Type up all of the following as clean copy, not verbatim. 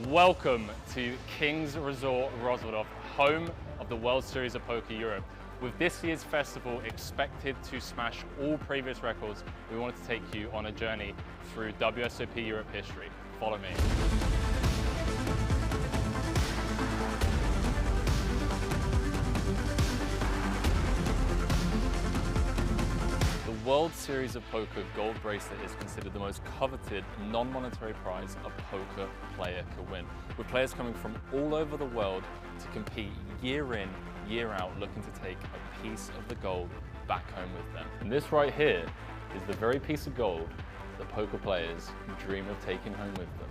Welcome to King's Resort Rozvadov, home of the World Series of Poker Europe. With this year's festival expected to smash all previous records, we wanted to take you on a journey through WSOP Europe history. Follow me. The World Series of Poker Gold Bracelet is considered the most coveted non-monetary prize a poker player can win, with players coming from all over the world to compete year in, year out, looking to take a piece of the gold back home with them. And this right here is the very piece of gold that poker players dream of taking home with them.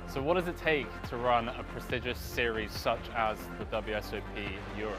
So what does it take to run a prestigious series such as the WSOP Europe?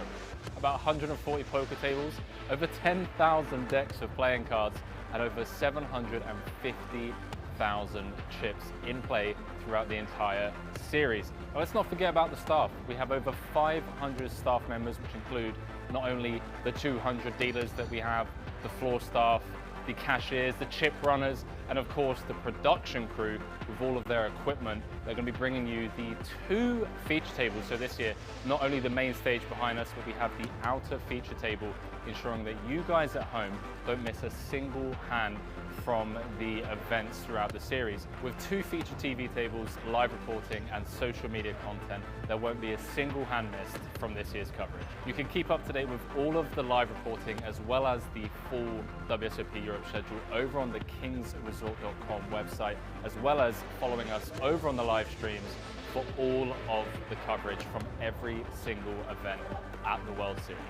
About 140 poker tables, over 10,000 decks of playing cards, and over 750,000 chips in play throughout the entire series. Now, let's not forget about the staff. We have over 500 staff members, which include not only the 200 dealers that we have, the floor staff, the cashiers, the chip runners, and of course the production crew with all of their equipment. They're going to be bringing you the 2 feature tables. So this year, not only the main stage behind us, but we have the outer feature table, ensuring that you guys at home don't miss a single hand from the events throughout the series. With 2 feature TV tables, live reporting and social media content, there won't be a single hand missed from this year's coverage. You can keep up to date with all of the live reporting as well as the full WSOP Europe schedule over on the kingsresort.com website, as well as following us over on the live streams for all of the coverage from every single event at the World Series.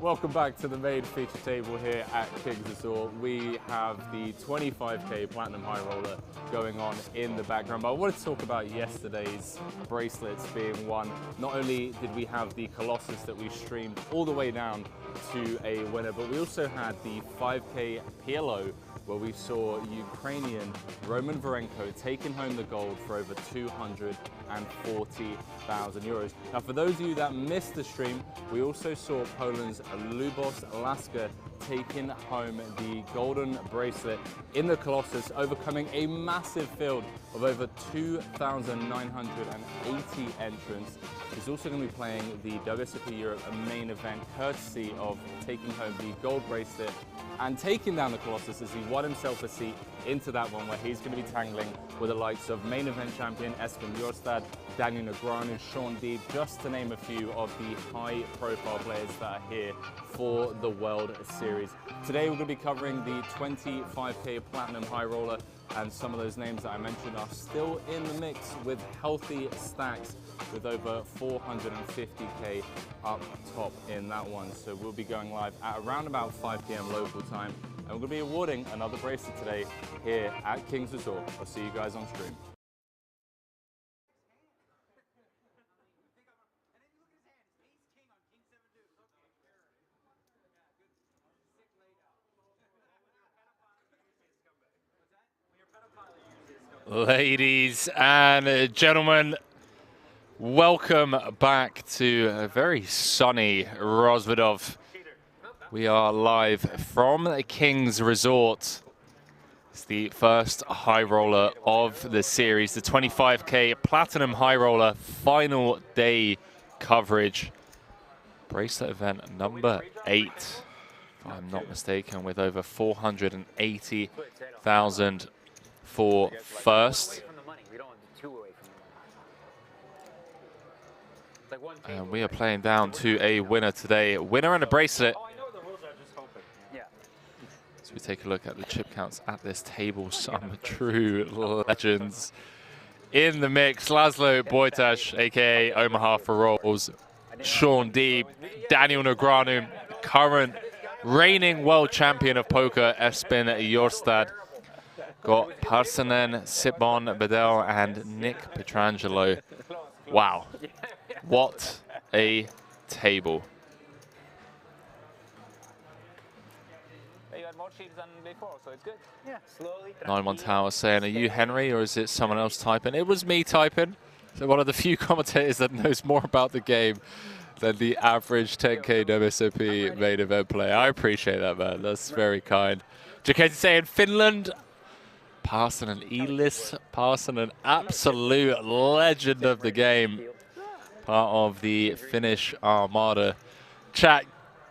Welcome back to the main feature table here at King's Resort. We have the 25k Platinum High Roller going on in the background. But I wanted to talk about yesterday's bracelets being won. Not only did we have the Colossus that we streamed all the way down to a winner, but we also had the 5k PLO, where we saw Ukrainian Roman Varenko taking home the gold for over 240,000 euros. Now, for those of you that missed the stream, we also saw Poland's Lubos Laska taking home the golden bracelet in the Colossus, overcoming a massive field of over 2,980 entrants. He's also going to be playing the WSOP Europe main event, courtesy of taking home the gold bracelet and taking down the Colossus as he won himself a seat into that one, where he's going to be tangling with the likes of main event champion Espen Jørstad, Negreanu, Shaun, Deeb, just to name a few of the high profile players that are here for the World Series. Today we're going to be covering the 25k Platinum High Roller, and some of those names that I mentioned are still in the mix with healthy stacks, with over 450k up top in that one. So we'll be going live at around about 5 p.m. local time, and we're going to be awarding another bracelet today here at King's Resort. I'll see you guys on stream. Ladies and gentlemen, welcome back to a very sunny Rozvadov. We are live from the King's Resort. It's the first high roller of the series, the 25k Platinum High Roller final day coverage. Bracelet event number 8, if I'm not mistaken, with over 480,000 for first. And we are playing down to a winner today. Winner and a bracelet. So we take a look at the chip counts at this table. Some true legends in the mix. Laszlo Bojtas, aka Omaha for Rolls. Shaun, Deeb, Negreanu, current reigning world champion of poker, Espen Jørstad. Got Parsanen, Sipon, Bedell, and Nick Petrangelo. Wow. What a table. You had more sheets than before, so it's good. Yeah, slowly. 9-1 Tower saying, are you Henry or is it someone else typing? It was me typing. So one of the few commentators that knows more about the game than the average 10K WSOP main event player. I appreciate that, man. That's very kind. Jacques saying Finland. Parson and Elis. Parson, an absolute legend of the game. Part of the Finnish Armada. Chat,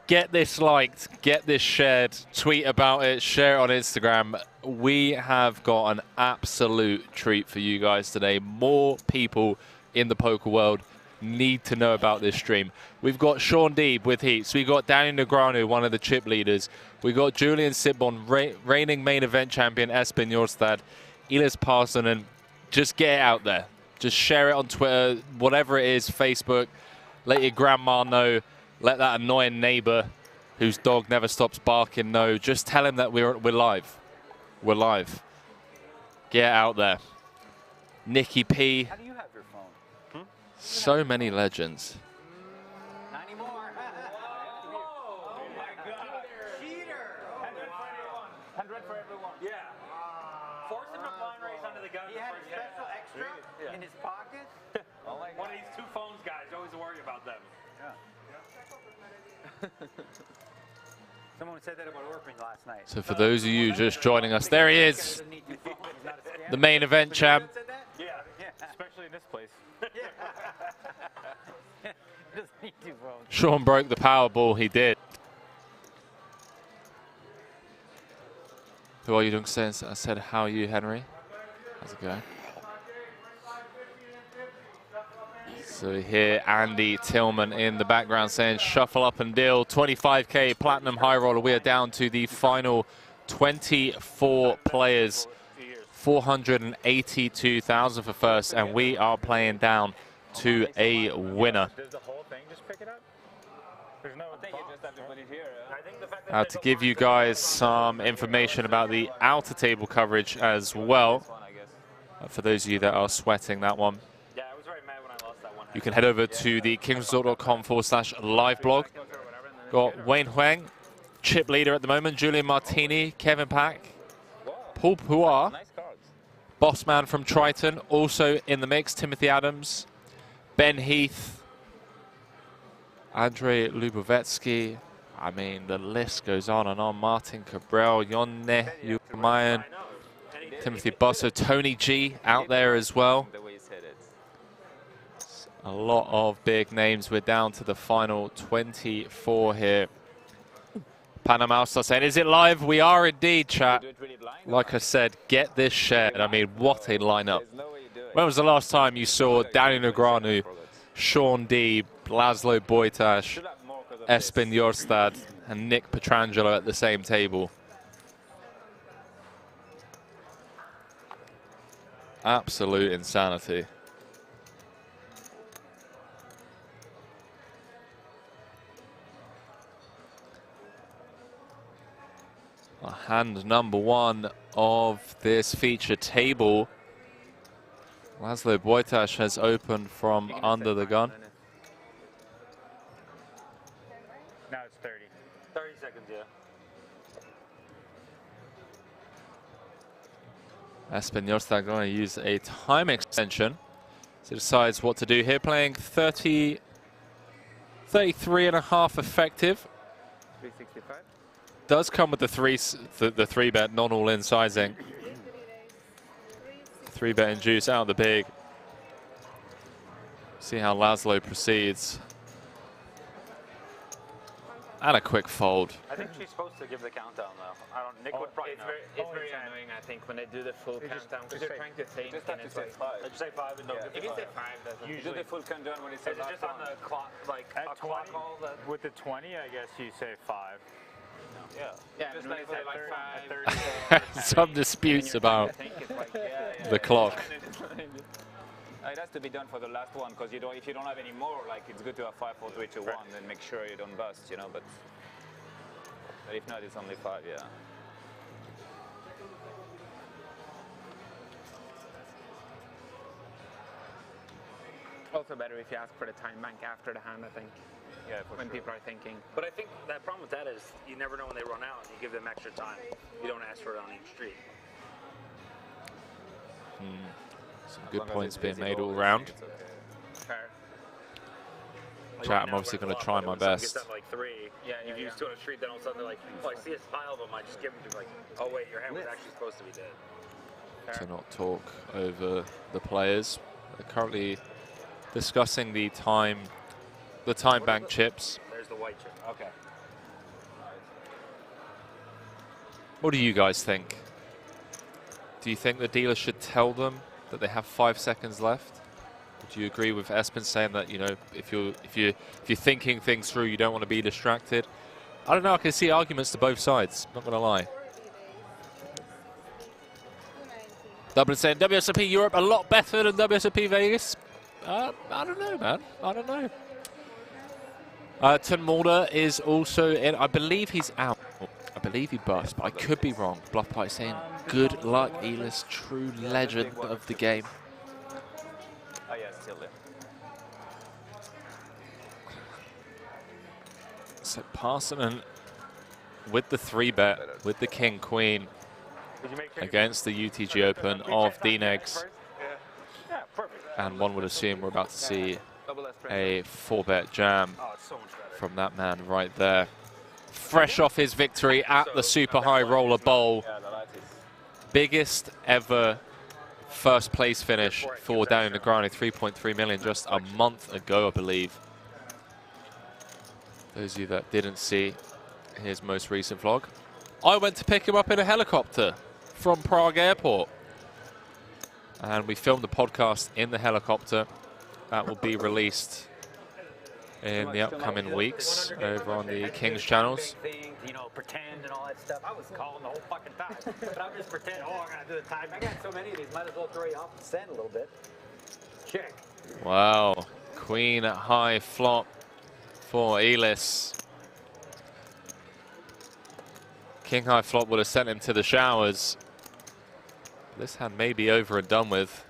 get this liked, get this shared, tweet about it, share it on Instagram. We have got an absolute treat for you guys today. More people in the poker world need to know about this stream. We've got Shaun Deeb with heats. We got Daniel Negreanu, one of the chip leaders. We got Julian Sitbon, reigning main event champion Espen Jørstad, Elis Parson, and just get it out there. Just share it on Twitter, whatever it is, Facebook. Let your grandma know. Let that annoying neighbor whose dog never stops barking know. Just tell him that we're live. We're live. Get it out there. Nicky P. How do you have your phone? So many legends. Not anymore. Oh my God. Cheater. 100 for everyone. Yeah. Force him to blind race under the gun. He had a special extra in his pocket. Oh my God. One of these two phones guys, always worry about them. Yeah. Someone said that about Orphan last night. So for those of you just joining us, there he is. The main event champ. Yeah, especially in this place. Doesn't need two phones. Shaun broke the Powerball, he did. Who are you doing since? I said, how are you, Henry? How's it going? So we hear Andy Tillman in the background saying, shuffle up and deal. 25K Platinum High Roller. We are down to the final 24 players. 482,000 for first, and we are playing down to a winner. Does the whole thing just pick it up? There's no. I think you just have to put it here. I think the fact that Now to give you guys some information about the outer table coverage as well, for those of you that are sweating that one. Yeah, I was very mad when I lost that one. You can head over to the kingsresort.com/live blog. Got Wayne Huang, chip leader at the moment, Julian Martini, Kevin Pack, Paul Puar, Bossman from Triton, also in the mix, Timothy Adams, Ben Heath, Andrei Lubovetsky. I mean, the list goes on and on. Martin Cabral, Yonne Yumayan, Timothy Bosso, Tony G out there as well. A lot of big names. We're down to the final 24 here. Panama Star saying, is it live? We are indeed, chat. Like I said, get this shared. I mean, what a lineup. When was the last time you saw Daniel Negreanu, Shaun Deeb, Laszlo Bojtas, Espen Jørstad, and Nick Petrangelo at the same table? Absolute insanity. Hand number one of this feature table. Laszlo Bojtas has opened from under the gun. Now it's 30. 30 seconds, yeah. Espen Jørstad going to use a time extension. So decides what to do here, playing 33.5 effective. 365. Does come with the three bet non all in sizing. 3-bet induce out of the big. See how Laszlo proceeds. And a quick fold. I think she's supposed to give the countdown though. I don't. Nick would probably know. It's very annoying, I think, when they do the full countdown because they're trying to think. Just have to say 5. Just say 5 and no. If you say 5, doesn't You do the full countdown when it's Is it just on the clock, like At a clock 20? call? That With the 20, I guess you say 5. yeah. Yeah, Just when like they say for like 5. 5. Some disputes about the clock. It has to be done for the last one because if you don't have any more, like it's good to have 5, 4, 3, 2, 1, then make sure you don't bust, you know. But if not, it's only 5, yeah. Also better if you ask for the time bank after the hand, I think, Yeah, for when sure. people are thinking. But I think that problem with that is you never know when they run out. You give them extra time. You don't ask for it on each street. Some good points being made all round. Chat, I'm obviously going to try my best. Like 3. Yeah, you've used 2 on a street, then all of a sudden they're like, oh, I see a pile of them, I just give them to like, oh wait, your hand was actually supposed to be dead. To not talk over the players. They're currently discussing the time bank chips. There's the white chip. Okay. What do you guys think? Do you think the dealer should tell them that they have 5 seconds left? Do you agree with Espen saying that, you know, if you're thinking things through, you don't want to be distracted? I don't know. I can see arguments to both sides. Not gonna lie. Dublin saying WSOP Europe a lot better than WSOP Vegas. I don't know, man. I don't know. Ton Mulder is also in. I believe he's out. I believe he bust, but I could be wrong. Bluffpipe saying good luck, Elis, true legend of the game. Oh yeah, still there. So Parsonen with the 3-bet, with the King Queen against the UTG Open of DNegs. And one would assume we're about to see a 4-bet jam from that man right there. Fresh off his victory at the Super High Roller Bowl. Biggest ever first place finish for Daniel Negreanu, 3.3 million just a month ago, I believe. Those of you that didn't see his most recent vlog, I went to pick him up in a helicopter from Prague Airport. And we filmed the podcast in the helicopter. That will be released in the upcoming weeks over on the King's channels. You know, pretend and all that stuff. I was calling the whole fucking time. But I'm just pretending, oh, I'm going to do the time. I got so many of these, might as well throw you off the scent a little bit. Check. Wow. Queen at high flop for Elis. King high flop would have sent him to the showers. This hand may be over and done with.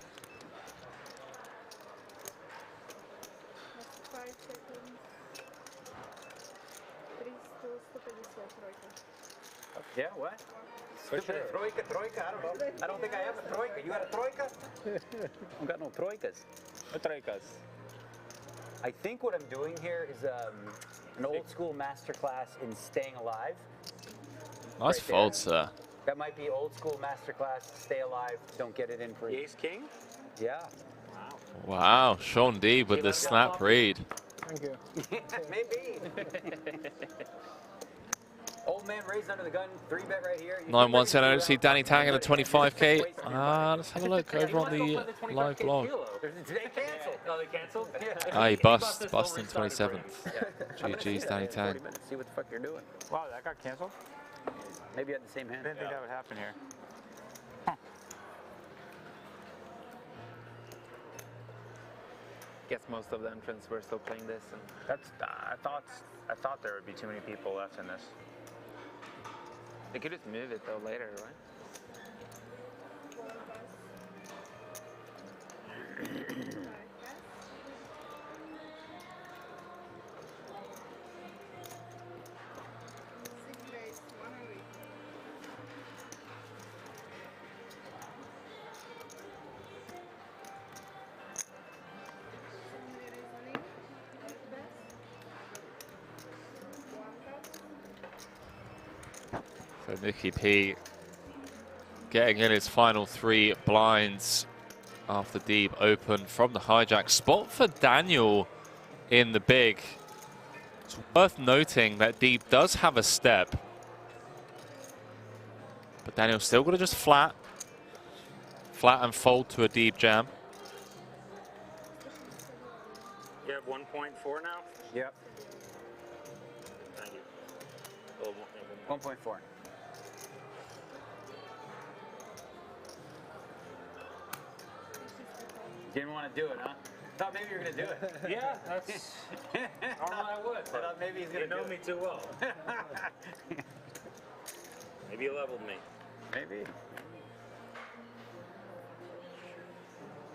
Yeah, what? Stupid troika, troika, I don't know. I don't think I have a troika. You got a troika? I've got no troikas. No troikas. I think what I'm doing here is an old school masterclass in staying alive. Nice fold, sir. That might be old school masterclass, stay alive, don't get it in free. Ace King? Yeah. Wow, Shaun Deeb with the snap read. Thank you. Maybe. Old man raised under the gun, 3-bet right here. 9-1, I don't see Danny Tang in the 25k. Let's have a look over on the live vlog. They canceled. Oh, they canceled? Ah, he bust in 27th. GG's Danny Tang. See what the fuck you're doing. Wow, that got canceled? Maybe you had the same hand. I didn't think that would happen here. Guess most of the entrants were still playing this. And That's I thought there would be too many people left in this. they could just move it though later, right? So Nicky P getting in his final 3 blinds after Deeb open from the hijack. Spot for Daniel in the big. It's worth noting that Deeb does have a step. But Daniel's still got to just flat and fold to a Deeb jam. You have 1.4 now? Yep. Thank you. 1.4. Didn't want to do it, huh? Thought maybe you were going to do it. Yeah, that's normal. I would. I thought maybe he's going to know me too well. Maybe you leveled me. Maybe.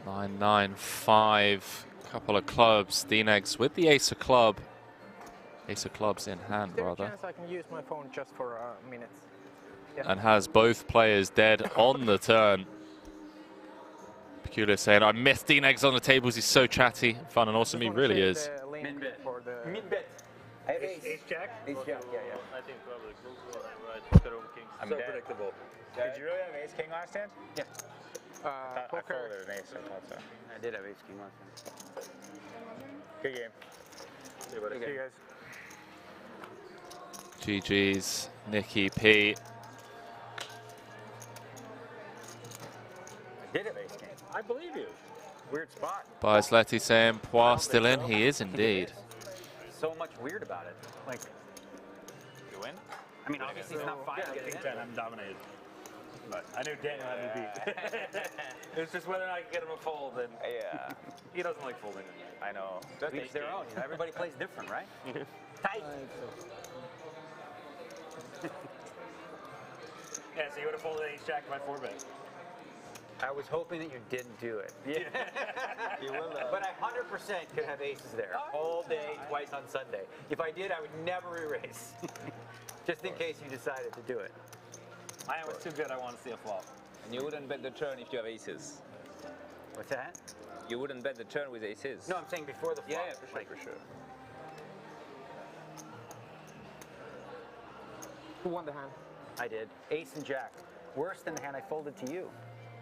9-9-5. Couple of clubs. DNegs with the ace of clubs in hand, Is there a rather. chance I can use my phone just for minutes? Yeah. And has both players dead on the turn. Kula saying, I miss Dean Eggs on the tables. He's so chatty, fun and awesome. He really is. Mid-bet. I have ace jack? Ace jack, yeah. I think probably right. King. I'm So dead. predictable. Did you really have ace king last hand? Yeah. I Poker. folded an ace, I thought so. I did have ace king last time. Good game. See you guys. GG's, Nicky P. I did have ace king. I believe you. Weird spot. Bias Letty saying, Poir still in. He is indeed. So much weird about it. Like, You win? I mean, obviously it's not fine. Yeah, King 10, I'm dominated. But I knew Daniel had me beat. It's just whether or not I can get him a fold, and Yeah, he doesn't like folding. I know. Each their own. You know, everybody plays different, right? Tight. Yeah, so you would have folded ace jack my 4-bet. I was hoping that you didn't do it. Yeah. You will, But I 100% could have aces there all day, twice on Sunday. If I did, I would never erase. Just in case you decided to do it. I was too good, I want to see a flop. And you wouldn't bet the turn if you have aces. What's that? You wouldn't bet the turn with aces. No, I'm saying before the flop. Yeah, for sure. Who won the hand? I did. Ace and jack. Worse than the hand I folded to you.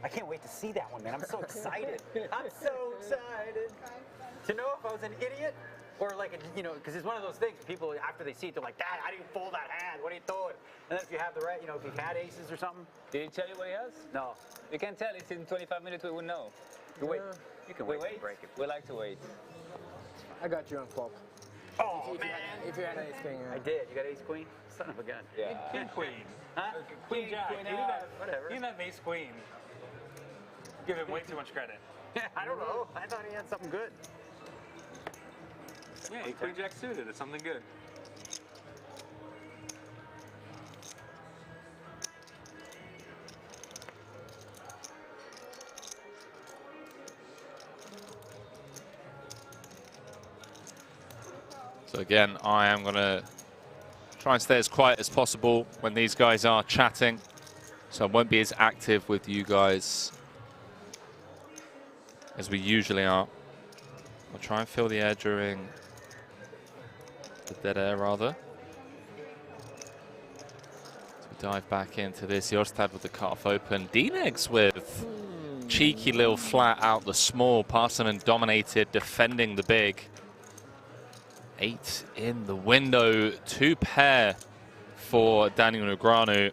I can't wait to see that one, man. I'm so excited. I'm so excited. To know if I was an idiot or like, you know, because it's one of those things, people, after they see it, they're like, Dad, how do you fold that hand? What are you doing? And then if you have the right, you know, if you've had aces or something. Did he tell you what he has? No. You can tell. It's in 25 minutes. We will know. You wait. You can We wait. wait. To break it. We like to wait. I got you on flop. Oh, man. If you had ace king, I did. You got ace queen? Son of a gun. Yeah. King queen. Huh? Queen jack. queen, You didn't have- whatever. You didn't have ace queen. Give him way too much credit. I don't know. I thought he had something good. Yeah, queen jack suited. It's something good. So again, I am going to try and stay as quiet as possible when these guys are chatting. So I won't be as active with you guys as we usually are. I'll try and fill the air during the dead air, rather. So we dive back into this. Jørstad with the cutoff open. Dean-Eggs with cheeky little flat out the small. Parsonen dominated, defending the big. 8 in the window. 2 pair for Daniel Negreanu.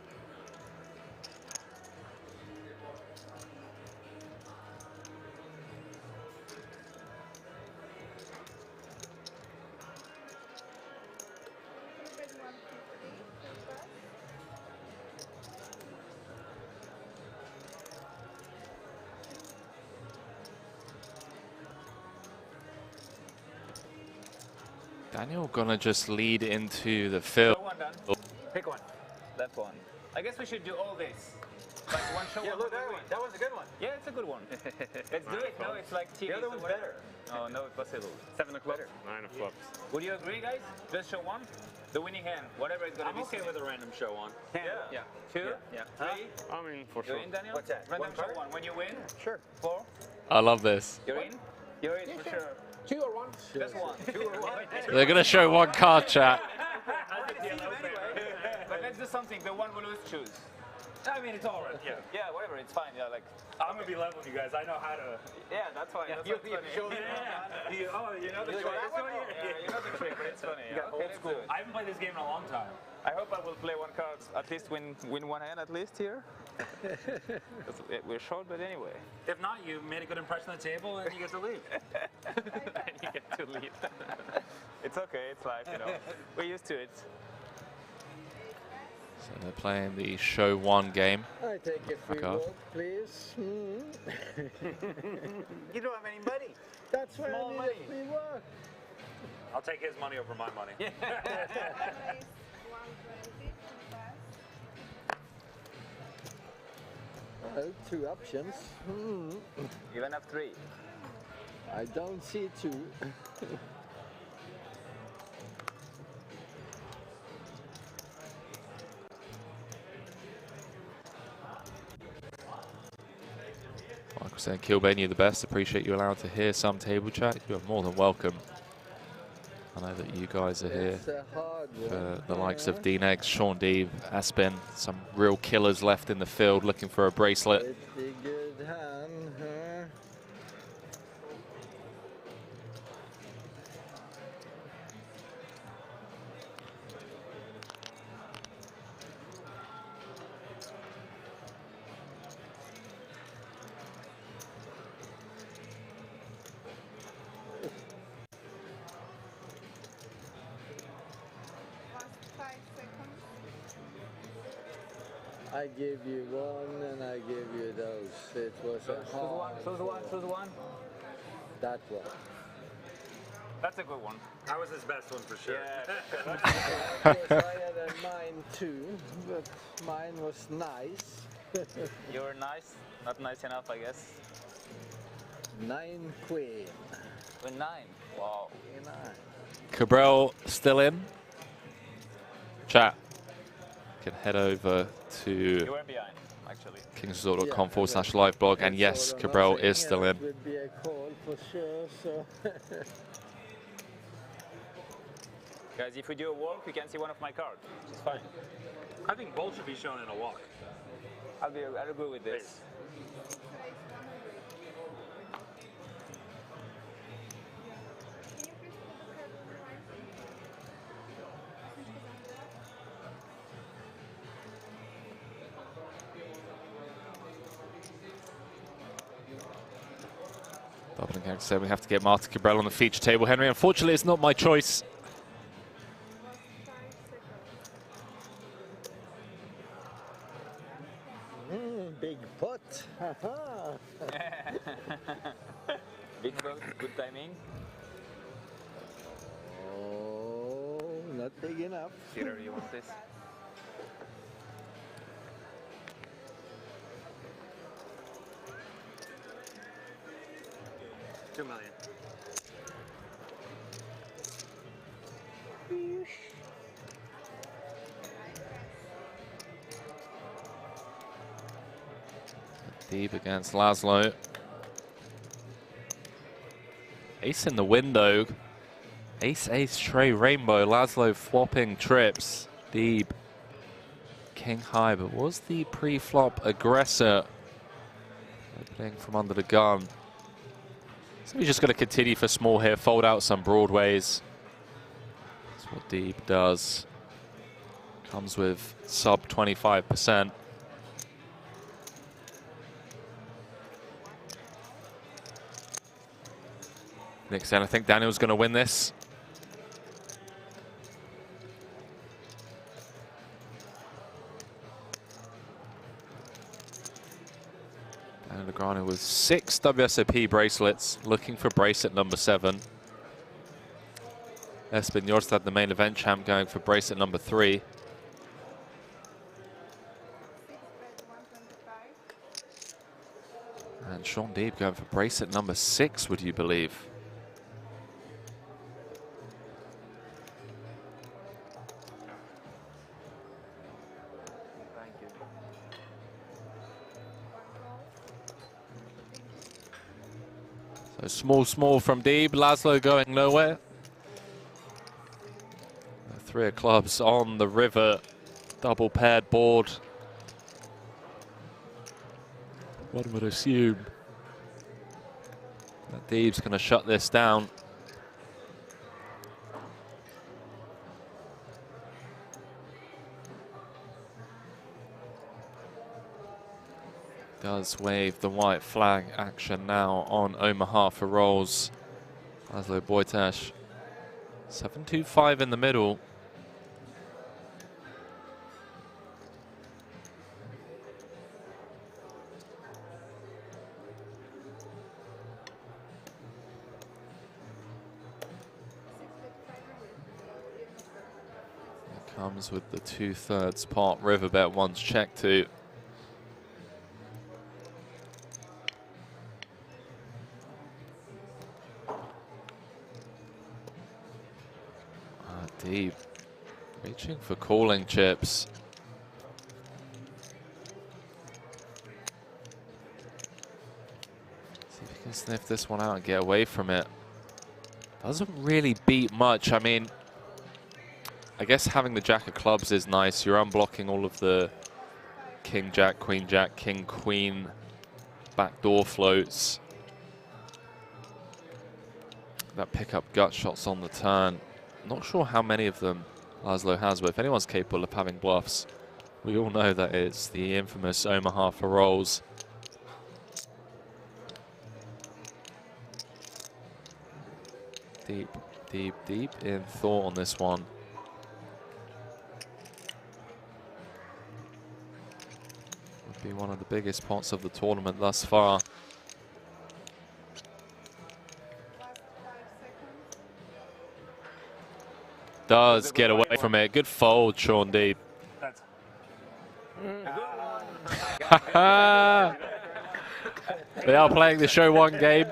Daniel gonna just lead into the field. Show one done. Pick one. Left one. I guess we should do all this. Like one show Yeah, one. look, that one. That one's a good one. Yeah, it's a good one. Let's do it. No, it's like TV. The other one's better. Oh, no, it's possible. 7 o'clock. 9 of clubs. Would you agree, guys? Just show one. The winning hand, whatever it's gonna I'm be. okay with a random show on. Yeah. 2, Yeah. 3. I mean, for You're sure. in, Daniel? What's that? Random One show card? one. When you win, Sure. 4. I love this. You're in? You're in for sure. 2 or 1? Just one. 2 or 1. They're gonna show one card, chat. But let's do something. The one we lose, choose. I mean, it's all right. Yeah. Yeah, whatever. It's fine. Yeah, like. I'm gonna be level with you guys. I know how to. Yeah, that's fine. That's You what's funny. show them. You know the You trick. like that one? Yeah, you know the trick, but it's funny. got Okay, old let's school. do it. I haven't played this game in a long time. I hope I will play one card, at least win one hand at least here. We're short, but anyway. If not, you made a good impression on the table, and you get to leave. And you get to leave. It's okay, it's life, you know. We're used to it. So they're playing the show one game. I take a free Fuck off. walk, please. You don't have any money. That's why Small I need money. a free walk. I'll take his money over my money. Well, 2 options. You don't have 3. I don't see 2. Like I was saying, Kilbane, you're the best. Appreciate you allowed to hear some table chat. You are more than welcome. I know that you guys are here It's a hard for one. the likes of Deeb, Shaun, Deeb, Espen, some real killers left in the field looking for a bracelet. Pretty good hand, huh? I give you one and I give you those. It was a hard Choose one, choose one. that one. That's a good one. That was his best one for sure. Yeah. Yes, I had a mine too, but mine was nice. You were nice. Not nice enough, I guess. 9 queen. With 9. Wow. 9. Cabral still in. Chat. Can head over to You were behind, actually. kingsresort.com/live blog, and yes, Cabral is still in. It would be a call for sure, so. Guys, if we do a walk, we can see one of my cards. Which is fine. I think both should be shown in a walk. I'll agree with this. Doubling character said we have to get Martin Cabral on the feature table, Henry. Unfortunately, it's not my choice. Big pot. Haha. Big boat, good timing. Oh, not big enough. Peter, you want this? $2 million. Deeb against Laszlo. Ace in the window. Ace, ace, tray, rainbow. Laszlo swapping trips. Deeb. King high, but was the pre-flop aggressor. Opening from under the gun. So he's just going to continue for small here, fold out some broadways. That's what Deeb does. Comes with sub 25%. Next end, I think Daniel's going to win this. Daniel Negreanu with 6 WSOP bracelets, looking for bracelet number 7. Espen Jørstad, the main event champ, going for bracelet number 3. And Shaun Deeb going for bracelet number 6, would you believe? So small from Deeb. Laszlo going nowhere. The 3 of clubs on the river. Double paired board. One would assume that Deeb's going to shut this down. Does wave the white flag action now on Omaha for rolls. Laszlo Boytash. 7-2-5 in the middle. It comes with the 2/3 pot river bet once checked to. Deeb reaching for calling chips. He can sniff this one out and get away from it. Doesn't really beat much. I mean, I guess having the jack of clubs is nice. You're unblocking all of the king, jack, king, queen backdoor floats. That pickup gut shots on the turn. Not sure how many of them Laszlo has, but if anyone's capable of having bluffs, we all know that it's the infamous Omaha for rolls. Deep, deep, deep in thought on this one. Would be one of the biggest pots of the tournament thus far. Does get away from it. Good fold, Shaun Deeb. They are playing the show one game,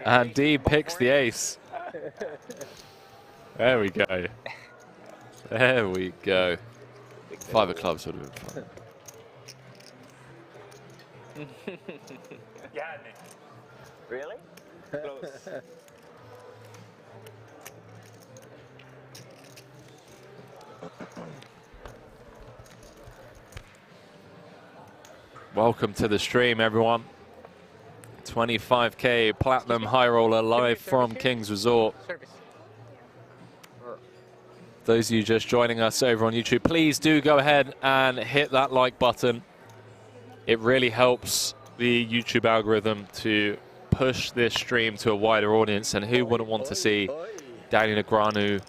and Deeb picks the ace. There we go. There we go. 5 of clubs would have been fun. Yeah, Nick. Really? Close. Welcome to the stream, everyone. 25K Platinum High Roller live from King's Resort. Those of you just joining us over on YouTube, please do go ahead and hit that like button. It really helps the YouTube algorithm to push this stream to a wider audience, and who wouldn't want to see Daniel Negreanu,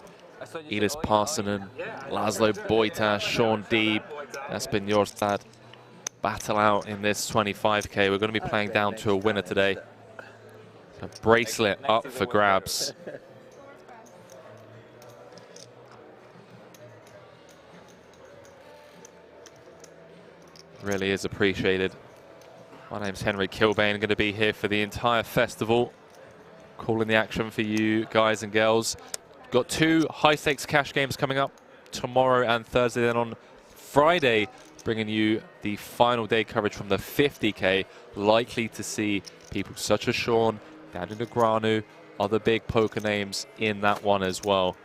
Elis Parsonen, Laszlo Boytas, Shaun Deeb, Espen Jørstad battle out in this 25K. We're going to be playing down to a winner today. A bracelet up for grabs. Really is appreciated. My name's Henry Kilbane. I'm going to be here for the entire festival, calling the action for you guys and girls. Got 2 high-stakes cash games coming up tomorrow and Thursday. Then on Friday, bringing you the final day coverage from the 50K. Likely to see people such as Shaun, Daniel Negreanu, other big poker names in that one as well.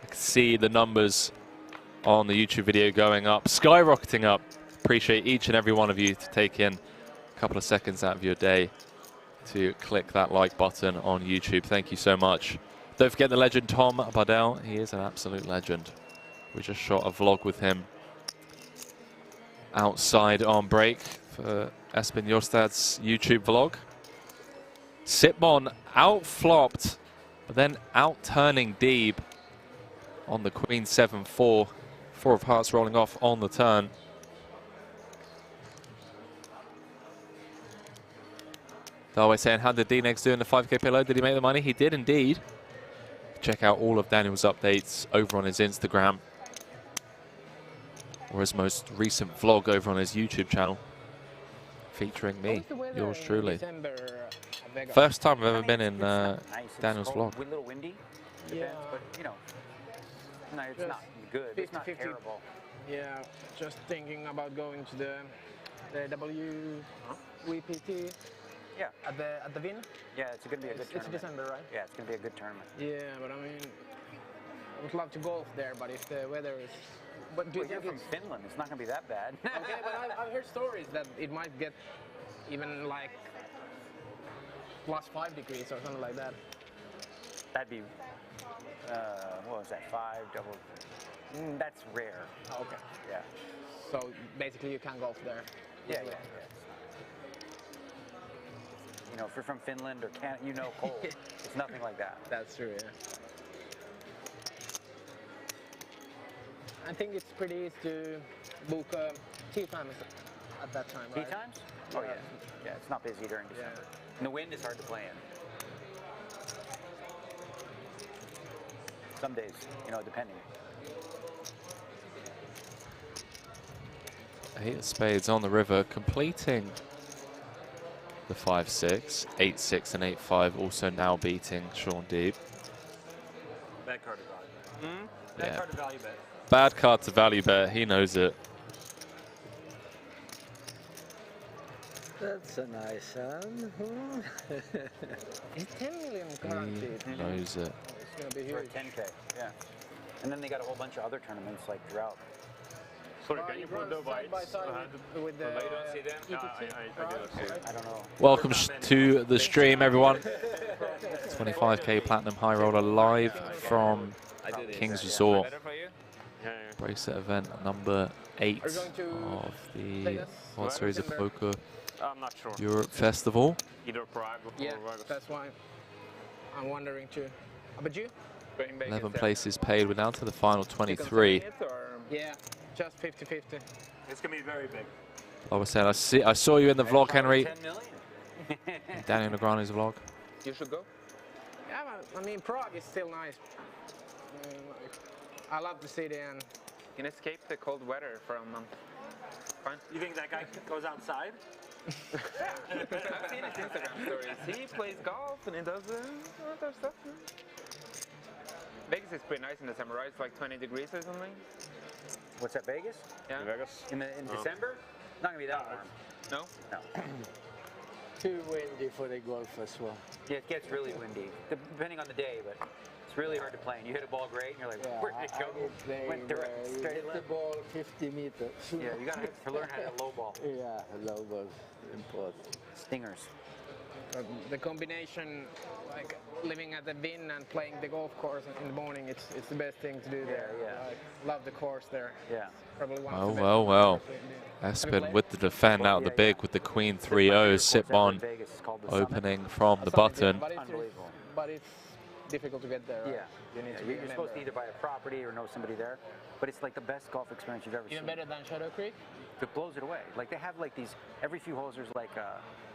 I can see the numbers on the YouTube video going up, skyrocketing up. Appreciate each and every one of you to take in a couple of seconds out of your day to click that like button on YouTube. Thank you so much. Don't forget the legend Tom Bardell. He is an absolute legend. We just shot a vlog with him outside on break for Espen Jørstad's YouTube vlog. Sitbon out-flopped, but then out-turning Deeb on the Queen 7-4. 4 of hearts rolling off on the turn. Always saying, how did D-Negs do in the 5K pillow? Did he make the money? He did indeed. Check out all of Daniel's updates over on his Instagram, or his most recent vlog over on his YouTube channel, featuring me, yours truly. First time I've ever been in Daniel's vlog. A little windy, Yeah. but you know, no, it's not good. It's not 50-50. terrible. Yeah, just thinking about going to the WSOPE Yeah, at the Vin. yeah, it's gonna be a good It's tournament. December, right? Yeah, it's gonna be a good tournament. Yeah, but I mean, I would love to golf there, but if the weather is... But do you Well, you're think from Finland. It's not gonna be that bad. okay, but I've heard stories that it might get even like +5 degrees or something like that. That'd be, what was that? 5 double. That's rare. Oh, okay. Yeah. So basically you can golf there. Yeah, easily. yeah. You know, if you're from Finland or Canada, you know cold. It's nothing like that. That's true, yeah. I think it's pretty easy to book tea times at that time, Tea right? times? Oh yeah. Yeah, it's not busy during December. And the wind is hard to play in. Some days, you know, depending. 8 of spades on the river, completing the 5-6, 8-6 and 8-5, also now beating Shaun Deeb. Bad card to value. Bad Yeah. card to value bet. Bad card to value bet, he knows it. That's a nice hand. Is 10 million guaranteed? He knows it. It's going to be For a huge. 10K, yeah. And then they got a whole bunch of other tournaments like throughout. Sorry, Well, can you it put runs the side by whites side ahead? with the You don't see them? ETT, No, I do, okay. right? I don't know. Welcome to the stream, everyone. 25k Platinum High Roller live from King's Resort. Better for you? Yeah, Bracelet event number 8 Are you going to of the play us? World Series of December? Poker I'm not sure. Europe Festival. Either Prague or Yeah, Vegas. that's why I'm wondering too. How about you? 11 places paid. We're down to the final 23. Yeah, just 50-50. It's gonna be very big. Like I said, I saw you in the vlog, Henry. 10 million. Daniel Negreanu's vlog. You should go. Yeah, I mean, Prague is still nice. I love the city and You can escape the cold weather from fine. You think that guy goes outside? I've seen his Instagram stories. He plays golf and he does other stuff. Vegas is pretty nice in the summer, right? It's like 20 degrees or something. What's that, Vegas? Yeah. Vegas. In December? Not gonna be that warm. No? No. Too windy for the golf as well. Yeah, it gets really windy, depending on the day, but it's really hard to play. And you hit a ball great, and you're like, where did it go? Went direct, you straight hit the left. ball 50 meters. Yeah, you gotta have to learn how to hit low ball. Yeah, low ball, important. Stingers. the combination, like living at the Vin and playing the golf course in the morning, it's the best thing to do there. yeah. I love the course there. Yeah. Probably one Oh, of the well, best well. courses in the- Espen with the defend out of the big with the Queen 3-0. Sipon Vegas is called the Summit. opening from the Summit, yeah, button. but it's- Unbelievable. But it's difficult to get there. Right? Yeah. You need to You're be a supposed to member. either buy a property or know somebody there, but it's like the best golf experience you've ever Even seen. better than Shadow Creek. It blows it away. Like they have like these, every few holes there's like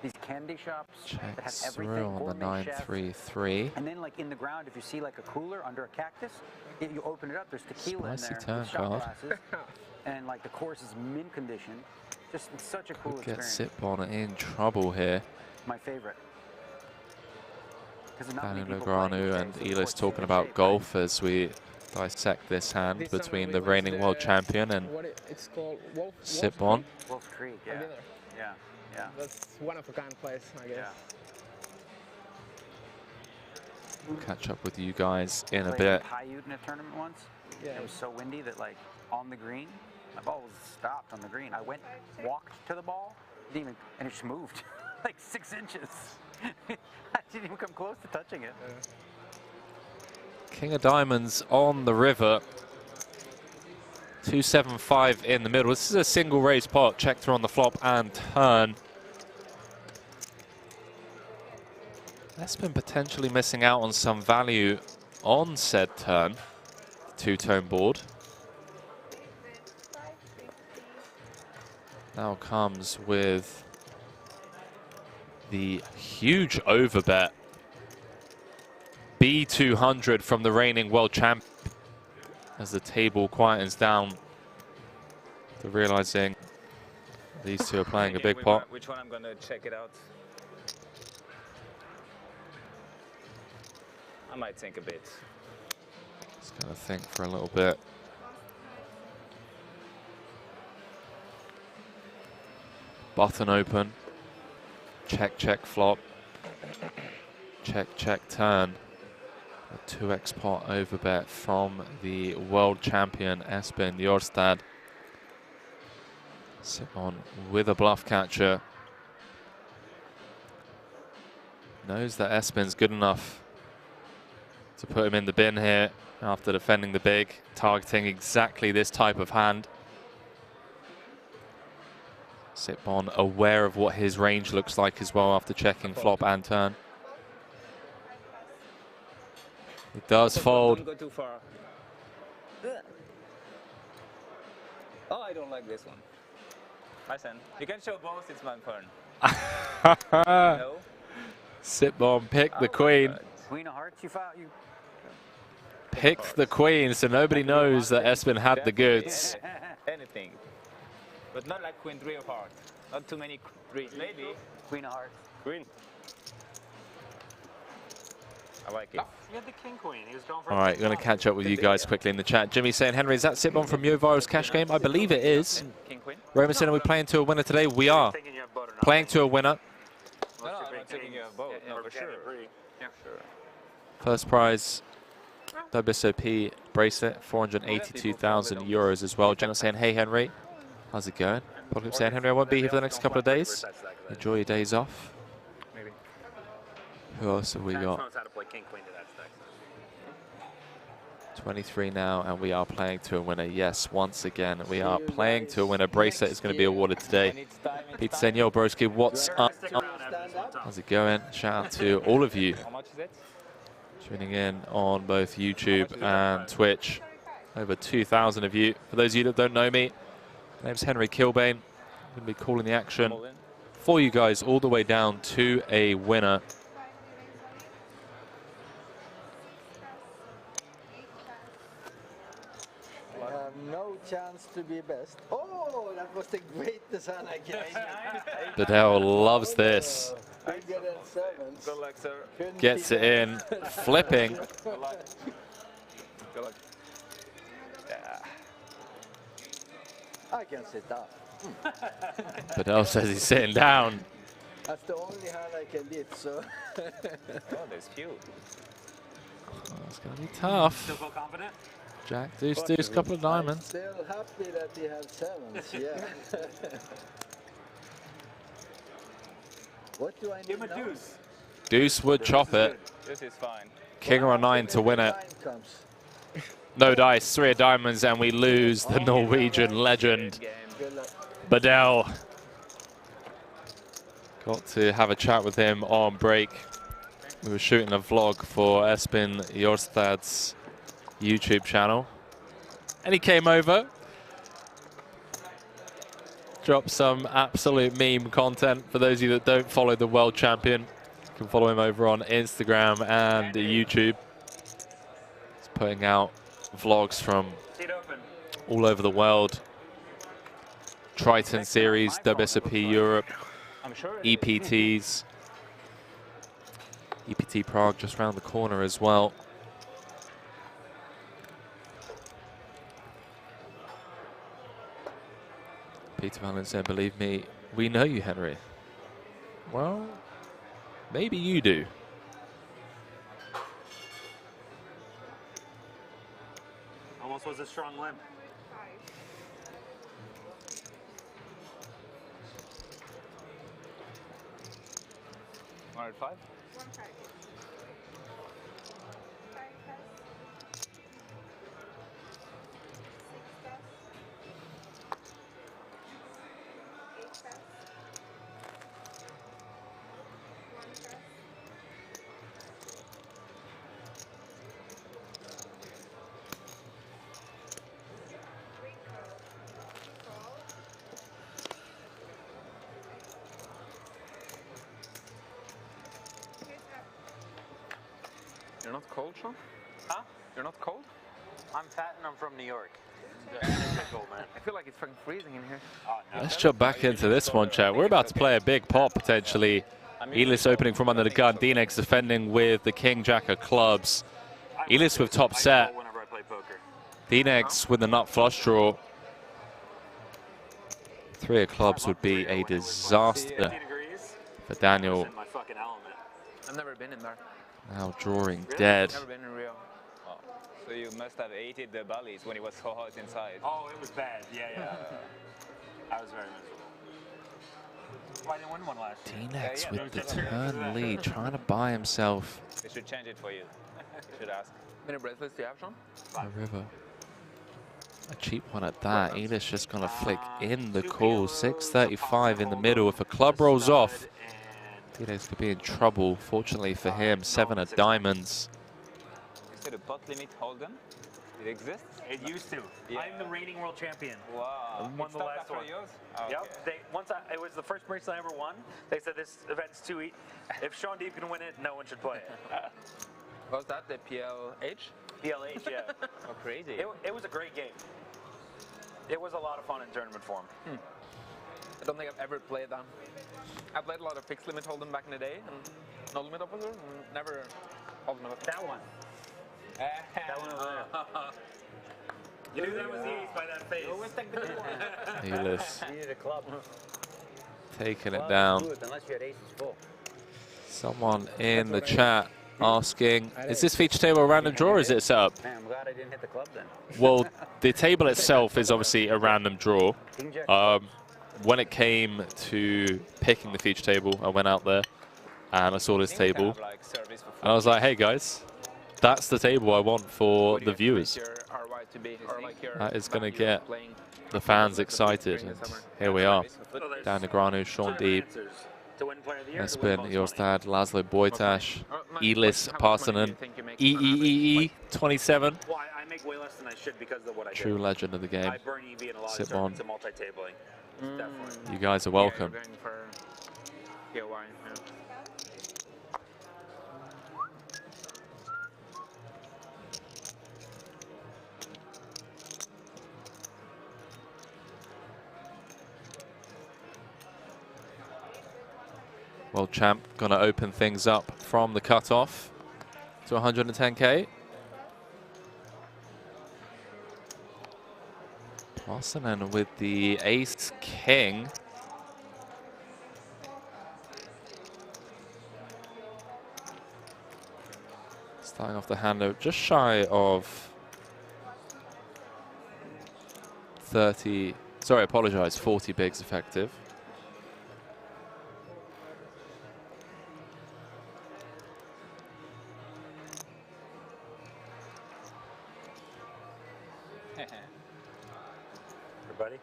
these candy shops that have Checks everything, through on the gourmet chef. 9-3-3. And then like in the ground, if you see like a cooler under a cactus, you open it up, there's tequila Spicy in there, turn with shot card. glasses, and like the course is mint condition. Just it's such a cool Could get experience. Sipon in trouble here. My favorite. 'Cause not many Daniel people play Negreanu these and days, so the Elis course is talking in about shape, golf as we dissect this hand This summer between we the went to reigning world the- champion and What it's called? Wolf Sipon. Creek? Wolf Creek, I've yeah. been there. Yeah, yeah. That's one of a kind place, I guess. Yeah. Catch up with you guys in a Played bit. Paiute in a tournament once. Yeah. It was so windy that like on the green, my ball was stopped on the green. I walked to the ball, didn't even, and it just moved like 6 inches. I didn't even come close to touching it. King of Diamonds on the river. 275 in the middle. This is a single raise pot. Check through on the flop and turn. Espen potentially missing out on some value on said turn. Two-tone board. Now comes with the huge overbet. B200 from the reigning world champ as the table quietens down to realizing these two are playing a big pot. Which one I'm going to check it out. I might think a bit. Just gonna think for a little bit. Button open. Check, check, flop. Check, check, turn. A 2x pot overbet from the world champion Espen Jørstad. Sipon with a bluff catcher. Knows that Espen's good enough to put him in the bin here after defending the big, targeting exactly this type of hand. Sipon aware of what his range looks like as well after checking flop and turn. It does fold. Don't go too far. Oh, I don't like this one. Listen, you can show both, it's my turn. No? Sipon picked the queen. Queen of Hearts, you found you. Picked the queen, so nobody knows that Espen had the goods. Anything. But not like Queen 3 of Hearts. Not too many 3s. Maybe. Queen of Hearts. Queen. I like it. He had the king queen. He was going for All right, going to catch up with you guys quickly in the chat. Jimmy saying, Henry, is that Sitbon from Yovar's cash game? I believe it is. King queen? Roman saying, are we playing to a winner today? We are thinking you have boat or not. playing to a winner. No, I'm not taking you a boat. No, for sure. Yeah, sure. First prize, WSOP bracelet, 482,000 euros as well. Jenna saying, hey, Henry. How's it going? Polyp saying, Henry, I won't be here for the next couple of days. Enjoy your days off. Maybe. Who else have we got? Knows how to play king queen to that stack. 23 now, and we are playing to a winner. Yes, once again, we are playing to a winner. Bracelet is going to be awarded today. Peter saying, yo, broski, what's up? How's it going? Shout out to all of you How much is it? tuning in on both YouTube and Twitch. Over 2,000 of you. For those of you that don't know me, my name's Henry Kilbane. I'm going to be calling the action for you guys all the way down to a winner. I have no chance to be best. Oh, that was the greatest hand I guess. Bedell loves this. Bigger than sevens. Good luck, sir. Couldn't Gets be it in, flipping. Good luck. Good luck. I can sit down. Bedell says he's sitting down. That's the only hand I can beat, so. Oh, there's few. Oh, it's going to be tough. Still feel confident? Jack, deuce, couple of diamonds. Still happy that he had sevens, yeah. What do I need Give him a now? deuce. Deuce would chop it. This is fine. King or a 9 to win it. Nine comes. No dice, 3 of diamonds, and we lose the Norwegian legend, Good luck. Bedell. Got to have a chat with him on break. We were shooting a vlog for Espen Jørstad's YouTube channel. And he came over. Dropped some absolute meme content. For those of you that don't follow the world champion, you can follow him over on Instagram and YouTube. He's putting out vlogs from all over the world. Triton Series, WSOP Europe, EPTs. EPT Prague just round the corner as well. Peter Valen said, believe me, we know you, Henry. Well, maybe you do. Almost was a strong limp. $105? You're not cold, Shaun? Huh? You're not cold? I'm fat and I'm from New York. I feel like it's fucking freezing in here. Let's jump back into this one, chat. We're about to play a big pot, potentially. Elis opening from under the gun. Dinex defending with the King Jack of clubs. Elis with top set. Whenever I play poker. Dinex with the nut flush draw. 3 of clubs would be a disaster 50 degrees. for Daniel. In my fucking element. I've never been in there. Now drawing dead. Never been in Rio. Oh. So you must have hated the valleys when it was so hot inside. Oh, it was bad. Yeah, yeah. I was very miserable. Why didn't win one last year? Dinex Yeah, with the turn lead, trying to buy himself They should change it for you. You should ask. How many bracelets do you have, Shaun? a river. A cheap one at that. Elis just going to flick in the call. 635 in the middle. If a club rolls off, Dinex could be in trouble. Fortunately for him, 7 of diamonds. You said a pot limit Holden? It exists? It used to. Yeah. I'm the reigning world champion. Wow. Won It the stopped last after one. yours? Oh, Yep. okay. It was the first bracelet I ever won. They said this event's too easy. If Shaun Deeb can win it, no one should play it. What was that? The PLH? PLH, yeah. Oh, crazy. It was a great game. It was a lot of fun in tournament form. I don't think I've ever played that. I played a lot of fixed limit hold'em back in the day, and no limit officer, and never hold'em officer. That one. That one over there. You knew that was the ace by that face. Always take the good one. Elis You need a club. taking it Club down. is good, unless your ace is full. Someone in the chat asking, is this feature table a random draw or is it set up? Man, I'm glad I didn't hit the club then. Well, the table itself is obviously a random draw. King Jack. When it came to picking the feature table, I went out there and I saw this table. And I was like, hey guys, that's the table I want for the viewers. That is going to get the fans excited. And here we are. Dan Negreanu, Shaun, Deeb, Espen, Jørstad, Laszlo Bojtas, Elis Parsonen, EEEE 27. Well, I make way less than I should because of what I do. True legend of the game. I burn EV in a lot Sit of tournaments on. and multi-tabling. Definitely. You guys are welcome. World champ gonna open things up from the cutoff to 110k. Parsonen with the ace king. Starting off the hand note just shy of 30, sorry, I apologize, 40 bigs effective. Everybody?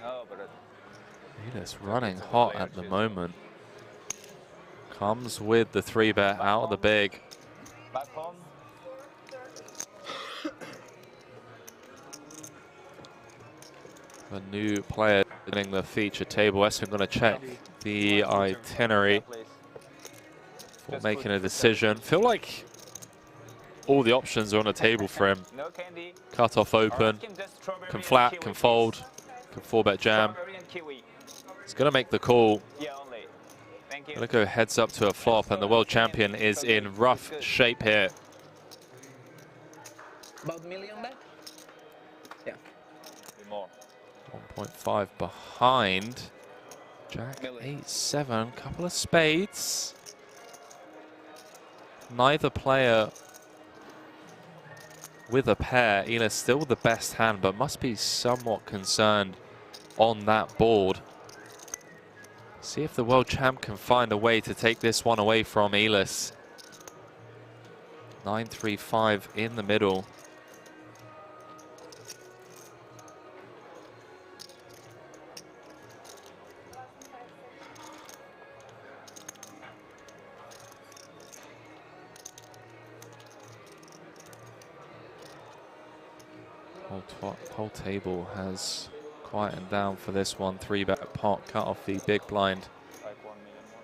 No, but Elis running hot at the moment. Comes with the 3-bet out of the big. back home. A new player getting the feature table. Espen going to check the itinerary for making a decision. Feel like all the options are on the table for him. No candy. Cut off open, can flat, can fold, can 4-bet jam. He's going to make the call. Yeah, only. Thank you. Going to go heads up to a flop, and the world champion is in rough shape here. About a million bet? Yeah. More. 1.5 behind. Jack 8-7, couple of spades. Neither player with a pair. Elis still the best hand, but must be somewhat concerned on that board. See if the world champ can find a way to take this one away from Elis. 9-3-5 in the middle. Whole table has quietened down for this one. 3-bet pot, cut off the big blind. Like 1 million more.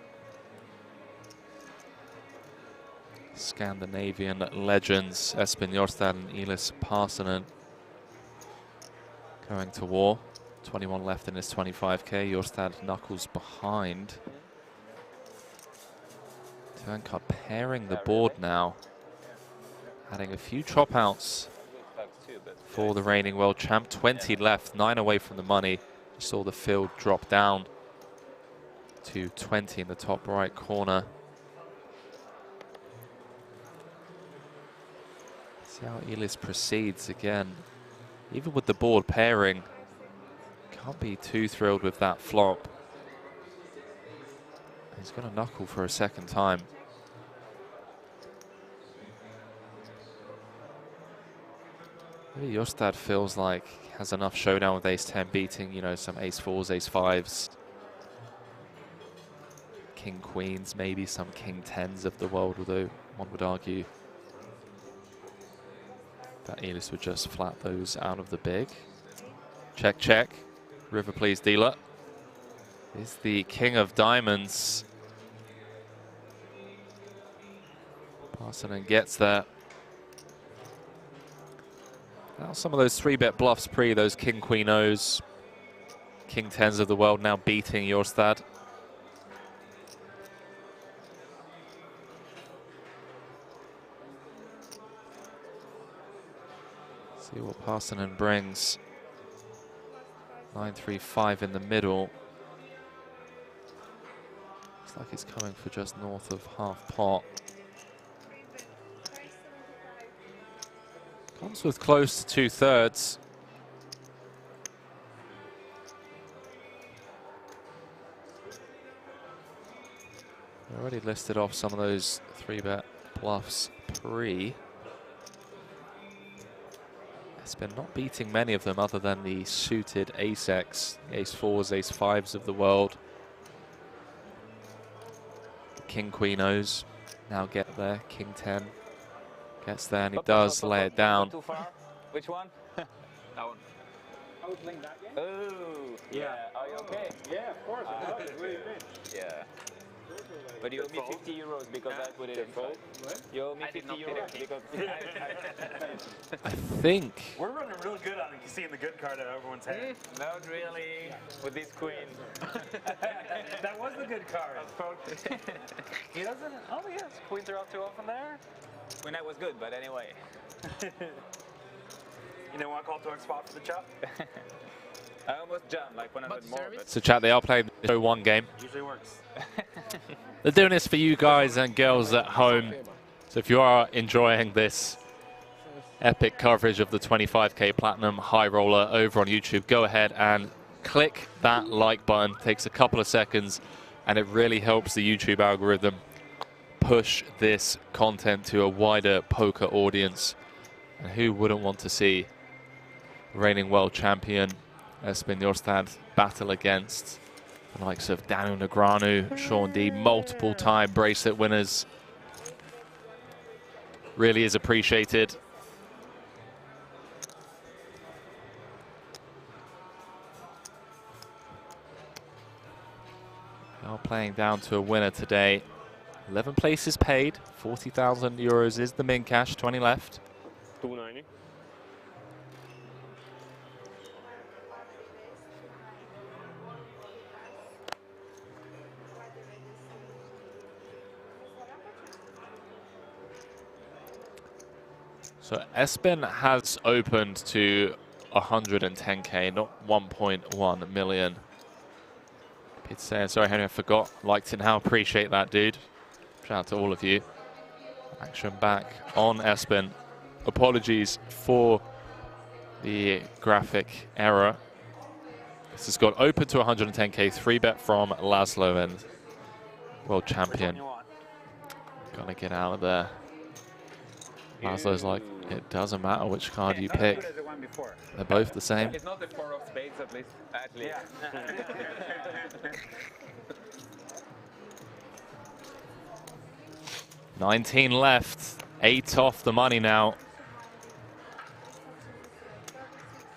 Scandinavian legends Espen Jørstad and Elis Parsonen going to war. 21 left in his 25k. Jørstad knuckles behind. Turn card pairing the board now. Adding a few chop outs for the reigning world champ. 20 left, 9 away from the money. You saw the field drop down to 20 in the top right corner. See how Elis proceeds again. Even with the board pairing, can't be too thrilled with that flop. He's going to knuckle for a second time. Maybe Jørstad feels like he has enough showdown with ace-10 beating, you know, some ace-4s, ace-5s. King-queens, maybe some king-10s of the world, although one would argue that Elis would just flat those out of the big. Check, check. River, please, dealer. Is the king of diamonds. Parsonen gets there. Now some of those 3-bet bluffs pre, those king, queen, O's, King 10s of the world now beating Jørstad. See what Parsonen brings. 9-3-5 in the middle. Looks like it's coming for just north of half pot. Comes with close to 2/3. I already listed off some of those 3-bet bluffs pre. Espen not beating many of them other than the suited ace-X, ace-4s, ace-5s of the world. King-Queen-Os now get there, King-10 gets there and he does lay it down. Too far. Which one? That one. I was playing that game? Oh, yeah. Are you okay? Yeah, of course. I love it. What do you mean? Yeah. But you owe me 50 euros because I put it in. What? You owe me 50 euros because I think We're running really good on seeing the good card out of everyone's hand. not really with this queen. That was the good card. He doesn't. Oh yes, queens are out too often there. When I was good, but anyway. You know, want to call to our spot for the chop? I almost jumped like when I had more. But so. Chat, they are playing the 0-1 game. Usually works. They're doing this for you guys and girls at home. So if you are enjoying this epic coverage of the 25k Platinum High Roller over on YouTube, go ahead and click that like button. Takes a couple of seconds and it really helps the YouTube algorithm push this content to a wider poker audience. And who wouldn't want to see reigning world champion Espen Jørstad battle against the likes of Daniel Negreanu, Shaun, Deeb, multiple time bracelet winners. Really is appreciated. We are playing down to a winner today. 11 places paid, 40,000 euros is the min cash, 20 left. 290. So Espen has opened to 110k, not 1.1 million. Peter saying, sorry Henry, I forgot. Liked it now, appreciate that, dude. Shout out to all of you. Action back on Espen. Apologies for the graphic error. This has got open to 110k, 3-bet from Laszlo and world champion. Gonna get out of there. Laszlo's like, it doesn't matter which card you pick. They're both the same. it's not the 4 of spades at least. At least. Yeah. 19 left, 8 off the money now.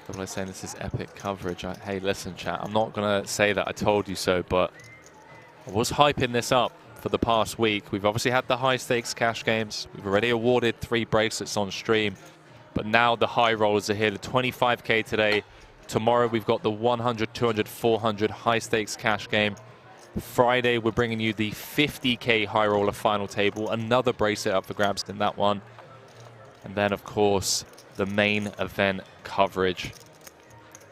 People are saying this is epic coverage. Hey, listen, chat, I'm not gonna say that I told you so, but I was hyping this up for the past week. We've obviously had the high stakes cash games. We've already awarded 3 bracelets on stream, but now the high rollers are here. The 25k today. Tomorrow we've got the 100, 200, 400 high stakes cash game. Friday we're bringing you the 50k high roller final table. Another bracelet up for grabs in that one. And then of course the main event coverage.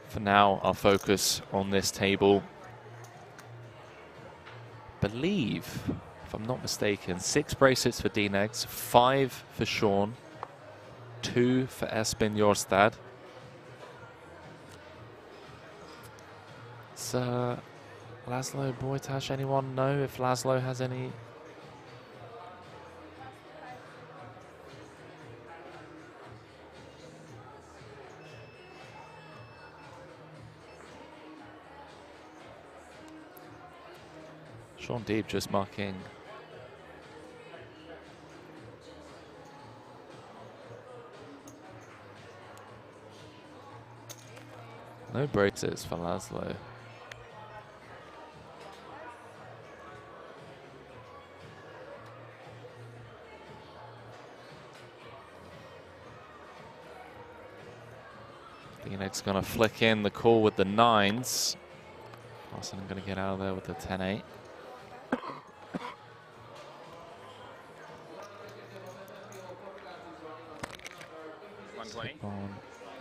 For now, our focus on this table. Believe, if I'm not mistaken, 6 bracelets for D-Negs, 5 for Shaun, 2 for Espen Jørstad. It's Laszlo, Boytash, anyone know if Laszlo has any? Shaun Deeb just marking no bracelets for Laszlo. D-Neg's gonna flick in the call with the 9s. Carlsen going to get out of there with the 10-8.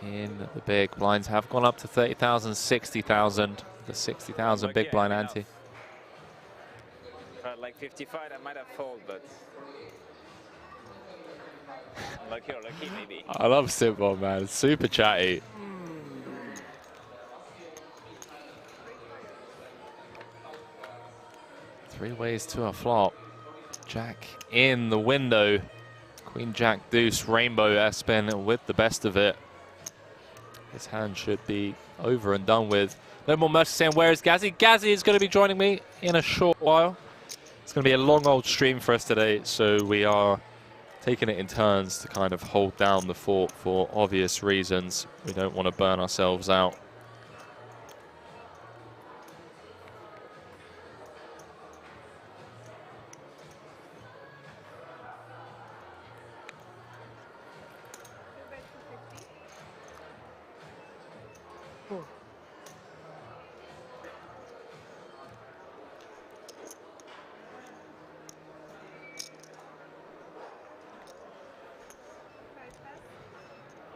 In the big blinds have gone up to 30,000, 60,000. The 60,000 big blind ante. Like 55, I might have fold, but lucky or lucky maybe. I love Simple, man. It's super chatty. Three ways to a flop. Jack in the window. Queen, Jack, Deuce, Rainbow, Espen with the best of it. His hand should be over and done with. No more mercy saying, where is Gazzy? Gazzy is going to be joining me in a short while. It's going to be a long old stream for us today, so we are taking it in turns to kind of hold down the fort for obvious reasons. We don't want to burn ourselves out.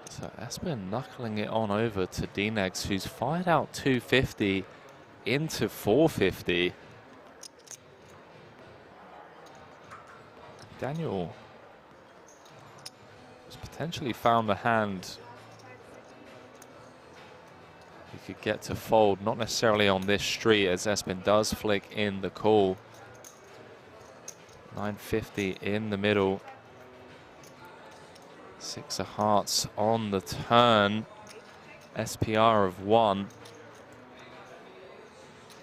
So Espen knuckling it on over to D-Negs, who's fired out 250 into 450. Daniel has potentially found a hand he could get to fold, not necessarily on this street, as Espen does flick in the call. 950 in the middle. Six of hearts on the turn. SPR of 1.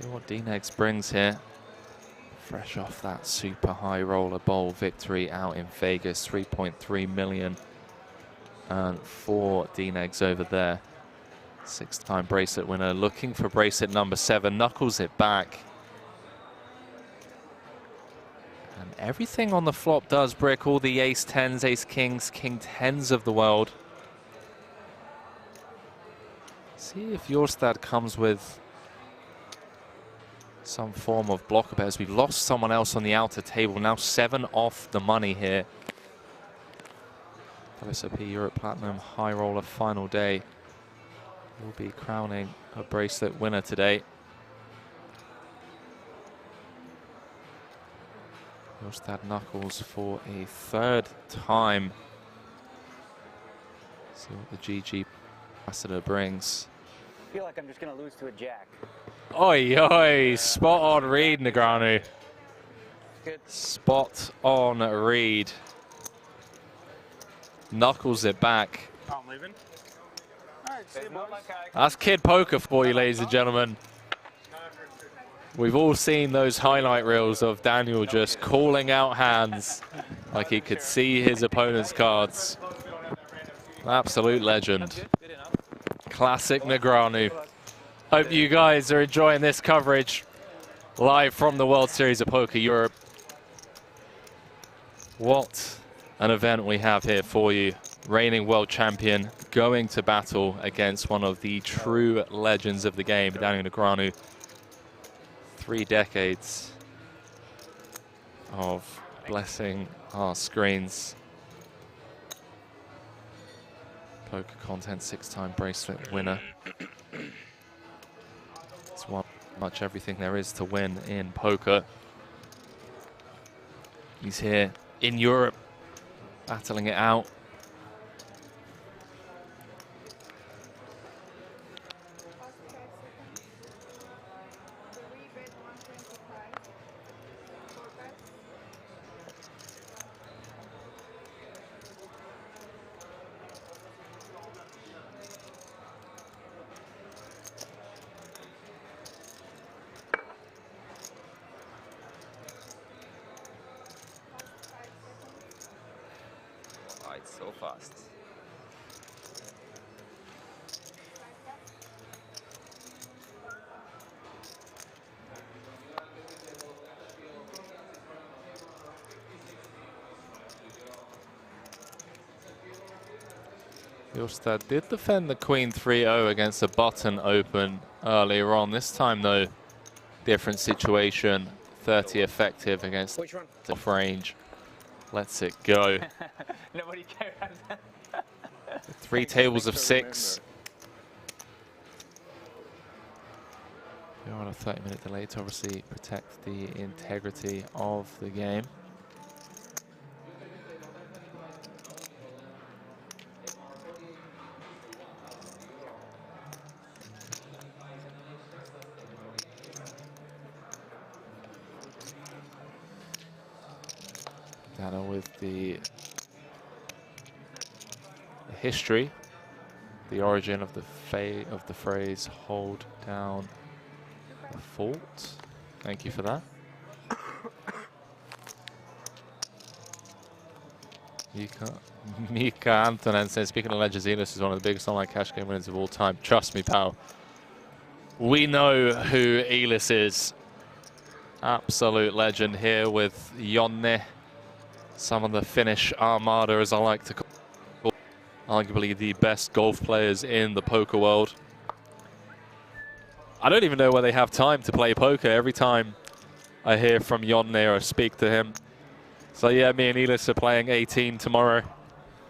See what D-Negs brings here. Fresh off that super high roller bowl victory out in Vegas. 3.3 million. And 4 D-Negs over there. 6-time bracelet winner looking for bracelet number 7. Knuckles it back. And everything on the flop does brick. All the ace 10s, ace kings, king 10s of the world. See if Jørstad comes with some form of blocker pairs. We've lost someone else on the outer table. Now 7 off the money here. WSOP Europe Platinum High Roller final day. We'll be crowning a bracelet winner today. Jørstad knuckles for a 3rd time. See what the GG ambassador brings. I feel like I'm just going to lose to a jack. Oi, oi, spot on read, Negreanu. Good. Spot on read. Knuckles it back. Oh, I'm leaving. All right, see you, boys. That's kid poker for you, ladies and gentlemen. We've all seen those highlight reels of Daniel just calling out hands like he could see his opponent's cards. Absolute legend. Classic Negreanu. Hope you guys are enjoying this coverage live from the World Series of Poker Europe. What an event we have here for you. Reigning world champion going to battle against one of the true legends of the game, Daniel Negreanu. 3 decades of blessing our screens. Poker content, 6-time bracelet winner. It's won much everything there is to win in poker. He's here in Europe, battling it out. So fast. Jørstad did defend the Queen 3-0 against a button open earlier on. This time, though, different situation. 30 effective against Which one? off range. Lets it go. Nobody cares. 3 tables of 6. We're on a 30-minute delay to obviously protect the integrity of the game. Data with the history, the origin of the phrase "hold down the fort." Thank you for that. Mika Antonen says, speaking of legends, Elis is one of the biggest online cash game winners of all time. Trust me, pal. We know who Elis is. Absolute legend here with Jonne. Some of the Finnish armada, as I like to call, arguably the best golf players in the poker world. I don't even know where they have time to play poker. Every time I hear from Jonne or speak to him. So yeah, me and Elis are playing 18 tomorrow.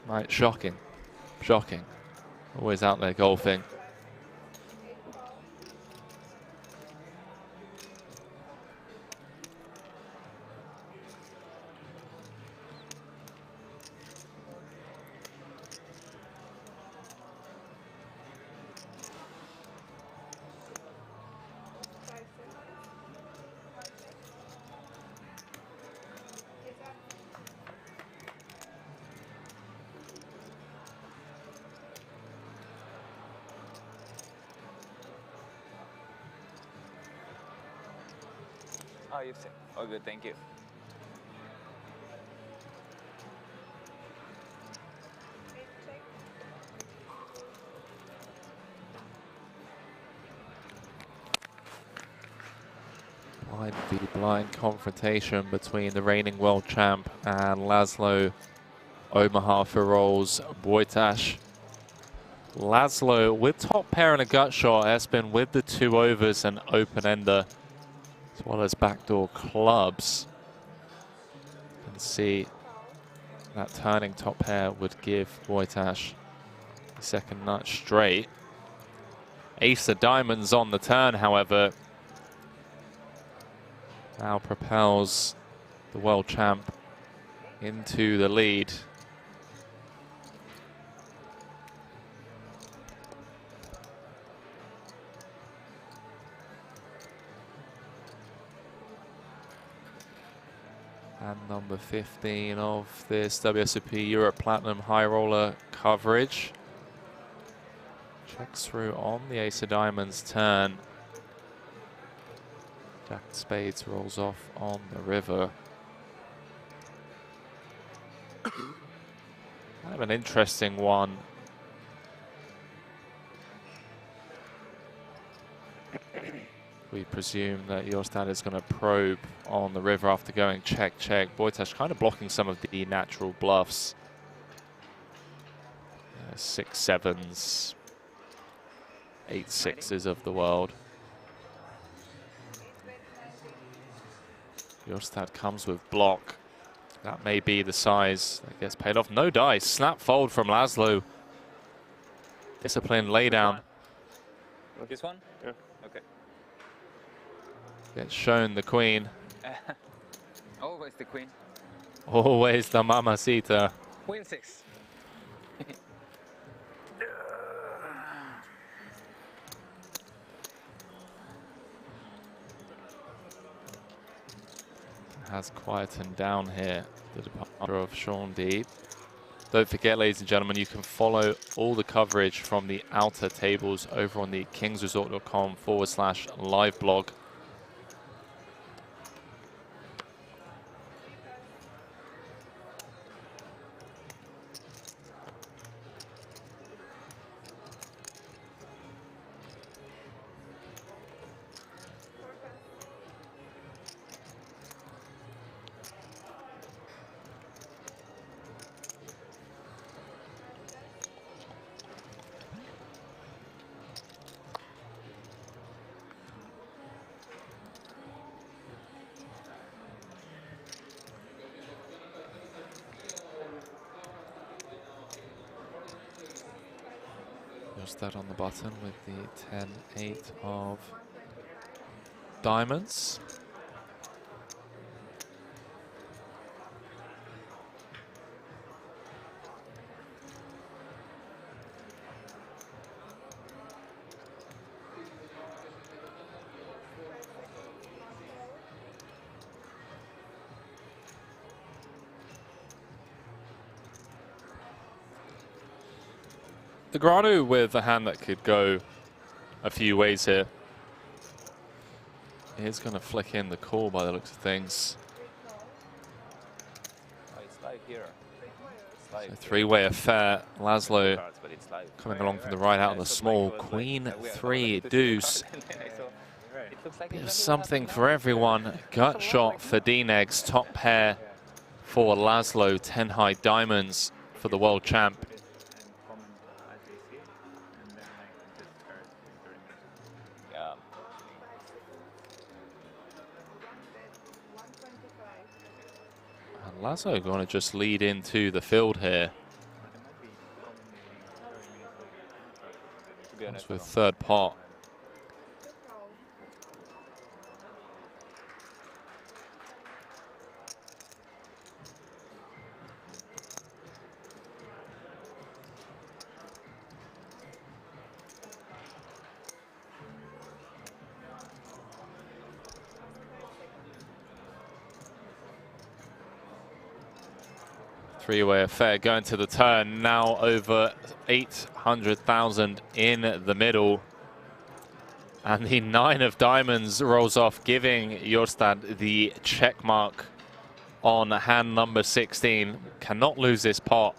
Right, shocking. Shocking. Always out there golfing. Oh, you've seen. Oh, good. Thank you. Blind v blind confrontation between the reigning world champ and Laszlo Omaha for rolls Wojtas. Laszlo with top pair and a gut shot. Espen with the 2 overs and open ender, as well as backdoor clubs. You can see that turning top pair would give Wojtas the second nut straight. Ace of diamonds on the turn, however, now propels the world champ into the lead. And number 15 of this WSOP Europe Platinum High Roller coverage. Checks through on the Ace of Diamonds turn. Jack of Spades rolls off on the river. Kind of an interesting one. We presume that Jørstad is going to probe on the river after going check, check. Wojtas kind of blocking some of the natural bluffs. 6 sevens, 8 sixes of the world. Jørstad comes with block. That may be the size that gets paid off. No dice. Snap fold from Laszlo. Disciplined laydown. This one? Yeah. Okay. Gets shown the queen. Always the queen. Always the mamacita. Queen 6. Has quietened down here, the departure of Shaun Deeb. Don't forget, ladies and gentlemen, you can follow all the coverage from the outer tables over on the kingsresort.com/live blog. Jørstad on the button with the 10-8 of diamonds. Negreanu with a hand that could go a few ways here. He's going to flick in the call by the looks of things. Oh, it's live here. It's live. So three-way affair. Laszlo coming along from the right out on the small. Queen 3 deuce. Bit of something for everyone. Gut shot for D-Negs. Top pair for Laszlo. 10 high diamonds for the world champ. Laszlo going to just lead into the field here. That's with third pot. Three-way affair going to the turn. Now over 800,000 in the middle. And the 9 of diamonds rolls off, giving Jørstad the check mark on hand number 16. Cannot lose this pot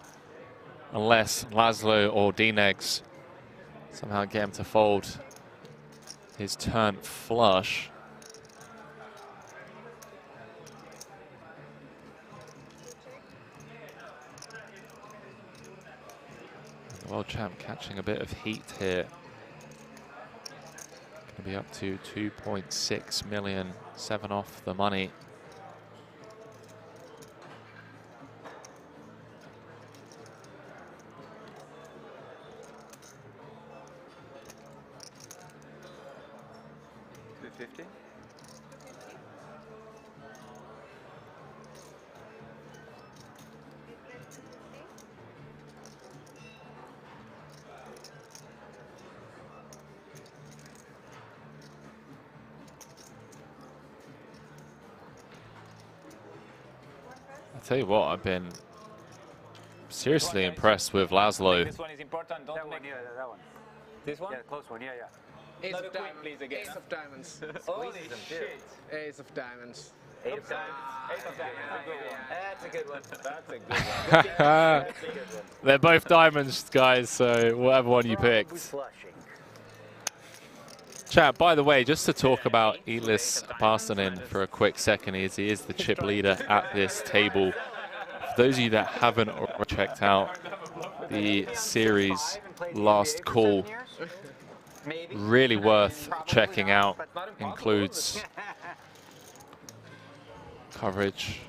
unless Laszlo or D-Negs somehow get him to fold his turn flush. World champ catching a bit of heat here. Going to be up to 2.6 million, 7 off the money. $250. I tell you what, I've been seriously impressed with Laszlo. This one is important. Don't make that one. this one. Yeah, close one. Yeah, yeah. Ace Not of a queen, diamonds. please, again, Ace huh? of diamonds. Holy shit! Ace of diamonds. Eight of diamonds. Ace of diamonds. That's a good one. That's a good one. That's a good one. They're both diamonds, guys, so whatever one you picked. Flushing. Chat, by the way, just to talk about Elis Parsonen for a quick second, he is the chip leader at this table. For those of you that haven't already checked out the series Last Call, really worth checking out. Includes coverage,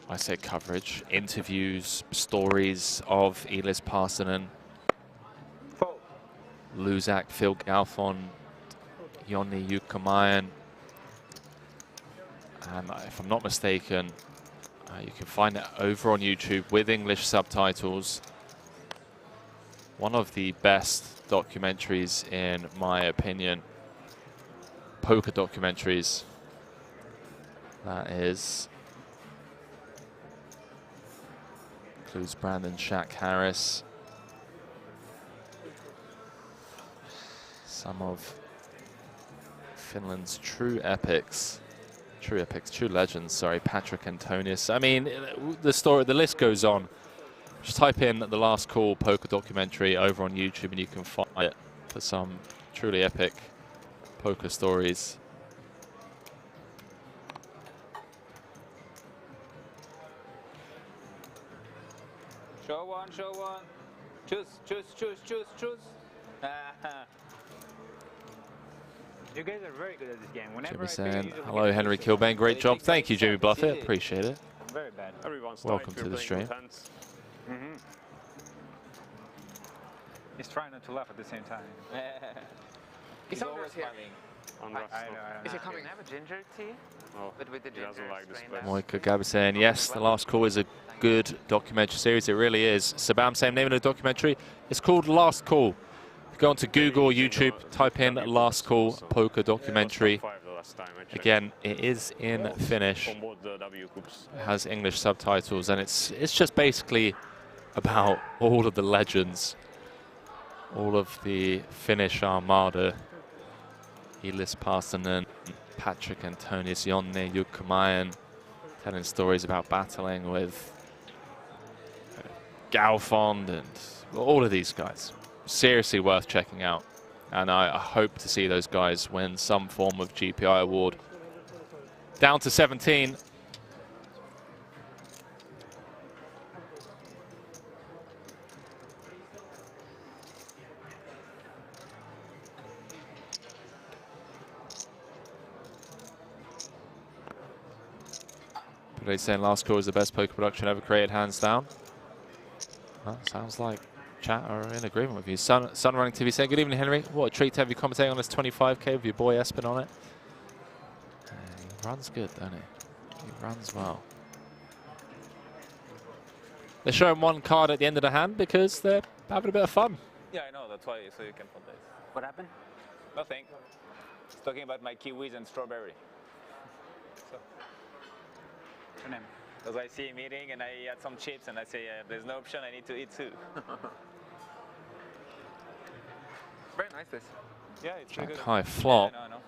I say coverage, interviews, stories of Elis Parsonen, Luzak, Phil Galfon, Jonni Jukamayan, and if I'm not mistaken, you can find it over on YouTube with English subtitles. One of the best documentaries, in my opinion, poker documentaries. That is. Includes Brandon Shaq Harris. Some of Finland's true legends, sorry, Patrick Antonius. I mean, the list goes on. Just type in The Last Call poker documentary over on YouTube and you can find it for some truly epic poker stories. Show one, show one. Choose, choose, choose, choose, choose. You guys are very good at this game. Whenever Jimmy I saying, figure you hello Henry Kilbane, great job. Thank you Jimmy Buffett, appreciate it. I'm very bad. Everyone's Welcome to the stream. He's trying not to laugh at the same time. He's always here. smiling. On I rough know, stuff. I know. Is he coming? Can I have a ginger tea? Oh, But with the he doesn't ginger like the strain spice. down. Moika Gabi saying, yes, The Last Call is a good documentary series. It really is. Sabam saying, name of the documentary. It's called Last Call. Go onto Google or YouTube, type in Last Call Poker documentary. Again, it is in Finnish. From both the W cups. It has English subtitles, and it's just basically about all of the legends, all of the Finnish armada. Elis Parsonen, Patrick Antonius, Jonne, Jukka Mayen, telling stories about battling with Galfond and all of these guys. Seriously worth checking out. And I hope to see those guys win some form of GPI award. Down to 17. But he's saying Last Call is the best poker production ever created, hands down. Well, sounds like chat are in agreement with you. Sun Running TV saying, good evening, Henry. What a treat to have you commentating on this 25K with your boy Espen on it. He runs good, doesn't he? He runs well. They're showing one card at the end of the hand because they're having a bit of fun. Yeah, I know. That's why. So you can put this. What happened? Nothing. He's talking about my kiwis and strawberry. So. What's your name? Because I see him eating and I had some chips and I say, there's no option, I need to eat too. Very nice this. Yeah, it's pretty Jack good. high flop. Yeah, I know.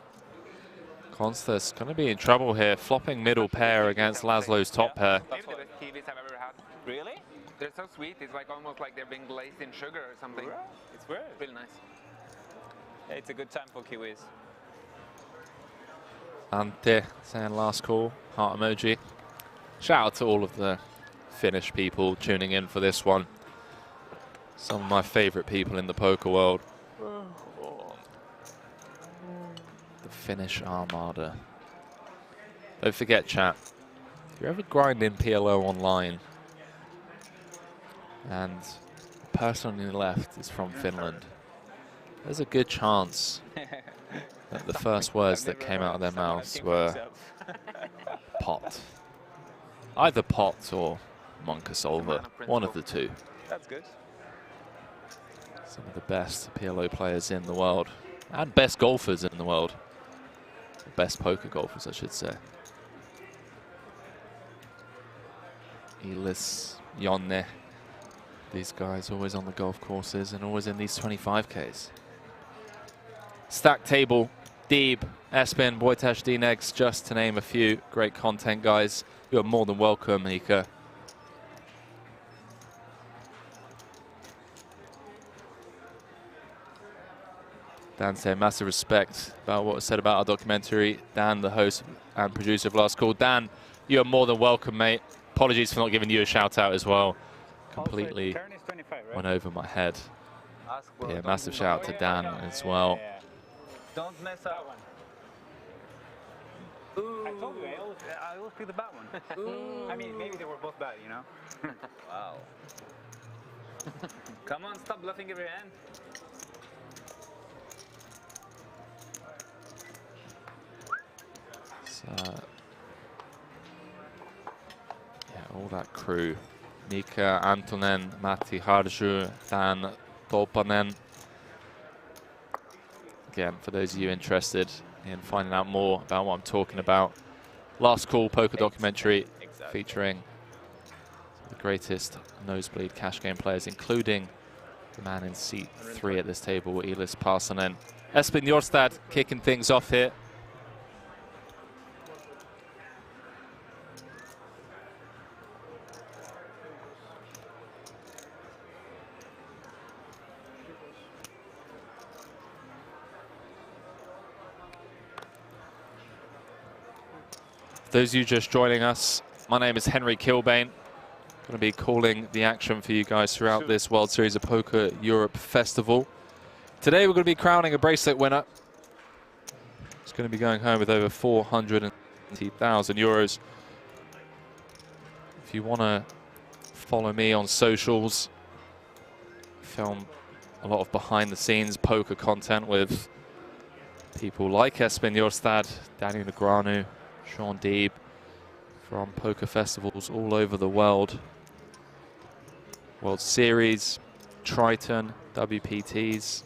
Constas going to be in trouble here. Flopping middle pair against Laszlo's top pair. Maybe the best kiwis I've ever had. Really? They're so sweet. It's like almost like they're being glazed in sugar or something. It's weird. Really nice. Yeah, it's a good time for kiwis. Ante saying Last Call, heart emoji. Shout out to all of the Finnish people tuning in for this one. Some of my favorite people in the poker world. The Finnish Armada. Don't forget, chat, if you're ever grinding PLO online and the person on your left is from Finland, there's a good chance that the first words that came out of their mouths were pot. Either pot or Monkasolva, one of the two. That's good. Some of the best PLO players in the world, and best golfers in the world. Best poker golfers, I should say. Elis, Jonne, these guys always on the golf courses and always in these 25Ks. Stack table, Deeb, Espen, Wojtek, D-Negs, just to name a few. Great content, guys. You are more than welcome, Mika. Dan saying massive respect about what was said about our documentary. Dan, the host and producer of Last Call. Dan, you are more than welcome, mate. Apologies for not giving you a shout out as well. Completely Turn is 25, right? went over my head. Ask But yeah, massive shout out to Dan as well. Don't mess up. I told you, I always pick the bad one. I mean, maybe they were both bad, you know? Wow. Come on, stop bluffing every hand. So, yeah, all that crew. Mika, Antonen, Matti Harju, Dan Topanen. Again, for those of you interested in finding out more about what I'm talking about, Last Call poker documentary featuring the greatest nosebleed cash game players, including the man in seat 3 at this table, Elis Parsonen. Espen Jørstad kicking things off here. For those of you just joining us, my name is Henry Kilbane. Going to be calling the action for you guys throughout this World Series of Poker Europe Festival. Today we're going to be crowning a bracelet winner. It's going to be going home with over 420,000 euros. If you want to follow me on socials, film a lot of behind-the-scenes poker content with people like Espen Jørstad, Daniel Negreanu, Shaun Deeb from poker festivals all over the world. World Series, Triton, WPTs,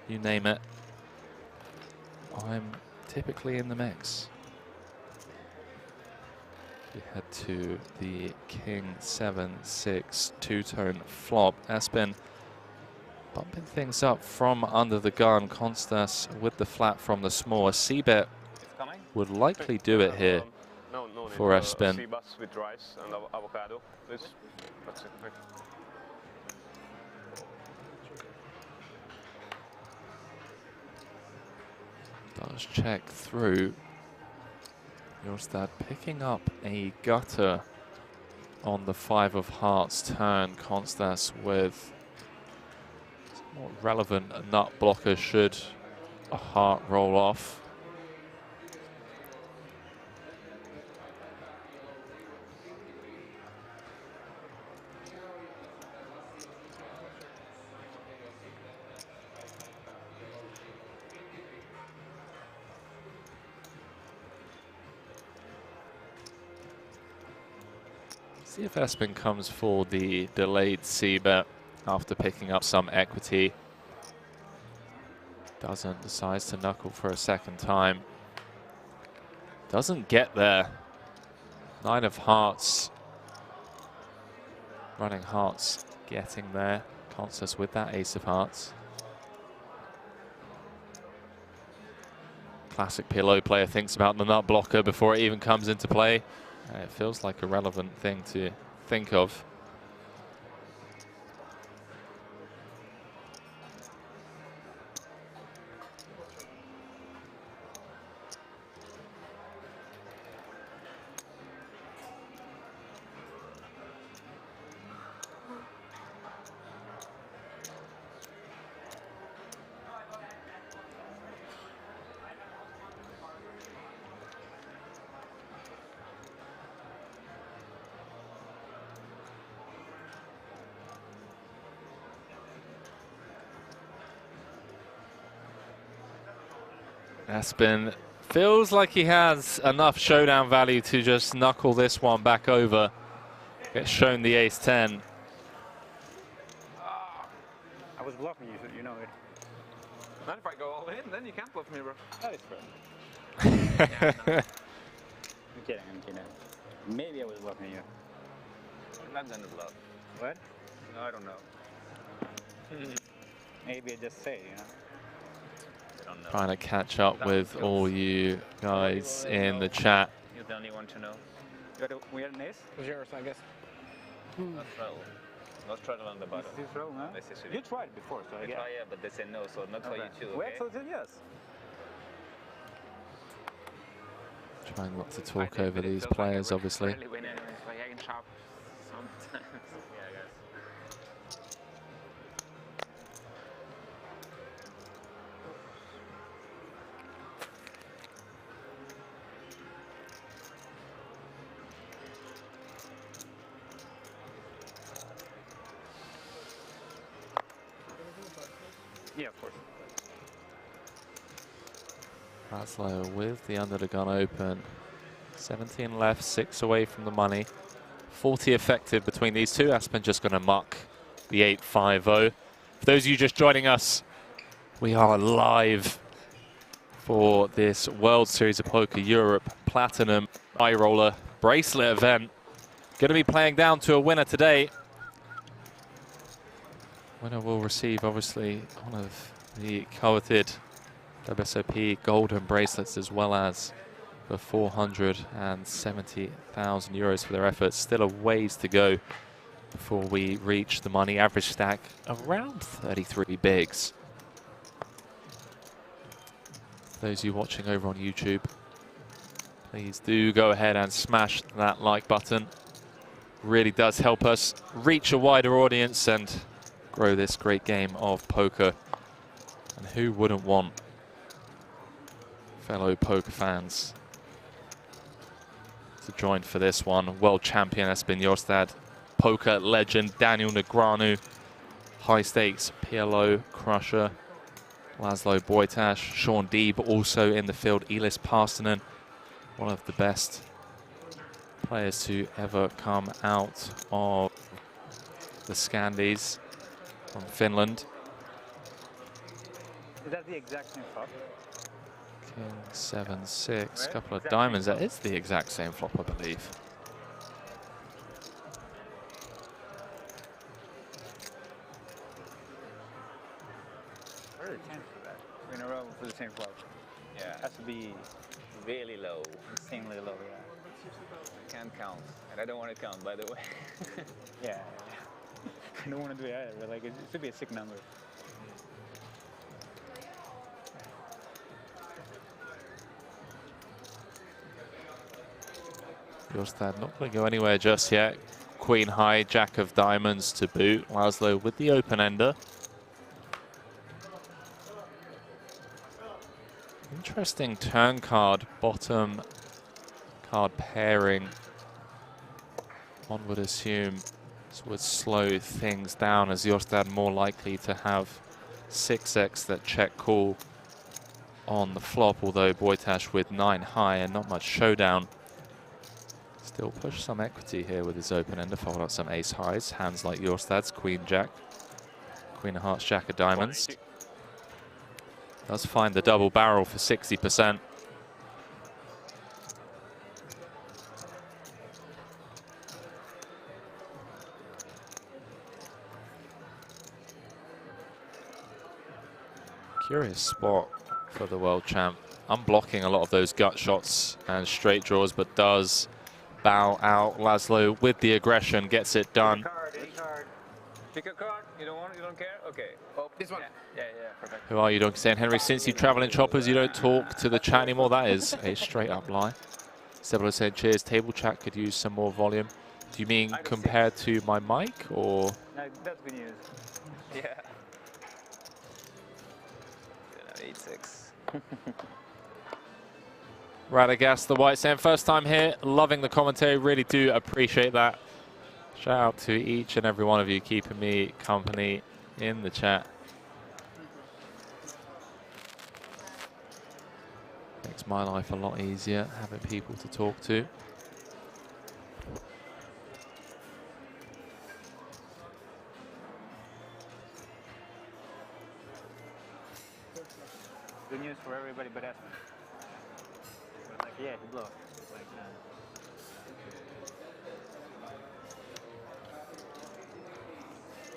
you name it. I'm typically in the mix. We head to the King 7-6 two-tone flop. Espen bumping things up from under the gun. Constas with the flat from the small. A C-bet would likely do it here for Espen. C-bus with rice and avocado, please. That's it. Does check through. Jørstad picking up a gutter on the 5 of hearts turn. Constas with more relevant nut blocker should a heart roll off. See if Espen comes for the delayed C-bet after picking up some equity. Doesn't, decides to knuckle for a second time. Doesn't get there. 9 of hearts. Running hearts getting there. Constas with that ace of hearts. Classic pillow player thinks about the nut blocker before it even comes into play. It feels like a relevant thing to think of. Espen feels like he has enough showdown value to just knuckle this one back over. Gets shown the ace-10. I was bluffing you, so you know it. Not if I go all in, then you can't bluff me, bro. That is fair. I'm kidding, I'm kidding. Maybe I was bluffing you. I'm not gonna bluff. What? No, I don't know. Maybe I just say, you know. Trying to catch up with all you guys in the chat. You're the only one to know. We had an ace? It was yours, I guess. Let's roll. Let's try to land the bottom. This is roll, huh? This is You tried before, so I guess. yeah, but they said no, so not for you too. Well, Okay? so said yes. Trying not to talk over these players, obviously. Really win anyways, like I can chop sometimes. Yeah, I guess. Yeah, of course. Laszlo with the under the gun open. 17 left, 6 away from the money. 40 effective between these two. Espen just going to muck the 8-5-0. For those of you just joining us, we are live for this World Series of Poker Europe Platinum Eye Roller Bracelet event. Going to be playing down to a winner today. Winner will receive, obviously, one of the coveted WSOP golden bracelets, as well as the 470,000 euros for their efforts. Still a ways to go before we reach the money. Average stack around 33 bigs. For those of you watching over on YouTube, please do go ahead and smash that like button. Really does help us reach a wider audience and grow this great game of poker. And who wouldn't want fellow poker fans to join for this one? World champion Espen Jørstad, poker legend Daniel Negreanu, high stakes PLO crusher. Laszlo Bojtas, Shaun Deeb also in the field. Elis Parsonen, one of the best players to ever come out of the Scandies from Finland. Is that the exact same flop? King 7-6, couple of diamonds. That is the exact same flop, I believe. What are the chances of that? In a row for the same flop. Yeah. Has to be Really low. insanely low, yeah. Can't count. And I don't want to count, by the way. Yeah. I don't want to do it either, but like it should be a sick number. Jørstad not going to go anywhere just yet. Queen high, jack of diamonds to boot. Laszlo with the open ender. Interesting turn card, bottom card pairing. One would assume this would slow things down, as Jørstad more likely to have 6x that check call on the flop, although Bojtas with 9 high and not much showdown. Still push some equity here with his open ender, fold out some ace highs, hands like Jørstad's, queen jack, queen of hearts, jack of diamonds. Does find the double barrel for 60%. Curious spot for the world champ. Unblocking a lot of those gut shots and straight draws, but does bow out. Laszlo with the aggression gets it done. Pick a card. You don't want it, you don't care? Okay. Oh, this one. Yeah, perfect. Who are you, Donkey saying, Henry? Since you travel in choppers, you don't talk to the chat anymore. That is a straight up lie. Sebelo said, cheers. Table chat could use some more volume. Do you mean compared to my mic, or? No, that's good news. Yeah. 8-6. Radagast, the White Sand, first time here, loving the commentary, really do appreciate that. Shout out to each and every one of you keeping me company in the chat. Makes my life a lot easier, having people to talk to. Good news for everybody but Espen. Like, yeah, he blew. Like,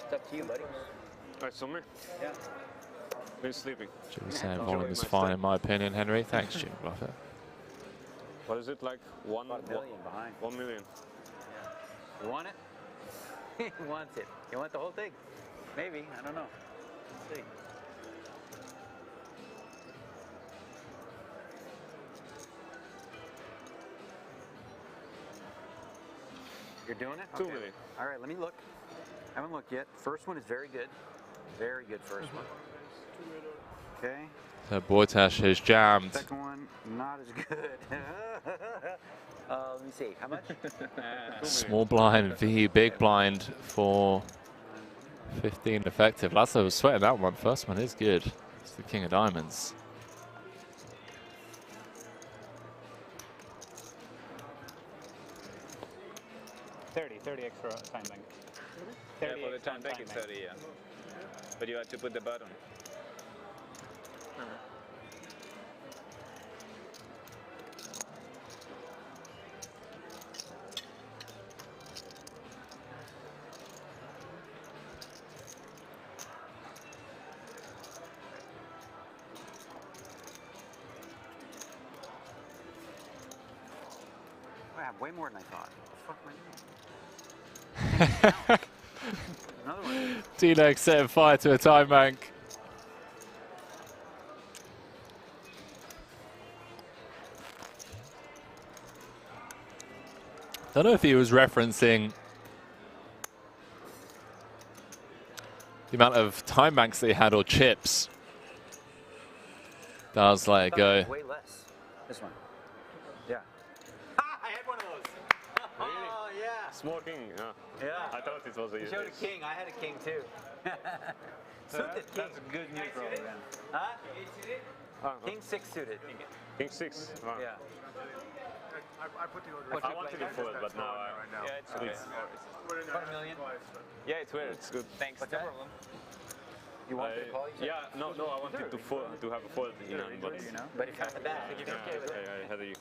It's up to you, buddy. Alright, Summer? Yeah. Been sleeping. Should be saying volume is fine in my opinion, Henry. Thanks, Jim Bluffett. What is it, like 1 million behind. 1 million? Yeah. You want it? He wants it. You want the whole thing? Maybe. I don't know. Let's see. You're doing it? 2 Okay. million. All right, let me look. I haven't looked yet. First one is very good. Very good first one. Okay. So Bojtas has jammed. Second one, not as good. Let me see. How much? Small blind v big blind for 15 effective. Laszlo was sweating that one. First one is good. It's the king of diamonds. $30 extra time bank. Yeah, for the time back it's 30, yeah. But you have to put the button. I have way more than I thought. What the fuck am I doing? Another one. D-Leg setting fire to a time bank. I don't know if he was referencing the amount of time banks they had or chips. Does let it go. Way less. This one. Yeah. I had one of those. Oh, yeah. Small king, yeah. Yeah. I thought it was a You showed a king. I had a king too. Suited king. That's good news for then. Huh? King 6 suited. King 6. Wow. Yeah. I put the order. I wanted to fold, but now Yeah, it's okay. About $1 million. Yeah, it's weird. It's good. Thanks. What's No that? problem. You wanted to call? You said? yeah, no, I wanted to have a fold in hand, but But if you had the back, you're okay with it. I had a.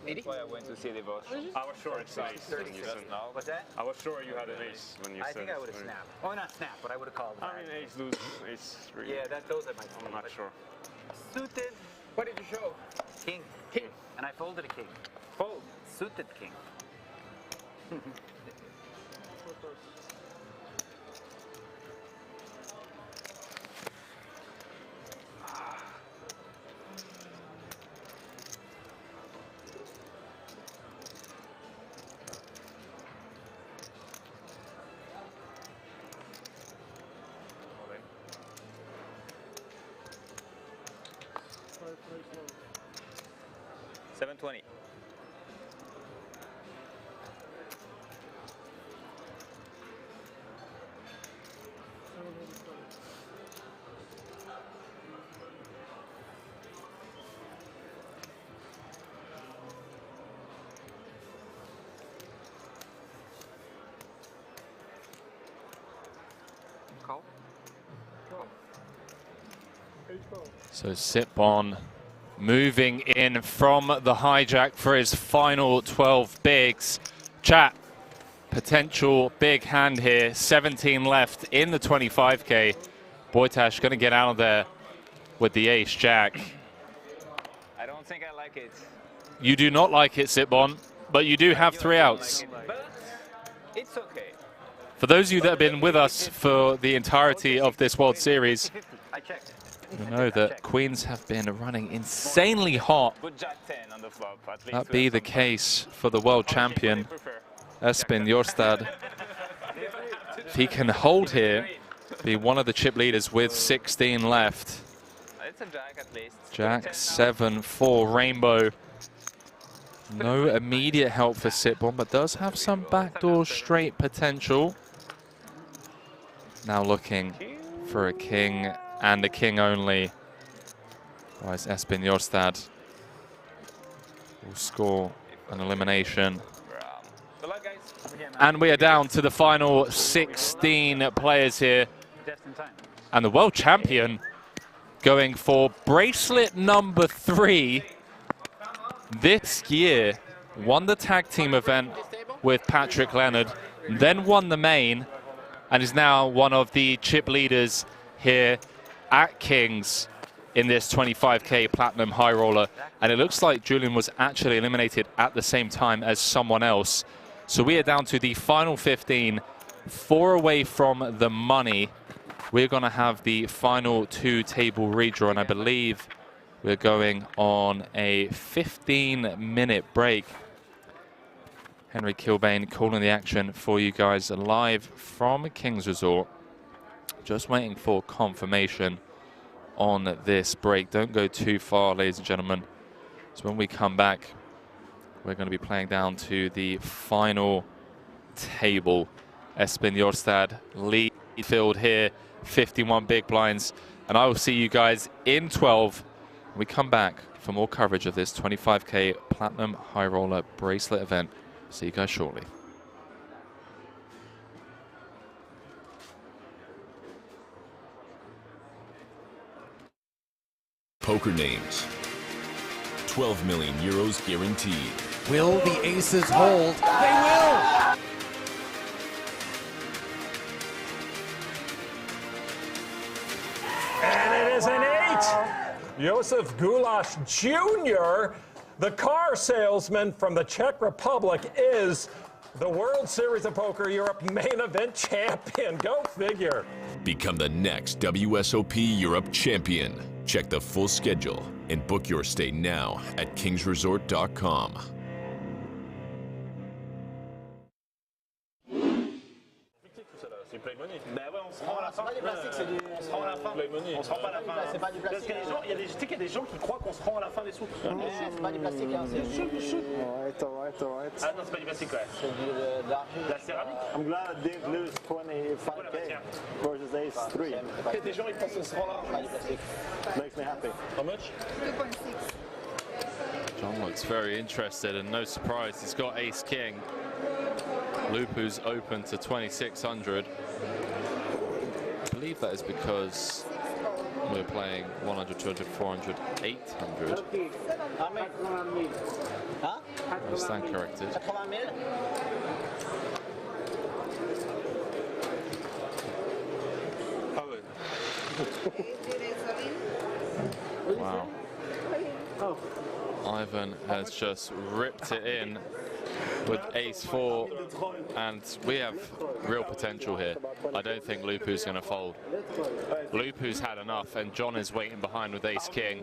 That's why I went to see the version. I was sure it's ace when you said. Just now. What's that? I was sure you had an ace when you I said. think I would have snapped. Oh, not snapped, but I would have called. I mean, ace lose, ace 3. Yeah, those are my I'm not sure. Suited What did you show? king. King. And I folded a king. Fold. Suited king. $720. Call. So Sitbon moving in from the hijack for his final 12 bigs. Chat, potential big hand here. 17 left in the 25K. Boytash going to get out of there with the ace jack. I don't think I like it. You do not like it, Sitbon, but you do have 3 outs. But it's okay. For those of you that have been with us for the entirety of this World Series, I checked. you know that Queens have been running insanely hot. Good jack 10 on the flop. At least That be the case for the world champion, Espen Jørstad. If he can hold here, be one of the chip leaders with 16 left. It's a jack at least. Jack 7 for Rainbow. No immediate help for Sitbon, but does have some backdoor straight potential. Now looking for a king and a king only. Otherwise, Espen Jørstad will score an elimination. Good luck, guys. And we are down to the final 16 players here. Just in time. And the world champion going for bracelet number 3 this year. Won the tag team event with Patrick Leonard, then won the main, and is now one of the chip leaders here at Kings in this 25K Platinum High Roller. And it looks like Julian was actually eliminated at the same time as someone else. So we are down to the final 15, 4 away from the money. We're going to have the final 2 table redraw, and I believe we're going on a 15-minute break. Henry Kilbane calling the action for you guys live from Kings Resort. Just waiting for confirmation on this break. Don't go too far, ladies and gentlemen. So when we come back, we're going to be playing down to the final table. Espen Jørstad lead field here, 51 big blinds. And I will see you guys in 12 when we come back for more coverage of this 25K Platinum High Roller Bracelet event. See you guys shortly. Poker names. 12 million euros guaranteed. Will the aces hold? They will! And it is an 8. Josef Gulash Jr., the car salesman from the Czech Republic, is the World Series of Poker Europe main event champion. Go figure. Become the next WSOP Europe champion. Check the full schedule and book your stay now at kingsresort.com. c'est play money. Ben ouais, on se rend à la fin. C'est pas du plastique, c'est du. On se rend à la fin. Play money. On se rend pas à la fin. C'est pas du Parce plastique. qu'il y a des gens, tu sais qu'il y a des gens qui croient qu'on se rend à la fin des sous. C'est pas du plastique, hein, c'est du. Alright. Ah non, c'est pas du plastique, ouais. C'est de l'argile. La céramique. I'm glad Deeb lose 25k versus Ace 3. Il y a des gens, ils pensent qu'on se rend là. C'est pas du plastique. Makes me happy. How much? 2.6. John looks very interested, and no surprise, he's got Ace King. Lupu's open to 2600. I believe that is because we're playing 100, 200, 400, 800. I stand corrected. 80 000. Wow. Ivan has just ripped it in with Ace 4, and we have real potential here. I don't think Lupu's going to fold. Lupu's had enough, and John is waiting behind with Ace King.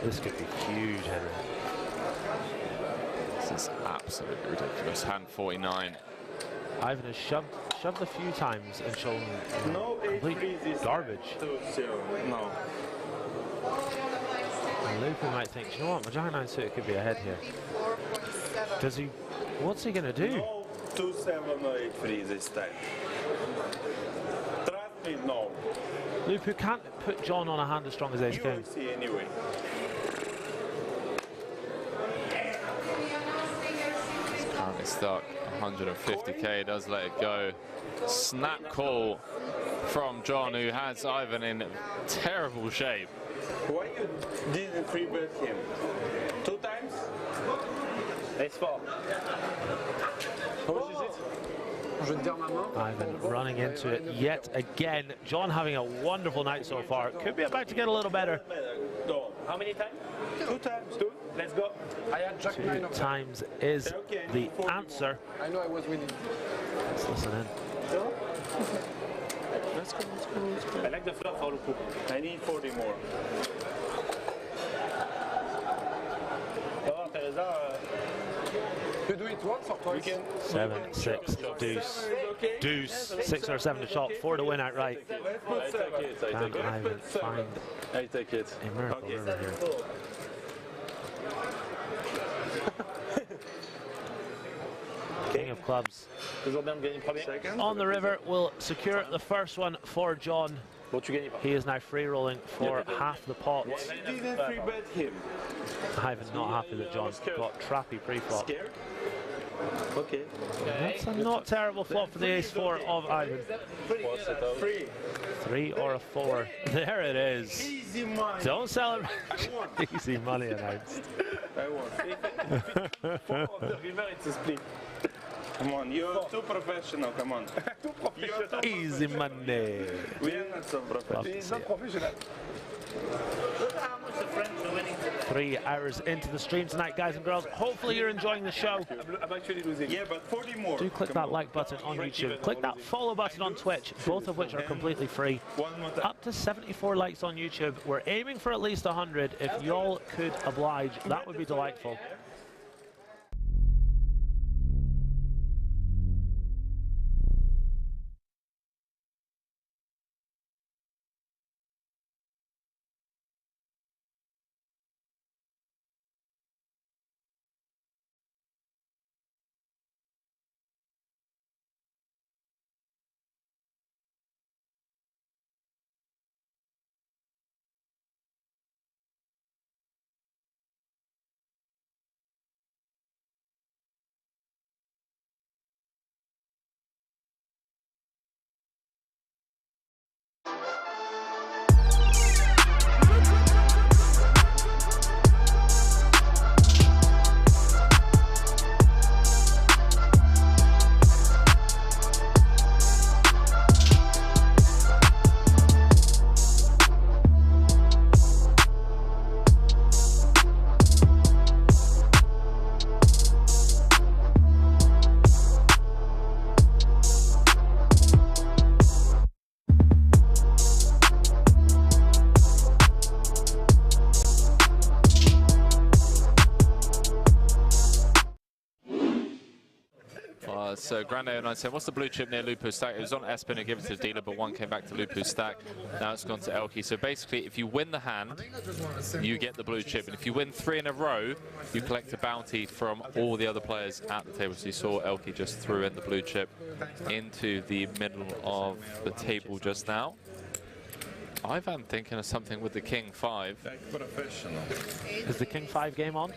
This could be huge, Henry. This is absolutely ridiculous. Hand 49. Ivan has shoved a few times and shown complete garbage. No. And Lupu might think, you know what, my Giant 9 suit could be ahead here. Does he? What's he going to do? No 2, 7, or 8 free this time. Trust me, no. Lupu can't put John on a hand as strong as Ace You King. will see anyway. He's currently stuck. 150k, does let it go. Snap call from John, who has Ivan in terrible shape. Why you didn't free bet him? 2 times? Ace 4. How much is it? Ivan running into it yet again. John having a wonderful night so far. Could be about to get a little better. How many times? 2 times. 2. Let's go. I had Jack 9 2 of times is the answer. I know I was winning. Let's listen in. Let's go. I like the flop for Lupu. I need 40 more. Oh, Teresa. You do it once or twice? 7, 6, deuce, deuce, 6 or 7 to shot, 4 to win outright. I take it. Can Ivan find I take it. a miracle river here? King of clubs on the river will secure the first one for John. He is now free rolling for half the pot. I didn't free bet him. Ivan's not happy that John got trappy pre-flop. Scared? Okay. That's a not terrible flop for the ace 4 of Ivan. What's it out? 3. 3 or a 4. There it is. Easy money. Don't celebrate. Easy money announced. I won. 4 of the river, it's a split. Come on, you're too professional. Come on. Easy money. We are not so professional. 3 hours into the stream tonight, guys and girls. Hopefully you're enjoying the show. I'm actually losing. Yeah, but 40 more. Do click that like button on YouTube. Click that follow button on Twitch, both of which are completely free. Up to 74 likes on YouTube. We're aiming for at least 100. If y'all could oblige, that would be delightful. So Grande 09 said, what's the blue chip near Lupu's stack? It was on Espen and gave it to the dealer, but one came back to Lupu's stack. Now it's gone to Elke. So basically, if you win the hand, you get the blue chip. And if you win 3 in a row, you collect a bounty from all the other players at the table. So you saw Elke just threw in the blue chip into the middle of the table just now. Ivan thinking of something with the King 5. Is the King 5 game on?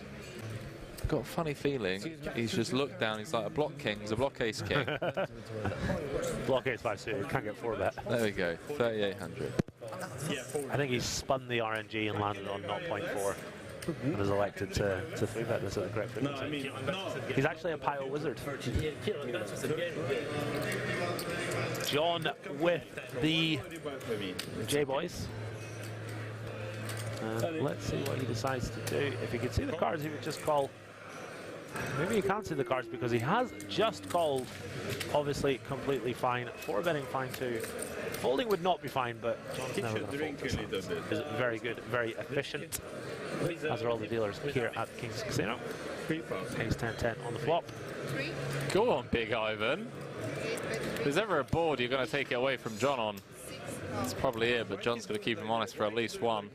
I've got a funny feeling. He's just looked down. He's like, a block king. He's a block ace king. Block ace 5 suited. Can't get 4 bet. There we go. 3,800. I think he's spun the RNG and landed on 0.4. And has elected to 3-bet this at the correct frequency. He's actually a pile wizard. John with the J-Boys. Let's see what he decides to do. If he could see the cards, he would just call. Maybe he can't see the cards because he has just called. Obviously, completely fine. 4-betting fine too. Folding would not be fine, but John's never going to fold this hand. Is very good, very efficient. As are all the dealers here at King's Casino. Ace 10-10 on the flop. Go on, Big Ivan. If there's ever a board you're going to take it away from John on, that's probably it, but John's going to keep him honest for at least one.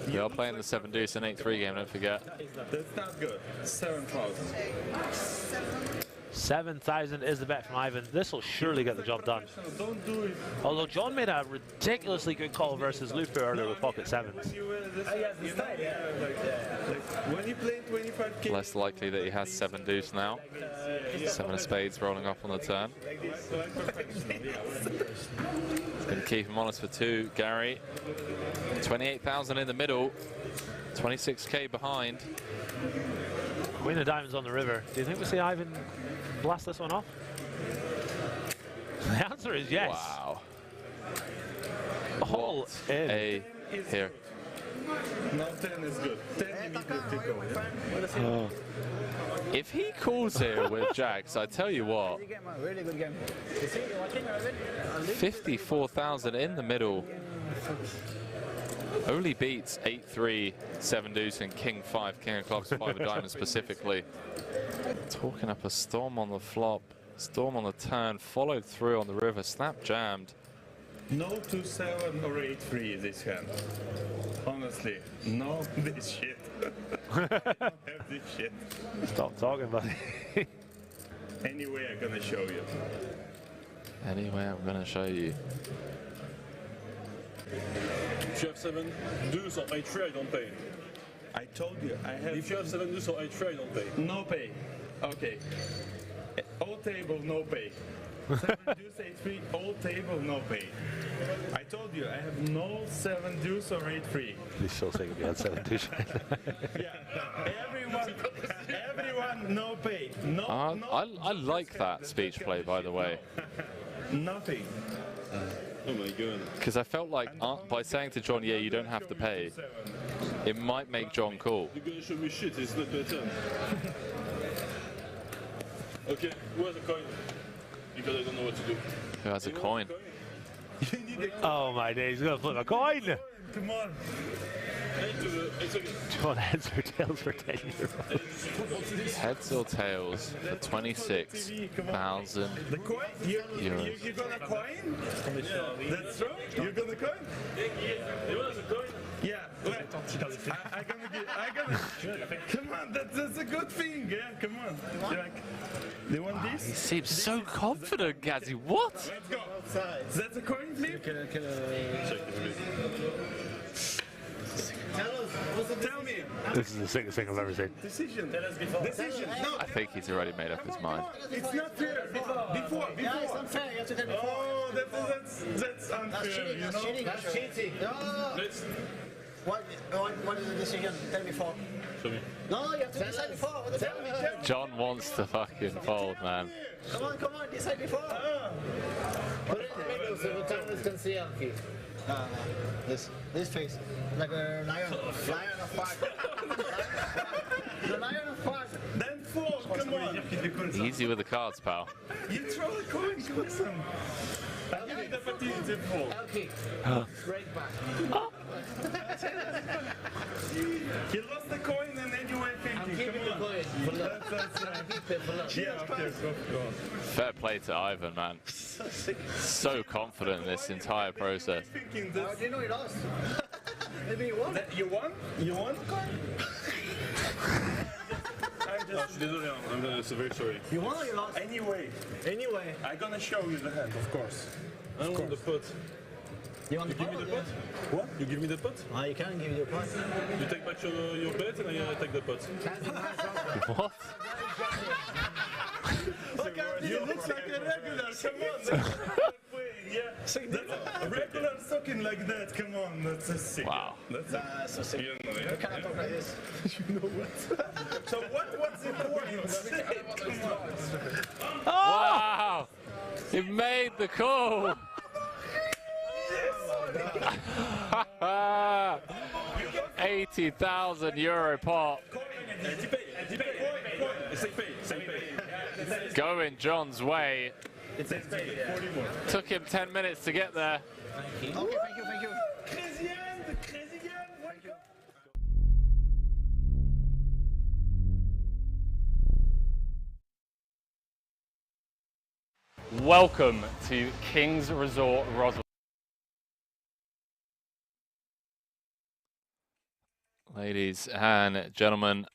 We are playing the 7 deuce and 8-3 game, don't forget. That's not good. 7,000. 7,000 is the bet from Ivan. This will surely get the job done. Don't do it. Although John made a ridiculously good call versus Lupu earlier with pocket 7s. When you play 25K. Less likely that he has 7 deuce now. 7 of spades rolling off on the turn. Going to keep him honest for 2, Gary. 28,000 in the middle. 26K behind. Queen of diamonds on the river. Do you think we see Ivan blast this one off? The answer is yes. Wow. All in. Here. No, 10 is good. 10 immediately go. Oh. If he calls here with jacks, I tell you what. 54,000 in the middle. Only beats 8-3, 7 deuce, and King 5, King of clubs, 5 of diamonds specifically. Talking up a storm on the flop, storm on the turn, followed through on the river, snap jammed. No 2-7 or 8-3 this hand. Honestly, no this shit. Have this shit. Stop talking, buddy. Anyway, I'm gonna show you. Anyway, I'm gonna show you. If you have 7 deuce or 8-3, I don't pay. I told you, I have... If you have 7 deuce or 8-3, I don't pay. No pay. Okay. All table, no pay. 7 deuce, 8-3, all table, no pay. I told you, I have no 7 deuce or 8-3. He's still saying he had 7 deuce. Yeah, everyone, no pay. No, I like that speech play, by the way. Nothing. Oh my god. Because I felt like by saying to John, yeah, you don't have to pay, it might make John cool. You're gonna show me shit, it's not your turn. Okay, who has a coin? Because I don't know what to do. Who has a coin? Oh my days, he's gonna flip a coin! Come on. John, heads or tails for 10€. Heads or tails for 26,000 euros. You're gonna coin? That's true? You're gonna coin? Yeah. I gonna come on, that's a good thing, yeah? Come on. They want this? He seems so confident, Gazzy. What? Let's go. That's a coin flip? Tell me. This is the sickest thing I've ever seen. Decision. Decision. No. I think he's already made up his mind. It's not fair. Before. Yeah, it's unfair. You have to tell before. Oh, that's unfair. That's cheating. That's cheating. No. What is the decision? Tell me before. Show me. No, you have to decide before. Tell me. John wants to fucking fold, man. Come on, decide before. Put it in the middle so the tellers can see Elke. This face, like a lion of fire. The lion of fire. Then four, come on. Easy with the cards, pal. You throw the coin, Coulson. Give the opportunity to fold. Elke, break back. He lost the coin and then you were thinking. I'm keeping the coin. Yeah, okay, go on. Fair play to Ivan, man. So confident in this entire process. I didn't know he lost. Maybe he won. You won? You won? I'm so very sorry. You won or you lost? Anyway, I'm gonna show you the hand, of course. I don't want the pot. You want You the give me pot? the pot? What? You give me the pot? Ah, you can give you the pot. You take back your bet and I take the pot. What? You look like a regular, come on. Yeah, that's a regular sucking like that, come on, that's a sick. Wow. That's so sick. You know, You cannot talk like this. You know what? So what's important? Come on. Wow! He made the call! 80,000 euro pot. Going John's way. Took him 10 minutes to get there. Okay, thank you. Welcome to King's Resort Rozvadov. Ladies and gentlemen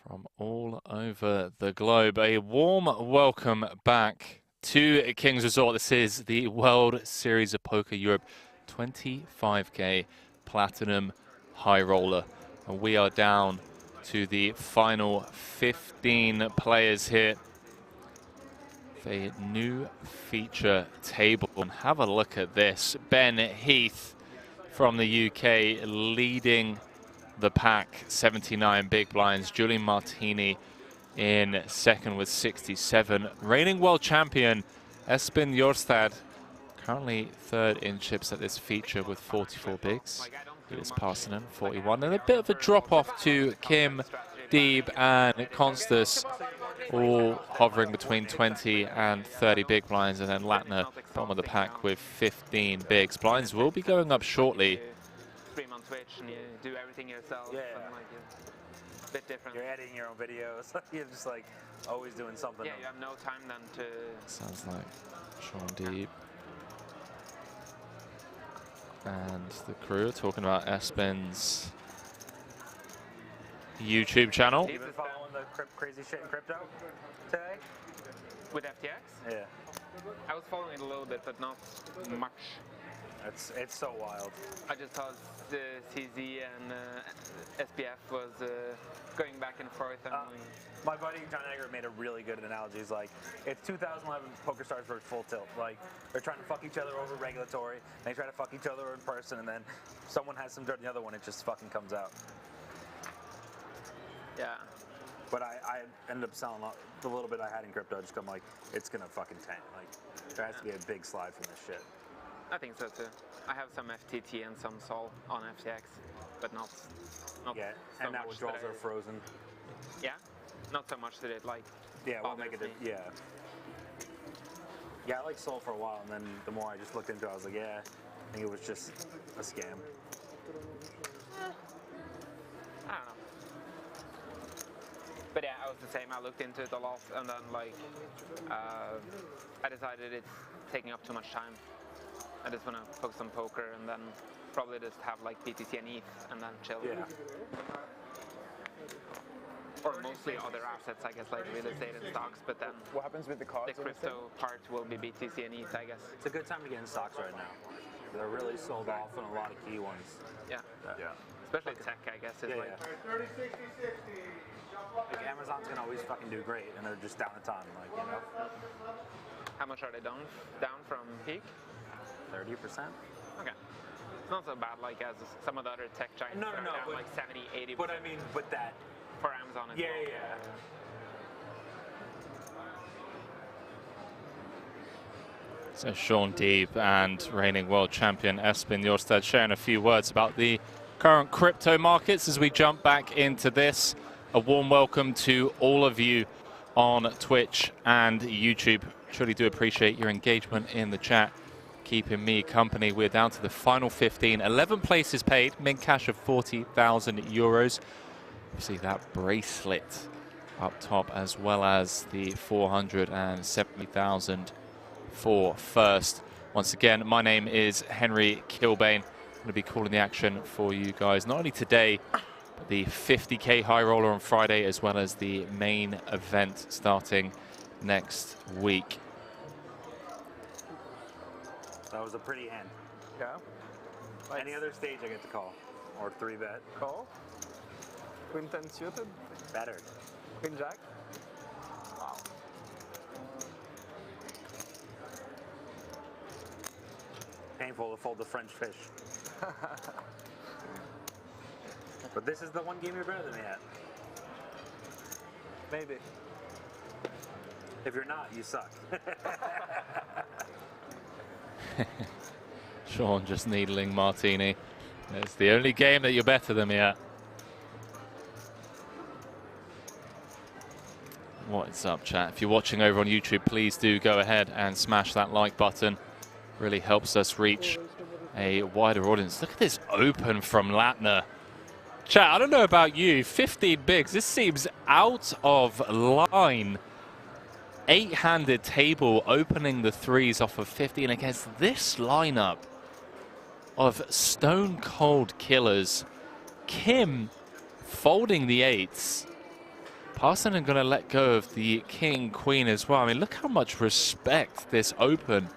from all over the globe, a warm welcome back to King's Resort. This is the World Series of Poker Europe 25K Platinum High Roller. And we are down to the final 15 players here. A new feature table. And have a look at this. Ben Heath from the UK leading the pack, 79 big blinds. Julian Martini in second with 67. Reigning world champion Espen Jørstad currently third in chips at this feature with 44 bigs. Lucas Parsonen 41, and a bit of a drop off to Kim, Deeb and Constas, all hovering between 20 and 30 big blinds, and then Latner bottom of the pack with 15 bigs. Blinds will be going up shortly. Stream on Twitch and you do everything yourself. Yeah. And like, a bit different. You're editing your own videos. You're just like always doing something. Yeah, you have no time then to. Sounds like Shaun Deeb and the crew are talking about Espen's YouTube channel. You've been following the crazy shit in crypto today? With FTX? Yeah. I was following it a little bit, but not much. It's so wild. I just thought the CZ and SPF was going back and forth. And my buddy John Egger made a really good analogy. He's like, it's 2011 Poker Stars versus Full Tilt. Like, they're trying to fuck each other over regulatory, and they try to fuck each other in person, and then someone has some dirt in the other one, it just fucking comes out. Yeah. But I ended up selling the little bit I had in crypto. Just I'm like, it's gonna fucking tank. Like, there has to be a big slide from this shit. I think so too. I have some FTT and some Sol on FTX, but not yeah. So And now much withdrawals that are frozen. Yeah, not so much that it like. Yeah, we'll make it. Yeah. Yeah, I liked Sol for a while, and then the more I just looked into it, I was like, yeah, I think it was just a scam. I don't know. But yeah, I was the same. I looked into it a lot, and then like, I decided it's taking up too much time. I just want to focus on poker, and then probably just have like BTC and ETH, and then chill. Yeah. Or mostly other assets, I guess, like real estate and stocks. But then what happens with the cards? The crypto part will be BTC and ETH, I guess. It's a good time to get in stocks right now. They're really sold off on a lot of key ones. Yeah. Yeah. Especially tech, I guess. Is like 30, 60, 60. Like Amazon's gonna always fucking do great, and they're just down a ton, like, you know. How much are they down from peak? 30%. Okay. It's not so bad, like as some of the other tech giants are down like 70, 80%. But I mean, but that for Amazon as yeah, well. Yeah. So Shaun Deeb and reigning world champion Espen Jørstad sharing a few words about the current crypto markets as we jump back into this. A warm welcome to all of you on Twitch and YouTube. Truly do appreciate your engagement in the chat. keeping me company. We're down to the final 15. 11 places paid, mint cash of 40,000 euros. You see that bracelet up top, as well as the 470,000 for first. Once again, my name is Henry Kilbane. I'm going to be calling the action for you guys, not only today, but the 50K high roller on Friday, as well as the main event starting next week. That was a pretty hand. Yeah. Any other stage I get to call, or 3-bet. Call. Queen 10 suited. Better. Queen Jack. Wow. Painful to fold the French fish. But this is the one game you're better than me at. Maybe. If you're not, you suck. Shaun just needling Martini. It's the only game that you're better than me at. What is up, chat? If you're watching over on YouTube, please do go ahead and smash that like button. Really helps us reach a wider audience. Look at this open from Lattner. Chat, I don't know about you, 15 bigs. This seems out of line. 8-handed table opening the threes off of 15 against this lineup of stone cold killers. Kim folding the 8s. Parson going to let go of the king, queen as well. I mean, look how much respect this open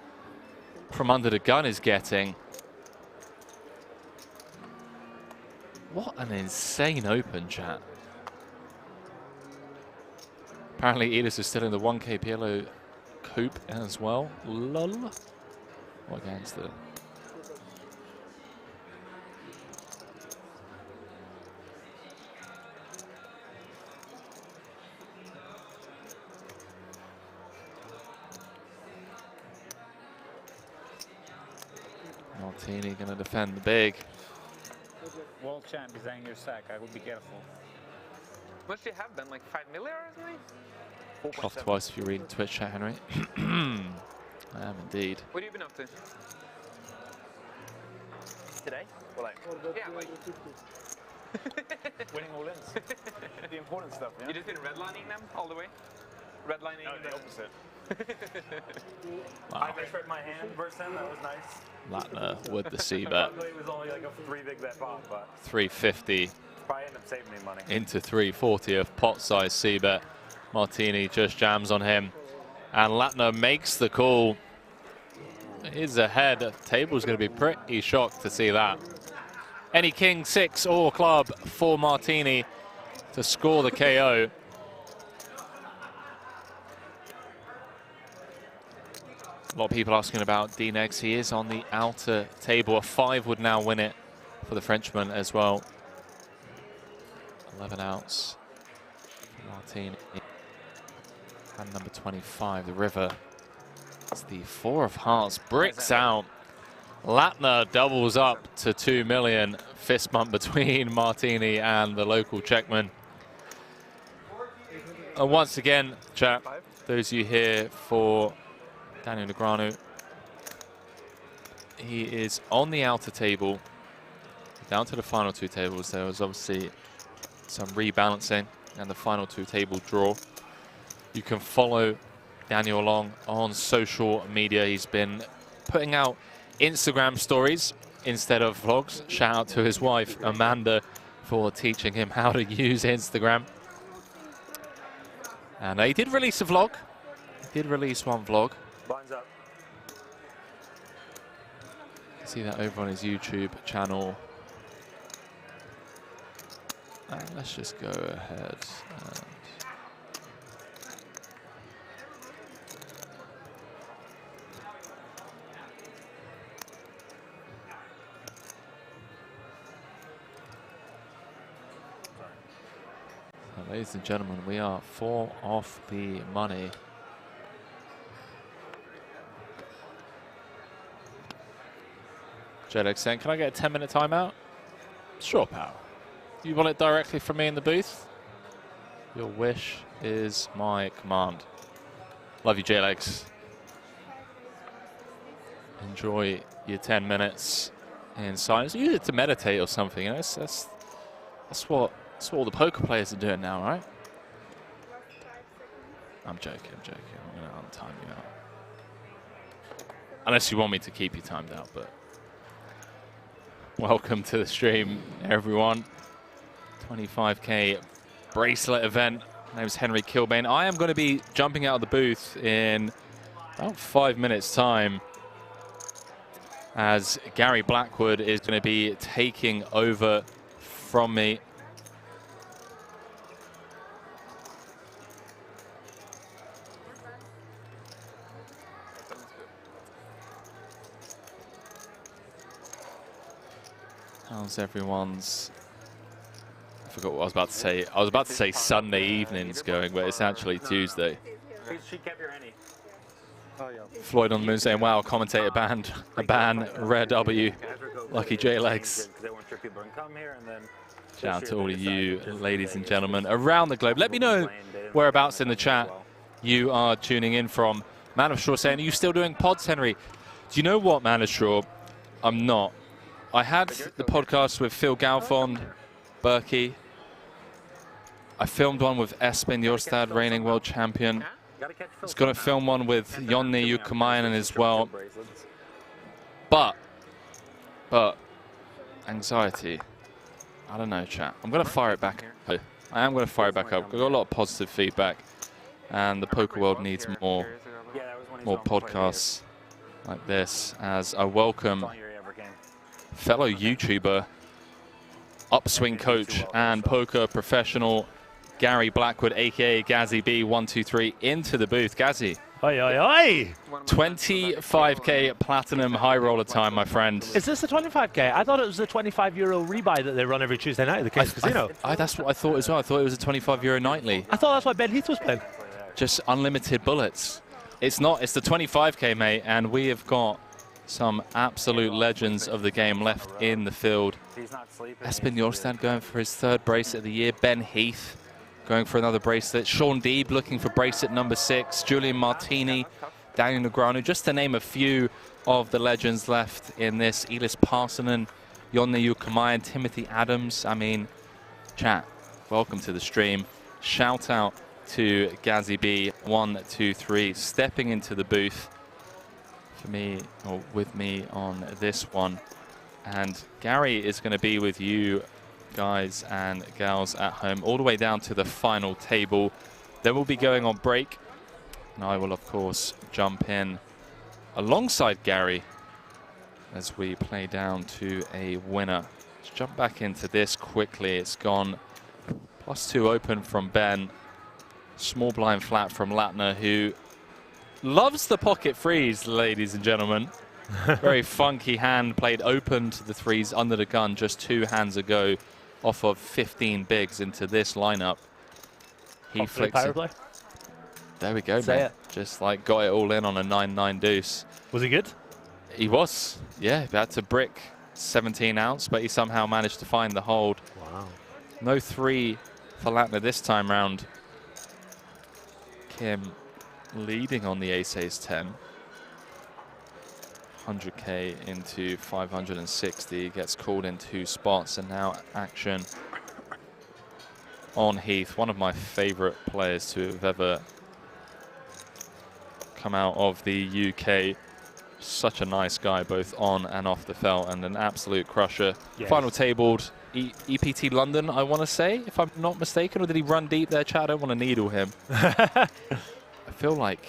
from under the gun is getting. What an insane open, chat. Apparently, Edis is still in the 1K PLO coupe as well. Lol. What against it? Martini going to defend the big. World champ is in your sack. I would be careful. What do you have then? Like 5 million or something? Cough twice if you read Twitch chat, Henry. I am indeed. What have you been up to? Today? Well, like, yeah, like winning all ins. The important stuff, yeah? You just been redlining them all the way? Redlining? No, the opposite. Wow. I misread my hand versus him, that was nice. Lattner with the C-bet. Luckily it was only like a 3 big bet pot, but 350 probably end up saving me money. into 340 of pot size C-bet. Martini just jams on him. And Lattner makes the call. He's ahead. Table's going to be pretty shocked to see that. Any king, 6 or club for Martini to score the KO. A lot of people asking about D-Negs. He is on the outer table. A 5 would now win it for the Frenchman as well. 11 outs for Martini. And number 25, the river. It's the 4 of hearts. Bricks out. Lattner doubles up to 2 million. Fist bump between Martini and the local Czechman. And once again, chat, those of you here for Daniel Negreanu, he is on the outer table, down to the final 2 tables. There was obviously some rebalancing and the final 2 table draw. You can follow Daniel along on social media. He's been putting out Instagram stories instead of vlogs. Shout out to his wife, Amanda, for teaching him how to use Instagram. And he did release a vlog. He did release one vlog. Blinds up. See that over on his YouTube channel. And let's just go ahead and ladies and gentlemen, we are 4 off the money. JLX saying, can I get a 10-minute timeout? Sure, pal. You want it directly from me in the booth? Your wish is my command. Love you, JLX. enjoy your 10 minutes in silence. Use it to meditate or something. You know, that's what all the poker players are doing now, right? I'm joking. I'm going to time you out. Unless you want me to keep you timed out, but welcome to the stream, everyone. 25K bracelet event. My name is Henry Kilbane. I am going to be jumping out of the booth in about 5 minutes' time, as Gary Blackwood is going to be taking over from me. How's everyone's... I forgot what I was about to say. I was about to say Sunday evenings going, but it's actually Tuesday. Floyd on the moon saying, wow, commentator banned a ban, rare W, lucky J legs. Shout out to all of you, ladies and gentlemen, around the globe. Let me know whereabouts in the chat you are tuning in from. Man of Straw saying, are you still doing pods, Henry? Do you know what, Man of Straw? I'm not. I had the podcast with Phil Galfond, Berkey. I filmed one with Espen Jørstad, reigning world champion. I was going to film one with Jonni Jukamainen as well. But, anxiety. I don't know, chat. I'm going to fire it back up. I am going to fire it back up. We've got a lot of positive feedback, and the poker world needs more podcasts like this, as I welcome fellow YouTuber, upswing coach, and poker professional Gary Blackwood, aka Gazzy B123, into the booth. Gazzy. Oi, oi, oi! 25K platinum high roller time, my friend. Is this the 25K? I thought it was the €25 rebuy that they run every Tuesday night at the King's Casino. That's what I thought as well. I thought it was a €25 nightly. I thought that's why Ben Heath was playing. Just unlimited bullets. It's not. It's the 25K, mate, and we have got some absolute legends of the game left in the field. Espen Jørstad going for his 3rd bracelet of the year. Ben Heath going for another bracelet. Shaun Deeb looking for bracelet number 6. Julian Martini, Daniel Negreanu, just to name a few of the legends left in this. Elis Parsonen, Jonni Jukamainen, Timothy Adams. I mean, chat, welcome to the stream. Shout out to Gazzy B123 stepping into the booth for me, or with me on this one. And Gary is going to be with you guys and gals at home all the way down to the final table. Then we'll be going on break, and I will of course jump in alongside Gary as we play down to a winner. Let's jump back into this quickly. It's gone +2 open from Ben, small blind flat from Latner, who loves the pocket freeze, ladies and gentlemen. Very funky hand, played open to the threes under the gun just 2 hands ago off of 15 bigs into this lineup. He flicks it. There we go, man. Just like got it all in on a 9-9 deuce. Was he good? He was, yeah. He had to brick 17 ounce, but he somehow managed to find the hold. Wow. No 3 for Latner this time round. Kim leading on the ace-ace 10. 100K into 560, gets called in 2 spots, and now action on Heath, one of my favorite players to have ever come out of the UK. Such a nice guy, both on and off the felt, and an absolute crusher. Yes. Final tabled EPT London, I want to say, if I'm not mistaken, or did he run deep there, chat? I don't want to needle him. I feel like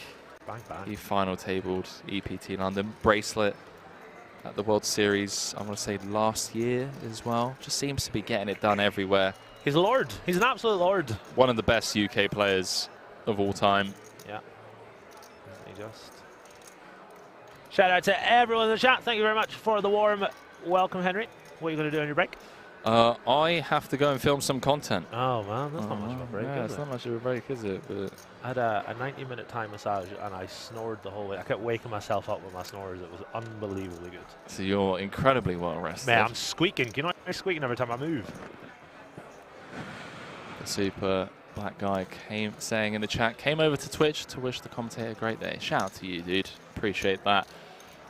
he final tabled EPT London. Bracelet at the World Series, I want to say last year as well. Just seems to be getting it done everywhere. He's a lord. He's an absolute lord. One of the best UK players of all time. Yeah. Shout out to everyone in the chat. Thank you very much for the warm welcome, Henry. What are you going to do on your break? I have to go and film some content. Oh, man, that's not much of a break, yeah, it's not much of a break, is it? But I had a 90-minute Thai massage, and I snored the whole way. I kept waking myself up with my snores. It was unbelievably good. So you're incredibly well rested. Man, I'm squeaking. Can you know I'm squeaking every time I move? The super black guy saying in the chat, came over to Twitch to wish the commentator a great day. Shout out to you, dude. Appreciate that.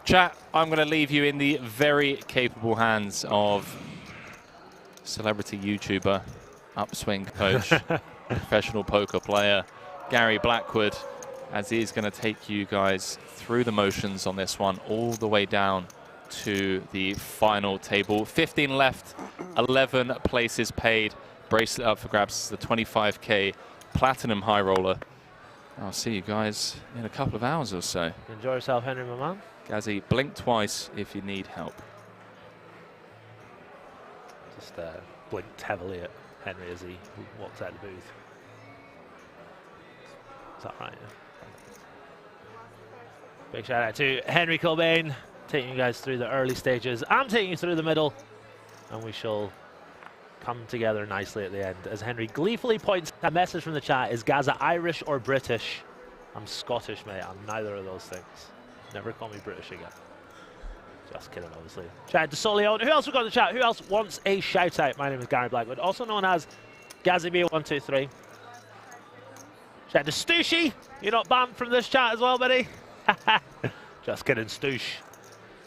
Chat, I'm going to leave you in the very capable hands of celebrity YouTuber, upswing coach, professional poker player, Gary Blackwood, as he's going to take you guys through the motions on this one, all the way down to the final table. 15 left, 11 places paid. Bracelet up for grabs, the 25K Platinum High Roller. I'll see you guys in a couple of hours or so. Enjoy yourself, Henry, my man. Gazzy, blink twice if you need help. Just blinked heavily at Henry as he walks out of the booth. Is that right? Yeah. Big shout out to Henry Cobain, taking you guys through the early stages. I'm taking you through the middle, and we shall come together nicely at the end. As Henry gleefully points a message from the chat, is Gaza Irish or British? I'm Scottish, mate. I'm neither of those things. Never call me British again. Just kidding, obviously. Shout out to Solion. Who else we got in the chat? Who else wants a shout out? My name is Gary Blackwood, also known as GazzyB123. Shout out to Stooshy. You're not banned from this chat as well, buddy. Just kidding, Stoosh.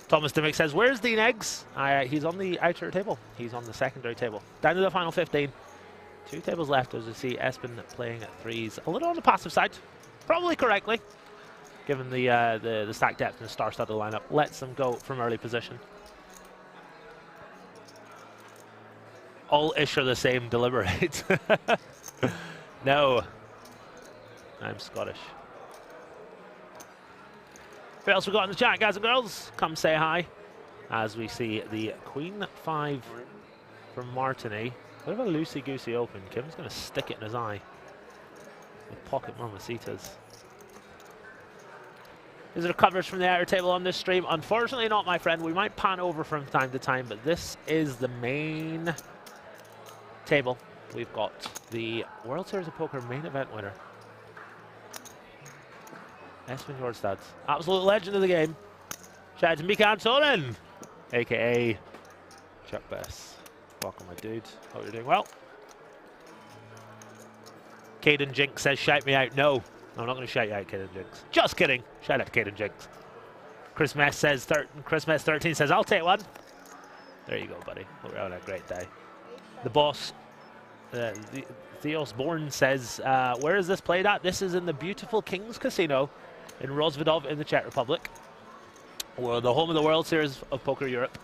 Thomas Dimmick says, where's Dean Eggs? He's on the outer table. He's on the secondary table. Down to the final 15. 2 tables left as we see Espen playing at threes. A little on the passive side. Probably correctly, given the stack depth and the star-studded lineup. Lets them go from early position. All ish are the same, deliberate. No. I'm Scottish. Who else we got in the chat, guys and girls? Come say hi. As we see the Queen 5 from Martini. Bit of a loosey-goosey open. Kim's going to stick it in his eye with pocket mamacitas. Is there coverage from the outer table on this stream? Unfortunately not, my friend. We might pan over from time to time, but this is the main table. We've got the World Series of Poker main event winner, Espen Jørstad, absolute legend of the game. Shout out to Mika Antonin, aka Chuck Bess. Welcome, my dude. Hope you're doing well. Caden Jinx says, shout me out. No, I'm not going to shout you out, Caden Jinx. Just kidding. Shout out to Caden Jinx. Chris Mess says, Chris Mess 13 says, I'll take one. There you go, buddy. Hope you're having a great day. The boss, Theos Bourne says, where is this played at? This is in the beautiful King's Casino in Rozvadov in the Czech Republic. We're the home of the World Series of Poker Europe.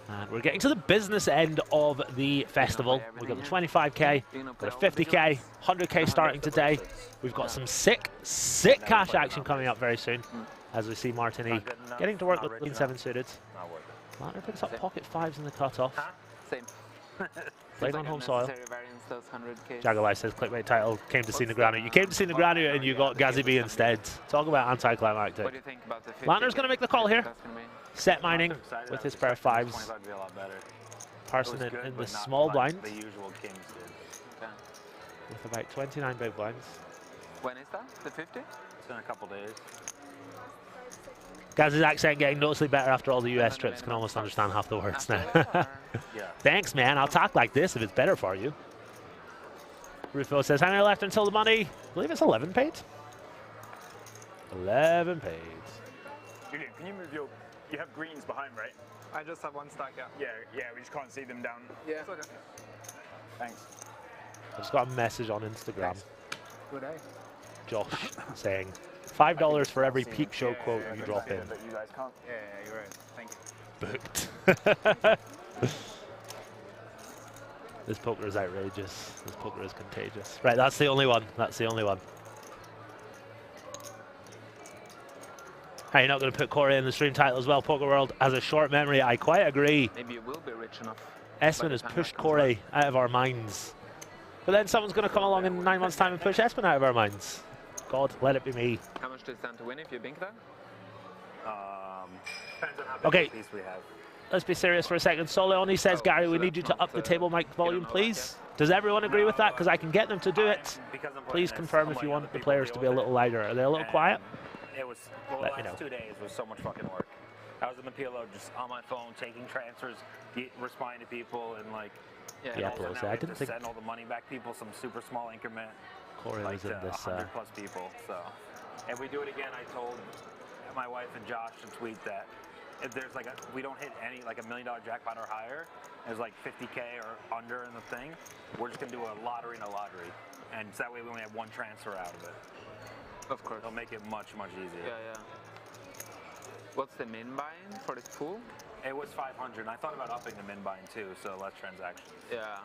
And we're getting to the business end of the festival. We've got the 25K, the 50K, 100K starting today. We've got some sick cash action coming up very soon, as we see Martini getting to work with Queen 7 suited. Martin picks up pocket 5s in the cutoff. Same. Played on home soil. Jagalai says, clickbait title, came to see Negreanu. You came to see Negreanu and you got GazzyB instead. Talk about anticlimactic. What do you think about the 50K? Lanter's going to make the call here. Set mining with his pair of 5s. Person in the small blind. The usual Kings did. Okay. With about 29 big blinds. When is that? The 50? It's in a couple days. Gaz's accent getting noticeably better after all the US trips. Can almost understand half the words now. Thanks, man. I'll talk like this if it's better for you. Rufo says, how many left until the money? I believe it's 11 paid. 11 paid. Julian, can you move your... You have greens behind, right? I just have one stack, yeah. Yeah, we just can't see them down. Yeah. It's okay. Thanks. I just got a message on Instagram. Thanks. Good day. Josh saying, $5 for every peep show quote you drop in. But you guys can't. Yeah, you're right. Thank you. Booked. This poker is outrageous. This poker is contagious. Right, that's the only one. That's the only one. Hey, you're not going to put Corey in the stream title as well. Poker World has a short memory. I quite agree. Maybe you will be rich enough. Espen has pushed Corey out of our minds. But then someone's going to come along in 9 months' time and push Espen out of our minds. God, let it be me. How much do you stand to win if you bink that? Depends on how big Okay. a piece we have. Let's be serious for a second. Soleoni says, Gary, we need you to up the table mic volume, please. Does everyone agree with that? Because I can get them to do it. Please confirm if you want the players to be a little louder. Are they a little quiet? It was, well, Let the me know. last 2 days was so much fucking work. I was in the PLO just on my phone, taking transfers, responding to people, and like, Yeah, Pelosi. I didn't think send all the money back to people, some super small increment. Corey was in this. 100 plus people. So, if we do it again, I told my wife and Josh to tweet that if there's like we don't hit any like $1 million jackpot or higher, there's like 50K or under in the thing, we're just gonna do a lottery in a lottery, and so that way we only have one transfer out of it. Of course. It'll make it much easier. Yeah. What's the min buy-in for this pool? It was 500, and I thought about upping the min buy-in too, so less transactions. Yeah,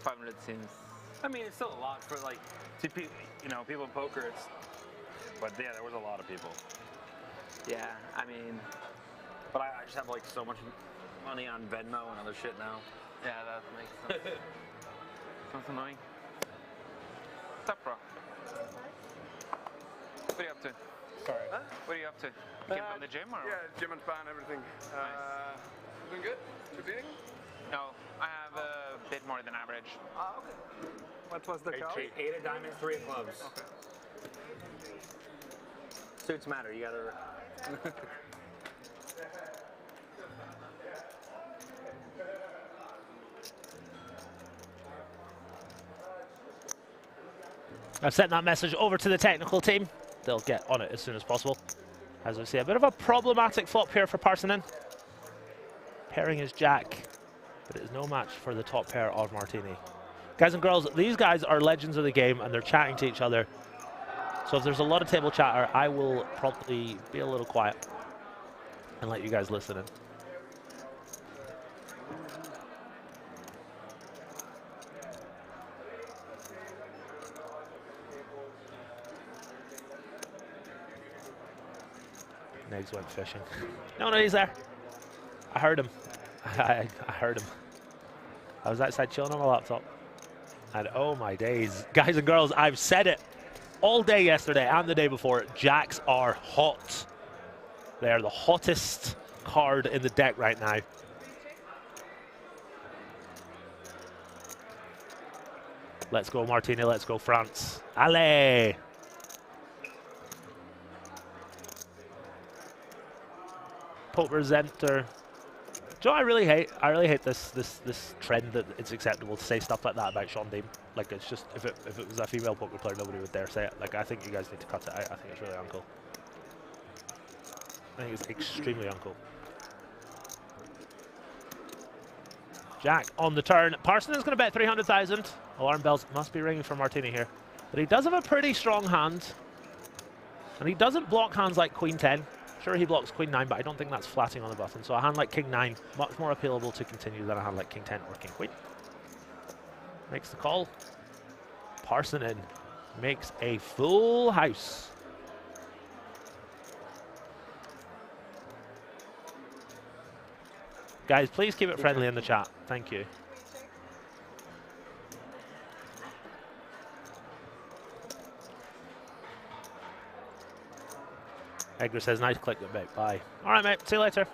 500 seems. I mean, it's still a lot for like, to people, you know, people in poker. But yeah, there was a lot of people. Yeah, I mean. But I just have like so much money on Venmo and other shit now. Yeah, that makes sense. Sounds annoying. What's up, bro? What are you up to? Sorry. Huh? What are you up to? You came from the gym or? Yeah, gym and span, everything. Doing good? Competing? No, I have a bit more than average. Okay. What was the count? 8 of diamonds, 3 of clubs. Okay. Suits matter, you gotta... I've sent that message over to the technical team. They'll get on it as soon as possible. As we see, a bit of a problematic flop here for Parsonen. Pairing is Jack, but it is no match for the top pair of Martini. Guys and girls, these guys are legends of the game and they're chatting to each other. So if there's a lot of table chatter, I will probably be a little quiet and let you guys listen in. Negs went fishing. No, he's there. I heard him. I heard him. I was outside chilling on my laptop. And oh my days. Guys and girls, I've said it all day yesterday and the day before. Jacks are hot. They are the hottest card in the deck right now. Let's go Martini, let's go France. Allez! Presenter. Do you know what I really hate? I really hate this trend that it's acceptable to say stuff like that about Shaun Deeb. Like, it's just, if it was a female poker player, nobody would dare say it. Like, I think you guys need to cut it out. I think it's really uncool. I think it's extremely uncool. Jack on the turn. Parson is going to bet 300,000. Alarm bells must be ringing for Martini here. But he does have a pretty strong hand. And he doesn't block hands like Queen 10. Sure, he blocks Queen 9, but I don't think that's flatting on the button. So a hand like King 9, much more appealable to continue than a hand like King 10 or King Queen. Makes the call. Parsonen makes a full house. Guys, please keep it friendly in the chat. Thank you. Edgar says, nice click, mate. Bye. All right, mate. See you later.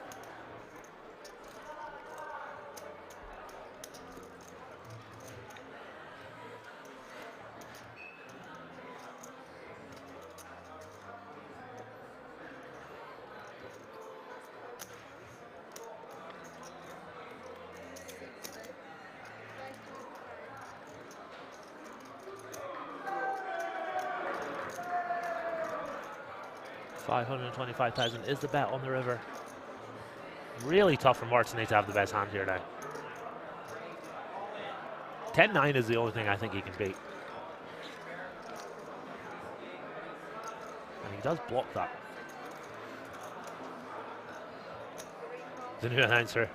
$525,000 is the bet on the river. Really tough for Martini to have the best hand here now. 10-9 is the only thing I think he can beat. And he does block that. The new announcer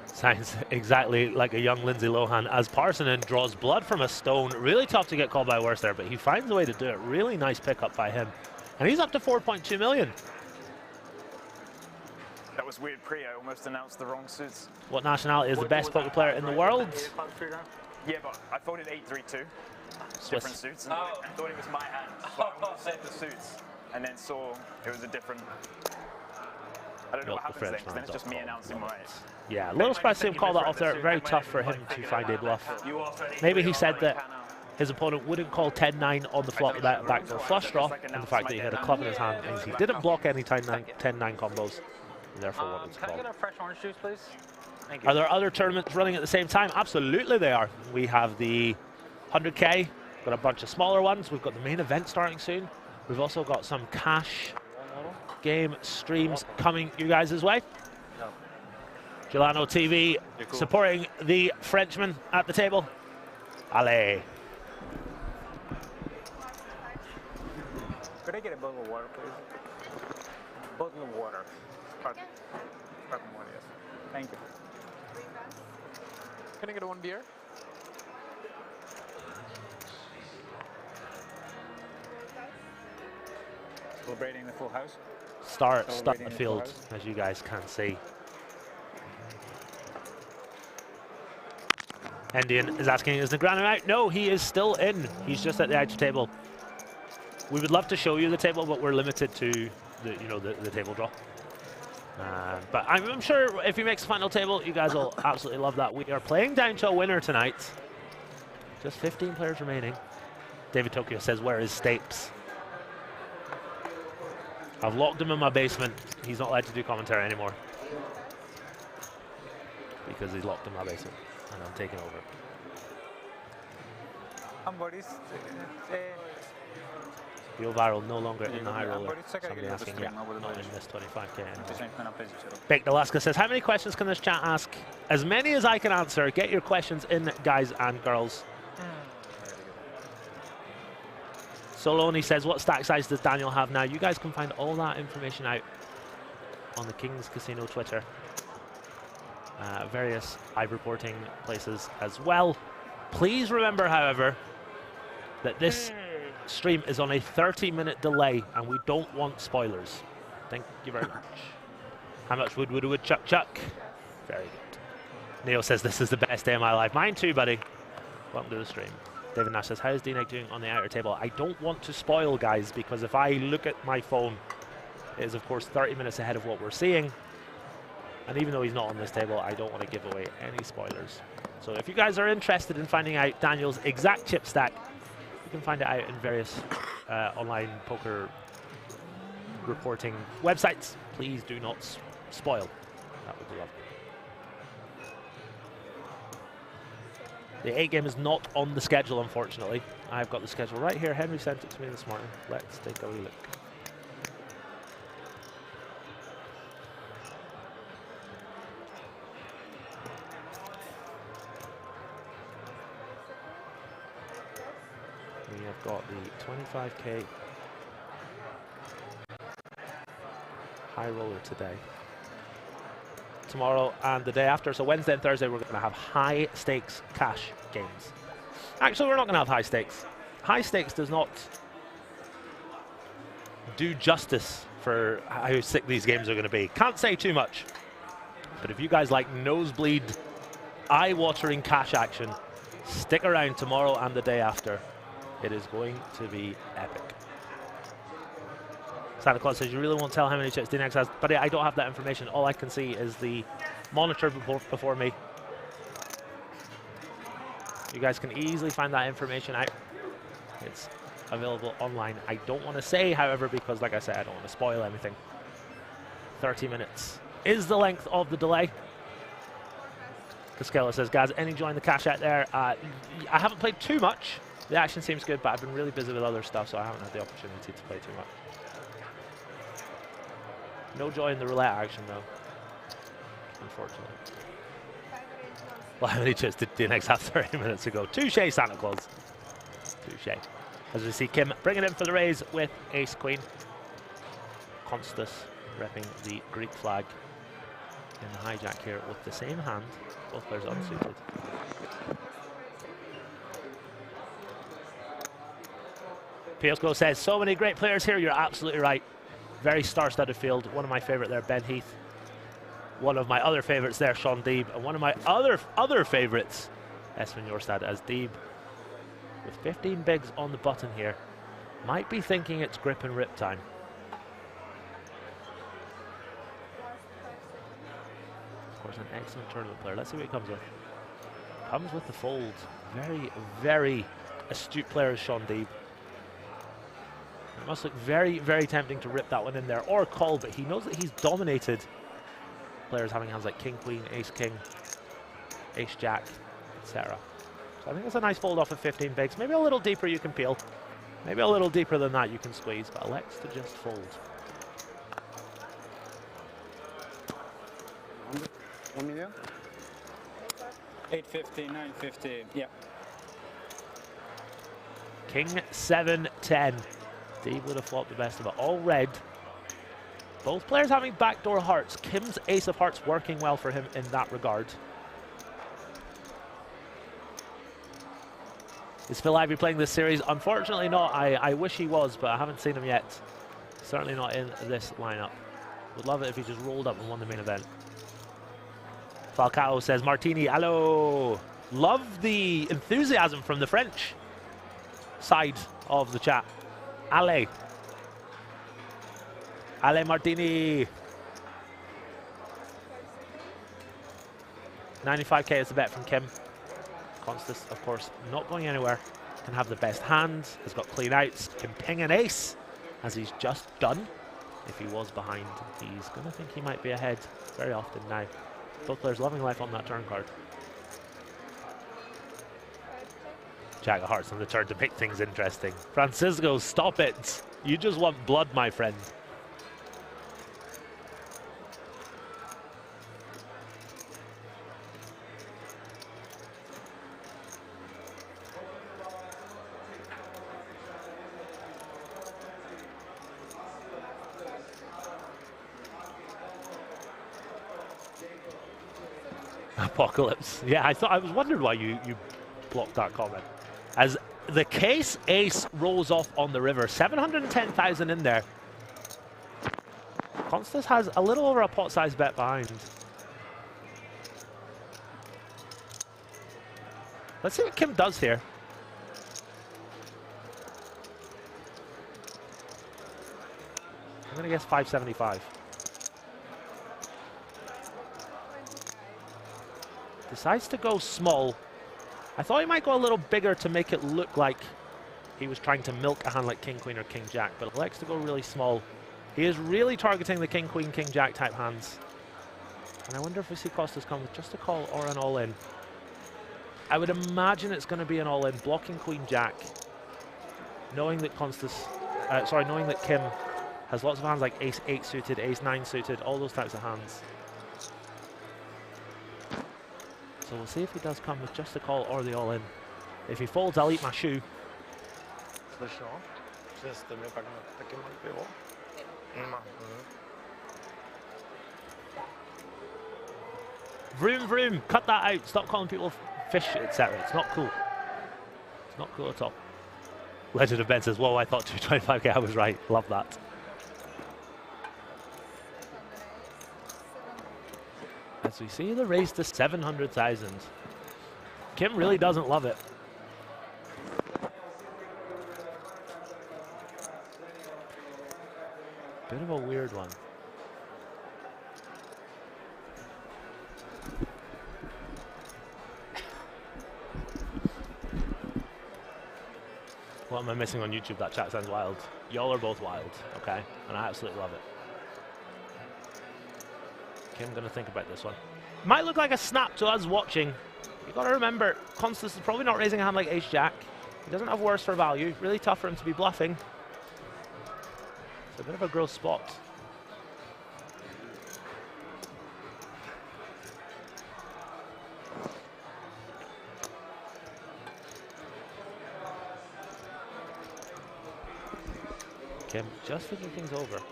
sounds exactly like a young Lindsay Lohan as Parsonen draws blood from a stone. Really tough to get called by worse there, but he finds a way to do it. Really nice pickup by him. And he's up to 4.2 million. That was weird I almost announced the wrong suits. What nationality is the best poker player in the world? Yeah, but I folded 8-3-2. Swiss. Different suits. And I thought it was my hand. So I almost said the suits. And then saw it was a different... I don't know what happens then, because then it's just me announcing my... Yeah, a little surprised to see him call that off there. Very tough for him to find a bluff. Maybe he said that his opponent wouldn't call 10-9 on the flop without a backdoor flush draw, and the fact that he had a club in his hand means he didn't block any 10-9 combos, and therefore wanted to call. Can I get a fresh orange juice, please? Thank you. Are there other tournaments running at the same time? Absolutely they are. We have the 100K, got a bunch of smaller ones. We've got the main event starting soon. We've also got some cash game streams coming you guys' way. Gelano TV supporting the Frenchman at the table. Allez. Could I get a bottle of water, please? Bottle of water. Sparkling water, yes. Thank you. Can I get one beer? Celebrating the full house. Start the field, as you guys can see. Indian is asking, is Negreanu out? No, he is still in. He's just at the outer table. We would love to show you the table, but we're limited to the table draw. But I'm sure if he makes the final table, you guys will absolutely love that. We are playing down to a winner tonight. Just 15 players remaining. David Tokyo says, where is Stapes? I've locked him in my basement. He's not allowed to do commentary anymore. Because he's locked in my basement. And I'm taking over. Real Viral no longer in the high roller. Somebody asking, yeah, not in this 25k anymore. Baked Alaska says, how many questions can this chat ask? As many as I can answer. Get your questions in, guys and girls. Soloni says, what stack size does Daniel have now? You guys can find all that information out on the Kings Casino Twitter. Various live reporting places as well. Please remember, however, that this stream is on a 30-minute delay and we don't want spoilers. Thank you very much. How much would chuck chuck? Very good. Neil says, this is the best day of my life. Mine too, buddy. Welcome to the stream. David Nash says, how is DNEG doing on the outer table? I don't want to spoil, guys, because if I look at my phone, it is, of course, 30 minutes ahead of what we're seeing. And even though he's not on this table, I don't want to give away any spoilers. So if you guys are interested in finding out Daniel's exact chip stack, you can find it out in various online poker reporting websites. Please do not spoil. That would be lovely. The 8 game is not on the schedule, unfortunately. I've got the schedule right here. Henry sent it to me this morning. Let's take a wee look. We have got the 25k high roller today. Tomorrow and the day after, so Wednesday and Thursday, we're going to have high stakes cash games. Actually, we're not going to have high stakes. High stakes does not do justice for how sick these games are going to be. Can't say too much. But if you guys like nosebleed, eye-watering cash action, stick around tomorrow and the day after. It is going to be epic. Santa Claus says, you really won't tell how many chips DNX has? But I don't have that information. All I can see is the monitor before me. You guys can easily find that information out. It's available online. I don't want to say, however, because like I said, I don't want to spoil anything. 30 minutes is the length of the delay. Cascella says, guys, any enjoying the cash out there? I haven't played too much. The action seems good, but I've been really busy with other stuff, so I haven't had the opportunity to play too much. No joy in the roulette action, though, unfortunately. Well, how many chips did DNX have 30 minutes ago? Touche, Santa Claus. Touche. As we see Kim bringing in for the raise with ace-queen. Constus repping the Greek flag in the hijack here with the same hand. Both players unsuited. Piosco says, so many great players here. You're absolutely right. Very star-studded field. One of my favorite there, Ben Heath. One of my other favorites there, Shaun Deeb. And one of my other favorites, Espen Jørstad, as Deeb, with 15 bigs on the button here, might be thinking it's grip and rip time. Of course, an excellent tournament player. Let's see what he comes with. Comes with the fold. Very, very astute player is Shaun Deeb. It must look very, very tempting to rip that one in there or call, but he knows that he's dominated players having hands like King, Queen, Ace, King, Ace, Jack, etc. So I think it's a nice fold off of 15 bigs. Maybe a little deeper you can peel. Maybe a little deeper than that you can squeeze, but elects to just fold. 1 million? 850, 950, yeah. King 7-10. Deeb would have flopped the best of it. All red. Both players having backdoor hearts. Kim's ace of hearts working well for him in that regard. Is Phil Ivey playing this series? Unfortunately not. I wish he was, but I haven't seen him yet. Certainly not in this lineup. Would love it if he just rolled up and won the main event. Falcao says, Martini, hello. Love the enthusiasm from the French side of the chat. Ale. Ale Martini. 95k is the bet from Kim. Constas, of course, not going anywhere. Can have the best hands. Has got clean outs. Can ping an ace, as he's just done. If he was behind, he's going to think he might be ahead very often now. Both players loving life on that turn card. Jack of hearts on the turn to make things interesting. Francisco, stop it. You just want blood, my friend. Apocalypse. Yeah, I was wondering why you blocked that comment. As the case ace rolls off on the river, 710,000 in there. Constas has a little over a pot-sized bet behind. Let's see what Kim does here. I'm gonna guess 575. Decides to go small. I thought he might go a little bigger to make it look like he was trying to milk a hand like King Queen or King Jack, but elects to go really small. He is really targeting the King Queen, King Jack type hands. And I wonder if we see Constas come with just a call or an all-in. I would imagine it's going to be an all-in, blocking Queen Jack, knowing that knowing that Kim has lots of hands like Ace 8 suited, Ace 9 suited, all those types of hands. So we'll see if he does come with just the call or the all-in. If he folds, I'll eat my shoe. Vroom, vroom, cut that out. Stop calling people fish, etc. It's not cool. It's not cool at all. Legend of Ben says, whoa, I thought 225k, I was right. Love that. As we see the raise to 700,000. Kim really doesn't love it. Bit of a weird one. What am I missing on YouTube? That chat sounds wild. Y'all are both wild, okay? And I absolutely love it. I'm going to think about this one. Might look like a snap to us watching. You've got to remember, Constas is probably not raising a hand like Ace-Jack. He doesn't have worse for value. Really tough for him to be bluffing. It's a bit of a gross spot. Kim just thinking things over.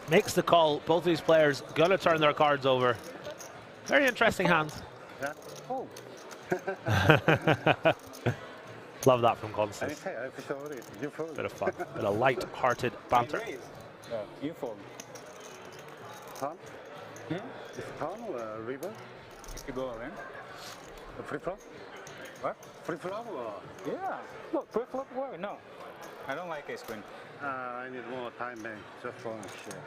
Makes the call. Both these players gonna turn their cards over. Very interesting hand. Yeah. Oh. Love that from Constas. Bit of fun. Bit of light-hearted banter. You fold. Palm? Is palm or river? You go all in. Free flop? What? Free flop or? Yeah. Look, free flop why? No. I don't like ace queen. I need more time, man. Just for share.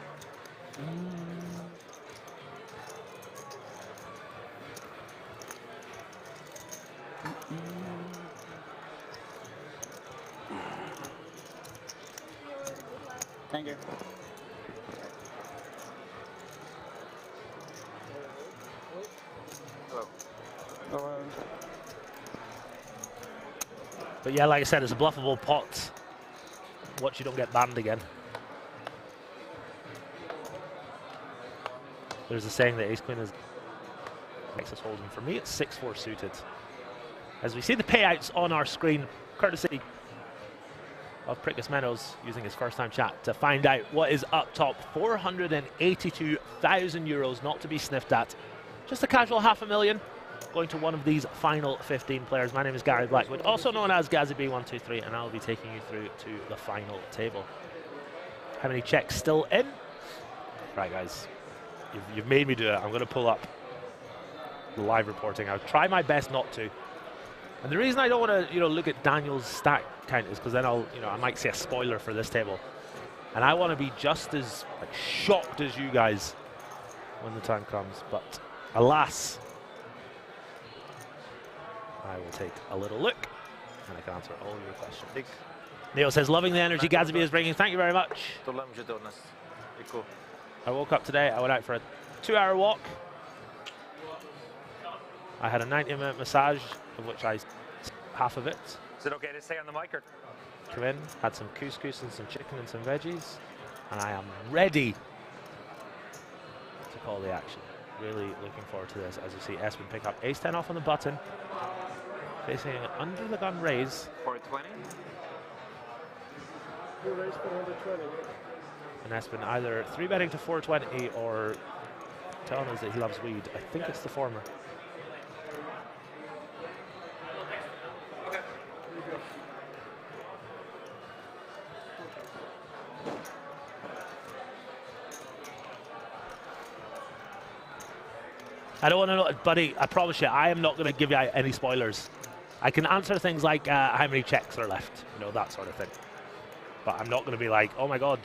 Thank you. Hello. But yeah, like I said, it's a bluffable pot. Watch you don't get banned again. There's a saying that Ace Queen is Texas Hold'em. For me, it's 6-4 suited. As we see the payouts on our screen, courtesy of Prickus Meadows using his first-time chat to find out what is up top. 482,000 euros, not to be sniffed at. Just a casual $500,000 going to one of these final 15 players. My name is Gary Blackwood, also known as GazzyB123, and I'll be taking you through to the final table. How many checks still in? Right, guys, you've made me do it. I'm going to pull up the live reporting. I'll try my best not to. And the reason I don't want to, look at Daniel's stat count is because then I might see a spoiler for this table. And I want to be just as shocked as you guys when the time comes. But alas, I will take a little look and I can answer all your questions. Neil says, loving the energy GazzyB is bringing. Thank you very much. I woke up today, I went out for a 2-hour walk. I had a 90-minute massage, of which I half of it. Is it okay to stay on the mic? Or? Come in, had some couscous and some chicken and some veggies, and I am ready to call the action. Really looking forward to this. As you see, Espen pick up ace-10 off on the button, facing an under the gun raise. 420. You raised 420. And Espen either 3-betting to 420 or telling us that he loves weed. I think it's the former. I don't want to know, buddy, I promise you, I am not going to give you any spoilers. I can answer things like how many checks are left, that sort of thing. But I'm not going to be like, oh my God,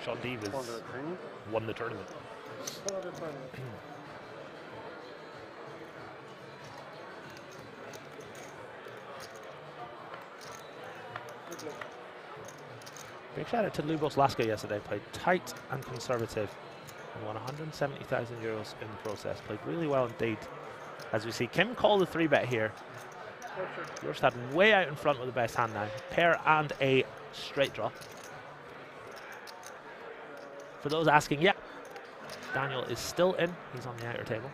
Shaun Deeb has won the tournament. Big shout out to Lubos Laska yesterday, played tight and conservative and won 170,000 euros in the process. Played really well indeed. As we see Kim call the 3-bet here. Jørstad way out in front with the best hand now. Pair and a straight draw. For those asking, yeah, Daniel is still in. He's on the outer table.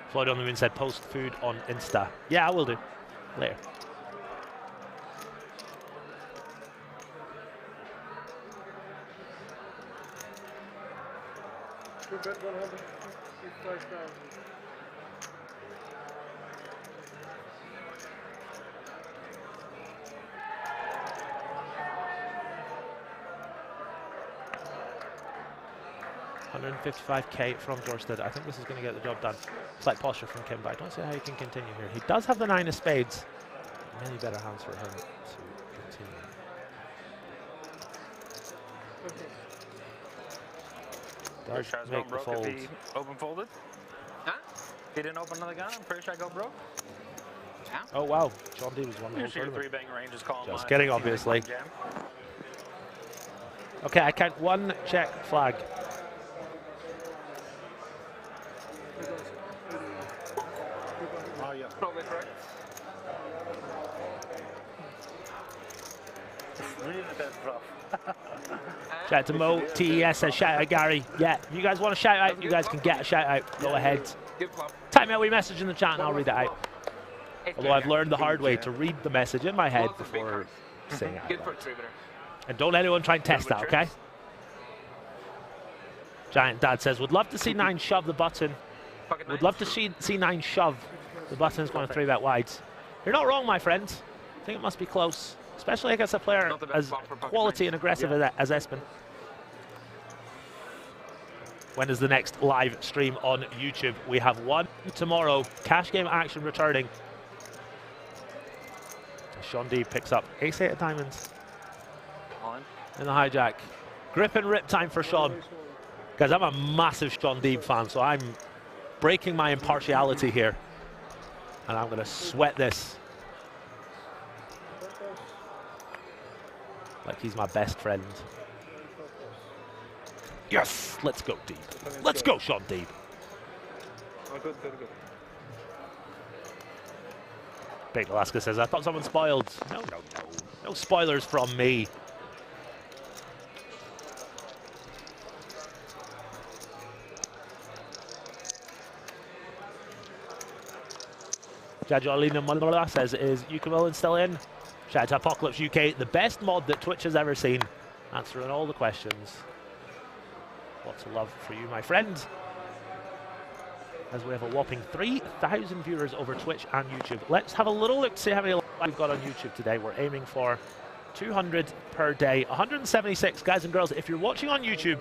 Floyd on the Moon said post food on Insta. Yeah, I will do. Later. You bet 155,000. $155K from Jørstad. I think this is going to get the job done. Slight posture from Kim, but I don't see how he can continue here. He does have the 9 of spades. Many better hands for him to continue. Does make the fold. If he open folded? Huh? He didn't open another gun? I'm pretty sure I go broke. Yeah. Oh wow, Shaun Deeb was one of the whole Usually tournament. 3-betting range is calling. Just kidding, obviously. Okay, I count 1 check flag. Oh, yeah. Probably correct. Really that's rough. Shout out to Mo. TES says shout out Gary. Yeah, if you guys want to shout out, you guys can get a shout out. Go ahead. Type me a wee message in the chat and I'll read it out. Although I've learned the hard way to read the message in my head before saying it out loud. And don't anyone try and test that, okay? Giant Dad says, would love to see 9 shove the button. Would love to see 9 shove. The button's going to 3-bet wide. You're not wrong, my friend. I think it must be close. Especially against a player as quality and aggressive as Espen. When is the next live stream on YouTube? We have one tomorrow. Cash game action returning. Shaun Deeb picks up ace-8 of diamonds in the hijack. Grip and rip time for Shaun. Guys, I'm a massive Shaun Deeb fan, so I'm breaking my impartiality here. And I'm going to sweat this like he's my best friend. Yes! Let's go, Deeb. Let's go, Shaun Deeb. Oh, good. Big Alaska says, I thought someone spoiled. No. No spoilers from me. Jajolina Mandala says, is Ukulele still in? Shout out to Apocalypse UK, the best mod that Twitch has ever seen. Answering all the questions. Lots of love for you, my friend. As we have a whopping 3,000 viewers over Twitch and YouTube. Let's have a little look to see how many we've got on YouTube today. We're aiming for 200 per day, 176. Guys and girls, if you're watching on YouTube,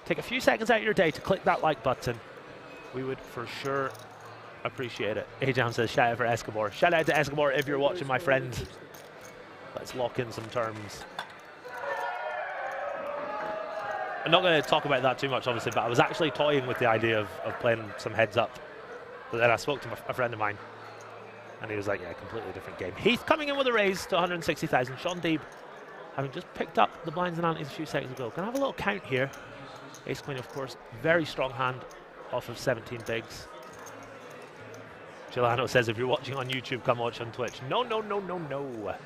take a few seconds out of your day to click that like button. We would for sure appreciate it. Ajam says, shout out for Escobar. Shout out to Escobar if you're watching, my friend. Let's lock in some terms. I'm not going to talk about that too much, obviously, but I was actually toying with the idea of playing some heads up. But then I spoke to a friend of mine, and he was like, yeah, completely different game. Heath coming in with a raise to 160,000. Shaun Deeb, having just picked up the blinds and antes a few seconds ago. Can I have a little count here? Ace Queen, of course, very strong hand off of 17 bigs. Gilano says, if you're watching on YouTube, come watch on Twitch. No, no, no, no, no. Of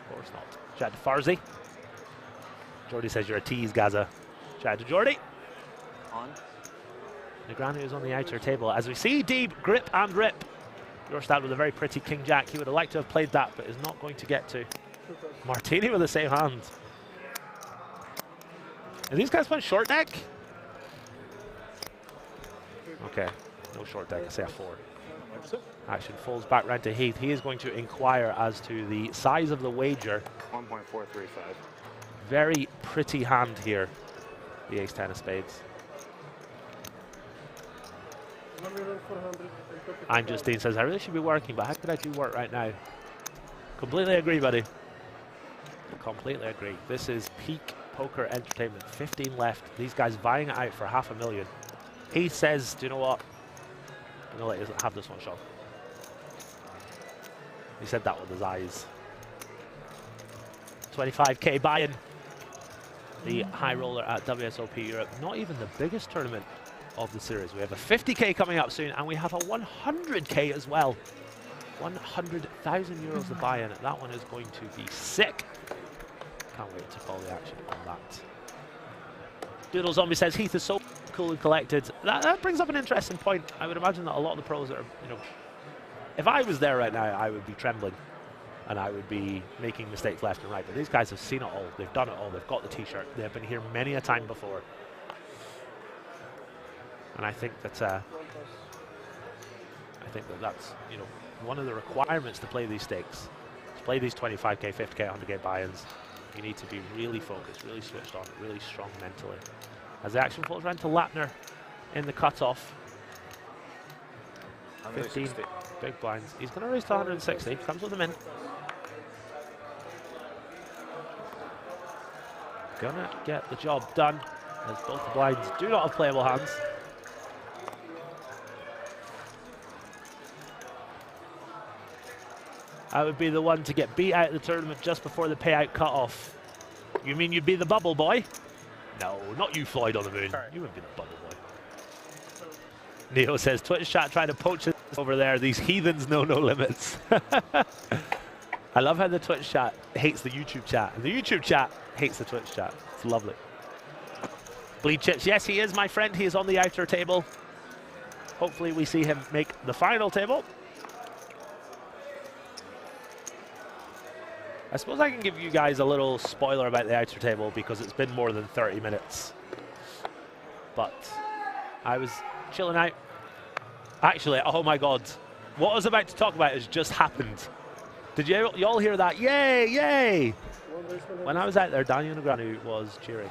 course not. Shout out to Farzi. Jordy says you're a tease, Gaza. Shout out to Jordy. On. Negreanu is on the outer table. As we see Deeb grip and rip. Jørstad with a very pretty King Jack. He would have liked to have played that, but is not going to get to. Martini with the same hand. Are these guys playing short deck? Okay, no short deck. I say a 4. Action falls back round to Heath. He is going to inquire as to the size of the wager. 1.435. Very pretty hand here, the ace-10 of spades. I'm Justine says, I really should be working, but how could I do work right now? Completely agree, buddy. Completely agree. This is peak poker entertainment. 15 left. These guys vying it out for $500,000. He says, do you know what? I'm going to let you have this one, Shaun. He said that with his eyes. 25k buy-in. The high roller at WSOP Europe. Not even the biggest tournament of the series. We have a 50k coming up soon, and we have a 100k as well. 100,000 euros the buy-in. That one is going to be sick. Can't wait to call the action on that. Doodle Zombie says Heath is so cool and collected. That brings up an interesting point. I would imagine that a lot of the pros that are, you know, if I was there right now, I would be trembling. And I would be making mistakes left and right. But these guys have seen it all. They've done it all. They've got the t-shirt. They've been here many a time before. And I think that that's, you know, one of the requirements to play these stakes. To play these 25k, 50k, 100k buy-ins, you need to be really focused, really switched on, really strong mentally. As the action falls around to Lattner in the cutoff. 15 big blinds. He's going to raise to 160. Comes with them in. Gonna get the job done, as both the blinds do not have playable hands. I would be the one to get beat out of the tournament just before the payout cutoff. You mean you'd be the bubble boy? No, not you, Floyd on the moon. You wouldn't be the bubble boy. Neo says, Twitch chat trying to poach us over there. These heathens know no limits. I love how the Twitch chat hates the YouTube chat, and the YouTube chat hates the Twitch chat. It's lovely. Bleed Chips, yes, he is, my friend. He is on the outer table. Hopefully we see him make the final table. I suppose I can give you guys a little spoiler about the outer table because it's been more than 30 minutes. But I was chilling out. Actually, oh my God. What I was about to talk about has just happened. Did you all hear that? Yay, yay! When I was out there, Daniel Negreanu was cheering.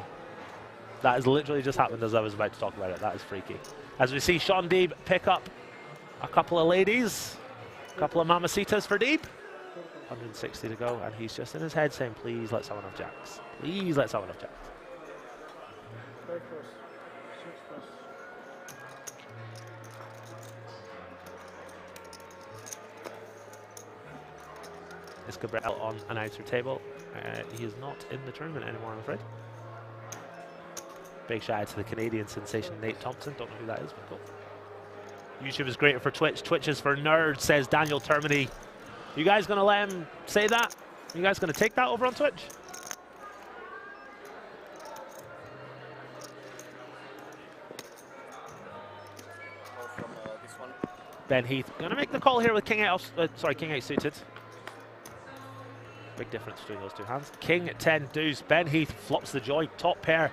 That has literally just happened as I was about to talk about it. That is freaky. As we see Shaun Deeb pick up a couple of ladies, a couple of mamacitas for Deeb. 160 to go, and he's just in his head saying, please let someone have jacks. Please let someone have jacks. Is Gabriel on an outer table? He is not in the tournament anymore, I'm afraid. Big shout out to the Canadian sensation Nate Thompson. Don't know who that is, but cool. YouTube is greater for Twitch. Twitch is for nerds, says Daniel Termini. You guys gonna let him say that? You guys gonna take that over on Twitch? From this one. Ben Heath going to make the call here with King 8 King 8 suited. Big difference between those two hands. King 10 deuce. Ben Heath flops the joint, top pair.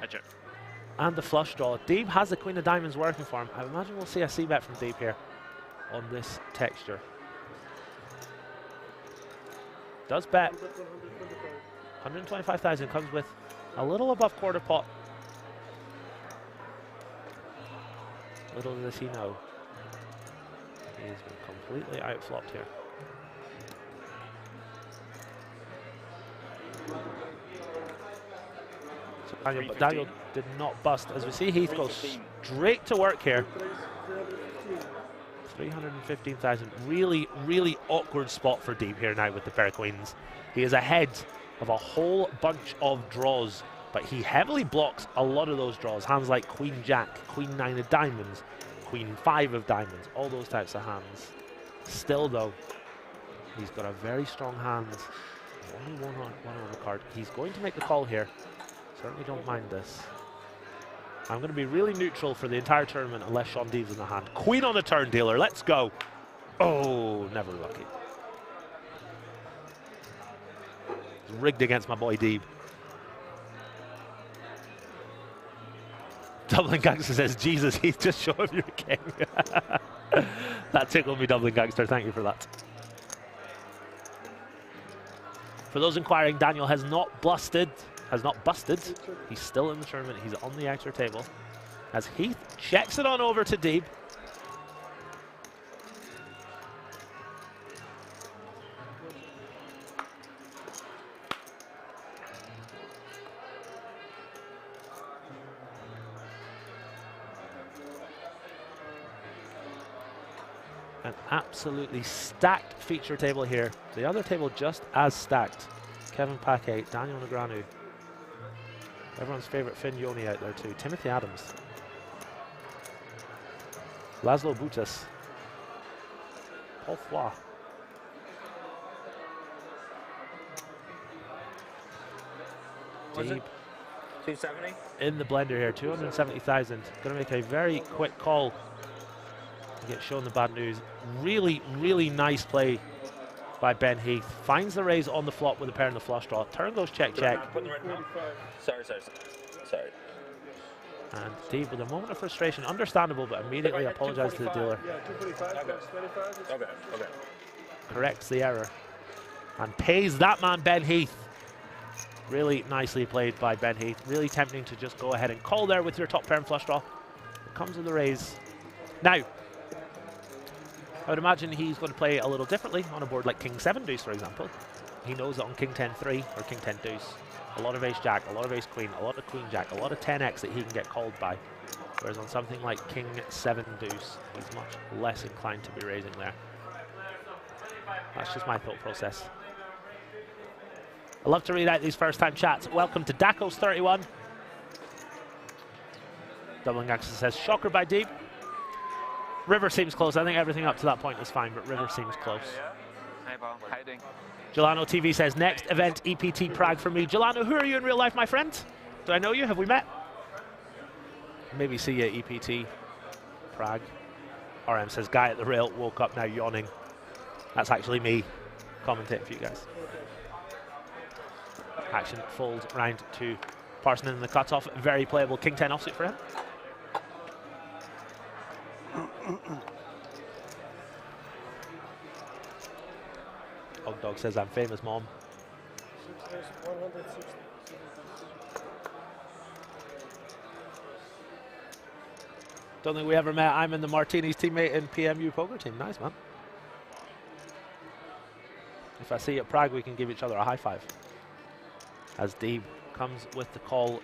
And the flush draw. Deeb has the Queen of Diamonds working for him. I imagine we'll see a c-bet from Deeb here on this texture. Does bet. 125,000 comes with a little above quarter pot. Little does he know, he's been completely outflopped here. So Daniel did not bust. As we see, Heath goes straight to work here. 315,000. Really, really awkward spot for Deeb here now with the pair of queens. He is ahead of a whole bunch of draws, but he heavily blocks a lot of those draws. Hands like Queen Jack, Queen 9 of diamonds, Queen 5 of diamonds, all those types of hands. Still though, he's got a very strong hand. Only one on the card. He's going to make the call here. Certainly don't mind this. I'm going to be really neutral for the entire tournament unless Shaun Deeb's in the hand. Queen on the turn, dealer. Let's go. Oh, never lucky. It's rigged against my boy Deeb. Dublin Gangster says, Jesus, he's just show him you're king. That tickled me, Dublin Gangster. Thank you for that. For those inquiring, Daniel has not busted. He's still in the tournament. He's on the outer table. As Heath checks it on over to Deeb. An absolutely stacked feature table here. The other table just as stacked. Kevin Paquet, Daniel Negreanu. Everyone's favourite Finn Yoni out there too. Timothy Adams. Laszlo Butas. Paul Foy. Deeb. 270? In the blender here, 270,000. Going to make a very quick call to get shown the bad news. Really, really nice play by Ben Heath. Finds the raise on the flop with a pair in the flush draw. Turn goes check, check. Sorry. And Deeb with a moment of frustration, understandable, but immediately apologizes to the dealer. Okay. Corrects the error. And pays that man Ben Heath. Really nicely played by Ben Heath. Really tempting to just go ahead and call there with your top pair and flush draw. It comes with the raise. Now, I would imagine he's going to play a little differently on a board like King 7 deuce, for example. He knows that on King 10 3 or King 10 deuce, a lot of ace jack, a lot of ace queen, a lot of queen jack, a lot of 10x that he can get called by. Whereas on something like King 7 deuce, he's much less inclined to be raising there. That's just my thought process. I love to read out these first time chats. Welcome to Dakos31. Dublin Gangster says, shocker by Deeb. River seems close. I think everything up to that point is fine, but River seems close. Hey, Paul. How you doing? Gelano TV says, next event, EPT Prague for me. Gelano, who are you in real life, my friend? Do I know you? Have we met? Maybe see you at EPT Prague. RM says, guy at the rail woke up now yawning. That's actually me commentating for you guys. Action fold round to Parson in the cutoff. Very playable King 10 offsuit for him. Dog says, I'm famous, Mom. Don't think we ever met. I'm in the Martini's teammate in PMU poker team. Nice, man. If I see you at Prague, we can give each other a high five. As Deeb comes with the call.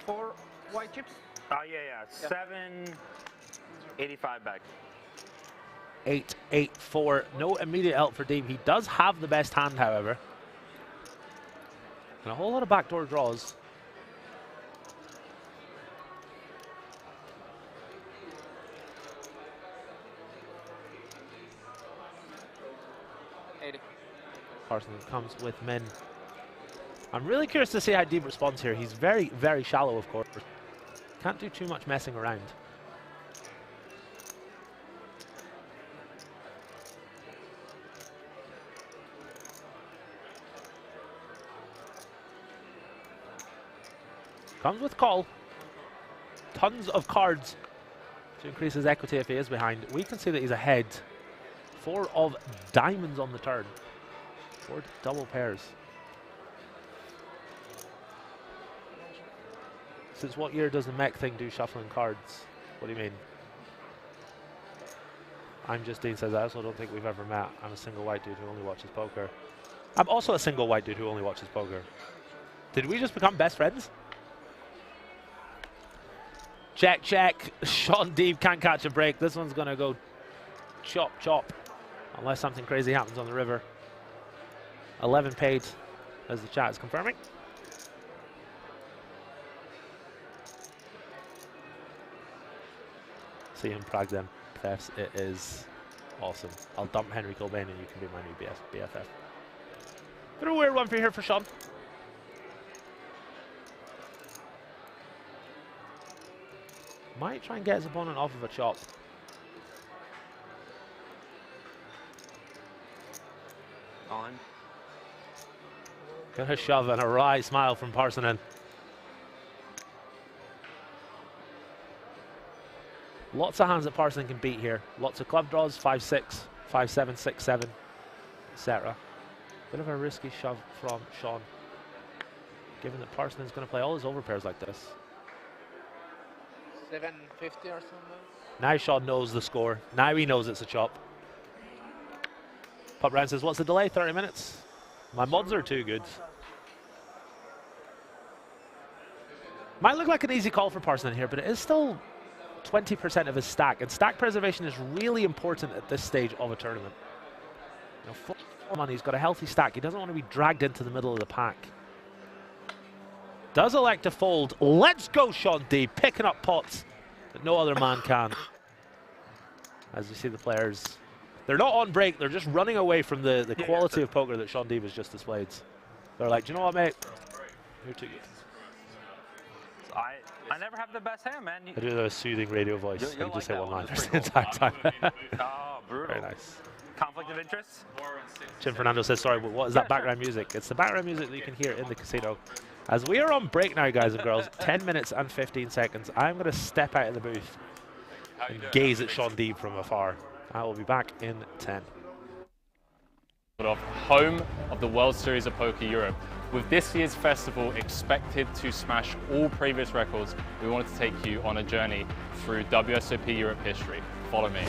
4 white chips? Yeah. 785 back. 8-8-4. No immediate help for Deeb. He does have the best hand, however. And a whole lot of backdoor draws. Parson comes with min. I'm really curious to see how Deeb responds here. He's very, very shallow, of course. Can't do too much messing around. Comes with call. Tons of cards to increase his equity if he is behind. We can see that he's ahead. 4 of diamonds on the turn. 4 double pairs. Since what year does the mech thing do shuffling cards? What do you mean? I'm just Dean says, I also don't think we've ever met. I'm a single white dude who only watches poker. I'm also a single white dude who only watches poker. Did we just become best friends? Check, check. Shaun Deeb can't catch a break. This one's going to go chop, chop. Unless something crazy happens on the river. 11 paid, as the chat is confirming. See him prag them thefts. It is awesome. I'll dump Henry Cobain and you can be my new BFF. Bit of a weird one for here for Shaun. Might try and get his opponent off of a chop. On. Gonna shove and a wry smile from Parsonen. Lots of hands that Parsonen can beat here. Lots of club draws, 5-6, 5-7, 6-7, etc. Bit of a risky shove from Shaun, given that Parsonen's going to play all his overpairs like this. 750 or something. Now Shaun knows the score. Now he knows it's a chop. Pop Brown says, what's the delay? 30 minutes. My mods are too good. Might look like an easy call for Parsonen here, but it is still 20% of his stack, and stack preservation is really important at this stage of a tournament. You know, full money, he's got a healthy stack. He doesn't want to be dragged into the middle of the pack. Does elect to fold. Let's go, Shaun Deeb, picking up pots that no other man can. As you see the players, they're not on break, they're just running away from the quality of poker that Shaun Deeb has just displayed. They're like, do you know what, mate? You're too good. I never have the best hand, man. I do the soothing radio voice. You like just say that one-liners the entire time. Oh, brutal. Very nice. Conflict of interest? Jim Fernando says, sorry, but what is that background music? It's the background music that you can hear in the casino. As we are on break now, guys and girls, 10 minutes and 15 seconds. I'm going to step out of the booth and gaze at Shaun Deeb from afar. I will be back in 10. Home of the World Series of Poker Europe. With this year's festival expected to smash all previous records, we wanted to take you on a journey through WSOP Europe history. Follow me.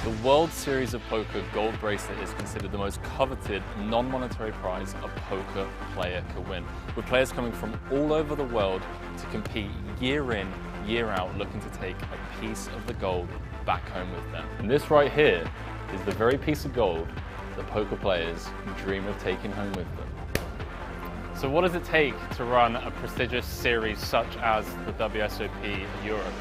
The World Series of Poker Gold Bracelet is considered the most coveted non-monetary prize a poker player can win, with players coming from all over the world to compete year in, year out, looking to take a piece of the gold back home with them. And this right here is the very piece of gold that poker players dream of taking home with them. So what does it take to run a prestigious series such as the WSOP Europe?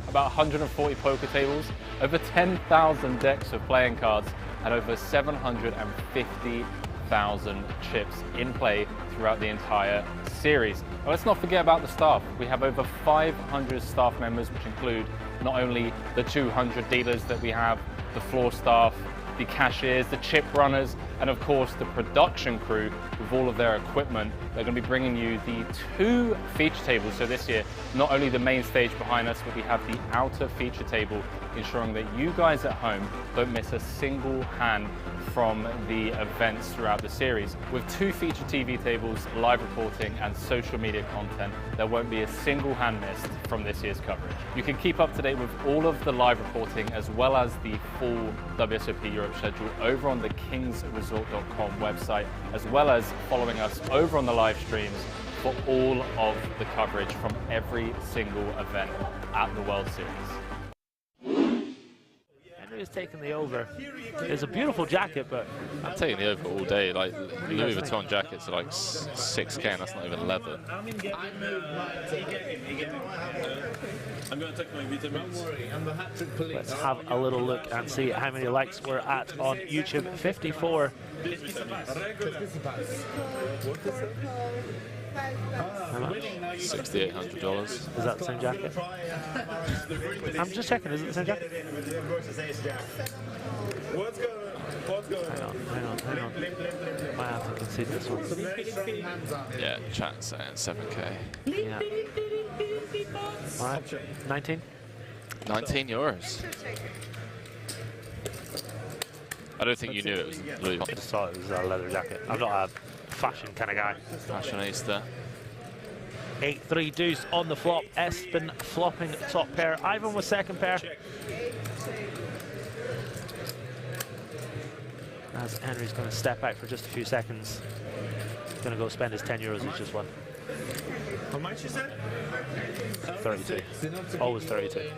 About 140 poker tables, over 10,000 decks of playing cards, and over 750,000 chips in play throughout the entire series. Now, let's not forget about the staff. We have over 500 staff members, which include not only the 200 dealers that we have, the floor staff, the cashiers, the chip runners, and of course the production crew with all of their equipment. They're going to be bringing you the 2 feature tables. So this year, not only the main stage behind us, but we have the outer feature table, ensuring that you guys at home don't miss a single hand from the events throughout the series. With 2 feature TV tables, live reporting, and social media content, there won't be a single hand missed from this year's coverage. You can keep up to date with all of the live reporting as well as the full WSOP Europe schedule over on the kingsresort.com website, as well as following us over on the live streams for all of the coverage from every single event at the World Series. Is taking the over. It's a beautiful jacket, but I'm taking the over all day. Like Louis Vuitton jackets are like 6K, and that's not even leather. I'm going to take my vitamins. Let's have a little look and see how many likes we're at on YouTube. 54. How much? $6,800. Is that the same jacket? I'm just checking, is it the same jacket? What's going on? Hang on. Might have to concede this one. Yeah, chat saying 7K. Yeah. All right, 19? 19 euros. I don't think you knew it was Louis. I just thought it was a leather jacket. I'm not a fashion kind of guy. Fashionista. 8-3 deuce on the flop. Espen flopping top pair. Ivan with second pair. As Henry's going to step out for just a few seconds. He's going to go spend his 10 euros he's just won. How much you said? 32. Always 32.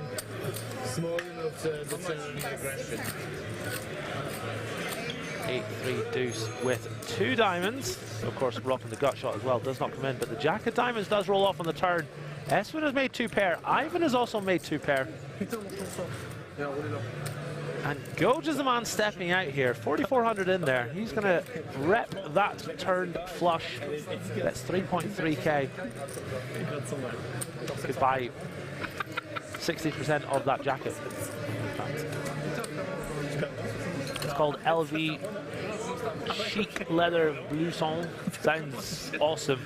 Small enough to determine aggression. 8-3 deuce with 2 diamonds. Of course, rocking the gut shot as well does not come in, but the jack of diamonds does roll off on the turn. Espen has made 2 pair. Ivan has also made 2 pair. And Goj is the man stepping out here. 4,400 in there. He's going to rep that turned flush. That's 3.3k. Could buy 60% of that jacket. It's called LV Chic Leather Blouson. Sounds awesome.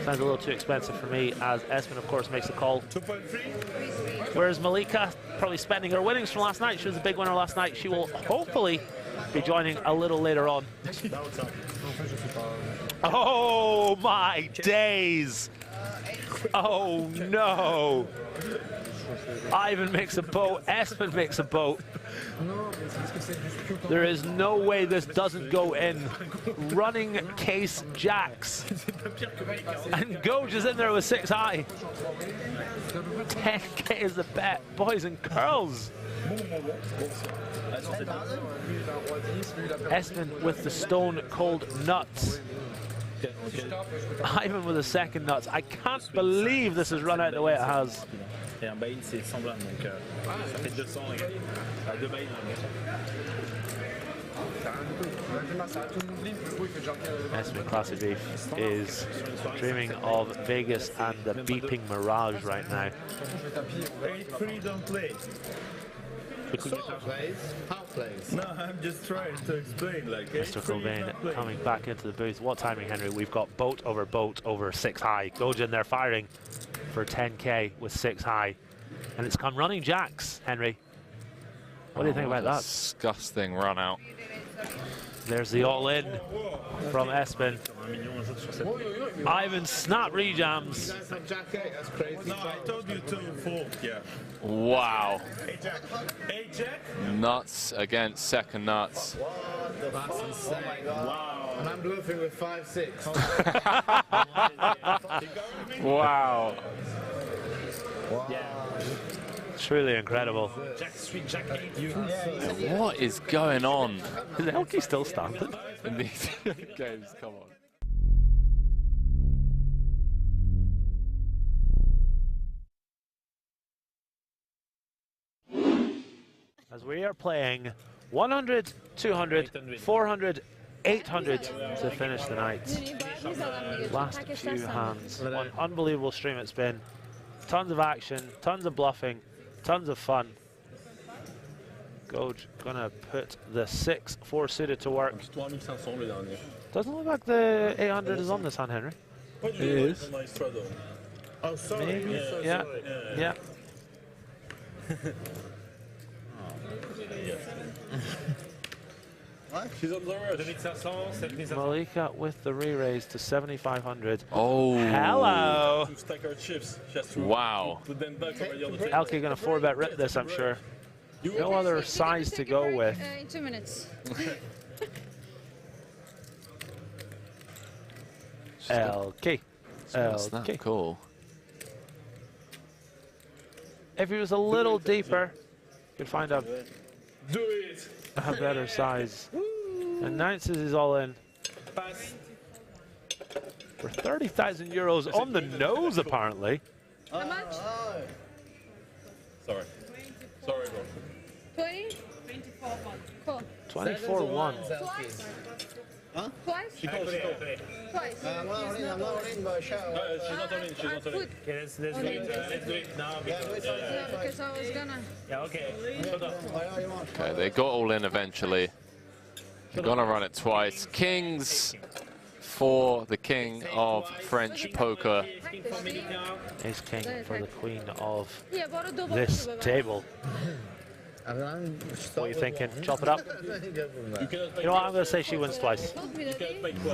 Sounds a little too expensive for me, as Espen, of course, makes the call. 2.3. Whereas Malika, probably spending her winnings from last night. She was a big winner last night. She will hopefully be joining a little later on. Oh my days! Oh no! Ivan makes a boat, Espen makes a boat. There is no way this doesn't go in. Running case jacks. And Goj is in there with 6 high. 10k is the bet, boys and girls. Espen with the stone cold nuts. Ivan with the second nuts. I can't believe this has run out the way it has. Et un buy-in, c'est semblant, donc ça fait 200 à 2 buy-in. Espen Classic Beef is dreaming of Vegas and the beeping Mirage right now. 8-3 don't play. How plays? No, I'm just trying to explain. Like Mr. Cobain coming back into the booth. What timing, Henry? We've got boat over 6 high. Goj in there firing for 10k with 6 high. And it's come running jacks, Henry. What do you think about that? Disgusting run out. There's the all-in from Espen. Ivan snap rejams. That's crazy. No, I told you to fold. Yeah. Wow. 8 jack. 8 jack. Nuts against second nuts. That's insane. Wow. And I'm bluffing with 5-6. Wow. Yeah. Truly incredible. Jack, sweet Jack 8. What is going on? Is Elkie still standing? In these games, come on. As we are playing 100, 200, 400, 800 to finish the night. Last few hands. One unbelievable stream it's been. Tons of action, tons of bluffing, tons of fun. Goj gonna put the 6-4 suited to work. Doesn't look like the 800 is on this hand, Henry. It is. Oh, sorry. Maybe. Yeah. Yeah. She's on the road. Malika with the re-raise to 7,500. Oh. Hello. To stack our chips. Wow. Put them back already on the table. Elkie gonna 4-bet rip this, I'm sure. No other size to go with. In 2 minutes. Elkie. That's not cool. If he was a little deeper, you'd find a Do it. better size. Announces he's all in. Pass. For 30,000 euros on the nose, apparently. How much? Sorry. Sorry, bro. 20? 24. Cool. 24-1. Huh? Twice? She called. Twice. I'm not in, but Shaun. She's not on it. She's not on it. Okay, let's do it now. Because I was gonna. Yeah, okay. Okay, they got all in eventually. They're gonna run it twice. Kings for the king of French poker. Ace king for the queen of this table. What are you thinking? Chop it up? You know what? I'm going to say she wins twice.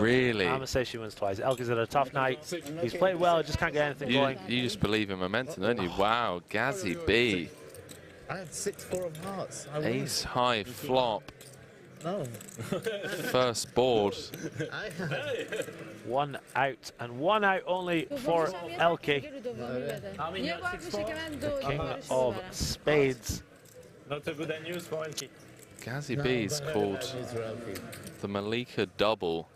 Really? I'm going to say she wins twice. Elke's had a tough night. He's played well, just can't get anything going. You just believe in momentum, don't you? Wow, Gazzy B. I had 6-4 of hearts. Ace high flop. No. First board. One out, and one out only for Elke. The king of spades. Not a good news for Elke. Gazzy B's called the Malika double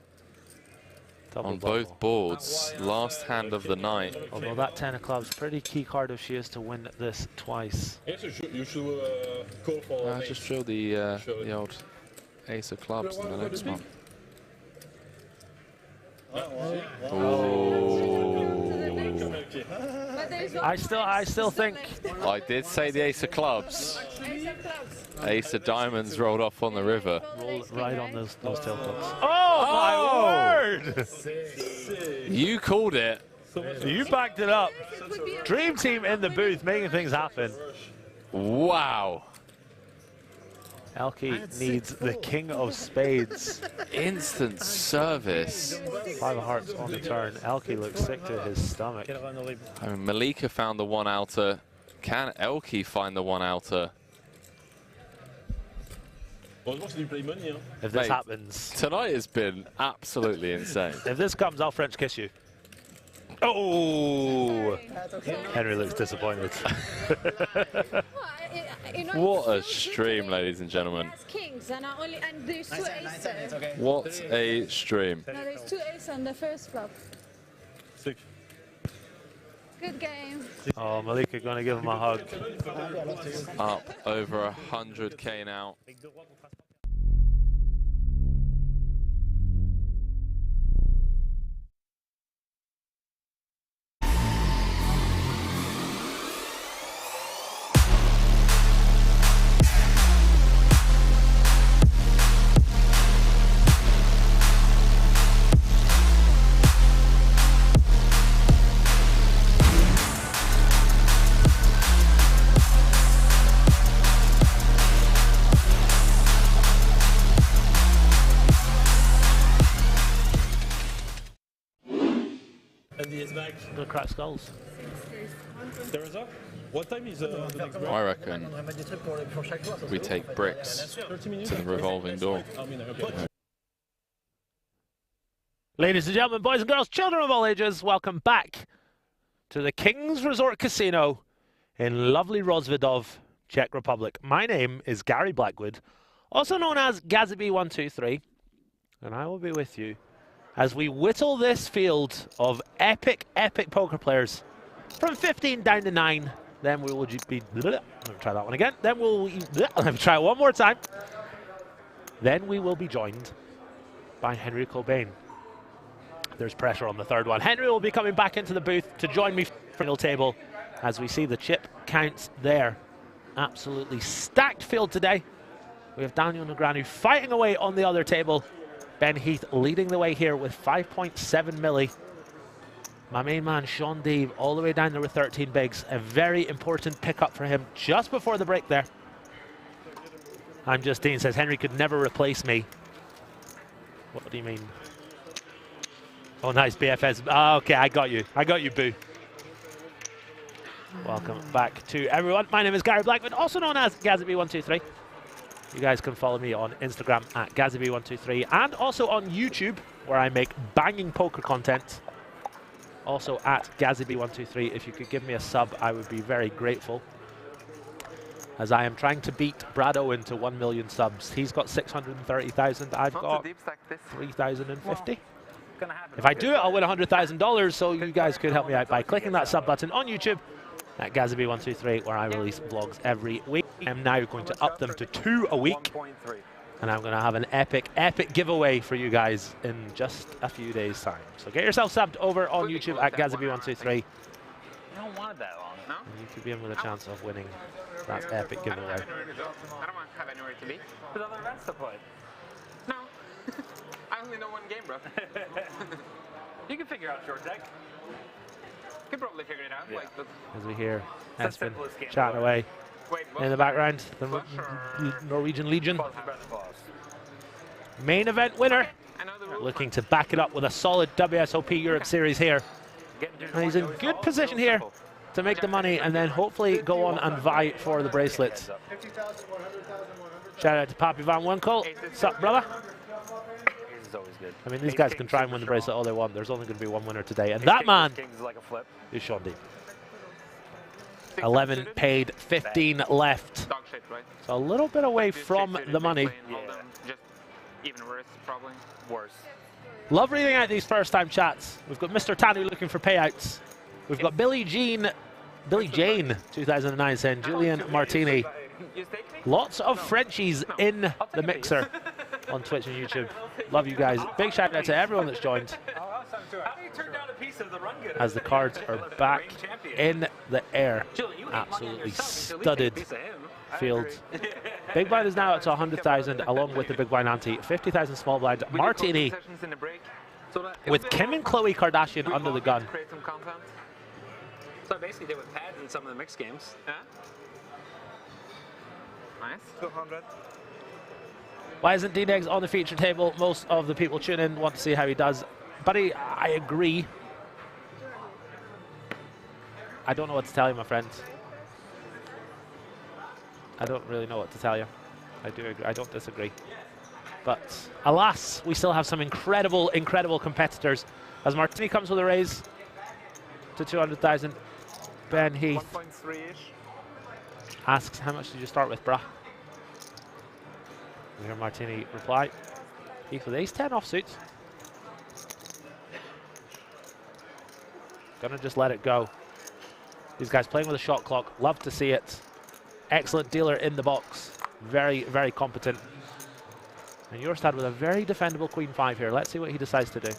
on both boards. Last hand of the night. Although that 10 of clubs, pretty key card if she is to win this twice. Yes, you should call for. Just show the old ace of clubs in the next one. I still think. I did say the ace of clubs. Ace of diamonds rolled off on the river. Rolled right on those tail clubs. Oh my word! You called it. You backed it up. Dream team in the booth making things happen. Wow. Elke needs the king of spades. Instant service. 5 of hearts on the turn. Elke looks sick to his stomach. I mean, Malika found the one outer. Can Elke find the one outer? If this happens. Tonight has been absolutely insane. If this comes, I'll French kiss you. Oh! Henry looks disappointed. What a stream, ladies and gentlemen. Kings and there's 2 aces. What a stream. No, there's 2 aces on the first flop. 6. Good game. Oh, Malika gonna give him a hug. Up over 100K now. The crack skulls. Teresa, what time is the next break? I reckon we take bricks to the revolving door. Ladies and gentlemen, boys and girls, children of all ages, welcome back to the King's Resort Casino in lovely Rozvadov, Czech Republic. My name is Gary Blackwood, also known as Gazaby123, and I will be with you as we whittle this field of epic poker players from 15 down to 9. Then we will be... Let me try that one again. Then we'll... Let me try it one more time. Then we will be joined by Henry Cobain. There's pressure on the third one. Henry will be coming back into the booth to join me for the final table as we see the chip counts there. Absolutely stacked field today. We have Daniel Negreanu fighting away on the other table. Ben Heath leading the way here with 5.7 milli. My main man, Shaun Deeb, all the way down there with 13 bigs. A very important pickup for him just before the break there. I'm Just Dean says, Henry could never replace me. What do you mean? Oh, nice, BFS. Oh, okay, I got you. I got you, boo. Welcome back to everyone. My name is Gary Blackwood, also known as Gazaby123. You guys can follow me on Instagram at Gazaby123 and also on YouTube, where I make banging poker content. Also at Gazaby123. If you could give me a sub, I would be very grateful, as I am trying to beat Brad Owen to 1 million subs. He's got 630,000. I've got 3,050. If I do it, I'll win $100,000. So you guys could help me out by clicking that sub button on YouTube at Gazaby123, where I release vlogs every week. I am now going to up them to 2 a week. And I'm going to have an epic, epic giveaway for you guys in just a few days' time. So get yourself subbed over on YouTube at Gazaby123. You don't want it that long. No? And you could be in with a chance of winning that epic giveaway. I don't have anywhere to be. There's other events to play. No. I only know one game, bro. You can figure out your deck. Could probably figure it out. Yeah. Like, but As we hear It's the Espen simplest game chatting ever. away wait, in the background. The Norwegian Legion. Main event winner. Looking to back it up with a solid WSOP Europe series here. And he's in good position here to make the money and then hopefully go on and vie for the bracelets. Shout out to Papi Van Winkle. What's up, brother? This is always good. I mean, these guys can try and win the bracelet all they want. There's only going to be one winner today. And that man Kings is like a flip. is Shaun Deeb. 11 paid, 15 left. dog shit, right? So a little bit away from the money. Just even worse, probably. Worse. Love reading out these first-time chats. We've got Mr. Tanu looking for payouts. We've got Billy Jane 2009 saying Julian Martini. Lots of Frenchies in the mixer on Twitch and YouTube. Love you guys. Big shout out to everyone that's joined. How do you turn down a piece of the run good? As the cards are back in the air. Absolutely studded field. Big blind is now up to 100,000 along with the big blind ante. 50,000 small blind. Martini with Kim and Khloe Kardashian under the gun. So I basically did with pads in some of the mixed games. Yeah. Nice. 200. Why isn't D-Negs on the feature table? Most of the people tune in want to see how he does. Buddy, I agree. I don't know what to tell you, my friends. I don't really know what to tell you. I do agree. I don't disagree. But alas, we still have some incredible, incredible competitors. As Martini comes with a raise to 200,000. Ben Heath 1.3-ish. asks, how much did you start with, brah? We hear Martini reply. Heath with ace-10 offsuit. Gonna just let it go. These guys playing with a shot clock. Love to see it. Excellent dealer in the box. Very, very competent. And Jørstad with a very defendable queen 5 here. Let's see what he decides to do.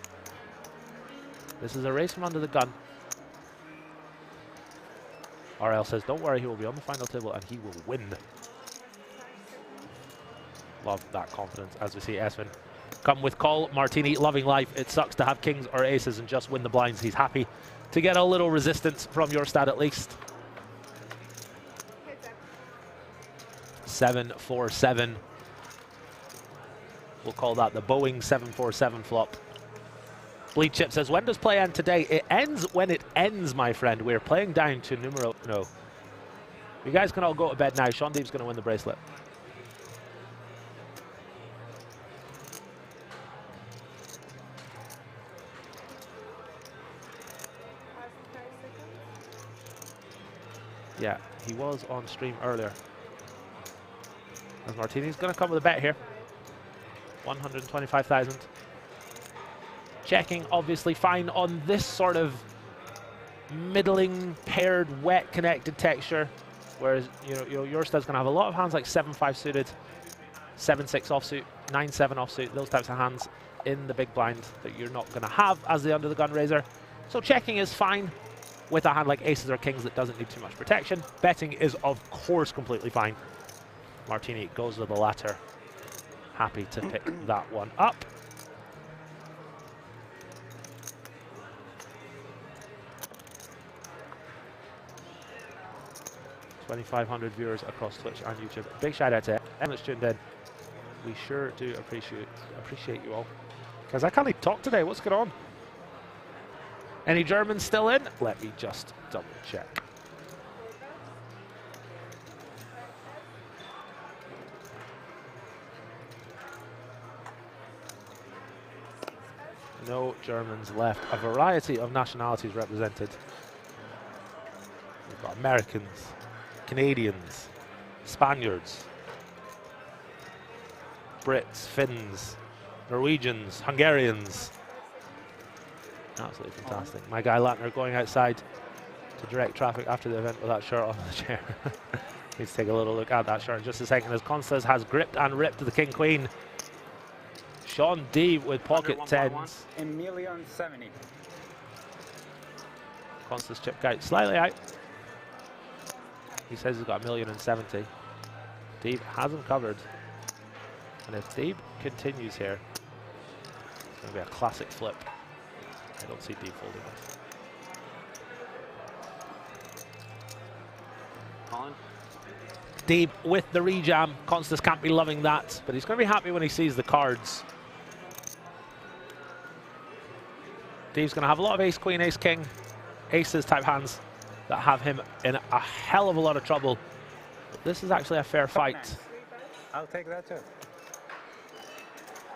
This is a race from under the gun. RL says, don't worry, he will be on the final table and he will win. Love that confidence as we see Espen come with call. Martini loving life. It sucks to have kings or aces and just win the blinds. He's happy to get a little resistance from Jørstad at least. 7-4-7. We'll call that the Boeing 747 flop. Bleed Chip says, when does play end today? It ends when it ends, my friend. We're playing down to numero no. You guys can all go to bed now. Shaun Deeb's going to win the bracelet. Yeah, he was on stream earlier. As Martini's going to come with a bet here. 125,000. Checking, obviously, fine on this sort of middling, paired, wet, connected texture. Whereas, you know, Jørstad's going to have a lot of hands like 7-5 suited, 7-6 offsuit, 9-7 offsuit, those types of hands in the big blind that you're not going to have as the under the gun raiser. So checking is fine with a hand like aces or kings that doesn't need too much protection. Betting is, of course, completely fine. Martini goes with the latter. Happy to pick that one up. $2,500 viewers across Twitch and YouTube. Big shout out to everyone that's tuned in. We sure do appreciate you all. Guys, I can't even talk today. What's going on? Any Germans still in? Let me just double check. No Germans left. A variety of nationalities represented. We've got Americans, Canadians, Spaniards, Brits, Finns, Norwegians, Hungarians. Absolutely fantastic. My guy Latner going outside to direct traffic after the event with that shirt on the chair. Let's take a little look at that shot in just a second as Constance has gripped and ripped the King Queen. Shaun Deeb with pocket tens. $1,070,000. Constance chip out slightly out. He says he's got $1,070,000. Deeb hasn't covered. And if Deeb continues here, it's going to be a classic flip. I don't see Deeb folding this. Colin? Deeb with the rejam. Constance can't be loving that, but he's going to be happy when he sees the cards. Deeb's going to have a lot of ace, queen, ace, king, aces type hands that have him in a hell of a lot of trouble. But this is actually a fair fight. I'll take that too.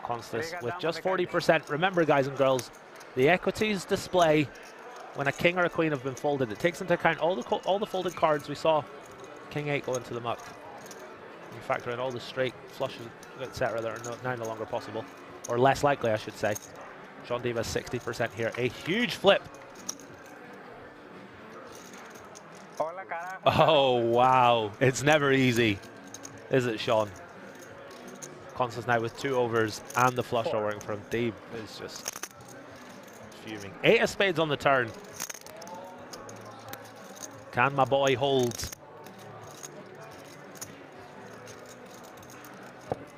Constance with just 40%. Remember, guys and girls, the equities display when a king or a queen have been folded. It takes into account all the folded cards we saw. King 8 go into the muck. You factor in all the straight flushes, etc. that are now no longer possible, or less likely, I should say. Shaun Deeb has 60% here. A huge flip. Oh, wow. It's never easy, is it, Shaun? Constance now with 2 overs and the flush draw working for him. Deeb is just fuming. 8 of spades on the turn. Can my boy hold?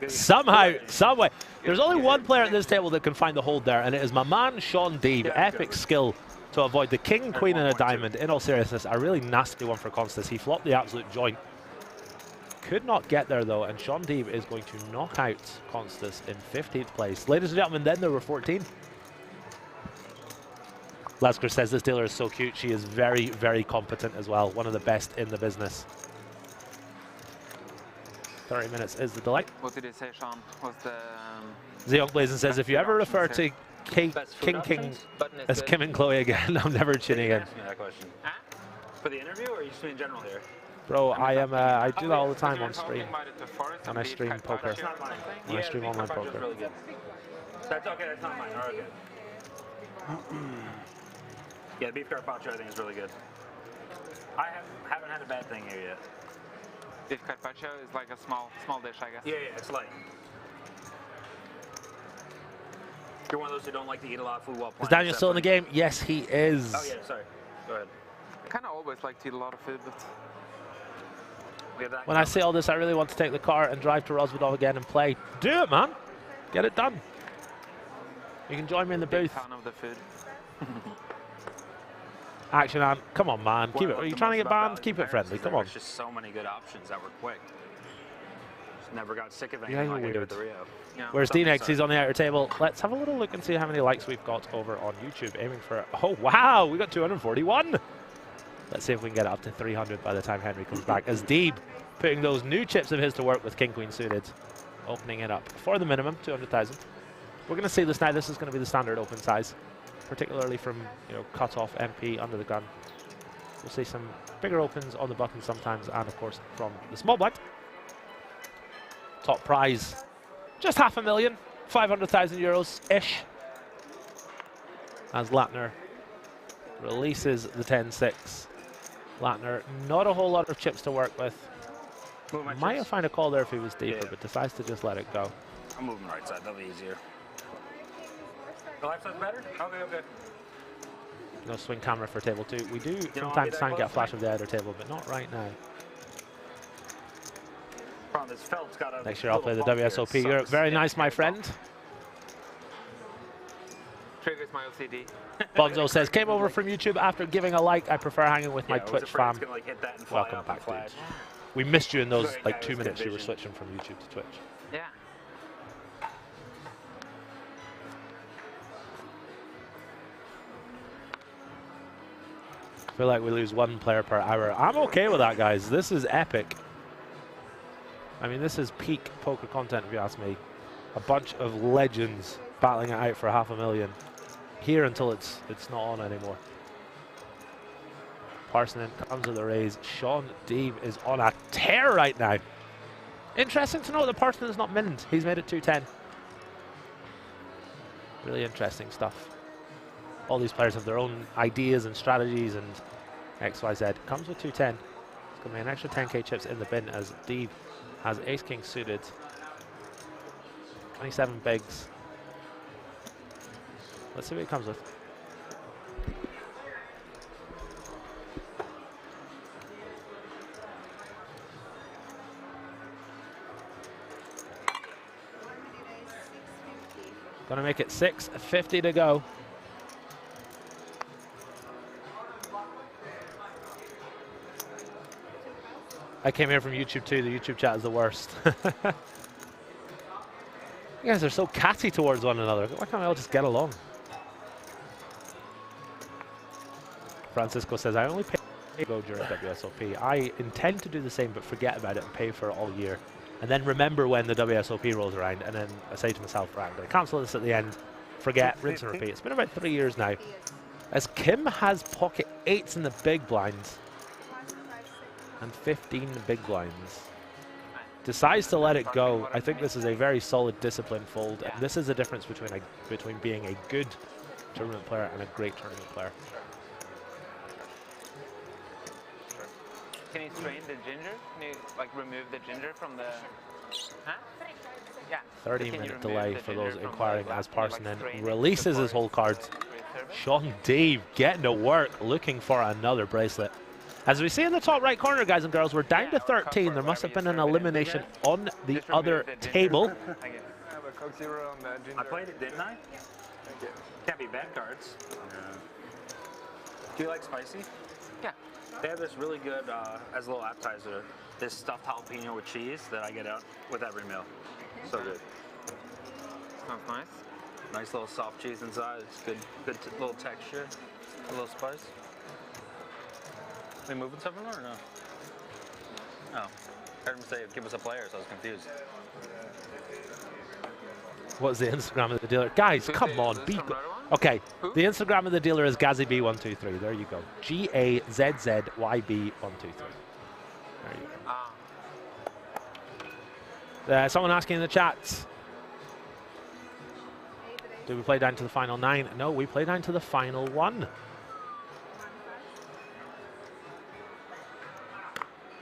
Somehow, someway. There's only one player at this table that can find the hold there, and it is my man Shaun Deeb. Epic skill to avoid the king, queen, and a diamond. In all seriousness, a really nasty one for Constance. He flopped the absolute joint. Could not get there, though, and Shaun Deeb is going to knock out Constance in 15th place. Ladies and gentlemen, then there were 14. Lasker says this dealer is so cute. She is very, very competent as well. One of the best in the business. 30 minutes is the delight. What did he say, Shaun? Was the... Zeong Blazing says, if you ever refer to King as Kim and Chloe again, I'm never tuning in. Ask me that question. For the interview, or are you just in general here? Bro, I do that all the time on stream. And I stream poker. And I stream online poker. Really good. That's okay, that's not mine. All right, good. Yeah, the beef carpaccio I think is really good. I haven't had a bad thing here yet. Beef carpaccio is like a small dish, I guess. Yeah, it's light. You're one of those who don't like to eat a lot of food while playing. Is Daniel still in the game? Yes, he is. Oh yeah, sorry. Go ahead. I kind of always like to eat a lot of food, but... When I say all this, I really want to take the car and drive to Rozvadov again and play. Do it, man. Get it done. You can join me in the booth. Big fan of the food. Action on. Come on, man. Keep it. Are you trying to get banned? Keep it friendly. Come on. There's just so many good options that were quick. Just never got sick of Yeah, anything like I weird. did with the Rio. Yeah, Where's D-Nex? He's on the outer table. Let's have a little look and see how many likes we've got over on YouTube. Aiming for... Oh, wow. We got 241. Let's see if we can get it up to 300 by the time Henry comes back. As Deeb putting those new chips of his to work with King Queen suited, opening it up for the minimum, 200,000. We're going to see this now. This is going to be the standard open size, particularly from cut-off MP under the gun. We'll see some bigger opens on the button sometimes, and of course from the small blind. Top prize, just $500,000, 500,000 euros ish. As Latner releases the 10-6. Latner, not a whole lot of chips to work with. Might have found a call there if he was deeper, but decides to just let it go. I'm moving right side, that'll be easier. The left side's better? Okay. No swing camera for table 2. We do from time to time get a flash of the outer table, but not right now. Next year I'll play the WSOP Europe. Very nice, my friend. Triggers my OCD. Bonzo says, came over from YouTube after giving a like. I prefer hanging with my Twitch fam. Welcome back, dude. We missed you in those like 2 minutes you were switching from YouTube to Twitch. Yeah. I feel like we lose 1 player per hour. I'm okay with that, guys. This is epic. I mean, this is peak poker content, if you ask me. A bunch of legends battling it out for $500,000. Here until it's not on anymore. Parsonen comes with the raise. Shaun Deeb is on a tear right now. Interesting to know that Parsonen is not minned. He's made it 210. Really interesting stuff. All these players have their own ideas and strategies and XYZ. Comes with 210. He's Gonna be an extra 10k chips in the bin as Deeb has ace-king suited. 27 bigs. Let's see what he comes with. Gonna make it 650 to go. I came here from YouTube too. The YouTube chat is the worst. You guys are so catty towards one another. Why can't we all just get along? Francisco says, I only pay to go during WSOP. I intend to do the same, but forget about it and pay for it all year. And then remember when the WSOP rolls around, and then I say to myself, right, I'm going to cancel this at the end, forget, rinse and repeat. It's been about 3 years now. As Kim has pocket 8s in the big blinds and 15 big blinds. Decides to let it go. I think this is a very solid disciplined fold. And this is the difference between being a good tournament player and a great tournament player. Can you strain the ginger? Can you like remove the ginger from the? Huh? Yeah. 30-minute delay for those inquiring as Parson then releases his whole cards. Shaun Deeb getting to work, looking for another bracelet. As we see in the top right corner, guys and girls, we're down to 13. There must have been an elimination on the other table. I played it, didn't I? Can't be bad cards. Yeah. Do you like spicy? Yeah. They have this really good, as a little appetizer, this stuffed jalapeno with cheese that I get out with every meal. So good. Sounds nice. Nice little soft cheese inside. It's good little texture, a little spice. Are we moving something or no? No. I heard him say, give us a player, so I was confused. What's the Instagram of the dealer? Guys, come on. Okay, the Instagram of the dealer is GazzyB123. There you go. GAZZYB123. There you go. Someone asking in the chat. Did we play down to the final 9? No, we played down to the final 1.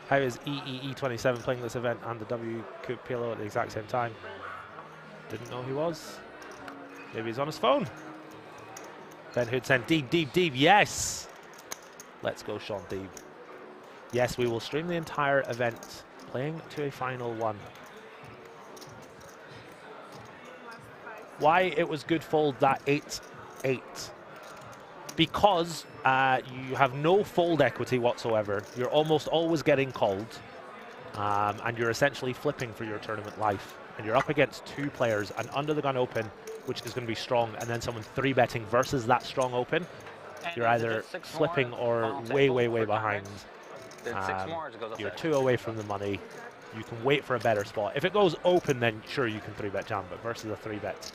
How is EEE27 playing this event and the WSOP PLO at the exact same time? Didn't know he was. Maybe he's on his phone. Ben Hood sent Deeb, yes! Let's go, Shaun Deeb. Yes, we will stream the entire event, playing to a final 1. Why it was good fold that 8-8. Because you have no fold equity whatsoever. You're almost always getting called. And you're essentially flipping for your tournament life. And you're up against 2 players, an under the gun open, which is going to be strong, and then someone 3-betting versus that strong open. You're either flipping or way behind. You're 2 away from the money. You can wait for a better spot. If it goes open, then sure, you can 3-bet jam, but versus a 3-bet,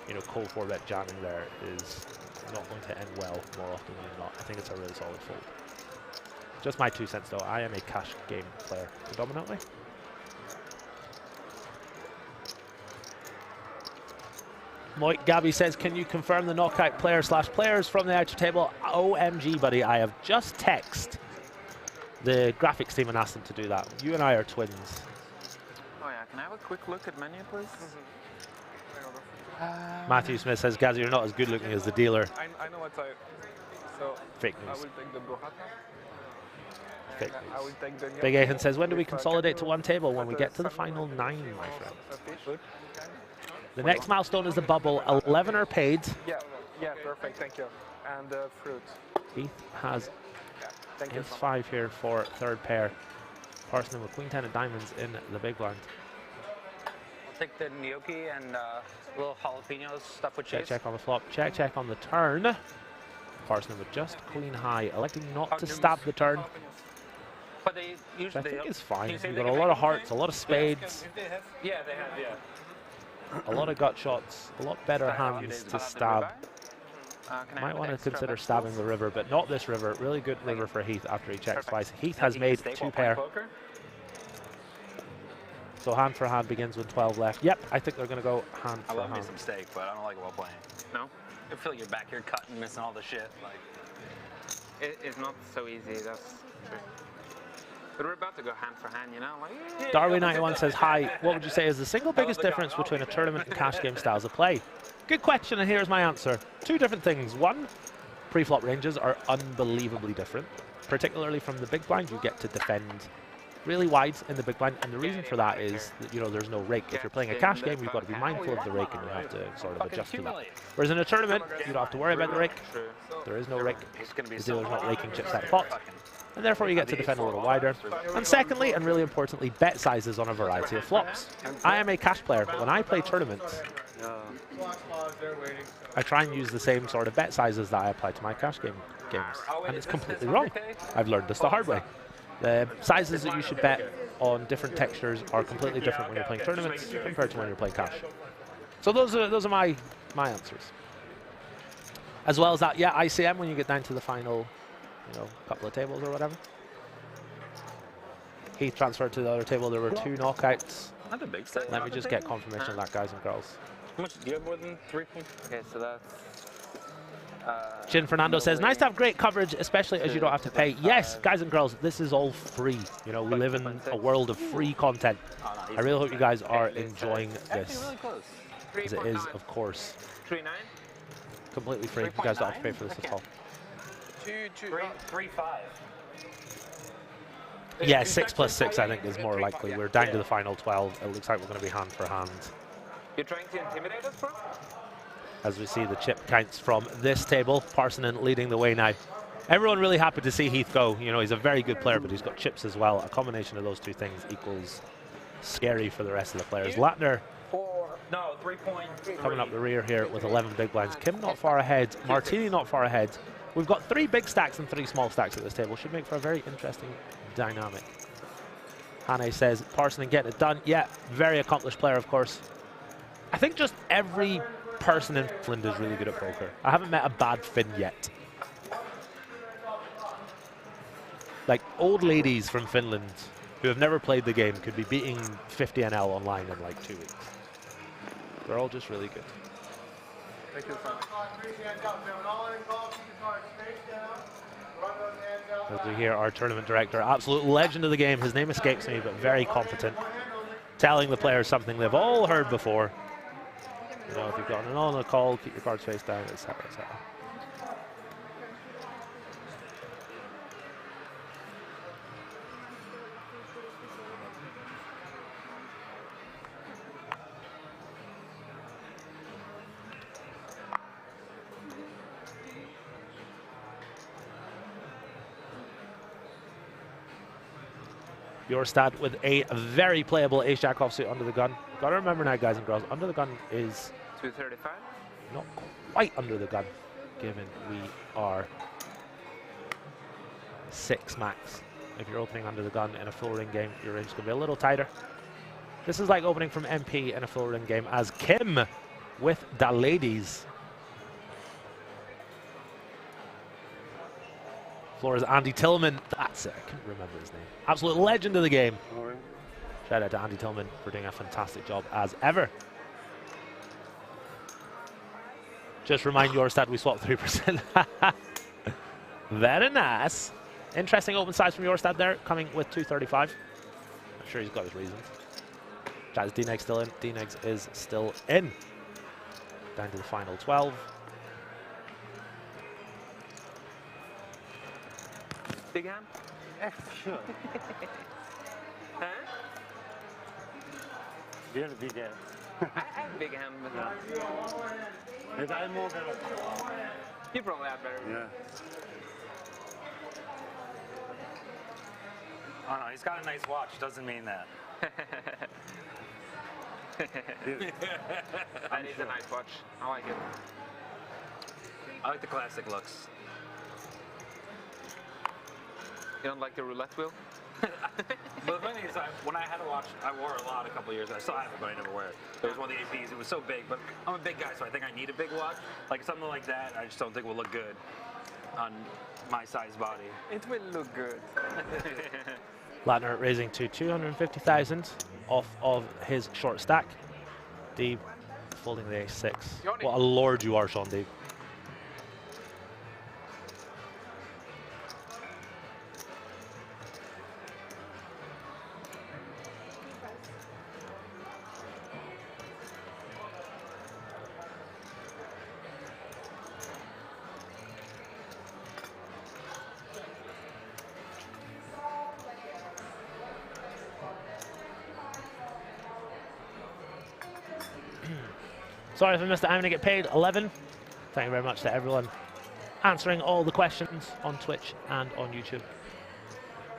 you know, cold 4-bet jamming there is not going to end well more often than not. I think it's a really solid fold. Just my 2 cents though. I am a cash game player predominantly. Mike Gabby says, can you confirm the knockout player/players from the outer table? OMG, buddy, I have just texted the graphics team and asked them to do that. You and I are twins. Oh yeah, can I have a quick look at menu, please? Matthew Smith says, Gazzy, you're not as good looking as the dealer. I know what I... So, fake news. I will take the burrata. Fake I will take the Big Ethan says, when do we consolidate to 1 table? When we get to the final 9, my friend. The next milestone is the bubble. 11 are paid. Yeah, perfect, thank you. And fruit. Heath has thank you. ace 5 here for 3rd pair. Parson with queen 10 of diamonds in the big blind. I'll take the gnocchi and little jalapenos stuffed with cheese. Check on the flop. Check on the turn. Parson with just queen high, electing not to stab the turn. But they usually, I think it's fine. You've got a lot of hearts, a lot of spades. Yeah, they have, yeah. A lot of gut shots, a lot better hands to stab. Might want to consider stabbing the river, but not this river. Really good river for Heath after he checks twice. Heath has made 2 pair. So hand for hand begins with 12 left. Yep, I think they're going to go hand for hand. I love me some steak, but I don't like it while playing. No? I feel like you're back here cutting, missing all the shit. Like, it's not so easy, that's true. But we're about to go hand for hand, you know? Like, yeah, Darwin91 says, hi, what would you say is the single biggest difference between a tournament and cash game styles of play? Good question, and here's my answer. Two different things. One, pre-flop ranges are unbelievably different. Particularly from the big blind, you get to defend really wide in the big blind, and the reason for that is that, you know, there's no rake. If you're playing a cash game, you've got to be mindful of the rake, and you have to sort of adjust to that. Whereas in a tournament, you don't have to worry about the rake. There is no rake. The dealer's not raking chips out of pot, and therefore you get to defend a little wider. And secondly, and really importantly, bet sizes on a variety of flops. I am a cash player, but when I play tournaments, I try and use the same sort of bet sizes that I apply to my cash games, and it's completely wrong. I've learned this the hard way. The sizes that you should bet on different textures are completely different when you're playing tournaments compared to when you're playing cash. So those are my answers. As well as that, yeah, ICM when you get down to the final, you know, couple of tables or whatever. Heath transferred to the other table. There were 2 knockouts. Not a big set. Let me just get confirmation of that, guys and girls. How much do you have more than 3 points? Okay, so that's... Jin Fernando says, nice to have great coverage, especially as you don't have to pay. Yes, guys and girls, this is all free. You know, we live in a world of free content. I really hope you guys are enjoying this, as it is, of course, completely free. You guys don't have to pay for this at all. 3-5. Yeah, 6 plus 6, I think, is more likely. We're down to the final 12. It looks like we're going to be hand for hand. You're trying to intimidate us, bro? As we see the chip counts from this table, Parsonen leading the way now. Everyone really happy to see Heath go. You know, he's a very good player, but he's got chips as well. A combination of those two things equals scary for the rest of the players. Latner 3 points. coming up the rear here with 11 big blinds. Kim not far ahead. Martini not far ahead. We've got 3 big stacks and 3 small stacks at this table. Should make for a very interesting dynamic. Hane says, Parsonen getting it done. Yeah, very accomplished player, of course. I think just every person in Finland is really good at poker. I haven't met a bad Finn yet. Like, old ladies from Finland who have never played the game could be beating 50 NL online in like 2 weeks. They're all just really good. As we hear our tournament director, absolute legend of the game, his name escapes me, but very competent, telling the players something they've all heard before. You know, if you've got an on a call, keep your cards face down, etc., etc. Jørstad with a very playable ace-jack offsuit under the gun. Got to remember now, guys and girls, under the gun is 235. Not quite under the gun, given we are 6 max. If you're opening under the gun in a full ring game, your range can be a little tighter. This is like opening from MP in a full ring game, as Kim with the ladies. Floor is Andy Tillman. That's it. I couldn't remember his name. Absolute legend of the game. Shout out to Andy Tillman for doing a fantastic job as ever. Just remind Jørstad we swapped 3%. Very nice. Interesting open size from Jørstad there, coming with 235. I'm sure he's got his reasons. Is D-Negs still in? D-Negs is still in. Down to the final 12. Big hand? Sure. Huh? You're the big hand. I have big hand, but I'm more better. You probably have better. Yeah. Oh no, he's got a nice watch. Doesn't mean that. That is a nice watch. I like it. I like the classic looks. You don't like the roulette wheel? But the funny thing is, when I had a watch, I wore a lot a couple of years ago. I still have it, but I never wear it. It was one of the APs. It was so big, but I'm a big guy, so I think I need a big watch. Like something like that, I just don't think will look good on my size body. It will look good. Latner raising to 250,000 off of his short stack. Deeb folding the ace-6. What a lord you are, Shaun Deeb. Sorry if I missed it. I'm going to get paid 11. Thank you very much to everyone answering all the questions on Twitch and on YouTube.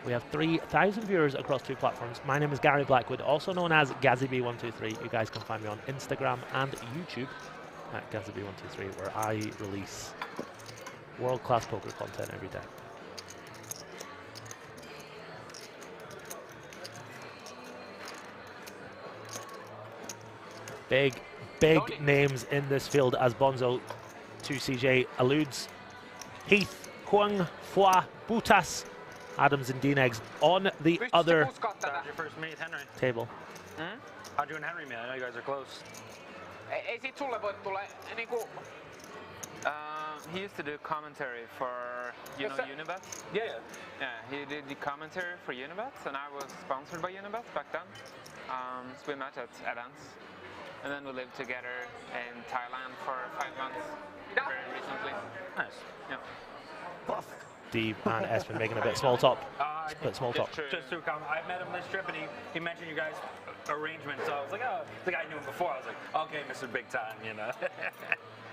We have 3,000 viewers across 2 platforms. My name is Gary Blackwood, also known as GazzyB123. You guys can find me on Instagram and YouTube at GazzyB123, where I release world-class poker content every day. Big names in this field, as Bonzo 2CJ alludes. Heath, Huang, Fua, Butas, Adams and Dinegs on the other How'd your first meet, Henry? table. How'd you and Henry meet? I know you guys are close. Ei sit sulle voi tulla niinku... He used to do commentary for, you know, Unibets? Yeah. Yeah, he did the commentary for Unibets, and I was sponsored by Unibets back then. So we met at events. And then we lived together in Thailand for 5 months, very recently. Nice. Yeah. Deeb and Espen making a bit small talk. Just through comment. I met him this trip, and he mentioned you guys' arrangement, so I was like, oh, I think I knew him before. I was like, okay, Mr. Big Time, you know.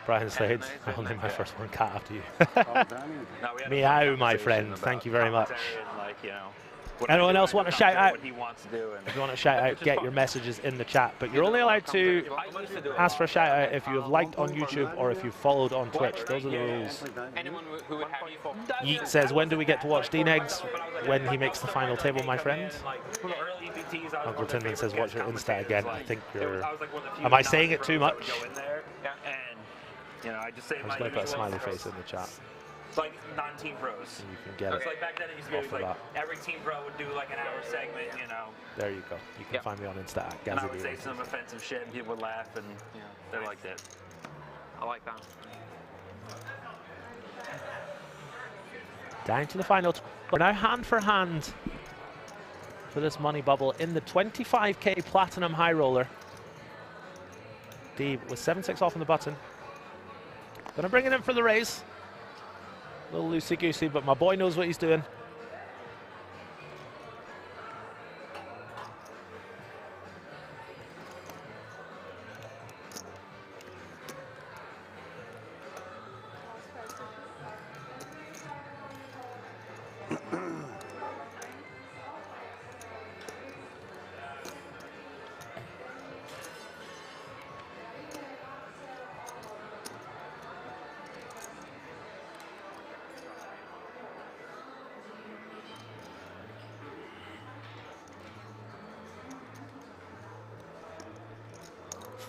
Brian Slade, I'll name my first one cat after you. Meow, my friend. Thank you very much. Anyone else want to shout out? If you want to shout out, get your messages in the chat. But you're only allowed to ask for a shout out if you have liked on YouTube or if you've followed on Twitch. Those are the rules. Yeet says, when do we get to watch Dinegs? When he makes the final table, my friend. Uncle Tinman says, watch your Insta again. I think you're... Am I saying it too much? You know, I just say I'm just going to put a smiley face in the chat. It's like non-team pros. You can get it's it. Like back then it used to be like every team pro would do like an hour segment, you know. There you go. You can find me on Insta at And I would GazzyB123. say some offensive shit and people would laugh and you know, they liked it. I like that. Down to the final. We're now hand for hand for this money bubble in the 25k Platinum High Roller. Deeb with 7-6 off on the button. Gonna bring it in for the raise. A little loosey-goosey, but my boy knows what he's doing.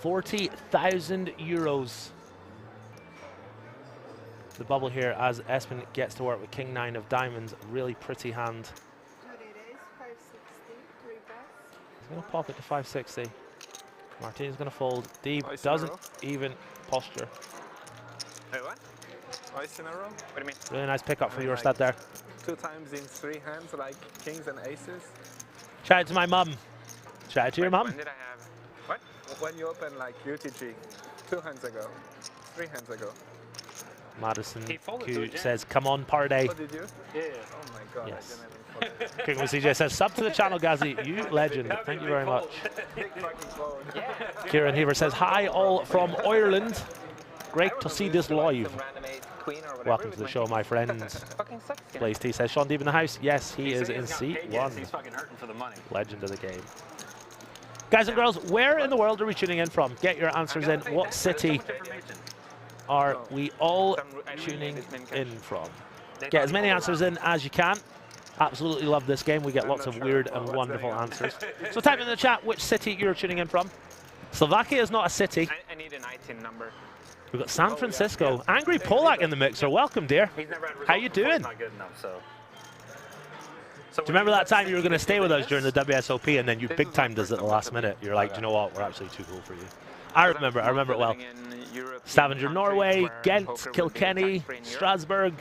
€40,000. The bubble here as Espen gets to work with King 9 of diamonds. Really pretty hand. He's going to pop it to 560. Martin's going to fold. Deeb doesn't even posture. Wait, what? Twice in a row? What do you mean? Really nice pickup for Jørstad there. 2 times in 3 hands, like kings and aces. Shout out to my mum. Shout out to your mum. When did I have? What? When you opened like UTG 2 hands ago, 3 hands ago. Madison Q says, come on, party. Oh, did you? Yeah. Oh my god, yes. I didn't even follow. King with CJ says, sub to the channel, Gazzy. You legend. Thank you very much. Kieran Heaver says, hi all from Ireland. Great to see this live. Welcome to the show, my friends. Blaze T says, Shaun Deeb in the house. Yes, he is in seat 1. He's fucking hurting for the money. Legend of the game. Guys and girls, where in the world are we tuning in from? Get your answers in. What city are we all tuning in from? Get as many answers in as you can. Absolutely love this game. We get lots of weird and wonderful answers. So type in the chat which city you're tuning in from. Slovakia is not a city. I need an ITIN number. We've got San Francisco. Angry Polak in the mixer. Welcome, dear. How you doing? Not good enough, so. Do you remember that time you were going to stay with us during the WSOP and then you big timed us at the last minute? You're like, you know what? We're actually too cool for you. I remember it well. Stavanger, Norway, Ghent, Kilkenny, Strasbourg.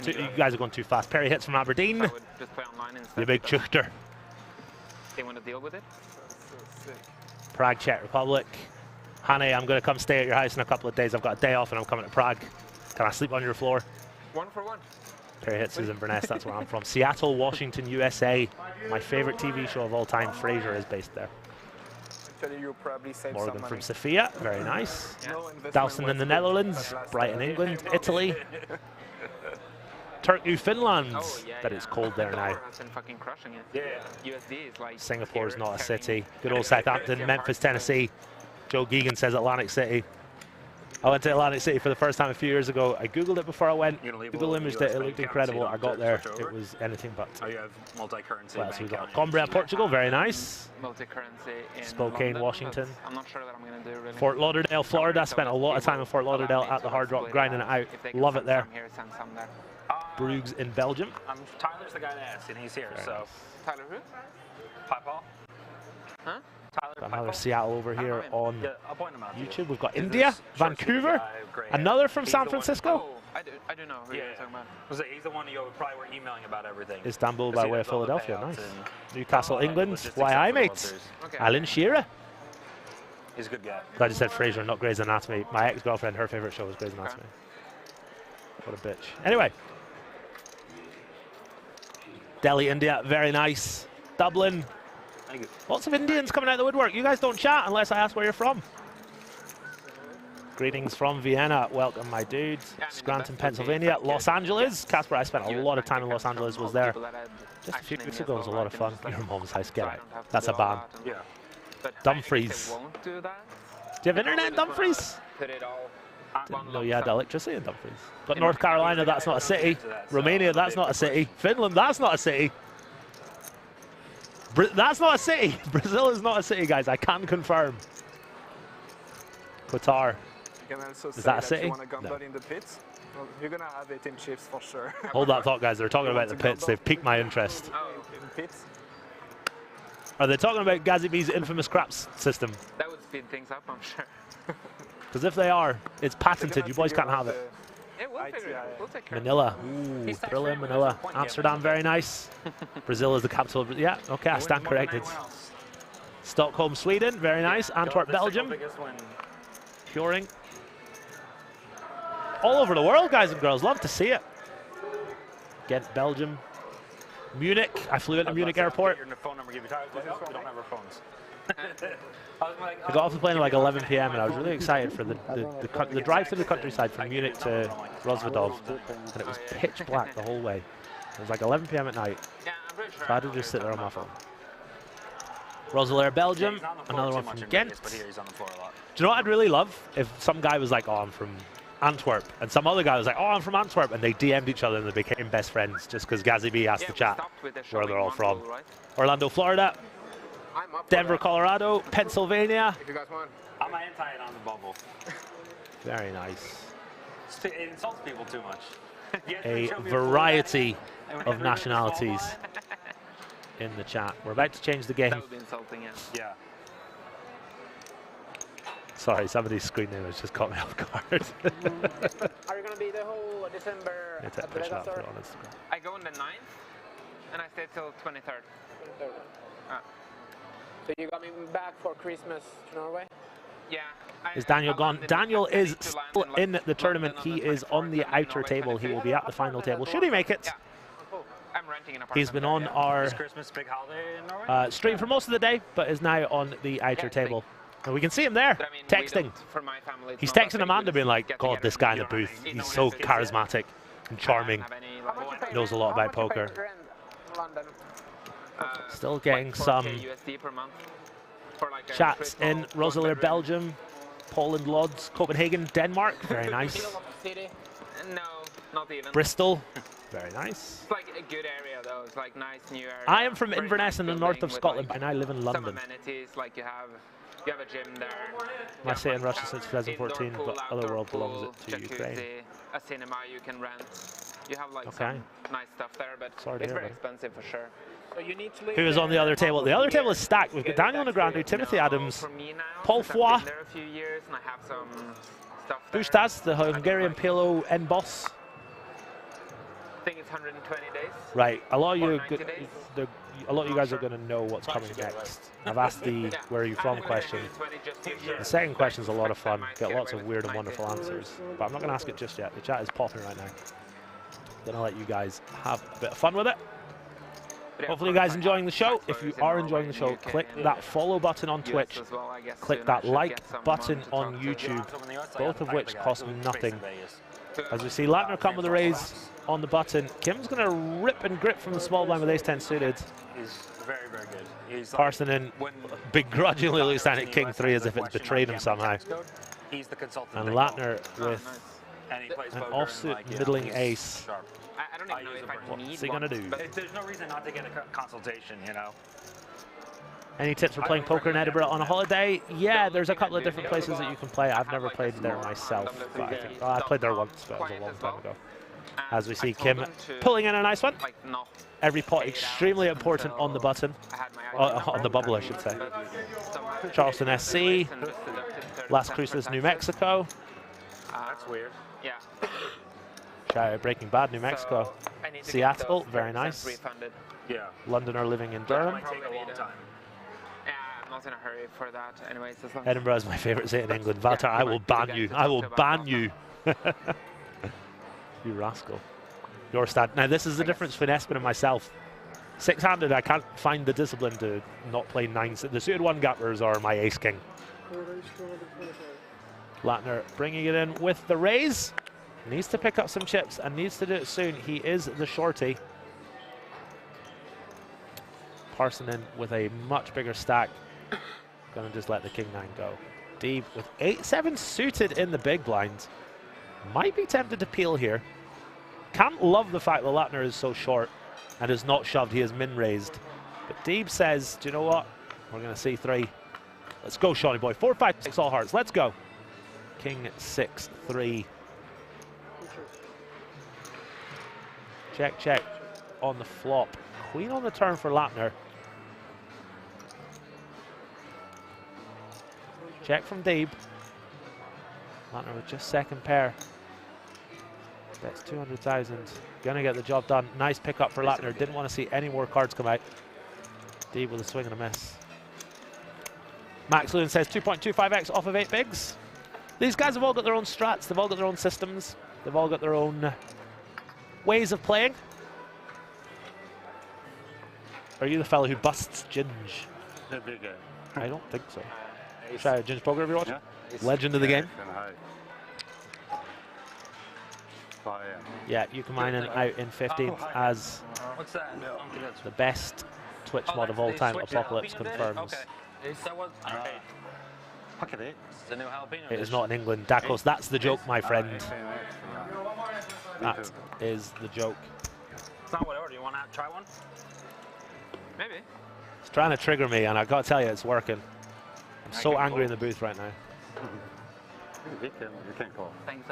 You guys are going too fast. Perry hits from Aberdeen. The big Chuchter. They want to deal with it? Prague, Czech Republic. Hane, I'm going to come stay at your house in a couple of days. I've got a day off and I'm coming to Prague. Can I sleep on your floor? 1 for 1. Perry hits is in Inverness, that's where I'm from. Seattle, Washington, USA. My favorite TV show of all time, Frasier, is based there. Actually, you probably save Morgan some from money. Sofia, very nice. No investment Dowson in the Netherlands, Brighton, England, Italy. Turku, Finland. That it's cold there now. Has been fucking crushing it. Yeah. USD is like Singapore's not a city. Good old Southampton, Memphis, Tennessee. Joe Geegan says Atlantic City. I went to Atlantic City for the first time a few years ago. I googled it before I went. Google imaged it. It looked incredible. I got there. It was anything but. Oh, you have multi-currency. What else we got? Coimbra, Portugal. Very nice. Multi-currency in Spokane, London, Washington. I'm not sure that I'm going to do really. Fort Lauderdale, Florida. Spent a lot of time in Fort Lauderdale at the Hard Rock, grinding it out. Love it there. Bruges in Belgium. Tyler's the guy to ask, and he's here. So. Tyler who? Pipeall. Huh? Got another Seattle over here on I'll point him out to you. YouTube. We've got India, Vancouver, another from San Francisco. I do know who you're talking about. He's the one you probably were emailing about everything. Istanbul by way of Philadelphia, nice. Newcastle, England, YI mates. Alan Shearer. He's a good guy. Glad you said Frasier, not Grey's Anatomy. My ex-girlfriend, her favorite show was Grey's Anatomy. What a bitch. Anyway. Delhi, India, very nice. Dublin. Lots of Indians coming out of the woodwork. You guys don't chat unless I ask where you're from. Greetings from Vienna. Welcome, my dudes. Scranton, Pennsylvania. Los Angeles. Casper, I spent a lot of time in Los Angeles. Was there just a few weeks ago. It was a lot of fun. Your mom's house. Get out. That's a ban. Yeah. Dumfries. Do you have internet in Dumfries? Didn't know you had electricity in Dumfries. But North Carolina, that's not a city. Romania, that's not a city. Finland, that's not a city. That's not a city. Brazil is not a city, guys. I can confirm. Qatar. Is that a city? You want to gamble in the pits? Well, you're gonna have it in chips for sure. Hold that thought, guys. They're talking about the pits. They've piqued my interest. Oh, in pits? Are they talking about Gazi B's infamous craps system? That would speed things up, I'm sure. Because if they are, it's patented. You boys can't have it. Yeah, we'll figure it out. We'll take care of it. Manila. Ooh, thriller in Manila. Amsterdam, very nice. Brazil is the capital. Yeah, okay, I stand corrected. Stockholm, Sweden, very nice. Antwerp, Belgium. Curing. All over the world, guys and girls. Love to see it. Ghent, Belgium. Munich. I flew into Munich Airport. Your phone number, give you we don't have our phones. I got off the plane at like 11 p.m. and I was really excited for the drive to the countryside from Munich to Rozvadov, and it was pitch black the whole way. It was like 11 p.m. at night, so I had to just sit there on my phone. Roselaire, Belgium, another one from Ghent. Do you know what I'd really love? If some guy was like, oh, I'm from Antwerp, and some other guy was like, oh, I'm from Antwerp, and they DM'd each other and they became best friends just because Gazi B asked to chat where they're all from. Orlando, Florida. Denver, Colorado, Pennsylvania. If you guys want. I'm anti it on the bubble. Very nice. It insults people too much. A variety of nationalities in the chat. We're about to change the game. That would be insulting, yeah. Sorry, somebody's screen name has just caught me off guard. Are you going to be the whole December at the Vegas? I go on the 9th, and I stay till 23rd. So you got me back for Christmas to Norway? Yeah. Is Daniel gone? Daniel is still in the tournament. He is on the outer table. He will be at the final table. Should he make it? I'm renting an apartment. He's been on our stream for most of the day, but is now on the outer table. And we can see him there, texting. He's texting Amanda being like, God, this guy in the booth, he's so charismatic and charming. Knows a lot about poker. Still getting some chats in Roselaire, Belgium, Poland, Lodz, Copenhagen, Denmark. Very nice. No, not even. Bristol. Very nice. It's like a good area though. It's like nice new area. I am from Inverness in the north of Scotland, and I live in London. Some amenities, like you have a gym there. I stay in Russia since 2014, but other world belongs to jacuzzi, Ukraine. A cinema you can rent. You have like some nice stuff there, but it's very expensive for sure. So you need to live Who is on the other table? The other table is stacked. We've got Daniel Negreanu, Timothy Adams, Paul Foy, Bustas, the Hungarian Palo N boss. I think it's 120 days. Right, a lot of you guys are going to know what's coming next. I've asked the "Where are you from?" question. The second question is a lot of fun. Get lots of weird and wonderful answers, but I'm not going to ask it just yet. The chat is popping right now. Going to let you guys have a bit of fun with it. Hopefully you guys enjoying the show. If you are enjoying the show, click that follow button on Twitch. Click that like button on YouTube, both of which cost nothing. As we see Latner come with a raise on the button, Kim's going to rip and grip from the small blind with ace-10 suited. He's very, very good. He's Parsonen begrudgingly looks down at king 3 as if it's betrayed him somehow. He's the consultant. And Latner with an offsuit middling ace. I don't even know if I need What's he going to do? There's no reason not to get a consultation, you know. Any tips for playing poker in Edinburgh on a holiday? Yeah, there's a couple of different places that you can play. I've never played there myself, but I think I played there once, but it was a long time ago. As we see Kim pulling in a nice one. Every pot extremely important on the button, on the bubble, I should say. Charleston SC, Las Cruces, New Mexico. That's weird. Yeah. Shout out Breaking Bad, New Mexico. Seattle, very nice. Yeah. London are living in Durham. Might take a long time. I'm not in a hurry for that. Anyways, Edinburgh is my favourite city in England. Valtar, I will ban you. I will ban you. You rascal. Jørstad. Now, this is the difference between Espen and myself. Six-handed, I can't find the discipline to not play nines. The suited one gappers are my ace-king. Latner bringing it in with the raise. Needs to pick up some chips and needs to do it soon. He is the shorty. Parsonen with a much bigger stack. Gonna just let the king 9 go. Deeb with 8-7 suited in the big blind. Might be tempted to peel here. Can't love the fact that Latner is so short and is not shoved. He is min raised. But Deeb says, do you know what? We're gonna see 3. Let's go, Shawnee boy. 4, 5, 6 all hearts. Let's go. King 6, 3. Check, check on the flop. Queen on the turn for Latner. Check from Deeb. Latner with just second pair. That's 200,000. Gonna get the job done. Nice pickup for Latner. Didn't want to see any more cards come out. Deeb with a swing and a miss. Max Lewin says 2.25x off of 8 bigs. These guys have all got their own strats. They've all got their own systems. They've all got their own ways of playing. Are you the fellow who busts Ginge? I don't think so. Shout out Ginge Poker if you're watching. Yeah. Legend of the game. Yeah, you can mine in out in 15th as the best Twitch mod of all time. Apocalypse confirms. It is not in England. Dakos, that's the joke, my friend. That is the joke. It's not whatever. Do you want to try one? Maybe. It's trying to trigger me, and I've got to tell you, it's working. I'm so angry in the booth right now.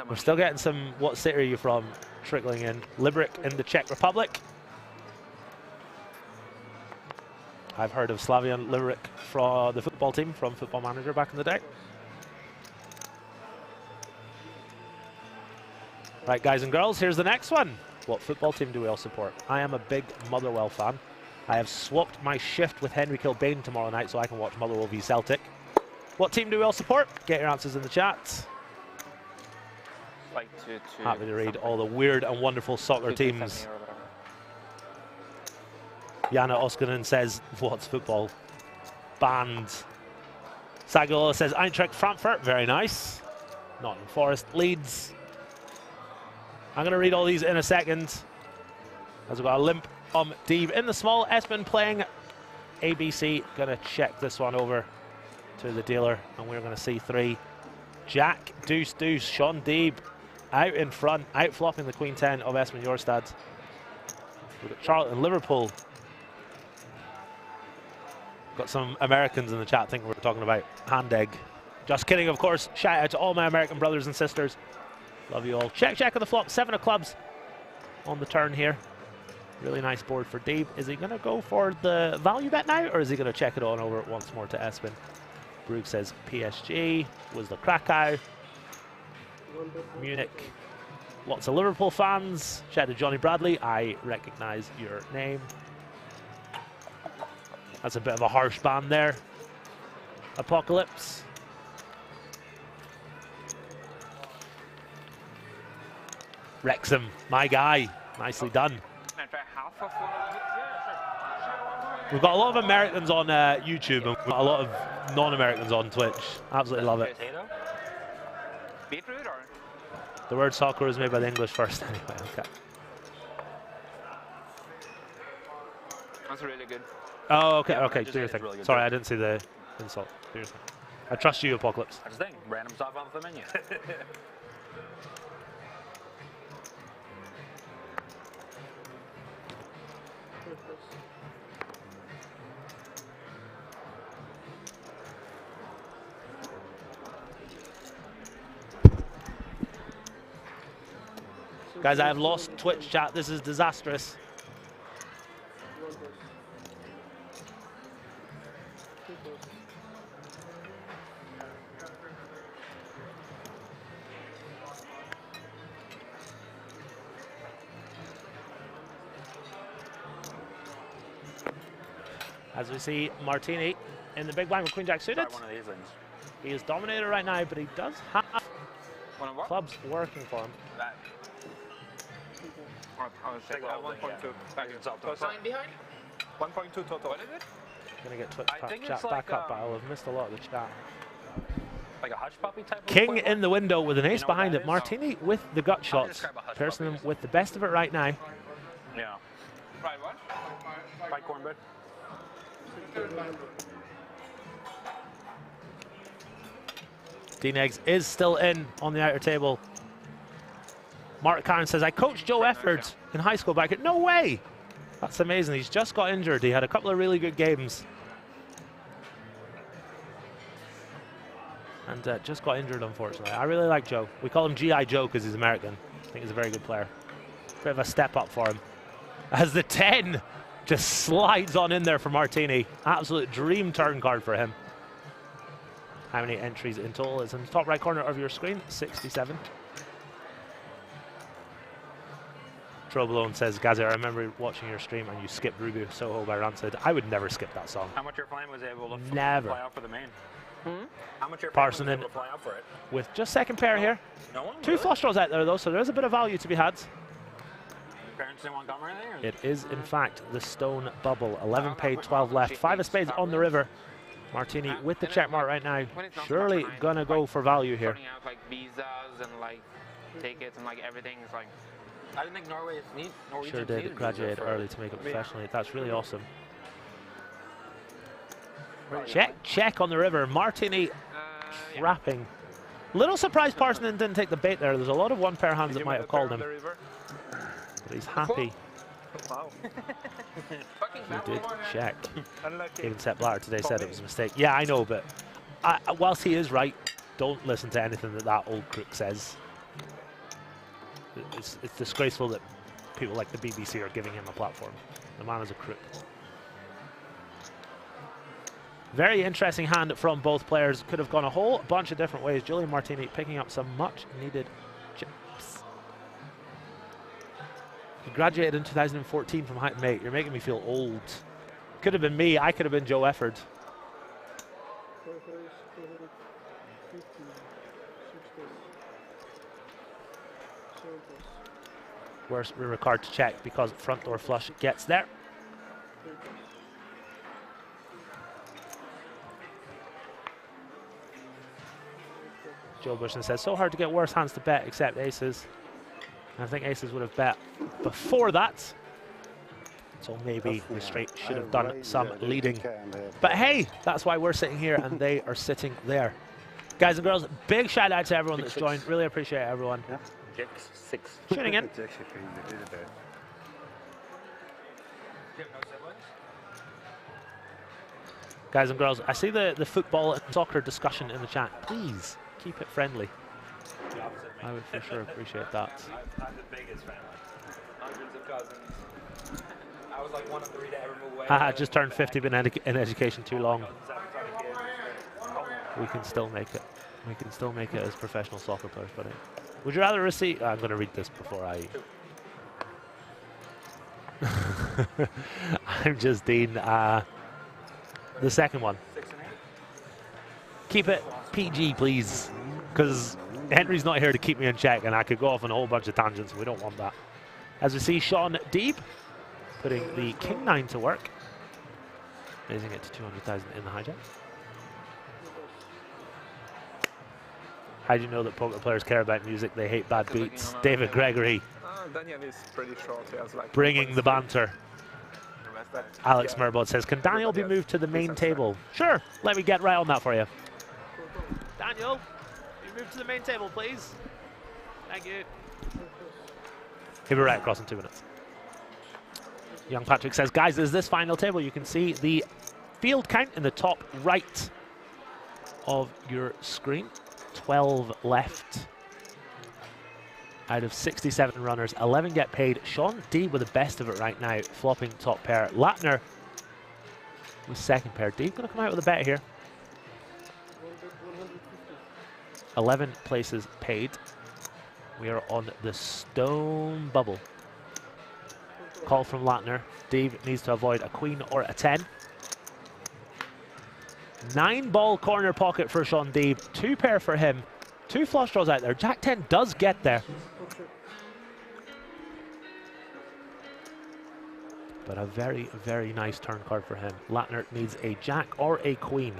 We're still getting some "What city are you from?" trickling in. Liberec in the Czech Republic. I've heard of Slavian Liberec from the football team from Football Manager back in the day. Right, guys and girls, here's the next one. What football team do we all support? I am a big Motherwell fan. I have swapped my shift with Henry Kilbane tomorrow night so I can watch Motherwell v Celtic. What team do we all support? Get your answers in the chat. Like Happy to read all the weird and wonderful soccer teams. Jana Oskanen says, what's football? Banned. Sagalola says, Eintracht Frankfurt, very nice. Nottingham Forest, Leeds. I'm going to read all these in a second. As we've got a limp Deeb in the small. Espen playing ABC. Going to check this one over to the dealer, and we're going to see 3. Jack, deuce, deuce. Shaun Deeb out in front, out flopping the Queen 10 of Espen Jørstad. We've got Charlton, Liverpool. Got some Americans in the chat. I think we're talking about hand egg. Just kidding, of course. Shout out to all my American brothers and sisters. Love you all. Check, check on the flop. 7 of clubs on the turn here. Really nice board for Deeb. Is he going to go for the value bet now, or is he going to check it on over once more to Espen? Brug says PSG was the Krakow. Munich. Lots of Liverpool fans. Shout out to Johnny Bradley. I recognize your name. That's a bit of a harsh ban there. Apocalypse. Wrexham, my guy. Nicely done. How half of one of them? We've got a lot of Americans on YouTube and we've got a lot of non-Americans on Twitch. Absolutely love it. Beetroot or? The word soccer was made by the English first anyway. Okay. That's really good. Oh, okay, Yeah, okay. I just Do your ate thing. it's really good Sorry, too. I didn't see the insult. Do your thing. I trust you, Apocalypse. That's the thing. Random stuff off the menu. Guys, I have lost Twitch chat. This is disastrous. As we see Martini in the big blind with Queen Jack suited. Try one of these things. He is dominator right now, but he does have clubs working for him. That. I'll check 1.2. Sign behind? 1.2 total. What is it? Gonna get Twitch I think chat it's back like, up, but I'll have missed a lot of the chat. Like a hush puppy type of King equivalent? in the window with an ace You know what behind that it. is? Martini with the gut shots. describe a hush Piercing puppy him with the best of it right now. Yeah. Right one? Fried cornbread. Dean Eggs is still in on the outer table. Mark Karen says, I coached Joe Efford in high school back at... No way! That's amazing. He's just got injured. He had a couple of really good games. And just got injured, unfortunately. I really like Joe. We call him G.I. Joe because he's American. I think he's a very good player. Bit of a step up for him. As the 10 just slides on in there for Martini. Absolute dream turn card for him. How many entries in total is in the top right corner of your screen? 67. Troblone says, Gazi, I remember watching your stream and you skipped Ruby Soho by Rancid. I would never skip that song. How much your flame was able to Never. fly out for the main? How much your flame was Parson in able to fly out for it? with just second pair here. No one? Two flush draws out there though, so there is a bit of value to be had. Parents didn't want to come or anything? Or? It is, in fact, the stone bubble. 11 paid, 12 left. 5 of spades on the river. Martini with the check mark right now. Surely gonna go for value here. Sorting out like visas and like tickets and like everything is like. I didn't think Norway Norwegians Sure did graduate early to make it professionally. That's really awesome. Check on the river. Martini trapping. Little surprised Parson didn't take the bait there. There's a lot of one pair hands that might have called him. But he's happy. Wow. He did check. Even Sepp Blatter today said it was a mistake. Yeah, I know, but whilst he is right, don't listen to anything that old crook says. It's disgraceful that people like the BBC are giving him a platform. The man is a crook. Very interesting hand from both players. Could have gone a whole bunch of different ways. Julian Martini picking up some much needed chips. He graduated in 2014 from Heighton Mate. You're making me feel old. Could have been me. I could have been Joe Efford. Where's Ricard to check because front door flush gets there. Joe Bushman says, so hard to get worse hands to bet except aces. And I think aces would have bet before that. So maybe the straight should have done some leading. But hey, that's why we're sitting here and they are sitting there. Guys and girls, big shout out to everyone that's joined. Really appreciate everyone. Tuning in. Guys and girls, I see the football and soccer discussion in the chat. Please keep it friendly. I would for sure appreciate that. I'm the biggest family. Hundreds of cousins. I was like one of 3 to ever move away. I just turned 50, been in education too long. We can still make it. We can still make it as professional soccer players, buddy. Would you rather receive... I'm going to read this before I... I'm just Dean. The second one. Keep it PG, please. Because Henry's not here to keep me in check, and I could go off on a whole bunch of tangents. We don't want that. As we see Shaun Deeb putting the King 9 to work, raising it to 200,000 in the hijack. How do you know that poker players care about music? They hate bad beats. David Gregory. Daniel is pretty short. He has like bringing the banter. Alex Murbot says, can Daniel be moved to the main table? Sure, let me get right on that for you. Daniel, you move to the main table, please. Thank you. He'll be right across in 2 minutes. Young Patrick says, guys, is this final table? You can see the field count in the top right of your screen. 12 left. Out of 67 runners, 11 get paid. Shaun Deeb with the best of it right now, flopping top pair. Latner with second pair. Deeb going to come out with a bet here. 11 places paid. We are on the stone bubble. Call from Latner. Deeb needs to avoid a queen or a 10. 9-ball corner pocket for Shaun Deeb. 2 pair for him. 2 flush draws out there. Jack 10 does get there. But a very, very nice turn card for him. Latner needs a jack or a queen.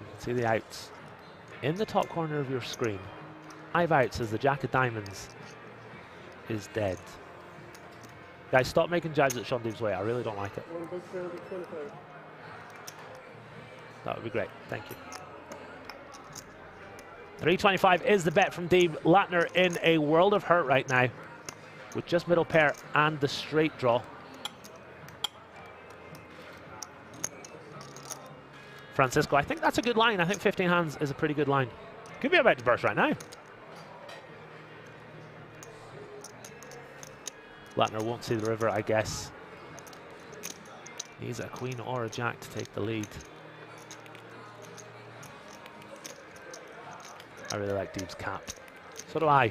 You can see the outs in the top corner of your screen. 5 outs as the jack of diamonds is dead. Guys, stop making jabs at Shaun Deeb's way. I really don't like it. That would be great. Thank you. 325 is the bet from Deeb. Latner in a world of hurt right now with just middle pair and the straight draw. Francisco, I think that's a good line. I think 15 hands is a pretty good line. Could be about to burst right now. Latner won't see the river, I guess. Needs a queen or a jack to take the lead. I really like Deeb's cap. So do I.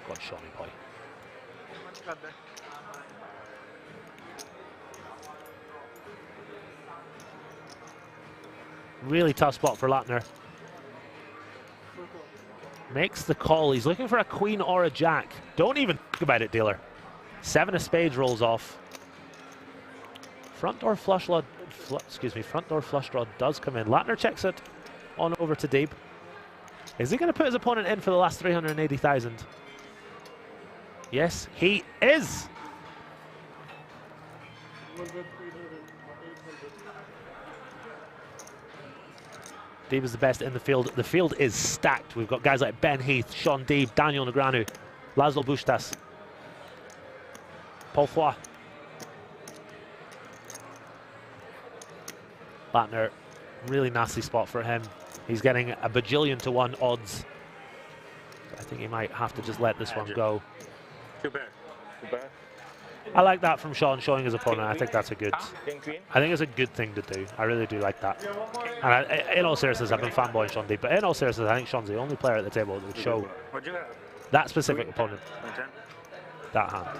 God, Shawnee boy. Really tough spot for Latner. Makes the call. He's looking for a queen or a jack. Don't even think about it, dealer. 7 of spades rolls off. Front door flush draw. Front door flush draw does come in. Latner checks it on over to Deeb. Is he going to put his opponent in for the last 380,000? Yes, he is. Deeb is the best in the field. The field is stacked. We've got guys like Ben Heath, Shaun Deeb, Daniel Negreanu, Laszlo Bustas, Paul Foy. Latner, really nasty spot for him. He's getting a bajillion to 1 odds. I think he might have to just let this one go. 2 pair. 2 pair. I like that from Shaun, showing his opponent. I think that's a good. I think it's a good thing to do. I really do like that. And in all seriousness, I've been fanboying Shaun Deeb, but in all seriousness, I think Shaun's the only player at the table that would show that specific opponent that hand.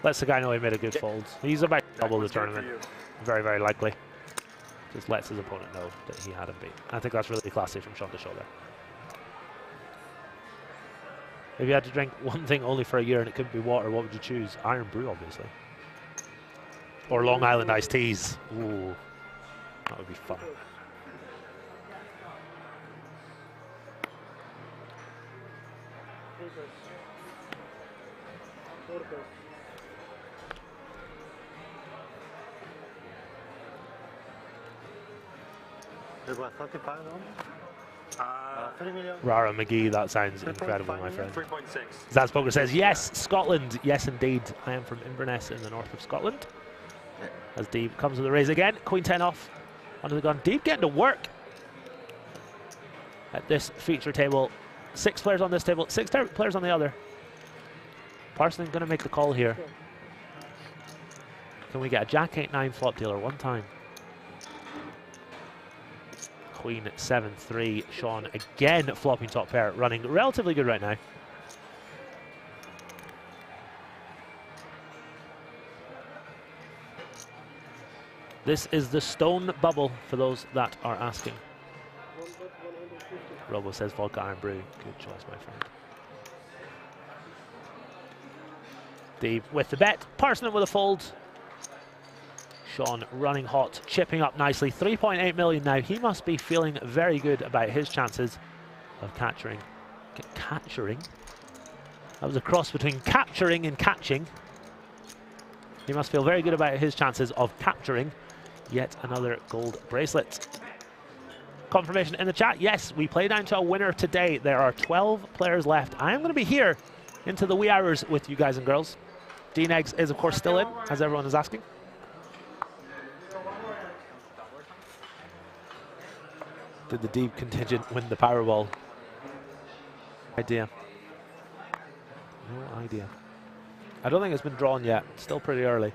Lets the guy know he made a good fold. He's about to double the tournament, very, very likely. Just lets his opponent know that he had him beat. I think that's really classy from Shaun to show there. If you had to drink one thing only for a year and it couldn't be water, what would you choose? Iron Brew, obviously. Or Long Island iced teas. Ooh, that would be fun. Rara McGee, that sounds incredible, my friend. 3.6. Zaz Poker says, yes, Scotland. Yes, indeed. I am from Inverness in the north of Scotland. As Deeb comes with the raise again. Queen 10 off. Under the gun. Deeb getting to work at this feature table. 6 players on this table, 6 players on the other. Parson going to make the call here. Can we get a Jack 8-9 flop dealer one time? Queen 7-3. Shaun again flopping top pair, running relatively good right now. This is the stone bubble for those that are asking. Robo says vodka iron brew. Good choice, my friend. Deeb with the bet. Parson with a fold. Shaun running hot, chipping up nicely. 3.8 million now. He must be feeling very good about his chances of capturing. Capturing? That was a cross between capturing and catching. He must feel very good about his chances of capturing yet another gold bracelet. Confirmation in the chat. Yes, we play down to a winner today. There are 12 players left. I am going to be here into the wee hours with you guys and girls. D-Negs is, of course, still in, as everyone is asking. Did the Deeb contingent win the Powerball? Idea. No idea. I don't think it's been drawn yet. Still pretty early.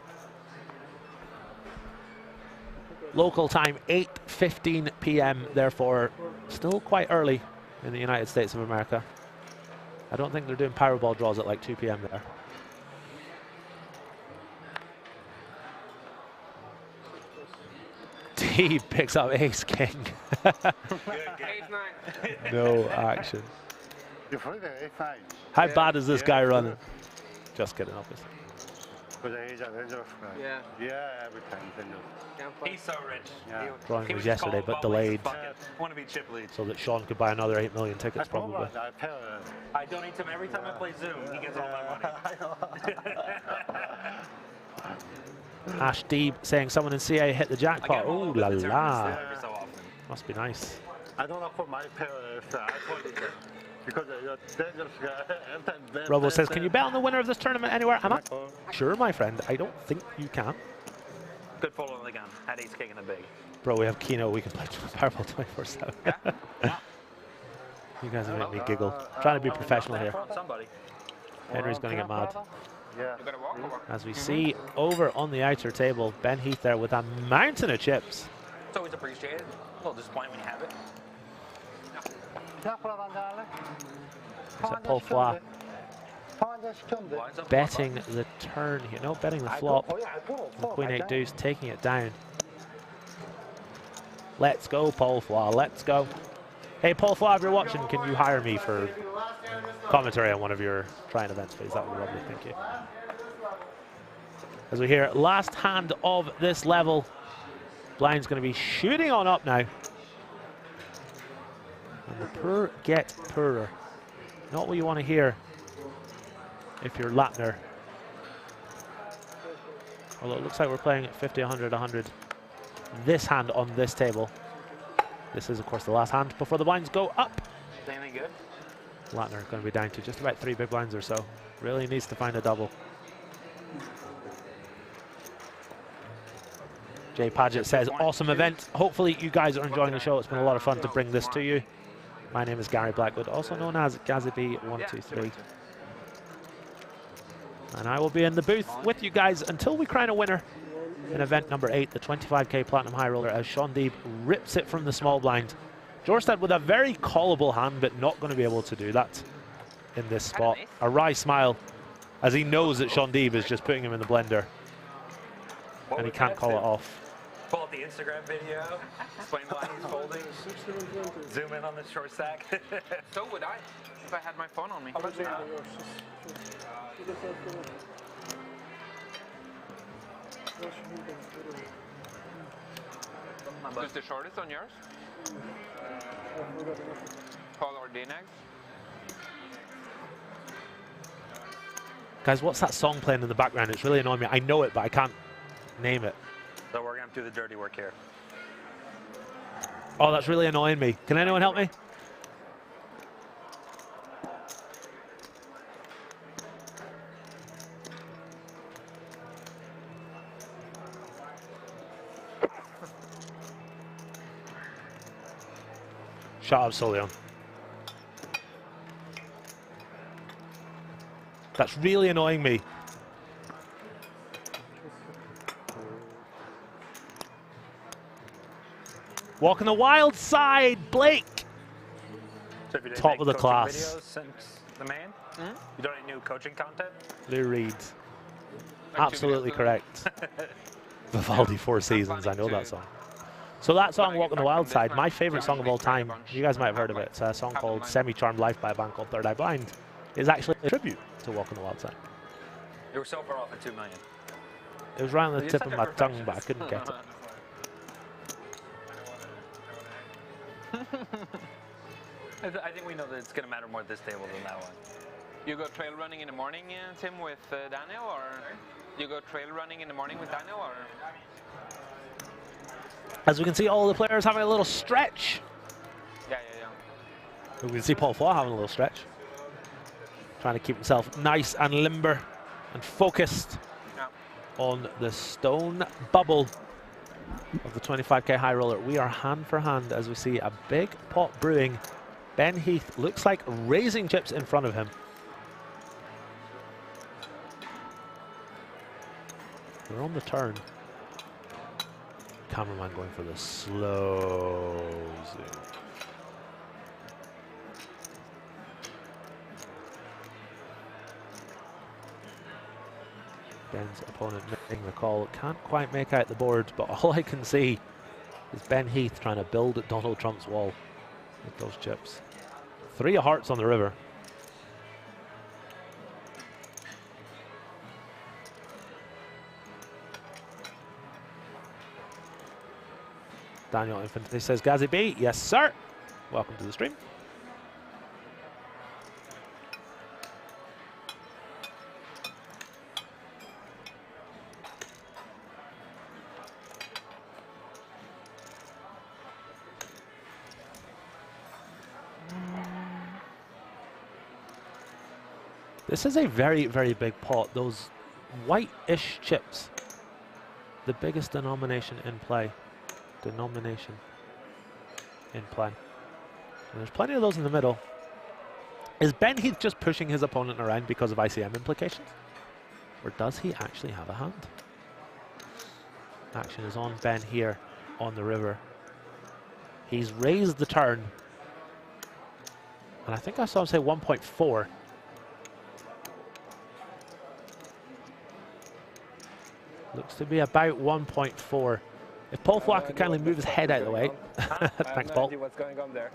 Local time, 8:15 p.m. Therefore, still quite early in the United States of America. I don't think they're doing Powerball draws at like 2 p.m. there. Deeb picks up ace king. No action. How bad is this guy running? Just kidding, obviously. Yeah, every time. He's so rich. Yeah. Drawing was yesterday, but delayed Want to be chip lead. so that Shaun could buy another 8 million tickets, probably. I donate to him every time I play Zoom. He gets all my money. Ash Deeb saying someone in CA hit the jackpot. Oh la la. Every so often. Must be nice. I don't know for my parents. I told you because you're dangerous guy. Robo says, can you bet on the winner of this tournament anywhere? I'm not sure, my friend. I don't think you can. Good follow on the gun. Had ace king in the big. Bro, we have Keno. We can play Powerball 24/7. You guys are making me giggle. Trying to be professional here. Somebody. Henry's going to get mad. Yeah. As we see over on the outer table, Ben Heath there with a mountain of chips. It's always appreciated. A little disappointing when you have it. It's a Paul Foy betting the turn here. No, betting the flop. The Queen 8 deuce, taking it down. Let's go, Paul Foy. Let's go. Hey, Paul Foy, if you're watching, can you hire me for commentary on one of your trying events, please? That would be lovely. Thank you. As we hear, last hand of this level. Blind's going to be shooting on up now. And the poor get poorer. Not what you want to hear if you're Lattner. Although it looks like we're playing at 50, 100, 100. This hand on this table. This is, of course, the last hand before the blinds go up. Anything good? Lattner going to be down to just about 3 big blinds or so. Really needs to find a double. Jay Paget says, awesome event. Hopefully you guys are enjoying the show. It's been a lot of fun to bring this to you. My name is Gary Blackwood, also known as GazzyB123. And I will be in the booth with you guys until we crown a winner in event number 8, the 25k Platinum High Roller, as Shaun Deeb rips it from the small blind. Jørstad with a very callable hand, but not going to be able to do that in this spot. A wry smile, as he knows that Shaun Deeb is just putting him in the blender. And he can't call it off. Pull up the Instagram video, explain why he's folding, zoom in on the short stack. So would I, if I had my phone on me. Who's the shortest on yours? Paul or D-Negs? Guys, what's that song playing in the background? It's really annoying me. I know it, but I can't name it. So we're going to do the dirty work here. Oh, that's really annoying me. Can anyone help me? Shut up, Solion. That's really annoying me. Walking the wild side, Blake. So if you didn't Top make of the coaching class. videos since the main, you don't need new coaching content? Lou Reed. Absolutely correct. Vivaldi 4 Seasons, I know that song. So that song, Walk on the Wild Side, my favorite song of all time, you guys might have heard of it. It's a song called Semi-Charmed Life by a band called Third Eye Blind. It's actually a tribute to Walk on the Wild Side. You were so far off at 2 million. It was right on the tip of my tongue, but I couldn't get it. I think we know that it's going to matter more at this table than that one. You go trail running in the morning, Tim, with Daniel, or you go trail running in the morning with Daniel, or? As we can see, all the players having a little stretch. Yeah. We can see Paul Foy having a little stretch. Trying to keep himself nice and limber and focused on the stone bubble of the 25k high roller. We are hand for hand as we see a big pot brewing. Ben Heath looks like raising chips in front of him. We're on the turn. Cameraman going for the slow zoom. Ben's opponent making the call. Can't quite make out the board, but all I can see is Ben Heath trying to build Donald Trump's wall with those chips. 3 of hearts on the river. Daniel Infinity says, Gazzy B, yes sir. Welcome to the stream. This is a very, very big pot. Those white-ish chips, the biggest denomination in play. And there's plenty of those in the middle. Is Ben Heath just pushing his opponent around because of ICM implications? Or does he actually have a hand? Action is on Ben here on the river. He's raised the turn. And I think I saw him say 1.4. Looks to be about 1.4. If Paul Foy could kindly move his head out of the way. Thanks, Paul. What's going on there?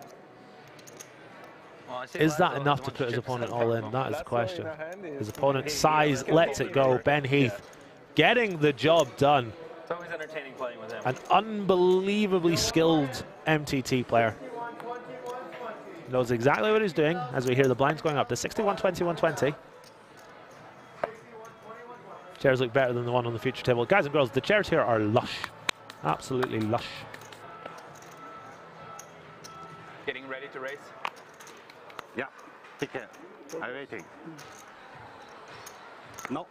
Well, Is that enough to put his opponent all in? That is the question. His opponent's size lets it go. Ben Heath getting the job done. It's always entertaining playing with him. An unbelievably skilled MTT player. Knows exactly what he's doing as we hear the blinds going up to 61, 21, 20. Chairs look better than the one on the future table. Guys and girls, the chairs here are lush. Absolutely lush. Getting ready to race? Yeah, take care. I'm waiting. No.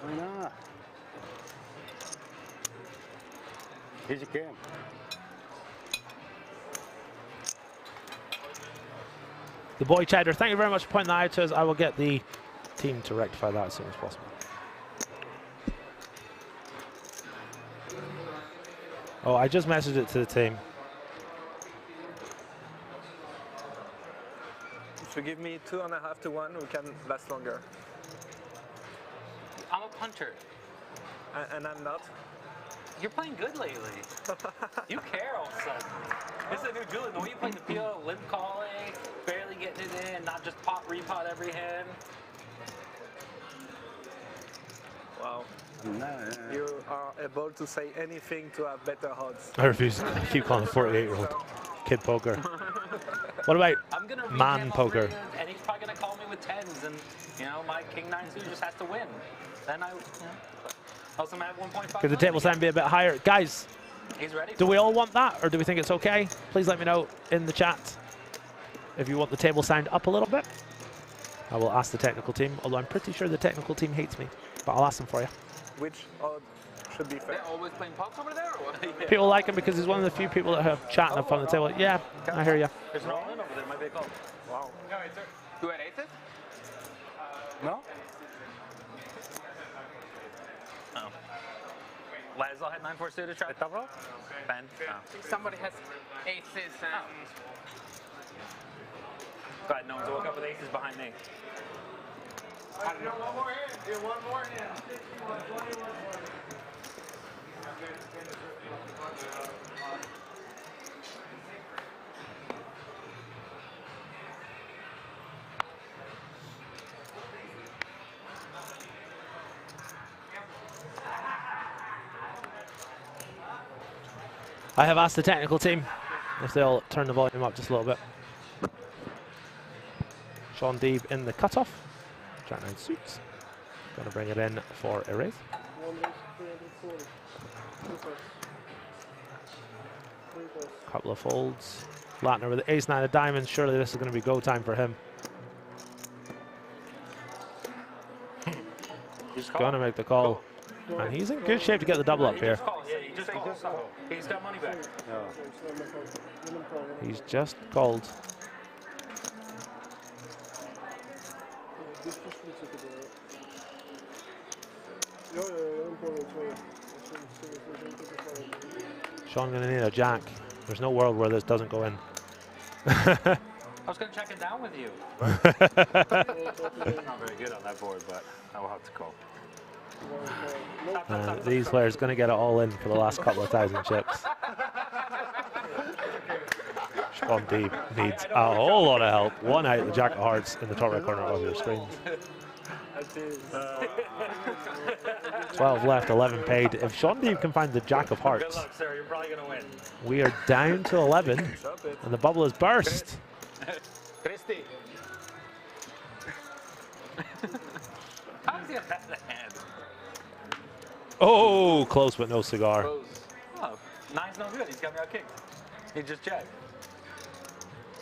Why not? Here's your cam. The boy Cheddar, thank you very much for pointing that out to us. I will get the team to rectify that as soon as possible. Oh, I just messaged it to the team. If you give me 2.5 to 1, we can last longer. I'm a punter. And I'm not. You're playing good lately. You care all of a sudden. This is a new Julian. The way you play the PO, limp calling, barely getting it in, not just pop, repot every hand. Wow. You are able to say anything to have better odds. I refuse. I keep calling the 48-year-old kid poker. What about man poker? And he's probably going to call me with 10s, and you know, my King 9 suit just has to win. Then I also have 1.5. Could the table sign be a bit higher? Guys, he's ready. Do we all want that, or do we think it's okay? Please let me know in the chat if you want the table sound up a little bit. I will ask the technical team, although I'm pretty sure the technical team hates me, but I'll ask them for you. which odd should be fair? They're always playing pots over there, or what? People like him because he's one of the few people that have chatting up on the table. Yeah, I hear you. There's an all-in over there. Might be a call. Wow. Who had aces? No? Oh. Laszlo had 9-4 suited. Try top roll. Ben. Oh. Somebody has aces and... Go ahead, no one's woke up with aces behind me. I don't know. One more hand. Here, one more hand. I have asked the technical team if they'll turn the volume up just a little bit. Shaun Deeb in the cutoff. Jack 9 suits. Going to bring it in for a raise. Couple of folds. Latner with the ace-9 of diamonds. Surely this is going to be go time for him. He's going to make the call. And he's in good shape to get the double up here. He's got money back. He's just called. Shaun going to need a jack. There's no world where this doesn't go in. I was going to check it down with you. Not very good on that board, but I will have to call. These players going to get it all in for the last couple of 1,000 chips. Shaun Deeb needs a whole lot of help. One out, the Jack of Hearts in the top right corner of your screen. 12 left, 11 paid. If Shaun Deeb can find the Jack of Hearts, good luck, sir. You're probably going to win. We are down to 11, and the bubble is burst. Christy. How does he have that hand? Oh, close but no cigar. Oh, 9's no good. He's got me out kicked. He just checked.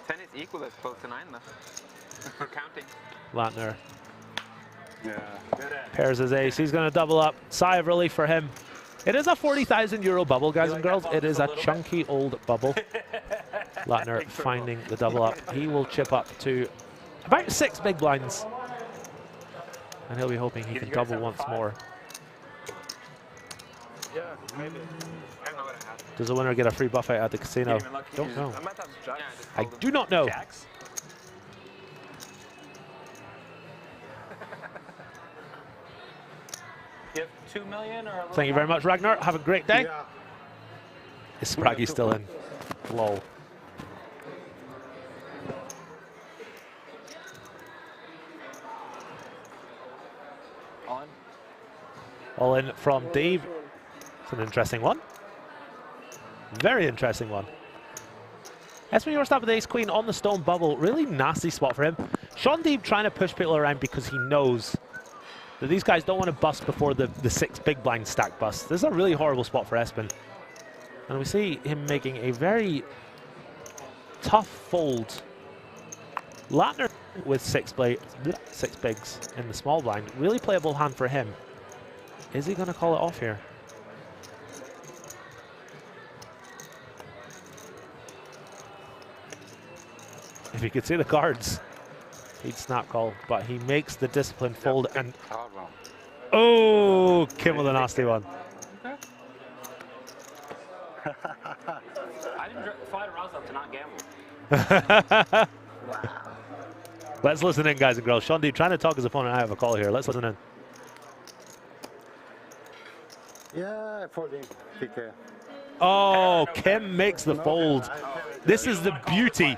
10 is equal as close to 9 though. For counting. Latner Yeah. pairs his ace. He's going to double up. Sigh of relief for him. It is a 40,000 euro bubble, guys and girls. It is a chunky old bubble. Latner finding the double up. He will chip up to about 6 big blinds. And he'll be hoping he can double once more. Yeah, maybe. I don't know what I have. Does the winner get a free buffet at the casino? Don't know. I might have jacks. I do not know. Jacks? You have 2 million or a Thank you very much, Ragnar. Have a great day. Yeah. Is Spraggy still in? Lol. On. All in from Deeb. It's an interesting one. Very interesting one. Espen Jørstad with ace-queen on the stone bubble. Really nasty spot for him. Shaun Deeb trying to push people around because he knows that these guys don't want to bust before the 6 big blind stack bust. This is a really horrible spot for Espen. And we see him making a very tough fold. Latner with 6 bigs in the small blind. Really playable hand for him. Is he going to call it off here? If he could see the cards, he'd snap call, but he makes the disciplined fold and... Oh, Kim with a nasty one. I didn't fly to Rozvadov to not gamble. Let's listen in, guys and girls. Shaun Deeb trying to talk his opponent out of a call here. Let's listen in. Yeah, 14 PK. Oh, Kim makes the fold. This is the beauty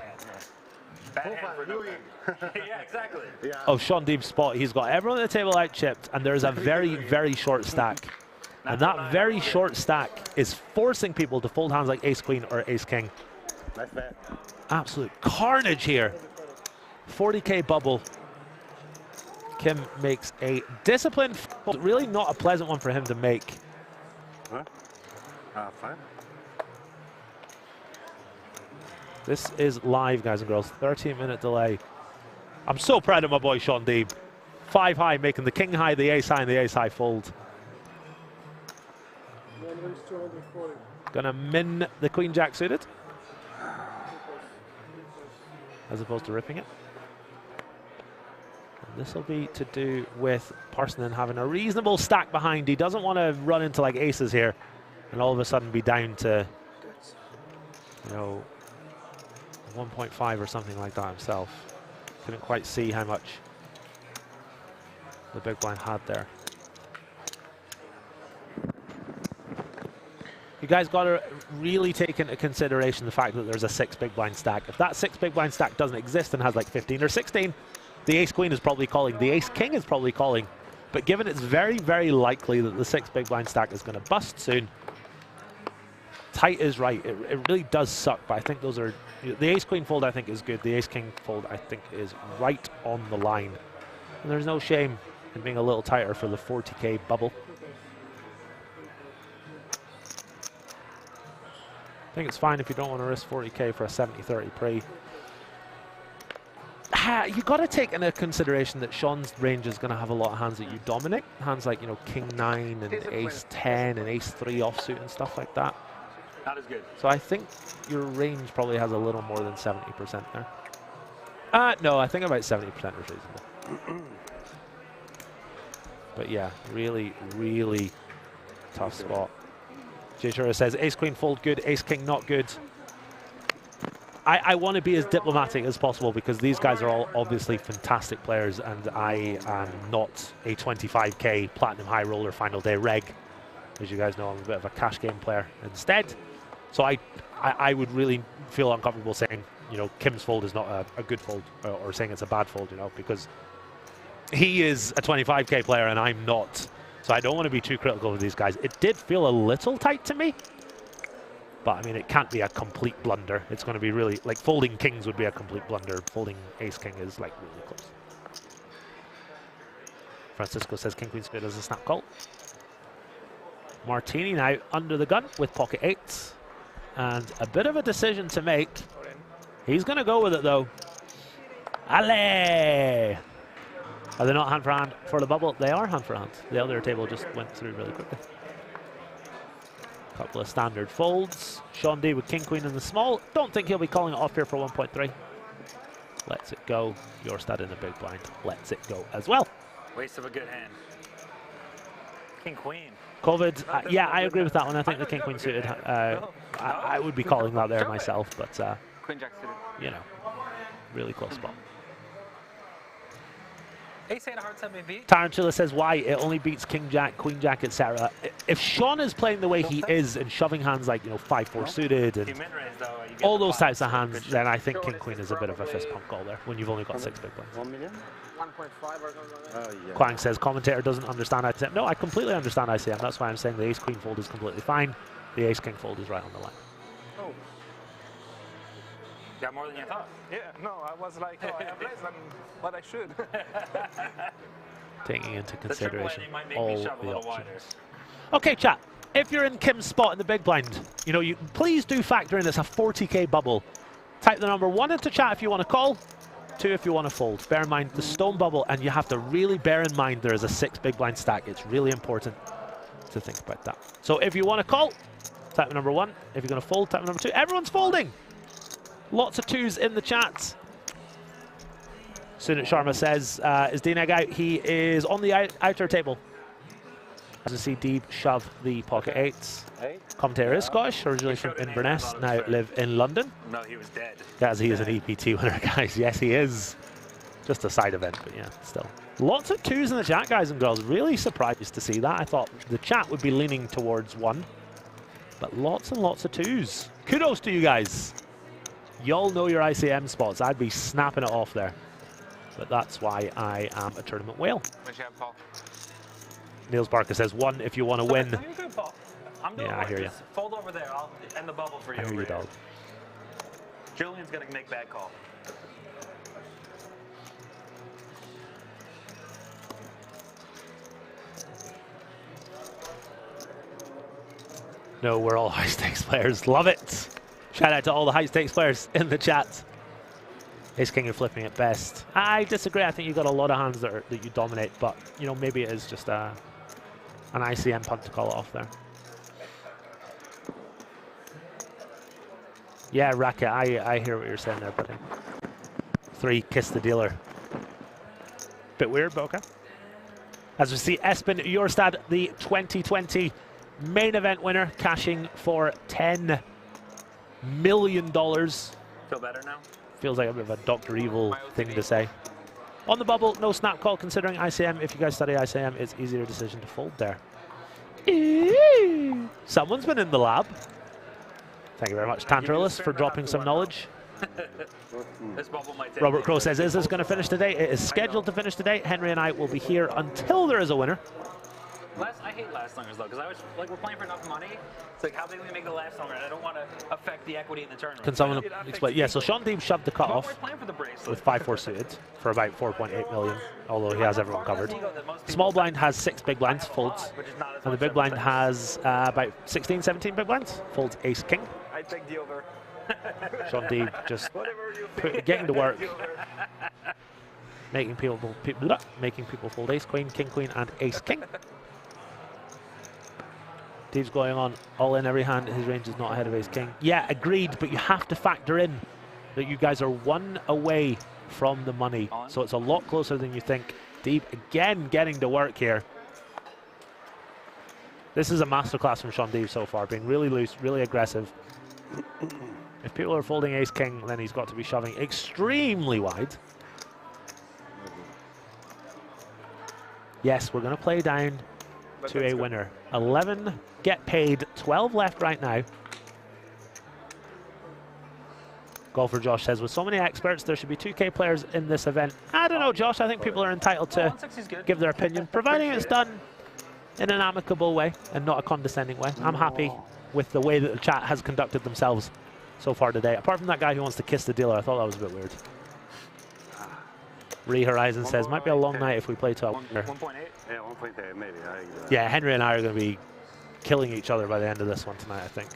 Yeah, exactly. of Shaun Deeb's spot. He's got everyone at the table out chipped, and there's a very, very short stack. And that very short stack is forcing people to fold hands like ace-queen or ace-king. Nice bet. Absolute carnage here. 40k bubble. Kim makes a disciplined fold. Really not a pleasant one for him to make. Huh? Fine. This is live, guys and girls. 13-minute delay. I'm so proud of my boy Shaun Deeb. 5 high, making the king high, the ace high, and the ace high fold. Gonna min the Queen Jack suited, as opposed to ripping it. This will be to do with Parsonen having a reasonable stack behind. He doesn't want to run into like aces here and all of a sudden be down to, you know, 1.5 or something like that himself. Couldn't quite see how much the big blind had there. You guys got to really take into consideration the fact that there's a 6 big blind stack. If that 6 big blind stack doesn't exist and has like 15 or 16, the ace queen is probably calling, the ace king is probably calling. But given it's very, very likely that the 6 big blind stack is going to bust soon, tight is right. It really does suck, but I think those are, the ace queen fold I think is good. The ace king fold I think is right on the line. And there's no shame in being a little tighter for the 40k bubble. I think it's fine if you don't want to risk 40k for a 70-30 pre. You got to take into consideration that Shaun's range is going to have a lot of hands that you dominate. Hands like, you know, king 9 and ace 10 and ace 3 offsuit and stuff like that. Not as good. So I think your range probably has a little more than 70% there. No, I think about 70% is reasonable. But yeah, really, really tough spot. Jørstad says ace queen fold good, ace king not good. I want to be as diplomatic as possible because these guys are all obviously fantastic players and I am not a 25k platinum high roller final day reg. As you guys know, I'm a bit of a cash game player instead. So I would really feel uncomfortable saying, you know, Kim's fold is not a good fold or saying it's a bad fold, you know, because he is a 25k player and I'm not. So I don't want to be too critical of these guys. It did feel a little tight to me. But I mean, it can't be a complete blunder. It's going to be really, like folding kings would be a complete blunder. Folding ace king is like really close. Francisco says king queen spade as a snap call. Martini now under the gun with pocket eights. And a bit of a decision to make. He's going to go with it though. Allez! Are they not hand for hand for the bubble? They are hand for hand. The other table just went through really quickly. Couple of standard folds. Shaun D with king queen in the small. Don't think he'll be calling it off here for 1.3. Lets it go. Jørstad in the big blind. Lets it go as well. Waste of a good hand. King queen. COVID. Yeah, I agree with that one. I think the king queen suited. I would be calling that there myself, but Queen jack suited. You know, really close spot. Ace-8 hearts MVP. Tarantula says why it only beats king jack, queen jack, etc. If Shaun is playing the way he is and shoving hands like, you know, 5-4 suited and all those types of hands, then I think king queen is a bit of a fist pump call there when you've only got 6 big blinds. 1 million? 1.5 or something like that. Quang says commentator doesn't understand ICM. No, I completely understand ICM. That's why I'm saying the ace queen fold is completely fine. The ace king fold is right on the line. Oh. Got more than you thought. Yeah, no, I was like, oh, I have less than what I should. Taking into consideration all the options. Wider. Okay, chat. If you're in Kim's spot in the big blind, you know, you please do factor in it's a 40k bubble. Type the number 1 into chat if you want to call, 2 if you want to fold. Bear in mind the stone bubble, and you have to really bear in mind there is a 6 big blind stack. It's really important to think about that. So if you want to call, type the number 1. If you're going to fold, type the number 2. Everyone's folding. Lots of 2s in the chat. Sunit Sharma says, is D-Neg out? He is on the outer table. As you see, Deeb shove the pocket 8s. Commentator is Scottish, originally from Inverness, now live in London. No, he was dead. As he is an EPT winner, guys. Yes, he is. Just a side event, but yeah, still. Lots of 2s in the chat, guys and girls. Really surprised to see that. I thought the chat would be leaning towards 1. But lots and lots of 2s. Kudos to you guys. Y'all know your ICM spots. I'd be snapping it off there. But that's why I am a tournament whale. Niels Barker says 1 if you want to win. I'm doing I hear you. Just fold over there. I'll end the bubble for you. I hear you, dog. Julian's going to make bad call. No, we're all high stakes players. Love it. Shout out to all the high stakes players in the chat. Ace king are flipping at best. I disagree. I think you've got a lot of hands that you dominate, but you know, maybe it is just an ICM punt to call it off there. Yeah, racket. I hear what you're saying there, buddy. 3, kiss the dealer. Bit weird, but okay. As we see, Espen Jørstad, the 2020 main event winner, cashing for $10 million. Feel better now? Feels like a bit of a Dr. Evil thing to say. On the bubble, no snap call considering ICM. If you guys study ICM, it's easier decision to fold there. Someone's been in the lab. Thank you very much, Tantralus, for dropping some knowledge. This bubble might take Robert Crow says, is this going to finish today? It is scheduled to finish today. Henry and I will be here until there is a winner. I hate last longers though, because I was like, we're playing for enough money. It's like, how big do we make the last longer? And I don't want to affect the equity in the tournament. Can someone explain? Yeah, so Shaun Deeb shoved the cutoff with 5-4 suited for about 4.8 million, although he has everyone covered. Small blind has 6 big blinds, folds, and the big blind has about 16, 17 big blinds, folds ace king. I take the over. Shaun Deeb just getting to work, making people fold ace queen, king queen, and ace king. Deeb's going on all in every hand. His range is not ahead of ace king. Yeah, agreed, but you have to factor in that you guys are 1 away from the money, so it's a lot closer than you think. Deeb again getting to work here. This is a masterclass from Shaun Deeb so far, being really loose, really aggressive. If people are folding ace king, then he's got to be shoving extremely wide. Yes, we're going to play down to a winner. 11 get paid, 12 left right now. Golfer Josh says, with so many experts, there should be 2K players in this event. I don't know, Josh. I think people are entitled to give their opinion, providing it's done in an amicable way and not a condescending way. I'm happy with the way that the chat has conducted themselves so far today. Apart from that guy who wants to kiss the dealer, I thought that was a bit weird. Re Horizon says, might be a long night if we play to a winner. 1.8? Yeah, 1.8 maybe. Yeah, Henry and I are going to be killing each other by the end of this one tonight, I think.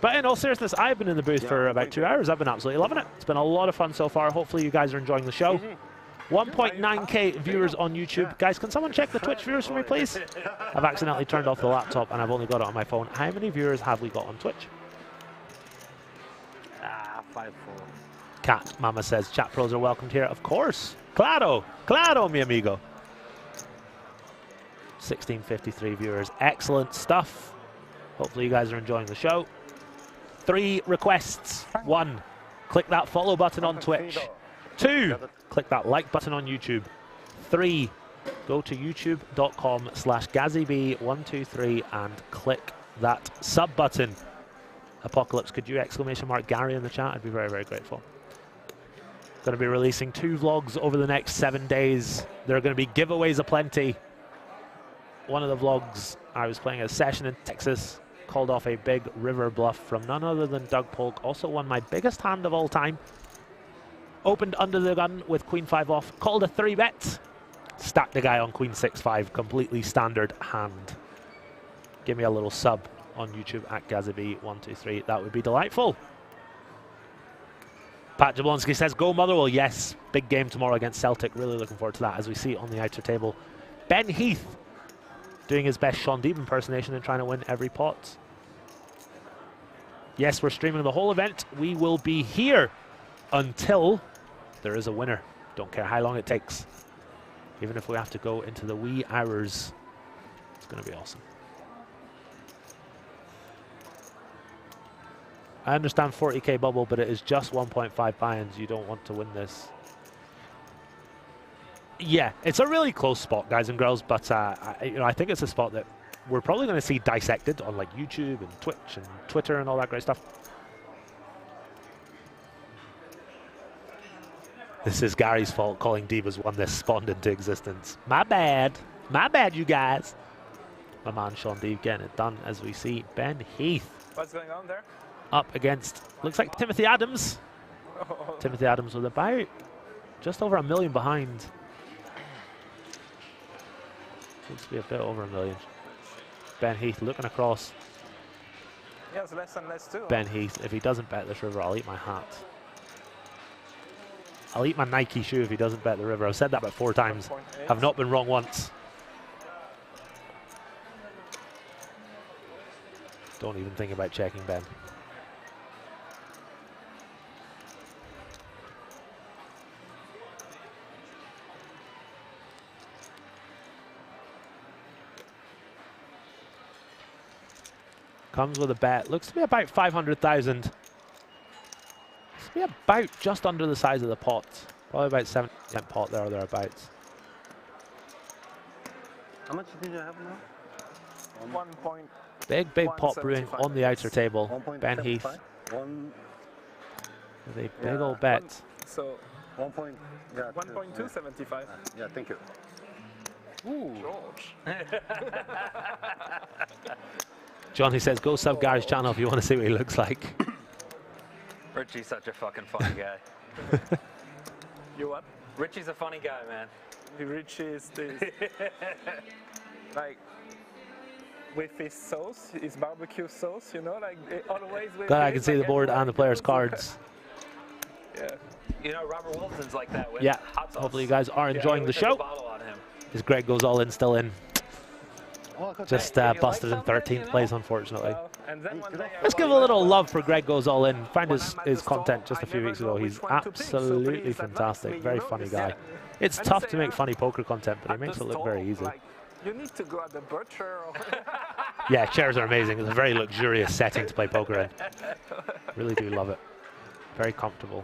But in all seriousness, I've been in the booth for about 2 hours. I've been absolutely loving it. It's been a lot of fun so far. Hopefully you guys are enjoying the show. 1.9k viewers on YouTube. Guys, can someone check the Twitch viewers for me, please? I've accidentally turned off the laptop and I've only got it on my phone. How many viewers have we got on Twitch? 5-4. Cat Mama says, chat pros are welcomed here. Of course. Claro. Claro, mi amigo. 1653 viewers. Excellent stuff. Hopefully you guys are enjoying the show. 3 requests. 1, click that follow button on Twitch. 2, click that like button on YouTube. 3, go to youtube.com/GazzyB123 and click that sub button. Apocalypse, could you ! Gary in the chat? I'd be very, very grateful. Going to be releasing 2 vlogs over the next 7 days. There are going to be giveaways aplenty. One of the vlogs, I was playing a session in Texas, called off a big river bluff from none other than Doug Polk. Also won my biggest hand of all time. Opened under the gun with queen 5 off, called a 3-bet, stacked the guy on queen 6-5, completely standard hand. Give me a little sub on YouTube at GazzyB123. That would be delightful. Pat Jablonski says, go Motherwell. Yes, big game tomorrow against Celtic. Really looking forward to that as we see it on the outer table. Ben Heath doing his best Shaun Deeb impersonation and trying to win every pot. Yes, we're streaming the whole event. We will be here until there is a winner. Don't care how long it takes. Even if we have to go into the wee hours, it's going to be awesome. I understand 40k bubble, but it is just 1.5 buy-ins. You don't want to win this. Yeah, it's a really close spot, guys and girls, but I think it's a spot that we're probably going to see dissected on like YouTube and Twitch and Twitter and all that great stuff. This is Gary's fault calling Deeb as one this spawned into existence. My bad. My bad, you guys. My man Shaun Deeb getting it done as we see Ben Heath. What's going on there? Up against, looks like Timothy Adams. Oh. Timothy Adams with about just over 1 million behind. Seems to be a bit over 1 million. Ben Heath looking across. Yes, less and less too. Ben Heath, if he doesn't bet this river, I'll eat my hat. I'll eat my Nike shoe if he doesn't bet the river. I've said that about 4 times. Have not been wrong once. Don't even think about checking Ben. Comes with a bet. Looks to be about 500,000. Looks to be about just under the size of the pot. Probably about 70% pot there or thereabouts. How much did you have now? 1 point. Big pot brewing on the outer table. Ben Heath. One. With a big old bet. So 1 point. Yeah, 1.275. Yeah, thank you. Ooh. George. Johnny says, go sub Gary's channel if you want to see what he looks like. Richie's such a fucking funny guy. You what? Richie's a funny guy, man. Richie is this. Like, with his sauce, his barbecue sauce, you know, like always with God, I can see the board and the players' cards. Yeah. You know, Robert Wilson's like that with Yeah, hot sauce. hopefully you guys are enjoying the show. On him. As Greg goes all in, still in. Just busted in 13th place, unfortunately. Let's give a little love for Greg Goes All In. Found his content just a few weeks ago. He's absolutely fantastic. Very funny guy. It's tough to make funny poker content, but he makes it look very easy. You need to go at the butcher. Yeah, chairs are amazing. It's a very luxurious setting to play poker in. Really do love it. Very comfortable.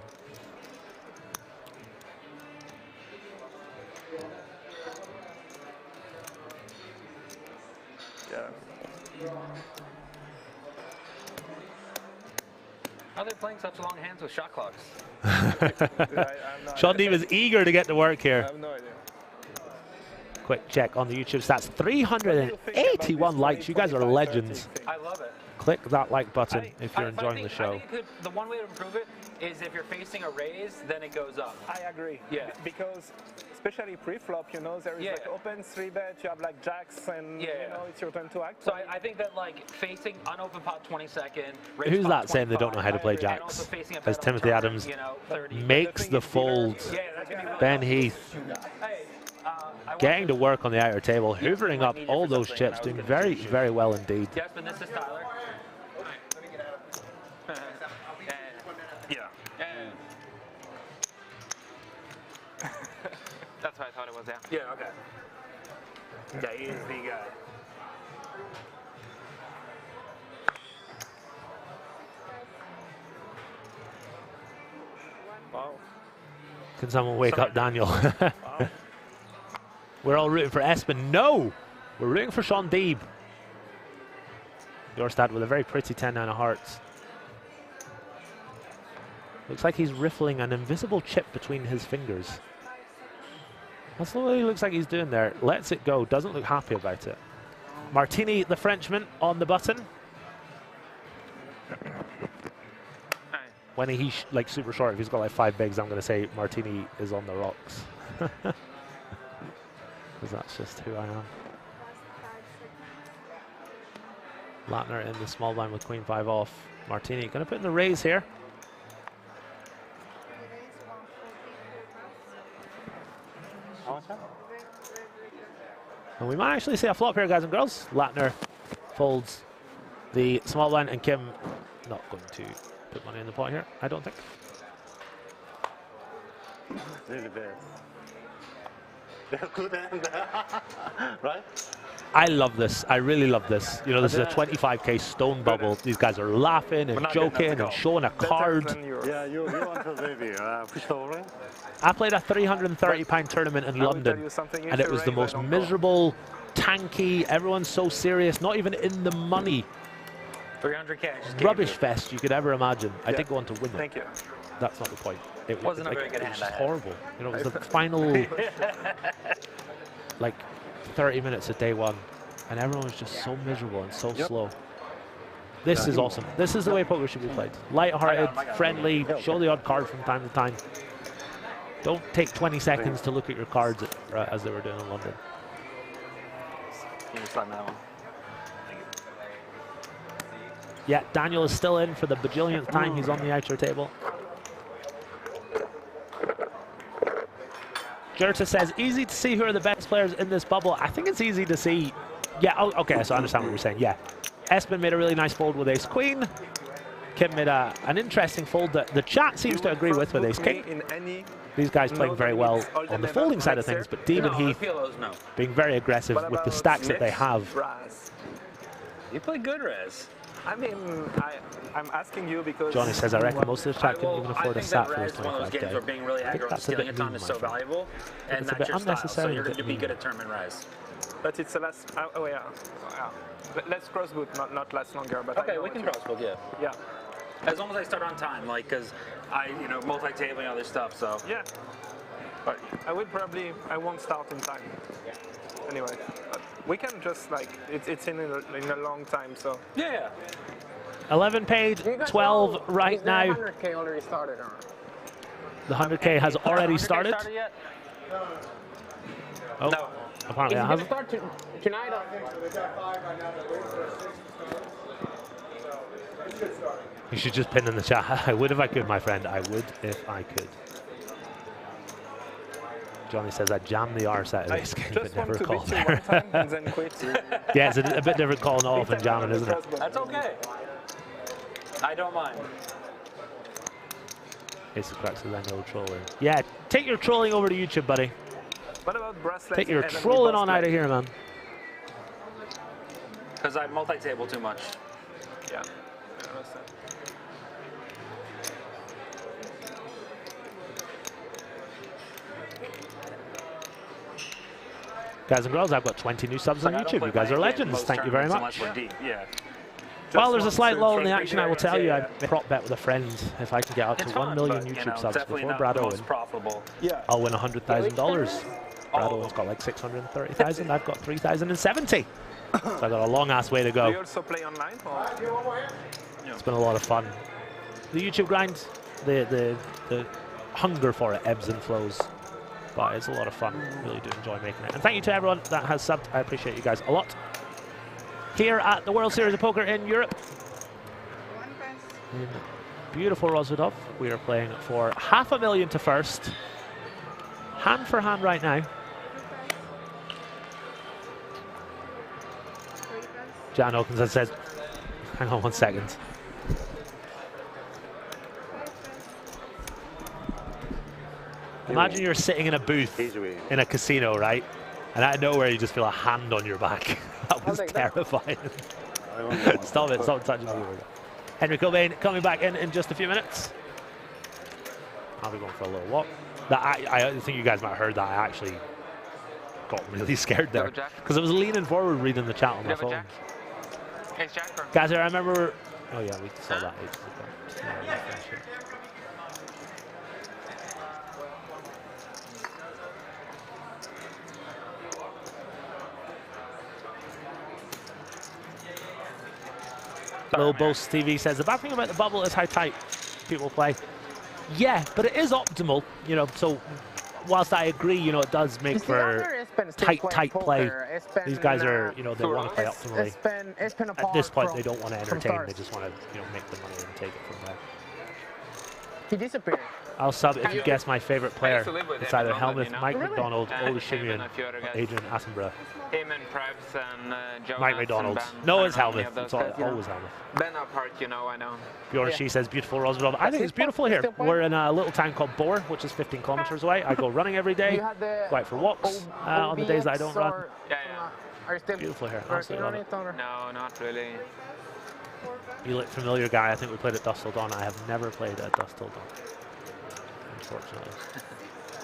How are they playing such long hands with shot clocks? Shaun Deeb is eager to get to work here. I have no idea. Quick check on the YouTube stats. 381 likes. You guys are legends. I love it. Click that like button if you're enjoying the show. I think the one way to improve it is if you're facing a raise, then it goes up. I agree. Yeah. Because especially pre-flop, you know, there is like open 3-bet, you have like jacks, and you know, it's your turn to act. So I think that like facing unopened pot 22nd. Who's that saying they don't know how to play jacks? As Timothy Adams makes the fold. Ben Heath getting to work on the outer table, hoovering up all those chips, doing very, very well indeed. Yes, but this is Tyler. Yeah. That's what I thought it was, yeah. Yeah, okay. Yeah, he is the guy. Wow. Can someone wake up Daniel? We're all rooting for Espen. No! We're rooting for Shaun Deeb. Jørstad with a very pretty 10-9 of hearts. Looks like he's riffling an invisible chip between his fingers. That's what he looks like he's doing there. Lets it go. Doesn't look happy about it. Martini, the Frenchman, on the button. When he's like super short, if he's got like 5 bigs, I'm going to say Martini is on the rocks. Because that's just who I am. Latner in the small blind with Queen 5 off. Martini going to put in the raise here. And we might actually see a flop here, guys and girls. Latner folds the small blind, and Kim not going to put money in the pot here, I don't think. Really bad. They're good hand, right? I love this. I really love this. You know, this is a 25k stone bubble. These guys are laughing and joking and showing a card. Yeah, you want to maybe push over. I played a £330 tournament in London, and it was the most miserable, tanky, everyone's so serious, not even in the money. 300k. Rubbish fest you could ever imagine. I did go on to win it. Thank you. That's not the point. It wasn't like, a very good it hand. was just horrible. You know, it was the final like 30 minutes of day one, and everyone was just so miserable and so slow. This is awesome. This is the way poker should be played. Light-hearted, friendly, show the odd card from time to time. Don't take 20 seconds to look at your cards as they were doing in London. Can you sign that one? Yeah, Daniel is still in for the bajillionth time he's on the outer table. Jørstad says, easy to see who are the best players in this bubble. I think it's easy to see. Yeah, oh, okay, so I understand what you're saying. Yeah. Espen made a really nice fold with ace-queen. Kim made an interesting fold that the chat seems to agree with ace-king. These guys playing very well on the folding side of things, but Deeb and Heath being very aggressive with the stacks that they have. You play good, Rez. I mean, I'm asking you because... Johnny says, I reckon most of the chat couldn't even afford a sat for this 25k. One of those games where being really aggro and stealing a ton is so valuable, and that's your style, so you'll be good at tournament rise. But it's a last... Oh, yeah. Let's crossboot, not last longer, but... Okay, we can crossboot, yeah. Yeah. As long as I start on time, like, because I, you know, multi-tabling other stuff, so... Yeah. But I won't start in time. Anyway, but we can just, like, it's in a long time, so... Yeah. 11 paid, 12 right now. The 100K already started, or? The 100K has already started. Yet? Oh, no. Apparently it hasn't. Start tonight. You should just pin in the chat. I would if I could, my friend. I would if I could. Johnny says I jammed the arse out of this game, but never called there. And then quit. Yeah, it's a bit different calling off and jamming, isn't it? That's okay. I don't mind. It's the crux of that no trolling. Yeah, take your trolling over to YouTube, buddy. What about bracelets? Take your trolling on out of here, man. Because I multi-table too much. Yeah. Guys and girls, I've got 20 new subs on YouTube. You guys are legends. Thank you very much. Yeah. While there's a slight lull in the action, I will tell you I prop bet with a friend if I can get up to 1 million YouTube subs before Brad Owen. I'll win $100,000. Brad Owen's got like 630,000. I've got 3,070. So I've got a long ass way to go. Do you also play online? Or? It's been a lot of fun. The YouTube grind, the hunger for it ebbs and flows. But it's a lot of fun. Really do enjoy making it. And thank you to everyone that has subbed. I appreciate you guys a lot. Here at the World Series of Poker in Europe, in beautiful Rozvadov, we are playing for $500,000 to first. Hand for hand right now. Jan Oakenson says, hang on 1 second. Imagine you're sitting in a booth in a casino, right? And out of nowhere you just feel a hand on your back. That was terrifying. Stop it, stop touching me. Henry Cobain coming back in just a few minutes. I'll be going for a little walk. I think you guys might have heard that I actually got really scared there. Because I was leaning forward reading the chat on my phone. Guys, I remember... Oh yeah, we saw that. Little Boast TV says, the bad thing about the bubble is how tight people play. Yeah, but it is optimal, you know, so whilst I agree, you know, it does make for tight play. These guys are, you know, they want to play optimally. At this point, they don't want to entertain, they just want to, you know, make the money and take it from there. He disappeared. I'll sub if you guess my favorite player. It's either Helmuth, Mike McDonald, Ole Shimian, Adrian Attenborough. Him and Krebs and Jonas Mike McDonald. No, it's Helmuth. It's always Helmuth. Ben apart, you know, I know. Bjorn, she says, beautiful Rozvadov. I think it's beautiful here. We're in a little town called Bor, which is 15 kilometers away. I go running every day, go out for walks on the days that I don't run. Beautiful here. Absolutely love it. No, not really. You look familiar, guy. I think we played at Dust Till Dawn. I have never played at Dust Till Dawn, unfortunately.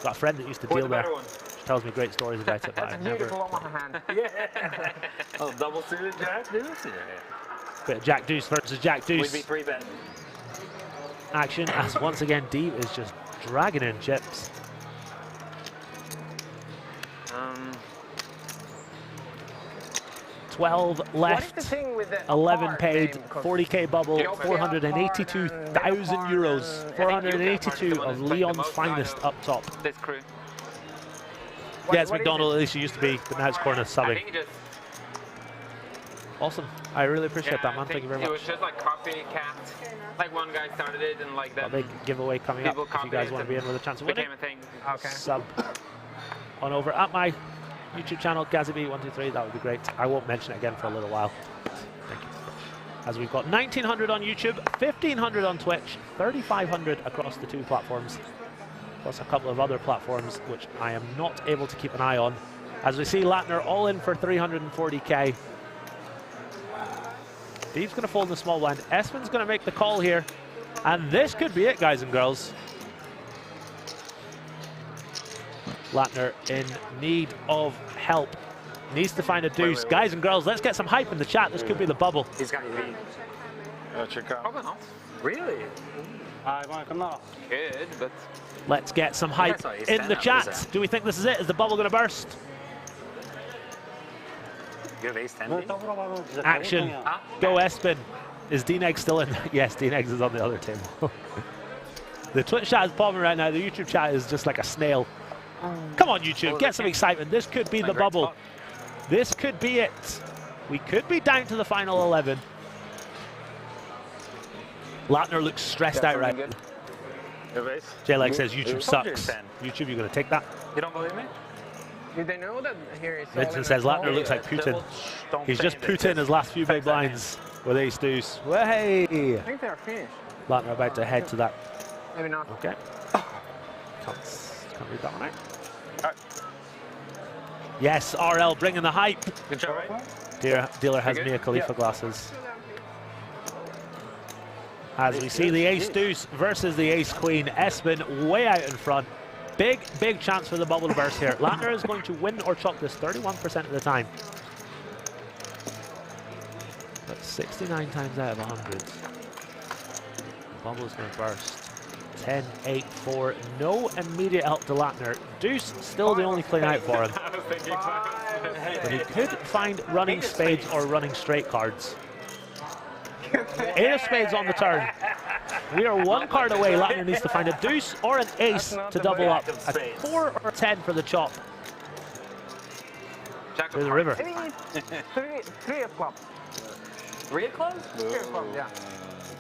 Got a friend that used to deal there. She tells me great stories about it, but I've never. Yeah. Oh, double suited Jack Deuce? Yeah. Bit of Jack Deuce versus Jack Deuce. We'd be 3-bet. Action as once again Deeb is just dragging in chips. 12 left, 11 paid, 40k bubble, 482,000 euros, 482 of Leon's finest up top. This crew. Yeah, it's McDonald, at least it used to be, but now it's Corner subbing. Awesome. I really appreciate that, man. Thank you very much. It was just like copycat. Like one guy started it and like that. A big giveaway coming up if you guys want to be in with a chance of winning. Became a thing. Okay. Sub on over at my YouTube channel, GazzyB123, that would be great. I won't mention it again for a little while. Thank you. As we've got 1,900 on YouTube, 1,500 on Twitch, 3,500 across the two platforms, plus a couple of other platforms which I am not able to keep an eye on. As we see Latner all in for 340k. Deeb's going to fold in the small blind. Espen's going to make the call here. And this could be it, guys and girls. Latner in need of help. Needs to find a deuce. Guys and girls, let's get some hype in the chat. This could be the bubble. He's got you. Probably not. Really? Good, but... Let's get some hype in the chat. Do we think this is it? Is the bubble going to burst? You have ace 10. Action. Go Espen. Is D-Neg still in? Yes, D-Neg is on the other table. The Twitch chat is popping right now. The YouTube chat is just like a snail. Come on, YouTube. Get some excitement. This could be the bubble. This could be it. We could be down to the final 11. Latner looks stressed out right now. J-Leg says YouTube sucks. YouTube, you're going to take that? You don't believe me? Did they know that here is... Vincent says Latner looks like Putin. He's just put in his last few big blinds with ace deuce. Way! I think they're finished. Latner about to head to that. Maybe not. Okay. Can't read that one out. Yes, RL bringing the hype. Good job, right? Dealer has Mia Khalifa glasses. As we see the ace deuce versus the ace queen. Espen way out in front. Big chance for the bubble to burst here. Latner is going to win or chalk this 31% of the time. But 69 times out of 100. The bubble is going to burst. 10, 8, 4. No immediate help to Latner. Deuce still the only clean out for him. But he could find running spades or running straight cards. 8 of spades on the turn. We are one card away. Latner needs to find a deuce or an ace to double up. A 4 or 10 for the chop. There's the river. Three of clubs. 3 of clubs? 3 of clubs, yeah.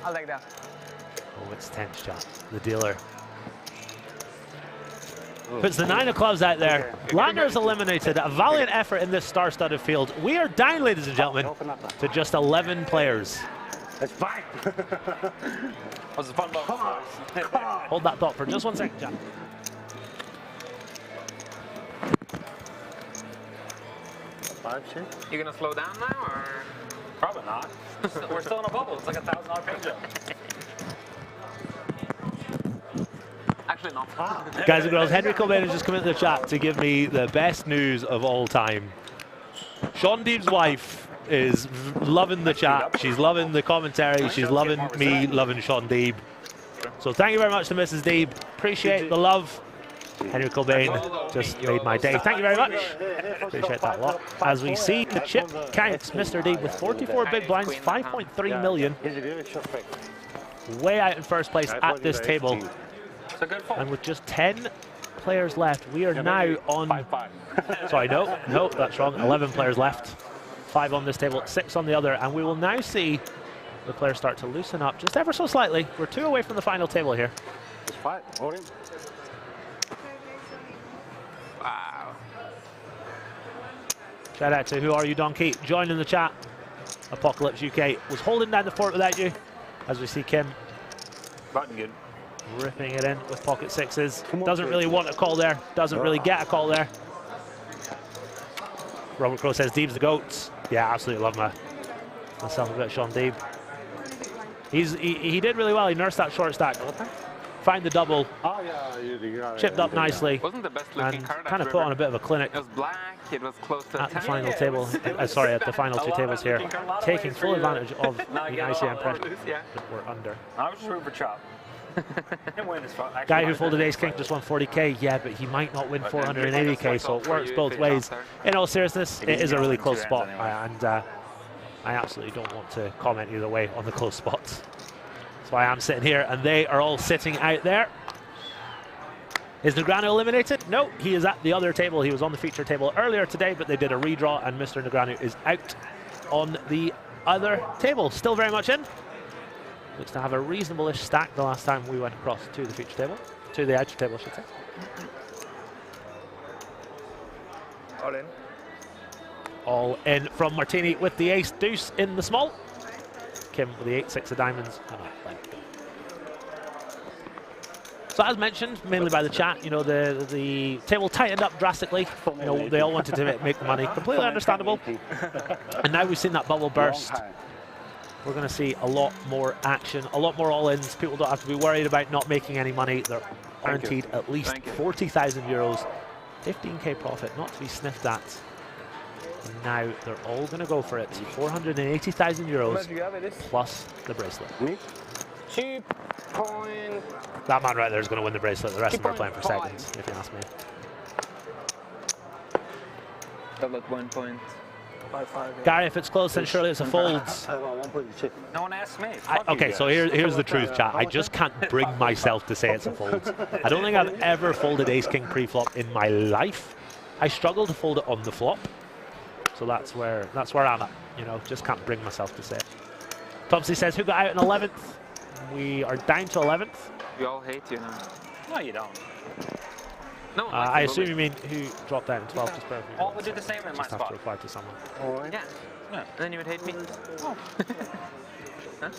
I like that. Oh, it's tense shot. The dealer puts the 9 of clubs out there. Latner is eliminated. A valiant effort in this star-studded field. We are down, ladies and gentlemen, to just 11 players. That's fine. Was it fun? Hold that thought for just 1 second, Jack. You gonna slow down now, or? Probably not. We're still in a bubble. It's like a $1,000 paint job. Actually not. Guys and girls, Henry Cobain has just come into the chat to give me the best news of all time. Shaun Deeb's wife is loving the chat. She's loving the commentary. She's loving me, loving Shaun Deeb. So thank you very much to Mrs. Deeb. Appreciate the love. Henry Cobain just made my day. Thank you very much. Appreciate that a lot. As we see the chip counts, Mr. Deeb with 44 big blinds, 5.3 million. Way out in first place at this table. And with just 10 players left, we are now on... Sorry, no, that's wrong. 11 players left. 5 on this table, 6 on the other, and we will now see the players start to loosen up just ever so slightly. We're 2 away from the final table here. Wow. Shout out to Who Are You Donkey, joining the chat. Apocalypse UK was holding down the fort without you, as we see Kim Button good. ripping it in with pocket sixes. Doesn't really want a call there, doesn't really get a call there. Robert Crow says Deeb's the GOAT. Yeah, absolutely love myself a bit of Shaun Deeb. He did really well. He nursed that short stack. Find the double. Chipped up nicely. Wasn't the best looking and card kind of put on a bit of a clinic. It was black. It was close to at the final table. Sorry, at the final 2 tables here, taking full advantage of the ICM pressure that we're under. I was just rooting for Chop. Guy who folded ace king just won 40k. Yeah, but he might not win 480k, so it works both ways. In all seriousness, it is a really close spot, and I absolutely don't want to comment either way on the close spots. That's why I'm sitting here, and they are all sitting out there. Is Negreanu eliminated? No, he is at the other table. He was on the feature table earlier today, but they did a redraw, and Mr. Negreanu is out on the other table. Still very much in. Looks to have a reasonable-ish stack the last time we went across to the feature table. To the outer table, I should say. All in. All in from Martini with the ace deuce in the small. Kim with the 8-6 of diamonds. So as mentioned, mainly by the chat, you know, the table tightened up drastically. You know, they all wanted to make the money. Completely understandable. And now we've seen that bubble burst. we're going to see a lot more action, a lot more all-ins. People don't have to be worried about not making any money. They're guaranteed at least 40,000 euros, 15k profit, not to be sniffed at. And now they're all going to go for it. 480,000 euros plus the bracelet. 2 point. That man right there is going to win the bracelet. The rest of them are playing for seconds, if you ask me. Double at 1 point. Gary, if it's close, then surely it's a fold. No one asked me. Okay, so here's the truth, chat. I just can't bring myself to say it's a fold. I don't think I've ever folded ace-king pre-flop in my life. I struggle to fold it on the flop. So that's where I'm at. You know, just can't bring myself to say it. Topsy says, who got out in 11th? We are down to 11th. We all hate you now. No, you don't. No, I assume you mean who dropped out in 12th. Just perfect. All would do the same in my just have spot. to reply to someone. Yeah. And then you would hate me. Oh. Huh?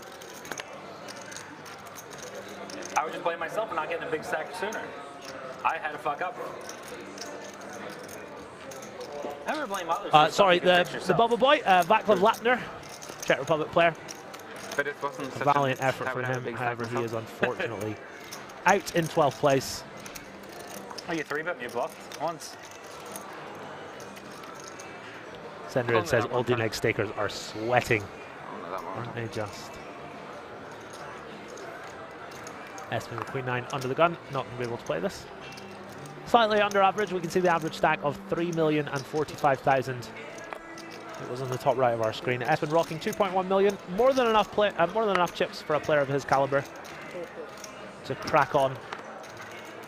I would just blame myself for not getting a big stack sooner. I had to fuck up. Never blame others. Sorry, the Bubble Boy, Vaclav Latner, Czech Republic player. But it wasn't such Valiant effort from him. However, he is unfortunately out in 12th place. Oh, you 3-bet me bluffed once. Sendrin says all D-Neg stakers are sweating. Aren't they just? Espen with Queen 9 under the gun, not going to be able to play this. Slightly under average, we can see the average stack of 3,045,000. It was on the top right of our screen. Espen rocking 2.1 million, more than enough chips for a player of his caliber to crack on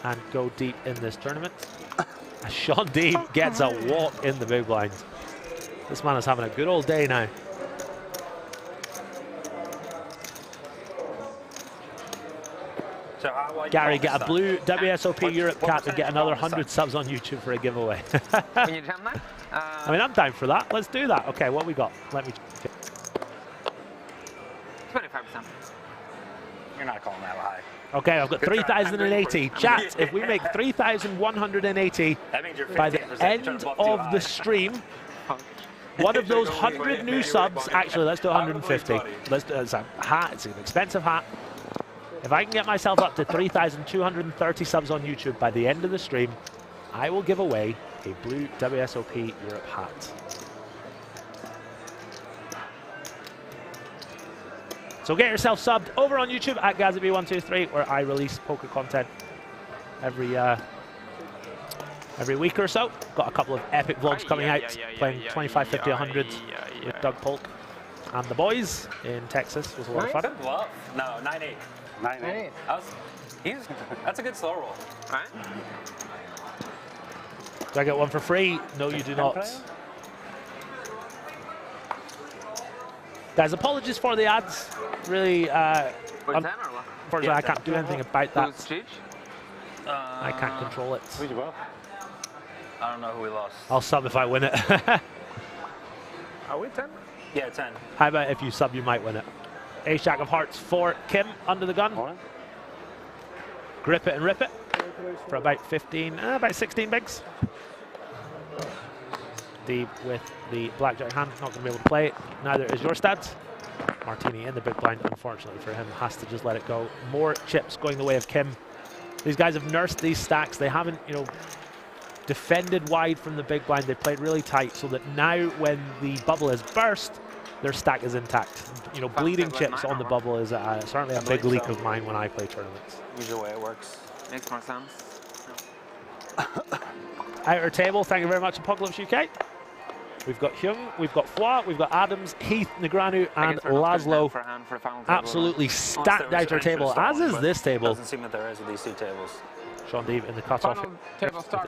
and go deep in this tournament. Shaun Deeb gets a walk in the big blind. This man is having a good old day now. So how Gary, get a blue WSOP Europe cap and get another 100 subs on YouTube for a giveaway. When you done that? I mean, I'm down for that. Let's do that. Okay, what we got? Let me check. 25%. You're not calling that high. Okay, I've got 3,080. Chat, if we make 3,180 by the end of the stream, one of those 100 new subs, actually, let's do 150. Let's do, it's a hat, it's an expensive hat. If I can get myself up to 3,230 subs on YouTube by the end of the stream, I will give away a blue WSOP Europe hat. So get yourself subbed over on YouTube at GazzaB123, where I release poker content every week or so. Got a couple of epic vlogs coming out, playing 25, 50, 100 with Doug Polk and the boys in Texas. Was a lot of fun. Good bluff. No, 9-8. 9-8. That's a good slow roll. Right? Do I get one for free? No, you do not. Guys, apologies for the ads. Really, unfortunately, I can't do anything about that. I can't control it. I don't know who we lost. I'll sub if I win it. Are we 10? Yeah, 10. How about if you sub, you might win it. Ace Jack of Hearts for Kim under the gun. Grip it and rip it for about 15, about 16 bigs. Deeb with the blackjack hand, not going to be able to play it. Neither is Jørstad. Martini in the big blind, unfortunately for him, has to just let it go. More chips going the way of Kim. These guys have nursed these stacks. They haven't, you know, defended wide from the big blind. They played really tight so that now when the bubble is burst, their stack is intact. You know, bleeding chips on the bubble is certainly a big leak of mine when I play tournaments. Usually the way it works. Makes more sense. Outer table, thank you very much, Apocalypse UK. We've got Hyung, we've got Foy, we've got Adams, Heath, Negreanu, and Laszlo. Absolutely stacked outer table, as is this table. Doesn't seem that there is with these two tables. Shaun Deeb in the cutoff with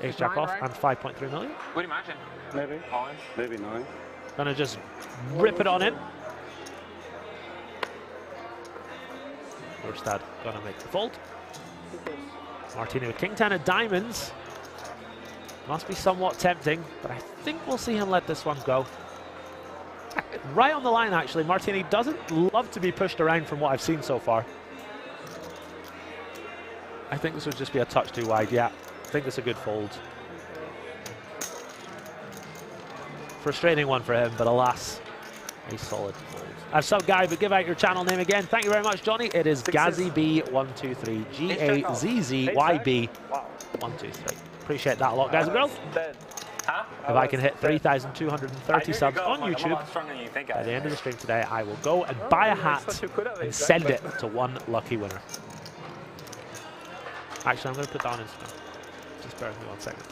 ace jack off and 5.3 million. Would you imagine? Maybe. Maybe 9. Gonna just rip it on in. Jørstad gonna make the fold. Martini with king 10 of diamonds. Must be somewhat tempting, but I think we'll see him let this one go. Right on the line, actually. Martini doesn't love to be pushed around from what I've seen so far. I think this would just be a touch too wide, yeah. I think it's a good fold. Frustrating one for him, but alas, a solid fold. I've sub guy, but give out your channel name again. Thank you very much, Johnny. It is GazzyB123. GAZZYB123. Appreciate that a lot, guys and girls. If I can hit 3,230 subs on YouTube by the end of the stream today, I will go and buy a hat and send it to one lucky winner. Actually, I'm going to put that on Instagram. Just bear with me 1 second.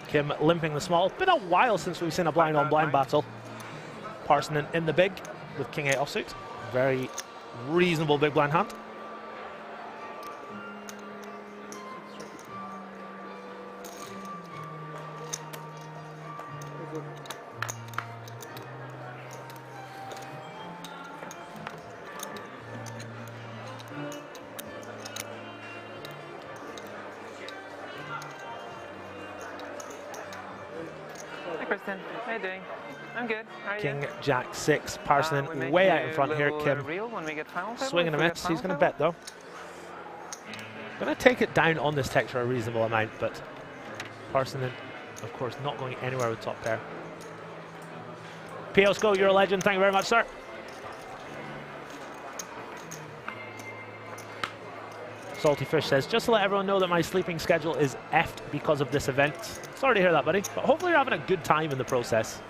Kim limping the small. Been a while since we've seen a blind on blind battle. Parsonen in the big with King 8 offsuit. Very reasonable big blind hand. King Jack 6, Parsonen way out in front here. Kim swinging a miss. He's going to bet though. Going to take it down on this texture a reasonable amount, but Parsonen, of course, not going anywhere with top pair. Piosko, you're a legend. Thank you very much, sir. Salty Fish says, just to let everyone know that my sleeping schedule is effed because of this event. Sorry to hear that, buddy, but hopefully you're having a good time in the process.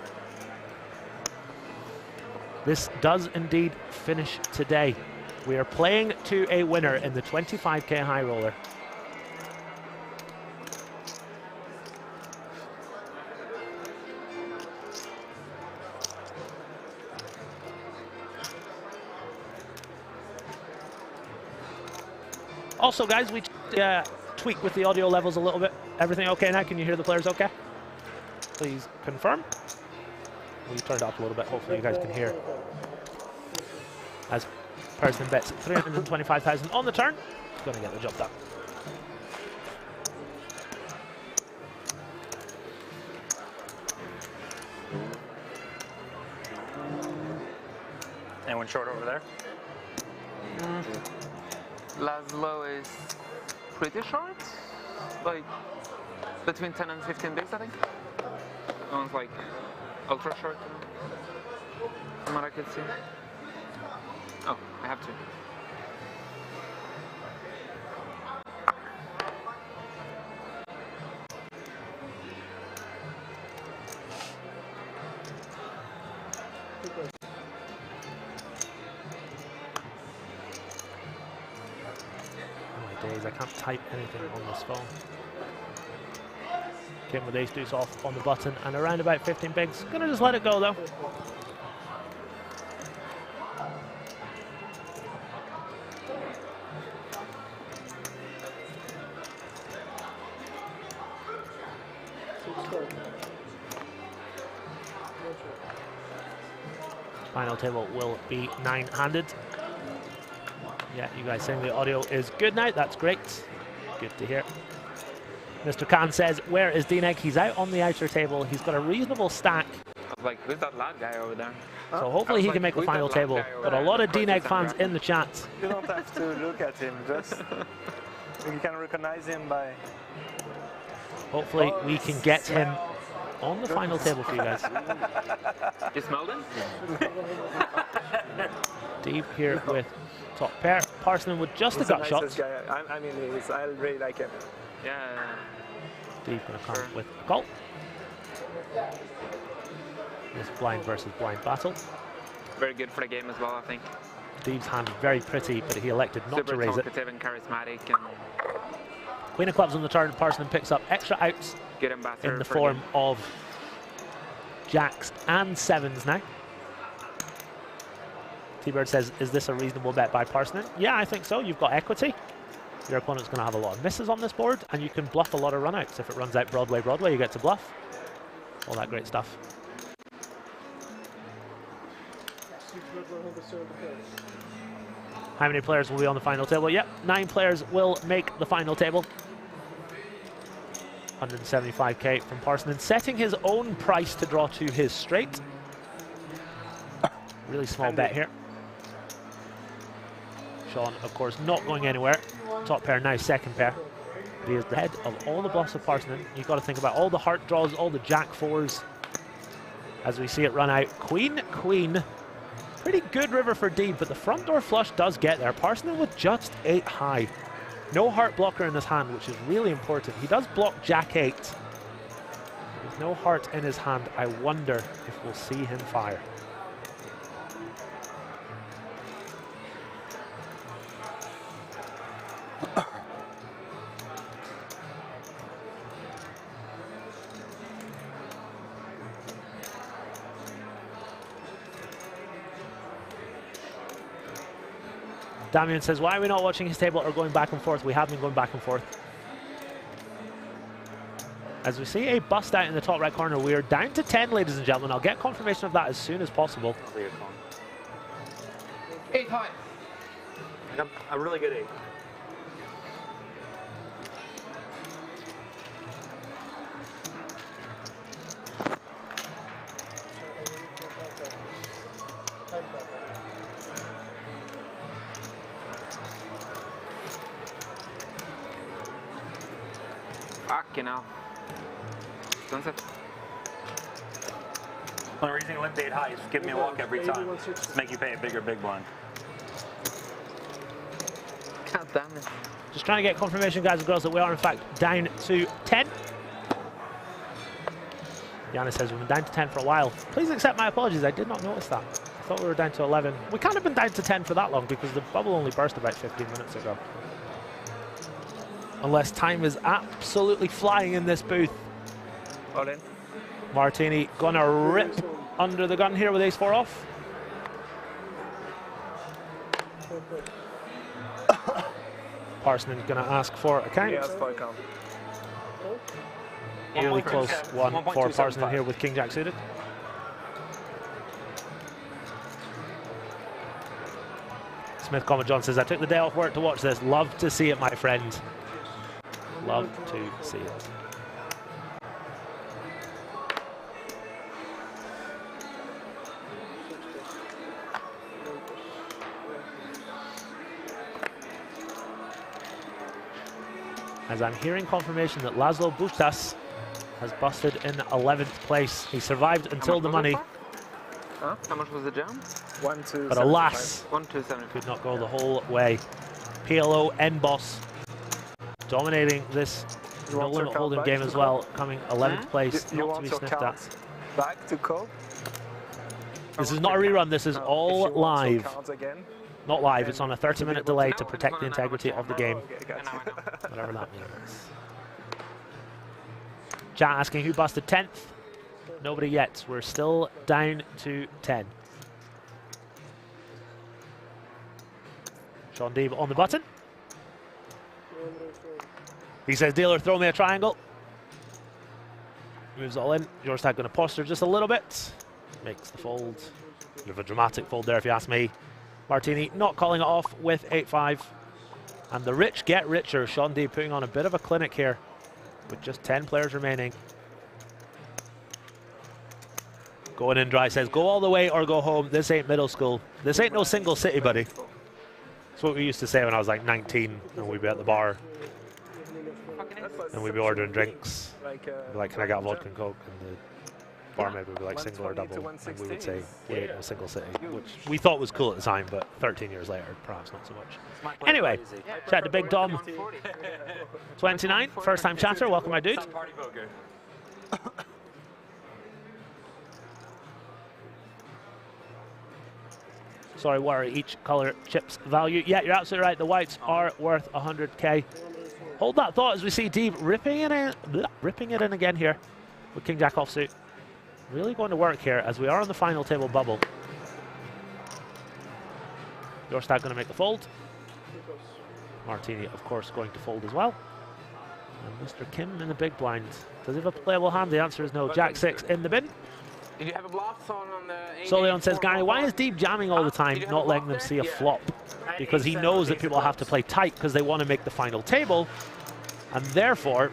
This does indeed finish today. We are playing to a winner in the 25k high roller. Also, guys, we tweak with the audio levels a little bit. Everything okay now? Can you hear the players okay? Please confirm. We turned it up a little bit. Hopefully you guys can hear. As Parsonen bets 325,000 on the turn, he's going to get the job done. Anyone short over there? Laszlo is pretty short, like between 10 and 15 bigs, I think. No one's like ultra short, from what I could see. Oh, I have to. Oh my days, I can't type anything on this phone. Kim with ace deuce off on the button and around about 15 bigs. Gonna just let it go though. Final table will be 9-handed. Yeah, you guys saying the audio is good now. That's great. Good to hear. Mr. Khan says, where is D-Neg? He's out on the outer table. He's got a reasonable stack. I was like, who's that lad guy over there? So hopefully he can make the final table. But a lot of D-Neg fans in the chat. You don't have to look at him, just you can recognize him by... Hopefully we can get him on the final table for you guys. You smelled him? Deeb here with top pair. Parsonen with just a gut shot. I mean, I really like him. Yeah. Deeb going to come with a call. This blind versus blind battle. Very good for the game as well, I think. Deeb's hand very pretty, but he elected not to raise it. Super talkative and charismatic. And Queen of clubs on the turn. Parsonen picks up extra outs in the form of jacks and sevens now. T-Bird says, is this a reasonable bet by Parsonen? Yeah, I think so. You've got equity. Your opponent's going to have a lot of misses on this board, and you can bluff a lot of runouts. If it runs out Broadway, Broadway, you get to bluff. All that great stuff. How many players will be on the final table? Yep, 9 players will make the final table. 175k from Parsonen, setting his own price to draw to his straight. Really small bet here. Shaun, of course, not going anywhere. Top pair now, second pair. But he is the head of all the bluffs of Parsonen. You've got to think about all the heart draws, all the jack fours. As we see it run out, queen, queen. Pretty good river for Deeb, but the front door flush does get there. Parsonen with just 8 high. No heart blocker in his hand, which is really important. He does block jack 8. With no heart in his hand, I wonder if we'll see him fire. Damien says, why are we not watching his table or going back and forth? We have been going back and forth. As we see a bust out in the top right corner, we are down to 10, ladies and gentlemen. I'll get confirmation of that as soon as possible. 8 high. I'm really good at 8. Fucking hell. Sunset. The reason you limit 8 high is give me a walk every time. Just make you pay a bigger big blind. God damn it. Just trying to get confirmation, guys and girls, that we are in fact down to 10. Yana says we've been down to 10 for a while. Please accept my apologies, I did not notice that. I thought we were down to 11. We can't have been down to 10 for that long because the bubble only burst about 15 minutes ago. Unless time is absolutely flying in this booth. All in. Martini gonna rip under the gun here with ace 4 off. Parsonen gonna ask for a count. Yes, for a count. Really close one for Parsonen here with king jack suited. Smith Comma John says, I took the day off work to watch this. Love to see it, my friend. Love to see it. As I'm hearing confirmation that Laszlo Bustas has busted in 11th place. He survived until the money. Huh? How much was the jam? 1 to But alas, 1 to 7. could not go the whole way. PLO N boss dominating this no limit hold'em game as well, coming 11th place, not to be sniffed at. Back to call? This is not a rerun, this is all live. Again. Not live, it's on a 30-minute delay to protect the integrity of the game. Whatever that means. Chat asking who busted 10th. Nobody yet. We're still down to 10. Shaun Deeb on the button. He says, dealer, throw me a triangle. Moves all in. Jørstad going to posture just a little bit. Makes the fold. Bit of a dramatic fold there if you ask me. Martini not calling it off with 8-5. And the rich get richer. Shaun Deeb putting on a bit of a clinic here with just 10 players remaining. Going in dry says, go all the way or go home. This ain't middle school. This ain't no single city, buddy. That's what we used to say when I was like 19 and we'd be at the bar. And we'd be ordering drinks. Like, can I get a vodka and Coke? And the barmaid would be like single or double. And we would say, we ain't no single city. Which we thought was cool at the time, but 13 years later, perhaps not so much. Anyway, shout out to Big Dom. 29, first time chatter. Welcome, my dude. Sorry, what are each color chips value? Yeah, you're absolutely right. The whites are worth 100k. Hold that thought as we see Deeb ripping it in again here with King Jack offsuit. Really going to work here as we are on the final table bubble. Jørstad going to make the fold. Martini, of course, going to fold as well. And Mr. Kim in the big blind. Does he have a playable hand? The answer is no. Jack 6 in the bin. Did you have a bluff on the... So Leon says, Gary, why is Deeb jamming all the time, not letting them see a flop? Because he knows that people have to play tight because they want to make the final table, and therefore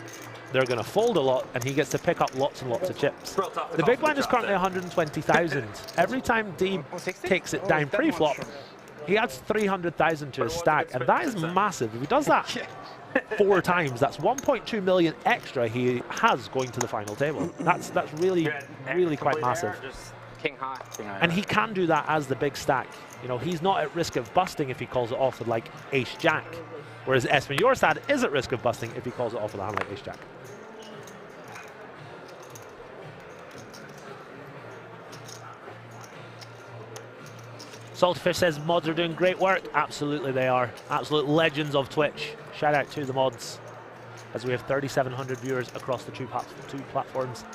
they're going to fold a lot, and he gets to pick up lots and lots of chips. The big blind is currently 120,000. Every time Deeb takes it down pre-flop, he adds 300,000 to his stack, and that is massive. If he does that 4 times, that's 1.2 million extra he has going to the final table. That's really, really quite massive. King high. And he can do that as the big stack. You know, he's not at risk of busting if he calls it off with like Ace-Jack, whereas Espen Jørstad is at risk of busting if he calls it off with a hand like Ace-Jack. Saltfish says mods are doing great work. Absolutely they are. Absolute legends of Twitch. Shout out to the mods, as we have 3,700 viewers across the two platforms.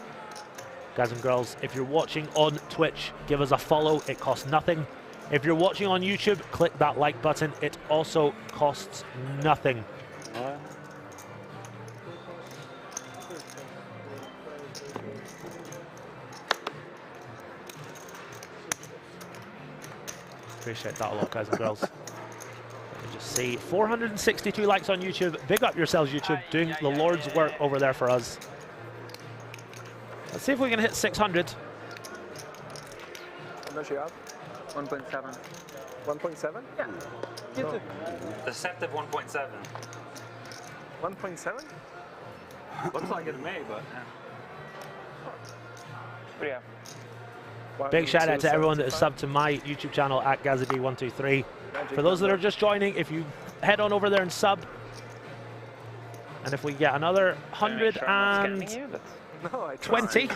Guys and girls, if you're watching on Twitch, give us a follow. It costs nothing. If you're watching on YouTube, click that like button. It also costs nothing. Appreciate that a lot, guys and girls. Let me just see. 462 likes on YouTube. Big up yourselves, YouTube, doing the Lord's work over there for us. Let's see if we can hit 600. How much you have? 1.7. 1.7? Yeah. Oh. Deceptive 1.7. 1.7? Looks like it to me, but yeah. Big shout out to everyone that has subbed to my YouTube channel at Gazadi123. For those that are just joining, if you head on over there and sub, and if we get another 120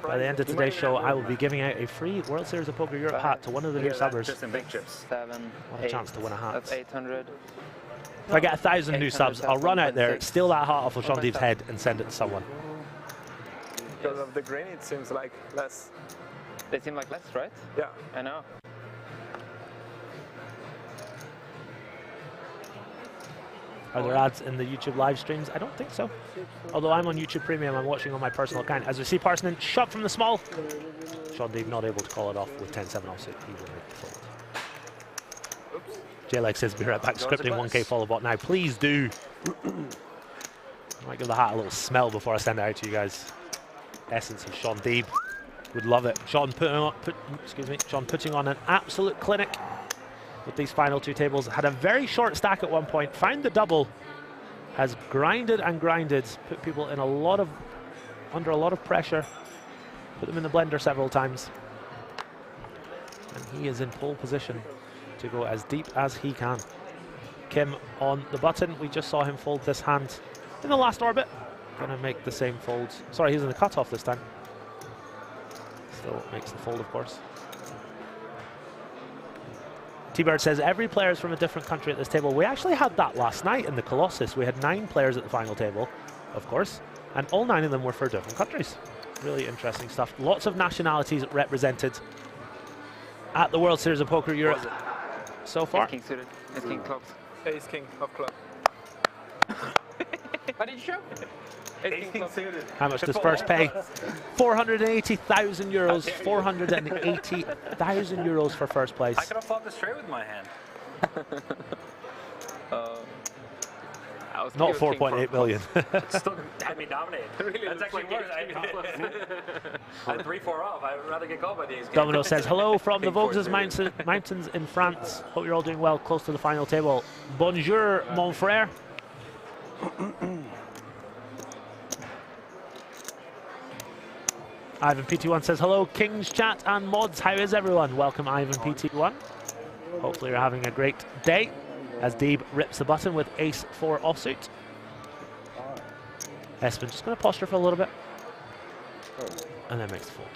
by the end of today's show, I will be giving out a free World Series of Poker Europe hat to one of the new subbers. Just in big chips. 7, What a chance to win a hat. That's 800. If I get 1,000 new subs, I'll run out there, steal that hat off of Shaun Deeb's head, and send it to someone. Because of the green, it seems like less. They seem like less, right? Yeah. I know. Are there ads in the YouTube live streams? I don't think so. Although I'm on YouTube Premium, I'm watching on my personal account. As we see Parsonen shot from the small. Shaun Deeb not able to call it off with 10-7 offsuit. He will make the fold. JLEX says, be right back, scripting 1K follow bot now. Please do. I might give the hat a little smell before I send it out to you guys. Essence of Shaun Deeb. Would love it. Shaun putting on an absolute clinic with these final 2 tables. Had a very short stack at one point, found the double, has grinded and grinded, put people in under a lot of pressure, put them in the blender several times. And he is in pole position to go as deep as he can. Kim on the button. We just saw him fold this hand in the last orbit. Gonna make the same fold. Sorry, he's in the cutoff this time. Still makes the fold, of course. T-Bird says, every player is from a different country at this table. We actually had that last night in the Colossus. We had 9 players at the final table, of course, and all 9 of them were for different countries. Really interesting stuff. Lots of nationalities represented at the World Series of Poker Europe so far. King suited. Ace king clubs. Ace king of club. What did you show? Ace king suited. How much does first pay? 480,000 euros. 480,000 euros for first place. I could have fought this straight with my hand. Not 4.8 million. Still had me dominated. That's actually worse. I had 3-4 off. I'd rather get called by these. Domino says, hello from the Vosges Mountains in France. Hope you're all doing well, close to the final table. Bonjour, mon frère. Ivan PT1 says, hello, Kings chat and mods. How is everyone? Welcome, Ivan PT1. Hopefully you're having a great day as Deeb rips the button with ace-4 offsuit. Espen just going to posture for a little bit and then makes the fold.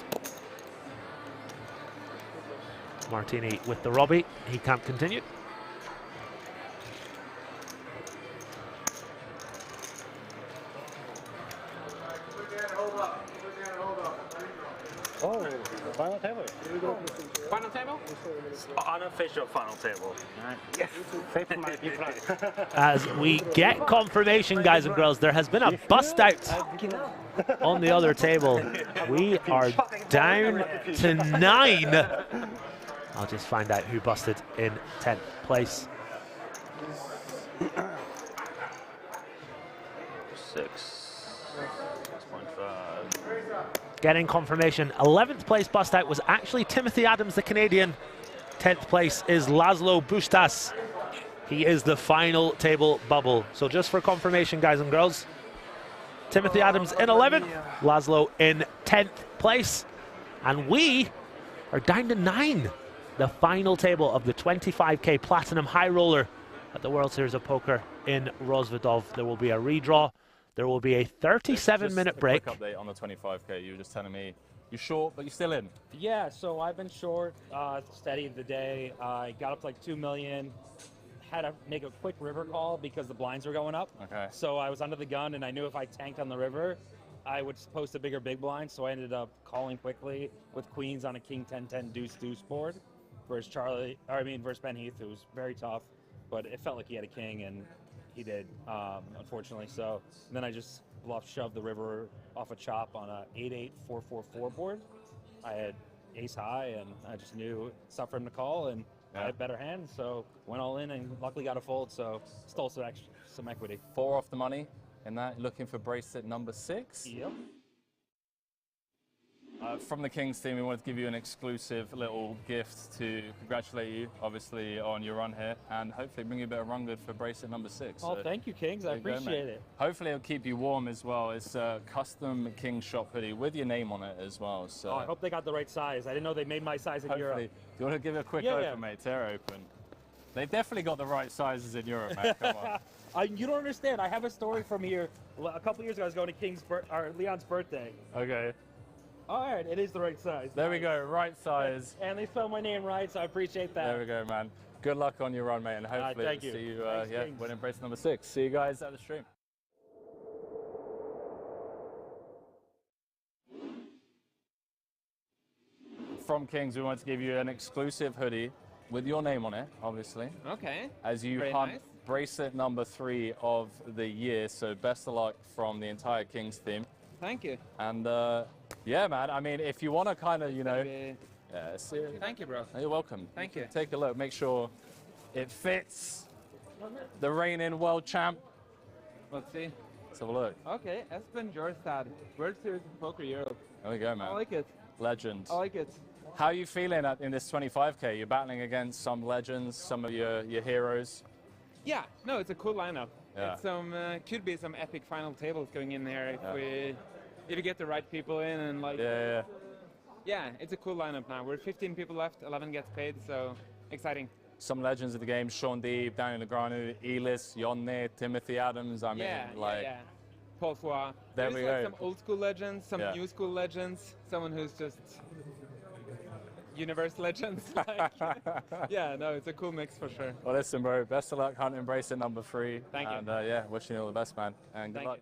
Martini with the Robbie. He can't continue. Oh, Final table. Final table? Unofficial final table. Yes. As we get confirmation, guys and girls, there has been a bust out on the other table. We are down to 9. I'll just find out who busted in 10th place. 6.5. Getting confirmation. 11th place bust out was actually Timothy Adams, the Canadian. 10th place is Laszlo Bustas. He is the final table bubble. So just for confirmation, guys and girls, Timothy Adams in 11th, Laszlo in 10th place. And we are down to 9. The final table of the 25K Platinum High Roller at the World Series of Poker in Rozvadov. There will be a redraw. There will be a 37-minute break. Quick update on the 25K. You were just telling me you're short, but you're still in. Yeah, so I've been short, steady the day. I got up to like 2 million. Had to make a quick river call because the blinds were going up. Okay. So I was under the gun, and I knew if I tanked on the river, I would post a bigger big blind. So I ended up calling quickly with queens on a king 10-10 deuce board versus versus Ben Heath, who was very tough, but it felt like he had a king, and he did, unfortunately. So then I just shoved the river off a chop on a 8-8-4-4-4 board. I had ace high, and I just knew it's tough for him to call, and I had better hands, so went all in and luckily got a fold, so stole some equity. 4 off the money in that, looking for bracelet number 6. Yep. From the Kings team, we wanted to give you an exclusive little gift to congratulate you, obviously, on your run here, and hopefully bring you a bit of run good for bracelet number 6. Oh, thank you, Kings. I appreciate it. Hopefully it'll keep you warm as well. It's a custom King shop hoodie with your name on it as well. So I hope they got the right size. I didn't know they made my size in Europe. Do you want to give it a quick open, mate? Tear open. They've definitely got the right sizes in Europe, man. Come on. You don't understand. I have a story from here. A couple years ago, I was going to Leon's birthday. Okay. All right, it is the right size. There we go, right size. And they spelled my name right, so I appreciate that. There we go, man. Good luck on your run, mate, and hopefully thank you. See you Thanks, winning bracelet number 6. See you guys at the stream. From Kings, we wanted to give you an exclusive hoodie with your name on it, obviously. Okay. As you Very hunt nice. bracelet number 3 of the year. So best of luck from the entire Kings team. Thank you. And yeah, man, I mean, if you want to kind of, Thank you, bro. You're welcome. Thank you. Take a look, make sure it fits the reigning world champ. Let's see. Let's have a look. Okay, Espen Jørstad, World Series of Poker Europe. There we go, man. I like it. Legend. I like it. How are you feeling in this 25K? You're battling against some legends, some of your heroes. Yeah, no, it's a cool lineup. Yeah. It's could be some epic final tables going in there if you get the right people in and like. Yeah, it's a cool lineup now. We're 15 people left, 11 gets paid, so exciting. Some legends of the game: Shaun, Deeb, Negreanu, Elis, Jørstad, Timothy Adams. I mean, yeah. Paul Foy. There we go. Some old school legends, some new school legends, someone who's just universe legends. Yeah, no, it's a cool mix for sure. Well, listen, bro, best of luck hunting bracelet number 3. Thank you. And yeah, wishing you all the best, man. And good luck.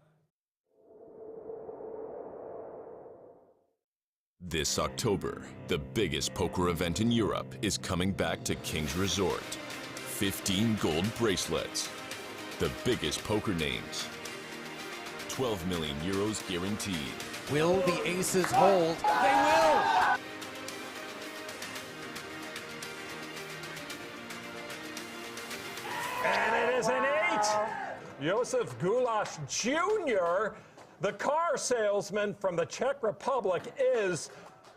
This October, the biggest poker event in Europe is coming back to Kings Resort. 15 gold bracelets. The biggest poker names. 12 million euros guaranteed. Will the aces hold? They will! And it is an 8. Joseph Goulash Jr., the car salesman from the Czech Republic, is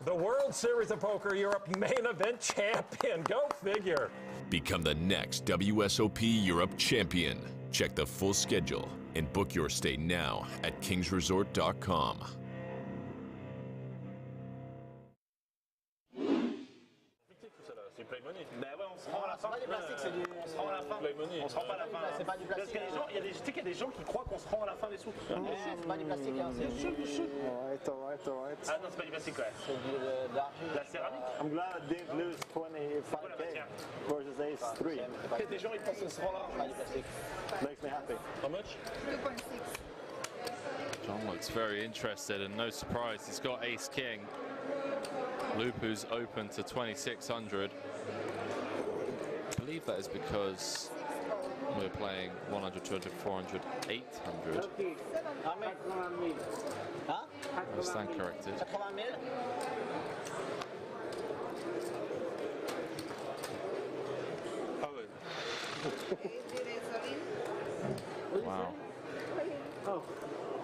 the World Series of Poker Europe main event champion. Go figure. Become the next WSOP Europe champion. Check the full schedule and book your stay now at kingsresort.com. On se rend pas à la fin. C'est pas du plastique. Parce qu'il y a des gens qui croient qu'on se rend à la fin des sous. C'est pas du plastique. C'est chute. Alright. Ah non, c'est pas du plastique, ouais. C'est de l'argile. La céramique. I'm glad Deeb lose 25K versus Ace 3. Il y a des gens qui pensent qu'on se rend là. C'est pas du plastique. Makes me happy. How much? 2.6. John looks very interested, and no surprise, he's got Ace King. Lupu's open to 2,600. I believe that is because we're playing 100, 200, 400, 800. I stand corrected. Wow.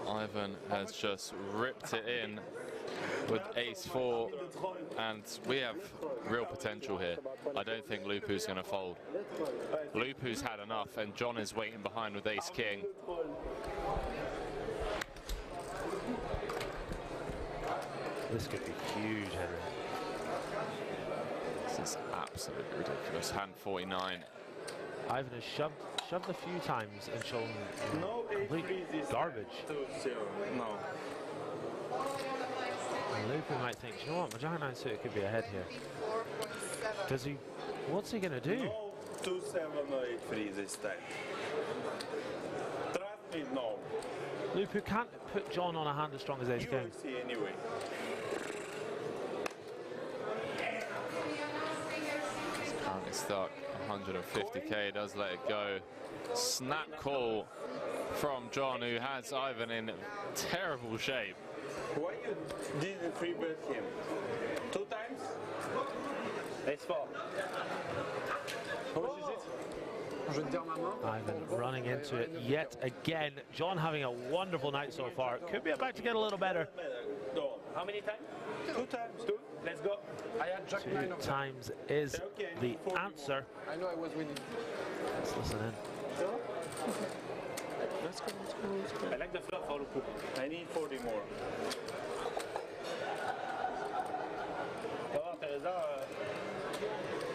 Ivan has just ripped it in with ace-4, and we have real potential here. I don't think Lupu's going to fold. Lupu's had enough, and John is waiting behind with ace-king. This could be huge, Henry. This is absolutely ridiculous. Hand 49. Ivan has shoved a few times and shown complete garbage. No. Lupu might think, you know what, my Giant 9 suited could be ahead here. Does he? What's he going to do? No 2, 7 or 8 free this time. Trust me, no. Lupu can't put John on a hand as strong as ace king. You will see anyway. He's currently stuck. 150k, does let it go. Snap call from John, who has Ivan in terrible shape. Why you didn't free bet him? 2 times? Ace-4. How much is it? Ivan running into it yet again. John having a wonderful night so far. Could be about to get a little better. How many times? 2 times. 2. Let's go. I had Jack 9 2 of times is the answer. I know I was winning. Let's listen in. Let's go, let's go, let's go. I like the flop for Lupu. I need 40 more.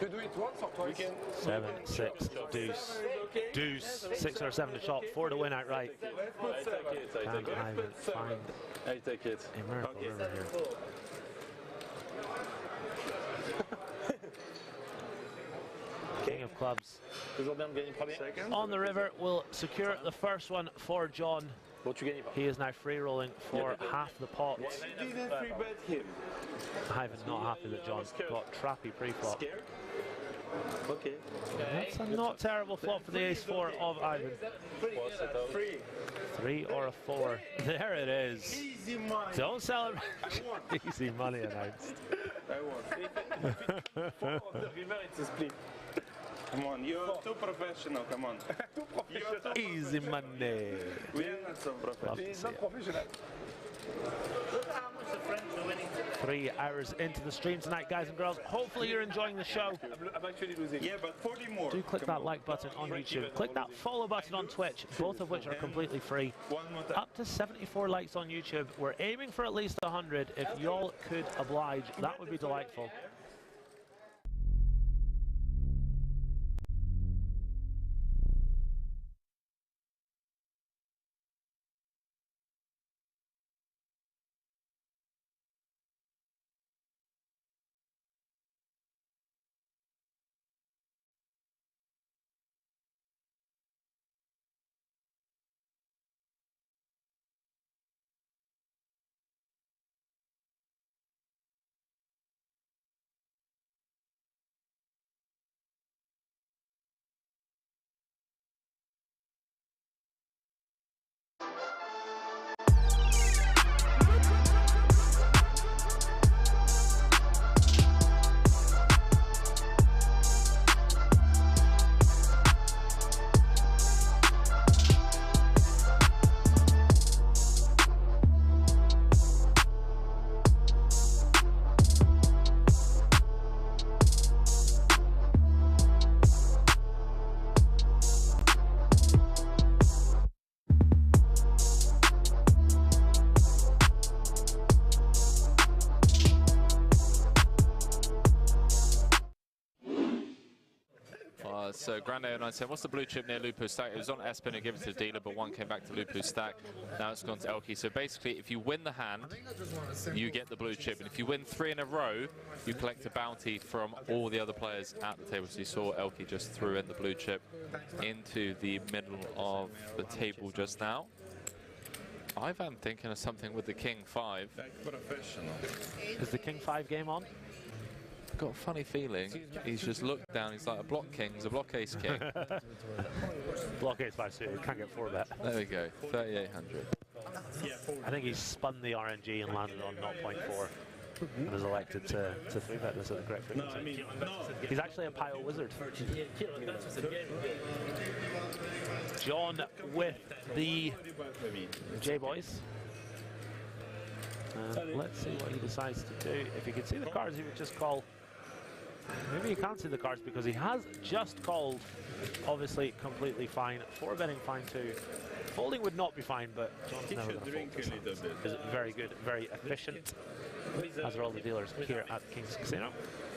You do it once or twice? 7, 6, deuce. Deuce, 6 or 7 to chop, 4 to win outright. I take it, I Can take it. Ivan find I take it. a miracle river here? King of clubs on the river will secure the first one for John. He is now free rolling for half the pot. You didn't free bet him. Ivan's not happy that John got trappy pre-flop. Scared? Okay. That's a not terrible flop for the ace-4 of Ivan. 3 or a 4. There it is. Easy money. Don't celebrate. Easy money announced. I won. 4 of the river, it's a split. Come on, you're too professional, come on. Easy money. We are not so professional. 3 hours into the stream tonight, guys and girls. Hopefully you're enjoying the show. I'm actually losing. Yeah, but 40 more. Do click that like button on YouTube. Click that follow button on Twitch, both of which are completely free. Up to 74 likes on YouTube. We're aiming for at least 100. If y'all could oblige, that would be delightful. So Grande 09 said, what's the blue chip near Lupu's stack? It was on Espen and given to the dealer, but 1 came back to Lupu's stack. Now it's gone to Elke. So basically, if you win the hand, you get the blue chip. And if you win 3 in a row, you collect a bounty from all the other players at the table. So you saw Elke just threw in the blue chip into the middle of the table just now. Ivan thinking of something with the King 5. Like professional. Is the King 5 game on? I've got a funny feeling he's just looked down, he's like, a block king's a block ace king. Block ace 5 suited, can't get 4 bet. There we go, 3,800. I think he's spun the RNG and landed on 0.4 and has elected to 3 bet this at the correct frequency. No, I mean, no. He's actually a pile wizard. John with the J-Boys. Let's see what he decides to do. If he could see the cards, he would just call. Maybe he can't see the cards because he has just called. Obviously, completely fine. 4 betting fine too. Folding would not be fine, but John's never going to fold this hand. Is very good, very efficient, as are all the dealers here at King's Casino.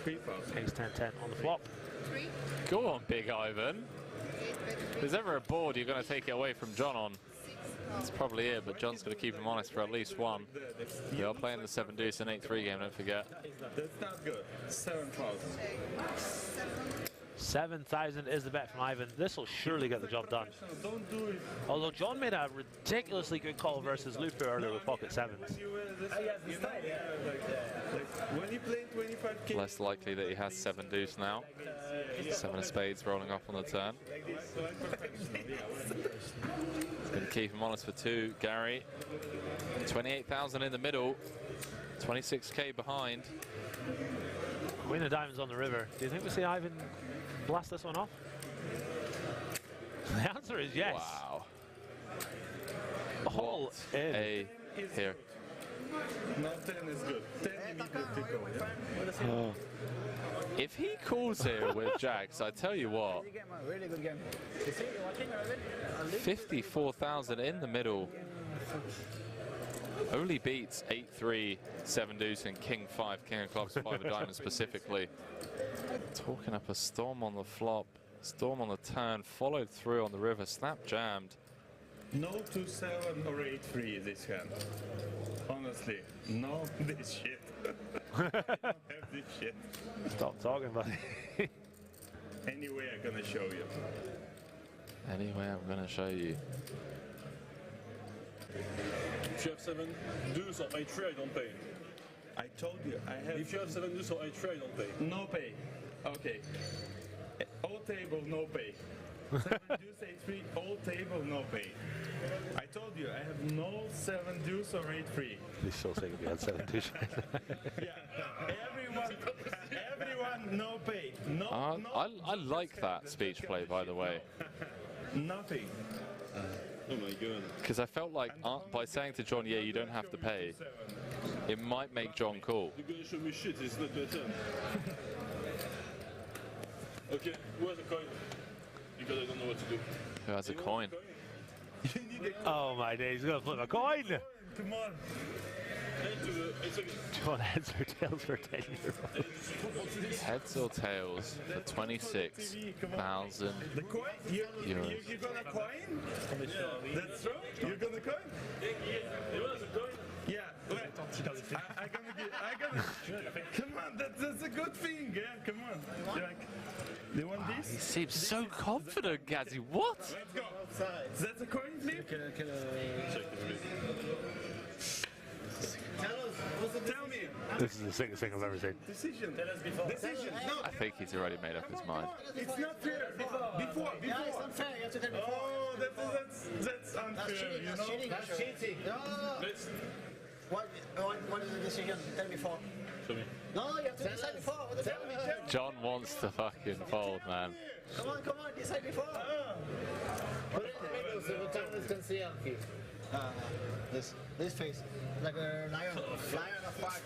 Ace 10-10 on the flop. Go on, Big Ivan. If there's ever a board you're going to take it away from John on, that's probably it, but John's going to keep him honest for at least one. They are playing the 7 deuce and 8-3 game, don't forget. That's not good. 7,000. 7,000 is the bet from Ivan. This will surely get the job done. Don't do it. Although John made a ridiculously good call versus Lufu earlier with pocket 7s. When you play 25k. Less likely that he has 7 deuce now. 7 of spades rolling off on the turn. It's going to keep him honest for 2. Gary, 28,000 in the middle, 26k behind. Queen of diamonds on the river. Do you think we see Ivan blast this one off? The answer is yes. Wow. All in. Here. No, 10 is good. 10 immediately go. Oh. If he calls here with jacks, I tell you what. Really good game. 54,000 in the middle. Only beats 8-3, 7 deuce, and King 5, King of Clubs, 5 of diamonds specifically. Talking up a storm on the flop, storm on the turn, followed through on the river, snap jammed. No 2-7 or 8-3 this hand. Honestly, no this shit. Have this shit. Stop talking, buddy. Anyway, I'm gonna show you. Anyway, I'm gonna show you. If you have 7 deuce or 8-3, I don't pay. I told you, I have... If you have 7 deuce or 8-3, I don't pay. No pay. Okay. All table, no pay. 7 deuce, 8-3, all table, no pay. I told you, I have no 7 deuce or 8-3. He's so sick if he had 7 deuce. Yeah, everyone, no pay. No, I like that speech play, by the way. Nothing. Oh my god. Because I felt like by saying to John, yeah, you don't have to pay, it might make John cool. You're gonna show me shit, it's not your turn. Okay, who has a coin? Because I don't know what to do. Who has a coin? Oh my days, he's gonna flip a coin! Come on. John, heads or tails for 10 euros? Heads or tails for 26,000 euros. You're gonna coin? That's true? You're gonna coin? Yeah, wait. I gonna come on, that's a good thing, yeah, come on. You're like, they want He this? seems so confident, Gazzy. What? Let's go. That's a coin flip? Tell me. This is the sickest thing I've ever seen. Decision. Decision. No. I think he's already made up his mind. It's not fair. Before. Yeah, it's unfair. You have to tell before. Oh, that's unfair. That's cheating. That's cheating. That's cheating. No. What is the decision? Tell me before. Show me. No, you have to decide before. Tell me. John wants to fucking fold, man. Come on, decide before. This face, like a lion of park.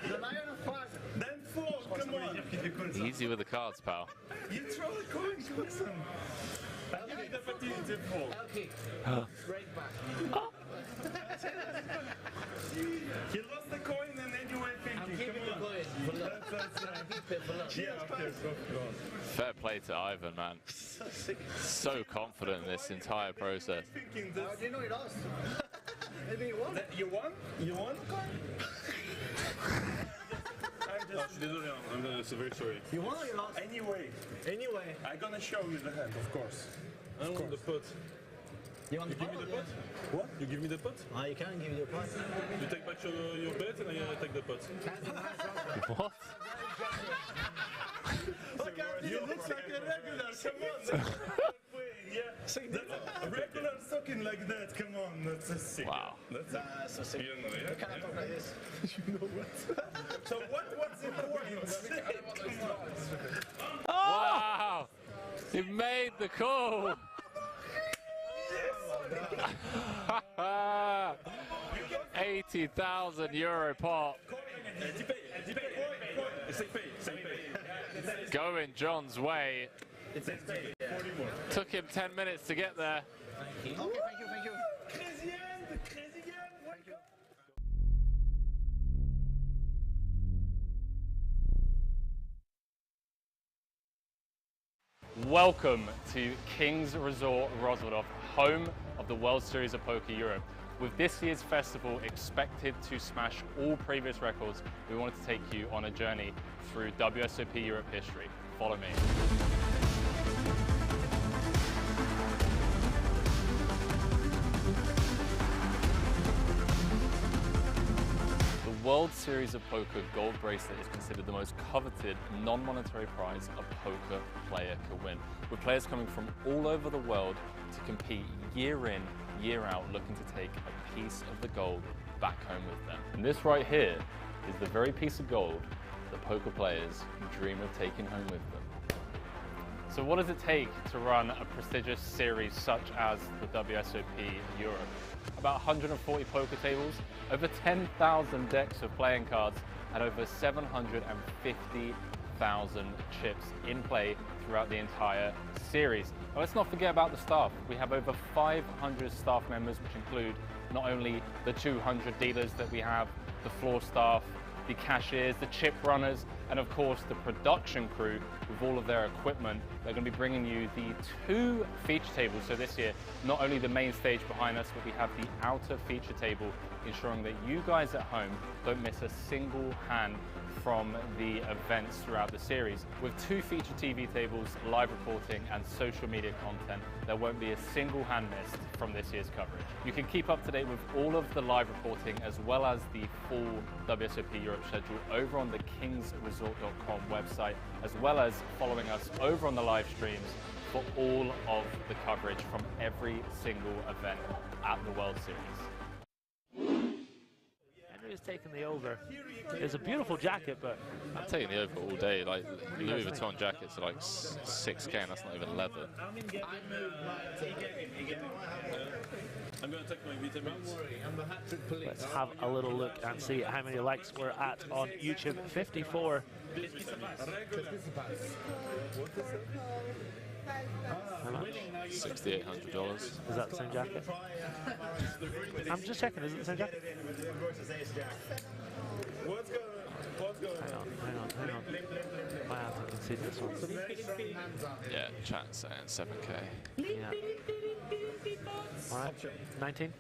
The lion of park. Then 4, come on. Easy with the cards, pal. You throw the coin, listen. I'll give you the opportunity to fold. Okay. Break back. He lost the coin and then you were thinking, I'm keeping the coin. Yeah, okay, go on. Fair play to Ivan, man. So confident in this entire process. How do you know he lost? Maybe he won. You won? You won? I'm so very sorry. You won or you lost? Anyway, I'm gonna show you the hand, of course. I want the put. You want the give me the pot? What? You give me the pot? You can give me the pot. You take back your bet and I take the pot. What? You look like a regular, come on. Yeah, a regular talking like that, come on, that's a sick. Wow. That's so sick. You know, yeah? You cannot talk like this. You know what? So what's the point? Come on. Wow! He made the call! 80,000 euro pot. Going John's way. Took him 10 minutes to get there. Okay, thank you. Welcome to King's Resort Rozvadov, home of the World Series of Poker Europe. With this year's festival expected to smash all previous records, we wanted to take you on a journey through WSOP Europe history. Follow me. The World Series of Poker gold bracelet is considered the most coveted non-monetary prize a poker player can win, with players coming from all over the world to compete year in, year out, looking to take a piece of the gold back home with them. And this right here is the very piece of gold that poker players dream of taking home with them. So what does it take to run a prestigious series such as the WSOP Europe? About 140 poker tables, over 10,000 decks of playing cards, and over 750,000 chips in play throughout the entire series. Now, let's not forget about the staff. We have over 500 staff members, which include not only the 200 dealers that we have, the floor staff, the cashiers, the chip runners, and of course the production crew with all of their equipment. They're going to be bringing you the 2 feature tables. So this year, not only the main stage behind us, but we have the outer feature table, ensuring that you guys at home don't miss a single hand from the events throughout the series. With 2 feature TV tables, live reporting, and social media content, there won't be a single hand missed from this year's coverage. You can keep up to date with all of the live reporting as well as the full WSOP Europe schedule over on the kingsresort.com website, as well as following us over on the live streams for all of the coverage from every single event at the World Series. Is taking the over. It's a beautiful jacket, but I'm taking the over all day. Like Louis Vuitton jackets are like 6K, and that's not even leather. I'm going to take my vitamins. Let's have a little look and see how many likes we're at on YouTube. 54. How much? $6,800. Is that the same jacket? I'm just checking, is it the same jacket? What's going Hang on. Might have to concede this one. Yeah, chat's saying 7K. Yeah. Alright, 19?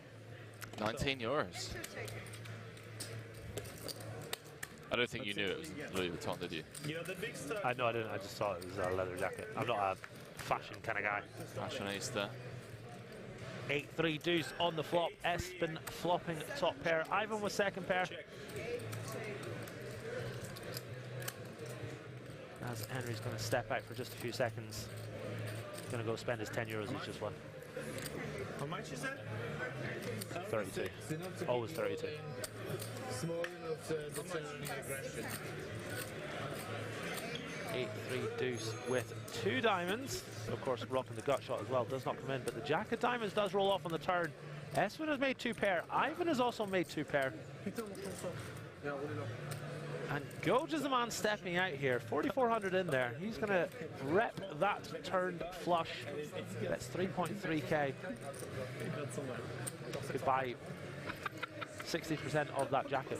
19 euros. I don't think you knew it was Louis Vuitton, did you? No, I didn't. I just saw it was a leather jacket. I'm not a fashion kind of guy. Fashionista. 8-3 deuce on the flop. Espen flopping top pair. Ivan was second pair. As Henry's going to step out for just a few seconds. He's going to go spend his 10 euros he's just won. How much is that? 32. Always 32. Small enough to determine aggression. 8-3 deuce with 2 diamonds. Of course, rocking the gut shot as well does not come in, but the jack of diamonds does roll off on the turn. Espen has made 2 pair. Ivan has also made 2 pair. And Goj is the man stepping out here. 4,400 in there. He's going to rep that turned flush. That's 3.3k. Could buy 60% of that jacket.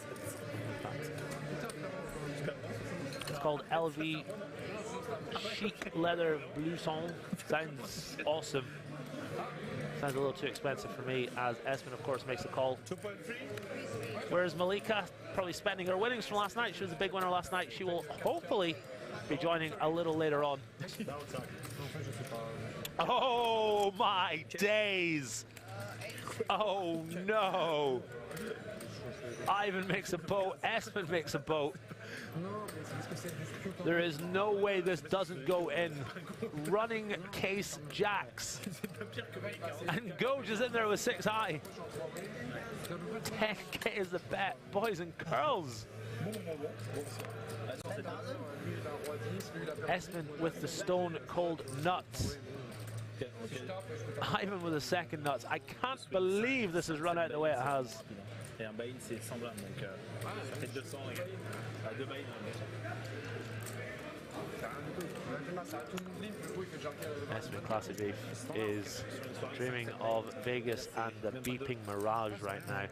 It's called LV Chic Leather Blouson. Sounds awesome. Sounds a little too expensive for me, as Espen, of course, makes a call. 2.3. Whereas Malika, probably spending her winnings from last night. She was a big winner last night. She will hopefully be joining a little later on. Oh my days! Oh no! Ivan makes a boat, Espen makes a boat. There is no way this doesn't go in. Running case jacks. And Goj is in there with 6 high. 10k is the bet, boys and girls. Espen with the stone cold nuts. Ivan with the second nuts. I can't believe this has run out the way it has. Espen Classic Beef is dreaming of Vegas and the beeping Mirage right now.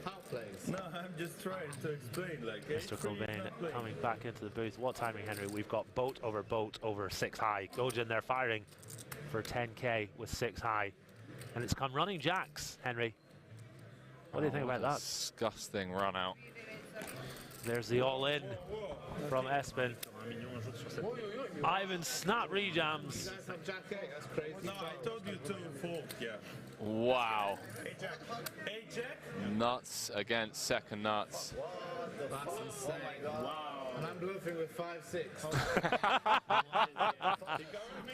How plays? No, I'm just trying to explain. Like Mr. Cobain coming back into the booth. What timing, Henry? We've got boat over 6 high. Goj in there firing for 10k with 6 high. And it's come running jacks, Henry. What do you think about that? Disgusting run out. There's the all-in from Espen. Ivan snap rejams. No, I told you 2-4. Yeah. Wow. Hey, Jack. Nuts against second nuts. That's insane. Wow. And I'm bluffing with 5-6.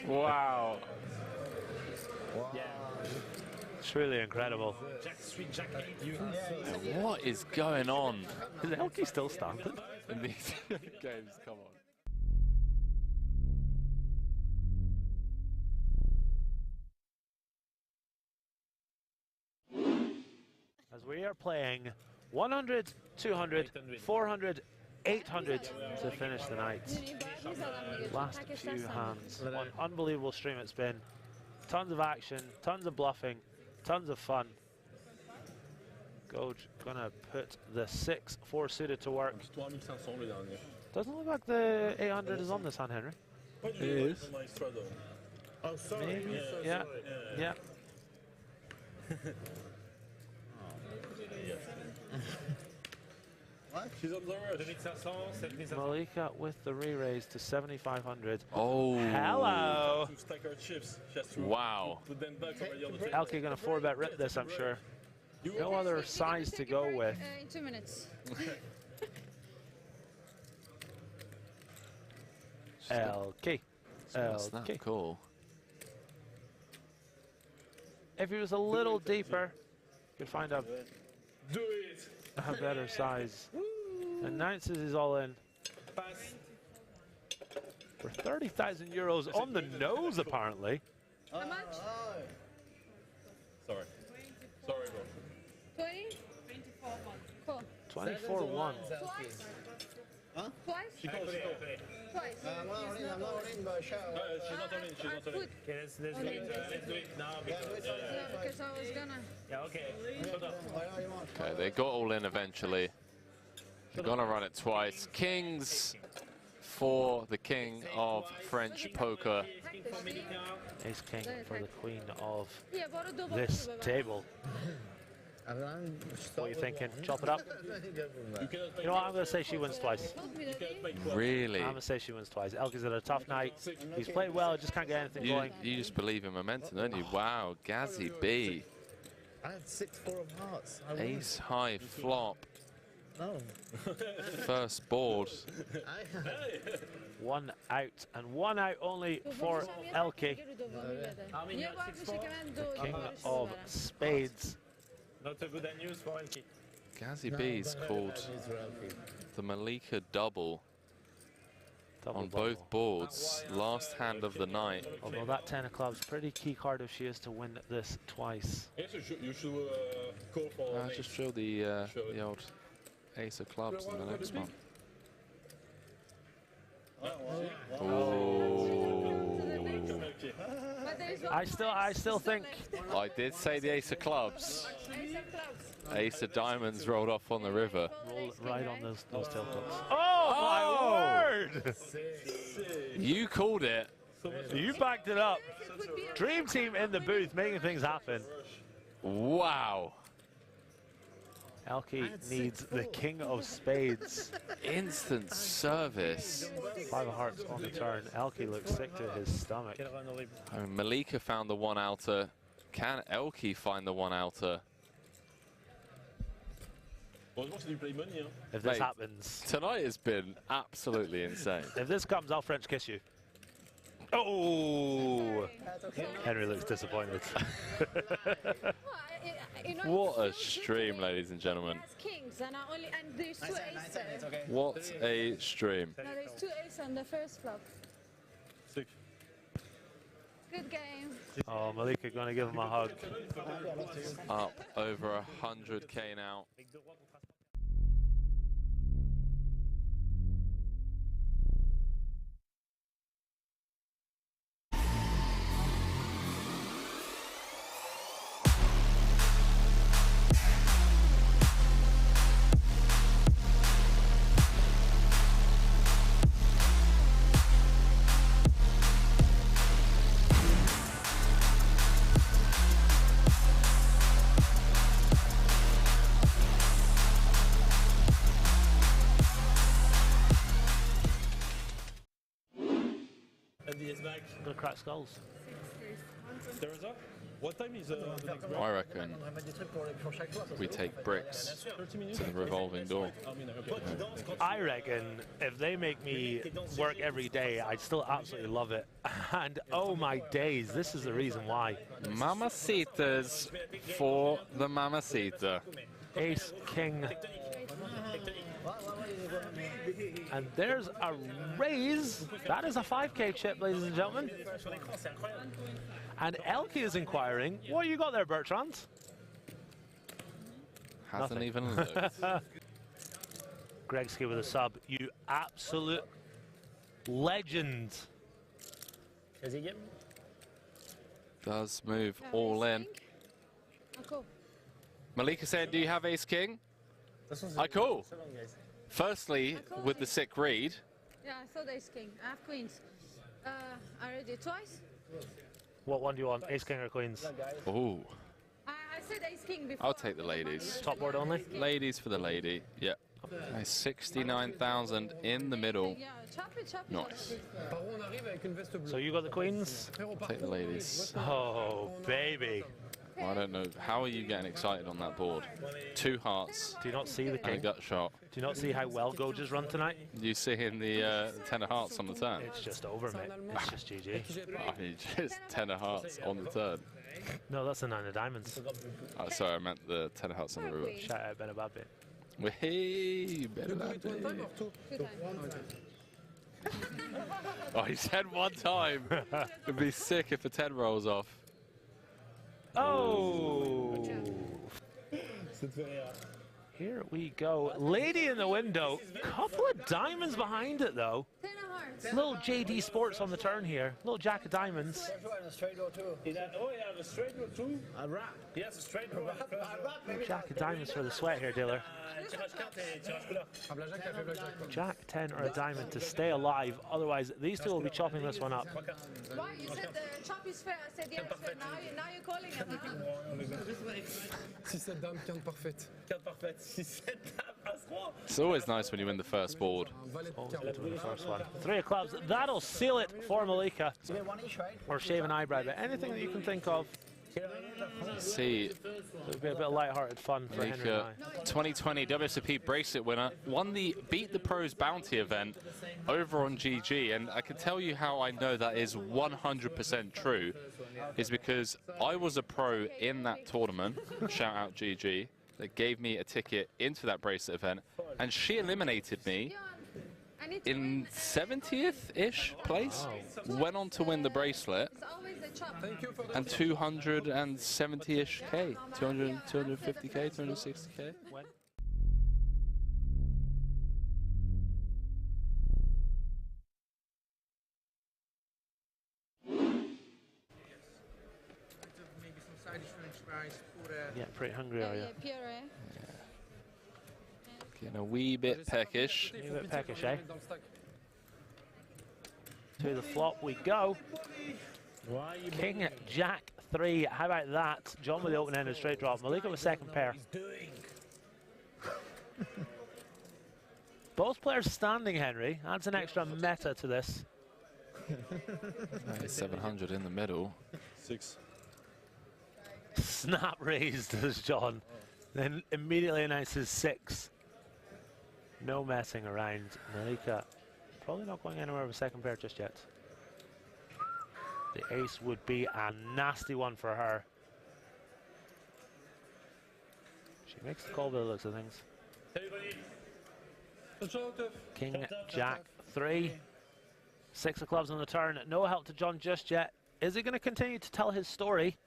Wow. Yeah. Truly incredible. What is going on? Is Elke still standing? In these games, come on. As we are playing 100, 200, 400, 800 to finish the night. Last few hands. One unbelievable stream it's been. Tons of action, tons of bluffing, tons of fun. Goj gonna put the 6-4 suited to work. Doesn't look like the 800 is on this hand, Henry. It is. Oh, sorry. Maybe. Yeah. Yeah. She's on the road. Malika with the re-raise to 7,500. Oh. Hello. To stack our chips. She has to Wow. put them back already on the table. Elke gonna 4-bet rip this, I'm sure. No other size to go with. In 2 minutes. Elke. That's not cool. If he was a little deeper, you could find a better size. Announces he's all in. For 30,000 euros on the nose, apparently. How much? Sorry. Sorry, bro. 20? 24-1. Cool. 24-1. Twice? Huh? Twice? She goes. Twice. I'm not in, but sure. She's not on in. She's not on in. Okay, let's do it now. Because I was gonna. Yeah, okay. Okay, they got all in eventually. They're gonna run it twice. Kings for the king of French poker. Ace king for the queen of this table. What are you thinking? Chop it up? You know what? I'm going to say she wins twice. Really? I'm going to say she wins twice. Elke's had a tough night. He's played well, just can't get anything going. You just believe in momentum, don't you? Wow, Gazzy B. I had 6-4 of hearts. Ace high flop. No. First board. One out, and one out only for Elke. The king of spades. Not a good news for Elke. Gazzy B's called the Malika double on both boards. Last hand of the night. Although that 10 of clubs, pretty key card if she is to win this twice. Yes, you should call for. Just show the old ace of clubs in the next one. I still think. I did say the ace of clubs. Ace of diamonds rolled off on the river. Rolled right on those tail clubs. Oh my word! You called it. You backed it up. Dream team in the booth making things happen. Wow. Elke needs the king of spades. Instant service. 5 of hearts on the turn. Elke looks sick to his stomach. Malika found the one outer. Can Elke find the one outer? If this happens. Tonight has been absolutely insane. If this comes, I'll French kiss you. Oh! Henry looks disappointed. What a stream, ladies and gentlemen. Kings and there's 2 aces. What a stream. No, there's 2 aces on the first flop. Good game. Oh, Malika going to give him a hug. Up over 100k now. Gonna crack skulls. What time is the next break? I reckon we take bricks to the revolving door. I reckon if they make me work every day, I'd still absolutely love it. And oh my days, this is the reason why. Mamacitas for the mamacita. Ace, king. And there's a raise. That is a 5k chip, ladies and gentlemen. And Elke is inquiring. What you got there, Bertrand? Hasn't Nothing. even looked. Gregski with a sub. You absolute legend. Does he get me? Does move all in. Oh, cool. Malika said, do you have ace king? I cool. Firstly, with the sick read. Yeah, I thought ace king. I have queens. I read it twice. What one do you want? Ace king or queens? Ooh. I said ace king before. I'll take the ladies. Top board only? Ladies for the lady. Yeah. Nice 69,000 in the middle. Yeah, chop it. Nice. So you got the queens? I'll take the ladies. Oh, baby. Well, I don't know. How are you getting excited on that board? 2 hearts. Do you not see the And a king? gut shot. Do you not see how well Goja's run tonight? You see in the 10 of hearts on the turn. It's just over, mate. It's just GG. I mean, just 10 of hearts on the turn. No, that's the 9 of diamonds. Oh, sorry, I meant the 10 of hearts on the river. Shout out Benababe. Hey, Oh, he said 1 time. It'd be sick if a 10 rolls off. Oh! Here we go. Lady in the window. Couple of diamonds behind it, though. Little JD Sports on the turn here. Little jack of diamonds. A straight draw too. Oh, yeah, a straight draw too? A wrap. Yes, a straight draw. Jack of diamonds for the sweat here, dealer. Jack 10 or a diamond to stay alive. Otherwise, these two will be chopping this one up. Why? You said the chop is fair. I said yes, but now you're calling it. 6-7 dame, quinte parfaite. Quinte parfaite. 6-7 dame, as-3. It's always nice when you win the first board. Always good to win the first one. 3 of clubs. That'll seal it for Malika. Or shave an eyebrow, but anything that you can think of. See, it'll be a bit of light-hearted fun for Henry and I. 2020 WSOP bracelet winner, won the Beat the Pros bounty event over on GG, and I can tell you how I know that is 100% true, is because I was a pro in that tournament, shout out GG, that gave me a ticket into that bracelet event, and she eliminated me in 70th-ish place, went on to win the bracelet, and 270-ish K, 250K, 260K. Maybe some side dish French fries. Yeah, pretty hungry, are you? Puree. Getting a wee bit peckish. A wee bit peckish, eh? To the flop we go. King, Jack 3. How about that? John with the open-ended straight drop. Malika with second pair. Both players standing, Henry. Adds an extra meta to this. 700 in the middle. 6. Snap raised as John. Then immediately announces 6. No messing around. Malika probably not going anywhere with a second pair just yet. The ace would be a nasty one for her. She makes the call by the looks of things. King, Jack, 3. 6 of clubs on the turn. No help to John just yet. Is he going to continue to tell his story?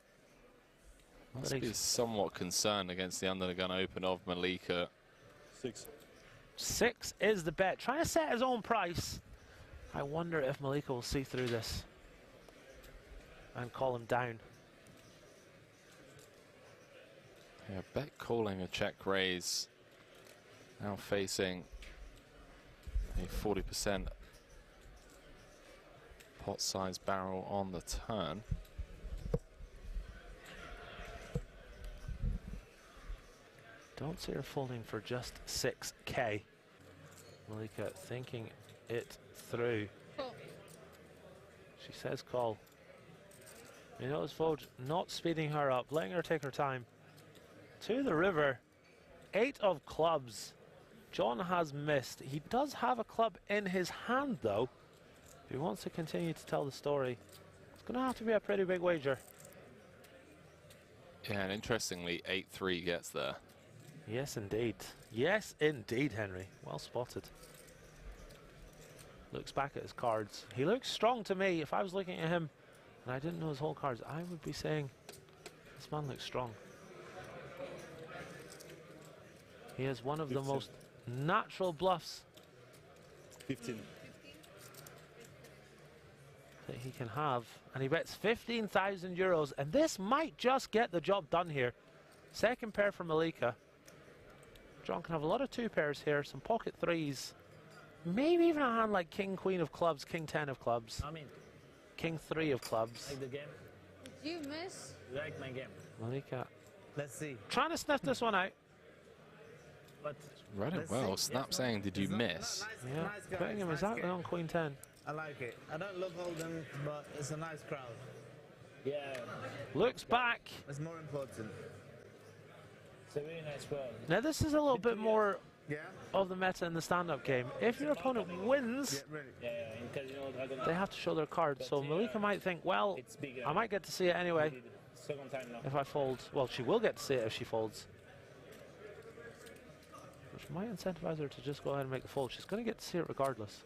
Must be somewhat concerned against the under the gun open of Malika. 6. 6 is the bet. Trying to set his own price. I wonder if Malika will see through this and call him down. Yeah, bet calling a check raise. Now facing a 40% pot size barrel on the turn. Don't see her folding for just 6k. Malika thinking it through. She says call. You notice fold not speeding her up, letting her take her time. To the river. 8 of clubs. John has missed. He does have a club in his hand though. If he wants to continue to tell the story, it's going to have to be a pretty big wager. Yeah, and interestingly, 8-3 gets there. Yes, indeed. Yes, indeed, Henry. Well spotted. Looks back at his cards. He looks strong to me. If I was looking at him and I didn't know his whole cards, I would be saying, this man looks strong. He is one of the most natural bluffs 15 that he can have. And he bets 15,000 euros. And this might just get the job done here. Second pair for Malika. John can have a lot of 2 pairs here, some pocket 3s. Maybe even a hand like King, Queen of clubs, King 10 of clubs. I mean, King 3 of clubs. like the game. Did you miss? You like my game. Malika. Let's see. Trying to sniff this one out. But Read it well. Snap saying, did you miss? Yeah, nice guy, putting him nice exactly guy. on Queen 10. I like it. I don't love holding, but it's a nice crowd. Yeah. Looks back. It's more important. It's a really nice crowd. Now this is a little bit more of the meta in the stand-up game. If your opponent wins, they have to show their card. So Malika might think, well, I might get to see it anyway if I fold. Well, she will get to see it if she folds. Which might incentivize her to just go ahead and make the fold. She's going to get to see it regardless.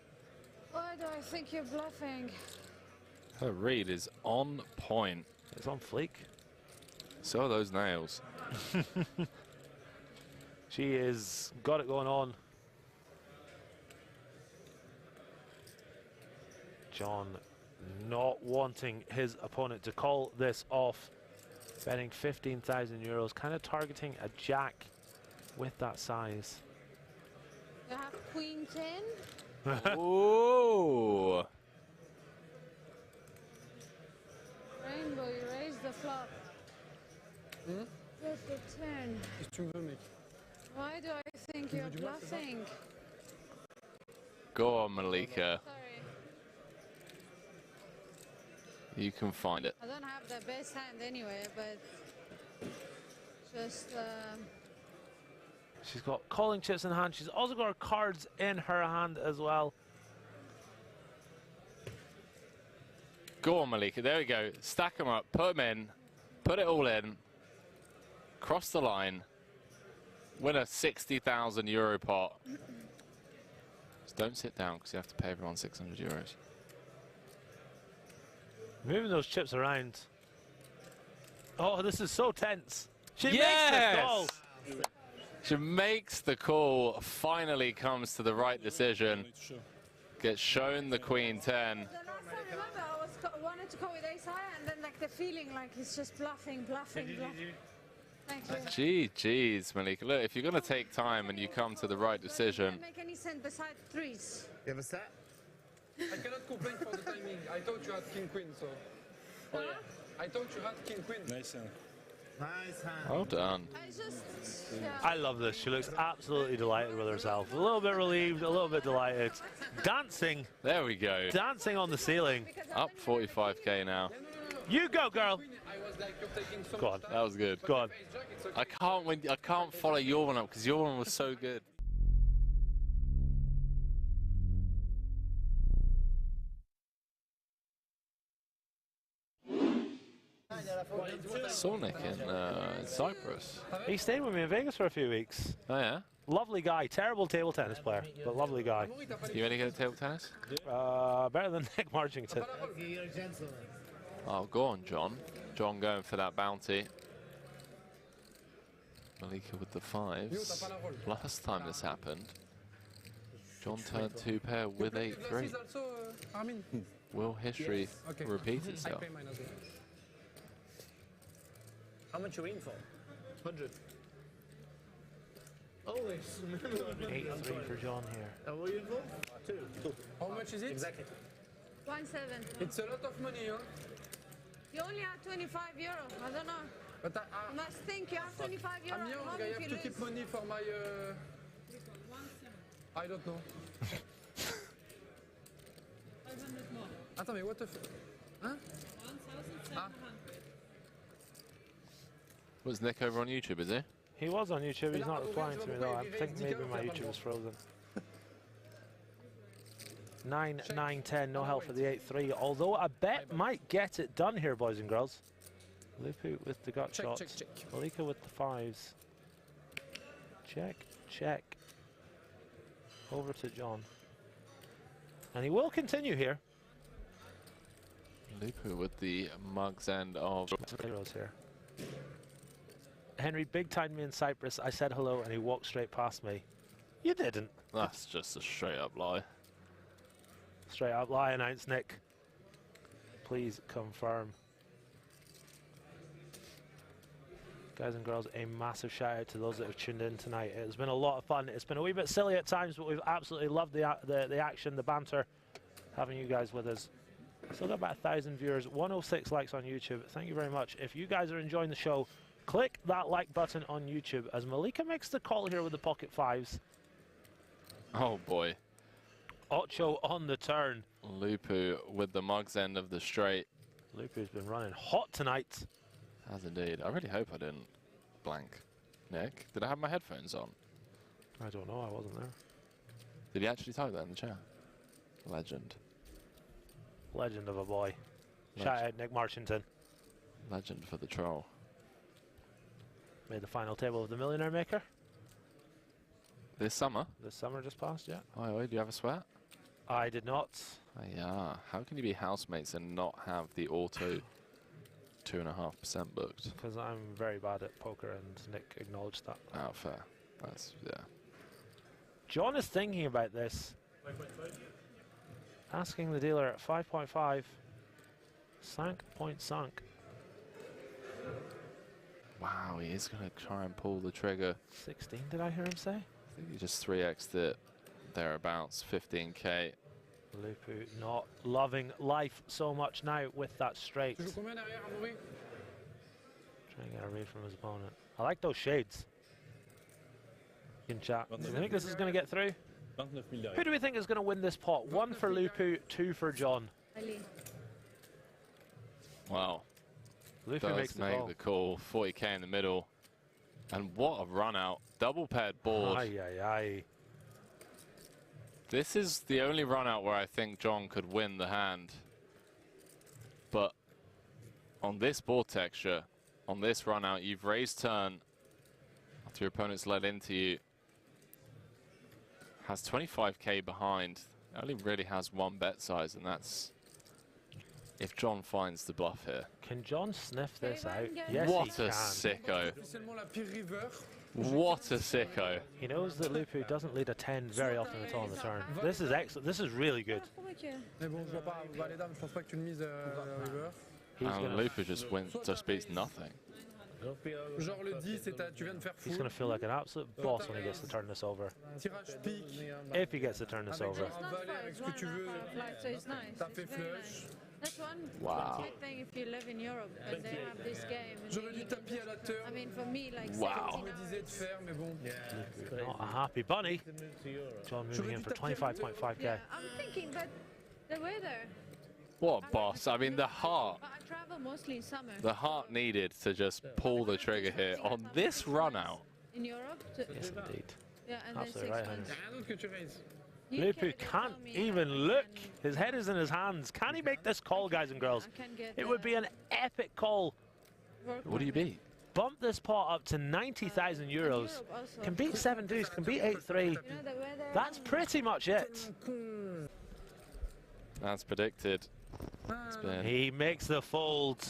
Why do I think you're bluffing? Her read is on point. It's on fleek. So are those nails. She is got it going on. John not wanting his opponent to call this off. Betting 15,000 euros, kind of targeting a jack with that size. You have Queen 10? Ooh! Rainbow, you raise the flop. Get the 10. Why do I think you're bluffing? Go on, Malika. Sorry. You can find it. I don't have the best hand anyway, but just... She's got calling chips in hand. She's also got her cards in her hand as well. Go on, Malika. There we go. Stack them up. Put them in. Put it all in. Cross the line. Win a 60,000 euro pot. Just don't sit down because you have to pay everyone 600 euros. Moving those chips around. Oh, this is so tense. She Yes! makes the call. She makes the call. Finally comes to the right decision. Gets shown the Queen 10. The last time, remember, I wanted to go with ace high, and then like the feeling like he's just bluffing. Thank you. Jeez, Malika. Look, if you're going to take time and you come to the right decision. Doesn't make any sense beside 3s. You have a set? I cannot complain for the timing. I thought you had king queen, so. Oh yeah. I thought you had king queen. Nice. Nice hand. Well done. I love this. She looks absolutely delighted with herself. A little bit relieved, a little bit delighted. Dancing. There we go. Dancing on the ceiling. Up 45k now. You go, girl. Go on. That was good. Go on. I can't follow your one up because your one was so good. Saw Nick in Cyprus. He stayed with me in Vegas for a few weeks. Oh yeah? Lovely guy. Terrible table tennis player, but lovely guy. You any good at table tennis? Better than Nick Marchington. Oh, go on, John. John going for that bounty. Malika with the 5s. Last time this happened, John turned 2-pair with 8-3. Will history repeat itself? How much you in for? 100. Always. 8-3 for John here. How are you in for? 2. How much is it? Exactly. 170. It's a lot of money, huh? You only have 25 euro. I don't know. But you must think you have 25 euro. I'm young, I have to keep money for my... I don't know. Attends, mais what the f... Hein? Ah. Was Nick over on YouTube, is he? He was on YouTube, he's not replying to me though. I think maybe my YouTube is frozen. 9, 9, 10, no help for the 8-3. Although a bet might get it done here, boys and girls. Lupu with the gut shots. Check. Malika with the 5s. Check, check. Over to John. And he will continue here. Lupu with the mug's end of... here. Henry big-timed me in Cyprus. I said hello and he walked straight past me. You didn't. That's just a straight-up lie. Straight-up lie, announced Nick. Please confirm. Guys and girls, a massive shout-out to those that have tuned in tonight. It's been a lot of fun. It's been a wee bit silly at times, but we've absolutely loved the action, the banter, having you guys with us. Still got about 1,000 viewers, 106 likes on YouTube. Thank you very much. If you guys are enjoying the show, click that like button on YouTube as Malika makes the call here with the pocket 5s. Oh boy. Ocho on the turn. Lupu with the mug's end of the straight. Lupu's been running hot tonight. Has indeed. I really hope I didn't blank. Nick, did I have my headphones on? I don't know, I wasn't there. Did he actually type that in the chat? Legend. Legend of a boy. Shout out Nick Marchington. Legend for the troll. Made the final table of the Millionaire Maker. This summer? This summer just passed, yeah. Oh, do you have a sweat? I did not. Yeah. How can you be housemates and not have the auto 2.5% booked? Because I'm very bad at poker and Nick acknowledged that. Oh, fair. That's, yeah. John is thinking about this. Asking the dealer at 5.5. Sank point sunk. Wow, he is going to try and pull the trigger. 16, did I hear him say? I think he just 3x'd it thereabouts, 15k. Lupu not loving life so much now with that straight. Trying to get a read from his opponent. I like those shades. In chat. Do you think this is going to get through? Who do we think is going to win this pot? 1 for Lupu, 2 for John. Wow. Lupu makes the call. 40k in the middle. And what a run out. Double paired board. Aye, aye, aye. This is the only run out where I think John could win the hand. But on this board texture, on this run out, you've raised turn after your opponent's led into you. Has 25k behind. Only really has 1 bet size, and that's if John finds the bluff here. Can John sniff this out? Yes, what he can. A sicko. What a sicko. He knows that Lupu doesn't lead a 10 very often at all on the turn. This is excellent. This is really good. And Lupu just beats nothing. He's going to feel like an absolute boss when he gets to turn this over. If he gets to turn this over. That's one wow. good thing if you live in Europe, because they have this game. J'aurais dû taper à la turn, for me like Wow. 17 hours. Not a happy bunny. John moving in for 25.5k. Yeah, I'm thinking, but the weather. What a boss. I mean, the heart. But I travel mostly in summer. The heart needed to just pull the trigger here on this run out. In Europe? Yes, indeed. Yeah, and Absolutely then right. 6 months. Lupu can't even look. His head is in his hands. Can he make this call, guys and girls? It would be an epic call. What do you beat? Bump this pot up to 90,000 euros. Can beat 7 deuce, can beat 8-3. That's pretty much it. That's predicted. He makes the fold.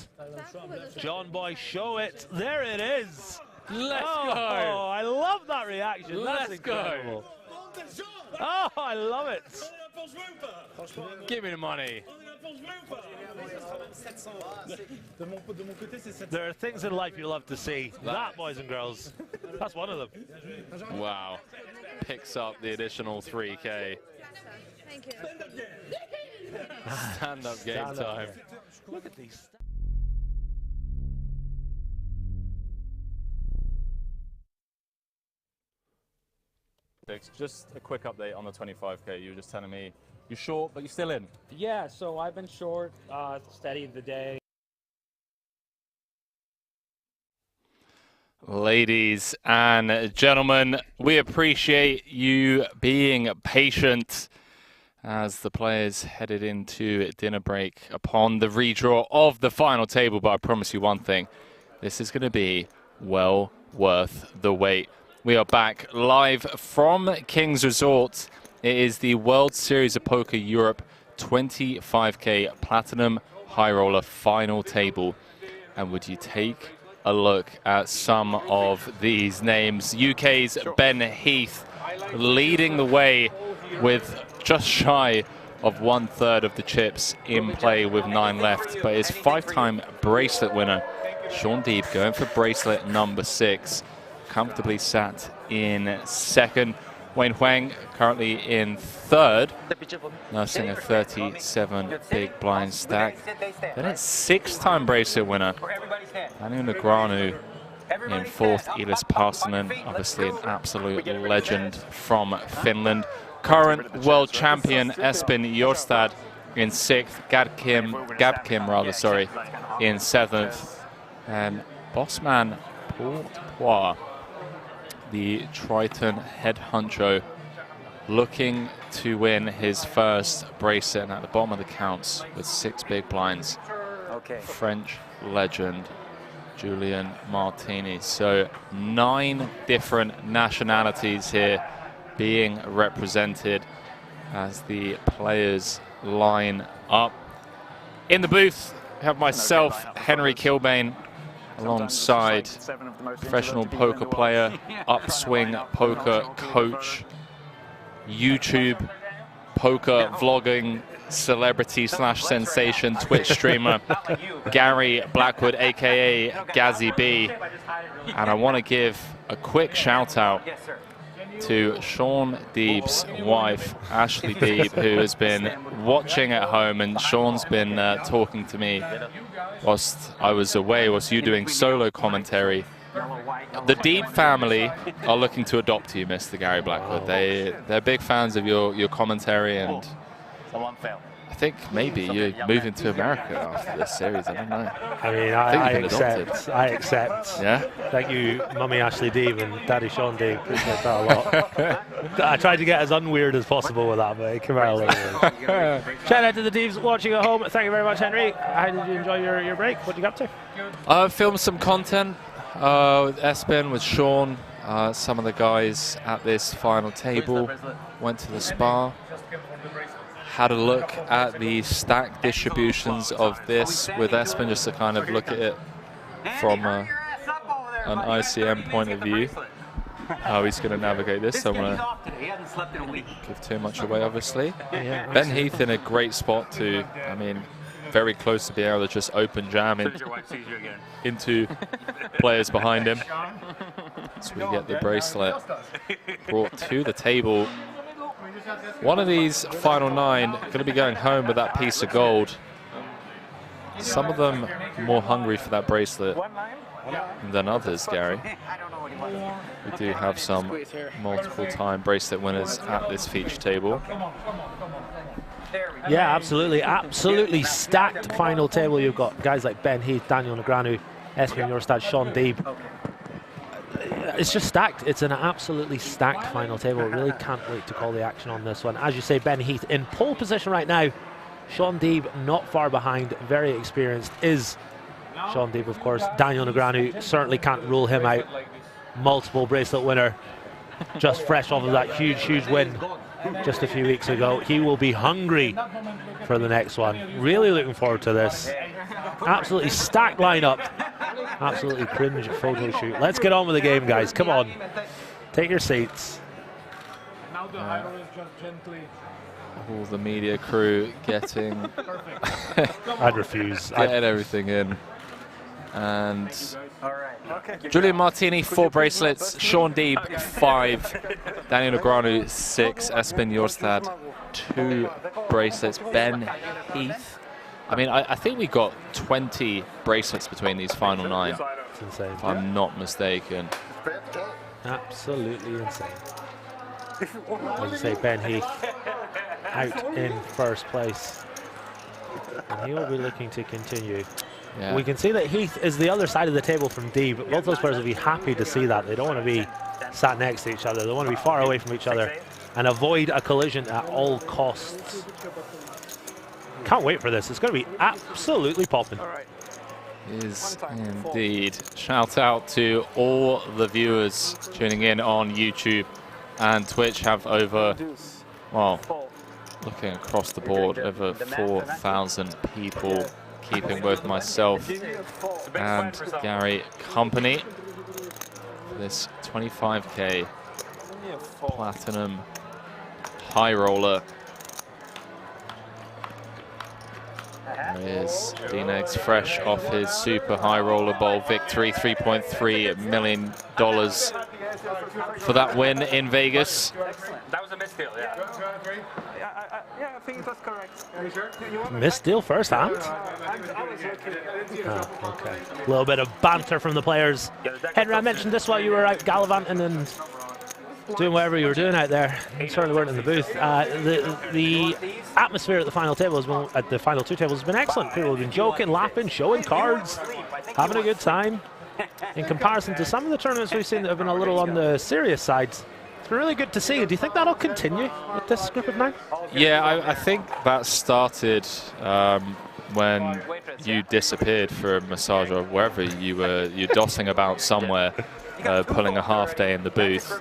John Boy, show it. There it is. Let's go. Oh, I love that reaction. That's Let's incredible. Oh, I love it. Give me the money. There are things in life you love to see. That, boys and girls, that's one of them. Wow. Picks up the additional 3k. Thank you. Stand-up game time. Look at these. Just a quick update on the 25k. You were just telling me you're short, but you're still in. Yeah, so I've been short, steady the day. Ladies and gentlemen, we appreciate you being patient as the players headed into dinner break upon the redraw of the final table. But I promise you one thing, this is going to be well worth the wait. We are back live from King's Resort. It is the World Series of Poker Europe 25k Platinum High Roller final table. And would you take a look at some of these names? UK's Ben Heath leading the way with just shy of 1/3 of the chips in play with 9 left, but his 5-time bracelet winner, Shaun Deeb, going for bracelet number 6, comfortably sat in 2nd. Wayne Huang currently in 3rd, nursing a 37 big blind stack. Then it's 6-time bracelet winner, Negreanu in 4th, Elis Parsonen, obviously an absolute legend from Finland. Current world champion Espen Jørstad in 6th, Gabkim in 7th, and bossman Paul Poir, the Triton head honcho, looking to win his first bracelet, and at the bottom of the counts with 6 big blinds, French legend Julian Martini. So 9 different nationalities here being represented as the players line up. In the booth, we have myself, Henry Kilbane, alongside professional poker player, upswing poker coach, YouTube poker vlogging celebrity / sensation, Twitch streamer, Gary Blackwood, aka Gazzy B. And I want to give a quick shout out to Shaun Deeb's wife, Ashley Deeb, who has been watching at home, and Shaun's been talking to me whilst I was away, whilst you doing solo commentary. The Deeb family are looking to adopt you, Mr. Gary Blackwood. They're big fans of your commentary, and I think maybe you're moving to America after this series. I don't know. I mean, I accept. I accept. Yeah. Thank you, Mummy Ashley Deeb and Daddy Shaun Deeb. Appreciate that a lot. I tried to get as unweird as possible with that, but it came out a little weird. Shout out to the Deebs watching at home. Thank you very much, Henry. How did you enjoy your break? What did you get up to? I filmed some content with Espen, with Shaun, some of the guys at this final table. Went to the spa. Had a look at the stack distributions of this with Espen, just to kind of look at it from an ICM point of view, how he's going to navigate this. I don't want to give too much away, obviously. Yeah, Ben Heath in a great spot to, I mean, very close to being able to just open jam into players behind him. So we get the bracelet brought to the table. One of these final 9 going to be going home with that piece of gold. Some of them more hungry for that bracelet than others, Gary. We do have some multiple-time bracelet winners at this feature table. Yeah, absolutely. Absolutely stacked final table. You've got guys like Ben Heath, Daniel Negreanu, Espen Jørstad, Shaun Deeb. It's just stacked. It's an absolutely stacked final table. Really can't wait to call the action on this one. As you say, Ben Heath in pole position right now. Shaun Deeb not far behind, very experienced is Shaun Deeb, of course. Daniel Negreanu, certainly can't rule him out. Multiple bracelet winner, just fresh off of that huge win just a few weeks ago. He will be hungry for the next one. Really looking forward to this. Absolutely stacked lineup. Absolutely cringe photo shoot. Let's get on with the game, guys. Come on. Take your seats. All the media crew getting... I'd refuse. Getting everything in. And Julian Martini, 4 bracelets. Shaun Deeb, 5. Daniel Negreanu, 6. Espen Jørstad, 2 bracelets. Ben Heath. I mean, I think we got 20 bracelets between these final 9. It's insane. If I'm not mistaken. Absolutely insane. As you say, Ben Heath out in first place. And he will be looking to continue. Yeah. We can see that Heath is the other side of the table from Deeb. Both those players will be happy to see that. They don't want to be sat next to each other. They want to be far away from each other and avoid a collision at all costs. Can't wait for this. It's going to be absolutely popping. Is indeed. Shout out to all the viewers tuning in on YouTube and Twitch. Have over, well, looking across the board, over 4,000 people keeping both myself and Gary company. This 25k platinum high roller. There is D-Negs fresh off his super high roller bowl victory, $3.3 million for that win in Vegas. That was a misdeal, yeah. Yeah, I think it was correct. Are you sure? Missed deal first hand. Oh, okay. A little bit of banter from the players. Henry, I mentioned this while you were out gallivanting and doing whatever you were doing out there. You certainly weren't in the booth. The atmosphere at the final table has been, at the final 2 tables has been excellent. People have been joking, laughing, showing cards, having a good time. In comparison to some of the tournaments we've seen that have been a little on the serious side, it's been really good to see. Do you think that'll continue with this group of 9? Yeah, I think that started when you disappeared for a massage or wherever you're dossing about somewhere, pulling a half day in the booth.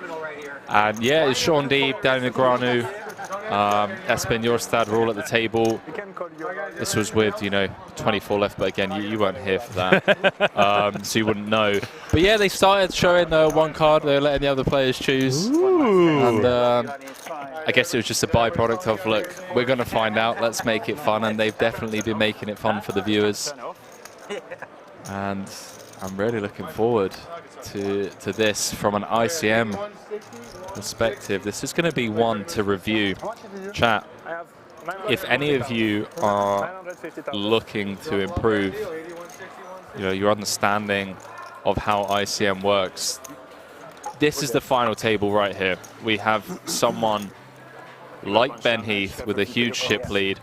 And yeah, it's Shaun Deeb, Daniel Negreanu, Espen Jørstad were all at the table. This was with, 24 left, but again, you weren't here for that, so you wouldn't know. But yeah, they started showing one card. They were letting the other players choose. Ooh. And I guess it was just a byproduct of, look, we're going to find out. Let's make it fun. And they've definitely been making it fun for the viewers. And I'm really looking forward to this from an ICM perspective. This is going to be one to review. Chat, if any of you are looking to improve, your understanding of how ICM works, this is the final table right here. We have someone like Ben Heath with a huge ship lead,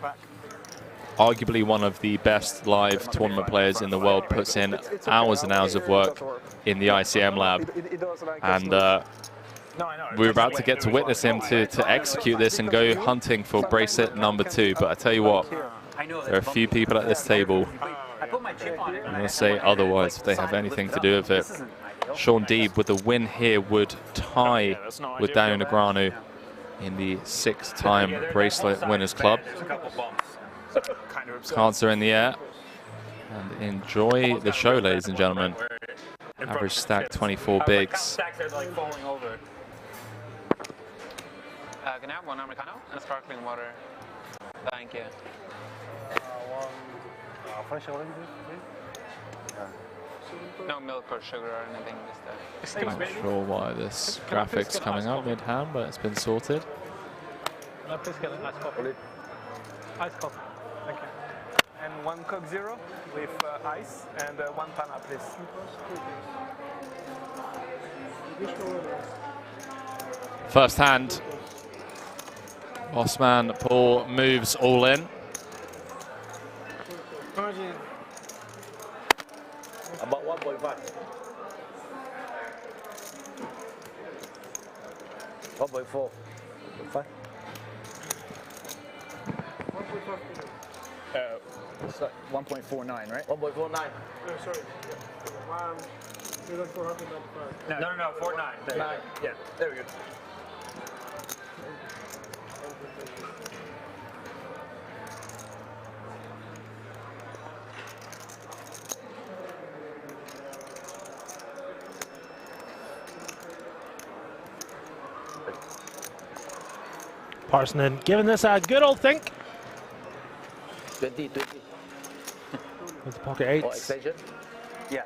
arguably one of the best live tournament players in the world, puts in hours and hours of work in the ICM lab, and we're about to get to witness him to execute this and go hunting for bracelet number 2. But I tell you what, there are a few people at this table who will say otherwise if they have anything to do with it. Shaun Deeb with the win here would tie with Daniel Negreanu in the 6-time bracelet winners club. Cards are in the air, and enjoy the show, ladies and gentlemen. Average stack 24 bigs. Can I have one Americano and sparkling water? Thank you. No milk or sugar or anything. Just I'm not sure why this graphic's coming up mid-hand, but it's been sorted. Ice coffee. Thank you. And one Coke Zero with ice and one Pana, please. First hand, Bossman Paul moves all in. About 1.5. 1.4. 1.5. It's like 1.49, right? 1.49. Sorry. You're going 495. No, 49. There you go. Yeah, there we go. Parsonen giving this a good old think. 20. With the pocket eights. Extension? Yeah.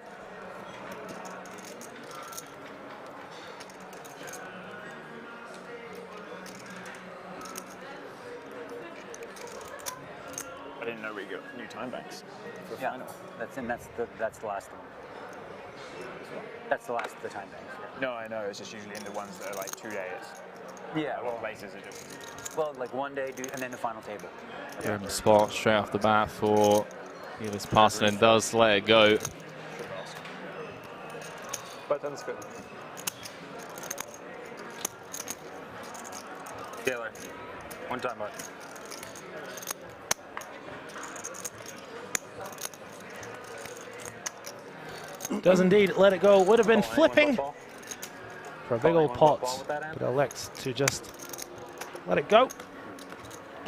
I didn't know we got new time banks for final. That's the last one. That's the last of the time banks. Yeah. No, I know. It's just usually in the ones that are like 2 days. Yeah. A lot of places are just. Well, like 1 day, and then the final table. Good spot straight off the bat for Elias Parsonen. Does let it go. Button's good. Taylor, one time button. Does indeed let it go. Would have been flipping for a big old pot, but elects to just let it go.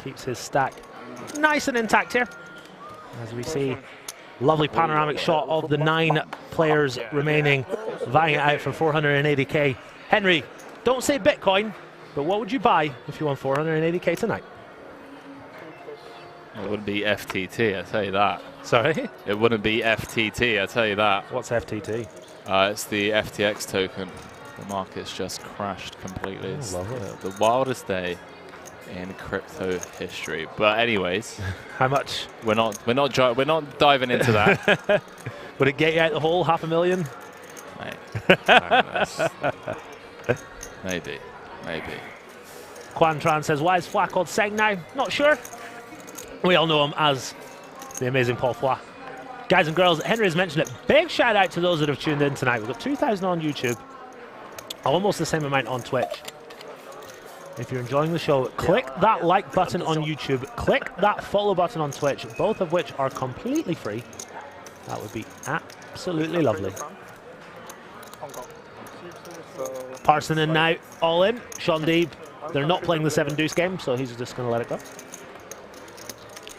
Keeps his stack nice and intact here. As we see, lovely panoramic shot of the 9 players remaining, vying it out for 480k. Henry, don't say Bitcoin, but what would you buy if you won 480k tonight? It wouldn't be FTT, I tell you that. Sorry? It wouldn't be FTT, I tell you that. What's FTT? It's the FTX token. The market's just crashed completely. It's love it. the wildest day in crypto history. But anyways, how much? We're not diving into that. Would it get you out the hole, $500,000? Maybe. Quan Tran says, why is Fla called Seng now? Not sure. We all know him as the amazing Paul Fla. Guys and girls, Henry has mentioned it. Big shout out to those that have tuned in tonight. We've got 2,000 on YouTube, almost the same amount on Twitch. If you're enjoying the show, click that like button on YouTube, click that follow button on Twitch, both of which are completely free. That would be absolutely lovely. Parsonen now all in. Shaun Deeb, they're not playing the 7 deuce game, so he's just going to let it go.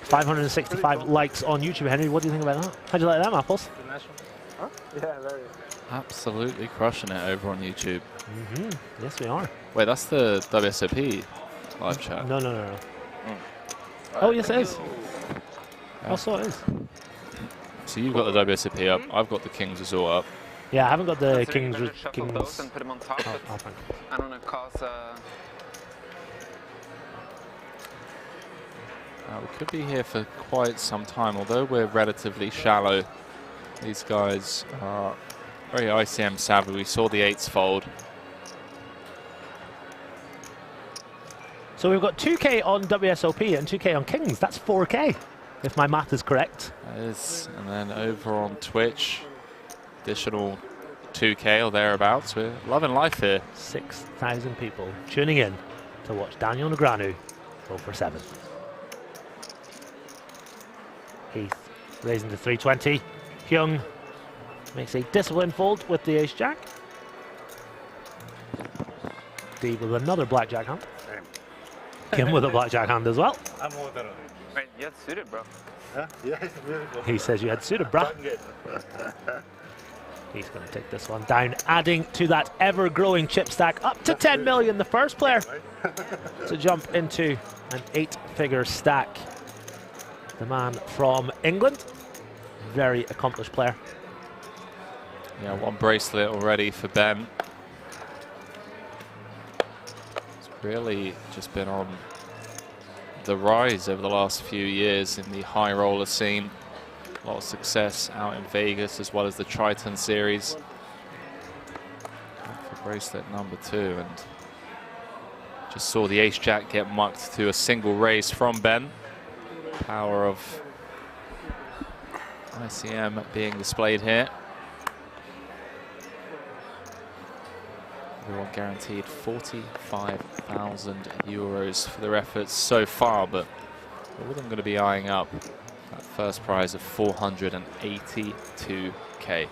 565 likes on YouTube, Henry. What do you think about that? How'd you like them apples? Huh? Yeah, very. Absolutely crushing it over on YouTube. Yes, we are. Wait, that's the WSOP live chat. No. Oh, yes, it is. Also, it is. So you've got the WSOP up. I've got the King's Resort up. Yeah, I haven't got the King's. King's. Both and put them on top. I don't know, cause. We could be here for quite some time, although we're relatively shallow. These guys are very ICM savvy. We saw the 8s fold. So we've got 2K on WSOP and 2K on Kings. That's 4K, if my math is correct. That is, and then over on Twitch, additional 2K or thereabouts. We're loving life here. 6,000 people tuning in to watch Daniel Negreanu go for 7. Heath raising to 320. Hyung makes a disciplined fold with the ace-jack. Deeb with another blackjack hand. Kim with a blackjack hand as well. I'm over. Wait, you had suited, bro. Yeah, it's beautiful. He says you had suited, bruh. He's going to take this one down, adding to that ever-growing chip stack up to 10 million. The first player to jump into an 8-figure stack. The man from England, very accomplished player. Yeah, 1 bracelet already for Ben. It's really just been on the rise over the last few years in the high roller scene. A lot of success out in Vegas as well as the Triton series. For bracelet number 2, and just saw the ace-jack get mucked to a single raise from Ben. Power of ICM being displayed here. Everyone guaranteed 45,000 euros for their efforts so far, but all of them going to be eyeing up that first prize of 482k.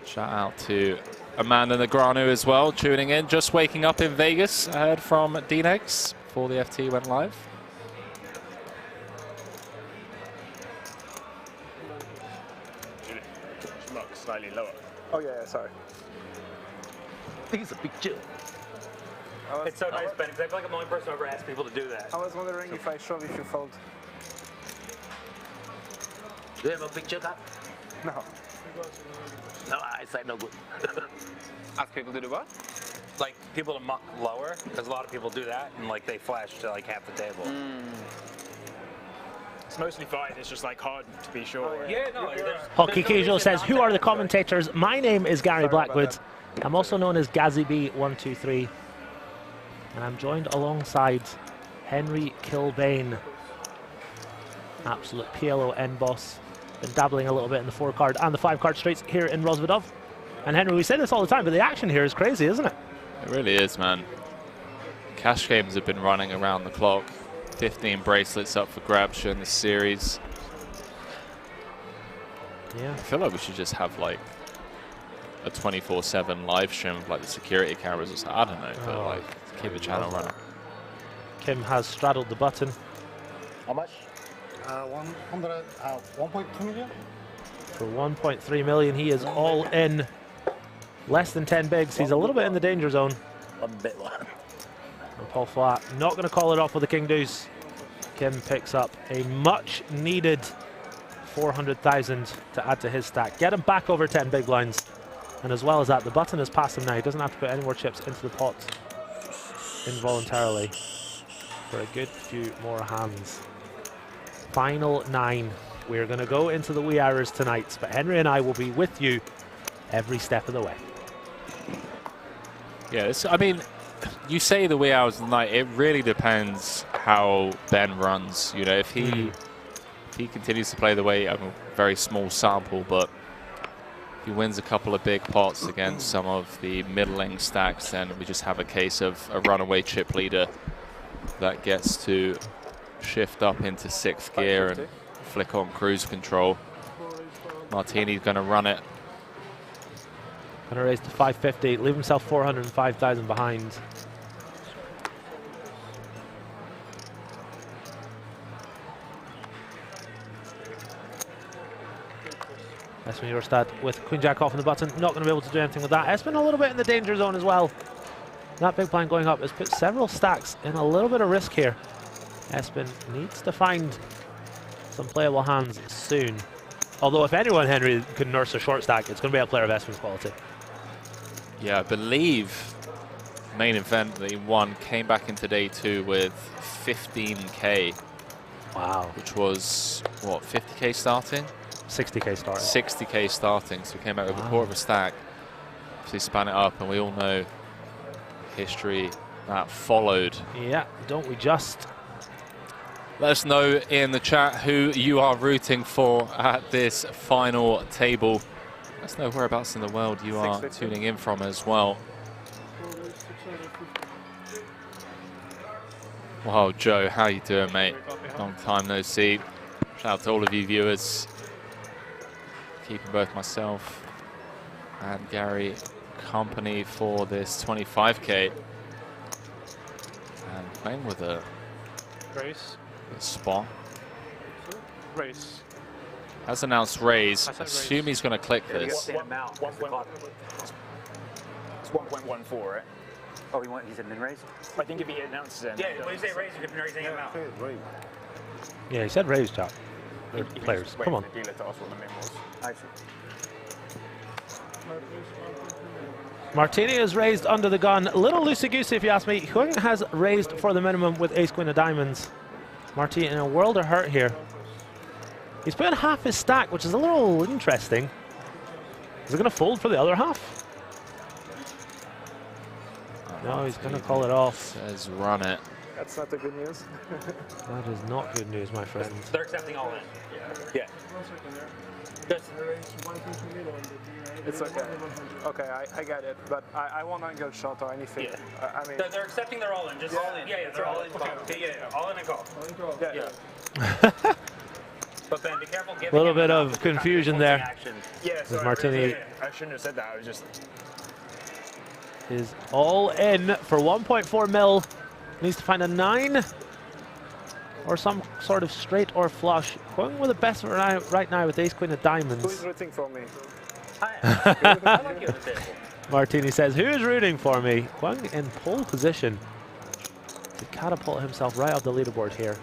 Shout out to Amanda Negreanu as well, tuning in, just waking up in Vegas. I heard from DNegs before the FT went live. Slightly lower. Oh yeah, sorry. He's a big Jew. It's so nice, Ben, because I feel like I'm the only person who ever asked people to do that. I was wondering if I shove, if you fold. Do you have a picture cup? No. No, I said no good. Ask people to do what? Like people to muck lower, because a lot of people do that, and like they flash to like half the table. It's mostly fine. It's just like hard to be sure. Yeah, no. Hockey Casual says, who are the commentators? My name is Gary Blackwood. I'm also known as GazzyB123. And I'm joined alongside Henry Kilbane. Absolute PLO end boss. Been dabbling a little bit in the 4-card and the 5-card straights here in Rozvadov. And Henry, we say this all the time, but the action here is crazy, isn't it? It really is, man. Cash games have been running around the clock. 15 bracelets up for grabs during this series. Yeah. I feel like we should just have like a 24/7 live stream of like the security cameras or something. I don't know, but like keep the channel running. Kim has straddled the button. How much? 1.2 million. For 1.3 million, he is all in. Less than 10 bigs. He's a little bit in the danger zone. A bit one. And Paul Flat not going to call it off with the King Deuce. Kim picks up a much needed 400,000 to add to his stack. Get him back over 10 big blinds. And as well as that, the button is past him now. He doesn't have to put any more chips into the pot involuntarily for a good few more hands. Final 9. We're going to go into the wee hours tonight, but Henry and I will be with you every step of the way. Yeah, I mean, you say the wee hours of the night. It really depends how Ben runs. You know, if he continues to play the way, I mean, very small sample, but if he wins a couple of big pots against some of the middling stacks, then we just have a case of a runaway chip leader that gets to shift up into 6th gear and flick on cruise control. Martini's going to run it. Going to raise to 550, leave himself 405,000 behind. Espen Jørstad with Queen Jack off on the button, not going to be able to do anything with that. Espen a little bit in the danger zone as well. That big blind going up has put several stacks in a little bit of risk here. Espen needs to find some playable hands soon. Although if anyone, Henry, can nurse a short stack, it's going to be a player of Espen's quality. Yeah, I believe main event that he won came back into day 2 with 15k. Wow. Which was, what, 50k starting? 60k starting. 60k starting, so he came out with a quarter of a stack. So he span it up, and we all know history that followed. Yeah, don't we just? Let us know in the chat who you are rooting for at this final table. Let us know whereabouts in the world you are tuning in from as well. Wow, Joe, how you doing, mate? Long time no see. Shout out to all of you viewers. Keeping both myself and Gary company for this 25k. And playing with a spot. Race. Has announced raise. Assume he's going to click this. It's 1.14, right? Oh, he said min raise? I think if he announces it. Yeah, when you say raise, you can raise anything out. Yeah, he said raise, chat. Players, come on. The dealer to ask what the min was. I see. Martini is raised under the gun. A little loosey-goosey if you ask me. Hung has raised for the minimum with ace-queen of diamonds. Martini in a world of hurt here. He's put in half his stack, which is a little interesting. Is it going to fold for the other half? No, he's going to call it off. Says run it. That's not the good news. That is not good news, my friend. They're accepting all in. Yeah. It's okay. Okay, I get it, but I won't angle shot or anything. Yeah. I mean, They're accepting their all in. Just all in. Yeah, they're all in. Okay, yeah, all in and call. Yeah. But then be careful giving A little him bit enough of confusion there. action. Yeah, As sorry, Martini I shouldn't have said that. I was just. is all in for 1.4 mil. Needs to find a 9 or some sort of straight or flush. Going with the best right now with ace queen of diamonds. who is rooting for me? I like you at the table. Martini says, who is rooting for me? Kwang in pole position to catapult himself right up the leaderboard here.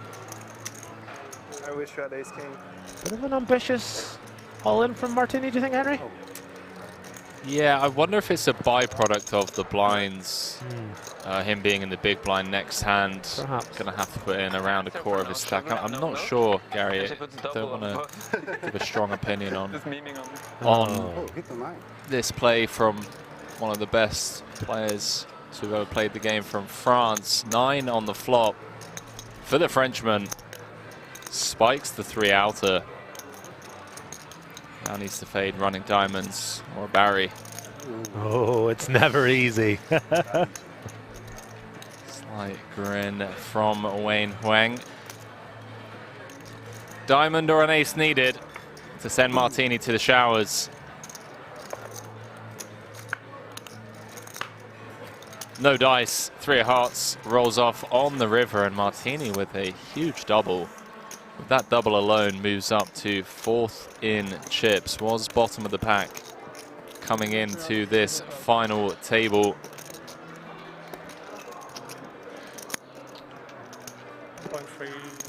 I wish you had ace king. Bit of an ambitious all-in from Martini, do you think, Henry? Yeah, I wonder if it's a byproduct of the blinds, him being in the big blind next hand. Perhaps. Going to have to put in around a core of his stack. I'm not sure, Gary. I don't want to give a strong opinion on this play from one of the best players to have ever played the game from France. 9 on the flop for the Frenchman. Spikes the 3 outer. Now needs to fade running diamonds or Barry. Oh, it's never easy. Slight grin from Wayne Huang. Diamond or an ace needed to send Martini to the showers. No dice, 3 of hearts rolls off on the river, and Martini with a huge double. With that double alone moves up to 4th in chips. Was bottom of the pack coming into this final table.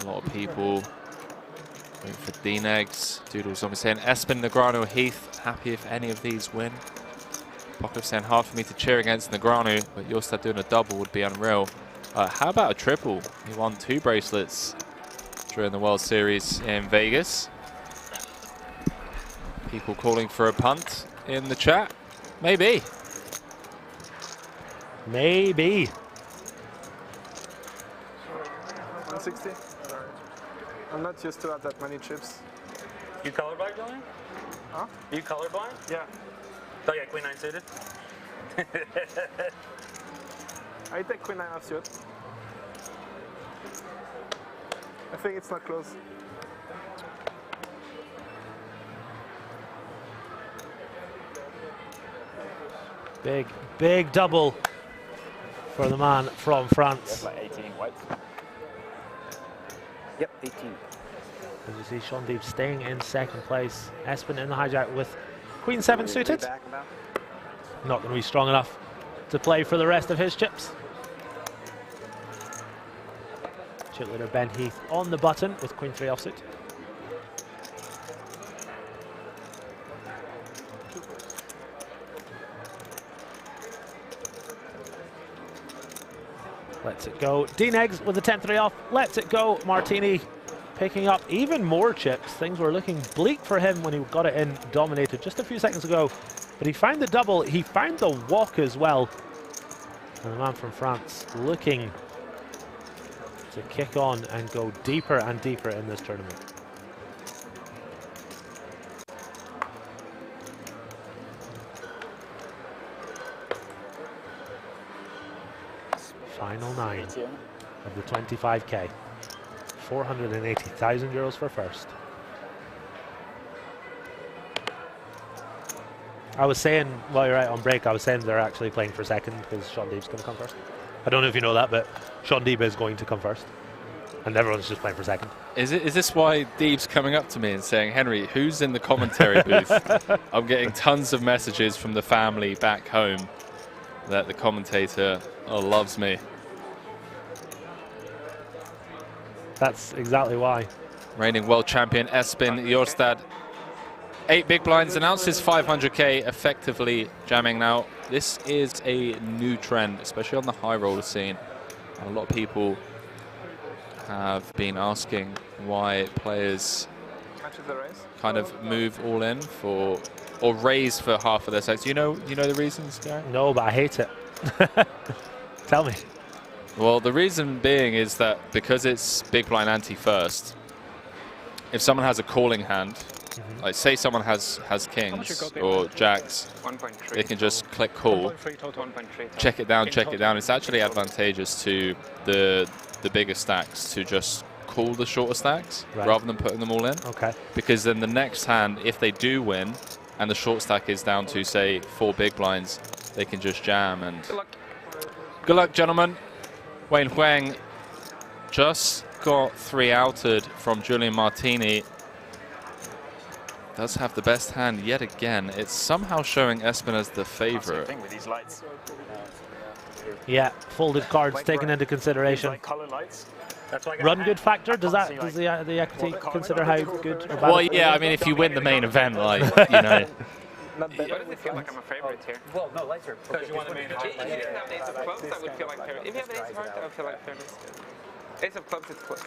A lot of people waiting for D-Negs. Doodles on me saying Espen, Negreanu, Heath, happy if any of these win. Pocket saying hard for me to cheer against Negreanu, but Jørstad doing a double would be unreal. How about a triple? He won 2 bracelets during the World Series in Vegas. People calling for a punt in the chat. Maybe. Maybe. 160? I'm not used to have that many chips. You colorblind, Julian? Huh? You colorblind? Yeah. Oh yeah, queen 9 suited. I take queen 9 offsuit. I think it's not close. Big, big double for the man from France. Like 18 whites. Yep, 18. As you see, Shaun Deeb staying in 2nd place. Espen in the hijack with queen 7 suited. Not going to be strong enough to play for the rest of his chips. Chip leader Ben Heath on the button with queen 3 offsuit. Lets it go. D-Negs with the 10-3 off. Lets it go. Martini picking up even more chips. Things were looking bleak for him when he got it in dominated just a few seconds ago. But he found the double. He found the walk as well. And the man from France looking to kick on and go deeper and deeper in this tournament. Final 9 of the 25k. 480,000 euros for first. I was saying, while you're out on break, I was saying they're actually playing for second because Shaun Deeb's going to come first. I don't know if you know that, but Shaun Deeb is going to come first. And everyone's just playing for second. Is this why Deeb's coming up to me and saying, Henry, who's in the commentary booth? I'm getting tons of messages from the family back home that the commentator loves me. That's exactly why. Reigning world champion Espen Jørstad. 8 big blinds, announces 500k, effectively jamming now. This is a new trend, especially on the high roller scene. A lot of people have been asking why players kind of move all in for, or raise for half of their stacks. You know the reasons, Gary? No, but I hate it. Tell me. Well, the reason being is that because it's big blind ante first, if someone has a calling hand, like say someone has kings or jacks, they can just click call, check it down. It's actually advantageous to the bigger stacks to just call the shorter stacks rather than putting them all in. Okay. Because then the next hand, if they do win, and the short stack is down to say 4 big blinds, they can just jam and. Good luck, gentlemen. Wayne Huang just got 3 outed from Julian Martini. Does have the best hand yet again. It's somehow showing Espen as the favorite. With these lights. Yeah, folded cards taken into consideration. Like color lights. That's why Run good factor, does the equity consider how good or bad? Well, yeah, I mean, if you win the main event, like, you know. Why does it feel like I'm a favorite here? Well, no, lights are. Because you want the main event. If you didn't have the ace of clubs, I would feel like favorite. If you have an ace of hearts, I would feel like favorite. Ace of clubs, it's close.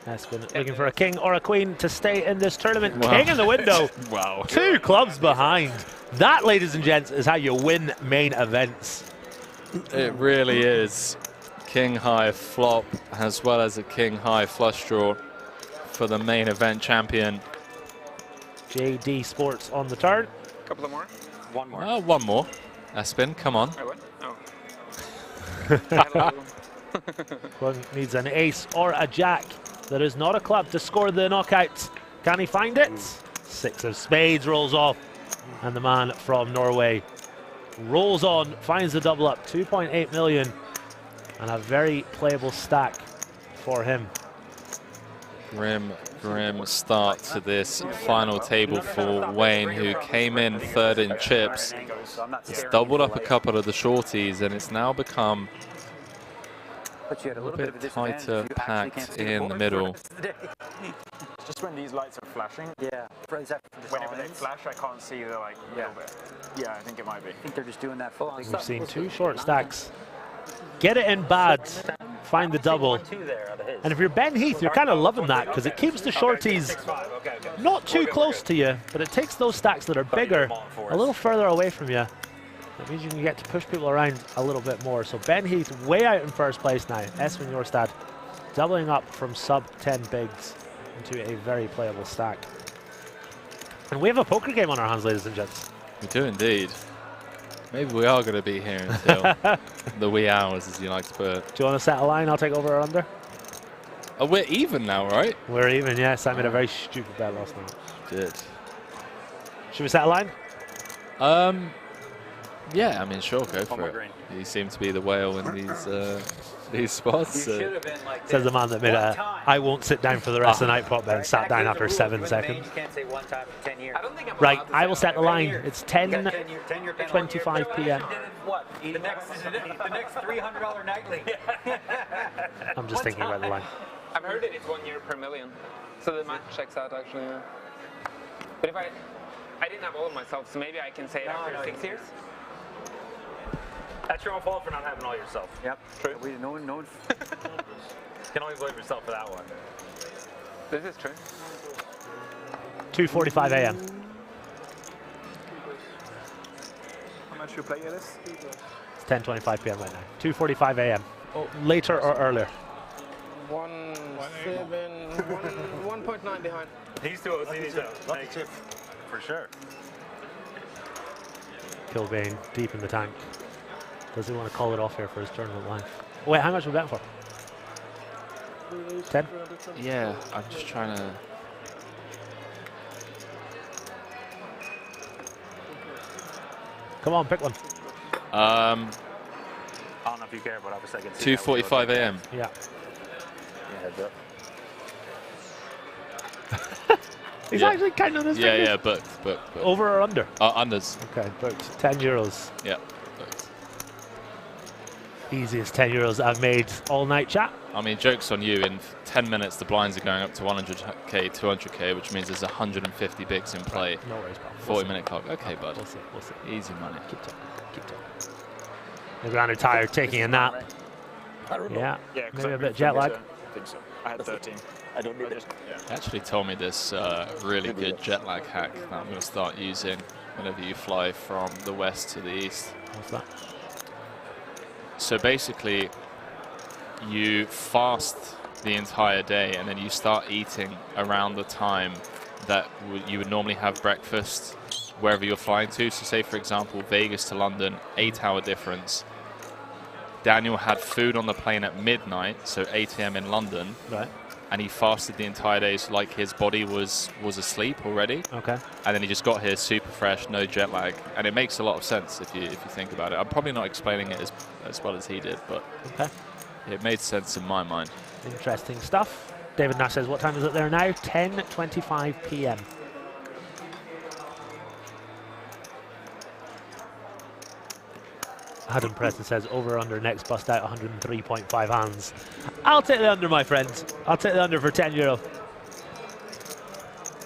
Espen looking for a king or a queen to stay in this tournament. Wow. King in the window. Wow. 2 clubs behind. That, ladies and gents, is how you win main events. It really is. King high flop as well as a king high flush draw for the main event champion. JD Sports on the turn. Couple of more. One more. One more. Espen, come on. I won? Oh. One needs an ace or a jack. There is not a club to score the knockout. Can he find it? 6 of spades rolls off. And the man from Norway rolls on, finds the double up. 2.8 million. And a very playable stack for him. Grim start to this final table for Wayne, who came in 3rd in chips. He's doubled up a couple of the shorties, and it's now become a little bit tighter packed in the middle. Just when these lights are flashing. Yeah. Whenever they flash, I can't see the like little bit. Yeah, I think it might be. I think they're just doing that for. We've seen 2 short stacks. Get it in bad, find the double. And if you're Ben Heath, you're kind of loving that because it keeps the shorties not too close to you, but it takes those stacks that are bigger a little further away from you. That means you can get to push people around a little bit more. So Ben Heath way out in first place now. Espen Jørstad doubling up from sub 10 bigs into a very playable stack. And we have a poker game on our hands, ladies and gents. We do indeed. Maybe we are going to be here until the wee hours, as you like to put it. Do you want to set a line? I'll take over or under. Oh, we're even now, right? We're even, yes. I made a very stupid bet last night. Did. Should we set a line? Yeah, I mean, sure, go for it. You seem to be the whale in these spots. Says the man that made a I won't sit down for the rest of the night pot bet and sat down after 7 seconds. Right, I will set the line. It's 10:25 p.m. What? The next $300 nightly. I'm just thinking about the line. I've heard it. It's 1 year per million, so the math checks out actually. Yeah. But if I didn't have all of myself, so maybe I can say it after 6 years. That's your own fault for not having all yourself. Yep. True. No one. You can always blame yourself for that one. This is true. 2:45 a.m. How much you play at this? It's 10:25 p.m. right now. 2:45 a.m. Oh, later or earlier? 1.9 behind. These two OCDs out. For sure. Kilbane deep in the tank. Does he want to call it off here for his tournament life? Wait, how much are we betting for? 10? Yeah, I'm just trying to... Come on, pick one. I don't know if you care, but obviously I can see 2:45 a.m. Yeah. He's actually kind of this. Yeah, booked. Over or under? Unders. Okay, booked. 10 euros. Yeah, booked. Easiest 10 euros I've made all night, chat. I mean, joke's on you. In 10 minutes, the blinds are going up to 100k, 200k, which means there's 150 bigs in play. No worries, pal. 40-minute clock. Okay, bud. We'll see. Easy money. Keep talking. Negreanu tired, taking a nap. Yeah, maybe a bit jet lag. I think so. I had 13. I don't need it. He actually told me this really good jet lag hack that I'm going to start using whenever you fly from the west to the east. What's that? So basically, you fast the entire day and then you start eating around the time that you would normally have breakfast wherever you're flying to. So say, for example, Vegas to London, 8-hour difference. Daniel had food on the plane at midnight, so 8 AM in London. Right. And he fasted the entire day, so like his body was asleep already. Okay. And then he just got here super fresh, no jet lag, and it makes a lot of sense if you think about it. I'm probably not explaining it as well as he did, but okay, it made sense in my mind. Interesting stuff. David Nash says, what time is it there now? 10:25 p.m. Adam Preston says, over under next bust out 103.5 hands. I'll take the under, my friends. I'll take the under for €10.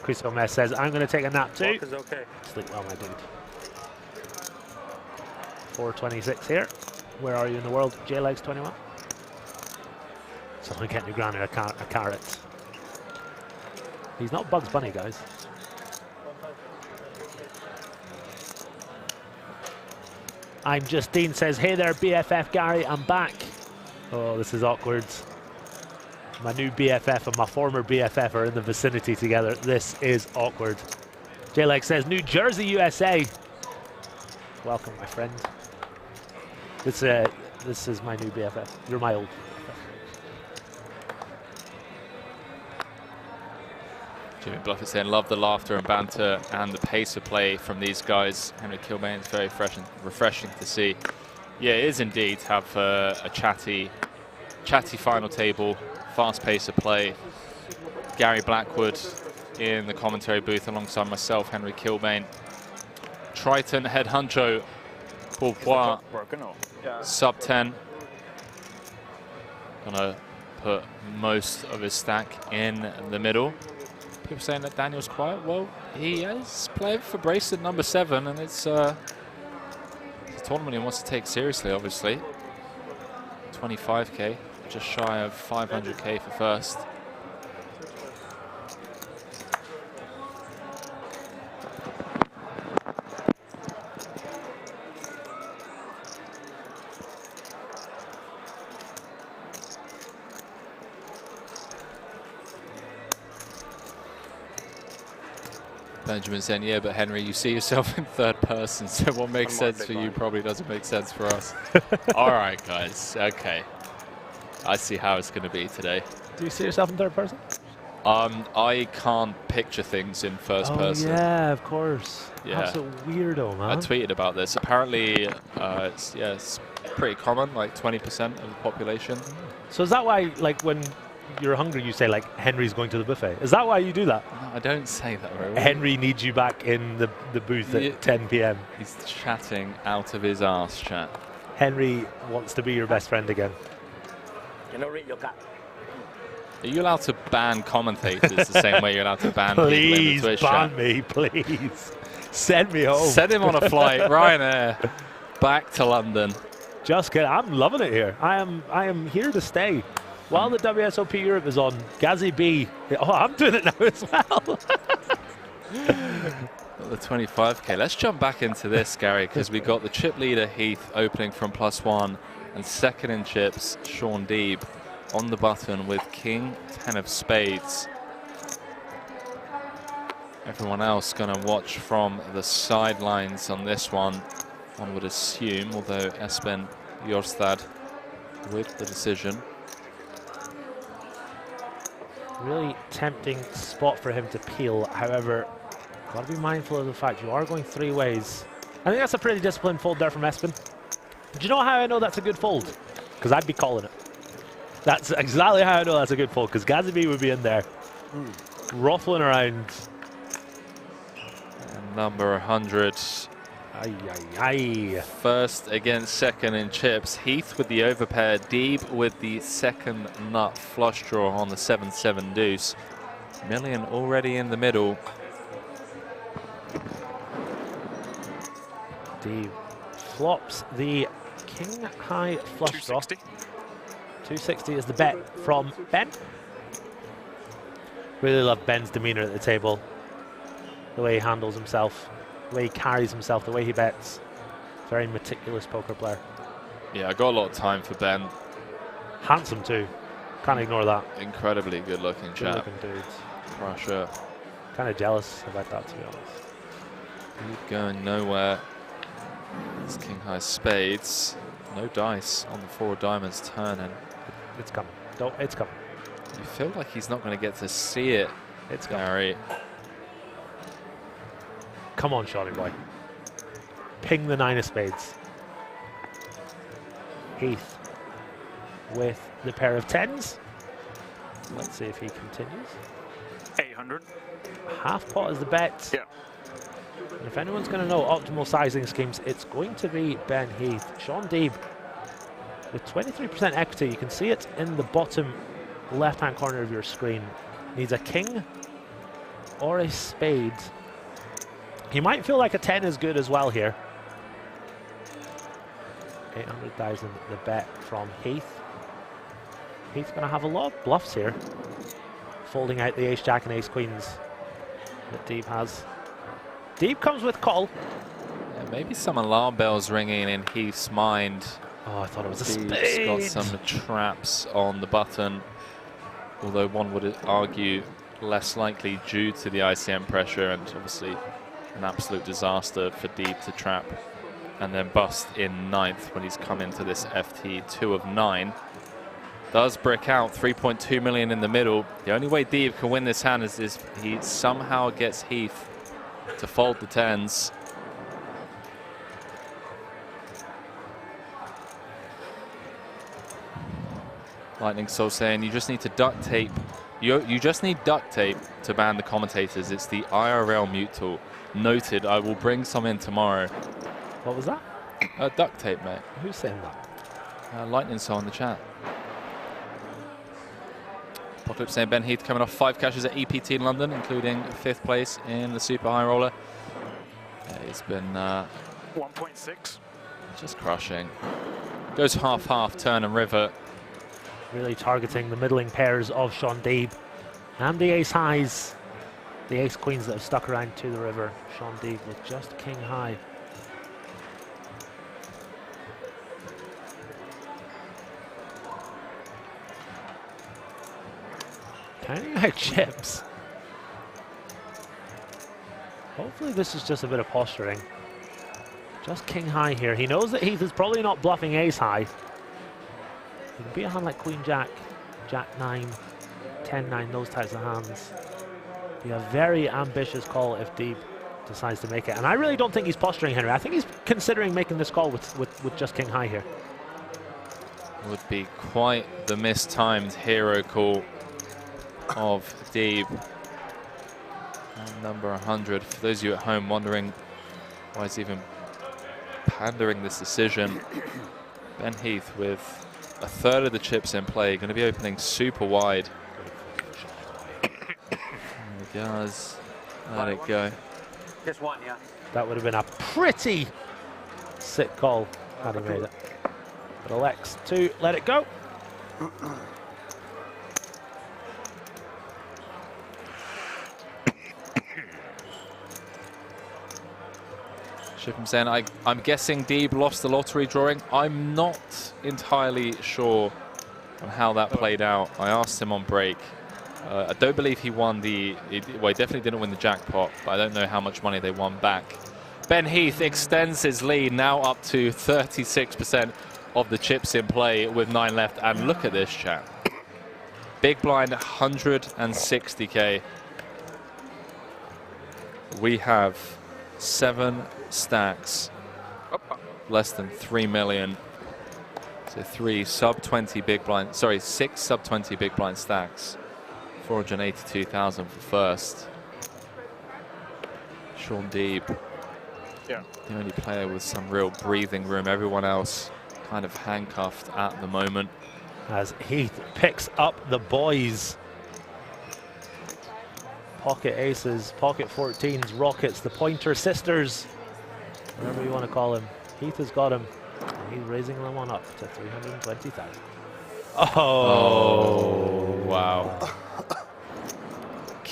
Chris Gomez says, I'm going to take a nap too. Walk is okay. Sleep well, my dude. 4:26 here. Where are you in the world? J-Legs 21. Someone get Negreanu a carrot. He's not Bugs Bunny, guys. I'm Justine says, hey there, BFF Gary, I'm back. Oh, this is awkward. My new BFF and my former BFF are in the vicinity together. This is awkward. J-Leg says, New Jersey, USA. Welcome, my friend. This is my new BFF. You're my old BFF. Jimmy Bluffett saying, love the laughter and banter and the pace of play from these guys. Henry Kilbane is very refreshing to see. Yeah, it is indeed to have a chatty final table, fast pace of play. Gary Blackwood in the commentary booth alongside myself, Henry Kilbane. Triton head honcho, Pourpois, sub 10. Gonna put most of his stack in the middle. People saying that Daniel's quiet. Well, he is playing for bracelet number 7, and it's a tournament he wants to take seriously, obviously. 25k, just shy of 500k for first. Benjamin saying, yeah, but Henry, you see yourself in third person, so what makes sense for you probably doesn't make sense for us. All right, guys. Okay. I see how it's going to be today. Do you see yourself in third person? I can't picture things in first person. Yeah, of course. Yeah. That's a weirdo, man. I tweeted about this. Apparently, it's pretty common, like 20% of the population. So is that why, like, when you're hungry, you say, like, Henry's going to the buffet? Is that why you do that? No, I don't say that very well. Henry needs you back in the booth at 10 p.m. He's chatting out of his ass, chat. Henry wants to be your best friend again. You know, read your cat. Are you allowed to ban commentators the same way you're allowed to ban people in the Twitch chat? Please ban me, please. Send me home. Send him on a flight, Ryanair, back to London. Just kidding. I'm loving it here. I am here to stay. While the WSOP Europe is on, Gazzy B. Oh, I'm doing it now as well. The 25k. Let's jump back into this, Gary, because we got the chip leader Heath opening from +1, and second in chips, Shaun Deeb on the button with King 10 of spades. Everyone else going to watch from the sidelines on this one would assume, although Espen Jørstad with the decision. Really tempting spot for him to peel. However, got to be mindful of the fact you are going 3 ways. I think that's a pretty disciplined fold there from Espen. Do you know how I know that's a good fold? Because I'd be calling it. That's exactly how I know that's a good fold, because Gazabi would be in there, ruffling around. And number 100. First against second in chips. Heath with the overpair. Deeb with the second nut flush draw on the 7-7 deuce. Million already in the middle. Deeb flops the king high flush draw. 260 is the bet from Ben. Really love Ben's demeanor at the table. The way he handles himself, the way he carries himself, the way he bets. Very meticulous poker player. Yeah, I got a lot of time for Ben. Handsome too. Can't ignore that. Incredibly good looking chap. Good looking dudes. Crusher. Kind of jealous about that, to be honest. Deeb going nowhere. It's king high spades. No dice on the 4 of diamonds turning. It's coming. It's coming. You feel like he's not going to get to see it. It's Gary. Come on, Shawnee boy. Ping the 9 of spades. Heath with the pair of 10s. Let's see if he continues. 800. Half pot is the bet. Yeah. And if anyone's going to know optimal sizing schemes, it's going to be Ben Heath. Shaun Deeb with 23% equity. You can see it in the bottom left-hand corner of your screen. Needs a king or a spade. He might feel like a 10 is good as well here. 800,000 the bet from Heath. Heath's going to have a lot of bluffs here. Folding out the ace-jack and ace-queens that Deeb has. Deeb comes with call. Yeah, maybe some alarm bells ringing in Heath's mind. Oh, I thought it was a Deeb's spade. got some traps on the button. Although one would argue less likely due to the ICM pressure, and obviously an absolute disaster for Deeb to trap and then bust in 9th when he's come into this FT 2 of 9. Does brick out 3.2 million in the middle. The only way Deeb can win this hand is if he somehow gets Heath to fold the 10s. Lightning Soul saying you just need to duct tape. You just need duct tape to ban the commentators. It's the IRL mute tool. Noted. I will bring some in tomorrow. What was that? Duct tape, mate. Who's saying that? Lightning Soul in the chat. Apocalypse saying Ben Heath coming off 5 cashes at EPT in London, including 5th place in the Super High Roller. Yeah, he's been 1.6. Just crushing. Goes half-half, turn and river. Really targeting the middling pairs of Shaun Deeb and the ace highs, the ace queens that have stuck around to the river. Shaun Deeb with just king high. Counting out chips. Hopefully this is just a bit of posturing. Just king high here. He knows that Heath is probably not bluffing ace high. He can beat a hand like queen jack, jack 9, 10-9, those types of hands. Be a very ambitious call if Deeb decides to make it. And I really don't think he's posturing, Henry. I think he's considering making this call with just king high here. Would be quite the mistimed hero call of Deeb. And number 100. For those of you at home wondering why he's even pandering this decision, Ben Heath with a third of the chips in play, going to be opening super wide. There he goes. Let it go. Just one, yeah. That would have been a pretty sick call had he made it. But elects to let it go. Shipham saying, I'm guessing Deeb lost the lottery drawing. I'm not entirely sure on how that played out. I asked him on break. I don't believe he won well, he definitely didn't win the jackpot, but I don't know how much money they won back. Ben Heath extends his lead now up to 36% of the chips in play with 9 left. And look at this, chat. Big blind, 160k. We have 7 stacks, less than 3 million. So 6 sub 20 big blind stacks. 482,000 for first. Shaun Deeb, yeah, the only player with some real breathing room. Everyone else kind of handcuffed at the moment. As Heath picks up the boys. Pocket aces, pocket 14s, rockets, the pointer sisters, whatever you want to call him. Heath has got him, and he's raising them on up to 320,000. Oh, wow.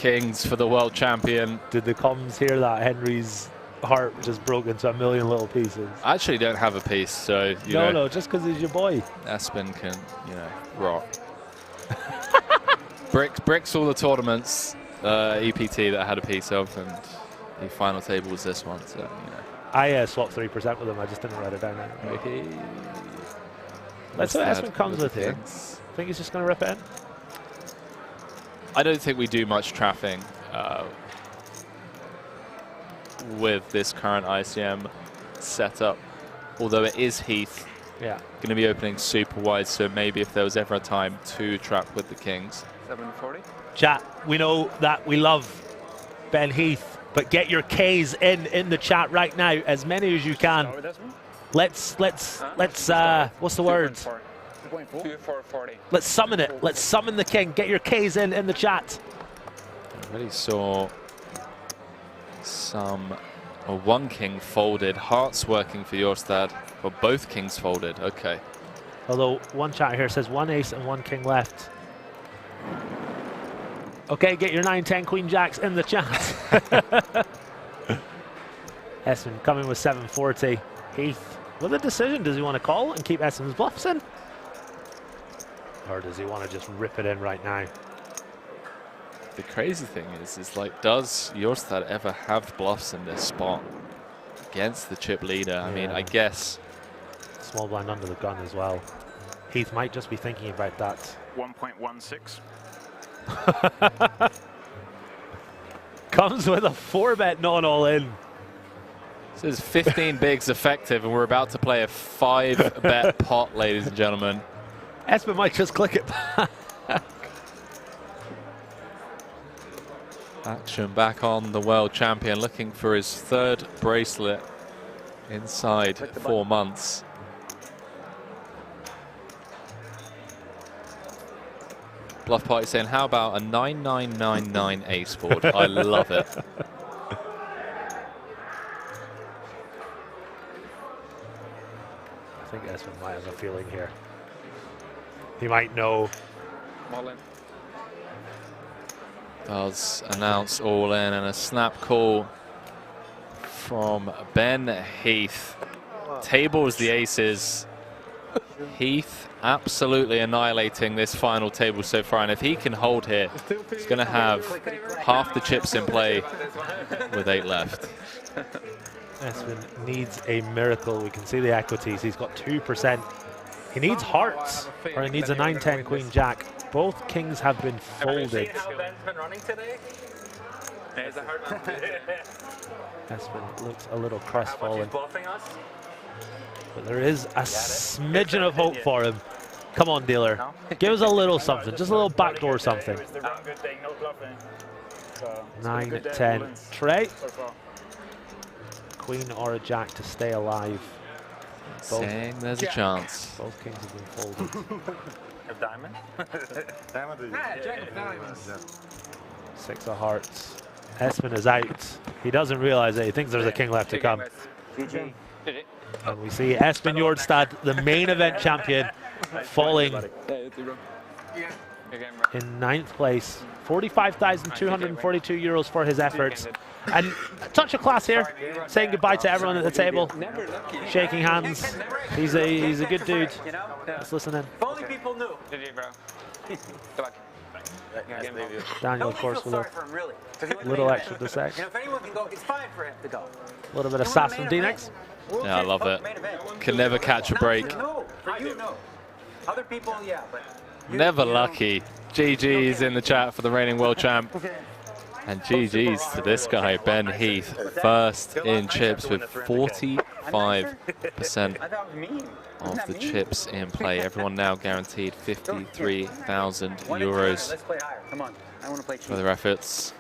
kings for the world champion. Did the comms hear that? Henry's heart just broke into a million little pieces. I actually don't have a piece, so you no, know. no, just because he's your boy. Espen can, you know, rock. Bricks all the tournaments, EPT that I had a piece of, and the final table was this one, so, you know. I swapped 3% with him, I just didn't write it down. Okay. Let's see what Espen comes with here. Think he's just going to rip it in? I don't think we do much trapping with this current ICM setup, although it is Heath. Yeah. Going to be opening super wide, so maybe if there was ever a time to trap with the kings. 740. Chat, we know that we love Ben Heath, but get your Ks in the chat right now, as many as you can. Let's what's the word? 2440. Let's summon it. Let's summon the king. Get your Ks in the chat. I already saw one king folded. Hearts working for Jørstad. Or both kings folded. Okay. Although one chat here says 1 ace and 1 king left. Okay, get your 9, 10 queen jacks in the chat. Espen coming with 740. Heath with a decision. Does he want to call and keep Espen's bluffs in? Or does he want to just rip it in right now? The crazy thing is like, does Jørstad ever have bluffs in this spot against the chip leader? I mean, I guess. Small blind under the gun as well. Heath might just be thinking about that. 1.16. Comes with a 4-bet non all in. This is 15 bigs effective, and we're about to play a 5-bet pot, ladies and gentlemen. Espen might just click it back. Action back on the world champion, looking for his 3rd bracelet inside 4 months. Bluff Party saying, how about a 9999 ace board? I love it. I think Espen might have a feeling here. He might know. Does announce all in, and a snap call from Ben Heath. Tables the aces. Heath absolutely annihilating this final table so far, and if he can hold here, he's going to have half the chips in play with 8 left. Espen needs a miracle. We can see the equities. He's got 2%. He needs hearts, or he needs a 9, 10 queen jack. Both kings have been folded. How Ben's been running today? There's a hard one. Espen looks a little crestfallen. Bluffing us? But there is a smidgen of hope for him. Come on, dealer. Give us a little something, just a little backdoor something. 9, 10. Trey. Queen or a jack to stay alive. Saying there's a chance. Both kings have been folded. A diamond? Diamond. 6 of hearts. Espen is out. He doesn't realize it. He thinks there's a king left to come. And we see Espen Jørstad, the main event champion, falling in 9th place. 45,242 euros for his efforts. And a touch of class here, saying goodbye to everyone at the table, shaking hands. He's a good dude. Let's listen in. If only people knew. Daniel, of course, with a little extra to say. If anyone can go, it's fine for him to go. A little bit of sass from D-Nex. Yeah, I love it. Can never catch a break. No, for you, no. Other people, yeah, but Never lucky. GG's in the chat for the reigning world champ. And GG's to this guy, Ben Heath, first in chips with 45% of the chips in play. Everyone now guaranteed 53,000 euros for their efforts.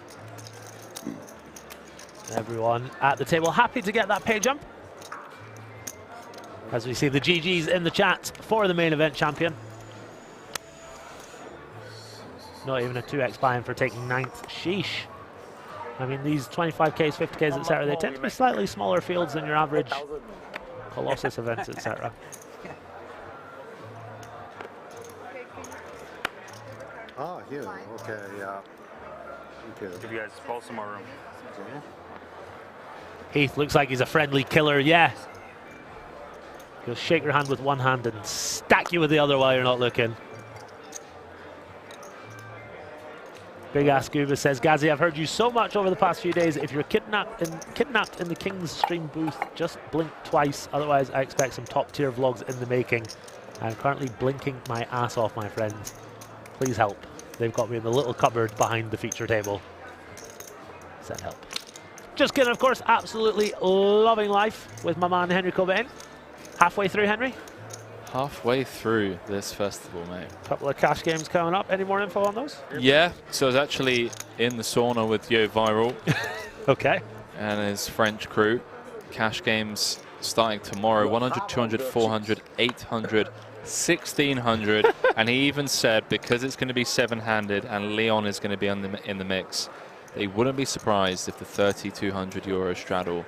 Everyone at the table happy to get that pay jump. As we see the GG's in the chat for the main event champion. Not even a 2x buy-in for taking 9th. Sheesh. I mean, these 25Ks, 50Ks, etc., they tend to be slightly smaller fields than your average Colossus events, etc. Ah, here. Okay, yeah. Give you guys both some more room. Heath looks like he's a friendly killer, yeah. He'll shake your hand with one hand and stack you with the other while you're not looking. Big Ass Scuba says, Gazzy, I've heard you so much over the past few days. If you're kidnapped in the King's Stream booth, just blink twice. Otherwise, I expect some top-tier vlogs in the making. I'm currently blinking my ass off, my friends. Please help. They've got me in the little cupboard behind the feature table. Send help. Just kidding, of course. Absolutely loving life with my man Henry Cobain. Halfway through, Henry? Halfway through this festival, mate. Couple of cash games coming up. Any more info on those? Yeah, so I was actually in the sauna with Yo Viral. Okay. And his French crew. Cash games starting tomorrow. 100, 200, 400, 800, 1600. And he even said, because it's going to be seven-handed and Leon is going to be in the mix, they wouldn't be surprised if the 3,200 euro straddle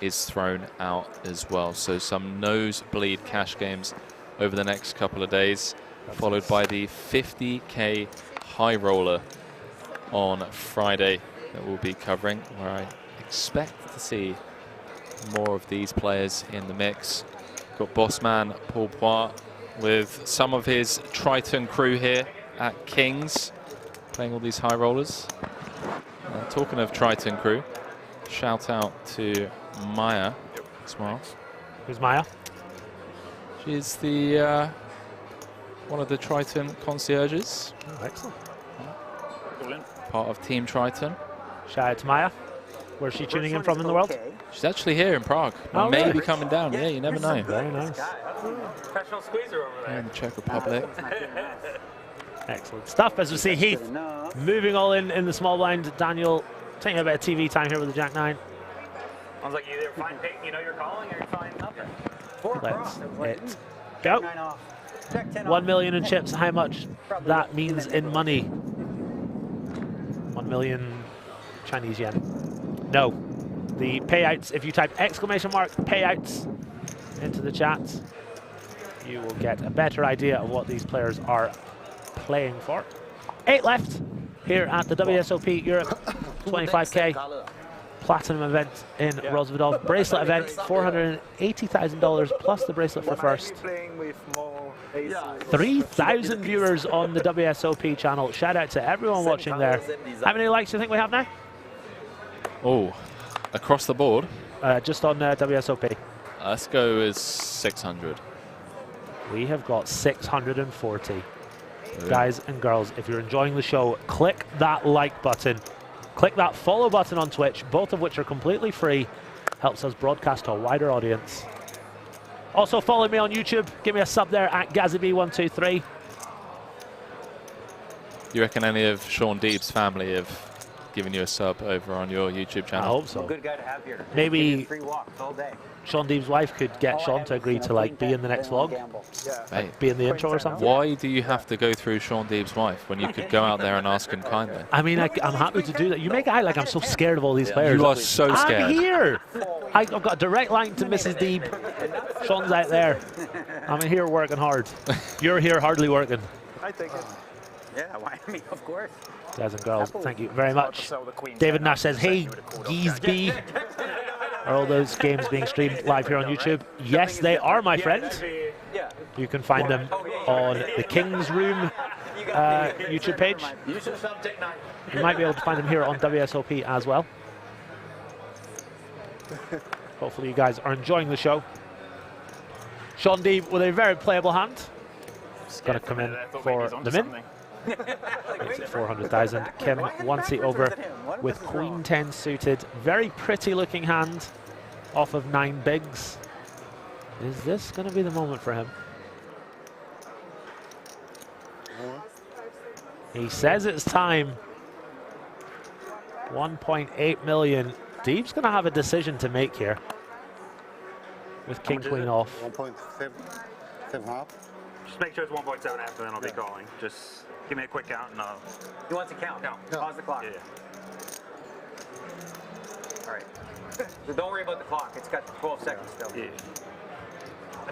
is thrown out as well. So some nosebleed cash games over the next couple of days, followed by the 50k high roller on Friday that we'll be covering, where I expect to see more of these players in the mix. Got Bossman Paul Poit with some of his Triton crew here at King's, playing all these high rollers. Talking of Triton crew, shout out to Maya as well. Who's Maya? She's the one of the Triton concierges. Oh, excellent. Part of Team Triton. Shout out to Maya. Where's she tuning in from in the world? She's actually here in Prague. Oh, Maybe really? coming down. Yeah, you never know. Very nice. Professional squeezer over there. In the Czech Republic. Excellent stuff. As we see Heath moving all in the small blind. Daniel taking a bit of TV time here with the Jack 9. Sounds like you either find pink, you know you're calling, or you find nothing. Let's it go. 1 million in chips. How much that means in money? 1 million Chinese yen. No. The payouts, if you type exclamation mark payouts into the chat, you will get a better idea of what these players are playing for. 8 left here at the WSOP Europe 25k Platinum event in Rozvadov. Bracelet event, $480,000 plus the bracelet for first. 3,000 viewers on the WSOP channel. Shout out to everyone watching there. How many likes do you think we have now? Oh, across the board? Just on WSOP. Let's go with 600. We have got 640. Guys and girls, if you're enjoying the show, click that like button. Click that follow button on Twitch, both of which are completely free. Helps us broadcast to a wider audience. Also follow me on YouTube. Give me a sub there at GazzyB123. You reckon any of Shaun Deeb's family have given you a sub over on your YouTube channel? I hope so. A good guy to have here. Maybe free walks all day. Shaun Deeb's wife could get Shaun to agree to like be in the next vlog, like, be in the intro or something. Why do you have to go through Shaun Deeb's wife when you could go out there and ask him kindly? I mean, I'm happy to do that. You make it out like I'm so scared of all these players. You are so scared. I'm here. I've got a direct line to Mrs. Deeb. Shaun's out there. I'm in here working hard. You're here hardly working. I take it. Yeah, why me? Of course. Guys and girls, thank you very much. David Nash says, hey, Geesby. Are all those games being streamed live here on YouTube? Yes, they are, my friend. You can find them on the King's Room YouTube page. You might be able to find them here on WSOP as well. Hopefully you guys are enjoying the show. Shaun Deeb with a very playable hand. Going to come in for the min. 400,000. Kim 1 seat over with Queen 10 suited. Very pretty looking hand off of 9 bigs. Is this going to be the moment for him? He says it's time. 1.8 million. Deeb's going to have a decision to make here. With King Queen off. 1.7.5. Just make sure it's 1.7 after, then I'll be calling. Just give me a quick count and I'll... He wants to count. Pause the clock. Yeah. All right. So don't worry about the clock. It's got 12 seconds still. Yeah.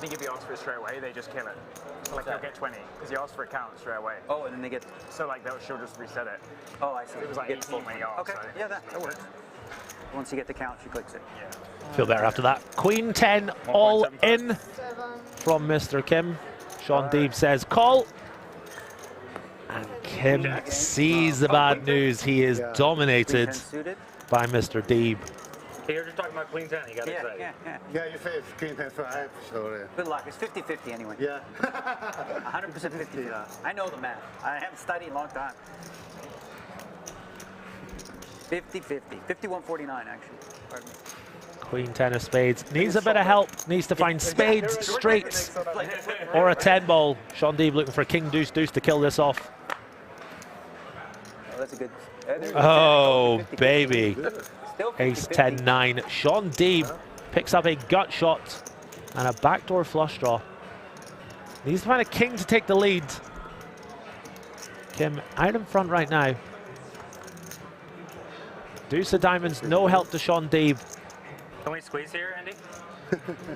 think if you ask for it straight away, they just kill it. So like, they'll get 20, because you ask for a count straight away. Oh, and then they get... So like, she'll just reset it. Oh, I see. It was like 18 when you asked. Okay, so. yeah, that works. Once you get the count, she clicks it. Yeah. Feel better after that. Queen 10 all in from Mr. Kim. Shaun Deeb says call. And Kim sees the bad news. He is dominated by Mr. Deeb. Hey, you're just talking about Queen 10. You got excited. Yeah, you say it's Queen 10, so I have to show it. Good luck. It's 50-50 anyway. Yeah. 100% 50. I know the math. I haven't studied a long time. 50-50. 51-49, actually. Pardon me. Queen 10 of spades. Needs a bit of help. Needs to find spades, straights, or a 10 ball. Shaun Deeb looking for king deuce deuce to kill this off. Oh, that's a good... Oh, baby. Ace 10-9. Shaun Deeb picks up a gut shot and a backdoor flush draw. Needs to find a king to take the lead. Kim out in front right now. Deuce of diamonds, no help to Shaun Deeb. Can we squeeze here, Andy?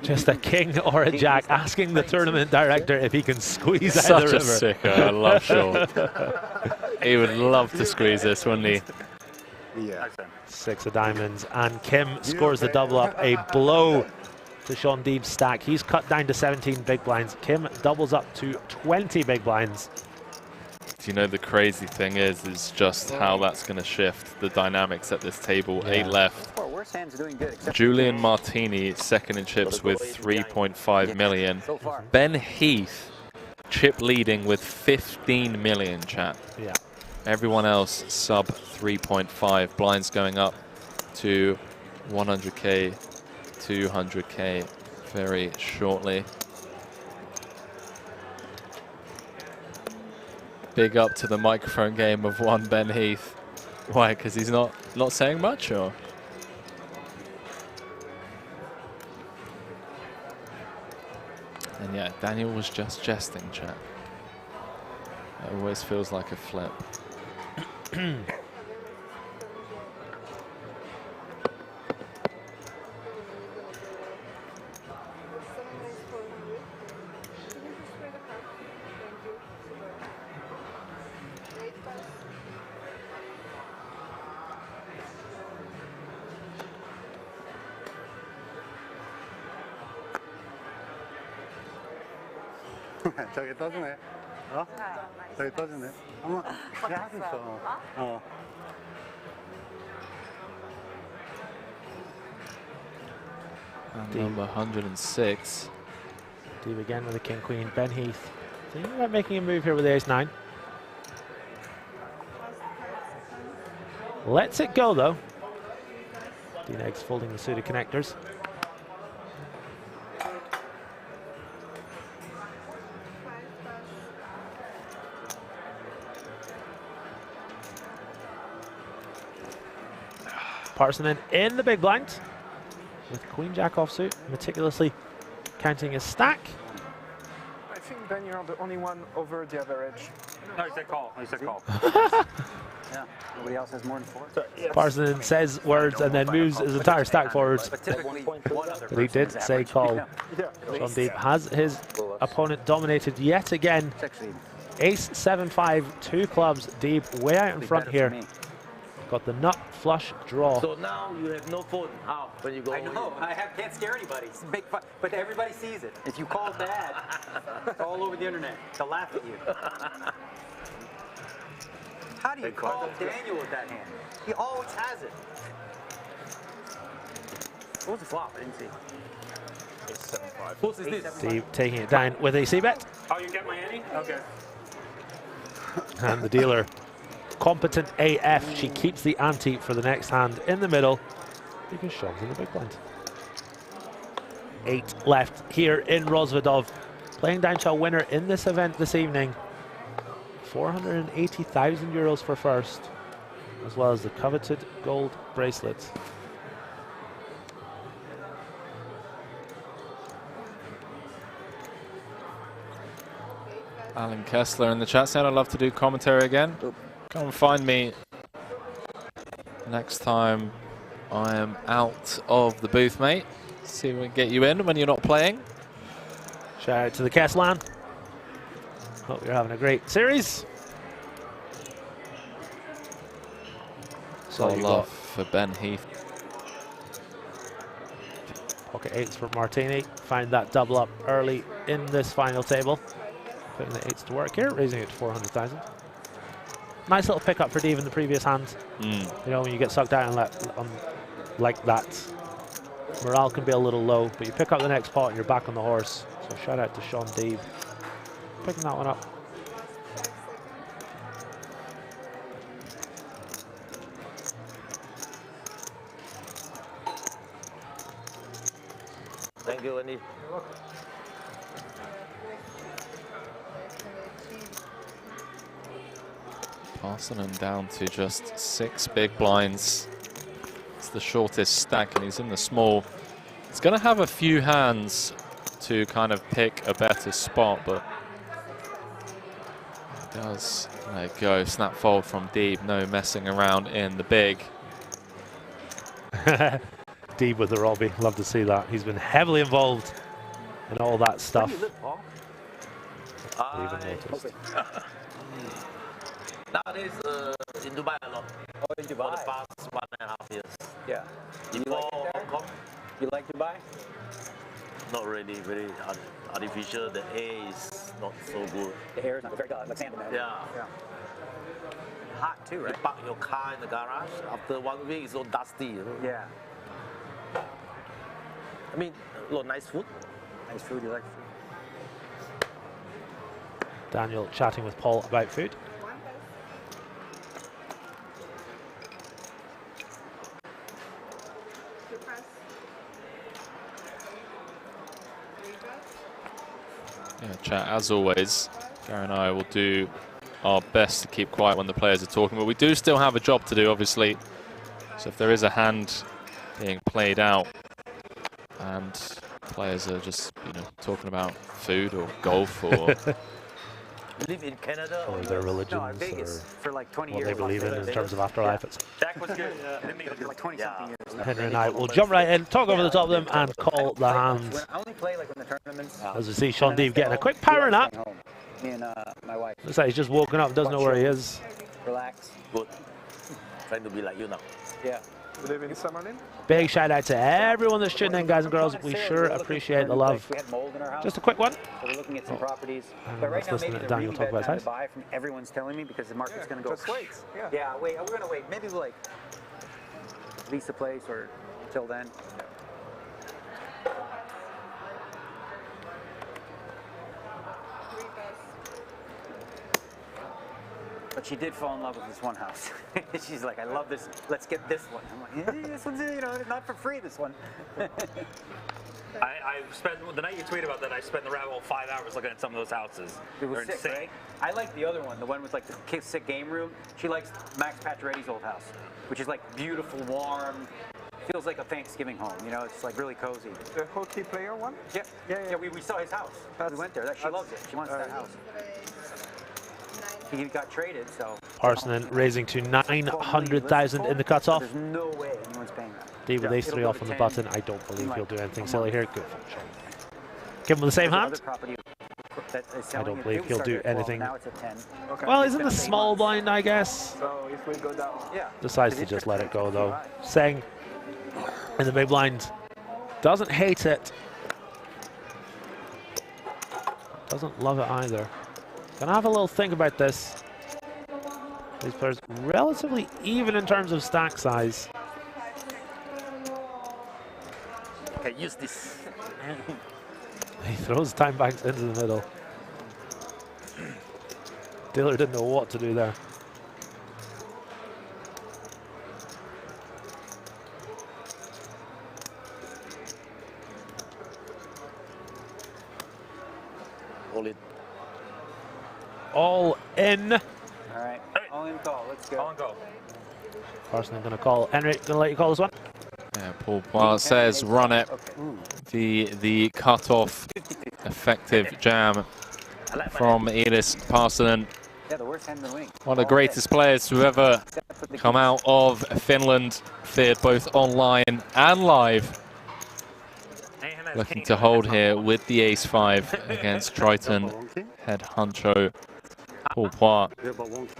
Just a king or a jack, asking the tournament director if he can squeeze out Such of the a river. sicker. I love Shaun. He would love to squeeze this, wouldn't he? Yeah. 6 of diamonds, and Kim scores the double up. A blow to Shaun Deeb's stack. He's cut down to 17 big blinds. Kim doubles up to 20 big blinds. Do you know the crazy thing is just how that's going to shift the dynamics at this table. 8 left. Worst hand's doing good. Julian Martini, second in chips with 3.5 million. Ben Heath, chip leading with 15 million, chat. Yeah. Everyone else sub 3.5. Blinds going up to 100k, 200k very shortly. Big up to the microphone game of one Ben Heath. Why? Because he's not saying much, or? And yeah, Daniel was just jesting, chat. It always feels like a flip. 저기 떠주네. 어? 저기 떠주네. 어머, 내가 하고 있어. 어. And number 106. Deeb again with the king queen. Ben Heath thinking about making a move here with the ace 9. Lets it go though. D-Neg's folding the suited connectors. Parsonen in the big blind with queen jack offsuit, meticulously counting his stack. I think, Ben, you're the only one over the average. No, he said call. He said call. Yeah, nobody else has more than 4. Parsonen says words and then moves his entire stack forwards. But typically, one other But he did say call. Shaun Deeb has his opponent dominated yet again. Ace 7-5, 2 clubs. Deeb way out in front here. Got the nut flush draw. So now you have no phone. How? When you go I know. Can't scare anybody. It's big fun, but everybody sees it. If you call bad, it's all over the internet. They'll laugh at you. How do you call Daniel with that hand? He always has it. What was the flop? I didn't see. It's 7-5. What's this? Deeb taking it down with a c-bet. Oh, you get my Andy? Okay. And the dealer, competent AF. She keeps the ante for the next hand in the middle because Shaun's in the big blind. 8 left here in Rozvadov. Playing down to a winner in this event this evening. 480,000 euros for first, as well as the coveted gold bracelet. Alan Kessler in the chat said I'd love to do commentary again. Come and find me next time I am out of the booth, mate. See if we can get you in when you're not playing. Shout out to the Keslan. Hope you're having a great series. So love for Ben Heath. Pocket 8s for Martini. Find that double up early in this final table. Putting the 8s to work here, raising it to 400,000. Nice little pickup for Deeb in the previous hand. You know, when you get sucked out and like that, morale can be a little low, but you pick up the next pot and you're back on the horse. So shout out to Shaun Deeb picking that one up. Thank you, Andy. Parsonen down to just 6 big blinds. It's the shortest stack, and he's in the small. He's going to have a few hands to kind of pick a better spot, but he does. There you go, snap fold from Deeb. No messing around in the big. Deeb with the Robbie, love to see that. He's been heavily involved in all that stuff. Where do you live, Paul? Nowadays, in Dubai a lot. Oh, in Dubai? For the past 1.5 years. Yeah. Before Hong Kong. You like Dubai? Not really, very artificial. The air is not so good. The air is not very good, like sand. Yeah. Hot too, right? You park your car in the garage. After 1 week, it's so dusty. You know? Yeah. I mean, a lot of nice food. Nice food, you like food? Daniel chatting with Paul about food. Yeah, chat, as always, Gary and I will do our best to keep quiet when the players are talking, but we do still have a job to do, obviously. So if there is a hand being played out and players are just, you know, talking about food or golf or live in Canada or their religions, no, Vegas, for like 20 what years. they believe in terms of afterlife. Yeah. That was good. Like 20 something years. Henry and I will jump right in, talk over the top of them, and call the hands. I only play like when the tournaments. As we see Shaun Deeb getting a quick power nap. Me and my wife. Looks like he's just woken up, doesn't know where he is. Relax. Good. Trying to be like you now. Yeah. You live in Summerlin? Big shout out to everyone that's tuning in, guys and girls. We sure appreciate the love. We had mold in our house. Just a quick one. So we're looking at some proproperties. But right now, listening maybe to the Daniel really talk about bad time his to buy from everyone's telling me because the market's going to go. Just wait. Yeah. Yeah, wait. We're going to wait. Maybe we'll like lease the place or till then. But she did fall in love with this one house. She's like, I love this. Let's get this one. I'm like, this one's, you know, not for free, this one. I spent, the night you tweeted about that, I spent the rabbit hole 5 hours looking at some of those houses. It was They're sick, insane. right? I like the other one, the one with like the sick game room. She likes Max Pacioretty's old house, which is like beautiful, warm, feels like a Thanksgiving home. You know, it's like really cozy. The hockey player one? Yeah. We saw his house. We went there. She loves it. She wants that house. He got traded, so. Parsonen raising to 900,000 in the cutoff. There's no way anyone's paying that. Deeb with ace 3 off on the button. I don't believe he'll do anything silly here. Good for Shaun. Give him the same hand. I don't believe he'll do anything. Now it's a 10. Well, he's in the small blind, I guess. So if we go down. Yeah. Decides to just let it go, though. Seng in the big blind. Doesn't hate it. Doesn't love it either. Gonna have a little think about this. These players relatively even in terms of stack size. Okay, use this. He throws time banks into the middle. Dealer didn't know what to do there. All in. All in. All right. All in call. Let's go. All in go. Parsonen gonna call. Henry, gonna let you call this one. Yeah, Paul Poir says run it. The cut-off effective jam from Elis Parsonen. Yeah, the worst hand in the wing. One of the greatest players to ever come out of Finland, feared both online and live. Looking to hold here with the ace-5 against Triton head honcho Paul Poit,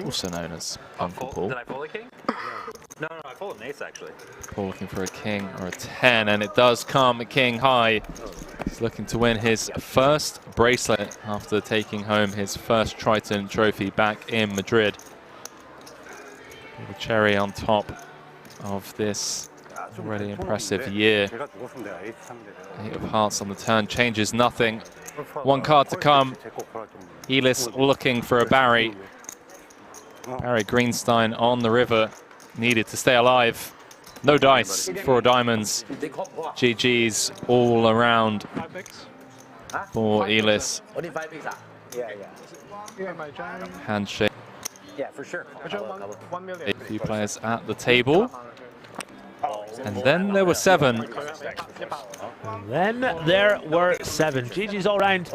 also known as Uncle Paul. Did I fold a king? No, I folded an ace actually. Paul looking for a king or a 10, and it does come king high. He's looking to win his first bracelet after taking home his first Triton trophy back in Madrid. The cherry on top of this already impressive year. 8 of hearts on the turn changes nothing. One card to come. Elis looking for a Barry. Barry Greenstein on the river, needed to stay alive. No dice for diamonds. GG's all around for Elis. Only 5 bigs. Handshake. Yeah, for sure. 1 million. A few players at the table. And then there were 7. And then there were 7. GG's all round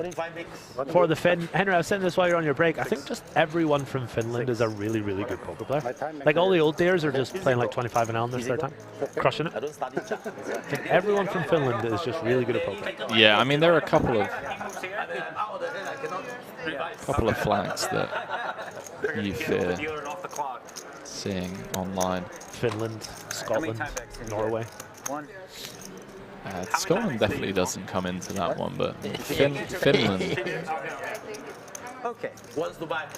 for the Finn. Henry, I was saying this while you're on your break. I think just everyone from Finland is a really, really good poker player. Like all the old days are just playing like 25 and L in their time, crushing it. I think everyone from Finland is just really good at poker. Yeah, I mean there are a couple of flags that you fear seeing online. Finland, Scotland, Norway. Scotland definitely doesn't come into that one, but Finland. Okay. What's the back?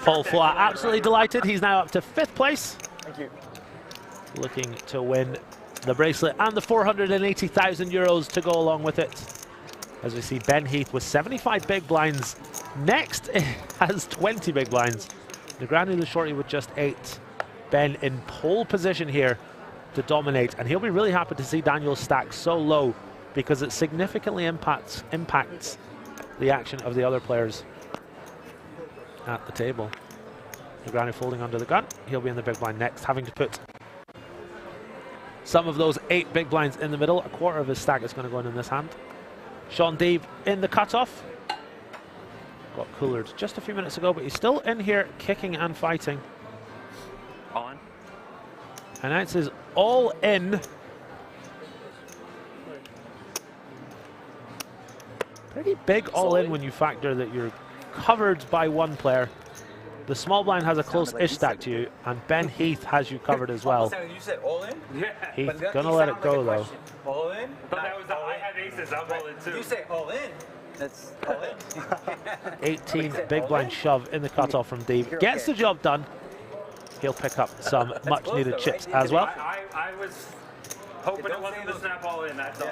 Paul Poit absolutely delighted. He's now up to 5th place. Thank you. Looking to win the bracelet and the 480,000 euros to go along with it. As we see Ben Heath with 75 big blinds. Next has 20 big blinds. Negreanu the shorty with just 8. Ben in pole position here to dominate, and he'll be really happy to see Daniel's stack so low because it significantly impacts the action of the other players at the table. Negreanu folding under the gun. He'll be in the big blind next, having to put some of those 8 big blinds in the middle. A quarter of his stack is going to go in this hand. Shaun Deeb in the cutoff. Got coolered just a few minutes ago, but he's still in here kicking and fighting. All in. Announces all in. Pretty big all in when you factor that you're covered by one player. The small blind has a close-ish stack to you, and Ben Heath has you covered as well. You said all in? Yeah. Heath gonna let it go though. All in? But that was I had aces. I'm all in too. You say all in. That's all in. 18 big blind shove in the cutoff from Deeb. Gets the job done. He'll pick up some much-needed chips as well. I was hoping it wasn't the snap all in. That's all.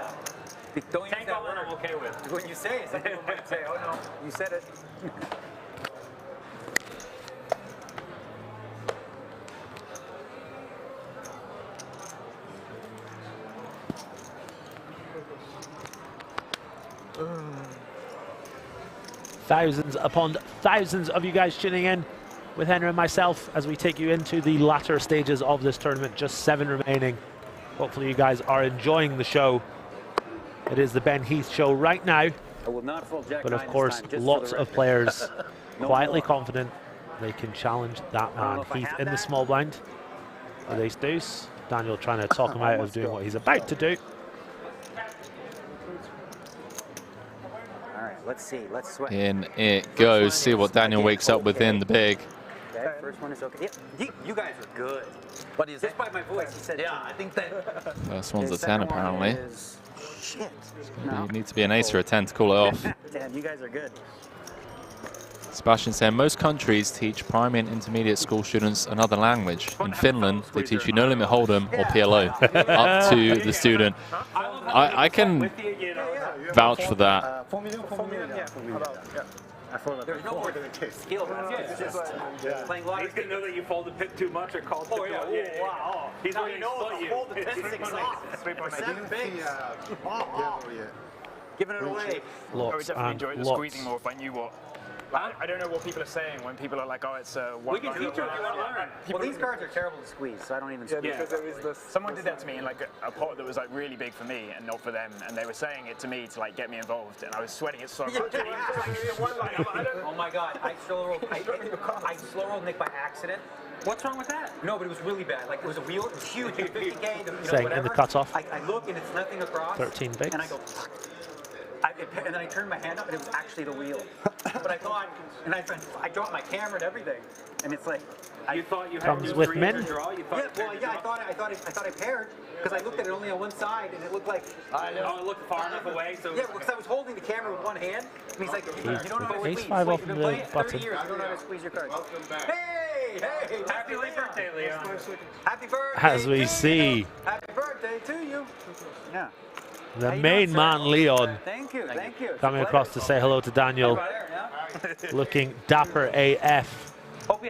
Don't Tank all in, I'm okay with. When you say it, some people might say, oh no, you said it. Thousands upon thousands of you guys tuning in with Henry and myself as we take you into the latter stages of this tournament. Just 7 remaining. Hopefully you guys are enjoying the show. It is the Ben Heath show right now. I will not fold Jack But of 9 course, this time, lots of players No quietly more. confident they can challenge that man. Heath in the small blind with ace deuce. Daniel trying to talk him out of doing what he's about to do. All right, let's see. Let's sweat. In it goes. See what Daniel wakes up with in the big. Okay, first one is okay. Yeah, you guys are good. But is just by my voice, he said. Yeah, I think that. First one's a 10 apparently. Shit. You need to be an ace or a 10 to call it off. Damn, you guys are good. Sebastian said most countries teach primary and intermediate school students another language. In Finland, they teach you no limit hold'em or PLO, up to the student. I can vouch for that. 4 million, 4 million, yeah. There's no more skill. It's just playing lottery. He's gonna know that you folded pit too much or called Oh, too yeah. much. Oh, wow. He's Now going you to know exploit you. fold the 10-6 off. 7 bigs. Giving it away. Lots I would definitely and enjoy the lots squeezing more if I knew what I don't know what people are saying when people are like, oh, it's a one. We can feature if you want to learn. Well, these cards are terrible to squeeze, so I don't even squeeze. Yeah, because there is this. Someone did that to me in like a pot that was like really big for me and not for them, and they were saying it to me to like get me involved, and I was sweating it so much. Oh my God! I slow rolled Nick by accident. What's wrong with that? No, but it was really bad. Like it was a wheel, it was huge, 50K. Saying in the cutoff. I look and it's nothing across. 13 bigs. And I go. And then I turned my hand up, and it was actually the wheel. But I thought, and I dropped my camera and everything, and it's like. You thought you had Comes with min. draw? You thought I thought I paired because I looked at it only on one side, and it looked like. Oh, it looked far enough away, so. Yeah, because I was holding the camera with one hand, and he's like, "You don't know how to squeeze. Ace 5 off You've been the playing it 30 button. years. You don't know how to squeeze your cards." Welcome back. Hey! Happy late birthday, Leon. Happy birthday! As we see. Happy birthday to you. Yeah. The main man, Leon, Thank you. coming across to say hello to Daniel. Looking dapper AF.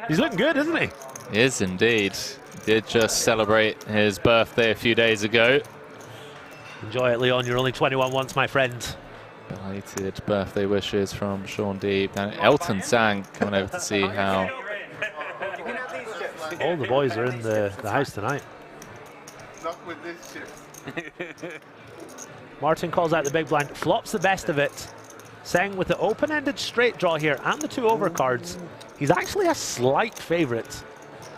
He's looking good, isn't he? He is indeed. Did just celebrate his birthday a few days ago. Enjoy it, Leon. You're only 21 once, my friend. Belated birthday wishes from Shaun Deeb. And Elton Sang coming over to see how. All the boys are in the house tonight. Not with this chip. Martin calls out the big blind, flops the best of it. Sang with the open-ended straight draw here and the 2 overcards. He's actually a slight favourite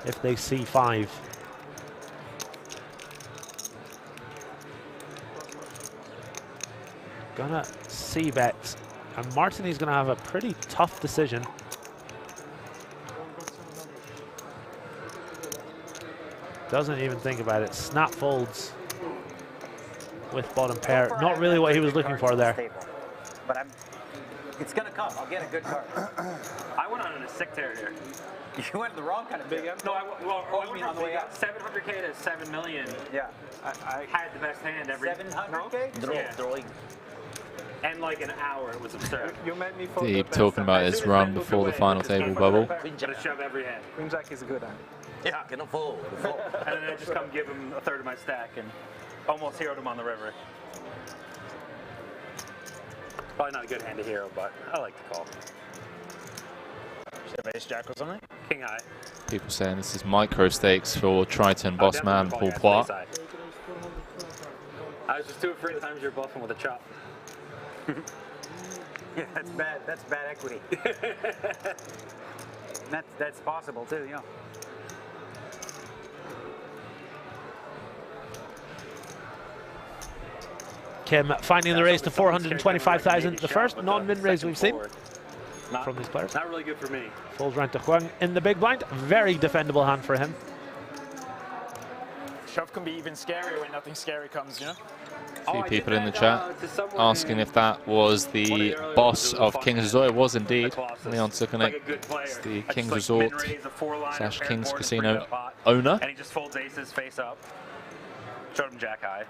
if they see 5. Gonna c-bet, and Martin is gonna have a pretty tough decision. Doesn't even think about it. Snap folds with bottom pair. Not really what he was looking for there. But it's gonna come. I'll get a good card. I went on a sick tear here. You went the wrong kind of big. No, I mean on the way up. 700K to 7 million. Yeah. I had the best hand every. 700K? Drawing. And like an hour, it was absurd. You made me for Deeb talking about his run before the final table bubble. Gotta shove every hand. Queen Jack is a good hand. Yeah, cannot fold. And then I just come give him a third of my stack and almost heroed him on the river. Probably not a good hand to hero, but I like to call. Should have ace jack or something? King high. People saying this is micro stakes for Triton boss man Paul Poit. I was just too afraid of times you're bluffing with a chop. Yeah, that's bad. That's bad equity. That's possible too, you know. Kim finding the raise to 425,000. The first non-min raise we've seen from these players. Not really good for me. Folds round to Huang in the big blind. Very defendable hand for him. Shove can be even scarier when nothing scary comes, you know? A few people in the chat asking if that was the boss of King's Resort. It was indeed. Leon Sukanek. It's the King's Resort / King's Casino owner. And he just folds aces face up. Showed him jack high.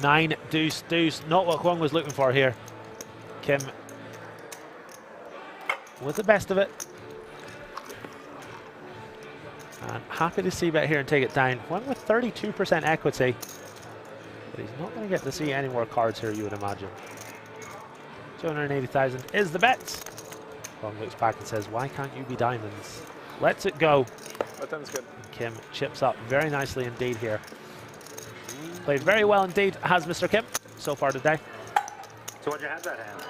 9 deuce deuce. Not what Huang was looking for here. Kim with the best of it. And happy to see bet here and take it down. Huang with 32% equity. But he's not going to get to see any more cards here, you would imagine. 280,000 is the bet. Huang looks back and says, why can't you be diamonds? Lets it go. Button's good. Kim chips up very nicely indeed here. Played very well indeed, has Mr. Kim so far today. So why'd you have that hand?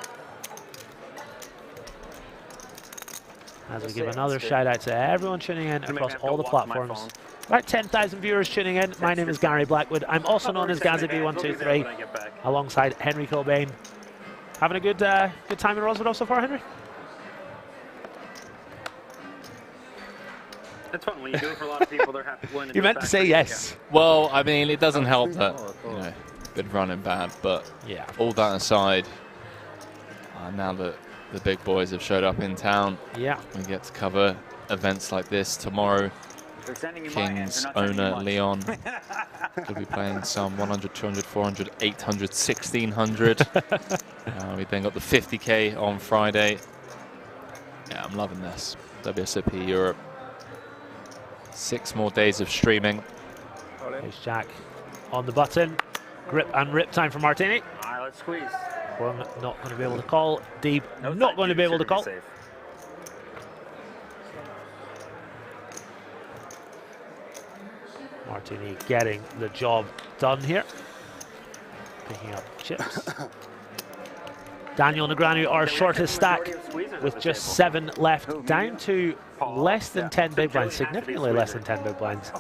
As we give another shout out to everyone tuning in across all the platforms. About 10,000 viewers tuning in. My name is Gary Blackwood. I'm also known as GazzyB123, alongside Henry Cobain. Having a good time in Rozvadov so far, Henry? It's fun when you do it for a lot of people. They're happy. You meant to say yes. Well, I mean, it doesn't help that been running bad, but yeah. All that aside, now that the big boys have showed up in town, yeah, we get to cover events like this tomorrow. King's owner Leon will be playing some 100, 200, 400, 800, 1600. We then got the 50K on Friday. Yeah, I'm loving this. WSOP Europe. 6 more days of streaming. Ace Jack on the button. Grip and rip time for Martini. All right, let's squeeze. Kwon not going to be able to call. Deeb not going to be able to call. Martini getting the job done here. Picking up chips. Daniel Negreanu, our shortest stack, with just 7 left, down to less than 10 big blinds, significantly less than 10 big blinds.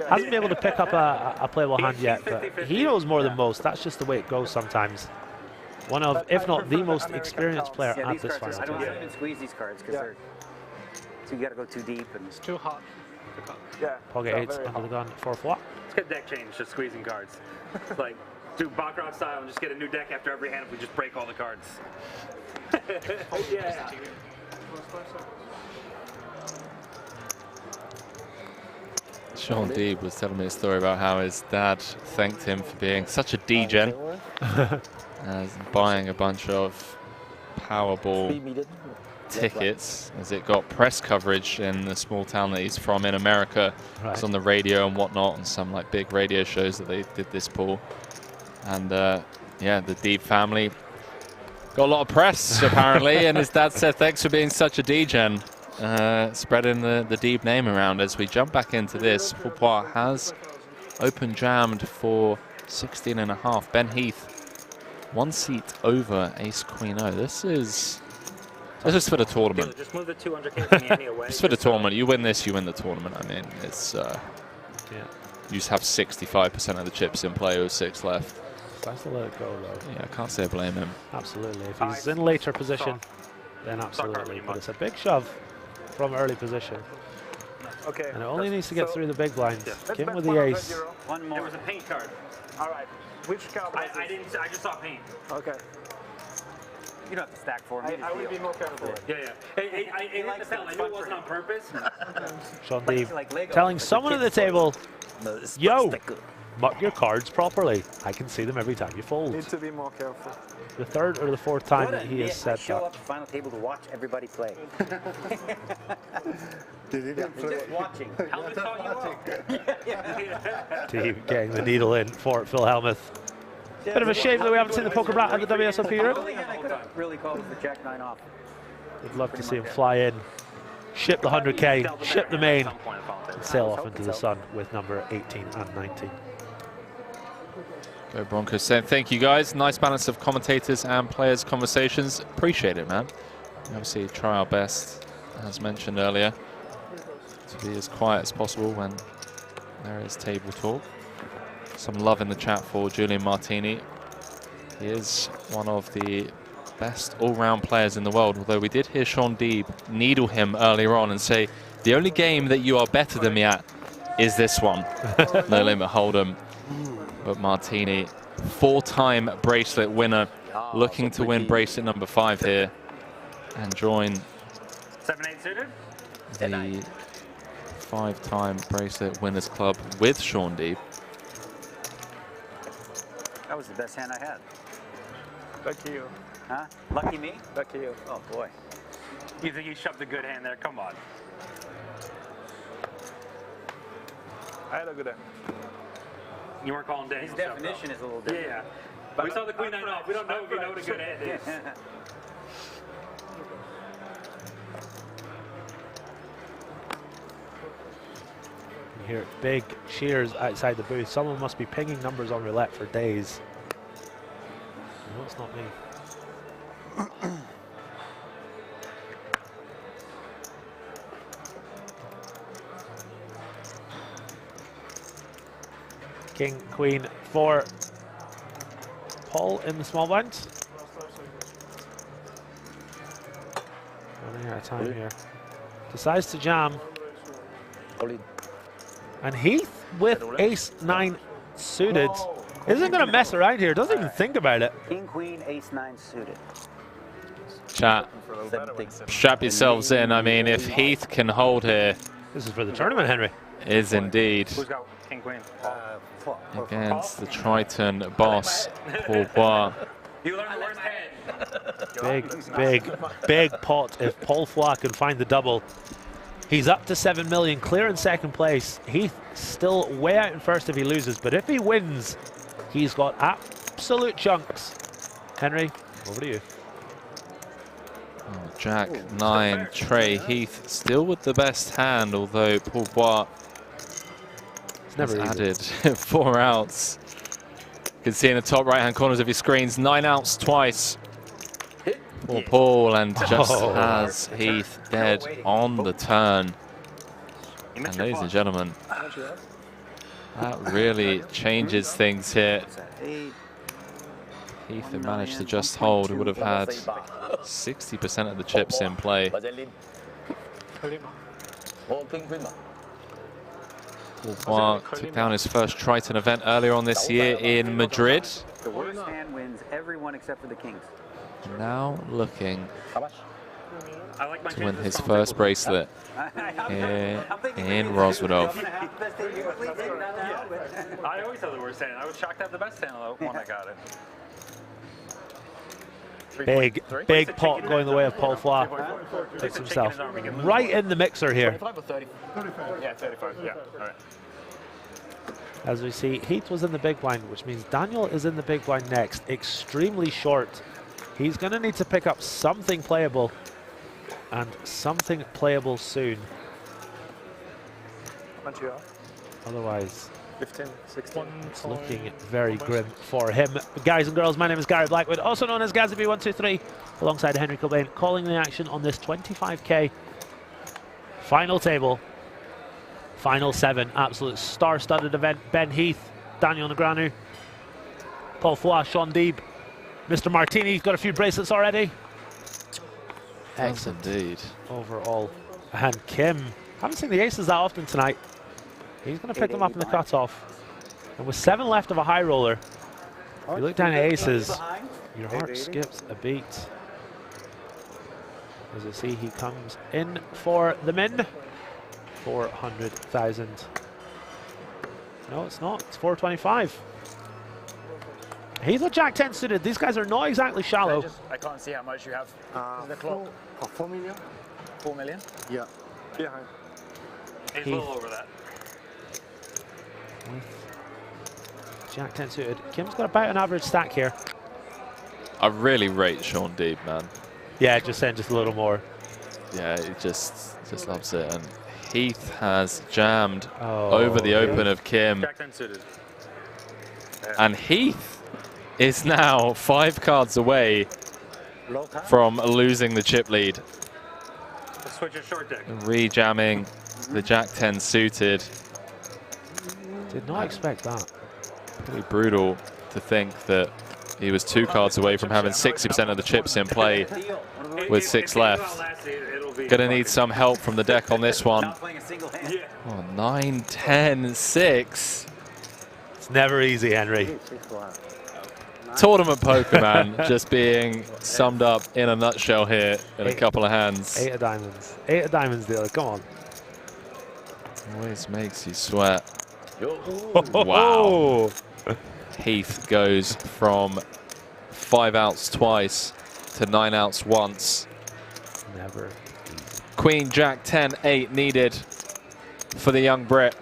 Hasn't been able to pick up a playable hand yet, but he knows more than most. That's just the way it goes sometimes. One of, if not the most experienced player at this final. I don't even squeeze these cards because they're so you got to go too deep and it's too hot. Yeah. Pocket 8 under the gun for what? Let's get deck change, just squeezing cards. It's like do Baccarat style and just get a new deck after every hand if we just break all the cards. Oh yeah. Shaun Deeb was telling me a story about how his dad thanked him for being such a degen, as buying a bunch of Powerball tickets, as it got press coverage in the small town that he's from in America. Right. It's on the radio and whatnot, and some like big radio shows that they did this pool. And yeah, the Deeb family got a lot of press apparently, and his dad said thanks for being such a degen, spreading the Deeb name around. As we jump back into this, Pourpois has open jammed for 16.5. Ben Heath, 1 seat over Ace Queen O. This is for the tournament. Just move the 200K from the away. It's for the tournament. You win this, you win the tournament. I mean, it's yeah. You just have 65% of the chips in play with 6 left. Nice to let it go though. Yeah, I can't say I blame him. Absolutely. If he's in later position, then absolutely. But it's a big shove from early position. Okay. And it only needs to get through the big blinds. Let's Kim bet with the ace. One more. There was a paint card. All right. Which card? I just saw paint. Okay. you don't have to stack for me. I would be more careful. Yeah, yeah. Hey, I knew it wasn't on purpose. Shaun Deeb telling someone at the table, yo, mark your cards properly. I can see them every time you fold. Need to be more careful. The third or the fourth time that he has said show that. up at the final table to watch everybody play. Just watching. Helmut taught you all. Deeb getting the needle in for Phil Hellmuth. Bit of a shame that we haven't seen the poker brat at the WSOP Europe. I could have really called the Jack 9 off. We'd love to see him fly in, ship the 100K, ship the main, and sail off into the sun with number 18 and 19. Go Broncos. Saying thank you guys. Nice balance of commentators and players' conversations. Appreciate it, man. Obviously, try our best, as mentioned earlier, to be as quiet as possible when there is table talk. Some love in the chat for Julian Martini. He is one of the best all-round players in the world, although we did hear Shaun Deeb needle him earlier on and say, the only game that you are better than me at is this one. No Limit Hold'em. But Martini, 4-time bracelet winner, looking to win bracelet number 5 here and join 7-8 suited? the 5-time bracelet winners club with Shaun Deeb. That was the best hand I had. Lucky you. Huh? Lucky me? Lucky you. Oh boy. You think he shoved a good hand there? Come on. I had a good hand. You weren't calling Daniel. His definition is a little different. Yeah. But we saw the Queen 9 off. We don't know if you know what a good hand is. You hear big cheers outside the booth. Someone must be pinging numbers on roulette for days. No, it's not me. King, Queen for Paul in the small blinds. Running out of time here. Decides to jam. And Heath with ace-9 suited. Isn't going to mess around here. Doesn't even think about it. King, Queen, ace-9 suited. Chat, strap yourselves in. I mean, if Heath can hold here. This is for the tournament, Henry. Is indeed. Who's got King, Queen? Against the Triton boss, Pourpois. You learned the worst hand. Big pot if Paul Foy can find the double. He's up to 7 million, clear in second place. Heath still way out in first if he loses, but if he wins, he's got absolute chunks. Henry, over to you. Oh, Jack 9, Trey Heath still with the best hand, although Paul Bois has added 4 outs. You can see in the top right-hand corners of your screens, 9 outs twice for Paul, and just has Heath dead on the turn. And ladies and gentlemen, that really changes things here. Heath had managed to just hold, would have had 60% of the chips in play. Paul took down his first Triton event earlier on this year in Madrid. The worst hand wins everyone except for the kings. Now looking to win his first bracelet here in Rozvadov. I always have the worst hand. I was shocked to have the best hand on the one I got it. Big pot going the way of Paul Flois. Puts himself right in the mixer here. 25 or 30? 35. Yeah, 35. Yeah, all right. As we see, Heath was in the big blind, which means Daniel is in the big blind next. Extremely short. He's going to need to pick up something playable, and something playable soon. Otherwise, 15, 16. it's looking very grim for him. Guys and girls, my name is Gary Blackwood, also known as Gazaby123, alongside Henry Cobain, calling the action on this 25k final table. Final 7, absolute star-studded event. Ben Heath, Daniel Negreanu, Paul Flois, Shaun Deeb, Mr. Martini's got a few bracelets already. Excellent indeed. Overall. And Kim, haven't seen the aces that often tonight. He's going to pick them up in the cutoff. And with 7 left of a high roller, you look down at aces, your heart skips a beat. As you see, he comes in for the min. 400,000. No, it's not. It's 425. He's a Jack 10 suited. These guys are not exactly shallow. I can't see how much you have. The clock. 4 million? 4 million? Yeah. Behind. He's a little over that. Jack 10 suited. Kim's got about an average stack here. I really rate Shaun Deeb, man. Yeah, just saying, just a little more. Yeah, he just loves it. And Heath has jammed over the open of Kim. Jack 10 suited. And Heath is now 5 cards away from losing the chip lead. Let's switch a short deck. Re-jamming the Jack 10 suited. Did not expect that. Pretty brutal to think that he was 2 cards away from having 60% of the chips in play with 6 left. Gonna need some help from the deck on this one. Oh, 9, 10, 6. It's never easy, Henry. Tournament poker, man, just being summed up in a nutshell here in a couple of hands. 8 of diamonds. 8 of diamonds dealer, come on. Always makes you sweat. Wow. Heath goes from 5 outs twice to 9 outs once. Never. Queen, Jack, 10, 8 needed for the young Brit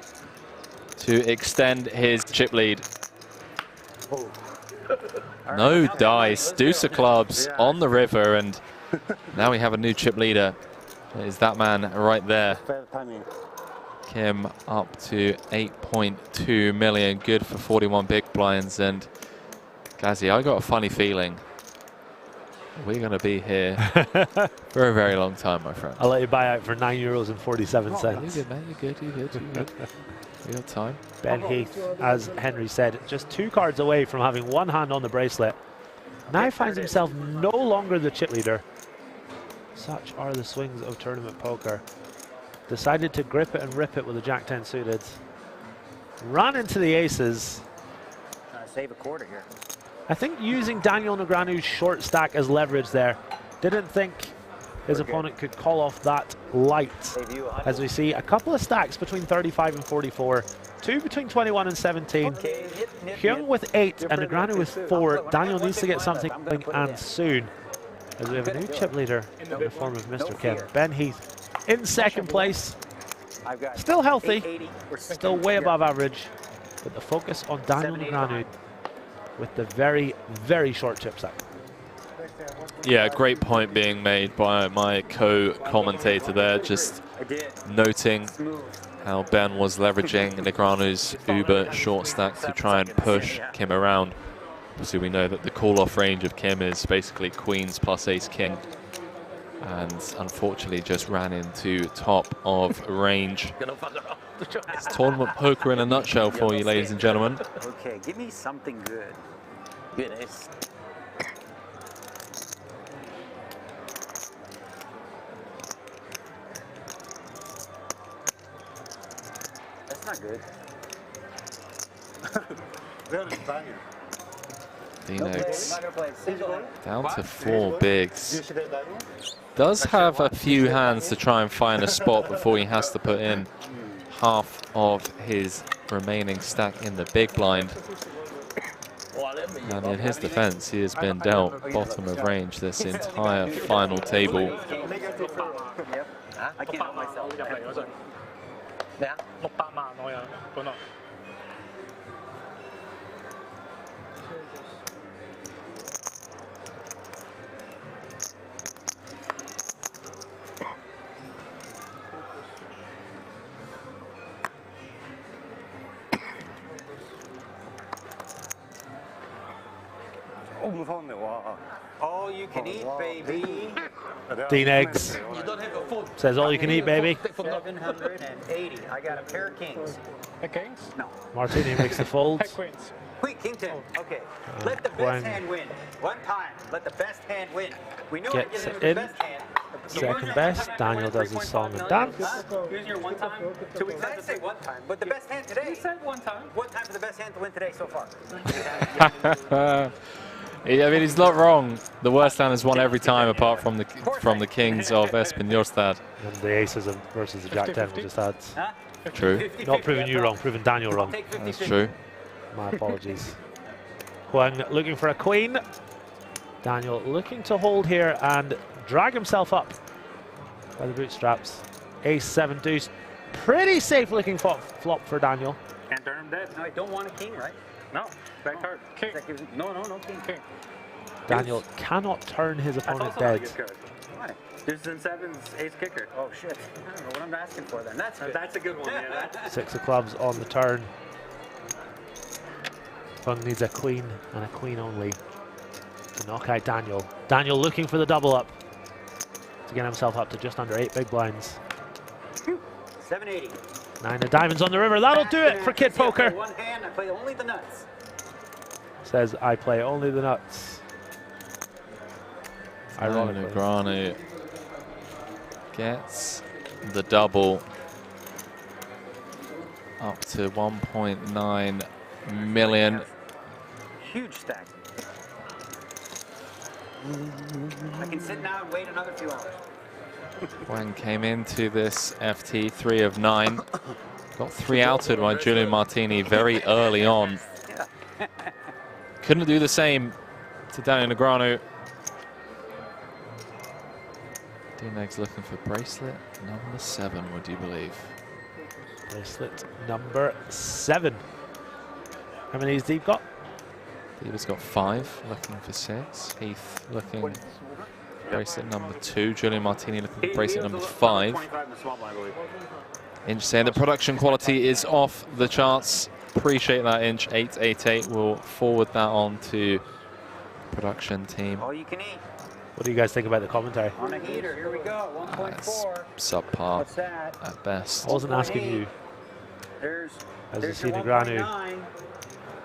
to extend his chip lead. No dice, deuce of clubs on the river, and now we have a new chip leader. It is that man right there. Kim up to 8.2 million, good for 41 big blinds. And Gazzy, I got a funny feeling we're going to be here for a very long time, my friend. I'll let you buy out for €9.47. You're good, man. You're good. You're good. You're good. We got time. Ben Heath, as Henry said, just 2 cards away from having 1 hand on the bracelet. Now finds himself no longer the chip leader. Such are the swings of tournament poker. Decided to grip it and rip it with a Jack 10 suited. Ran into the aces. Trying to save a quarter here. I think using Daniel Negreanu's short stack as leverage there. Didn't think his opponent could call off that light. As we see a couple of stacks between 35 and 44. 2 between 21 and 17. Hyung with 8 and Negreanu with 4. Daniel needs to get something and soon. As we have a new chip leader in the form of Mr. Kim. Ben Heath in second place. Still healthy. Still way above average. But the focus on Daniel Negreanu with the very, very short chip stack. Yeah, great point being made by my co-commentator there, just noting how Ben was leveraging Negreanu's uber short stack to try and push Kim around. Obviously, we know that the call-off range of Kim is basically queens plus ace-king, and unfortunately just ran into top of range. It's tournament poker in a nutshell for you, ladies and gentlemen. Okay, give me something good. Good ace. That's not good. Dinox down to 4 bigs. Does have a few hands to try and find a spot before he has to put in half of his remaining stack in the big blind. And in his defense, he has been dealt bottom of range this entire final table. I can't help myself. All you can eat, baby. Dean Eggs says all you can eat, baby. 780. I got a pair of kings. Kings? No. Martini makes the fold. Queens. Queen, king 10. Okay. Let the best hand win. One time. Let the best hand win. We know Gets it it the in. best hand. Second best. Daniel does his song and dance. Here's your one time. 2 weeks. I didn't say one time, but the best hand today. You said one time. One time for the best hand to win today so far. I mean, he's not wrong. The worst hand has won every time, apart from the kings of Espen Jørstad. And the aces versus the jack 10 we just had. True. Not proving you wrong, proving Daniel wrong. That's true. My apologies. Huang looking for a queen. Daniel looking to hold here and drag himself up by the bootstraps. Ace 7 deuce. Pretty safe looking flop for Daniel. Can't turn him dead. No, I don't want a king, right? No. Back card. King. No, king. King. Daniel cannot turn his opponent dead. Why? Deuces and sevens, ace kicker. Oh shit. I don't know what I'm asking for then. That's good. That's a good one, yeah. 6 of clubs on the turn. Fung needs a queen and a queen only to knock out Daniel. Daniel looking for the double up to get himself up to just under 8 big blinds. 780. 9 of diamonds on the river. That'll do it for Kid Poker. One hand, I play only the nuts. Says I play only the nuts. Ironically. Negreanu gets the double up to 1.9 million. Huge stack. I can sit now and wait another few hours. Wang came into this FT 3 of 9. Got 3 outed by Julian Martini very early on. Couldn't do the same to Daniel Negreanu. D-Neg's looking for bracelet number 7, would you believe? Bracelet number 7. How many has Deeb got? Deeb has got 5, looking for 6. Heath looking bracelet number 2. Julian Martini looking for bracelet number 5. Inch saying the production quality is off the charts. Appreciate that, Inch. 888 will forward that on to production team. All you can eat. What do you guys think about the commentary? On a heater, here we go. 1.4. Subpar What's that? at best. I wasn't asking you. There's you see your Negreanu. 1.9.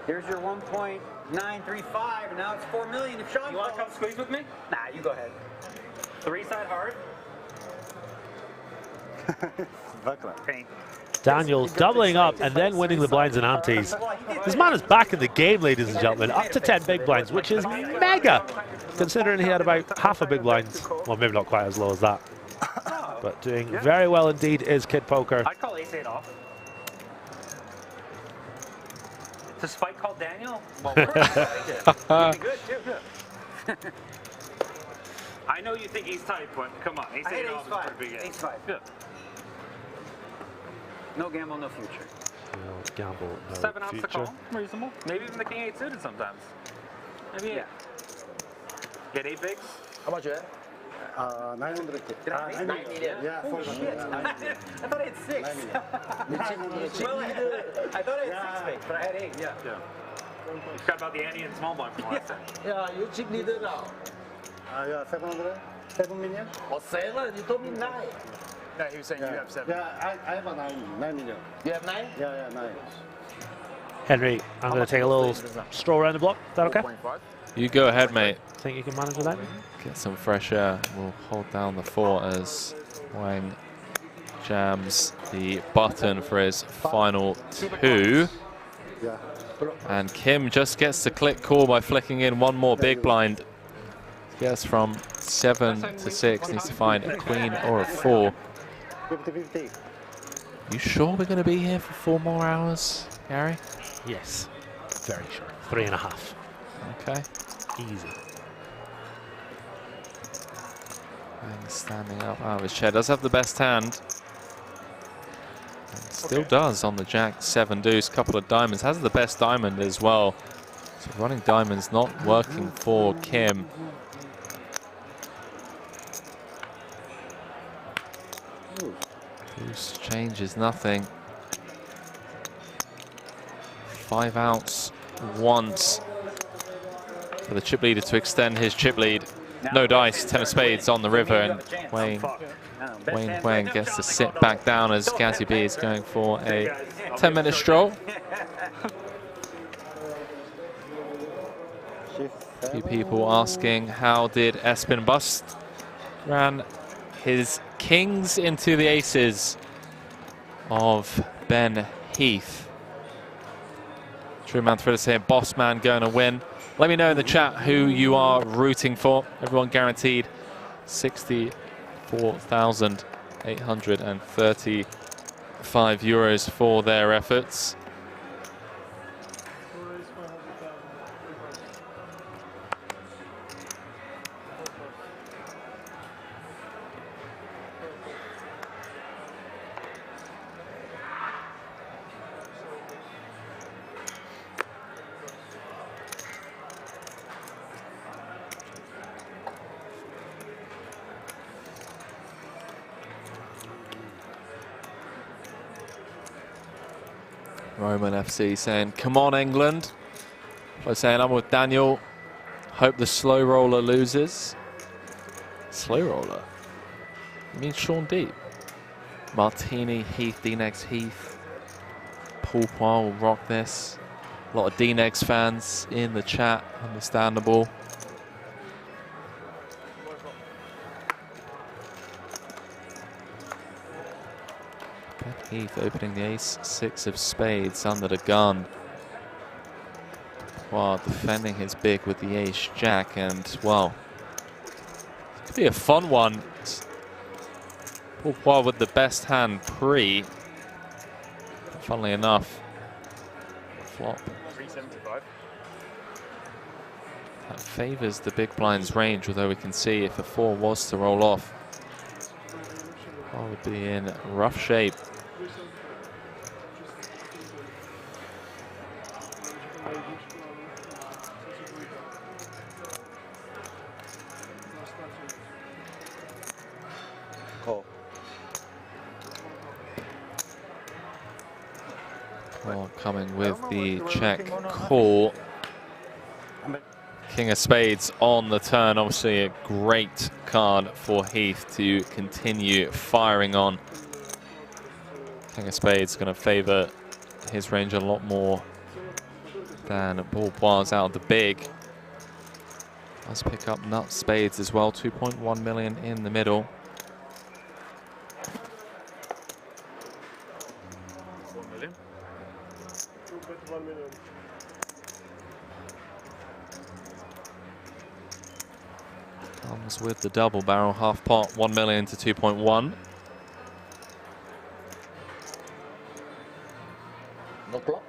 There's your 1.935, and now it's 4 million. If Shaun, You want to come squeeze with me? Nah, you go ahead. 3-side hard. Pain. Daniel doubling up and then winning the blinds and antes. This man is back in the game, ladies and gentlemen. Up to 10 big blinds, which is mega, considering he had about half a big blinds. Well, maybe not quite as low as that. But doing very well indeed is Kid Poker. I'd call ace 8 off. To spike call Daniel? Well, we're good too. I know you think he's tight, but come on. Ace 8 off is pretty big. Ace 5. Good. No gamble, no future. No gamble, no 7 outs to future. call. Reasonable. Maybe even the king 8 suited sometimes. Maybe 8. Get 8 bigs? How much you had? 9 900K. million? Yeah, Oh, 400. shit. I thought I had 6. 9 million. Well, I thought I had 6 bigs, but I had 8, yeah. You forgot about the Annie and small blind from last time. Yeah, you chip leader now. Yeah, 700? 7 million? Oh, 7? You told me 9. No, he was saying you have 7. Yeah, I have a 9 million. You have 9? Yeah, 9. Henry, I'm going to take a little stroll around the block. Is that okay? You go ahead, mate. Think you can manage with that? Get some fresh air. We'll hold down the fort as Wang jams the button for his final 2. Yeah. And Kim just gets the click call by flicking in one more big blind. Gets from 7 to 6. Needs to find a queen or a 4. 50-50. You sure we're going to be here for 4 more hours, Gary? Yes. Very sure. 3.5. Okay. Easy. Wang standing up out of his chair. Does have the best hand. And still does on the Jack 7 deuce. Couple of diamonds. Has the best diamond as well. So running diamonds not working for Kim. Deuce changes nothing. 5 outs once for the chip leader to extend his chip lead. No dice, 10 of spades on the river, and Wayne Wang gets to sit back down as Gazzy B is going for a 10-minute stroll. A few people asking how did Espen bust? Ran his kings into the aces of Ben Heath. True man Thriller saying boss man going to win. Let me know in the chat who you are rooting for. Everyone guaranteed 64,835 euros for their efforts. Roman FC saying, come on England. By saying, I'm with Daniel. Hope the slow roller loses. Slow roller? You mean Shaun Deeb? Martini, Heath, D-Negs, Heath. Paul Poir will rock this. A lot of D-Negs fans in the chat, understandable. Heath opening the ace-6 of spades under the gun, while defending his big with the ace-jack, and well, it could be a fun one. Paul Poir with the best hand pre. Funnily enough, flop. 375. That favors the big blind's range, although we can see if a 4 was to roll off, Poir would be in rough shape. Well, coming with the check call. King of Spades on the turn. Obviously a great card for Heath to continue firing on. King of Spades going to favour his range a lot more than Paul Poir's out of the big. Let's pick up nut spades as well. 2.1 million in the middle. Comes with the double barrel, half pot, 1 million to 2.1. No clock?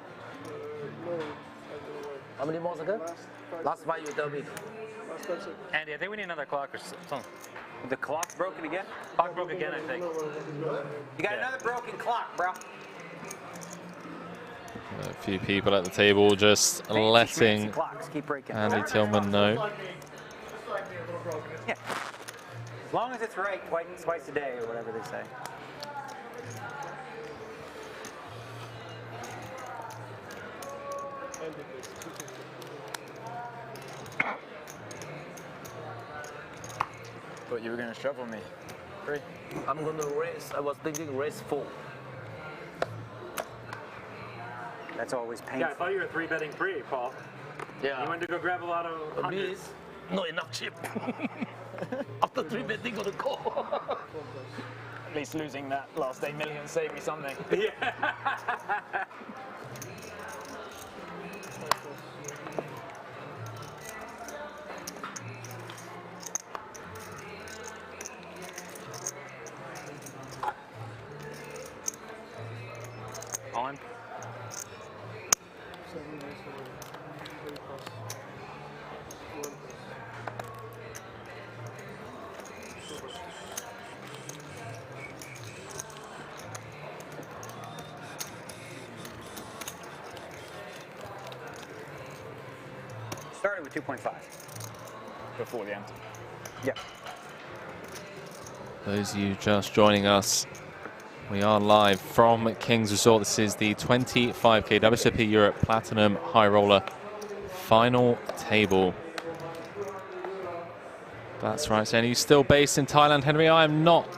How many more ago? Last five you tell me. Andy, I think we need another clock or something. The clock broken again? Clock broke again, I think. You got another broken clock, bro. A few people at the table just letting clocks keep breaking. Andy Tillman know. Yeah. As long as it's right twice a day or whatever they say. But you were going to shovel me. 3. I'm going to race. I was thinking race 4. That's always painful. Yeah, I thought you were 3-betting free, Paul. Yeah. You went to go grab a lot of hundreds. Not enough chip. After 3-betting on the call. At least losing that last 8 million saved me something. Yeah. On. Started with 2.5. Before the end. Yeah. Those of you just joining us, we are live from King's Resort. This is the 25k WSOP Europe Platinum High Roller final table. That's right, Shane. Are you still based in Thailand, Henry? I am not.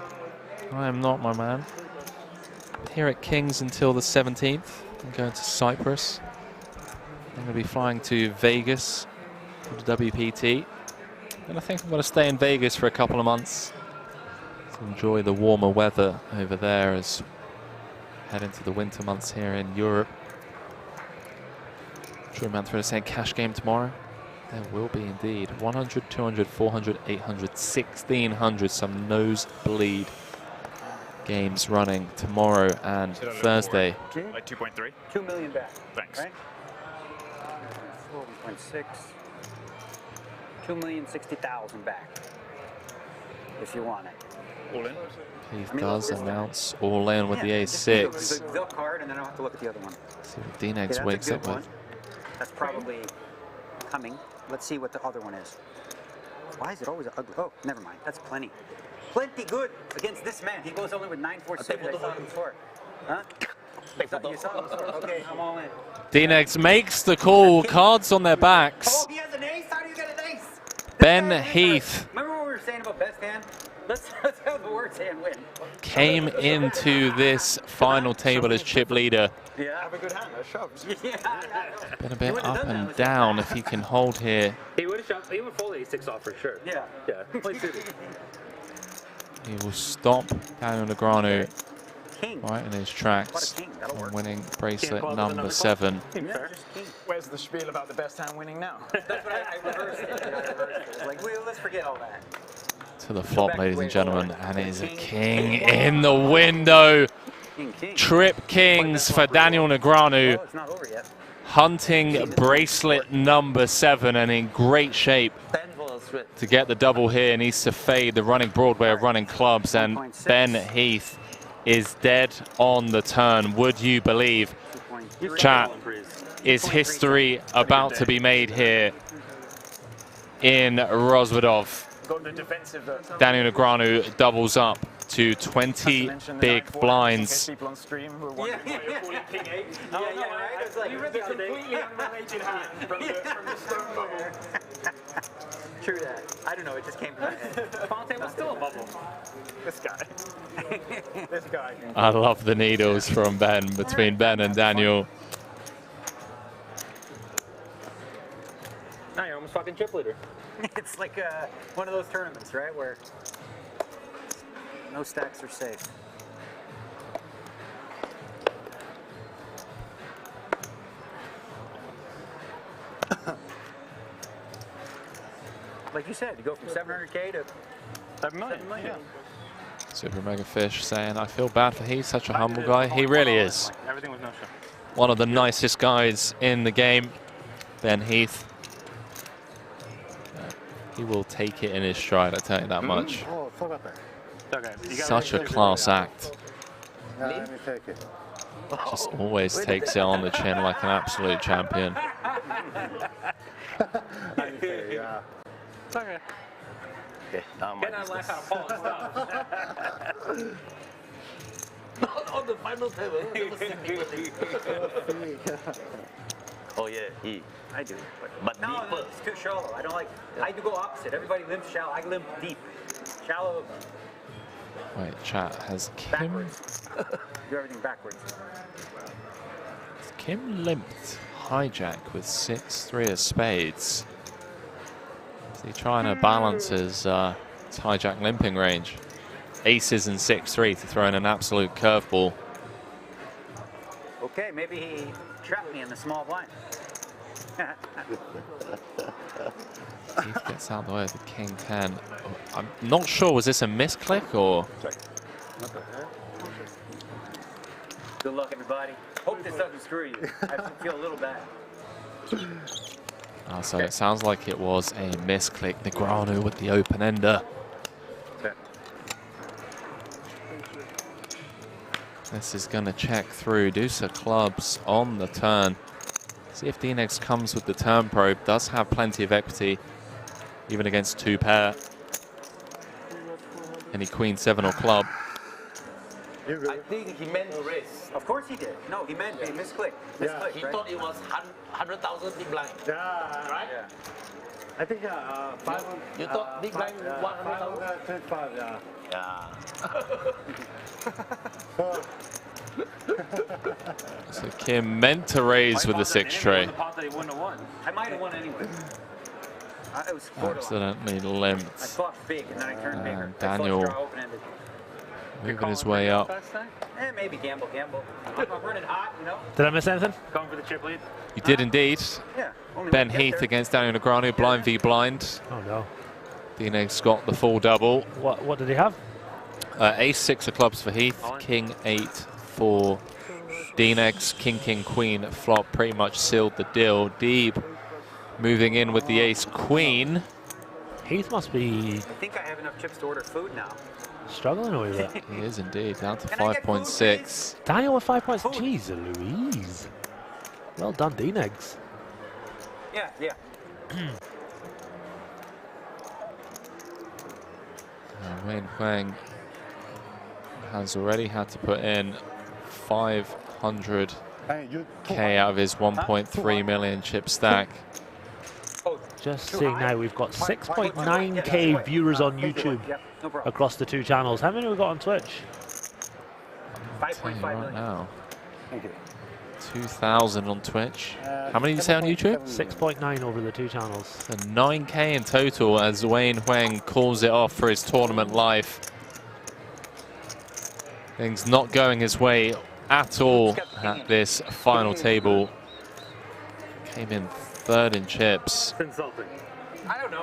I am not, my man. Here at King's until the 17th. I'm going to Cyprus. I'm going to be flying to Vegas for the WPT. And I think I'm going to stay in Vegas for a couple of months to enjoy the warmer weather over there as we head into the winter months here in Europe. True Manfred is saying cash game tomorrow. There will be indeed. 100, 200, 400, 800, 1600. Some nosebleed games running tomorrow and Thursday. Like 2.3? 2 million back. Thanks. Right? 4.6. 2,060,000 back. If you want it. All in? He does announce all in with the A6. The card, and then I'll have to look at the other one. See what Deeb wakes up with. That's probably coming. Let's see what the other one is. Why is it always ugly? Oh, never mind. That's plenty. Plenty good against this man. He goes only with 946. I saw him before. Huh? You saw him before? Okay, I'm all in. Deeb makes the call. Cards on their backs. Oh, he has an ace? How do you get an ace? Ben Heath. Remember what we were saying about best hand? Let's have the worst hand win. Came into this final table as chip leader. Yeah. Have a good hand. Shoves. Been a bit up and down if he can hold here. He would have shoved. He would fold A6 off for sure. Yeah. Yeah. Play suited. He will stop Daniel Negreanu right in his tracks from winning bracelet number 7. Where's the spiel about the best hand winning now? That's what I reversed it. Like, well, let's forget all that. To the flop, ladies and gentlemen, and it is a king in the window. Trip kings for Daniel Negreanu. Hunting bracelet number 7 and in great shape to get the double here. Needs to fade the running Broadway of running clubs, and Ben Heath is dead on the turn. Would you believe? Chat, is history about to be made here in Rozvadov? Daniel Negreanu doubles up to 20 big blinds. People on stream who are wondering why you're calling King 8. You read the completely unrelated hand from the stone bubble. True that. I don't know, it just came to my head. Final table's still a bubble. This guy. This guy. I love the needles from Ben, between Ben and Daniel. Now you're almost fucking chip leader. It's like one of those tournaments, right, where no stacks are safe. Like you said, you go from 700K to 7 million. Yeah. Super Mega Fish saying, I feel bad for he's such a humble guy. He really is. Everything was no shot. One of the nicest guys in the game, Ben Heath. He will take it in his stride, I tell you that much. Oh, forgot that. Okay. Such a class act. Yeah, let me take it. Just always takes it on the chin like an absolute champion. Yeah. Okay. Okay, now Get that laugh out of Paul and stuff. Not on the final table. Never seen me. Oh yeah, he. I do. But no, deeper. it's too shallow. I don't like. I do go opposite. Everybody limps shallow. I limp deep. Shallow. Wait, chat, has Kim... Backwards. Do everything backwards. Has Kim limped hijack with 6-3 of spades? Is he trying to balance his hijack limping range? Aces and 6-3 to throw in an absolute curveball. Okay, maybe he trapped me in the small blind. Deeb gets out the way of the king 10. I'm not sure, was this a misclick or? Good luck, everybody. Hope this doesn't screw you. I feel a little bad. Oh, so it sounds like it was a misclick. Negreanu with the open ender. This is going to check through. Deuce of clubs on the turn. See if D-Nex comes with the turn probe. Does have plenty of equity, even against 2 pair. Any queen 7 or club. I think he meant to raise. Of course he did. No, he meant he misclicked. Yeah, he thought it was 100,000 big blind. Yeah. Right? Yeah. I think 500. You thought big blind 100,000? 525, yeah. Yeah. So Kim meant to raise with the 6 tray. I might have won anyway. It was Accidentally limped. I thought big and then I turned bigger. And Daniel I thought open-ended. moving his way up. Maybe gamble. I'm running hot, you know. Did I miss anything? Going for the chip lead. You did indeed. Yeah. Ben Heath against Daniel Negreanu, blind v blind. Oh no. D-Nex got the full double. What did he have? Ace 6 of clubs for Heath, king 8 for D-Nex, king queen flop pretty much sealed the deal. Deeb moving in with the ace queen. Heath must be I think I have enough chips to order food now. struggling with it. He is indeed, down to 5.6. Daniel with 5 points. Jeez Louise. Well done, D-Nex. Yeah. Wayne Huang has already had to put in 500k out of his 1.3 million chip stack. Just seeing now, we've got 6.9k viewers on YouTube across the 2 channels. How many have we got on Twitch? 5.5 right now. 2,000 on Twitch. How many did you say on YouTube? 6.9 over the 2 channels. So 9k in total as Wayne Huang calls it off for his tournament life. Things not going his way at all at this final table. Came in 3rd in chips. Insulting. I don't know.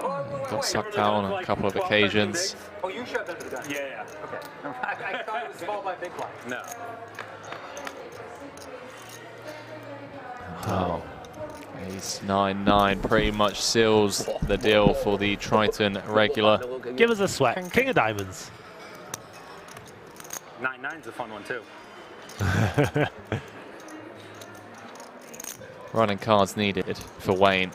Got sucked out on a couple of occasions. Oh, you shoved under the gun. Yeah. Okay. I thought it was small by big blind. No. Oh, ace 9-9 pretty much seals the deal for the Triton regular. Give us a sweat. King of diamonds. 9-9's a fun one too. Running cards needed for Wayne.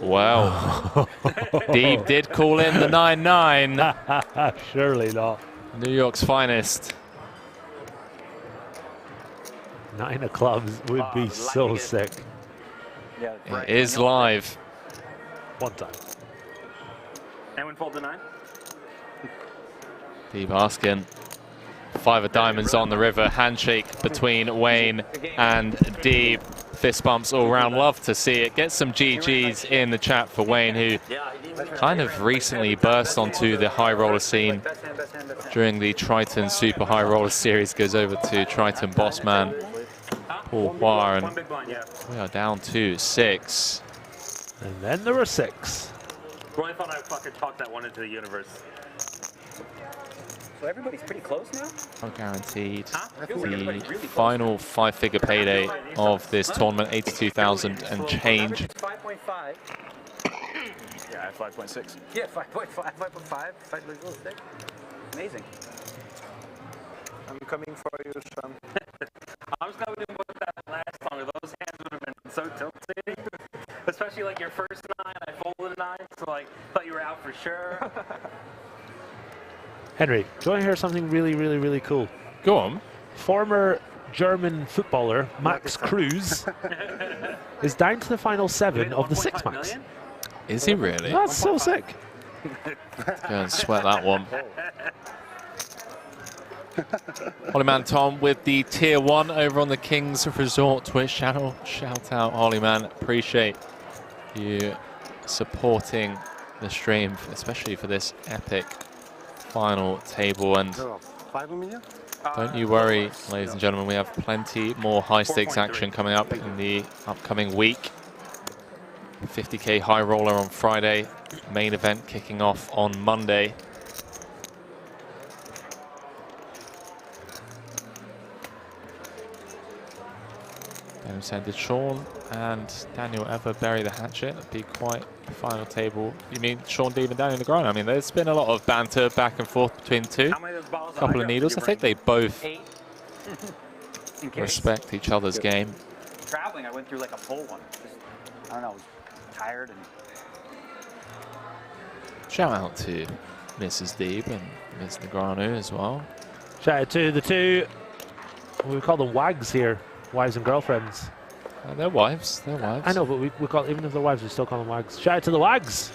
Wow. Deeb did call in the 9-9. Surely not. New York's finest. 9 of clubs would be so sick. Yeah, It is live. One time. Anyone fold the 9? Deeb asking. 5 of diamonds on the river. Handshake between Wayne and Deeb. Fist bumps all around. Love to see it. Get some GGs in the chat for Wayne, who kind of recently burst onto the high roller scene during the Triton Super High Roller Series. Goes over to Triton boss man Paul Hua, and we are down to 6. And then there were 6. Really thought I fucking talked that one into the universe. So everybody's pretty close now? Not guaranteed. The final 5-figure payday of this tournament, 82,000 and change. 5.5. Yeah, 5.6. Yeah, 5.5, 5.5. Amazing. I'm coming for you, Shaun. I was going to do that last time. Those hands would have been so tilted. Especially like your first 9, I folded a 9, so like thought you were out for for sure. Henry, do you want to hear something really, really, really cool? Go on. Former German footballer Max Kruse is down to the final 7 of the Six Max. Is he really? That's so sick. Go and sweat that one. Holyman Tom with the tier 1 over on the Kings Resort Twitch channel. Shout out, Holyman. Appreciate you supporting the stream, especially for this epic final table. And don't you worry, ladies and gentlemen, we have plenty more high stakes action coming up in the upcoming week. 50k high roller on Friday, main event kicking off on Monday. Did Shaun and Daniel ever bury the hatchet? It'd be quite a final table. You mean Shaun, Deeb and Daniel Negreanu? I mean, there's been a lot of banter back and forth between the two. A couple of needles. I think they both respect each other's game. Traveling, I went through like a full one. Just, I don't know, I was tired and... Shout out to Mrs. Deeb and Ms. Negreanu as well. Shout out to the two, we call them wags here, wives and girlfriends. They're wives, they're wives. I know, but we call, even if they're wives, we still call them wags. Shout out to the wags.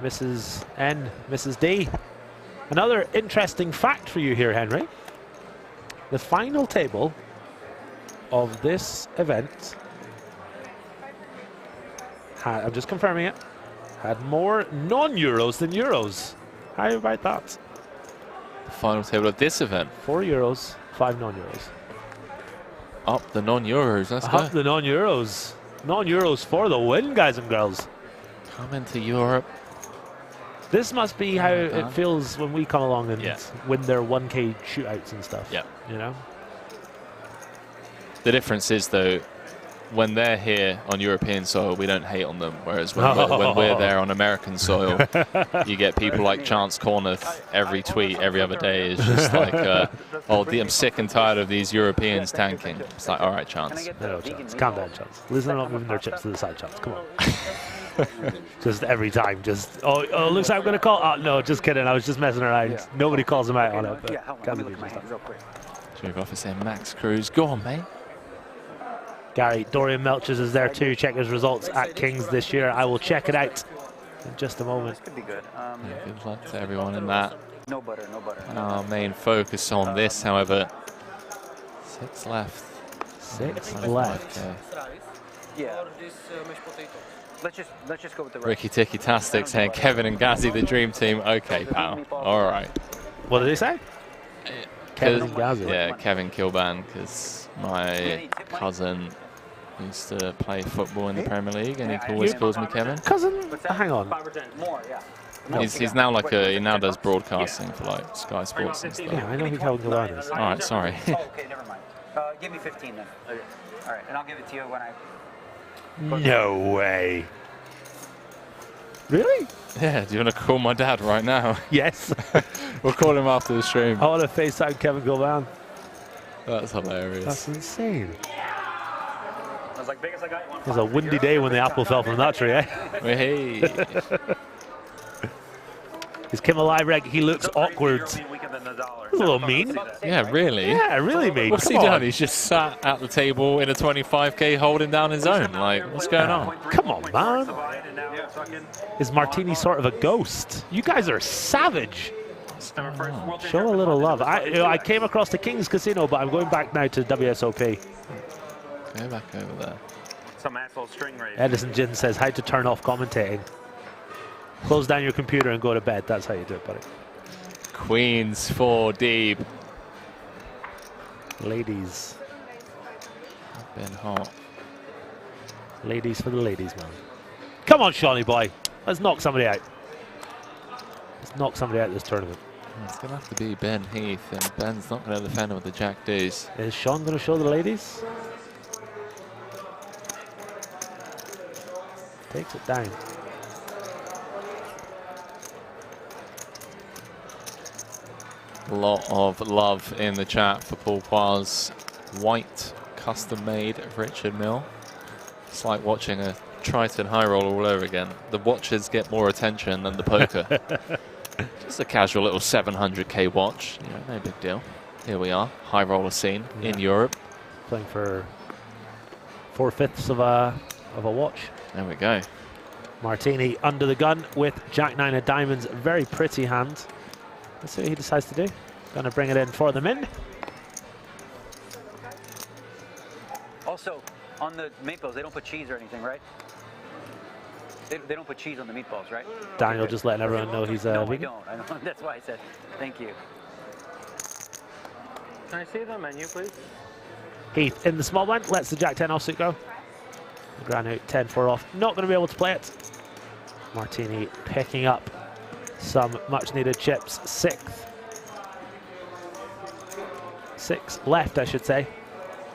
Mrs. N, Mrs. D. Another interesting fact for you here, Henry. The final table of this event had, I'm just confirming it, had more non-Euros than Euros. How about that? The final table of this event. 4 Euros, 5 non-Euros. Up the non-Euros, let's go. Up the non-Euros. Non-Euros for the win, guys and girls. Come into Europe. This must be how it feels when we come along and win their 1K shootouts and stuff. Yeah. You know? The difference is, though, when they're here on European soil, we don't hate on them. Whereas when we're there on American soil, you get people like Chance Corneth. Every tweet, every other day is just like, oh, I'm sick and tired of these Europeans tanking. It's like, all right, Chance. No, Chance. Calm down, Chance. At least they're not moving their chips to the side, Chance. Come on. Just every time, just, oh, looks like I'm going to call. Oh, no, just kidding. I was just messing around. Yeah. Nobody calls him out on it. But can't believe just Chief Officer Max Kruse. Go on, mate. Gary, Dorian Melchers is there too. Check his results at Kings this year. I will check it out in just a moment. This could be good. Good luck to everyone in that. No butter, no butter. Our main focus on this, however, 6 left. 6 left. Yeah. Let's just go with the Ricky Ticky Tastic saying Kevin and Gazzy, the dream team. Okay, pal. All right. What did he say? Kevin and Gazzy. Yeah, Kevin Kilban, because my cousin used to play football in the Premier League, and he always calls me Kevin. Cousin? Hang on. He's now like he now does broadcasting for like Sky Sports and stuff. Yeah, I know who Kevin Kilban is. All right, sorry. Okay, never mind. Give me 15 then. Okay. All right, and I'll give it to you when I... No way. Really? Yeah, do you want to call my dad right now? Yes. We'll call him after the stream. I want to FaceTime Kevin Kilban. That's hilarious. That's insane. I was like, biggest I got, you want It was a windy day when the apple fell from that tree, eh? Hey. Is Kim alive, Reg? He looks awkward. That's a little mean. Yeah, really? Yeah, really mean. What's he done? He's just sat at the table in a 25k holding down his own. Like, what's going on? Come on, man. Is Martini sort of a ghost? You guys are savage. Show a little love. I came across the King's Casino, but I'm going back now to WSOP. Go back over there. Some asshole string race. Edison Jin says how to turn off commentating. Close down your computer and go to bed. That's how you do it, buddy. Queens for Deeb. Ladies. Been hot. Ladies for the ladies, man. Come on, Shawnee boy. Let's knock somebody out. Let's knock somebody out this tournament. It's going to have to be Ben Heath, and Ben's not going to defend him with the Jack Deuce. Is Shaun going to show the ladies? Takes it down. A lot of love in the chat for Paul Poir's white custom-made Richard Mill. It's like watching a Triton high roll all over again. The watches get more attention than the poker. Just a casual little 700k watch. You know, no big deal. Here we are, high roller scene in Europe. Playing for 4/5 of a watch. There we go. Martini under the gun with Jack-9 of diamonds. Very pretty hand. Let's see what he decides to do. Gonna bring it in for the min. Also, on the meatballs, they don't put cheese or anything, right? They don't put cheese on the meatballs, right? Daniel just letting everyone know he's no, vegan. I don't. That's why I said thank you. Can I see the menu, please? Heath in the small blind, lets the Jack-10 offsuit go. Negreanu 10-4 off, not going to be able to play it. Martini picking up some much needed chips. Six left, I should say,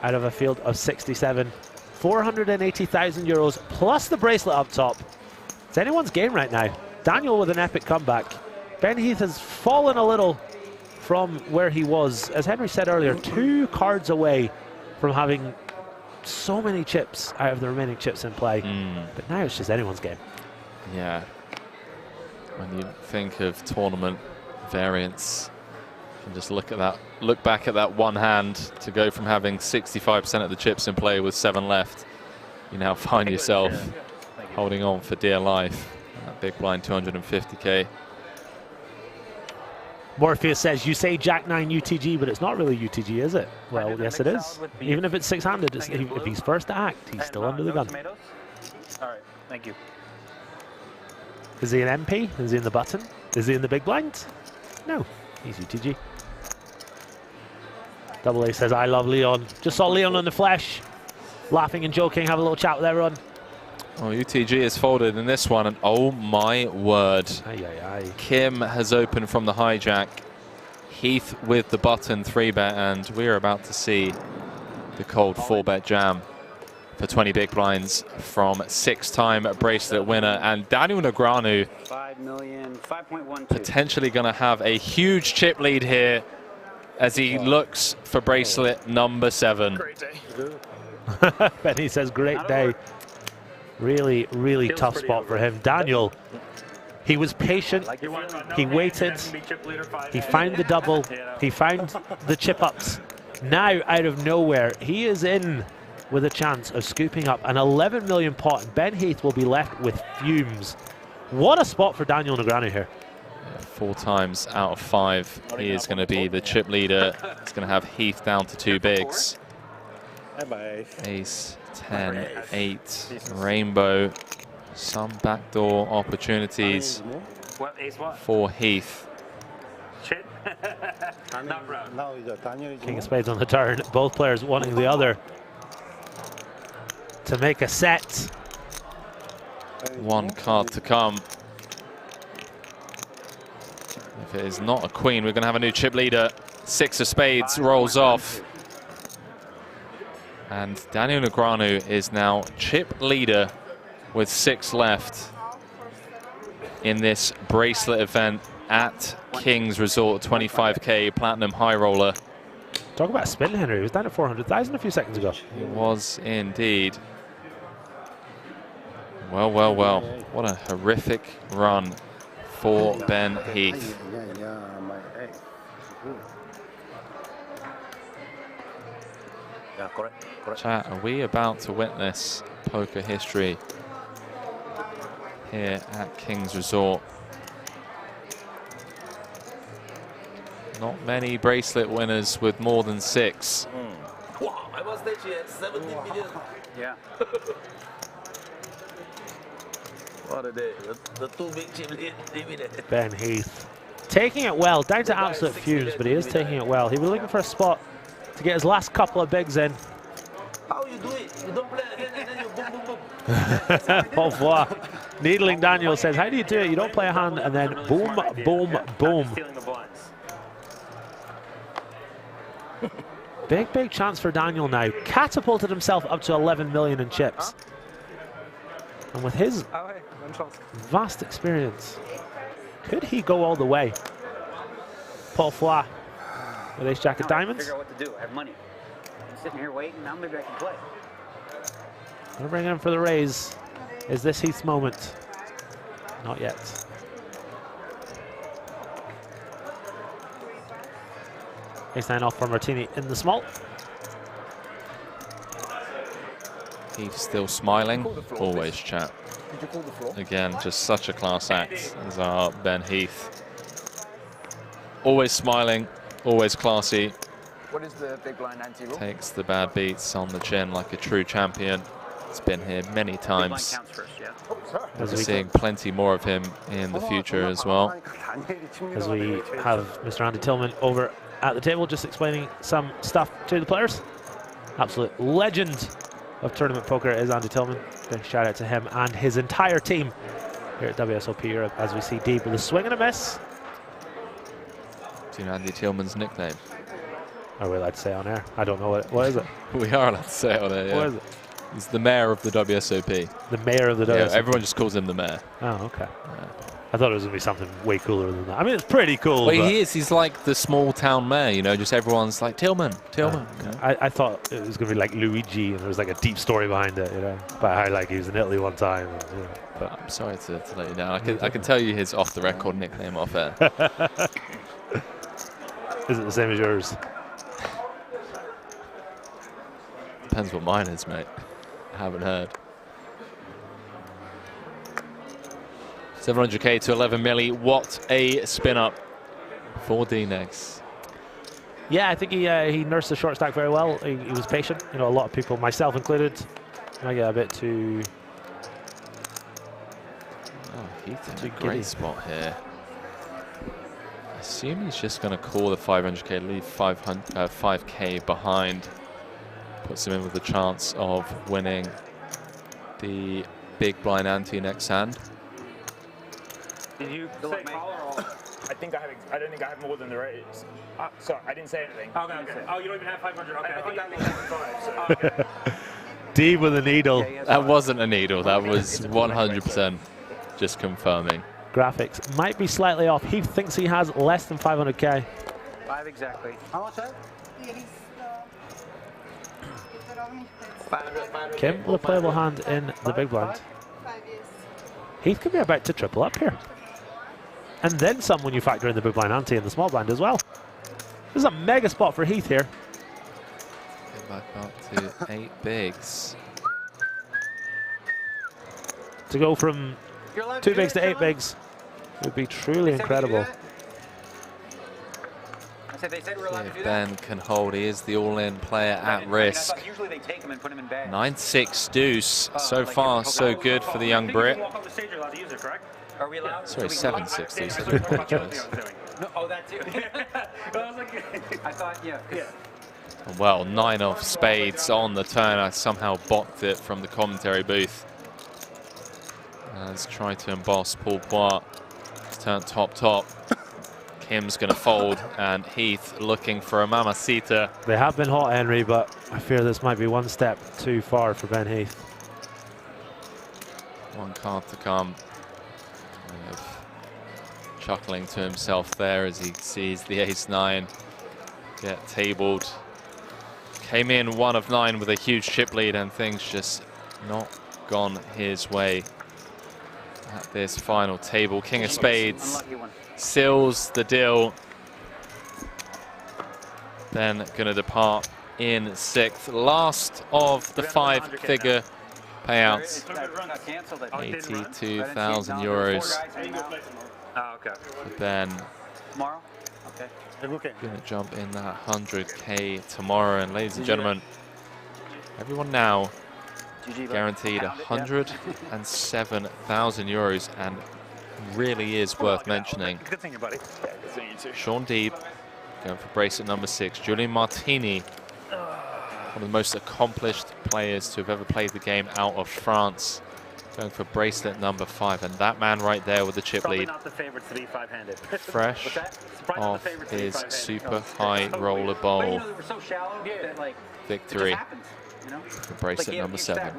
out of a field of 67. 480,000 euros plus the bracelet up top. It's anyone's game right now. Daniel with an epic comeback. Ben Heath has fallen a little from where he was, as Henry said earlier, 2 cards away from having so many chips out of the remaining chips in play. But now it's just anyone's game. Yeah. When you think of tournament variants, you can just look at that, look back at that one hand to go from having 65% of the chips in play with 7 left. You now find yourself holding on for dear life. That big blind 250k. Morpheus says, you say Jack-9 UTG, but it's not really UTG, is it? Well, yes it is. Even if it's 6-handed, if he's first to act, he's still under the gun. All right, thank you. Is he an MP? Is he in the button? Is he in the big blind? No, he's UTG. Double A says, I love Leon. Just saw Leon in the flesh, laughing and joking, have a little chat with everyone. Oh, UTG is folded in this one, and oh my word. Kim has opened from the hijack. Heath with the button 3-bet, and we're about to see the cold 4-bet jam for 20 big blinds from 6-time bracelet winner. And Daniel Negreanu 5,000,000, potentially going to have a huge chip lead here as he looks for bracelet number 7. Great day. Benny says, great day. Really, really tough spot for him. Daniel, he was patient, he waited, he found the double, he found the chip ups. Now, out of nowhere, he is in with a chance of scooping up an 11 million pot. Ben Heath will be left with fumes. What a spot for Daniel Negreanu here. 4 times out of 5, he is going to be the chip leader. He's going to have Heath down to 2 bigs. Ace, 10, 8, rainbow. Some backdoor opportunities for Heath. King of Spades on the turn. Both players wanting the other to make a set. 1 card to come. If it is not a queen, we're going to have a new chip leader. 6 of spades rolls off. And Daniel Negreanu is now chip leader with 6 left in this bracelet event at King's Resort. 25k platinum high roller. Talk about spin, Henry. He was down at 400,000 a few seconds ago. He was indeed. Well, well, well. What a horrific run for Ben Heath. Chat, are we about to witness poker history here at King's Resort? Not many bracelet winners with more than 6. Wow, I was there, 17 million. Yeah. What a day. The 2 big chip lead. Ben Heath taking it well, down to absolute fumes, but he is taking it well. He was looking for a spot to get his last couple of bigs in. How you do it? You don't play again and then you boom, boom, boom. Paul Foy, needling Daniel, says, how do you do it? You don't play a hand and then boom, boom, boom. Big, big chance for Daniel now. Catapulted himself up to 11 million in chips. And with his vast experience, could he go all the way? Paul Foy with ace jack of diamonds. Figure out what to do. I have money. I'm sitting here waiting. Now maybe I can play. Gonna bring him for the raise. Is this Heath's moment? Not yet. Ace-9 off from Martini in the small. Heath still smiling, always chat. Did you call the floor? Again, just such a class act as our Ben Heath. Always smiling, always classy. What is the big blind anti-rule? Takes the bad beats on the chin like a true champion. It's been here many times. We're seeing plenty more of him in the future as well. As we have Mr. Andy Tillman over at the table just explaining some stuff to the players. Absolute legend of tournament poker is Andy Tillman. Big shout out to him and his entire team here at WSOP Europe as we see Deeb with a swing and a miss. Do you know Andy Tillman's nickname? Are we allowed to say on air? I don't know what is it. We are allowed to say it on air, yeah. What is it? He's the mayor of the WSOP. The mayor of the WSOP? Yeah, everyone just calls him the mayor. Oh, okay. Yeah. I thought it was going to be something way cooler than that. I mean, it's pretty cool. Well, he is. He's like the small town mayor, you know, just everyone's like, Tillman, Tillman. You know? I thought it was going to be like Luigi and there was like a deep story behind it, you know, about how like he was in Italy one time. And, you know, but I'm sorry to let you down. I can tell you his off-the-record nickname off air. Is it the same as yours? Depends what mine is, mate. I haven't heard. 700k to 11 milli. What a spin up for D-Nex. Yeah, I think he nursed the short stack very well. He was patient. You know, a lot of people, myself included, I get a bit too. Oh, Heath in a great spot here. I assume he's just going to call the 500k, leave 5k behind. Puts him in with a chance of winning the big blind ante next hand. Did you say call or? I don't think I have more than the raise. Sorry, I didn't say anything. Okay, okay. Oh, you don't even have 500. Okay, I think I I think I have 5. So. Deeb with a needle. That wasn't a needle. That was 100% just confirming. Graphics might be slightly off. He thinks he has less than 500k. 5 exactly. How much that? Kim with a playable hand in the big blind. Heath could be about to triple up here. And then some when you factor in the big blind ante and the small blind as well. This is a mega spot for Heath here. Get back up to 8 bigs. To go from 2 bigs to 8 bigs would be truly incredible. They said we're allowed to do Ben that. can hold. He is the all-in player at risk. Usually they take him and put him in bed. 9-6 deuce. So far, so good for the young Brit. Are we allowed? Sorry, 7-6 deuce. I do apologize. No, oh, that too. I thought, yeah. Well, 9 off spades on the turn. I somehow blocked it from the commentary booth. Let's try to emboss Paul Poit. Turn top. Kim's going to fold, and Heath looking for a mamacita. They have been hot, Henry, but I fear this might be one step too far for Ben Heath. One card to come. Kind of chuckling to himself there as he sees the ace-9 get tabled. Came in 1 of 9 with a huge chip lead, and things just not gone his way at this final table. King of spades seals the deal. Then gonna depart in 6th. Last of the 5-figure payouts. 82,000 euros. Oh, okay. Ben Tomorrow? Okay. gonna jump in that 100k tomorrow. And ladies and gentlemen, everyone now guaranteed 107,000 euros, and really is worth mentioning. Good seeing you, buddy. Yeah, good seeing you too. Shaun Deeb going for bracelet number 6. Julian Martini, one of the most accomplished players to have ever played the game out of France, going for bracelet number 5. And that man right there with the chip Probably lead, not the favorite to be 5-handed. fresh off his super high roller bowl victory for bracelet number 7.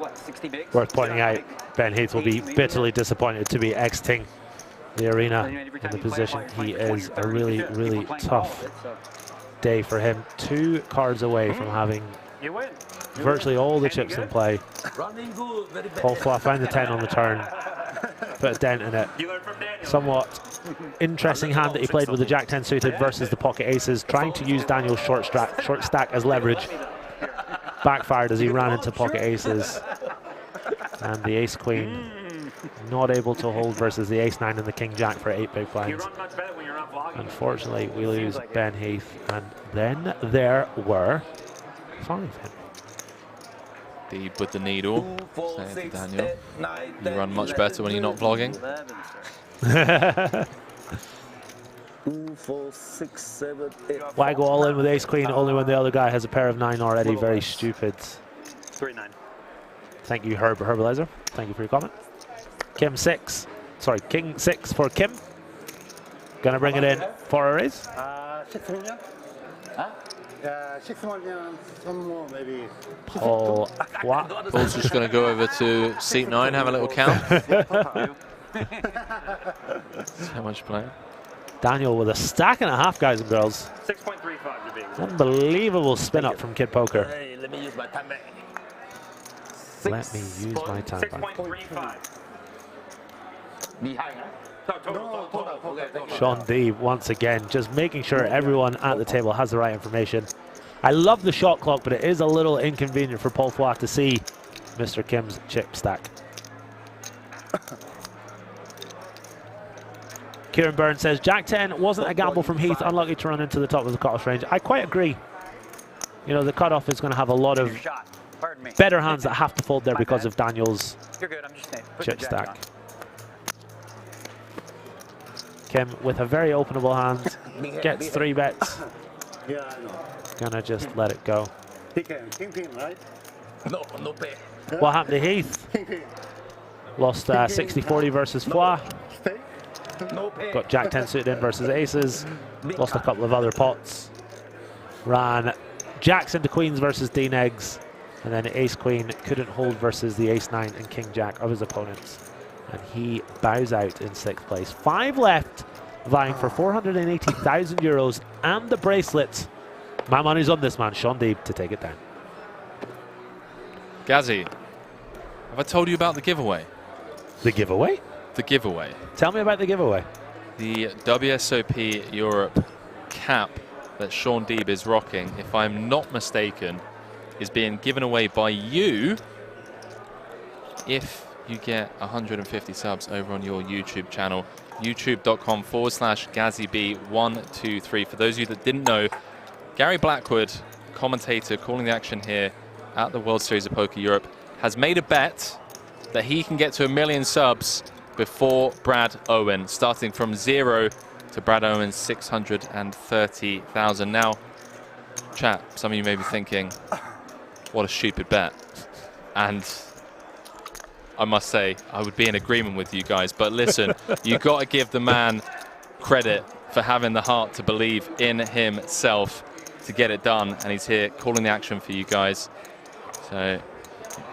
Worth pointing out, Ben Heath will be bitterly disappointed to be exiting the arena in the position he is. A really, really tough day for him. 2 cards away from having virtually all the chips in play. Paul Foix found the 10 on the turn, put a dent in it. Somewhat interesting hand that he played with the Jack-10 suited versus the pocket aces, trying to use Daniel's short stack as leverage. Backfired as he ran into pocket aces. And the ace-queen not able to hold versus the ace-9 and the king-jack for 8 big blinds. Unfortunately, we lose Ben Heath, and then there were 5. Deeb with the needle, saying to Daniel, you run much better when you're not vlogging. 2, 4, 6, 7, 8. Why go all in with ace-queen only when the other guy has a pair of 9 already? Very stupid. 3-9. Thank you, Herbalizer. Thank you for your comment. Kim 6. Sorry, King 6 for Kim. Gonna bring it in for a raise. 6 million? Huh? 6 million, some more maybe. Paul Foix. Paul's just going to go over to seat 9, have a little count. How much playing? Daniel with a stack and a half, guys and girls. 6.35 to be exact. Unbelievable spin up from Kid Poker. Hey, let me use my time bank. Let me use my time bank. 6.35. Behind, huh? Shaun Deeb once again just making sure everyone at the table has the right information. I love the shot clock, but it is a little inconvenient for Paul Foix to see Mr. Kim's chip stack. Kieran Byrne says, Jack-10 wasn't a gamble from Heath, unlucky to run into the top of the cutoff range. I quite agree. You know, the cutoff is going to have a lot of better hands that have to fold there because of Daniel's chip stack. Kim with a very openable hand, gets 3 bets. Yeah, I know. Gonna just let it go. King pin, right? No pay. What happened to Heath? Lost 60-40 versus Foix. No pay. Got Jack-10 suited in versus aces. Lost a couple of other pots. Ran jacks into queens versus D-negs. And then ace-queen couldn't hold versus the ace-9 and king-jack of his opponents. And he bows out in 6th place. 5 left, vying for 480,000 euros and the bracelet. My money's on this man, Shaun Deeb, to take it down. Gazzy, have I told you about the giveaway? The giveaway? The giveaway. Tell me about the giveaway. The WSOP Europe cap that Shaun Deeb is rocking, if I'm not mistaken, is being given away by you if you get 150 subs over on your YouTube channel, youtube.com/GazzyB123. For those of you that didn't know, Gary Blackwood, commentator calling the action here at the World Series of Poker Europe, has made a bet that he can get to 1 million subs before Brad Owen, starting from 0 to Brad Owen's 630,000. Now, chat, some of you may be thinking, what a stupid bet. And I must say, I would be in agreement with you guys. But listen, you got to give the man credit for having the heart to believe in himself to get it done. And he's here calling the action for you guys. So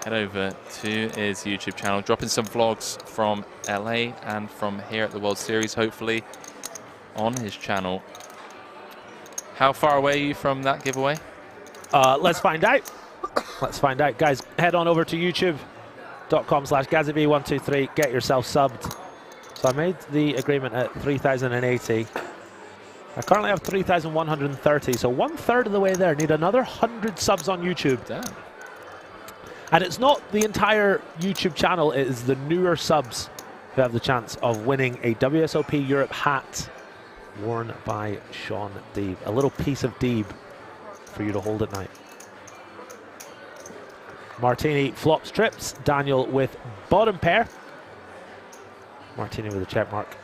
head over to his YouTube channel, dropping some vlogs from LA and from here at the World Series, hopefully, on his channel. How far away are you from that giveaway? Let's find out. Let's find out. Guys, head on over to youtube.com/GazzyB123. Get yourself subbed. So I made the agreement at 3,080. I currently have 3,130, so 1/3 of the way there. Need another 100 subs on YouTube. Damn. And it's not the entire YouTube channel, it is the newer subs who have the chance of winning a WSOP Europe hat worn by Shaun Deeb. A little piece of Deeb for you to hold at night. Martini flops trips. Daniel with bottom pair. Martini with a check mark.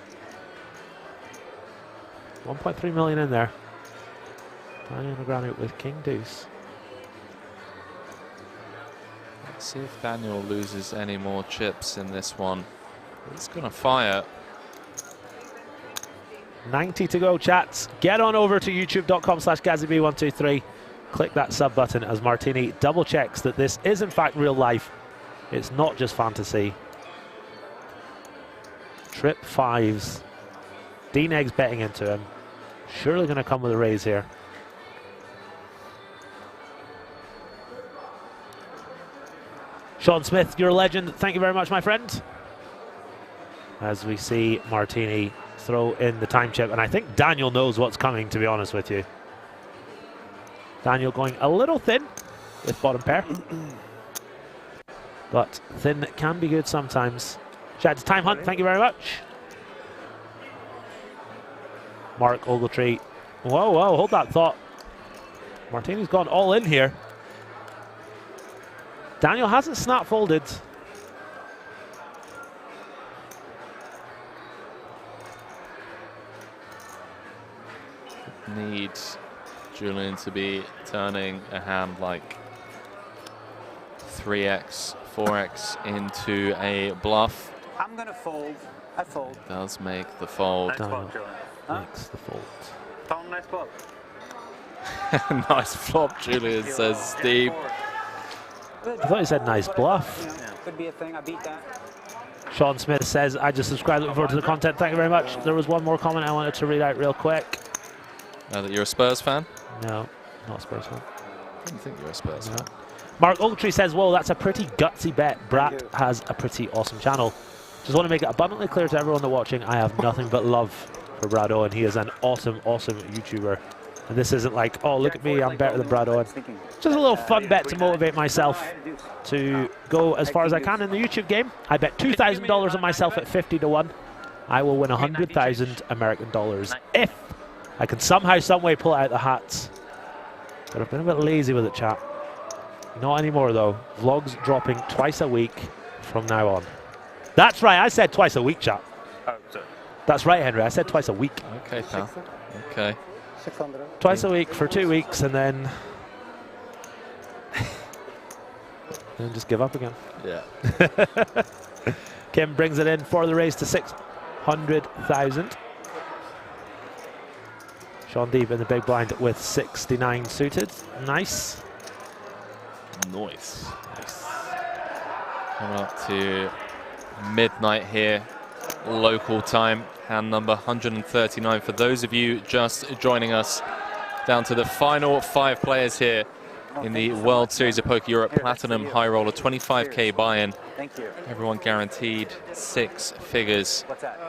1.3 million in there. Daniel Negreanu with king deuce. Let's see if Daniel loses any more chips in this one. He's going to fire. 90 to go, chats. Get on over to youtube.com/GazzyB123. Click that sub button as Martini double checks that this is in fact real life. It's not just fantasy. Trip 5s. D-negs betting into him. Surely going to come with a raise here. Shaun Smith, you're a legend. Thank you very much, my friend. As we see Martini throw in the time chip, and I think Daniel knows what's coming, to be honest with you. Daniel going a little thin with bottom pair. But thin can be good sometimes. Shout out to Time Hunt, thank you very much. Mark Ogletree. Whoa, whoa, hold that thought. Martini's gone all in here. Daniel hasn't snap folded. Need Julian to be turning a hand like 3x, 4x into a bluff. I'm gonna fold. I fold. Does make the fold. Nice flop, Julian. Makes the fold. Tom, nice flop. Nice flop, Julian, says Deeb. I thought he said nice bluff. Yeah, could be a thing. I beat that. Sean Smith says, I just subscribed, looking forward to the content. Thank you very much. There was one more comment I wanted to read out real quick. Now that you're a Spurs fan? No, not a Spurs fan. I didn't think you were a Spurs fan. Mark Ogletree says, whoa, that's a pretty gutsy bet. Brat has a pretty awesome channel. Just want to make it abundantly clear to everyone that's watching, I have nothing but love for Brad Owen. He is an awesome, awesome YouTuber. And this isn't like, oh, look at me, I'm better than Brad Owen. Just a little fun bet to motivate myself to go as far as I can in the YouTube game. I bet $2,000 on myself at 50 to 1. I will win 100,000 American dollars if I can somehow, some way pull it out the hats. But I've been a bit lazy with it, chat. Not anymore, though. Vlogs dropping twice a week from now on. That's right, I said twice a week, chat. Oh, sorry. That's right, Henry, I said twice a week. Okay, pal. Okay. Twice a week for 2 weeks, and then just give up again. Yeah. Kim brings it in for the raise to 600,000. Shaun Deeb in the big blind with 69 suited. Nice. Nice. Coming up to midnight here, local time. Hand number 139 for those of you just joining us. Down to the final 5 players here in the World Series of Poker Europe Platinum High Roller, 25k buy-in. Thank you. Everyone guaranteed 6 figures. What's that?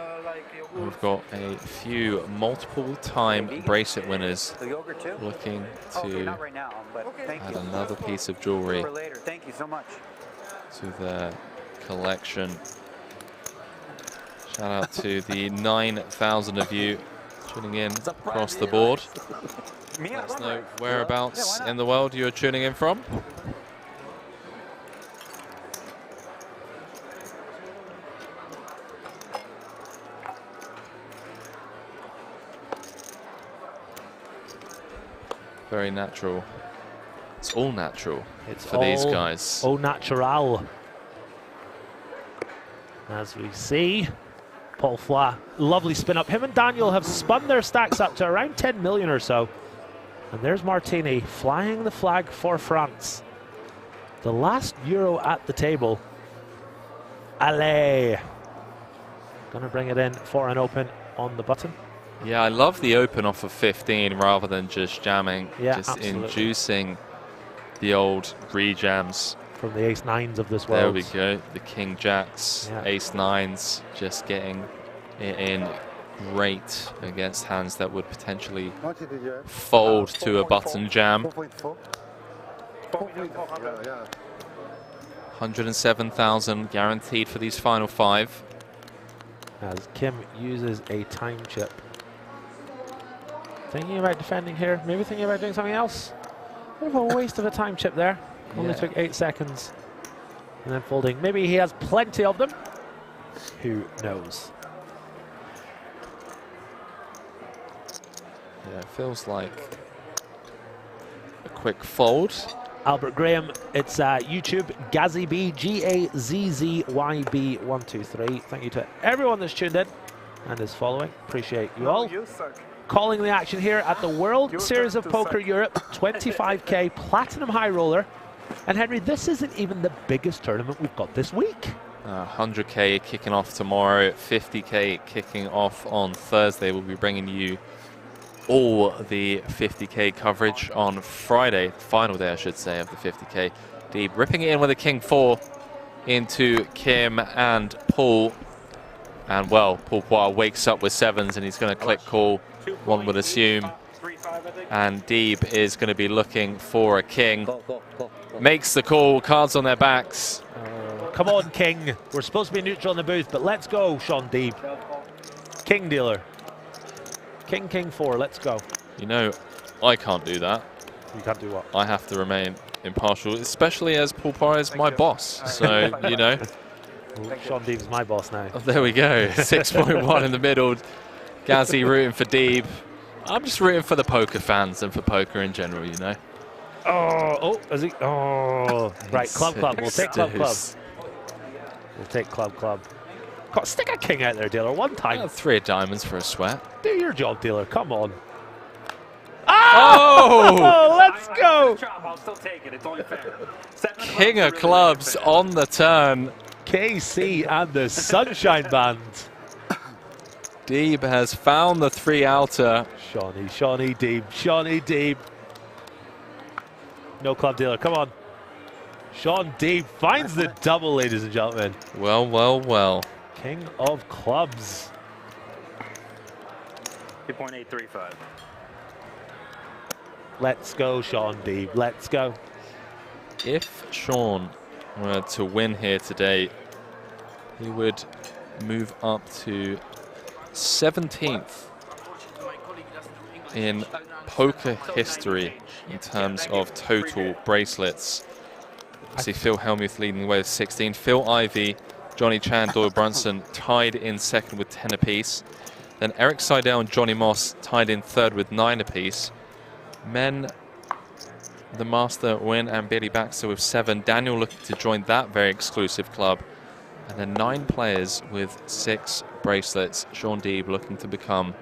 We've got a few multiple-time bracelet winners looking to not right now, but thank add you. another piece of jewelry For later. Thank you so much. to their collection. Shout out to the 9,000 of you tuning in across the board. Let us know whereabouts in the world you're tuning in from. Very natural. It's all natural for these guys. Au natural. As we see, Paul Fla, lovely spin up. Him and Daniel have spun their stacks up to around 10 million or so. And there's Martini flying the flag for France. The last Euro at the table. Allez. Gonna bring it in for an open on the button. Yeah, I love the open off of 15 rather than just jamming. Yeah, just absolutely. inducing the old rejams. From the ace-9s of this world. There we go. The king jacks, Yeah. ace-9s, just getting it in great against hands that would potentially fold to a button jam. 107,000 guaranteed for these final 5. As Kim uses a time chip. Thinking about defending here, maybe thinking about doing something else. Bit of a waste of a time chip there. Only Yeah. took 8 seconds. And then folding. Maybe he has plenty of them. Who knows? Yeah, it feels like a quick fold. Albert Graham, it's YouTube, GazzyB, GAZZYB123. Thank you to everyone that's tuned in and is following. Appreciate you all. Calling the action here at the World Series of Poker Europe, 25k Platinum High Roller. And Henry, this isn't even the biggest tournament we've got this week. 100k kicking off tomorrow, 50k kicking off on Thursday. We'll be bringing you all the 50k coverage on Friday, final day I should say of the 50k. Deeb ripping it in with a king 4, into Kim and Paul. And well, Paul Poir wakes up with 7s and he's going to click call, one would assume. And Deeb is going to be looking for a king. Makes the call, cards on their backs. Come on, king. We're supposed to be neutral in the booth, but let's go, Shaun Deeb. King dealer. King, king 4, let's go. You know, I can't do that. You can't do what? I have to remain impartial, especially as Paul Poir is my boss. So, you know. Shaun Deeb's my boss now. Oh, there we go. 6.1 in the middle. Gazzy rooting for Deeb. I'm just rooting for the poker fans and for poker in general, you know. Oh, is he? Oh, right. Club. We'll take club. We'll take club. Stick a king out there, dealer. One time. 3 of diamonds for a sweat. Do your job, dealer. Come on. Oh! Let's go. I'll still take it. It's only fair. King of clubs on the turn. KC and the Sunshine Band. Deeb has found the 3 outer. Shawnee Deeb. No club, dealer. Come on. Shaun Deeb finds the double, ladies and gentlemen. Well. King of clubs. 2.835. Let's go, Shaun Deeb. Let's go. If Shaun were to win here today, he would move up to 17th in poker history in terms of total bracelets. See Phil Hellmuth leading the way with 16. Phil Ivey, Johnny Chan, Doyle Brunson tied in second with 10 apiece. Then Eric Seidel and Johnny Moss tied in third with 9 apiece. Men, the Master, Win and Billy Baxter with 7. Daniel looking to join that very exclusive club. And then 9 players with 6 bracelets. Shaun Deeb looking to become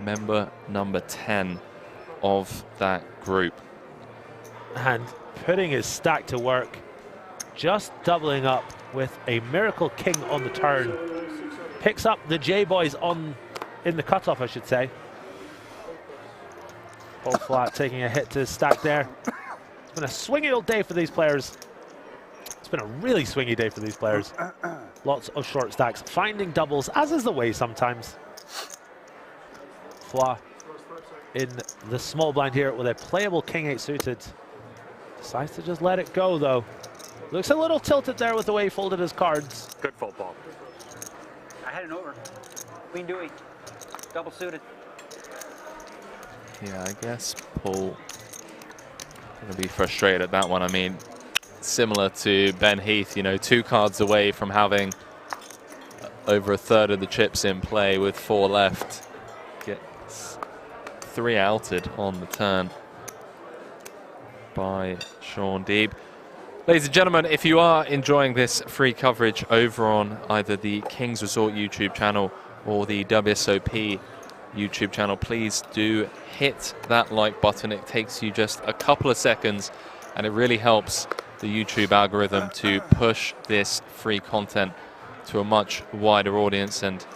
member number 10 of that group. And putting his stack to work, just doubling up with a Miracle King on the turn. Picks up the J-Boys in the cutoff, I should say. Paul Flat taking a hit to his stack there. It's been a swingy old day for these players. It's been a really swingy day for these players. Lots of short stacks, finding doubles, as is the way sometimes. Fla in the small blind here with a playable King-8 suited. Decides to just let it go, though. Looks a little tilted there with the way he folded his cards. Good fold, Paul. I had it over. Queen Dewey, double suited. Yeah, I guess Paul going to be frustrated at that one. I mean, similar to Ben Heath, you know, 2 cards away from having over a third of the chips in play with 4 left. Gets 3 outed on the turn by Shaun Deeb. Ladies and gentlemen, if you are enjoying this free coverage over on either the King's Resort YouTube channel or the WSOP YouTube channel, please do hit that like button. It takes you just a couple of seconds and it really helps the YouTube algorithm to push this free content to a much wider audience, and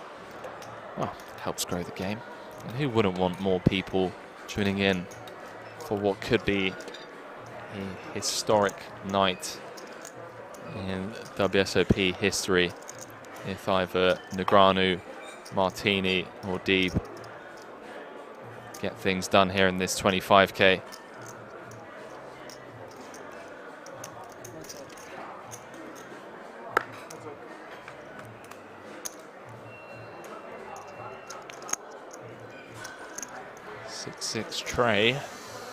well, it helps grow the game. And who wouldn't want more people tuning in for what could be a historic night in WSOP history if either Negreanu, Martini or Deeb get things done here in this 25K. Six tray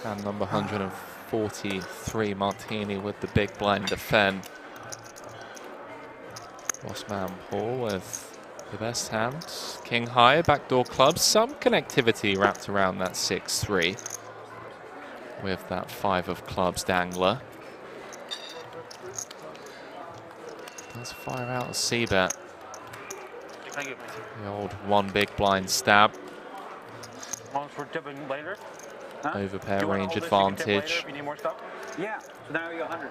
and number 143 Martini with the big blind defend. Bossman Paul with the best hand. King high, backdoor clubs, some connectivity wrapped around that 6-3 with that 5 of clubs dangler. Does fire out a C-bet. The old 1 big blind stab. We're dipping later. Overpair range advantage. Yeah, so now you 100.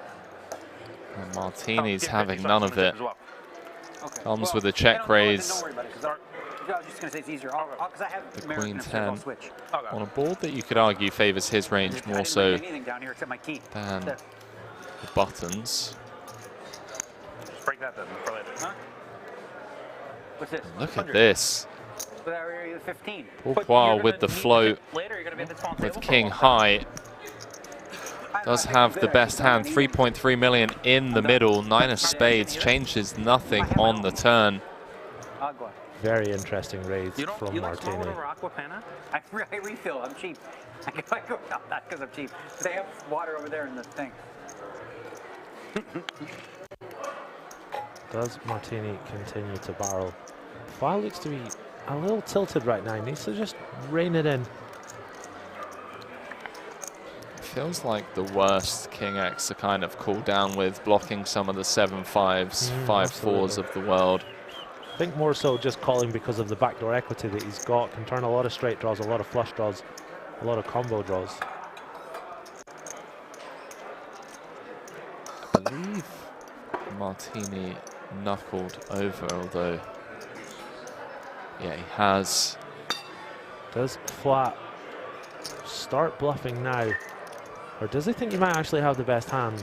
And Martini's having none of it. Okay. Comes with a check raise. Don't worry about it, I was just going to say it's easier. Because I have the Queen 10 on a board that you could argue favors his range more so than the buttons. Break that then for later. Huh? What's this? Look at this. So that area 15. Pourquoi with the float Later, you're gonna be at this small with table king high. Does have the best hand, 3.3 million in the middle. 9 of spades changes nothing on the turn. Very interesting raise from You Martini. like small over Aquapana? I refill. I'm cheap. I go out that because I'm cheap. They have water over there in the thing. Does Martini continue to barrel? File looks to be a little tilted right now. He needs to just rein it in. Feels like the worst King X to kind of cool down with, blocking some of the 7-5s, 5-4s of the world. I think more so just calling because of the backdoor equity that he's got. Can turn a lot of straight draws, a lot of flush draws, a lot of combo draws. I believe Martini knuckled over, although, yeah, he has. Does Flat start bluffing now? Or does he think he might actually have the best hand?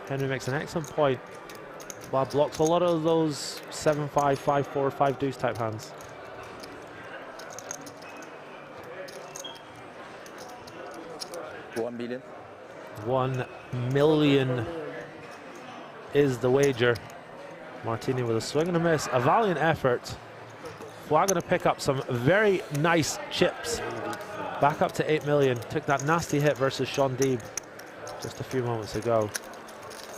Henry makes an excellent point. Flat blocks a lot of those 7-5, 5-4, 5 deuce type hands. $1 million. 1 million is the wager. Martini with a swing and a miss, a valiant effort. Flag going to pick up some very nice chips. Back up to 8 million. Took that nasty hit versus Shaun Deeb just a few moments ago.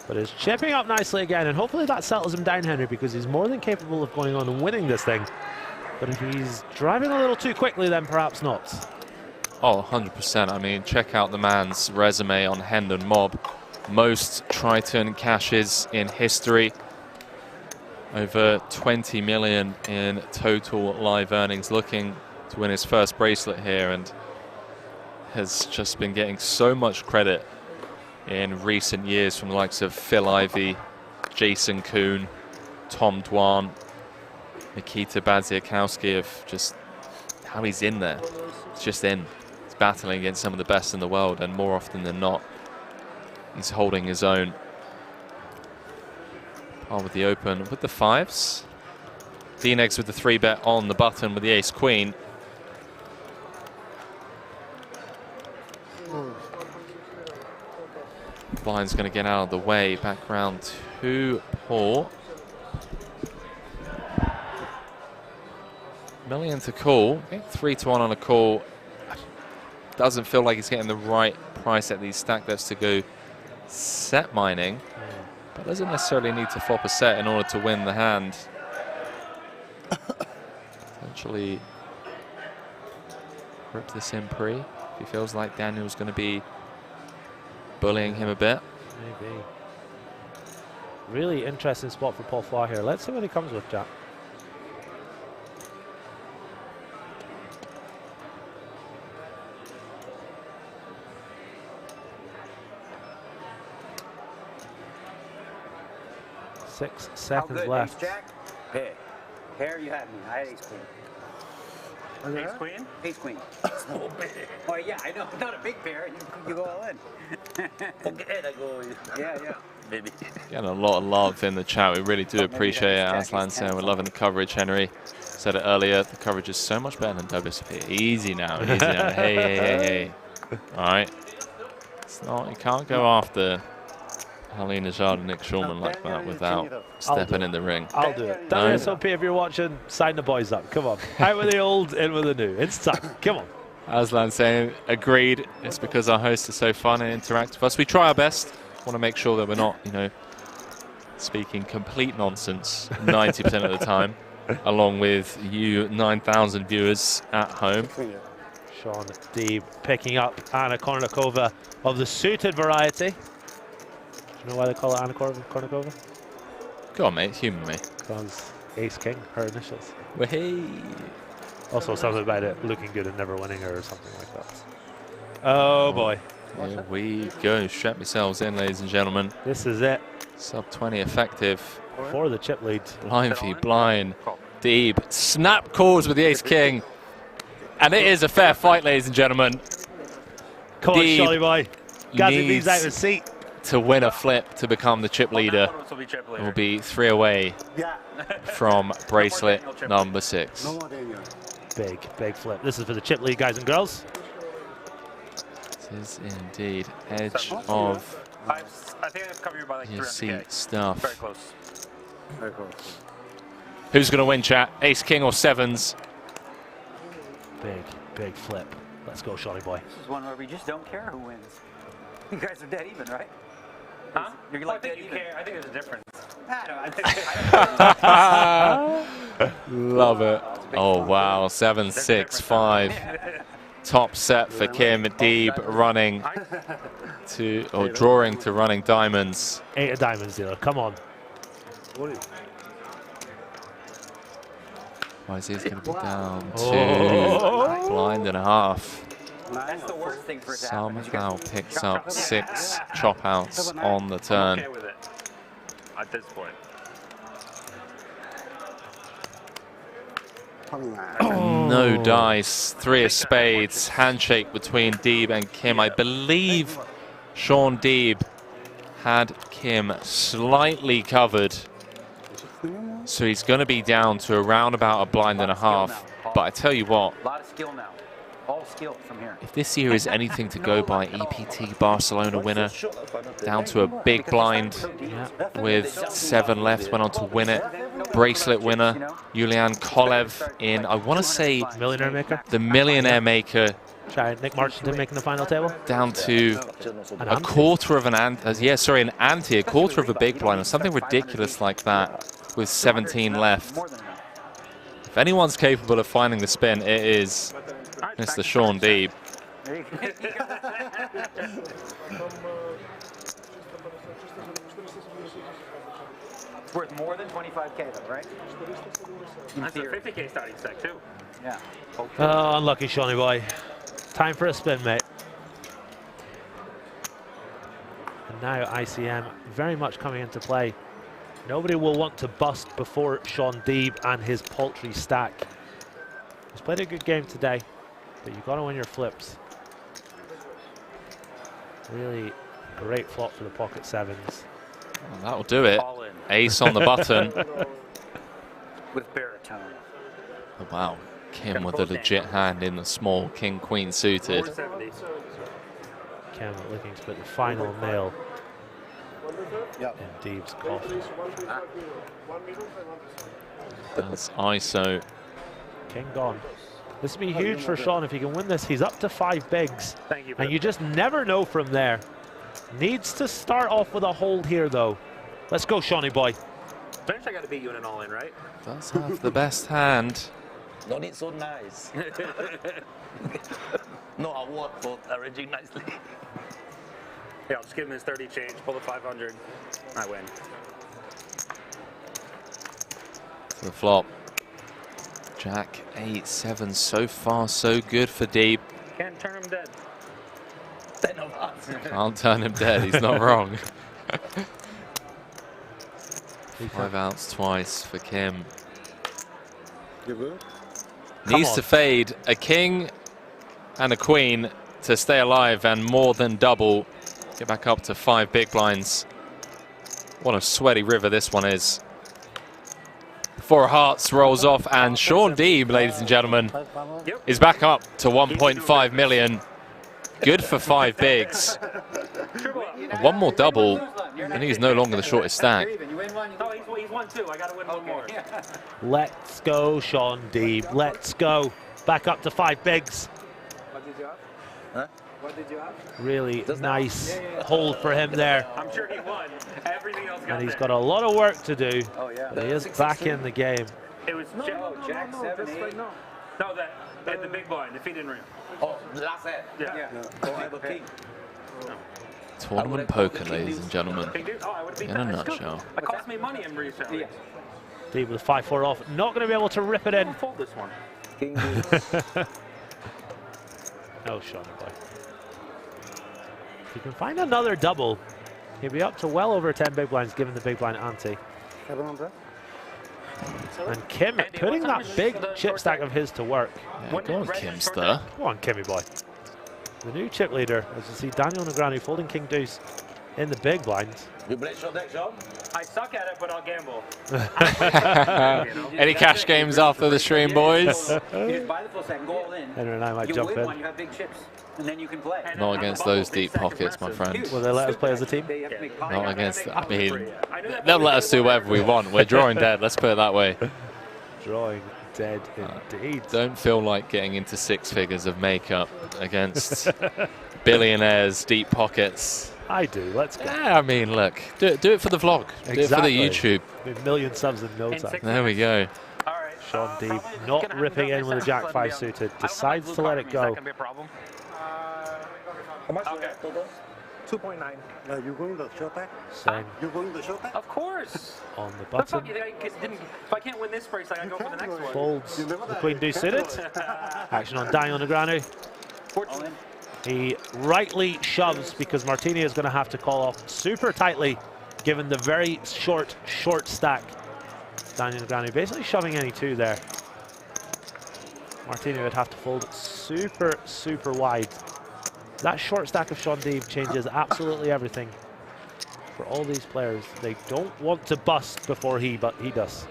But is chipping up nicely again, and hopefully that settles him down, Henry, because he's more than capable of going on and winning this thing. But if he's driving a little too quickly, then perhaps not. Oh, 100%. I mean, check out the man's resume on Hendon Mob. Most Triton cashes in history. Over 20 million in total live earnings, looking to win his first bracelet here, and has just been getting so much credit in recent years from the likes of Phil Ivey, Jason Kuhn, Tom Dwan, Nikita Badziakowski, of just how he's in there. It's just in. He's battling against some of the best in the world, and more often than not, he's holding his own. Par with the open with the 5s. D-Negs with the 3-bet on the button with the ace-queen. Blind's going to get out of the way. Back round to Paul. Million to call. 3-1 on a call. Doesn't feel like he's getting the right price at these stack bets to go set mining. But doesn't necessarily need to flop a set in order to win the hand. Potentially rip this in pre. He feels like Daniel's going to be bullying him a bit. Maybe. Really interesting spot for Paul Flaw here. Let's see what he comes with, Jack. Six seconds left. Ace Jack? Hey, here you have me. I had ace queen. Ace queen? Ace queen. Oh yeah, I know. Not a big pair. You go all in. I go. Yeah, yeah. Maybe. Getting a lot of love in the chat. We really do appreciate it. Aslan saying we're loving the coverage. Henry said it earlier. The coverage is so much better than WSOP. Easy now. Easy now. Hey, hey, hey, hey. All right. It's not. You can't go after Ali Najad and Nick Schulman like that without stepping in the ring. I'll do it. No? WSOP, if you're watching, sign the boys up. Come on. Out with the old, in with the new. It's time. Come on. Aslan saying, agreed. It's because our hosts are so fun and interact with us. We try our best. Want to make sure that we're not, you know, speaking complete nonsense 90% of the time, along with you 9,000 viewers at home. Shaun Deeb picking up Anna Kournikova of the suited variety. Do you know why they call it Anna Kournikova? Go on, mate. Humour me. Because Ace King, her initials. Hey. Also something about it looking good and never winning her or something like that. Oh boy. Here we go. Strap yourselves in, ladies and gentlemen. This is it. Sub 20 effective. For the chip lead. Blind v blind. Deeb. Snap calls with the ace king. And it is a fair fight, ladies and gentlemen. Come on, Sholly boy. Gazzy Deeb's out of his seat. to win a flip to become the chip leader. Will be 3 away from bracelet number 6. Big flip. This is for the chip lead, guys and girls. It is indeed. Edge of I think I've covered you by like your 300K. seat stuff. Very close. Very close. Who's going to win, chat? Ace, king, or sevens? Big flip. Let's go, Shawnee boy. This is one where we just don't care who wins. You guys are dead even, right? Huh? You're like I think dead you even. care. I think there's a difference. Love it. Oh, wow. 7, 6, 5. Top set for Kim. Deeb running to, or drawing to running diamonds. 8 of diamonds, dealer. Come on. YZ is going to be down to blind and a half. That's the worst thing for it to happen. Somehow picks up 6 chop outs on the turn. I'm okay with it at this point. No dice, 3 of spades, handshake between Deeb and Kim. I believe Shaun Deeb had Kim slightly covered. So he's going to be down to around about a blind and a half. But I tell you what, A lot of skill now. All skill from here. if this year is anything to go by, EPT Barcelona winner, down to a big blind with 7 left, went on to win it. Bracelet winner, Julian Kolev in, I want to say, Millionaire maker. The millionaire maker. Nick Marchington making the final table. Down to a quarter of an ante, an ante, a quarter of a big blind, or something ridiculous like that, with 17 left. If anyone's capable of finding the spin, it is Mr. Shaun Deeb. It's worth more than 25K though, right? That's a 50K starting stack too. Yeah. Oh, unlucky, Shawnee boy. Time for a spin, mate. And now ICM very much coming into play. Nobody will want to bust before Shaun Deeb and his paltry stack. He's played a good game today, but you've got to win your flips. Really great flop for the pocket sevens. Well, that'll do it. Ace on the button. With baritone. Oh, wow. Kim with a legit hand in the small king-queen suited. Kim looking to put the final nail in Deeb's coffin. That's ISO. King gone. This will be huge for Shaun if he can win this. He's up to 5 bigs. Thank you, and you just never know from there. Needs to start off with a hold here, though. Let's go, Shawnee boy. Eventually I got to beat you in an all-in, right? Does have the best hand. Don't it so nice. No award for arranging nicely. Yeah, I'll just give him his 30 change, pull the 500, I win. The flop. Jack 8, 7. So far, so good for Deeb. Can't turn him dead. 10 of us. Can't turn him dead. He's not wrong. 5 outs twice for Kim. Needs to fade a king and a queen to stay alive and more than double. Get back up to 5 big blinds. What a sweaty river this one is. 4 of hearts rolls off, and Shaun Deeb, ladies and gentlemen, is back up to 1.5 million. Good for 5 bigs. And 1 more double, and he's no longer the shortest stack. No, he's won 2. I got to win 1 more. Let's go, Shaun Deeb. Let's go. Back up to 5 bigs. What did you have? Huh? What did you have? Really nice hold for him there. I'm sure he won. Everything else got And he's there. got a lot of work to do. Oh, yeah. But he is back in the game. It was Jack 7, 8. No, that the big blind, the feed in ring. Oh, last set. Yeah. Oh, I have a king. Tournament poker, ladies and gentlemen, in a nutshell. It cost me money in resale. Yeah. Deeb with 5-4 off. Not going to be able to rip it in. Fold this one. King No, Shawnee boy. If you can find another double, he'll be up to well over 10 big blinds given the big blind ante. And Kim putting that big chip stack of his to work. Yeah, go on, Kimster. Go on, Kimmy boy. The new chip leader, as you see Daniel Negreanu folding king deuce. in the big blind. You place your deck, Shaun? I suck at it, but I'll gamble. Any cash games after the stream, boys? You just buy the full set and go all in. Henry and I might you jump win in. one, you have big chips, and then you can play. Not against those deep pockets, my friend. Will they let us play as a team? Not against, I mean, they'll let us do whatever we want. We're drawing dead, let's put it that way. Drawing dead indeed. Don't feel like getting into 6 figures of makeup against billionaires, deep pockets. I do, let's go. Yeah, I mean, look, do it for the vlog. Exactly. Do it for the YouTube. A million subs in no time. There we go. Shaun Deeb not ripping in with a Jack 5 suited, decides to let it go. How much? Okay. 2.9. You going to show that? Same. You going to show that? Of course. On the But fuck, button. if I can't win this race, I gotta go for the next one. Folds the Queen Deuce suited. Action on Daniel Negreanu. He rightly shoves because Martini is going to have to call off super tightly given the very short stack. Daniel Negreanu basically shoving any 2 there. Martini would have to fold super wide. That short stack of Shaun Deeb changes absolutely everything for all these players. They don't want to bust before he does.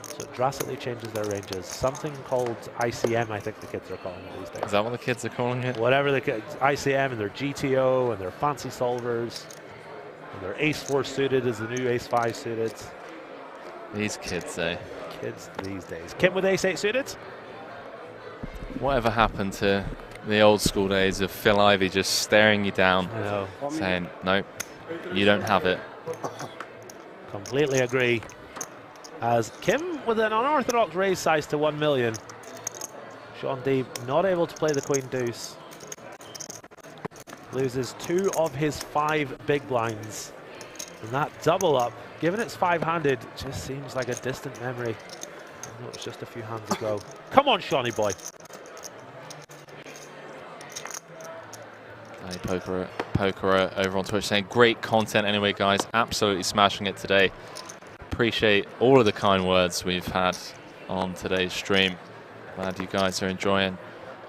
So it drastically changes their ranges. Something called ICM, I think the kids are calling it these days. Is that what the kids are calling it? Whatever the kids, ICM and their GTO and their fancy solvers. And their Ace 4 suited is the new Ace 5 suited. These kids, eh? Kids these days. Kim with Ace 8 suited? Whatever happened to the old school days of Phil Ivey just staring you down, saying, nope, you don't have it. Completely agree. As Kim with an unorthodox raise size to 1 million. Shaun Deeb not able to play the Queen Deuce. Loses 2 of his 5 big blinds. And that double up, given it's 5-handed, just seems like a distant memory. I know it's just a few hands ago. Come on, Shawnee boy. Poker over on Twitch saying great content anyway, guys. Absolutely smashing it today. Appreciate all of the kind words we've had on today's stream. Glad you guys are enjoying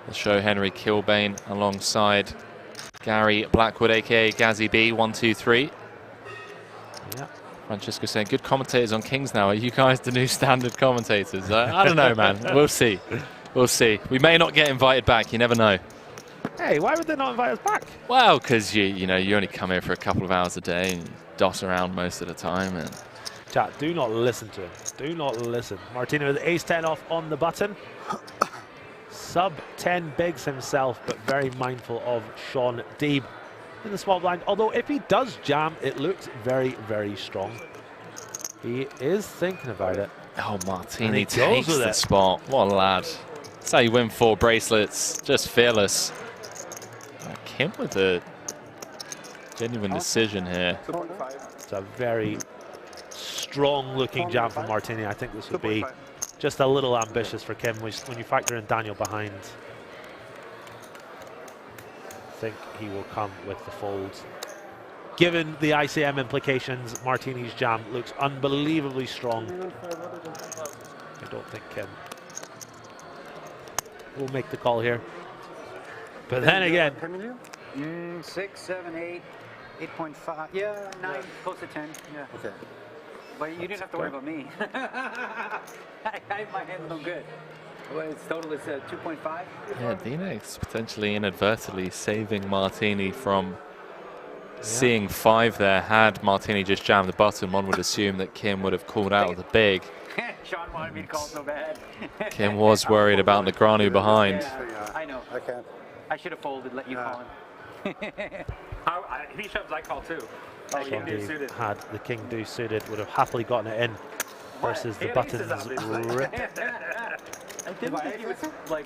the show. Henry Kilbane alongside Gary Blackwood, aka Gazzy B 123. Yeah. Francisco saying good commentators on Kings now. Are you guys the new standard commentators? I don't know, man. We'll see. We'll see. We may not get invited back. You never know. Hey, why would they not invite us back? Well, because you only come here for a couple of hours a day and doss around most of the time. And chat, do not listen to him. Do not listen. Martino with Ace 10 off on the button. Sub 10 bigs himself, but very mindful of Shaun Deeb in the small blind. Although if he does jam, it looks very strong. He is thinking about it. Oh, Martini takes the spot. What a lad. That's how you win 4 bracelets. Just fearless. Kim with a genuine decision here. It's a very strong looking jam from Martini. I think this would be just a little ambitious for Kim when you factor in Daniel behind. I think he will come with the fold. Given the ICM implications, Martini's jam looks unbelievably strong. I don't think Kim will make the call here. But then again, 6, 7, 8, 8.5. Yeah, 9, close to 10. Yeah. Okay. But you didn't have to worry about me. My hand's no good. Well, its total is 2.5. Yeah, D-Nex potentially inadvertently saving Martini from seeing 5 there. Had Martini just jammed the button, one would assume that Kim would have called out of the big. Shaun wanted me to call so bad. Kim was worried about Negreanu behind. Yeah, I know. I can't. I should have folded, let you call him. If he shoves, I call too. Shaun Deeb had the King Deuce suited, would have happily gotten it in versus the buttons ripped.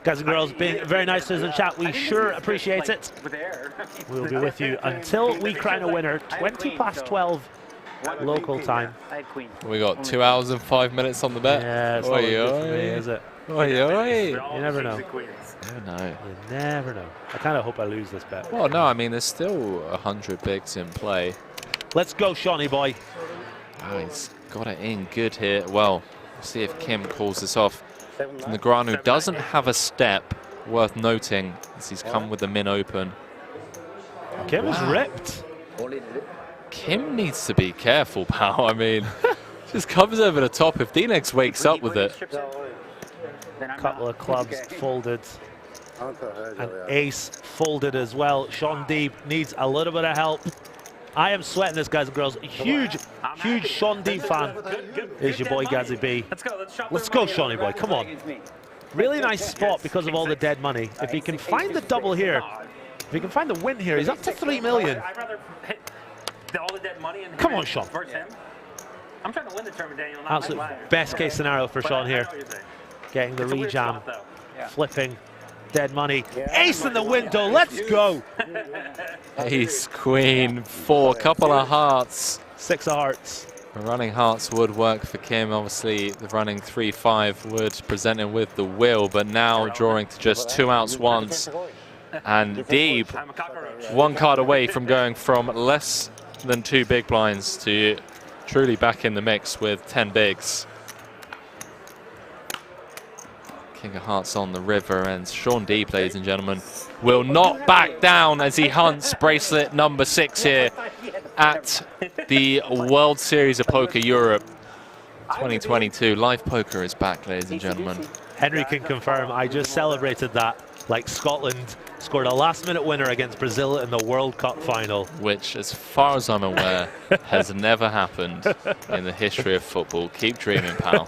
Guys and girls, being very nice to us in chat, we sure appreciate it. We'll be with you until we crown a winner, 20:12 local time. We got 2 hours and 5 minutes on the bet. Yeah, it's not good for me, is it? You never know. You never know. You never know. I kind of hope I lose this bet. Well, no, I mean, there's still 100 bigs in play. Let's go, Shawnee boy. Oh, he's got it in good here. Well, we'll see if Kim calls this off. Negreanu doesn't have a step worth noting as he's come with the min open. Kim is ripped. Kim needs to be careful, pal. I mean, just comes over the top. If D-Nex wakes up with it. Couple of clubs folded. And ace folded as well. Shaun Deeb needs a little bit of help. I am sweating this, guys and girls. Huge Shaun Deeb fan is your boy Gazzy B. Let's go, Shawnee boy. Come on. Really nice spot because of all the dead money. If he can find the double here, if he can find the win here, he's up to 3 million. I'd rather hit all the dead money and come on, Shaun. Versus him. I'm trying to win the tournament, Daniel. Absolute best case scenario for Shaun here. Getting the rejam, flipping. Dead money. Ace in the window. Let's go. Ace, queen, 4, couple of hearts. 6 of hearts. The running hearts would work for Kim. Obviously, the running 3-5 would present him with the will, but now drawing to just 2 outs once. And Deeb, 1 card away from going from less than 2 big blinds to truly back in the mix with 10 bigs. King of Hearts on the river, and Shaun Deeb, ladies and gentlemen, will not back down as he hunts bracelet number 6 here at the World Series of Poker Europe 2022. Live poker is back, ladies and gentlemen. Henry can confirm, I just celebrated that like Scotland scored a last-minute winner against Brazil in the World Cup final. Which, as far as I'm aware, has never happened in the history of football. Keep dreaming, pal.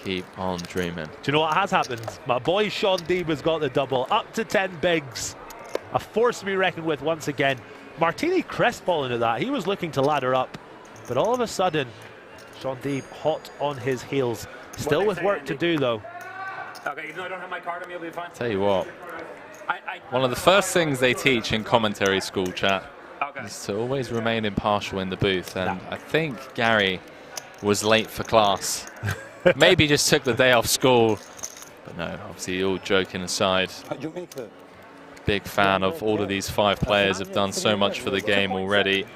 Keep on dreaming. Do you know what has happened? My boy Shaun Deeb has got the double, up to 10 bigs. A force to be reckoned with once again. Martini crestfallen at that. He was looking to ladder up, but all of a sudden, Shaun Deeb hot on his heels. Still with work to do, though. Okay, even though I don't have my card on me, it'll be fine. Tell you what, one of the first things they teach in commentary school, chat, is to always remain impartial in the booth. And I think Gary was late for class. Maybe just took the day off school. But no, obviously, all joking aside, big fan of all of these 5 players, have done so much for the game already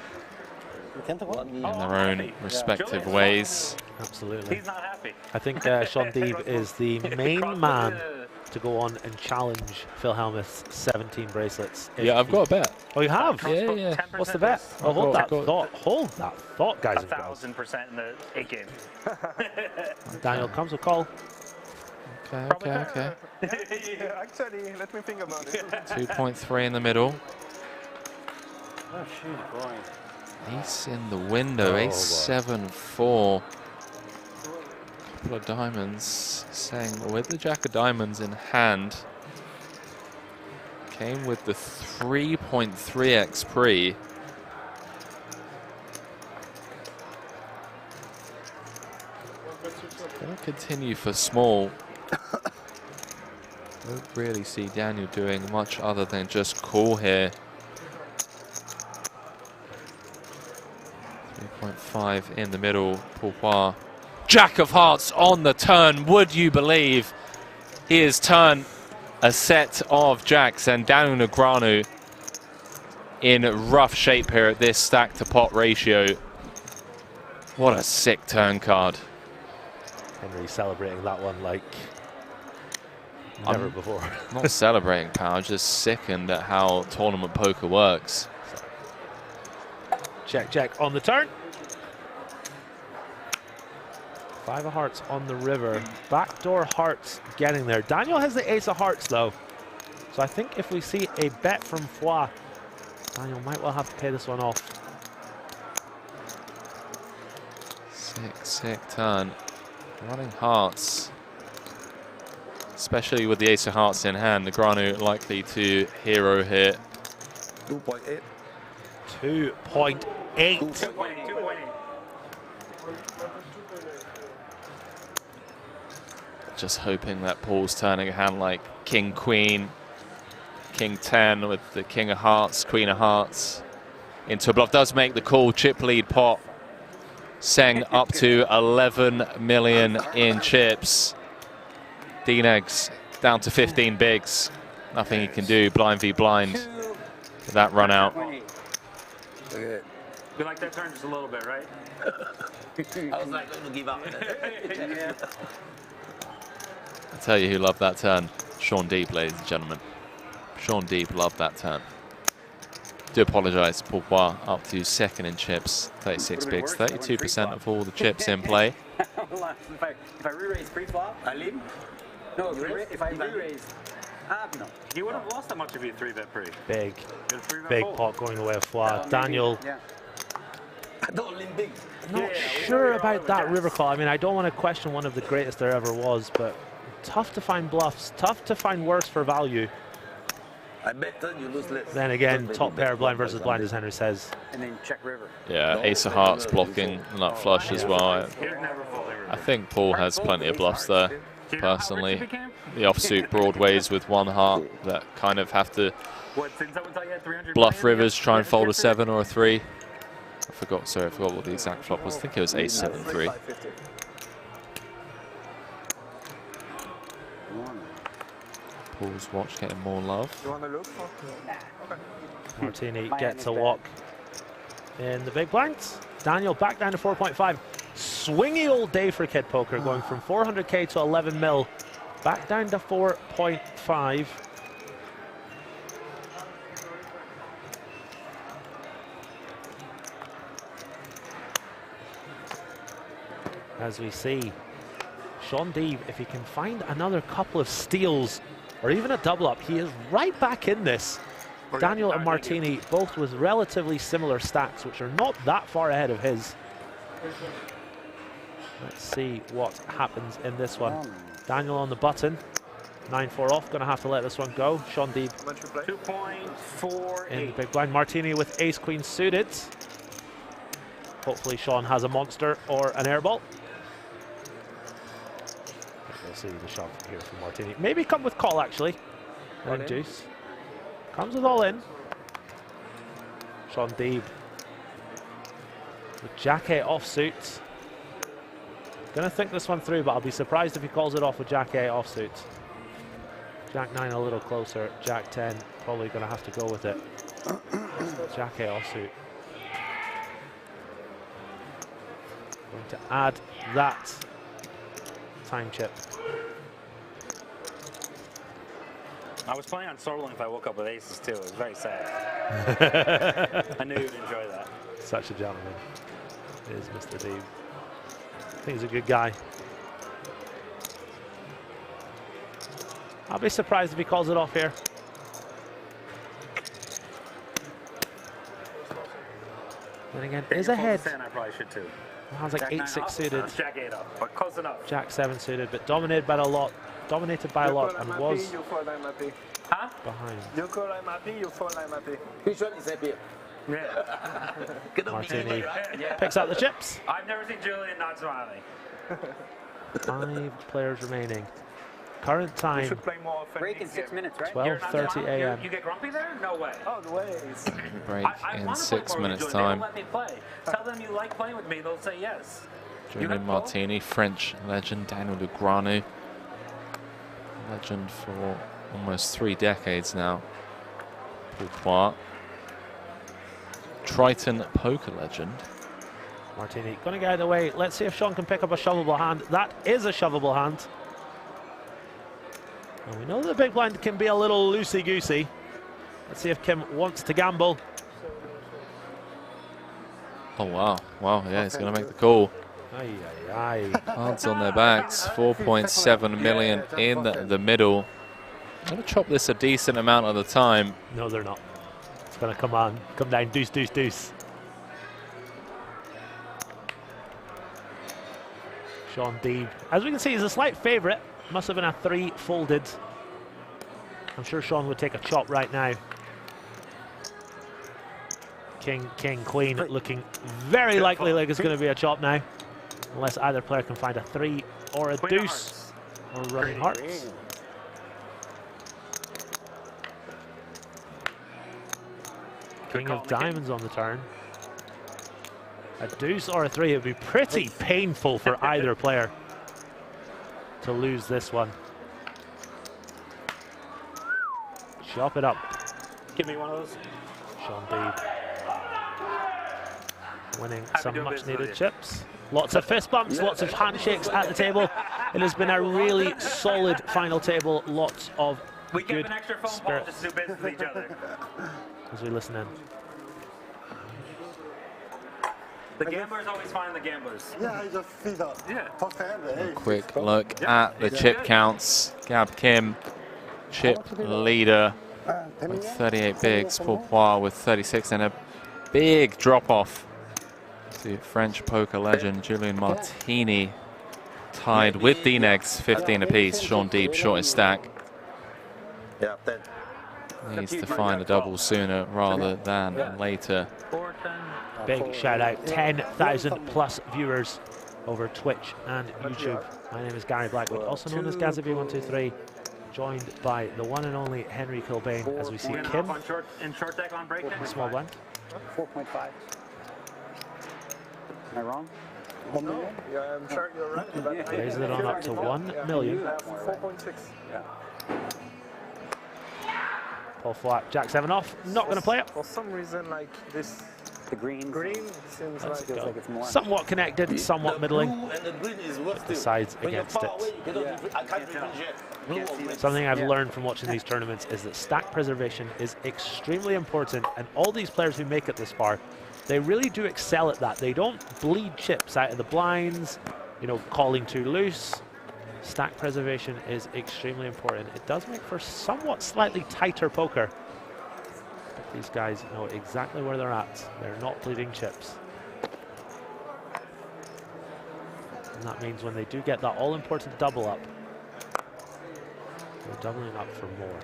in their own respective ways. Absolutely. He's not happy. I think Shaun Deeb is the main man to go on and challenge Phil Hellmuth's 17 bracelets. Yeah, I've got a bet. Oh, you have? Yeah. What's the bet? Oh, hold that thought. Hold that thought, guys and girls. 1,000% in the 8 game. Daniel comes with call. Okay. Yeah, actually, let me think about it. 2.3 in the middle. Oh, shoot, boy. Ace in the window. Ace 7-4. Couple of diamonds, saying with the jack of diamonds in hand, came with the 3.3x pre. Gonna continue for small. Don't really see Daniel doing much other than just call here. 3.5 in the middle. Pourquoi? Jack of Hearts on the turn. Would you believe he has turned a set of jacks, and Daniel Negreanu in rough shape here at this stack to pot ratio. What a sick turn card. Henry celebrating that one like never before. Not celebrating, pal. Just sickened at how tournament poker works. Check on the turn. 5 of hearts on the river. Backdoor hearts getting there. Daniel has the ace of hearts, though. So I think if we see a bet from Foix, Daniel might well have to pay this one off. Sick turn. Running hearts. Especially with the ace of hearts in hand. Negreanu likely to hero here. 2.8. 2.8. 2.8. Just hoping that Paul's turning a hand like King, Queen, King 10 with the King of Hearts, Queen of Hearts. Into a bluff, does make the call, chip lead pot. Seng up to 11 million in chips. D-Negs down to 15 bigs. Nothing he can do, blind v blind. That run out. You like that turn just a little bit, right? I was not going to give up. I'll tell you who loved that turn. Shaun Deeb, ladies and gentlemen. Shaun Deeb loved that turn. Do apologise, Pourquoi up to second in chips, 36 bigs, 32% of all the chips in play. Hold on. If I re-raise pre-flop, I leave? No, if I re-raise, no. You would have lost that much if you 3-bet pre. Big pot going away with Foie. Daniel. Yeah. I don't lean big. Not sure about that river call. I mean, I don't want to question one of the greatest there ever was, but tough to find bluffs, tough to find worse for value. I bet you lose less. Then again, top pair blind versus blind, as Henry says. And then check river. Yeah, ace of hearts blocking nut flush as well. I think Paul has plenty of bluffs there, personally. The offsuit broadways with one heart that kind of have to bluff rivers, try and fold a 7 or a 3. I forgot what the exact flop was. I think it was ace 7-3. Paul's watch getting more love. You want to look? Martini gets a walk in the big blinds. Daniel back down to 4.5. Swingy old day for Kid Poker, going from 400k to 11 mil, back down to 4.5. As we see, Shaun Deeb, if he can find another couple of steals or even a double up, he is right back in this. Daniel and Martini both with relatively similar stacks, which are not that far ahead of his. Let's see what happens in this one. Daniel on the button, 9-4 off, gonna have to let this one go. Shaun Deeb 2.48 in the big blind. Martini with ace queen suited. Hopefully Shaun has a monster or an airball. We'll see the shove here from Martini. Maybe come with call actually. And deuce. Comes with all in. Shaun Deeb with Jack-8 offsuit. Gonna think this one through, but I'll be surprised if he calls it off with Jack-8 offsuit. Jack-9 a little closer. Jack-10 probably gonna have to go with it. Jack-8 offsuit. Going to add that time chip. I was planning on soloing if I woke up with aces too. It was very sad. I knew you'd enjoy that. Such a gentleman is Mr. Deeb. I think he's a good guy. I'll be surprised if he calls it off here. Then again, is ahead. I probably should too. Sounds like 8-6 suited. Jack-8 up, but close enough. Jack-7 suited, but dominated by a lot. Dominated by a lot and was Huh? behind. You call I'm happy, you fall I'm happy. Which one is happier? Yeah. Martini picks out the chips. I've never seen Julian not smiling. 5 players remaining. Current time. You should play more often. Break in 6 minutes, right? 12:30 a.m. You get grumpy there? No way. Oh, the ways. Break in 6 minutes time. Let me play. Tell them you like playing with me. They'll say yes. Julian Martini, French legend, Daniel Negreanu, legend for almost 3 decades now. Pourquoi? Triton poker legend. Martini gonna get out of the way. Let's see if Shaun can pick up a shovable hand. That is a shovable hand. And we know the big blind can be a little loosey-goosey. Let's see if Kim wants to gamble. Oh wow, wow, yeah, he's gonna make the call. Aye, aye, aye. Cards on their backs, 4.7 million in the middle. Gonna chop this a decent amount of the time. No, they're not. It's gonna come down, deuce, deuce, deuce. Shaun Deeb, as we can see, he's a slight favourite. Must have been a 3 folded. I'm sure Shaun would take a chop right now. King, king, queen, looking very likely like it's going to be a chop now. Unless either player can find a 3 or a deuce. Or running hearts. King of diamonds on the turn. A deuce or a 3, it would be pretty painful for either player to lose this one. Chop it up. Give me one of those. Shaun Deeb winning some much needed chips. Lots of fist bumps, lots of handshakes at the table. It has been a really solid final table. Lots of We good give an extra phone call spirit just to do business with each other. as we listen in. The gamblers always find the gamblers. Yeah, I just see that. Yeah. First hand. Hey. Quick look at the chip counts. Gab Kim, chip leader with 38 bigs. Pourpois with 36, and a big drop off to French poker legend Julien Martini, tied with Dinegs, 15 apiece. Shaun Deeb, shortest stack. Yeah, 10. Needs to find a double sooner rather than later. Big shout out, 10,000 plus viewers over Twitch and YouTube. My name is Gary Blackwood, also known as GazzaV123, joined by the one and only Henry Kilbane as we see Kim in short deck on break. Small blind. 4.5. Am I wrong? 1 million? Yeah, I'm sure you're right. Raises it on up to 1 million. 4.6. Yeah. Pull flat, Jack 7 off. Not going to play it. For some reason, like this. The green seems Let's like, go. it's more. Somewhat connected, somewhat middling. And the green is worth Decides against it. I can't differentiate. Something I've learned from watching these tournaments is that stack preservation is extremely important, and all these players who make it this far, they really do excel at that. They don't bleed chips out of the blinds, you know, calling too loose. Stack preservation is extremely important. It does make for somewhat slightly tighter poker. But these guys know exactly where they're at. They're not bleeding chips. And that means when they do get that all-important double up, they're doubling up for more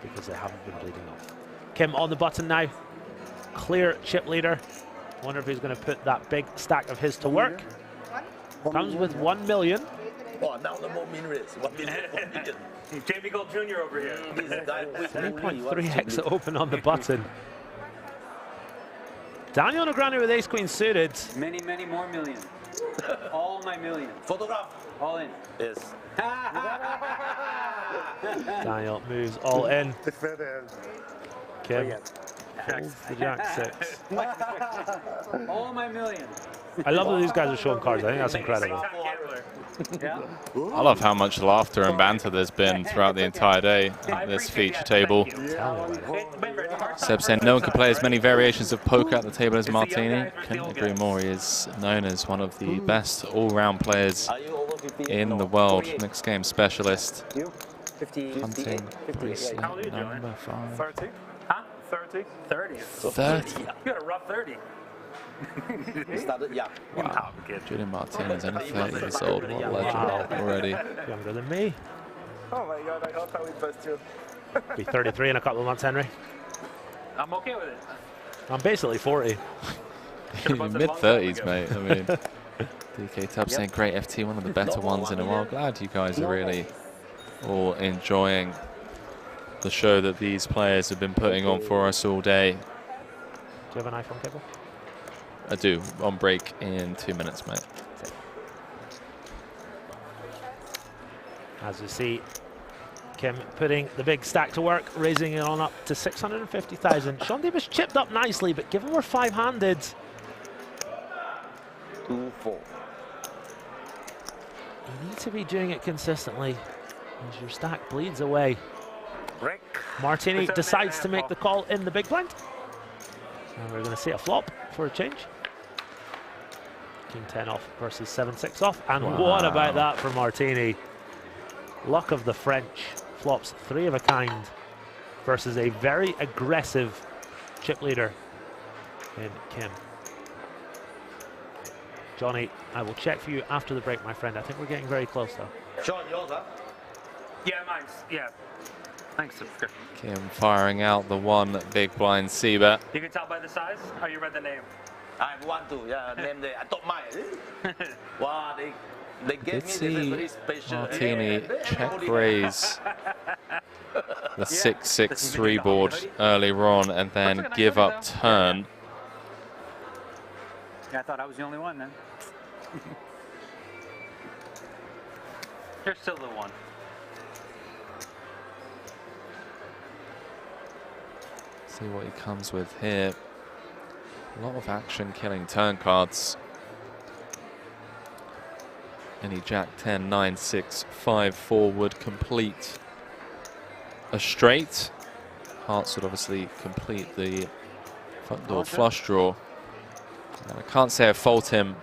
because they haven't been bleeding off. Kim on the button now. Clear chip leader. Wonder if he's going to put that big stack of his to work. Comes with 1 million. Oh, now the more min race. 1 million. Jamie Gold Jr. over here. 3.3x open on the button. Daniel Negreanu with ace queen suited. Many, many more millions. All my millions. Photograph. All in. Yes. Daniel moves all in. Kim pulls the Jack 6. All my millions. I love that these guys are showing cards. I think that's incredible. I love how much laughter and banter there's been throughout the entire day at this feature table. Seb saying no one can play as many variations of poker at the table as Martini. Couldn't agree more. He is known as one of the best all-round players in the world. Mixed game specialist. Hunting bracelet number 5. 30? Huh? 30? 30. 30. You got a rough 30. Yeah. Wow. Julien Martini is only 30 years old. What a legend already. Younger than me. Oh my god, I hope I would bust you. Be 33 in a couple of months, Henry. I'm okay with it. I'm basically 40. Mid-30s, mate. I mean, DK Tubb saying great FT, one of the better ones in a while. Glad you guys are really all enjoying the show that these players have been putting on for us all day. Do you have an iPhone cable? I do, on break in 2 minutes, mate. As you see, Kim putting the big stack to work, raising it on up to 650,000. Shaun Deeb has chipped up nicely, but given we're five-handed, 2-4. you need to be doing it consistently as your stack bleeds away. Martini decides to make the call in the big blind. And we're going to see a flop for a change. King 10 off versus 7-6 off. And what about that for Martini? Luck of the French. Flops 3 of a kind versus a very aggressive chip leader in Kim. Johnny, I will check for you after the break, my friend. I think we're getting very close, though. Shaun, yours, huh? Yeah, mine's. Yeah. Thanks, subscription. Kim firing out the one big blind C-bet. You can tell by the size? Or you read the name? I want to, yeah, name the, I thought mine. Wow, they gave me this very special. Martini check raise the 6-6-3 board earlier on and then give up turn. Yeah, I thought I was the only one then. You're still the one. See what he comes with here. A lot of action killing turn cards. Any Jack 10, 9, 6, 5, 4 would complete a straight. Hearts would obviously complete the front door flush draw. And I can't say I fault him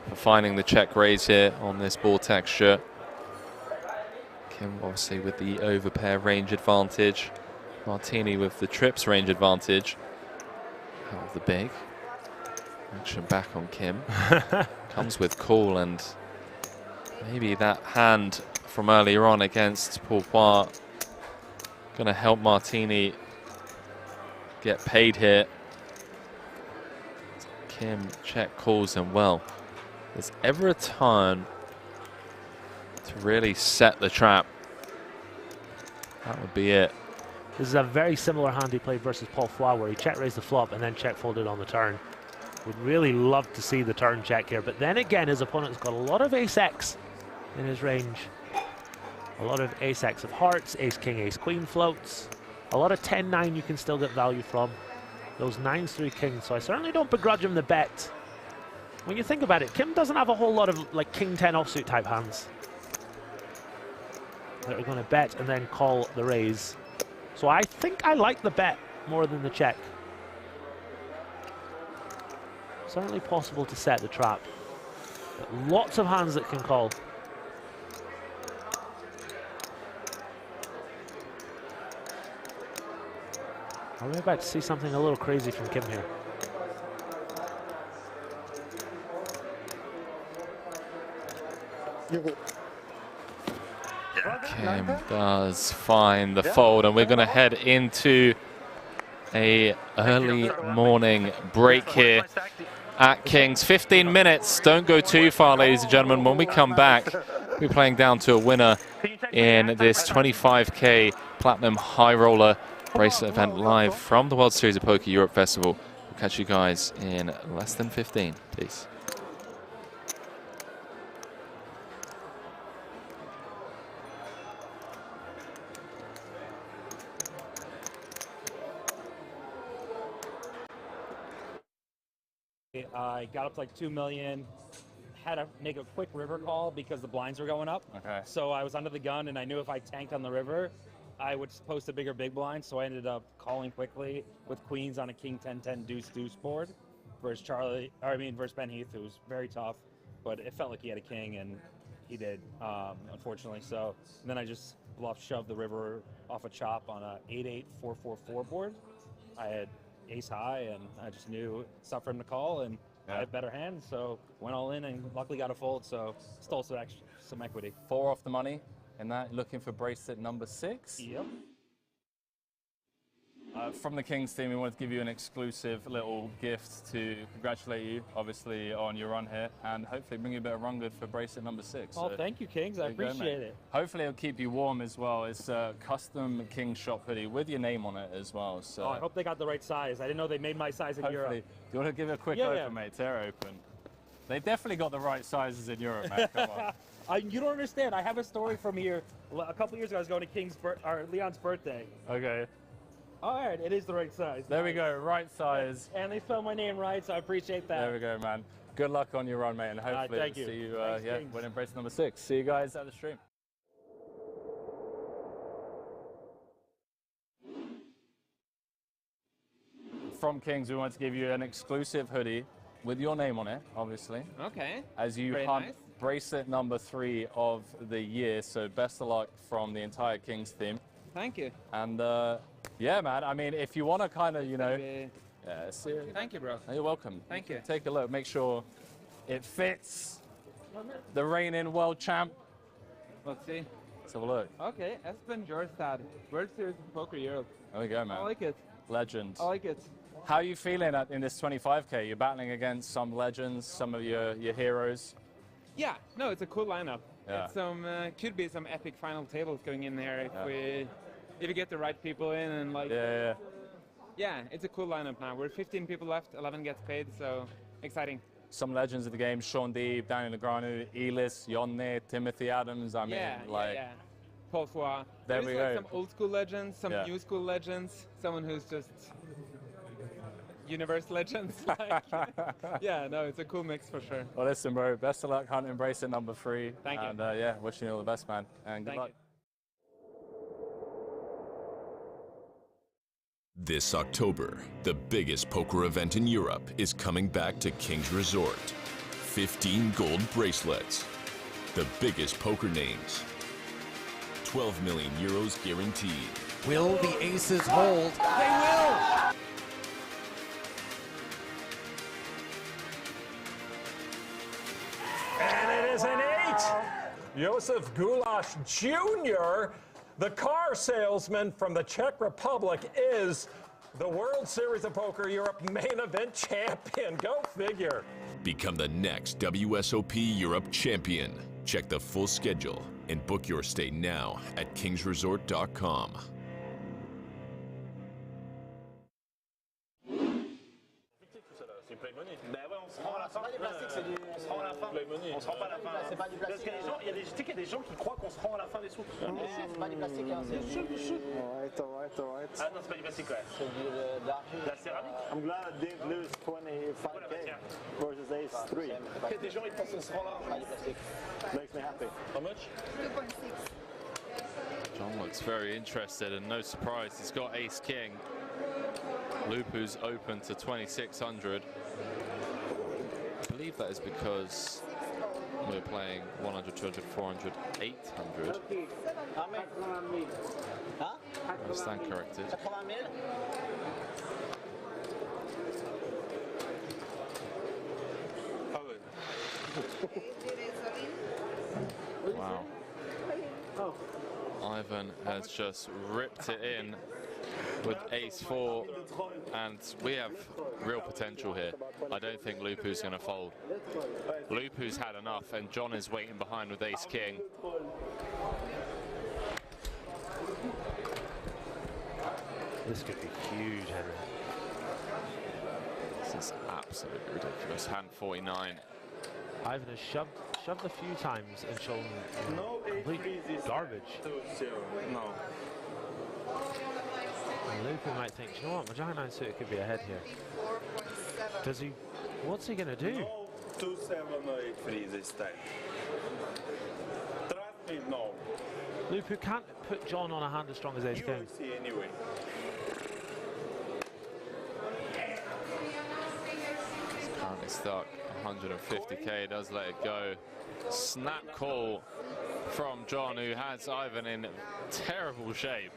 for finding the check raise here on this ball texture. Kim obviously with the overpair range advantage. Martini with the trips range advantage. Out of the big. Action back on Kim. Comes with call, and maybe that hand from earlier on against Pourpoint going to help Martini get paid here. Kim check calls, and well, if there's ever a turn to really set the trap, that would be it. This is a very similar hand he played versus Pourpoint, where he check raised the flop and then check folded on the turn. Would really love to see the turn check here, but then again his opponent's got a lot of ace-X in his range. A lot of ace-X of hearts, ace-king, ace-queen floats. A lot of 10-9 you can still get value from. Those 9s through kings, so I certainly don't begrudge him the bet. When you think about it, Kim doesn't have a whole lot of like king 10 offsuit type hands that are going to bet and then call the raise. So I think I like the bet more than the check. Certainly possible to set the trap. But lots of hands that can call. Are we about to see something a little crazy from Kim here? Kim does find the fold, and we're going to head into a early morning break here at Kings. 15 minutes. Don't go too far, ladies and gentlemen. When we come back, we're playing down to a winner in this 25K Platinum High Roller Bracelet event live from the World Series of Poker Europe Festival. We'll catch you guys in less than 15. Peace. I got up to like 2 million, had to make a quick river call because the blinds were going up. Okay. So I was under the gun, and I knew if I tanked on the river, I would post a bigger big blind. So I ended up calling quickly with queens on a king 10-10 deuce board versus versus Ben Heath, who was very tough, but it felt like he had a king, and he did, unfortunately. So then I just bluff shoved the river off a chop on a 8-8-4-4-4 board. I had ace high, and I just knew it's tough for him to call, and I had better hands, so went all in and luckily got a fold, so stole some equity. 4 off the money in that, looking for bracelet number 6. Yep. From the Kings team, we wanted to give you an exclusive little gift to congratulate you, obviously, on your run here, and hopefully bring you a bit of run good for bracelet number 6. Oh, so thank you, Kings. I appreciate it. Hopefully it'll keep you warm as well. It's a custom King shop hoodie with your name on it as well. So I hope they got the right size. I didn't know they made my size in Europe. Do you want to give it a quick open, mate? Tear it open. They definitely got the right sizes in Europe, man. Come on. You don't understand. I have a story from here. A couple years ago, I was going to Leon's birthday. Okay. All right, it is the right size. There we go, right size. And they spelled my name right, so I appreciate that. There we go, man. Good luck on your run, mate, and hopefully thank you. See you winning bracelet number 6. See you guys at the stream. From Kings, we want to give you an exclusive hoodie with your name on it, obviously. Okay. As you Very hunt nice. bracelet number 3 of the year, so best of luck from the entire Kings team. Thank you. And yeah, man, I mean, if you want to kind of, Thank you, bro. You're welcome. Thank you. Take a look, make sure it fits the reigning world champ. Let's see. Let's have a look. Okay, Espen Jørstad, World Series of Poker Europe. There we go, man. I like it. Legend. I like it. How are you feeling in this 25K? You're battling against some legends, some of your heroes. Yeah, no, it's a cool lineup. Yeah. It's could be some epic final tables going in there if you get the right people in and like. Yeah, it's a cool lineup now. We're 15 people left, 11 gets paid, so exciting. Some legends of the game: Shaun, Deeb, Negreanu, Elis, Jonne, Timothy Adams. I mean, Pourpoint. There we go. Some old school legends, some new school legends, someone who's just universe legends. Yeah, no, it's a cool mix for sure. Well, listen, bro, best of luck hunting bracelet number 3. Thank you. And yeah, wishing you all the best, man. And good luck. This October, the biggest poker event in Europe is coming back to King's Resort. 15 gold bracelets, the biggest poker names, 12 million euros guaranteed. Will the aces hold? They will! And it is an 8. Josef Gulash Jr., the car salesman from the Czech Republic, is the World Series of Poker Europe main event champion. Go figure. Become the next WSOP Europe champion. Check the full schedule and book your stay now at kingsresort.com. C'est play money. Ben ouais, on se rend à la fin. C'est pas du plastique, c'est du. On se rend à la fin. On se rend pas à la fin. C'est pas du plastique. Parce qu'il y a des gens, tu sais qu'il y a des gens qui croient qu'on se rend à la fin des sous. C'est pas du plastique, hein. C'est chut. Alright. Ah non, c'est pas du plastique, ouais. C'est de l'argile. La céramique. I'm glad Deeb lose 25k versus ace 3. Il y a des gens, ils pensent qu'on se rend là. Pas du plastique. Makes me happy. How much? 2.6. John looks very interested, and no surprise, he's got ace king. Lupu's open to 2,600. I believe that is because we're playing 100, 200, 400, 800. I stand corrected. Wow. Ivan has just ripped it in with ace 4, and we have real potential here. I don't think Lupu's going to fold. Lupu's had enough, and John is waiting behind with ace king. This could be huge, Henry. This is absolutely ridiculous. Hand 49. Ivan has shoved a few times and shown complete garbage. No. And Lupu might think, you know what, my Giant 9 suited could be ahead here. Does he? What's he going to do? No 2, 7 or 8 free this time. Trust me, no. Lupu can't put John on a hand as strong as ace You king. will see anyway. He's currently stuck 150k, does let it go. Snap call from John, who has Ivan in terrible shape.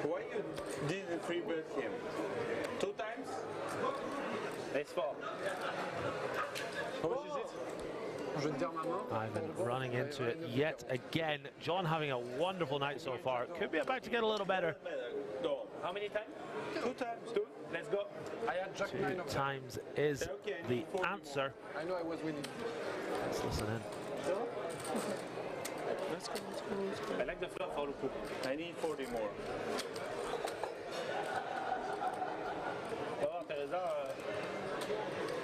Why you didn't free bet him? 2 times? Ace 4. How much is it? Ivan running into it yet again. John having a wonderful night so far. Could be about to get a little better. How many times? 2 times. Let's go. I had Jack 9 2 of times is the answer. I know I was winning. Let's listen in. Let's go. I like the flop for Lupu. I need 40 more. Oh, Teresa.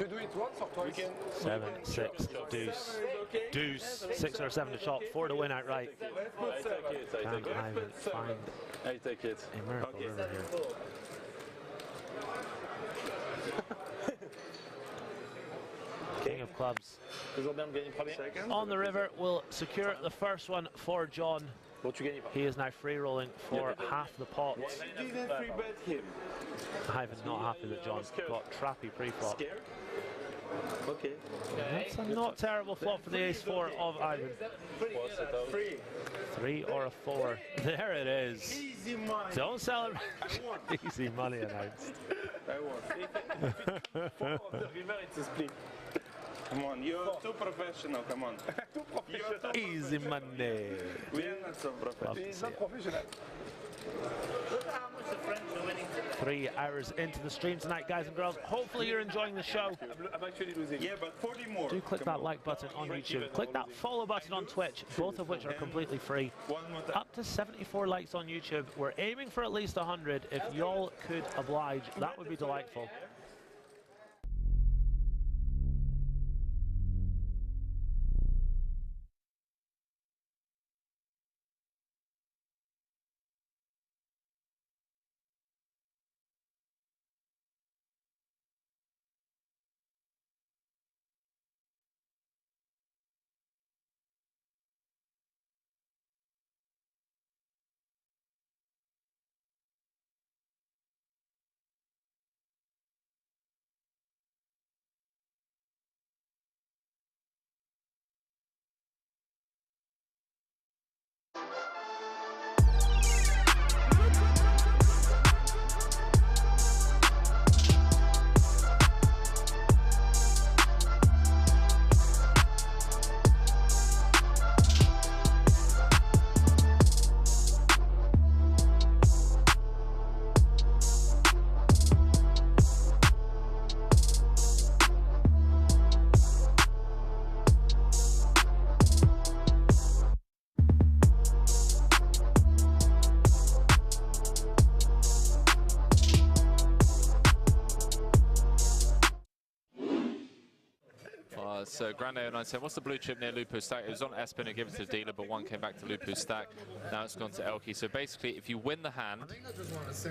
You do it once or twice? 7, 6, deuce, deuce, 6 or 7 to shot, 4 to win outright. Can Ivan find I take it. a miracle river here? King of clubs on the river will secure the first one for John. He is now free rolling for half the pot. You didn't free bet him. Ivan's not happy that John got trappy pre-flop. Okay. That's a not terrible flop for the ace 4 of Ivan. 3 or a 4. There it is. Easy money. Don't celebrate. Easy money announced. I won. It's a split. Come on, you're too professional, come on. Easy money. We are not so professional. He's not professional. 3 hours into the stream tonight, guys and girls. Hopefully you're enjoying the show. I'm actually losing. Yeah, but 40 more. Do click that like button on YouTube. Click that follow button on Twitch, both of which are completely free. Up to 74 likes on YouTube. We're aiming for at least 100. If y'all could oblige, that would be delightful. So Grande 09 saying, what's the blue chip near Lupu's stack? It was on Espen who gave it to the dealer, but one came back to Lupu's stack. Now it's gone to Elke. So basically, if you win the hand,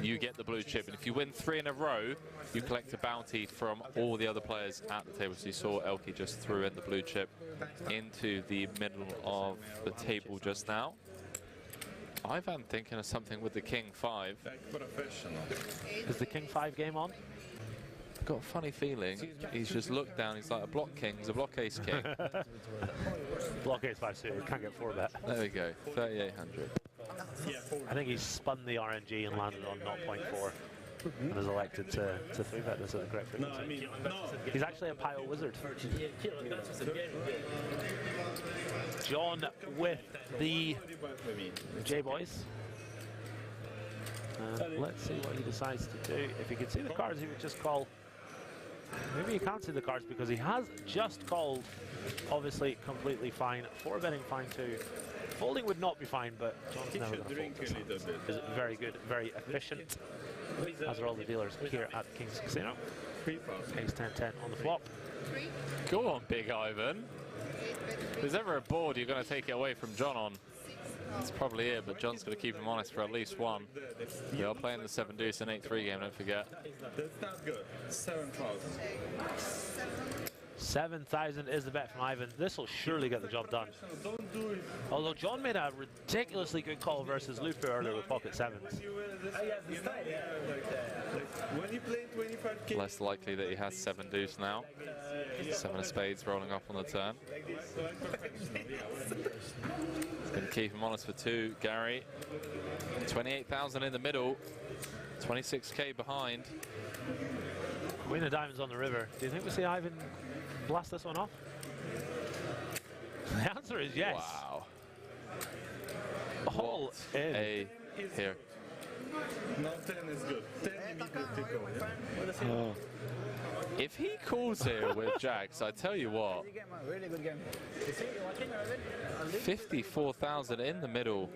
you get the blue chip. And if you win 3 in a row, you collect a bounty from all the other players at the table. So you saw Elke just threw in the blue chip into the middle of the table just now. Ivan thinking of something with the King 5. Is the King 5 game on? I've got a funny feeling he's just looked down, he's like, a block king, he's a block ace king. Block ace 5 suited, can't get 4 bet. There we go, 3,800. I think he's spun the RNG and landed on 0.4 and has elected to 3 bet this at the correct frequency. He's actually a pile wizard. John with the J-Boys. Let's see what he decides to do. If he could see the cards, he would just call. Maybe he can't see the cards because he has just called. Obviously, completely fine. 4 betting fine too. Folding would not be fine, but John's never going to fold this. Is very good, very efficient, as are all the dealers here at King's Casino. Ace 10-10 on the flop. Go on, Big Ivan. If there's ever a board you're going to take it away from John on, that's probably it, but John's going to keep him honest for at least one. They are playing the 7 deuce and 8-3 game, don't forget. That's not good. 7,000. 7,000 is the bet from Ivan. This will surely get the job done. Don't do it. Although John made a ridiculously good call versus Lupu earlier with pocket 7s. When you play 25K. Less likely that he has 7 deuce now. 7 of spades rolling up on the turn. It's going to keep him honest for 2, Gary. 28,000 in the middle. 26K behind. Queen of diamonds on the river. Do you think we see Ivan blast this one off? The answer is yes. Wow. All in. Here. No, 10 is good. 10 immediately go. Oh. If he calls here with jacks, I tell you what. Really good game. 54,000 in the middle.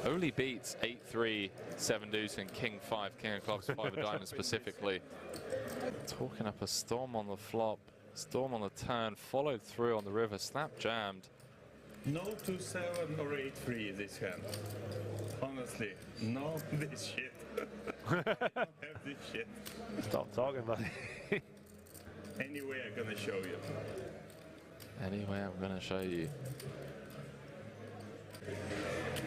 Only beats 8-3, 7 deuce, and King 5, King of Clubs, 5 of diamonds specifically. Talking up a storm on the flop, storm on the turn, followed through on the river, snap jammed. No 2-7 or 8-3 this hand. Honestly, no this shit. Have this shit. Stop talking, buddy. Anyway, I'm gonna show you. Anyway, I'm gonna show you.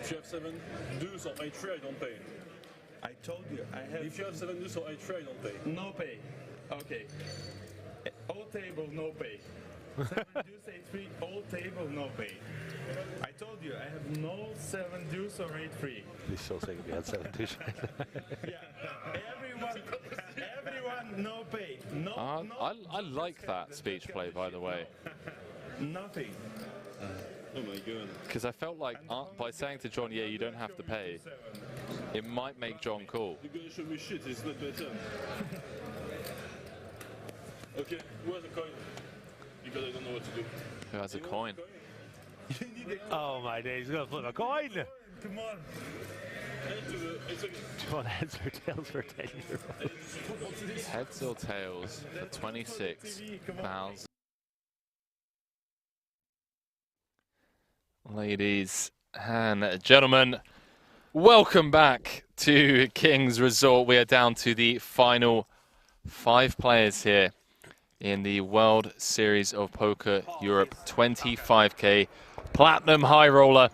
If you have 7 deuce or 8-3, I don't pay. I told you, I have... If you have 7 deuce or 8-3, I don't pay. No pay. Okay. All table, no pay. 7 deuce, 8-3, all table, no pay. I told you, I have no 7 deuce or 8-3. He's still saying he had 7 deuce. Yeah, everyone, no pay. No, I like that speech play, by the way. Nothing. Oh my god. Because I felt like by saying to John, yeah, you don't have to pay, it might make John cool. You're gonna show me shit, it's not my turn. Okay, who has a coin? Because I don't know what to do. Who has a coin? Oh my days, he's gonna flip a coin! Come on. Do you want heads or tails for 10 euros? Heads or tails for 26,000. Ladies and gentlemen, welcome back to King's Resort. We are down to the final 5 players here in the World Series of Poker Europe 25K Platinum High Roller.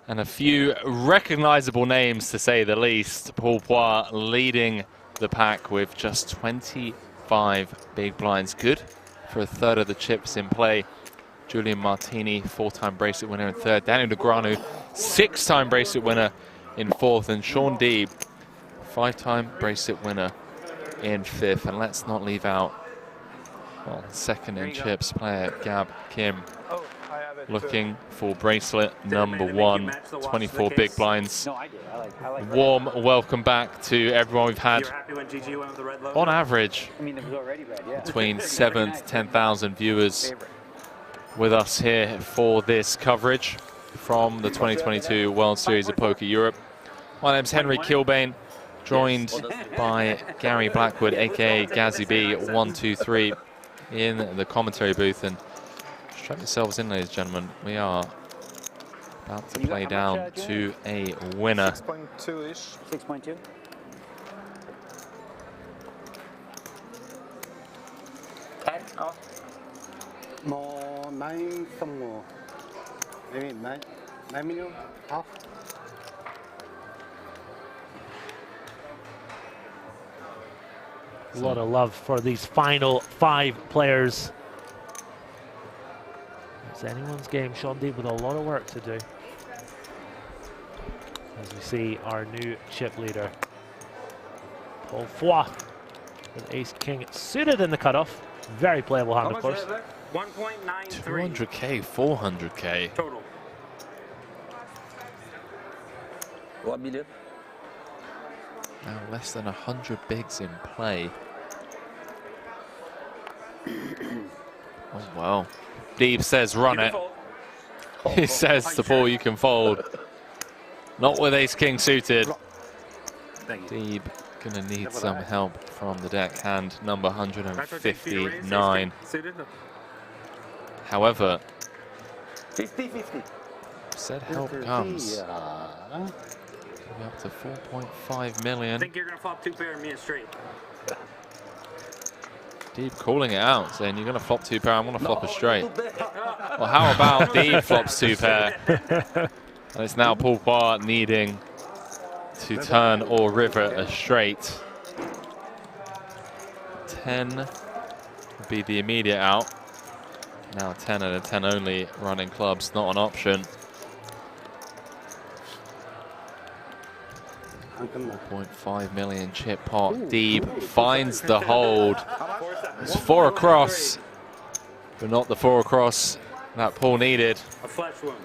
And a few recognizable names, to say the least. Paul Poir leading the pack with just 25 big blinds. Good for a third of the chips in play. Julian Martini, 4-time bracelet winner in 3rd. Daniel Negreanu, 6-time bracelet winner in 4th. And Shaun Deeb, 5-time bracelet winner in 5th. And let's not leave out, well, 2nd in chips player Gab Kim, looking for bracelet number 1. 24 big blinds. Warm welcome back to everyone. We've had, on average, between 7,000 to 10,000 viewers with us here for this coverage from the 2022 World Series of Poker Europe. My name's Henry Kilbane, joined by Gary Blackwood, aka Gazzy B123, in the commentary booth. And strap yourselves in, ladies and gentlemen. We are about to play down to a winner. 6.2-ish. 6.2. More 9 some more. Maybe 9 million half. A lot of love for these final 5 players. It's anyone's game. Shaun Deeb with a lot of work to do. As we see our new chip leader, Paul Foy, with Ace King suited in the cutoff. Very playable hand, of course. 1.93. 200k, 400k. Total. 1 million. Now less than 100 bigs in play. Oh, well. Deeb says run it. He says the ball you can fold. Not with Ace King suited. Deeb gonna need some help from the deck hand number 159. However, 50-50. said help comes. Up to 4.5 million. I think you're going to flop 2 pair and me a straight. Deeb calling it out, saying you're going to flop 2 pair, I'm going to flop a straight. Well, how about Deeb flops 2 pair? And it's now Paul Foy needing to turn or river a straight. 10 would be the immediate out. Now 10 and a 10 only running clubs, not an option. 4.5 million chip pot. Deeb finds the hold. It's 4 across, but not the 4 across that Paul needed. A flesh wound.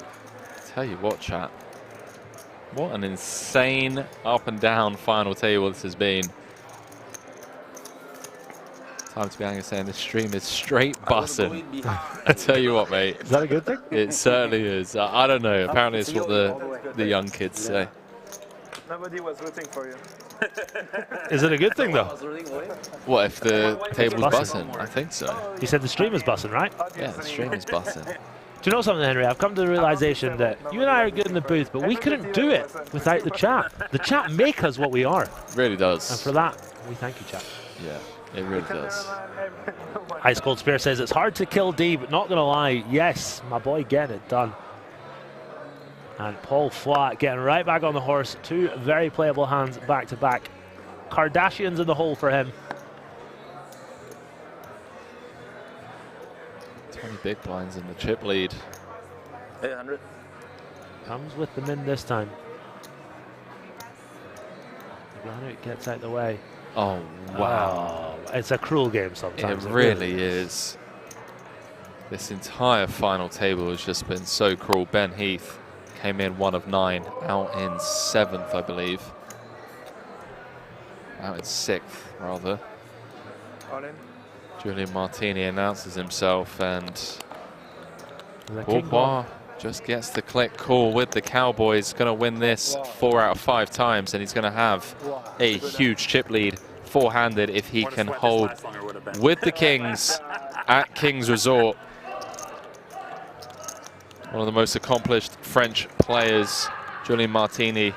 Tell you what, chat. What an insane up and down final table this has been. Time to be angry saying this stream is straight bussin'. I tell you what, mate. Is that a good thing? It certainly is. I don't know. Apparently it's what the young kids say. Nobody was rooting for you. Is it a good thing, though? What, if the table's bussin'? I think so. You said the stream is bussin', right? Yeah, the stream is bussin'. Do you know something, Henry? I've come to the realization that you and I are good in the booth, but we couldn't do it without the chat. The chat make us what we are. It really does. And for that, we thank you, chat. Yeah, it really does. Ice Cold Spear says it's hard to kill Deeb. Not going to lie. Yes, my boy getting it done. And Paul Foy getting right back on the horse. 2 very playable hands back to back. Kardashians in the hole for him. 20 big blinds in the chip lead. 800. Comes with the min this time. Negreanu gets out the way. Oh, wow. Oh, it's a cruel game sometimes. It really is. This entire final table has just been so cruel. Ben Heath came in 1 of 9, out in 7th, I believe. Out in 6th, rather. All in. Julian Martini announces himself, and Paul Foy just gets the click call with the Cowboys. Going to win this 4 out of 5 times, and he's going to have a huge chip lead, 4-handed, if he can hold with the Kings at Kings Resort. One of the most accomplished French players, Julian Martini,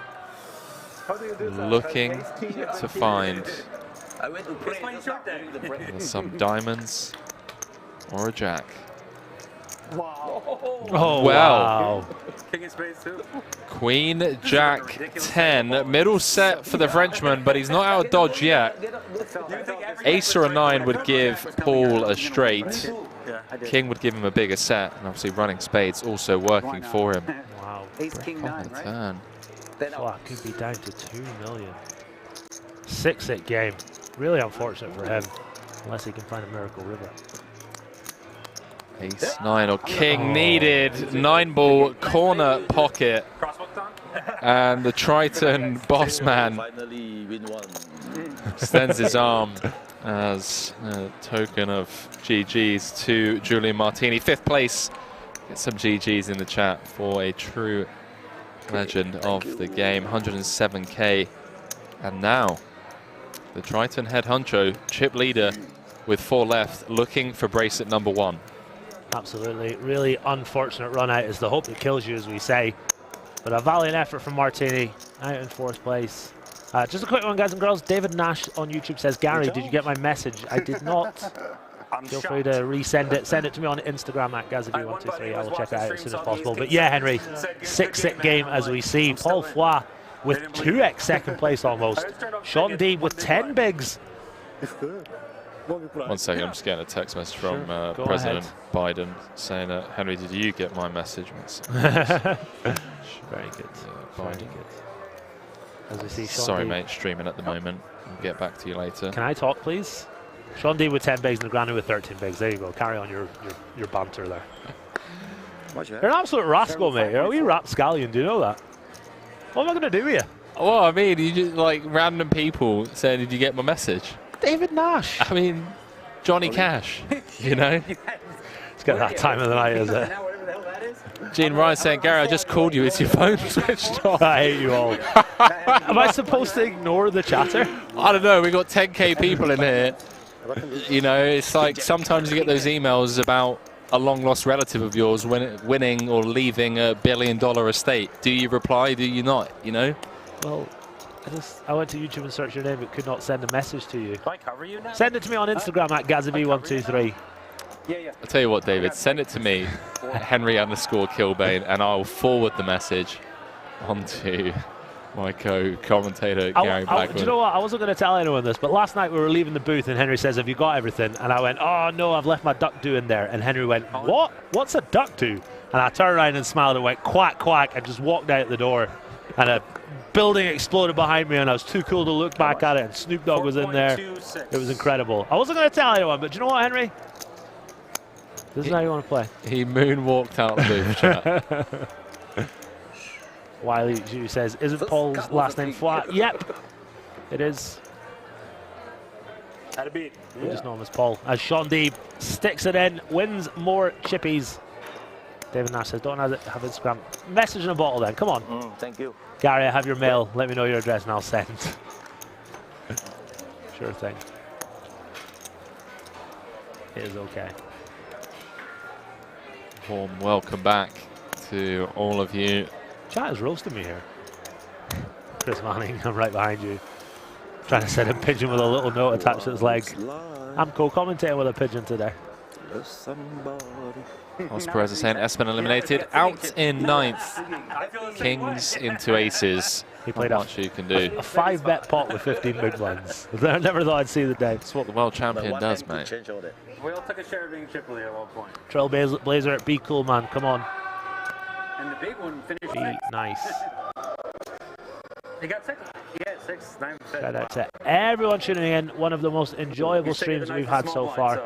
looking to find some diamonds or a jack. Wow. Oh, well. wow. King of spades too. Queen, Jack, 10. Middle set for the Frenchman, but he's not out of dodge yet. Ace or a 9 would give Paul a straight. King would give him a bigger set, and obviously running spades also working for him. Wow. Ace King 9, right? Turn. Foy could be down to 2 million. 6-hit game. Really unfortunate for him, unless he can find a miracle river. Ace 9 or King needed. 9-ball corner pocket. And the Triton boss man extends his arm as a token of GG's to Julian Martini. 5th place. Get some GG's in the chat for a true legend of the game. 107k. And now the Triton head honcho, chip leader, with 4 left, looking for bracelet number 1. Absolutely. Really unfortunate run out is the hope that kills you, as we say. But a valiant effort from Martini, out in 4th place. Just a quick one, guys and girls. David Nash on YouTube says, Gary, did you get my message? I did not. Feel free to resend it. Send it to me on Instagram at Gazaby123. I will check it out as soon as possible. But yeah, Henry, 6-6 game as we see. Paul Foy with 2x 2nd place almost. Shaun Deeb with 10 bigs. 1 second, I'm just getting a text message from President Biden saying that, Henry, did you get my message? Very good. Biden. Very good. As we see Shaun Sorry, Deeb. mate, streaming at the moment. I'll get back to you later. Can I talk, please? Shaun Deeb with 10 bigs, Negreanu with 13 bigs. There you go. Carry on your banter there. You're an absolute rascal, mate. You're a wee rapscallion. Do you know that? What am I going to do with you? Well, I mean, you just like random people saying, did you get my message? David Nash. I mean, Johnny Cash, you know? It's got that time of the night, is it? Gene Ryan saying, Gary, I just called you. Is your phone switched off? I hate you all. Am I supposed to ignore the chatter? I don't know. We've got 10K people in here. You know, it's like sometimes you get those emails about a long-lost relative of yours winning or leaving a billion-dollar estate. Do you reply? Do you not? You know? Well, I went to YouTube and searched your name, but could not send a message to you. Do I cover you now? Send it to me on Instagram at Gazaby123. Yeah. I'll tell you what, David. Send it to me, Henry_Kilbane, and I'll forward the message onto my co-commentator, Gary Blackwood. Do you know what? I wasn't going to tell anyone this, but last night we were leaving the booth and Henry says, have you got everything? And I went, oh no, I've left my duck do in there. And Henry went, what? What's a duck do? And I turned around and smiled and went, quack, quack, and just walked out the door. And a building exploded behind me and I was too cool to look back at it, and Snoop Dogg was in there. It was incredible. I wasn't going to tell anyone, but do you know what, Henry? This is how you want to play. He moonwalked out the booth, chat. Wiley Jew says, isn't Paul's last name Flat? Yep, it is. Had a beat. We just know him as Paul. As Shaun Deeb sticks it in, wins more chippies. David Nash says, don't have Instagram. Message in a bottle then, come on. Thank you. Gary, I have your mail. Let me know your address and I'll send. Sure thing. It is okay. Warm welcome back to all of you. Chat is roasting me here. Chris Manning, I'm right behind you. Trying to send a pigeon with a little note attached to his leg. I'm co-commentating with a pigeon today. Oscar Perez is saying Espen eliminated out in 9th. Kings into aces. He played much you can do. A 5-bet pot with 15 big blinds. I never thought I'd see the day. That's what the world champion does, mate. We all took a share of being triple at one point. Trailblazer, be cool, man. Come on. And the big one finished Be nice. He got 6. Yeah, 6, 9. Shout out to everyone tuning in. One of the most enjoyable streams we've had so far.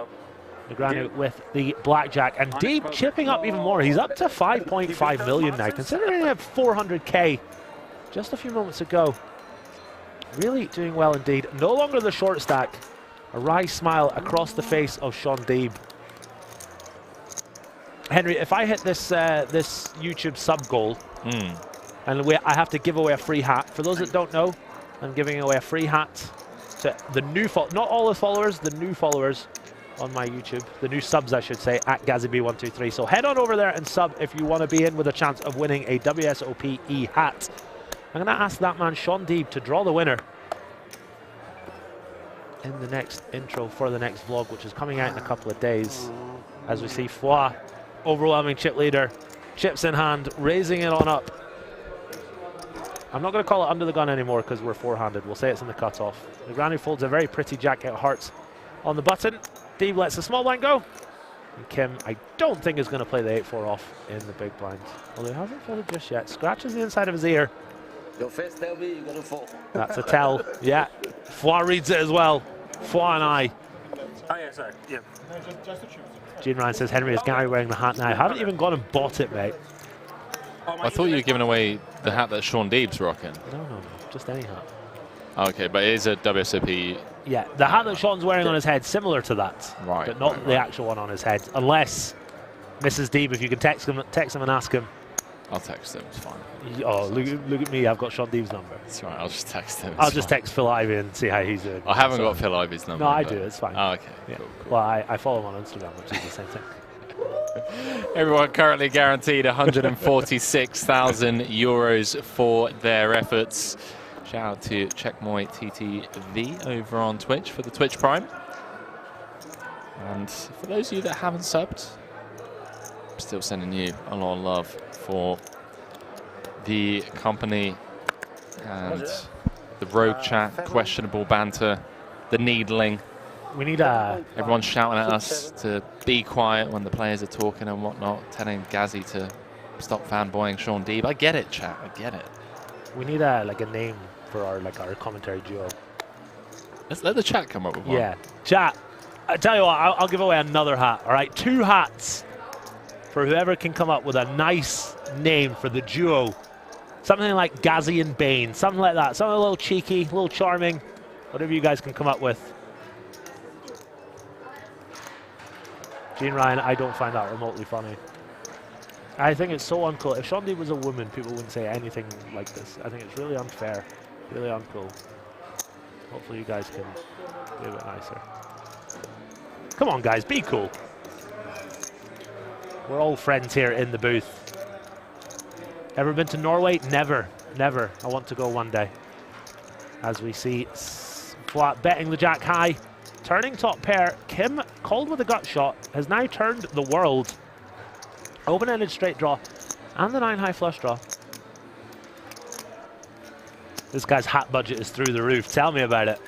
Negreanu with the blackjack, and Deeb chipping up even more. He's up to 5.5 million now, considering he had 400k just a few moments ago. Really doing well indeed. No longer the short stack. A wry smile across the face of Shaun Deeb. Henry, if I hit this this YouTube sub goal, and I have to give away a free hat. For those that don't know, I'm giving away a free hat to the new not all the followers, the new followers on my YouTube, the new subs I should say, at Gazaby123. So head on over there and sub if you want to be in with a chance of winning a WSOPE hat. I'm going to ask that man Shaun Deeb to draw the winner in the next intro for the next vlog, which is coming out in a couple of days. As we see Foy, overwhelming chip leader, chips in hand, raising it on up. I'm not going to call it under the gun anymore because we're four-handed. We'll say it's in the cutoff. Negreanu folds a very pretty jack out hearts on the button. Deeb lets the small blind go. And Kim, I don't think is going to play the 8-4 off in the big blind. Although he hasn't folded just yet. Scratches the inside of his ear. Your face tell me you're going to fold. That's a tell. Yeah. Foy reads it as well. Foy and I. Oh yeah, sorry. Yeah. Gene Ryan says, Henry, is Gary wearing the hat now? I haven't even gone and bought it, mate. I thought you were giving away the hat that Shaun Deeb's rocking. No. Just any hat. Okay, but it is a WSOP. Yeah, the hat that Shaun's wearing on his head, similar to that. Right. But not the actual one on his head. Unless, Mrs. Deeb, if you can text him and ask him, I'll text him, it's fine. Oh, look at me, I've got Shaun Deeb's number. That's right, I'll just text him. I'll just text Phil Ivey and see how he's doing. I haven't got Phil Ivey's number. No, I do, it's fine. Oh, okay. Yeah. Cool. Well, I follow him on Instagram, which is the same thing. Everyone currently guaranteed 146,000 euros for their efforts. Shout out to Checkmoy TTV over on Twitch for the Twitch Prime. And for those of you that haven't subbed, I'm still sending you a lot of love for the company and the rogue chat, questionable banter, the needling. We need everyone's shouting at us to be quiet when the players are talking and whatnot, telling Gazzy to stop fanboying Shaun Deeb. I get it, chat. I get it. We need like a name for our commentary duo. Let's let the chat come up with one. Yeah, chat. I tell you what, I'll give away another hat. All right, 2 hats for whoever can come up with a nice name for the duo. Something like Gazzy and Bane, something like that. Something a little cheeky, a little charming. Whatever you guys can come up with. Gene Ryan, I don't find that remotely funny. I think it's so uncool. If Shaun Deeb was a woman, people wouldn't say anything like this. I think it's really unfair, really uncool. Hopefully you guys can be a bit nicer. Come on, guys, be cool. We're all friends here in the booth. Ever been to Norway? Never, never. I want to go one day. As we see Flat betting the jack high. Turning top pair, Kim, called with a gut shot, has now turned the world. Open-ended straight draw, and the 9 high flush draw. This guy's hat budget is through the roof. Tell me about it.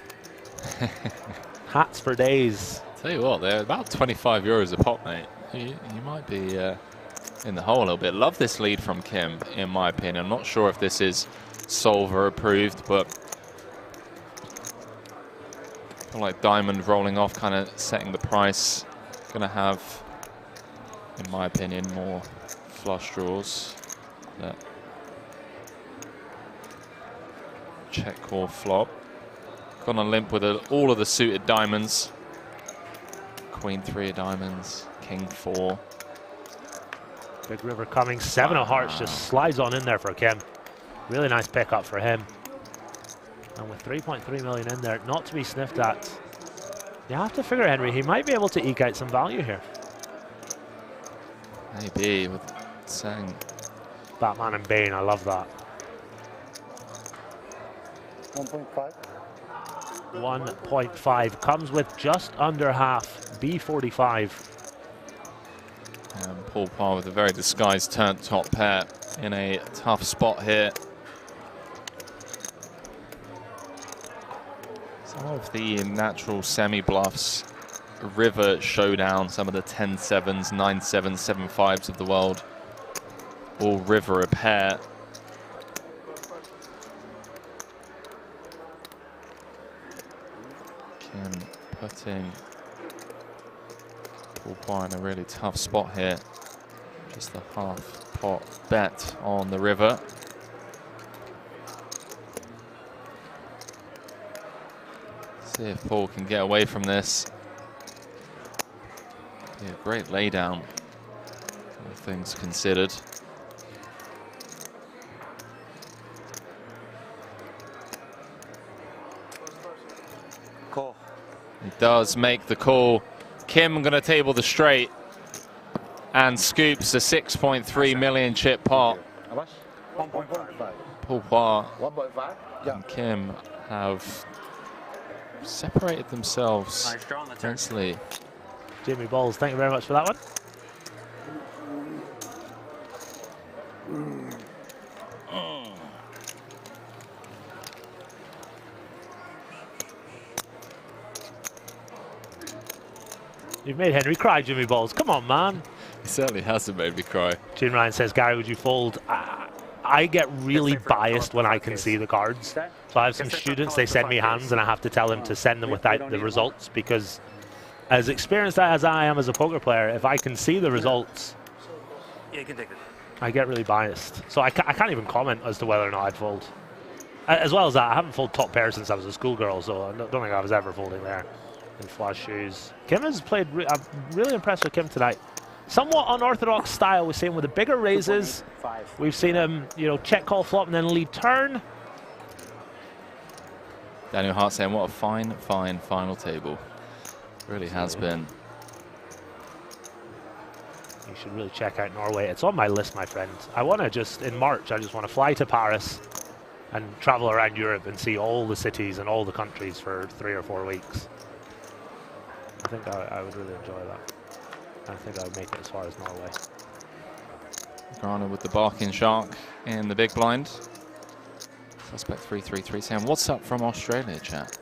Hats for days. Tell you what, they're about 25 euros a pop, mate. You might be in the hole a little bit. Love this lead from Kim, in my opinion. I'm not sure if this is solver approved, but I feel like diamond rolling off, kind of setting the price. Gonna have, in my opinion, more flush draws. Check call flop. Gone on limp with all of the suited diamonds. Queen 3 of diamonds, King 4. Big river coming, 7 of hearts just slides on in there for Kim. Really nice pickup for him. And with 3.3 million in there, not to be sniffed at. You have to figure, Henry, he might be able to eke out some value here. Maybe with saying Batman and Bane, I love that. 1.5. 1.5 comes with just under half. B45. And Paul Parr with a very disguised turn top pair in a tough spot here. Some of the natural semi-bluffs, river showdown, some of the 10-7s, 9-7s, 7-5s of the world, all river a pair. Kim putting Paul Parr in a really tough spot here. Just a half pot bet on the river. See if Paul can get away from this. Yeah, great laydown, all things considered. Call. He does make the call. Kim going to table the straight and scoops a 6.3 million chip pot. 1.5. Paul Parr 1.5. and Kim have separated themselves immensely. Jimmy Balls, thank you very much for that one. You've made Henry cry, Jimmy Balls. Come on, man. He certainly hasn't made me cry. Jim Ryan says, Gary, would you fold? I get really biased when I can see the cards. So I have some students, they send me hands and I have to tell them to send them without the results, because as experienced as I am as a poker player, if I can see the results, Yeah, you can take it. I get really biased. So I can't even comment as to whether or not I'd fold. As well as that, I haven't folded top pair since I was a schoolgirl, so I don't think I was ever folding there. In flush shoes. Kim has played, I'm really impressed with Kim tonight. somewhat unorthodox style. We've seen with the bigger raises. We've seen him, you know, check, call, flop, and then lead turn. Daniel Hart saying, what a fine, fine final table. Really has been. You should really check out Norway. It's on my list, my friend. I want to just, in March, I just want to fly to Paris and travel around Europe and see all the cities and all the countries for 3 or 4 weeks. I think I would really enjoy that. I think I would make it as far as Norway. Negreanu with the barking shark in the big blind. Suspect 333 saying, what's up from Australia, chat?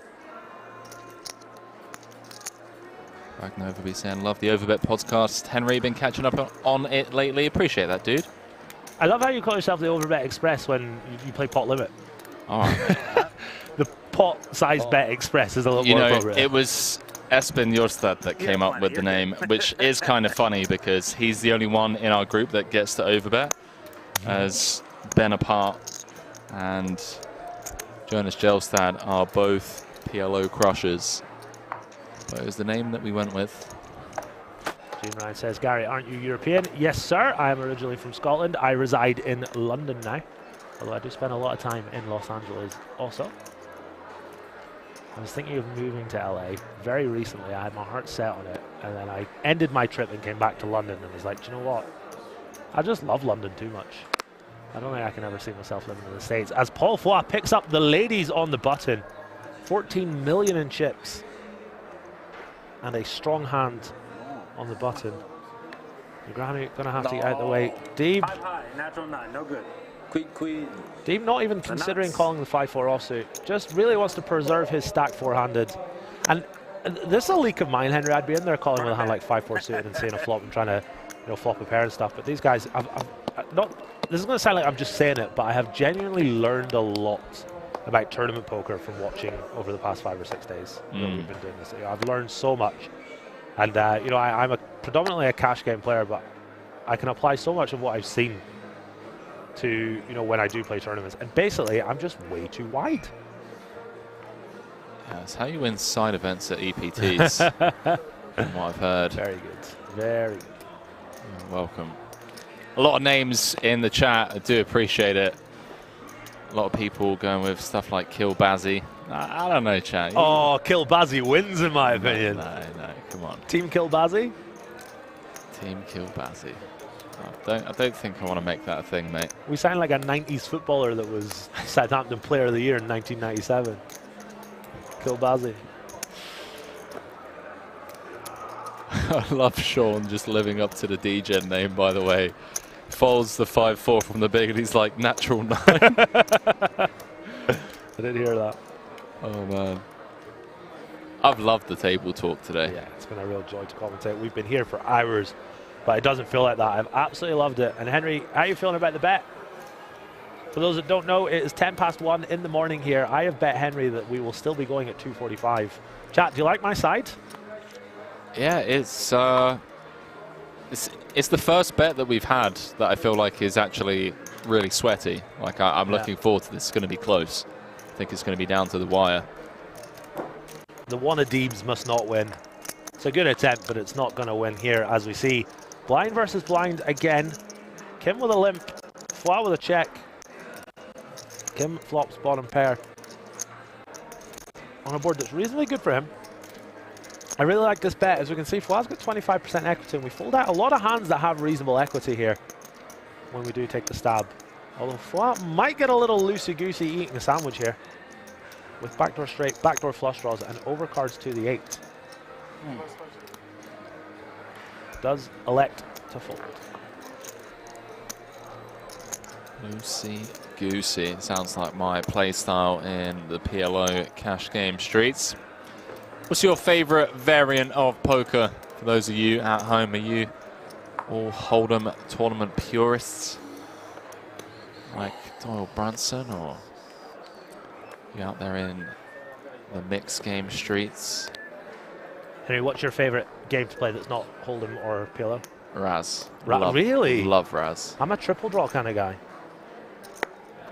Ragnar Overby saying, love the Overbet podcast. Henry, been catching up on it lately. Appreciate that, dude. I love how you call yourself the Overbet Express when you play pot limit. All right. The pot size bet express is a little more appropriate. It was Espen Jørstad that came up with the name, which is kind of funny because he's the only one in our group that gets to Overbet, as Ben Apart and Jonas Jørstad are both PLO crushers. But it was the name that we went with. Gene Ryan says, Gary, aren't you European? Yes, sir. I am originally from Scotland. I reside in London now, although I do spend a lot of time in Los Angeles also. I was thinking of moving to LA very recently. I had my heart set on it, and then I ended my trip and came back to London and was like, do you know what? I just love London too much. I don't think I can ever see myself living in the States. As Paul Foy picks up the ladies on the button. 14 million in chips. And a strong hand on the button. Negreanu going to have to get out of the way. Deeb. High, natural 9, no good. Deeb not even considering calling the 5-4 offsuit. Just really wants to preserve his stack four-handed. And this is a leak of mine, Henry. I'd be in there calling with a hand like 5-4 suited and seeing a flop and trying to, you know, flop a pair and stuff. But these guys, I've not. This is going to sound like I'm just saying it, but I have genuinely learned a lot about tournament poker from watching over the past 5 or 6 days that we've been doing this. You know, I've learned so much, and you know, I'm predominantly a cash game player, but I can apply so much of what I've seen to, you know, when I do play tournaments. And basically, I'm just way too wide. Yeah, that's how you win side events at EPTs, from what I've heard. Very good, very good. You're welcome. A lot of names in the chat. I do appreciate it. A lot of people going with stuff like Kill Bazzy. I don't know, chat. Oh, Kill Bazzy wins, in my opinion. No, come on. Team Kill Bazzy? Team Kill Bazzy. I don't think I want to make that a thing, mate. We sound like a 90s footballer that was Southampton Player of the Year in 1997. Kill Bazzy. I love Shaun just living up to the DJ name, by the way. Folds the 5-4 from the big and he's like, natural 9. I didn't hear that. Oh, man. I've loved the table talk today. Yeah, it's been a real joy to commentate. We've been here for hours, but it doesn't feel like that. I've absolutely loved it. And Henry, how are you feeling about the bet? For those that don't know, it is 1:10 in the morning here. I have bet Henry that we will still be going at 2:45. Chat, do you like my side? Yeah, it's the first bet that we've had that I feel like is actually really sweaty. Like I'm looking forward to this. It's going to be close. I think it's going to be down to the wire. The one of Deebs must not win. It's a good attempt, but it's not going to win here, as we see. Blind versus blind again. Kim with a limp. Foy with a check. Kim flops bottom pair. On a board that's reasonably good for him. I really like this bet. As we can see, Foy's got 25% equity, and we fold out a lot of hands that have reasonable equity here when we do take the stab. Although Foy might get a little loosey-goosey eating a sandwich here with backdoor straight, backdoor flush draws, and overcards to the 8. Does elect to fold. Loosey-goosey. Sounds like my play style in the PLO cash game streets. What's your favorite variant of poker for those of you at home? Are you all Hold'em tournament purists like Doyle Brunson, or you out there in the mixed game streets? Henry, what's your favorite game to play that's not Hold'em or PLO? Raz. Really? Love Raz. I'm a triple draw kind of guy.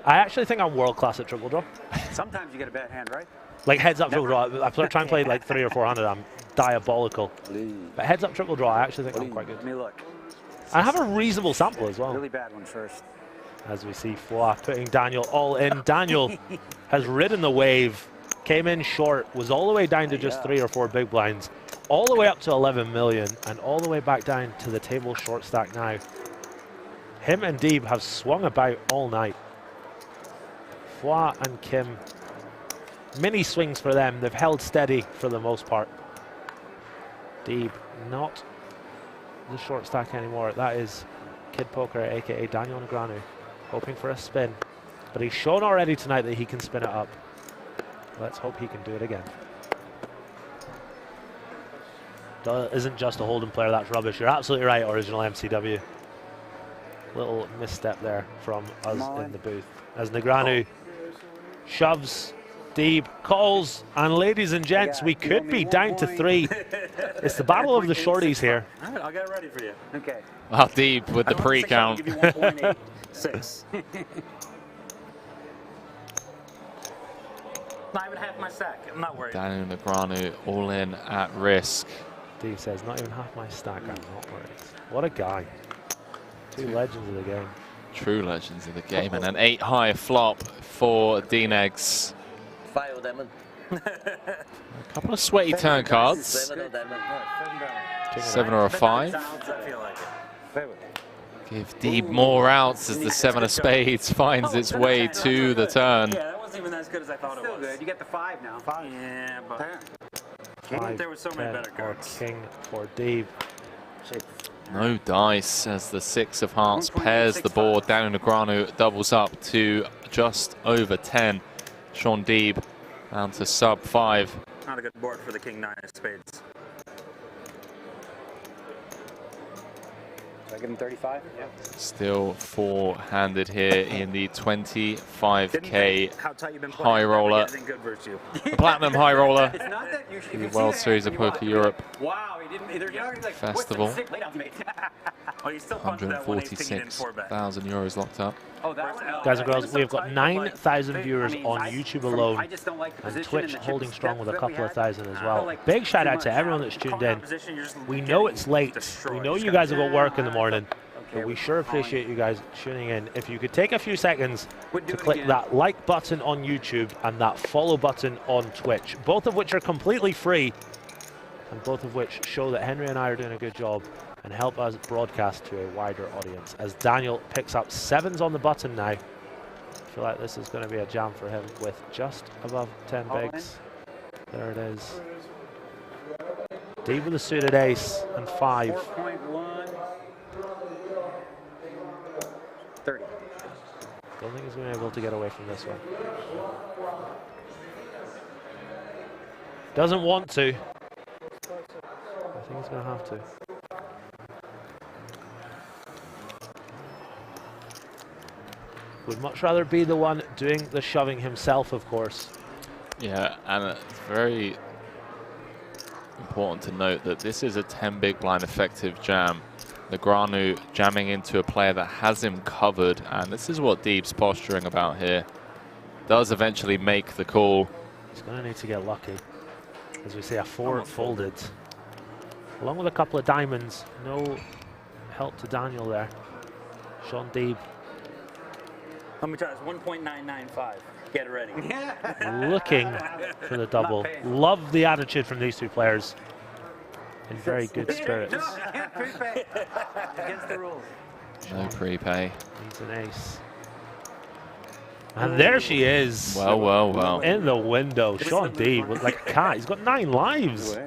I actually think I'm world class at triple draw. Sometimes you get a bad hand, right? Like heads up triple draw. I try and play like 3 or 400. I'm diabolical. But heads up triple draw, I actually think I'm quite good. Let me look. I have a reasonable sample as well. Really bad one first. As we see Foix putting Daniel all in. Daniel has ridden the wave, came in short, was all the way down to just 3 or 4 big blinds, all the way up to 11 million, and all the way back down to the table short stack now. Him and Deeb have swung about all night. Foix and Kim, mini swings for them. They've held steady for the most part. Deeb not the short stack anymore. That is Kid Poker, aka Daniel Negreanu, hoping for a spin. But he's shown already tonight that he can spin it up. Let's hope he can do it again. Isn't just a Hold'em player, that's rubbish. You're absolutely right, original MCW. Little misstep there from us in the booth. As Negreanu shoves, Deeb calls, and ladies and gents, we could be down to 3. It's the battle of the shorties here. All right, I'll get it ready for you. Okay. Wow, Deeb with the pre-count. I'll give you 1.86. Not even half my stack. I'm not worried. Daniel Negreanu all in at risk. Deeb says, not even half my stack, I'm not worried. What a guy. Two legends of the game. True legends of the game. And an 8-high flop for D-Negs. 5 of them. A couple of sweaty turn cards. 7 or a 5. Give Deeb more outs as the 7 of spades finds its way to the turn. Yeah, that wasn't even as good as I thought it was. Good. You get the 5 now. 5. Yeah, but 5, there were so many better cards. King for Deeb. No dice as the 6 of hearts pairs the board. Daniel Negreanu doubles up to just over 10. Shaun Deeb down to sub 5. Not a good board for the King 9 of spades. I give him 35? Yeah. Still 4-handed here in the 25k How tight you've been playing, high roller. good versus you. The platinum high roller. It's not that you should, The World Series of Poker Europe wow, he didn't. Either, like, Festival. Oh, you still punched that when he's thinking in 4-bet. 146,000 euros locked up. Oh, that one? Guys and girls, we've got 9,000 viewers on YouTube alone, I just don't like the and position Twitch and the holding chips strong with a that couple we of had. thousand as I well. felt like Big shout out too to much. everyone that's tuned in. Position, you're just We know it's late. destroyed. We know you guys have got work in the morning. But we sure appreciate you guys tuning in. If you could take a few seconds to click that like button on YouTube and that follow button on Twitch, both of which are completely free, and both of which show that Henry and I are doing a good job and help us broadcast to a wider audience. As Daniel picks up 7s on the button now, I feel like this is going to be a jam for him with just above 10 bigs. There it is. Deeb with a suited ace and 5. 4.1. 30. Don't think he's going to be able to get away from this one. Doesn't want to. I think he's going to have to. Would much rather be the one doing the shoving himself, of course. Yeah, and it's very important to note that this is a 10 big blind effective jam. Negreanu jamming into a player that has him covered, and this is what Deeb's posturing about here. Does eventually make the call. He's going to need to get lucky. As we see, a 4 folded. Along with a couple of diamonds. No help to Daniel there. Shaun Deeb. Let me try this. 1.995. Get ready. Looking for the double. Love the attitude from these two players. In very good spirits. Against the rules. No prepay. Needs an ace. And there she is. Well, well, well. In the window. Shaun Deeb with like a cat. He's got 9 lives.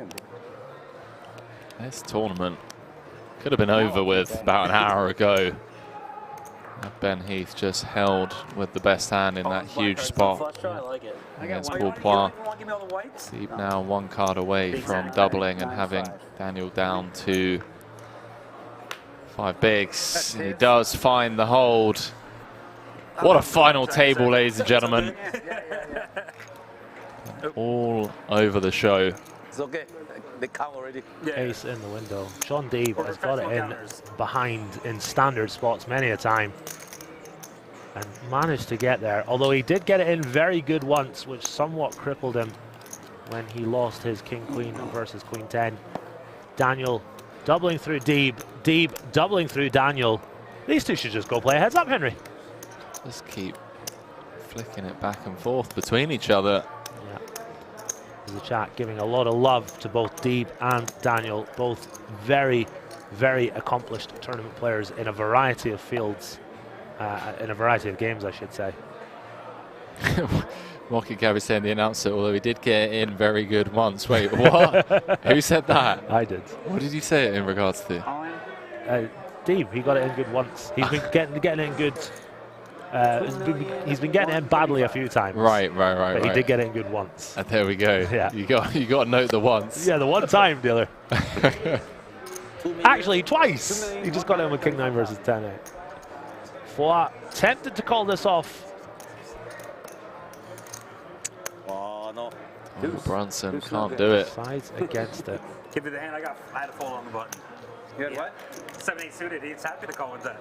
This tournament could have been over with about an hour ago. Ben Heath just held with the best hand in that huge spot against Paul Poir. Deeb now 1 card away from doubling and having Daniel down to 5 bigs. And he does find the hold. What a final table, ladies and gentlemen. All over the show. It's okay. They count already. Ace in the window. Shaun Deeb has got it in behind in standard spots many a time. And managed to get there. Although he did get it in very good once, which somewhat crippled him when he lost his king-queen versus queen-10. Daniel doubling through Deeb. Deeb doubling through Daniel. These two should just go play a heads up, Henry. Just keep flicking it back and forth between each other. Yeah. The chat giving a lot of love to both Deeb and Daniel, both very, very accomplished tournament players in a variety of fields, in a variety of games, I should say. Rocky Gabby saying the announcer, although he did get in very good once. Wait, what? Who said that? I did. What did you say in regards to? Deeb, he got it in good once. He's been getting it in good. He's been getting it in badly a few times. Right. But he did get it in good once. There we go. Yeah. You got to note the once. Yeah, the one time, dealer. Actually, twice. He just got it in with King 9 versus 10-8. Foix tempted to call this off. Oh, no. Brunson can't do it. Sides against it. Give me the hand. I had to fold on the button. You had what? 7-8 suited. He's happy to call with that.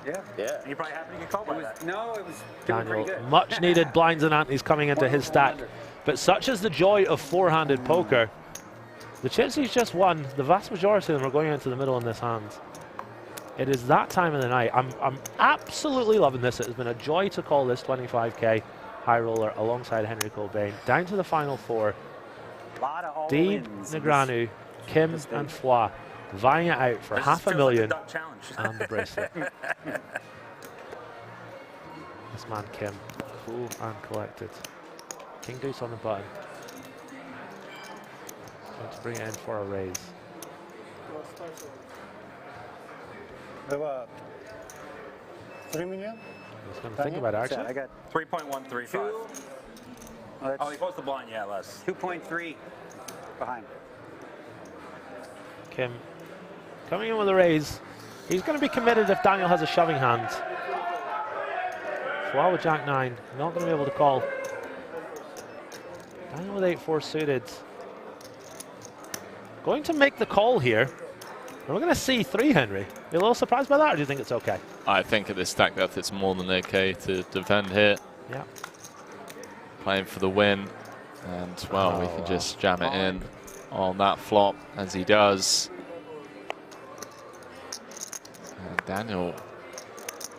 Yeah. And you're probably happy to get called by that. No, it was doing Daniel, pretty good. much needed blinds and antes coming into his stack. But such is the joy of four-handed poker. The chips he's just won, the vast majority of them are going into the middle in this hand. It is that time of the night. I'm absolutely loving this. It has been a joy to call this 25k high roller alongside Henry Cobain. Down to the final four. Deeb, Negreanu, Kim and Foix vying it out for $500,000 and the bracelet. This man Kim, cool and collected. King deuce on the button. Going to bring it in for a raise. About 3 million? He's going to think about it, actually. I got 3.135. Oh, he posted the blind, yeah, less. 2.3 behind. Kim coming in with a raise. He's going to be committed if Daniel has a shoving hand. Foix with Jack 9, not going to be able to call. Daniel with 8-4 suited. Going to make the call here. And we're going to see 3, Henry. You a little surprised by that, or do you think it's okay? I think at this stack depth it's more than okay to defend here. Yeah. Playing for the win. And, well, we can just jam it in on that flop, as he does. And Daniel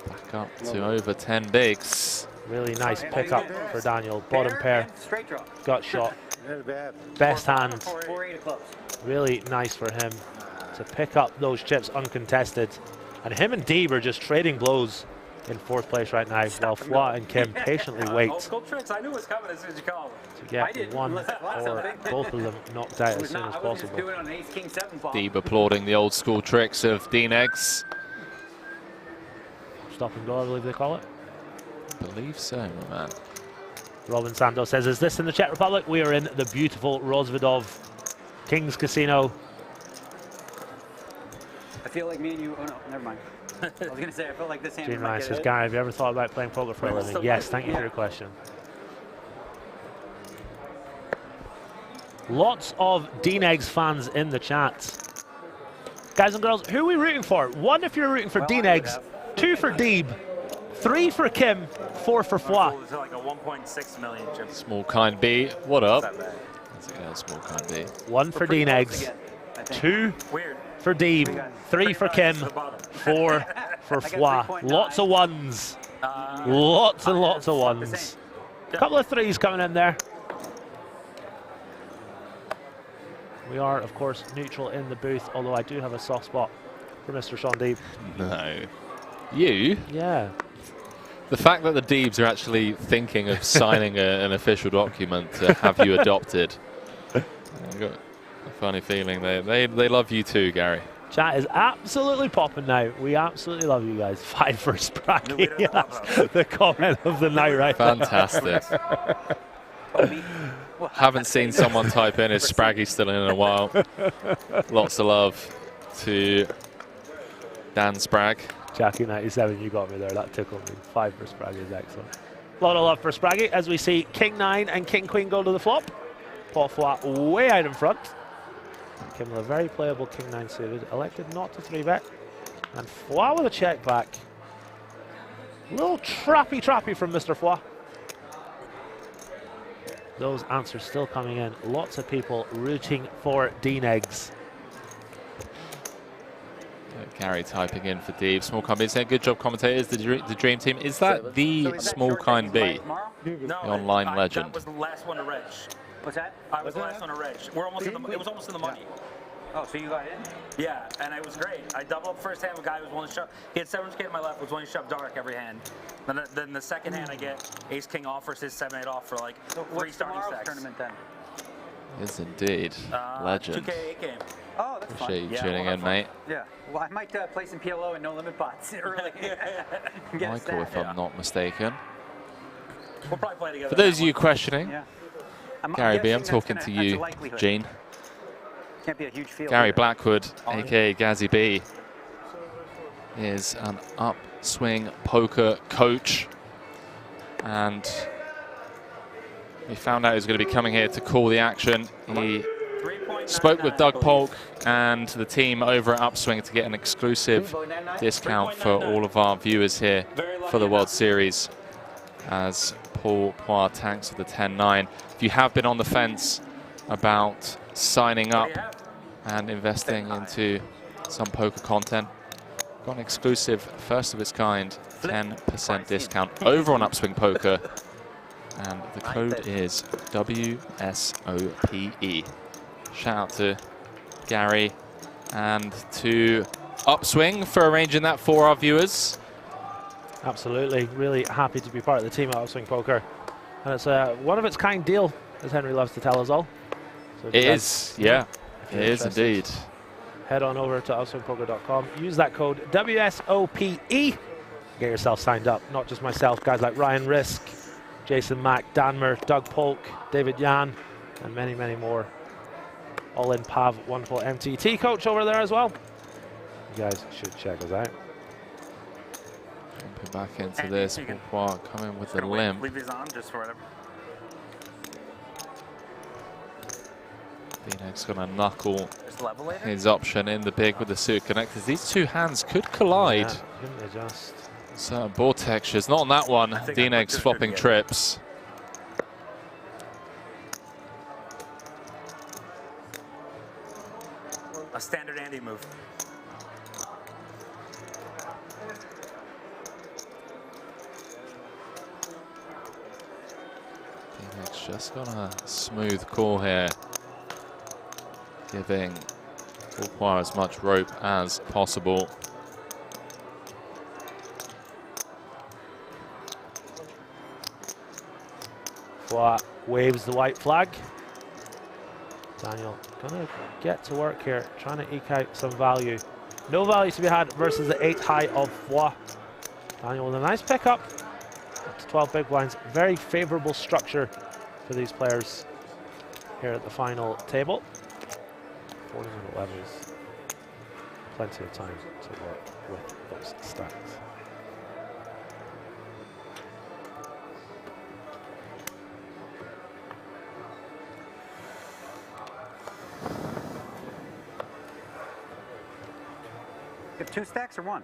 back up to over 10 bigs. Really nice pickup for Daniel. Bottom pair. Got shot. Best hand. Really nice for him to pick up those chips uncontested. And him and Deeb are just trading blows in 4th place right now, while Foix and Kim patiently wait Old school tricks. I knew it was coming as soon as you called. to get one or both of them knocked out as soon as possible. Deeb applauding the old school tricks of Dean Eggs. Stop and go, I believe they call it. I believe so, my man. Robin Santos says, is this in the Czech Republic? We are in the beautiful Rozvadov King's Casino. I feel like me and you, oh no, never mind. I was going to say, I feel like this hand Gene Ryan says, Gary, have you ever thought about playing poker for a living? Yes, thank you for your question. Lots of Dean Eggs fans in the chat. Guys and girls, who are we rooting for? 1 if you're rooting for Dean Eggs, 2 for Deeb, 3 for Kim, 4 for Foix. It's like a 1.6 million chip. Small Kind B, what up? Small Kind B. 1 for Dean Eggs, 2 for Deeb, 3 for Kim, 4 for Foix. Lots of ones. Lots and lots of ones. A couple of 3s coming in there. We are, of course, neutral in the booth, although I do have a soft spot for Mr. Shaun Deeb. No. You? Yeah. The fact that the Deebs are actually thinking of signing an official document to have you adopted. I've got a funny feeling they love you too, Gary. Chat is absolutely popping now. We absolutely love you guys. 5 for Spraggy. That's the comment of the night right Fantastic. Haven't seen someone type in, is Spraggy still in a while. Lots of love to Dan Spragg. Jackie97, you got me there. That tickled me. 5 for Spraggy is excellent. A lot of love for Spraggy as we see King 9 and King Queen go to the flop. Paul Foix way out in front. Kim with a very playable King 9 suited. Elected not to 3-bet. And Foix with a check back. A little trappy from Mr. Foix. Those answers still coming in. Lots of people rooting for D-Negs. Gary typing in for Deeb. Small Kind B saying, good job, commentators. The Dream Team. Is that the Small Kind B? The online legend. That was the last one to reg. What's that? I was the last one to reg. We're almost in the, it was almost in the money. Oh, so you got in? Yeah, and it was great. I doubled up first hand with a guy who was willing to shove. He had 700k to my left, was willing to shove dark every hand. Then the second hand I get ace king off versus 7-8 off for like so 3 starting stacks. Tournament then? Is indeed legend. 2K8 game. Oh, that's fun. Appreciate you tuning in, mate. Yeah. Well, I might play some PLO and no limit pots early. Michael, if I'm not mistaken. We'll probably play together. For those of you questioning, Gary B, I'm talking to you, Gene. Can't be a huge field. Gary Blackwood, aka Gazzy B, is an upswing poker coach, and we found out he was going to be coming here to call the action. He spoke with Doug Polk and the team over at Upswing to get an exclusive discount for all of our viewers here for the World Series as Paul Poir tanks with the 10-9. If you have been on the fence about signing up and investing into some poker content, got an exclusive, first of its kind, 10% discount over on Upswing Poker, and the code is WSOPE. Shout out to Gary and to Upswing for arranging that for our viewers. Absolutely, really happy to be part of the team at Upswing Poker, and it's a one-of-its-kind deal, as Henry loves to tell us all. So it is, yeah, it is indeed. Head on over to upswingpoker.com, use that code WSOPE, get yourself signed up. Not just myself, guys like Ryan Risk, Jason Mack, Danmer, Doug Polk, David Yan, and many, many more. All in Pav, wonderful MTT coach over there as well. You guys should check us out. Jumping back into this, Poir coming with a limp. Leave these on just for whatever. D-Negs gonna knuckle his option in the big with the suit connectors. These two hands could collide. Yeah, couldn't they just? Certain board textures, not on that one. D-Negs flopping trips. A standard Andy move. D-Negs just got a smooth call here, giving Poir as much rope as possible. Poir waves the white flag. Daniel gonna get to work here, trying to eke out some value. No value to be had versus the 8 high of Poir. Daniel with a nice pickup, up to 12 big blinds. Very favorable structure for these players here at the final table. 40-minute levels, plenty of time to work with those stacks. You have 2 stacks or 1?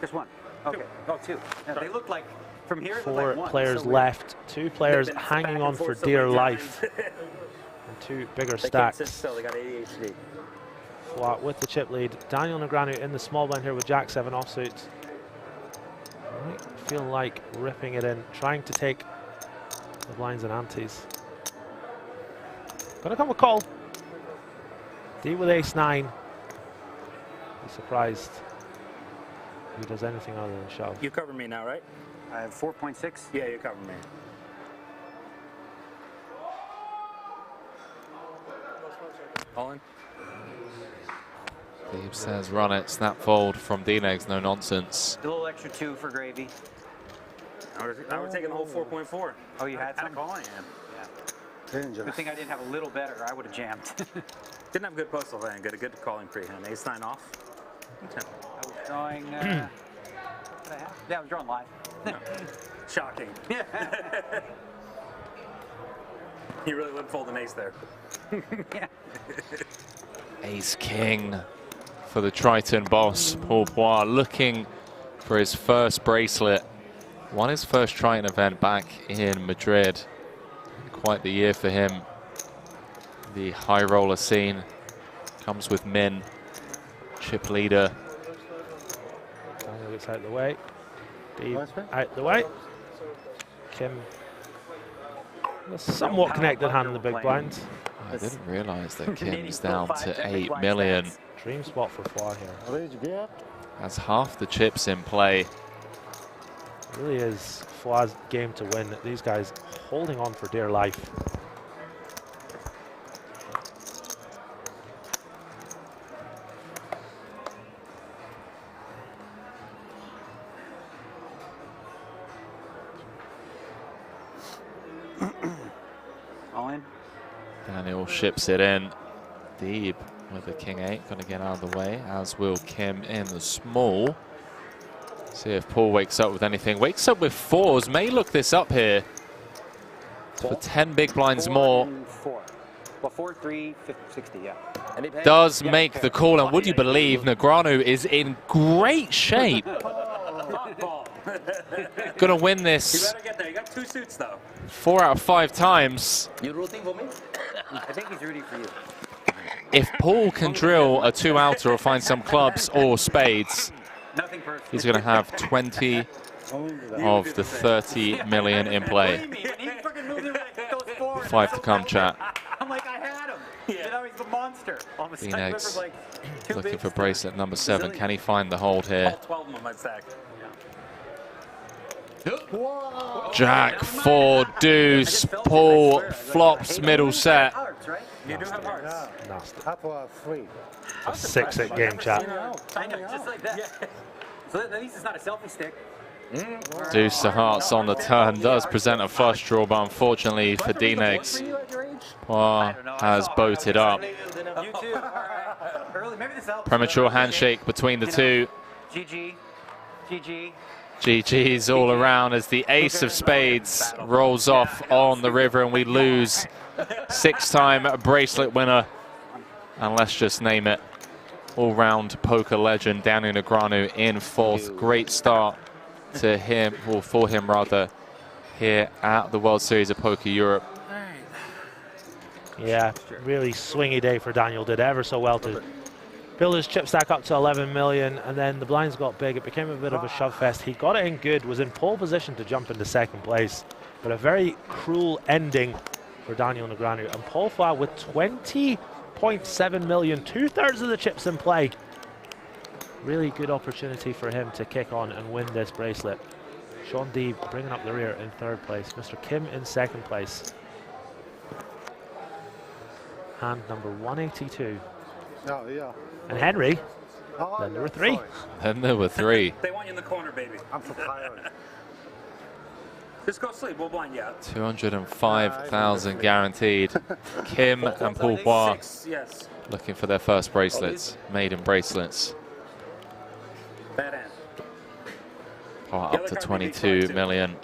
Just 1. Okay. Oh, 2. Yeah, they look like from here. 4 like players so left. 2 players hanging on for dear life. And 2 bigger stacks. Still, they got ADHD. Poir with the chip lead. Daniel Negreanu in the small blind here with Jack 7 offsuit. Might feel like ripping it in, trying to take the blinds and antes. Gonna come with call. D with ace 9. Be surprised if he does anything other than shove. You cover me now, right? I have 4.6. Yeah, you cover me. All in. Deeb says run it, snap fold from D-Negs, no nonsense. A little extra 2 for gravy. Now we're taking the whole 4.4. Oh, you had some? Calling, yeah. Good thing I didn't have a little better. I would have jammed. Didn't have a good postal hand. Good, a good calling pre-hand. Ace 9 off. I was drawing. What did I have? Yeah, I was drawing live. No. Shocking. Yeah. You really would fold an ace there. Yeah. Ace King for the Triton boss, Paul Poir, looking for his first bracelet. Won his first Triton event back in Madrid. Didn't quite the year for him. The high roller scene comes with Min, chip leader. Daniel gets out of the way. Deeb out the way. Kim, a somewhat connected hand in the big blind. I didn't realize that Kim's down to 8 million. Dream spot for Foix here. That's half the chips in play. It really is Foix's game to win. These guys holding on for dear life. All in. Daniel ships it in. Deeb with the king 8, going to get out of the way, as will Kim in the small. See if Paul wakes up with anything. Wakes up with 4s. May look this up here. For 10 big blinds more. 4. Well, 4, 3, 60, yeah. Does make the call, and would you believe Negreanu is in great shape. Gonna win this. You better get there. You got 2 suits though. 4 out of 5 times. You rooting for me? I think he's rooting for you. If Paul can drill a 2-outer or find some clubs or spades, he's going to have 20 of the 30 million in play. 5 to come, chat. I'm like, I had him. You know, he's the monster. All of a sudden, Phoenix like, looking for bracelet number 7. Can he find the hold here? all 12 of them on my stack. Jack 4 deuce. Paul flops middle set. You do have hearts. Nasty. That was 3. A 6-8 game, chat. I know, just like that. Yeah. So at least it's not a selfie stick. Deuce to hearts on the turn does present a flush draw, but unfortunately for D-Negs, Poir has boated up. Premature handshake between the two. GG. GG. GG's all around as the ace of spades rolls off on the river, and we lose 6-time bracelet winner. And let's just name it, all-round poker legend Daniel Negreanu in 4th. Great start to him, or for him rather, here at the World Series of Poker Europe. Yeah, really swingy day for Daniel. Did ever so well to build his chip stack up to 11 million, and then the blinds got big. It became a bit of a shove fest. He got it in good, was in pole position to jump into 2nd place, but a very cruel ending for Daniel Negreanu. And Paul Foix with 20.7 million, 2/3 of the chips in play. Really good opportunity for him to kick on and win this bracelet. Shaun Deeb bringing up the rear in 3rd place. Mr. Kim in 2nd place. Hand number 182. Oh, yeah. And Henry, then there were 3. Then there were 3. They want you in the corner, baby. I'm so tired. Just go sleep. We'll blind you out. 205,000 guaranteed. Kim and Paul Poir Yes. looking for their first bracelets, maiden bracelets. Bad end. Poir up to 22 million.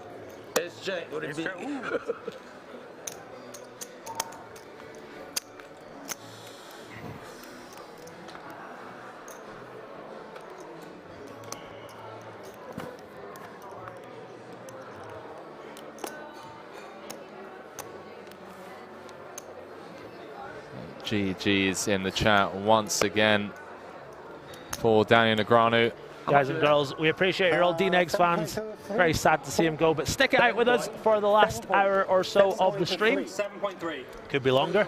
GG's in the chat once again for Daniel Negreanu. Guys and girls, we appreciate your old D-Negs fans. Very sad to see him go, but stick it out with us for the last hour or so of the stream. 7.3. Could be longer.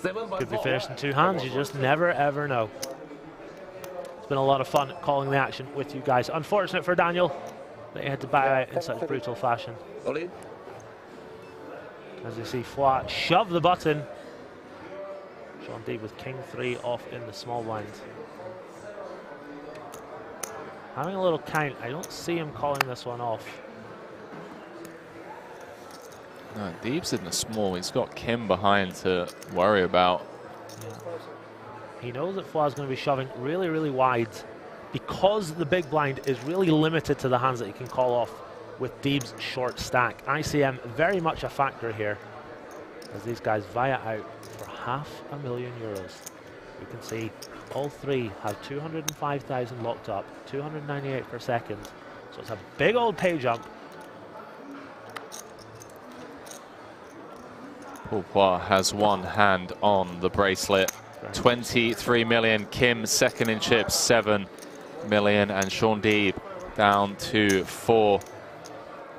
Could be finished in 2 hands. You just never, ever know. It's been a lot of fun calling the action with you guys. Unfortunate for Daniel that he had to bow out in such brutal fashion. As you see, Foix shove the button. Shaun Deeb with king 3 off in the small blind. Having a little count. I don't see him calling this one off. No, Deeb's in the small. He's got Kim behind to worry about. Yeah. He knows that Foix is going to be shoving really, really wide because the big blind is really limited to the hands that he can call off with Deeb's short stack. ICM very much a factor here as these guys vie out for €500,000. You can see all 3 have 205,000 locked up, 298 per second. So it's a big old pay jump. Pourpois has one hand on the bracelet. 23 million. Kim second in chips, 7 million. And Shaun Deeb down to 4.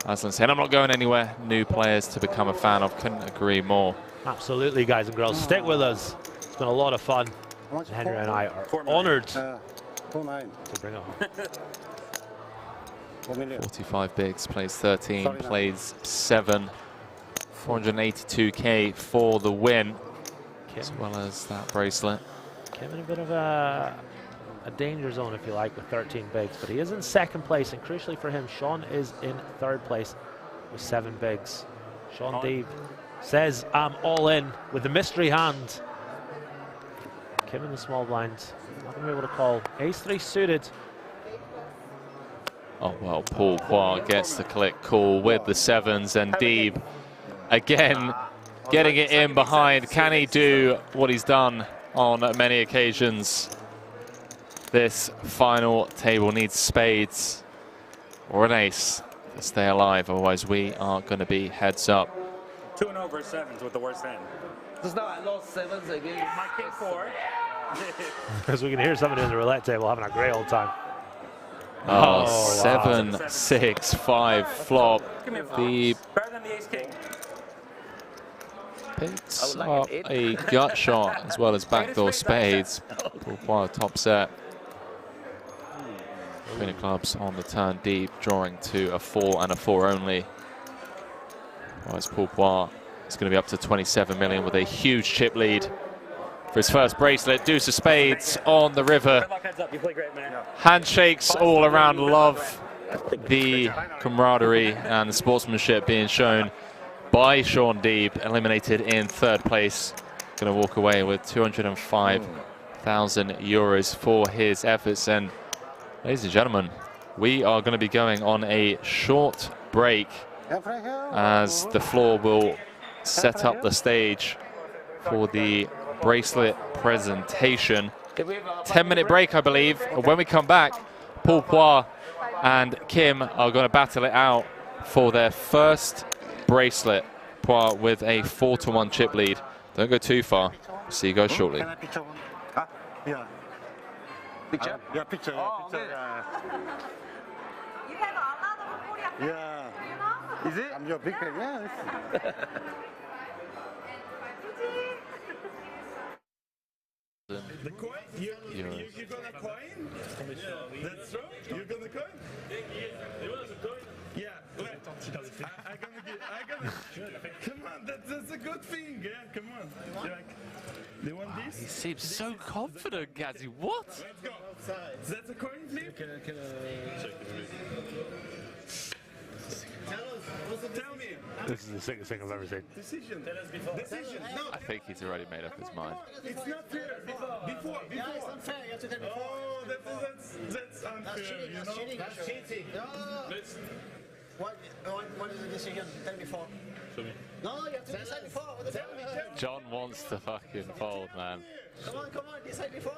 Aslan saying, I'm not going anywhere. New players to become a fan of. Couldn't agree more. Absolutely, guys and girls. Stick with us. It's been a lot of fun. Henry and I are honoured to bring it home. 45 bigs, plays 13, plays 7. 482k for the win, as well as that bracelet. Kim in a bit of a danger zone, if you like, with 13 bigs, but he is in second place, and crucially for him, Shaun is in third place with 7 bigs. Shaun Deeb says, I'm all in with the mystery hand. Kim in the small blind, not going to be able to call. Ace-3 suited. Oh, well, Pourpois gets the click call with the 7s, and Deeb again getting it in behind. Can he do what he's done on many occasions? This final table needs spades or an ace to stay alive, otherwise we are going to be heads up. 2-0 versus 7s with the worst hand. Just now I lost 7s again. My king 4. As we can hear somebody on the roulette table having a great old time. Oh, 7, 6, 5 flop. Deeb Better than the ace king. picks up a gut shot as well as backdoor spades. Pourpois top set. Queen of clubs on the turn. Deeb drawing to a 4 and a 4 only. Whereas Pourpois is going to be up to 27 million with a huge chip lead for his first bracelet. Deuce of spades on the river. Good luck, heads up. You play great, man. Handshakes all around. Love the camaraderie and the sportsmanship being shown by Shaun Deeb, eliminated in third place. Going to walk away with 205,000 euros for his efforts. And ladies and gentlemen, we are going to be going on a short break as the floor will set up the stage for the bracelet presentation. 10-minute break, I believe. When we come back, Pourpois and Kim are going to battle it out for their first bracelet, with a 4-1 chip lead. Don't go too far. See you guys shortly. Picture? Yeah, picture. Oh, picture. Yeah. Is it? I'm your big fan. Yeah. The coin? You gonna coin? That's true? You gonna coin? Yeah. Come on, that's a good thing, yeah? Come on. They want this? He seems so confident, Gazzy. What? Let's go. That's a coin flip? Tell me. This is the sickest thing I've ever seen. Decision. Decision. No. I think he's already made up his mind. It's not fair. Before. Yeah, it's unfair. You have to tell me before. Oh, that's unfair, you know? That's cheating. No. What is the decision? Tell me before. Show me. No, you have to decide before. Tell me. John wants to fucking fold, man. Come on, decide before.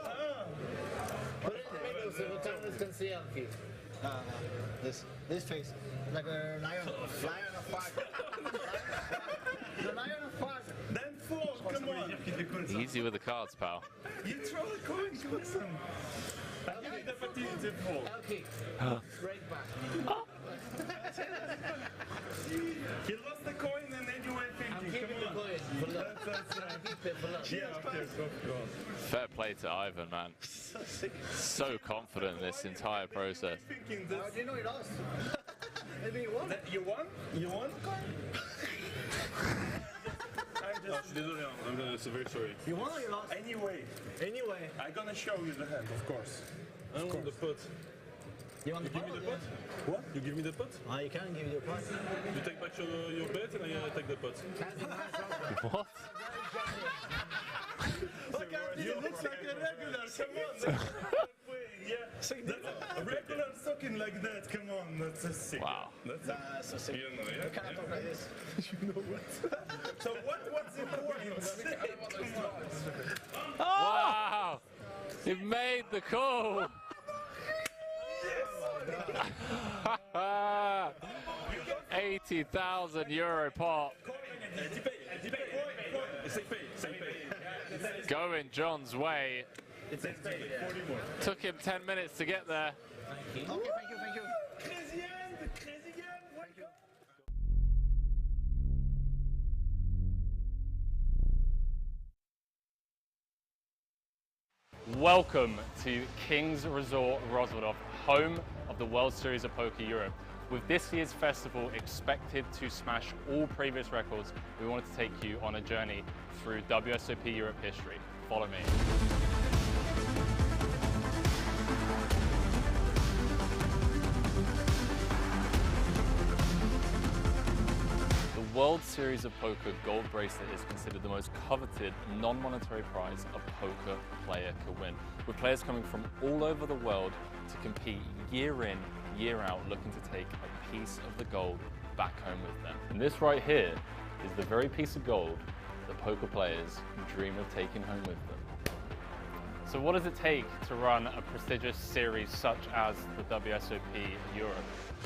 This face, like a lion of fire. The lion of fire. Then 4, come on. Easy with the cards, pal. You throw the coin, Coulson. I'll give you the fatigue to fall. Okay. Break back. He lost the coin and then you went 50. I'm keeping the coin. Yeah, of course. Fair play to Ivan, man. So confident in this entire process. How do you know he lost? Maybe you won. You won? You won? I'm very sorry. You won or you lost? Anyway, I'm gonna show you the hand, of course. I want the pot. You want the Give me the pot? What? You give me the pot? You can give me the pot. You take back your bet and I take the pot. What? You look like a regular, come on. Yeah, that's a regular talking like that, come on, that's a sick. Wow. That's so sick. You know, yeah? You cannot talk like this. You know what? So what's the point? Come on. Wow! He made the call! 80,000 euro pot. Going John's way. Took him 10 minutes to get there. Okay, thank you. Welcome to King's Resort Rozvadov, home of the World Series of Poker Europe. With this year's festival expected to smash all previous records, we wanted to take you on a journey through WSOP Europe history. Follow me. The World Series of Poker Gold Bracelet is considered the most coveted non-monetary prize a poker player can win, with players coming from all over the world to compete year in, year out, looking to take a piece of the gold back home with them. And this right here is the very piece of gold that poker players dream of taking home with them. So what does it take to run a prestigious series such as the WSOP Europe?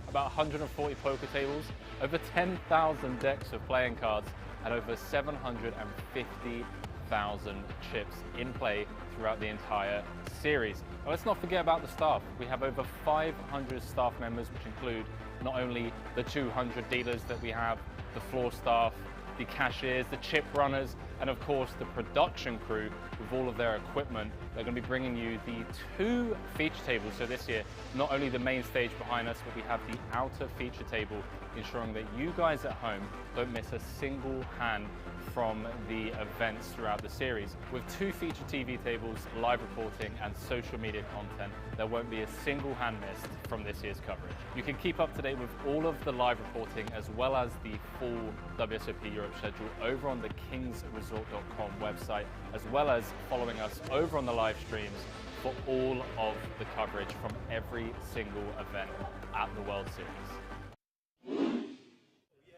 About 140 poker tables, over 10,000 decks of playing cards, and over 750,000 chips in play throughout the entire series. Now, let's not forget about the staff. We have over 500 staff members, which include not only the 200 dealers that we have, the floor staff, the cashiers, the chip runners, and of course the production crew with all of their equipment. They're going to be bringing you the 2 feature tables. So this year, not only the main stage behind us, but we have the outer feature table, ensuring that you guys at home don't miss a single hand from the events throughout the series. With 2 feature TV tables, live reporting, and social media content, there won't be a single hand missed from this year's coverage. You can keep up to date with all of the live reporting as well as the full WSOP Europe schedule over on the kingsresort.com website, as well as following us over on the live streams for all of the coverage from every single event at the World Series.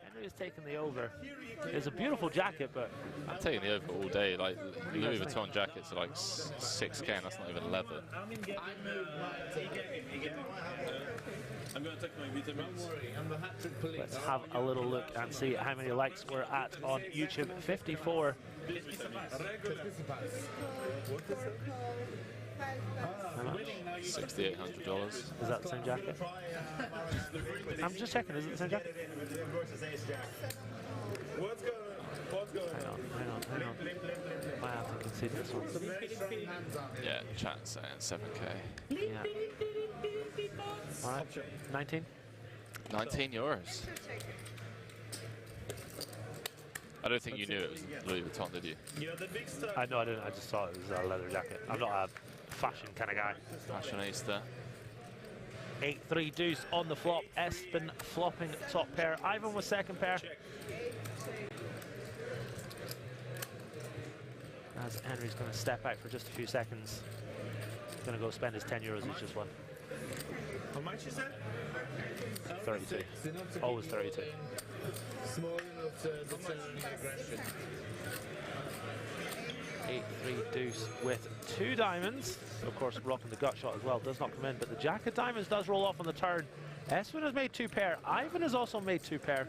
Henry has taken the over. It's a beautiful jacket, but I'm taking the over all day. Like Louis Vuitton jackets are like 6K, and that's not even leather. I'm going to take my vitamins. Let's have a little look and see how many likes we're at on YouTube. 54. How much? $6,800. Is that the same jacket? I'm just checking, is it the same jacket? What's going on? Hang on. I have to consider this one. Yeah, chat saying 7K. Yeah. Alright, 19? 19 euros. I don't think you knew it was Louis Vuitton, did you? I know I didn't, I just saw it was a leather jacket. I'm not a fashion kind of guy. Fashionista. 8-3 deuce on the flop. Espen flopping top pair. Ivan was second pair. As Henry's going to step out for just a few seconds. He's going to go spend his 10 euros he's just won. How much is that? 32. Always 32. Small enough to determine aggression. 8-3 deuce with 2 diamonds. Of course, rocking the gut shot as well does not come in, but the jack of diamonds does roll off on the turn. Espen has made 2 pair. Ivan has also made 2 pair.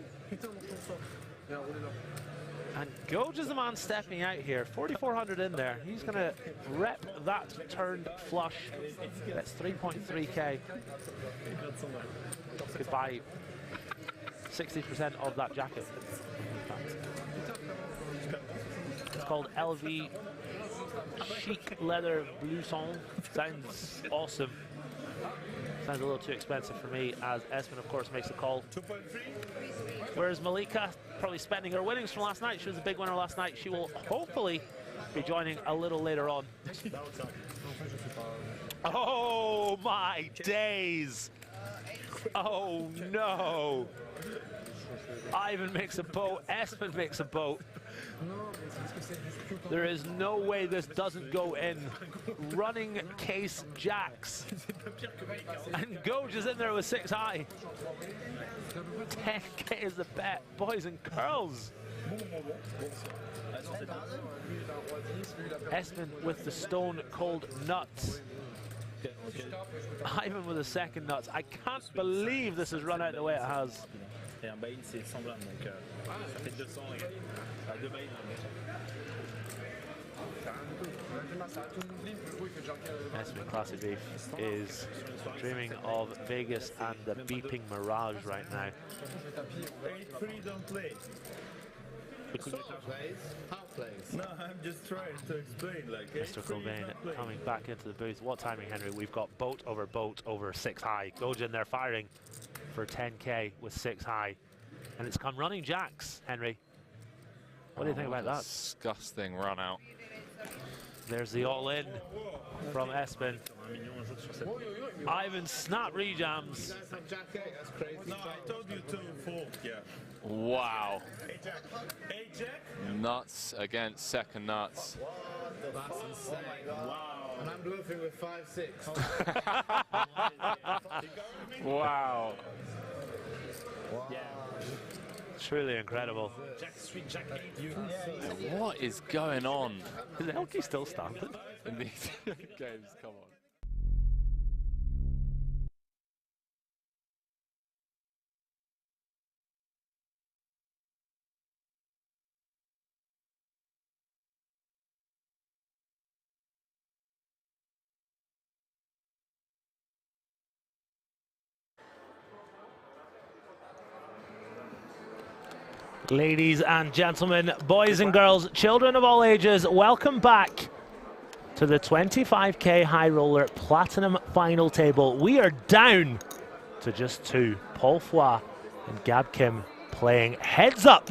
And Goj is the man stepping out here. 4,400 in there. He's going to rep that turned flush. That's 3.3k. Could buy 60% of that jacket. It's called LV Chic Leather Blouson. Sounds awesome. Sounds a little too expensive for me, as Espen, of course, makes a call. 2.3. Whereas Malika, probably spending her winnings from last night. She was a big winner last night. She will hopefully be joining a little later on. Oh, my days. Oh, no. Ivan makes a boat. Espen makes a boat. There is no way this doesn't go in. Running case jacks. And Goj is in there with 6 high. 10k is the bet, boys and girls. Espen with the stone cold nuts. Ivan with the second nuts. I can't believe this has run out the way it has. Et un buy-in, c'est semblable, donc ça fait 200 à 2 buy-in. Espen Classic Beef is dreaming of Vegas and the beeping Mirage right now. 8-3 don't play. How plays? No, I'm just trying to explain. Like Mr. Cobain coming back into the booth. What timing, Henry? We've got boat over 6 high. Gojin there firing for 10k with 6 high. And it's come running jacks, Henry. What do you think about that? Disgusting run out. There's the all-in from Espen. Ivan snap rejams. No, I told you to fold, yeah. Wow. 8 jack? Nuts against second nuts. That's insane. Wow. And I'm bluffing with 5-6. Wow. Yeah. Truly incredible. Jack 8. What is going on? Is Elkie still standing? In these games, come on. Ladies and gentlemen, boys and girls, children of all ages, welcome back to the 25k High Roller Platinum Final Table. We are down to just 2. Paul Foy and Gab Kim playing heads up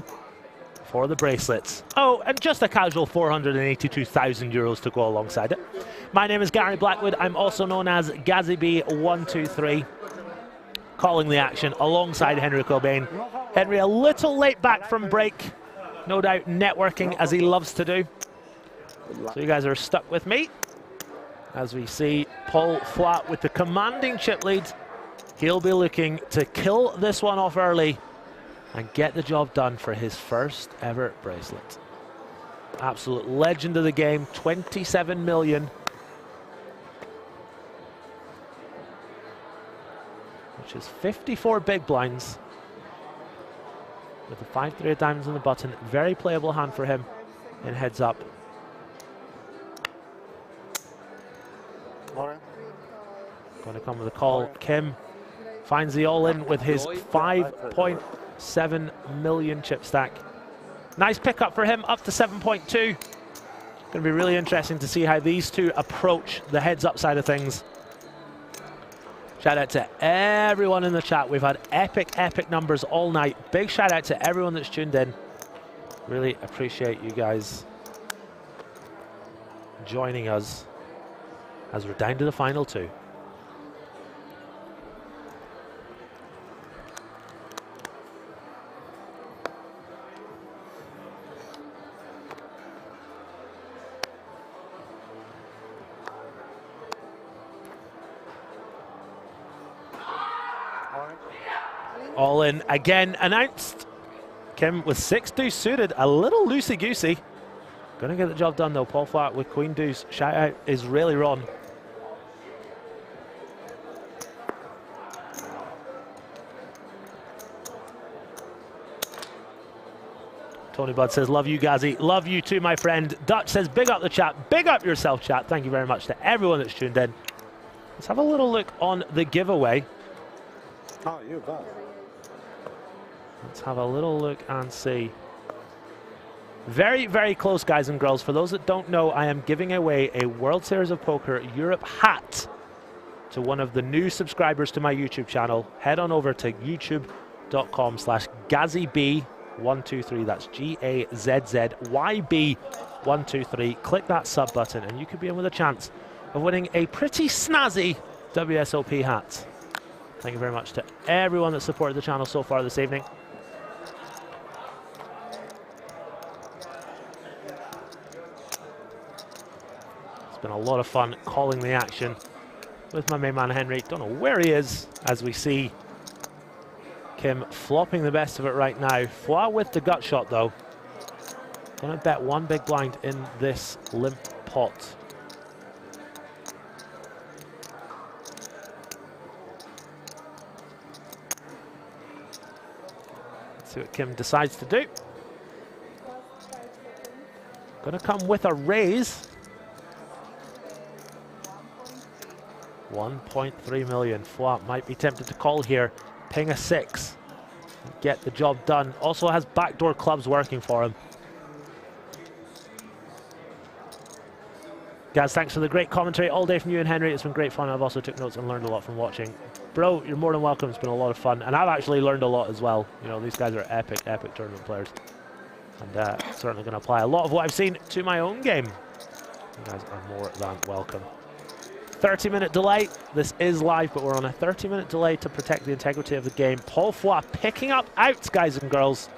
for the bracelets. Oh, and just a casual 482,000 euros to go alongside it. My name is Gary Blackwood. I'm also known as GazzyB123. Calling the action alongside Henry Cobain. Henry a little late back from break, no doubt networking as he loves to do. So you guys are stuck with me as we see Paul Foy with the commanding chip lead. He'll be looking to kill this one off early and get the job done for his first ever bracelet. Absolute legend of the game, 27 million. Which is 54 big blinds. With the 5-3 of diamonds on the button. Very playable hand for him in heads up. Going to come with a call. Kim finds the all-in with his 5.7 million chip stack. Nice pickup for him, up to 7.2. Going to be really interesting to see how these two approach the heads-up side of things. Shout out to everyone in the chat. We've had epic numbers all night. Big shout out to everyone that's tuned in. Really appreciate you guys joining us as we're down to the final 2. All in again announced. Kim with 6 deuce suited, a little loosey-goosey. Gonna get the job done though. Paul Foy with queen deuce. Shout out is really Ron. Tony Budd says, love you, Gazzy. Love you too, my friend. Dutch says, big up the chat. Big up yourself, chat. Thank you very much to everyone that's tuned in. Let's have a little look on the giveaway. Oh, you bet. Let's have a little look and see. Very close, guys and girls. For those that don't know, I am giving away a World Series of Poker Europe hat to one of the new subscribers to my YouTube channel. Head on over to youtube.com/GazzyB123. That's GAZZYB123. Click that sub button and you could be in with a chance of winning a pretty snazzy WSOP hat. Thank you very much to everyone that supported the channel so far this evening. It's been a lot of fun calling the action with my main man Henry. Don't know where he is as we see Kim flopping the best of it right now. Foy with the gut shot though. Gonna bet 1 big blind in this limp pot. See what Kim decides to do. Gonna come with a raise. 1.3 million. Foix might be tempted to call here. Ping a 6. Get the job done. Also has backdoor clubs working for him. Guys, thanks for the great commentary all day from you and Henry. It's been great fun. I've also took notes and learned a lot from watching. Bro, you're more than welcome. It's been a lot of fun. And I've actually learned a lot as well. You know, these guys are epic, epic tournament players. And certainly going to apply a lot of what I've seen to my own game. You guys are more than welcome. 30-minute delay. This is live, but we're on a 30-minute delay to protect the integrity of the game. Paul Foix picking up outs, guys and girls.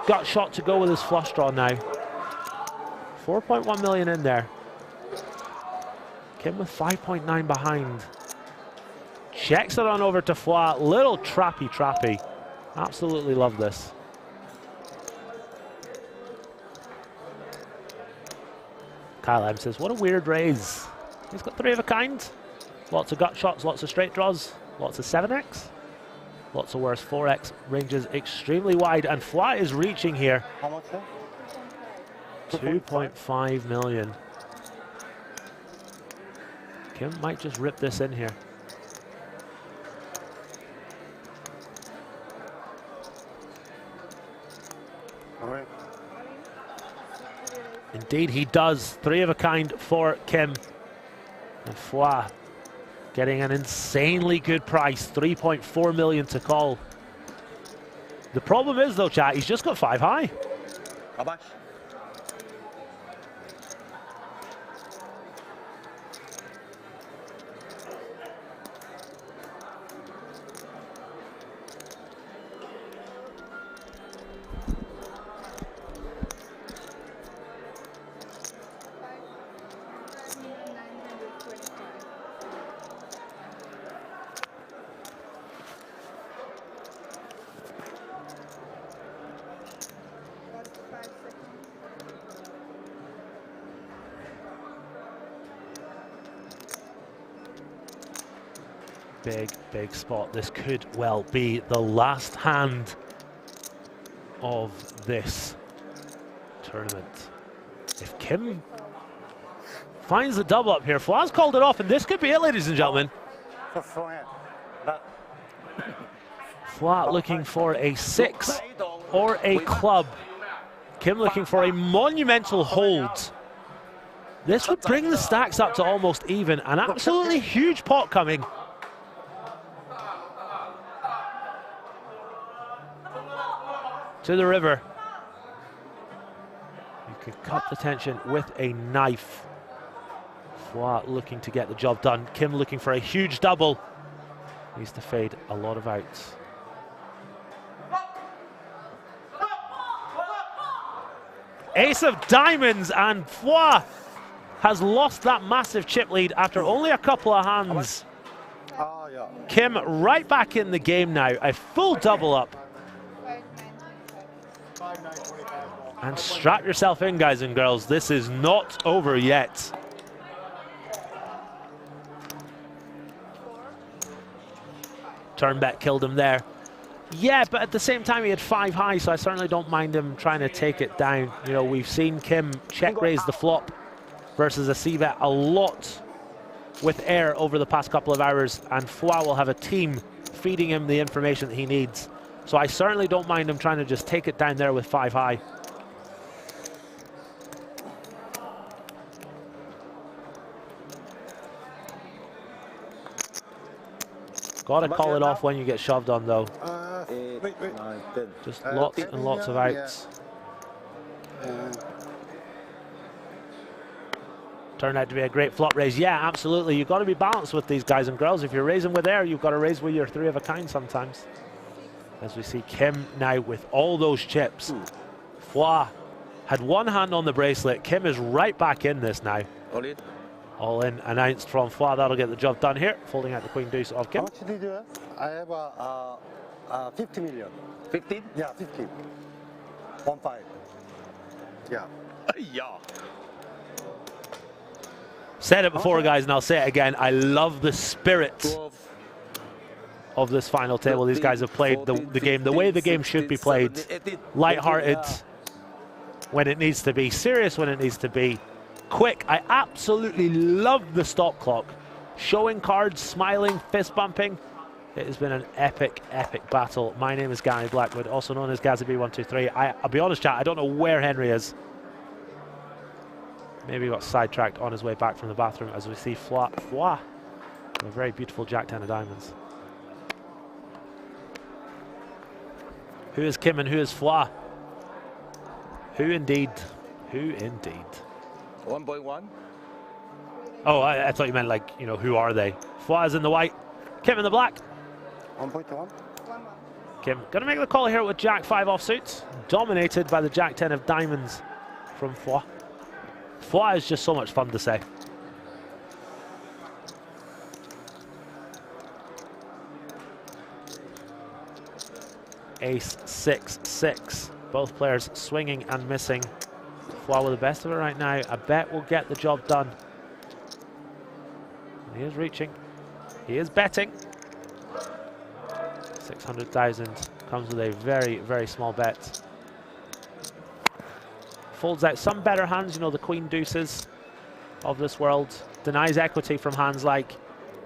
Got shot to go with his flush draw now. 4.1 million in there. Kim with 5.9 behind. Checks it on over to Foix. Little trappy. Absolutely love this. Kyle M says, what a weird raise. He's got 3 of a kind. Lots of gut shots, lots of straight draws, lots of 7x. Lots of worse 4x. Ranges extremely wide, and Foix is reaching here. How much? 2.5 million. Kim might just rip this in here. All right. Indeed, he does. 3 of a kind for Kim. And Foix getting an insanely good price. 3.4 million to call. The problem is, though, chat, he's just got 5 high. How much? Big spot. This could well be the last hand of this tournament. If Kim finds the double up here, Foix called it off, and this could be it, ladies and gentlemen. Foix looking for a 6 or a club. Kim looking for a monumental hold. This would bring the stacks up to almost even. An absolutely huge pot coming. To the river. You could cut the tension with a knife. Foix looking to get the job done. Kim looking for a huge double. Needs to fade a lot of outs. Ace of diamonds, and Foix has lost that massive chip lead after only a couple of hands. Kim right back in the game now. A full double up. And strap yourself in, guys and girls. This is not over yet. Turn bet killed him there. Yeah, but at the same time, he had 5 high, so I certainly don't mind him trying to take it down. You know, we've seen Kim check raise the flop versus a c-bet a lot with air over the past couple of hours, and Foix will have a team feeding him the information that he needs. So I certainly don't mind him trying to just take it down there with 5 high. Gotta call it off when you get shoved on, though. 8, 9, 10. Just lots and lots of outs. Turned out to be a great flop raise. Yeah, absolutely. You've got to be balanced with these guys and girls. If you're raising with air, you've got to raise with your 3 of a kind sometimes. As we see Kim now with all those chips. Foix had 1 hand on the bracelet. Kim is right back in this now. All in. All in, announced from Foix. That'll get the job done here. Folding out the queen deuce of Kim. How much did you have? I have 50 million. 15? Yeah, 15. 1-5. Yeah. Yeah. Said it before, guys, and I'll say it again. I love the spirit of this final table. These guys have played the game the way the game should be played. Light-hearted when it needs to be, serious when it needs to be, quick. I absolutely love the stop clock. Showing cards, smiling, fist bumping. It has been an epic, epic battle. My name is Gary Blackwood, also known as GazzyB123. I'll be honest, chat, I don't know where Henry is. Maybe he got sidetracked on his way back from the bathroom as we see Foy, a very beautiful Jack 10 of diamonds. Who is Kim and who is Foy? Who indeed? Who indeed? 1.1. Oh, I thought you meant like, you know, who are they? Foy is in the white, Kim in the black. 1.1. Kim gonna make the call here with Jack 5 offsuit, dominated by the Jack 10 of diamonds from Foy. Foy is just so much fun to say. Ace 6-6. Both players swinging and missing. Foy with the best of it right now. I bet we'll get the job done. He is reaching. He is betting. 600,000 comes with a very, very small bet. Folds out some better hands, you know, the queen deuces of this world. Denies equity from hands like,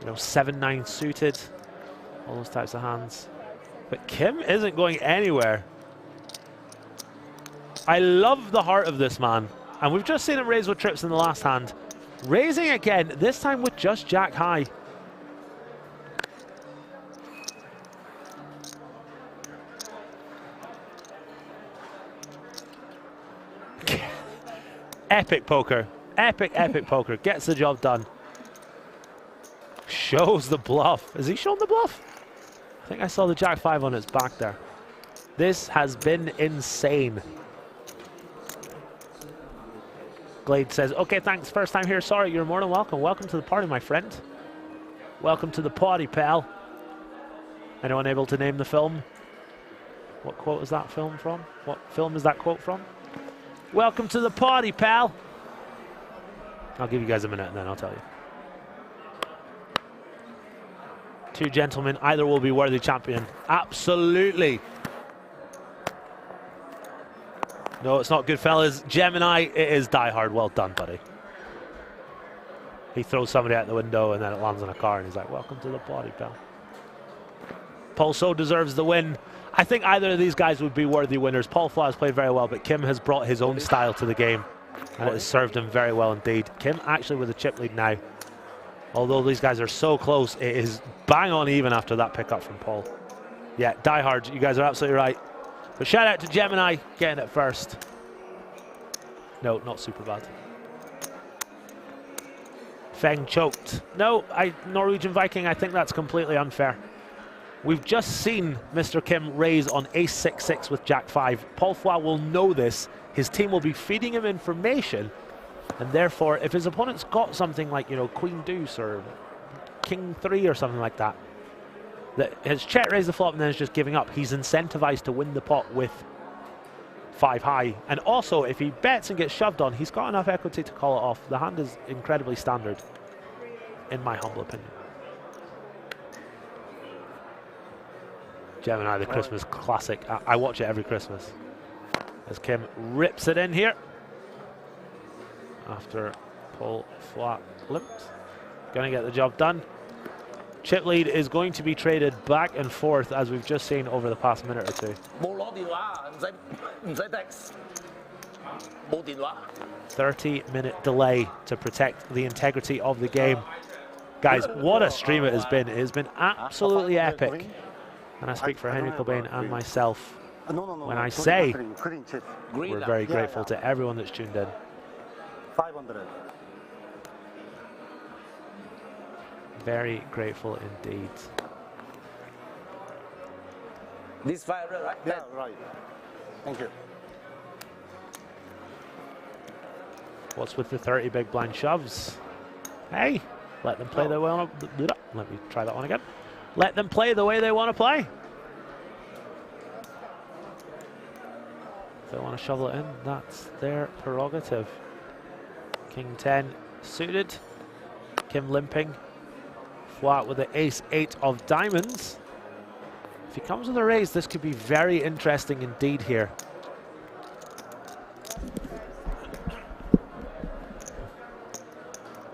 you know, 7-9 suited. All those types of hands. But Kim isn't going anywhere. I love the heart of this man. And we've just seen him raise with trips in the last hand. Raising again, this time with just Jack high. Epic poker. Epic, epic poker. Gets the job done. Shows the bluff. Is he showing the bluff? I think I saw the Jack 5 on its back there. This has been insane. Glade says, okay, thanks. First time here. Sorry, you're more than welcome. Welcome to the party, my friend. Welcome to the party, pal. Anyone able to name the film? What quote is that film from? What film is that quote from? Welcome to the party, pal. I'll give you guys a minute and then I'll tell you. Two gentlemen, either will be worthy champion. Absolutely. No, it's not Goodfellas. Gemini, it is Die Hard. Well done, buddy. He throws somebody out the window and then it lands on a car and he's like, welcome to the party, pal. Paul So deserves the win. I think either of these guys would be worthy winners. Paul Foy has played very well, but Kim has brought his own style to the game and it has served him very well indeed. Kim actually with a chip lead now. Although these guys are so close, it is bang on even after that pickup from Paul. Yeah, Die Hard, you guys are absolutely right. But shout out to Gemini getting it first. No, not super bad. Feng choked. No, Norwegian Viking, I think that's completely unfair. We've just seen Mr. Kim raise on ace 6-6 with Jack 5. Paul Foy will know this. His team will be feeding him information. And therefore, if his opponent's got something like, you know, Queen Deuce or King 3 or something like that, that has check raised the flop and then is just giving up, he's incentivized to win the pot with 5 high. And also, if he bets and gets shoved on, he's got enough equity to call it off. The hand is incredibly standard, in my humble opinion. Gemini, the Christmas classic. I watch it every Christmas. As Kim rips it in here. After Paul Foy limps. Going to get the job done. Chip lead is going to be traded back and forth as we've just seen over the past minute or two. 30-minute delay to protect the integrity of the game. Guys, what a stream it has been. It has been absolutely epic. And I speak for Henry Cobain and myself when I say we're very grateful to everyone that's tuned in. 500. Very grateful indeed. This 500, right? Yeah, right. Thank you. What's with the 30 big blind shoves? Hey, let them play the way. Let me try that one again. Let them play the way they want to play. If they want to shovel it in, that's their prerogative. King 10 suited. Kim limping. Flat with the ace 8 of diamonds. If he comes with a raise, this could be very interesting indeed here.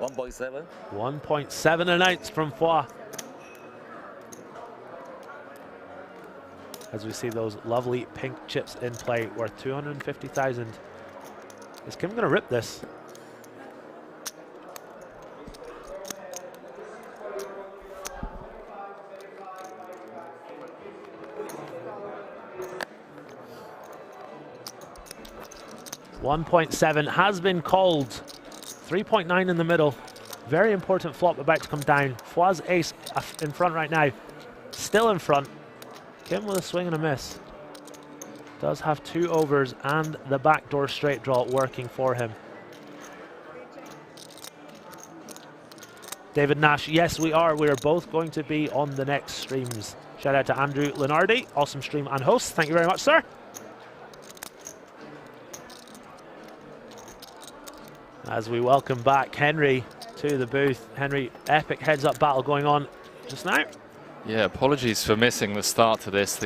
1.7. 1.7 an ounce from Foix. As we see those lovely pink chips in play, worth 250,000. Is Kim going to rip this? $1.7 has been called. 3.9 in the middle. Very important flop about to come down. Foix's ace in front right now. Still in front. Kim with a swing and a miss. Does have 2 overs and the backdoor straight draw working for him. David Nash, yes we are. We are both going to be on the next streams. Shout out to Andrew Lenardi, awesome stream and host. Thank you very much, sir. As we welcome back Henry to the booth. Henry, epic heads-up battle going on just now. Yeah, apologies for missing the start to this.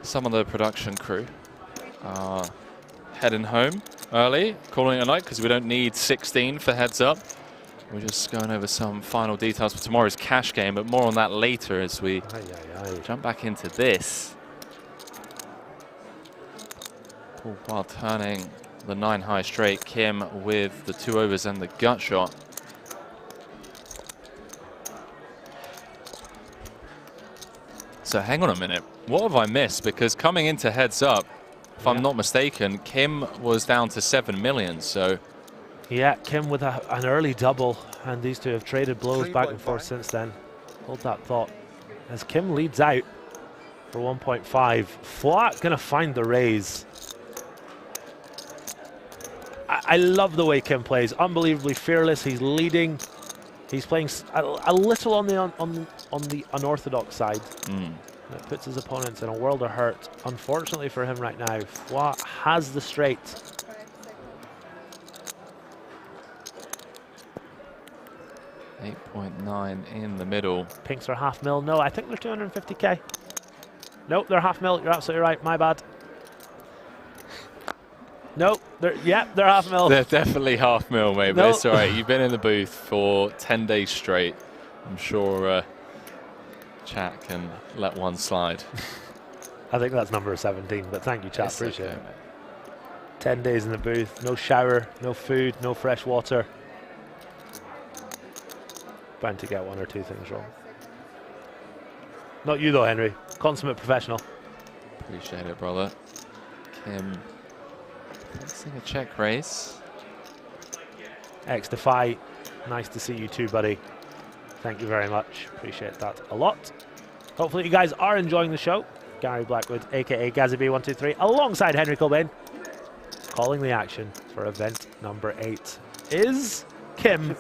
Some of the production crew are heading home early, calling it a night because we don't need 16 for heads up. We're just going over some final details for tomorrow's cash game, but more on that later as we jump back into this. Paul while turning the 9 high straight, Kim with the 2 overs and the gut shot. So hang on a minute, what have I missed? Because coming into heads up, if I'm not mistaken, Kim was down to 7 million, so. Yeah, Kim with an early double, and these two have traded blows back and forth since then. Hold that thought. As Kim leads out for 1.5, Foix gonna find the raise. I love the way Kim plays, unbelievably fearless. He's leading. He's playing a little on the unorthodox side. That puts his opponents in a world of hurt. Unfortunately for him right now, Foix has the straight. $8.9 in the middle. Pinks are half mil. No, I think they're 250k. Nope, they're half mil. You're absolutely right. My bad. Nope, they're half mil. They're definitely half mil, mate, but it's all right. You've been in the booth for 10 days straight. I'm sure chat can let one slide. I think that's number 17, but thank you, chat. Appreciate it. 10 days in the booth, no shower, no food, no fresh water. Bound to get 1 or 2 things wrong. Not you though, Henry. Consummate professional. Appreciate it, brother. Kim. Facing a check raise. X-Defy, nice to see you too, buddy. Thank you very much. Appreciate that a lot. Hopefully you guys are enjoying the show. Gary Blackwood, aka GazzyB123, alongside Henry Cobain, calling the action for event number 8. Is Kim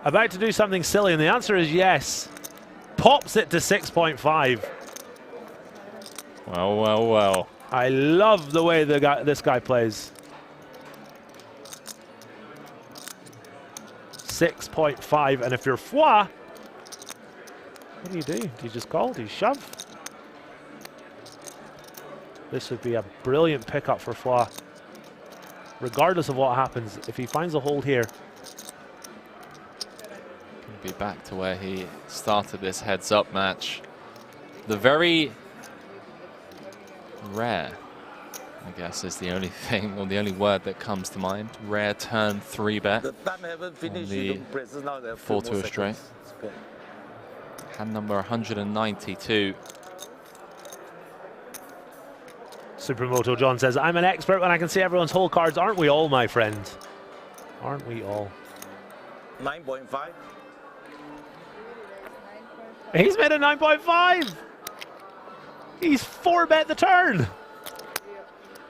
about to do something silly? And the answer is yes. Pops it to 6.5. Well, well, well. I love the way this guy plays. 6.5, and if you're Foix, what do you do? Do you just call? Do you shove? This would be a brilliant pickup for Foix. Regardless of what happens, if he finds a hold here. He'll be back to where he started this heads-up match. The very rare, I guess, is the only thing, or the only word that comes to mind. Rare turn 3-bet on the 4 to a straight. Hand number 192. Supermoto John says, I'm an expert when I can see everyone's whole cards. Aren't we all, my friend? Aren't we all? 9.5. He's made a 9.5. He's 4-bet the turn.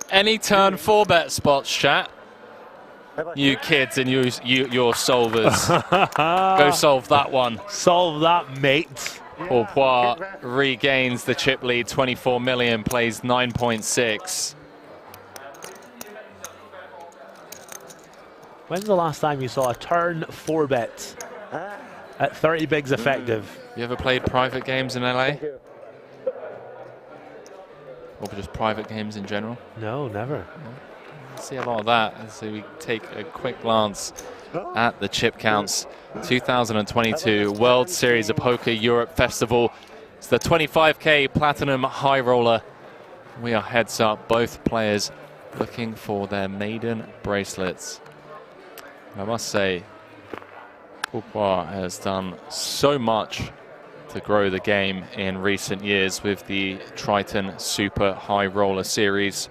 Any turn 4-bet spots, chat. You kids and your solvers. Go solve that one. Solve that, mate. Poix regains the chip lead, 24 million, plays 9.6. When's the last time you saw a turn 4-bet at 30 bigs effective? You ever played private games in LA? Or just private games in general? No, never. See a lot of that as we take a quick glance at the Chip Counts 2022 World Series of Poker Europe Festival. It's the 25K Platinum High Roller. We are heads up, both players looking for their maiden bracelets. I must say, Pourpois has done so much to grow the game in recent years with the Triton Super High Roller Series.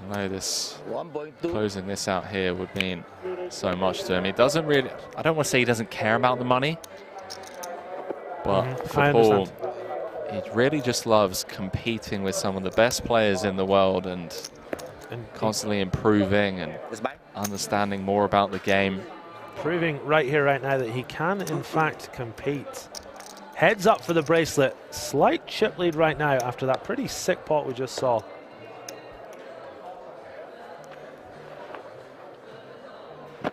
I know this, closing this out here would mean so much to him. He doesn't really, I don't want to say he doesn't care about the money, but for Paul, he really just loves competing with some of the best players in the world and constantly improving and understanding more about the game. Proving right here, right now, that he can, in fact, compete. Heads up for the bracelet. Slight chip lead right now after that pretty sick pot we just saw.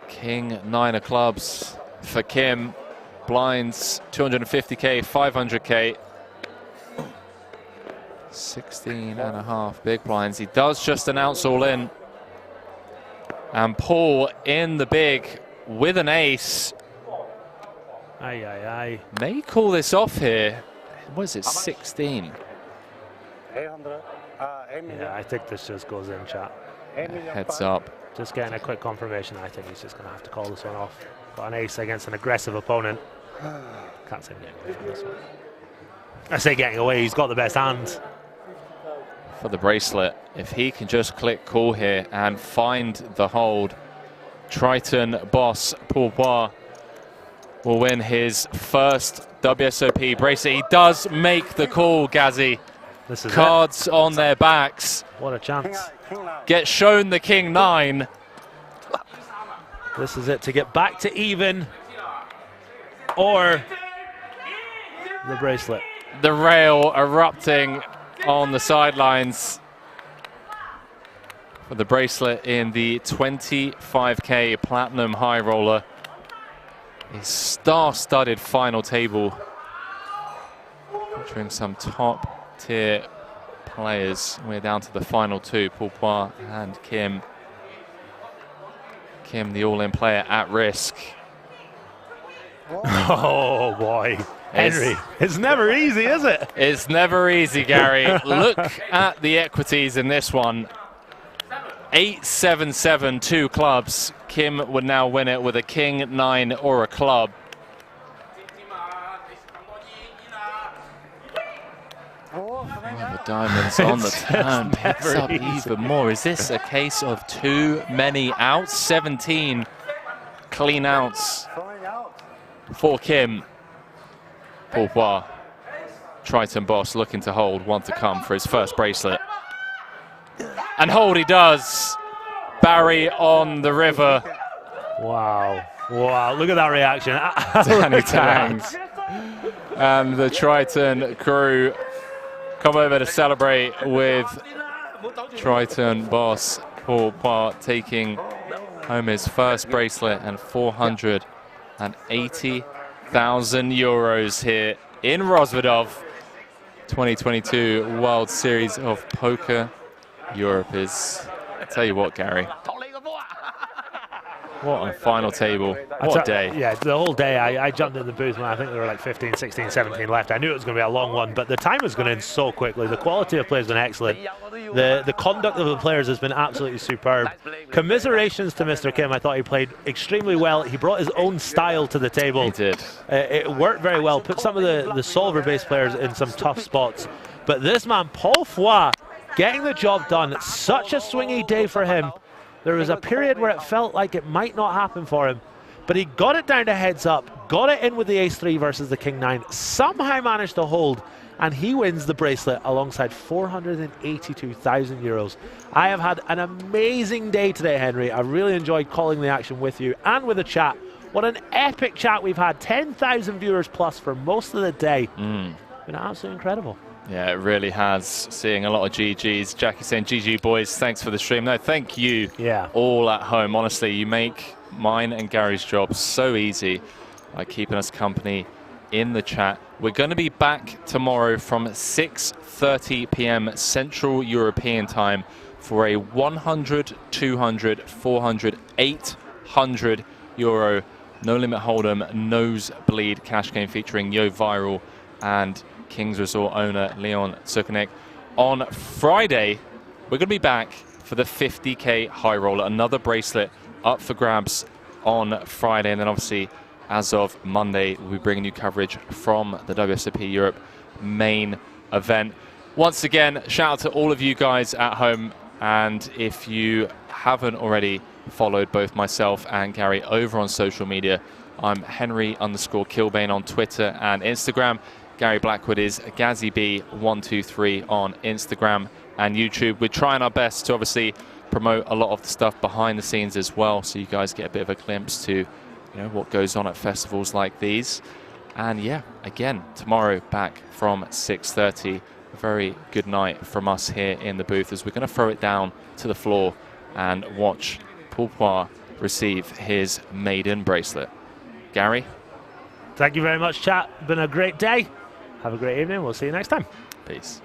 King 9 of clubs for Kim. Blinds 250K, 500K. 16.5 big blinds. He does just announce all in. And Paul in the big with an ace. Aye, aye, aye. May call this off here. What is it, 16? Yeah, I think this just goes in, chat. Heads up. Just getting a quick confirmation. I think he's just going to have to call this one off. Got an ace against an aggressive opponent. Can't say getting away from this one. I say getting away, he's got the best hand. For the bracelet, if he can just click call here and find the hold, Triton boss Pourpois will win his first WSOP bracelet. He does make the call, Gazzy. This is cards on their backs. What a chance. Get shown the King 9. This is it to get back to even, or the bracelet. The rail erupting on the sidelines for the bracelet in the 25K Platinum High Roller. A star-studded final table featuring some top-tier players. We're down to the final two, Pourpois and Kim. Kim, the all-in player, at risk. Oh boy, Henry, it's never easy, is it? It's never easy, Gary. Look at the equities in this one. 8-7-7, 2 clubs. Kim would now win it with a King 9 or a club. Oh, the diamonds on the turn picks up even more. Is this a case of too many outs? 17 clean outs for Kim. Pourpois, Triton boss, looking to hold, one to come for his first bracelet. And hold he does. Barry on the river. Wow, wow, look at that reaction. Danny Tangs and the Triton crew come over to celebrate with Triton boss Pourpois taking home his first bracelet and 480,000 euros here in Rozvadov. 2022 World Series of Poker Europe is, I tell you what, Gary, what a final table. What a day. Yeah, the whole day. I jumped in the booth when I think there were like 15, 16, 17 left. I knew it was going to be a long one, but the time was going in so quickly. The quality of play has been excellent. The conduct of the players has been absolutely superb. Commiserations to Mr. Kim. I thought he played extremely well. He brought his own style to the table. He did. It worked very well. Put some of the solver-based players in some tough spots. But this man, Pourpois, getting the job done. Such a swingy day for him. There was a period where it felt like it might not happen for him, but he got it down to heads up, got it in with the ace-3 versus the king-9, somehow managed to hold, and he wins the bracelet alongside 482,000 euros. I have had an amazing day today, Henry. I really enjoyed calling the action with you and with the chat. What an epic chat we've had. 10,000 viewers plus for most of the day. Been absolutely incredible. Yeah, it really has. Seeing a lot of GGs. Jackie saying, GG boys, thanks for the stream. No, thank you all at home. Honestly, you make mine and Gary's job so easy by keeping us company in the chat. We're going to be back tomorrow from 6:30 p.m. Central European time for a 100, 200, 400, 800 euro No Limit Hold'em nosebleed cash game featuring Yo Viral and Kings Resort owner Leon Tsukanek. On Friday, we're going to be back for the 50k high roller, another bracelet up for grabs on Friday, and then obviously as of Monday we'll be bringing you coverage from the WSOP Europe main event. Once again, shout out to all of you guys at home, and if you haven't already followed both myself and Gary over on social media, I'm Henry_Kilbane on Twitter and Instagram. Gary Blackwood is GazzyB123 on Instagram and YouTube. We're trying our best to obviously promote a lot of the stuff behind the scenes as well, so you guys get a bit of a glimpse to, you know, what goes on at festivals like these. And yeah, again, tomorrow back from 6:30. A very good night from us here in the booth, as we're going to throw it down to the floor and watch Paul Poir receive his maiden bracelet. Gary? Thank you very much, chat. Been a great day. Have a great evening. We'll see you next time. Peace.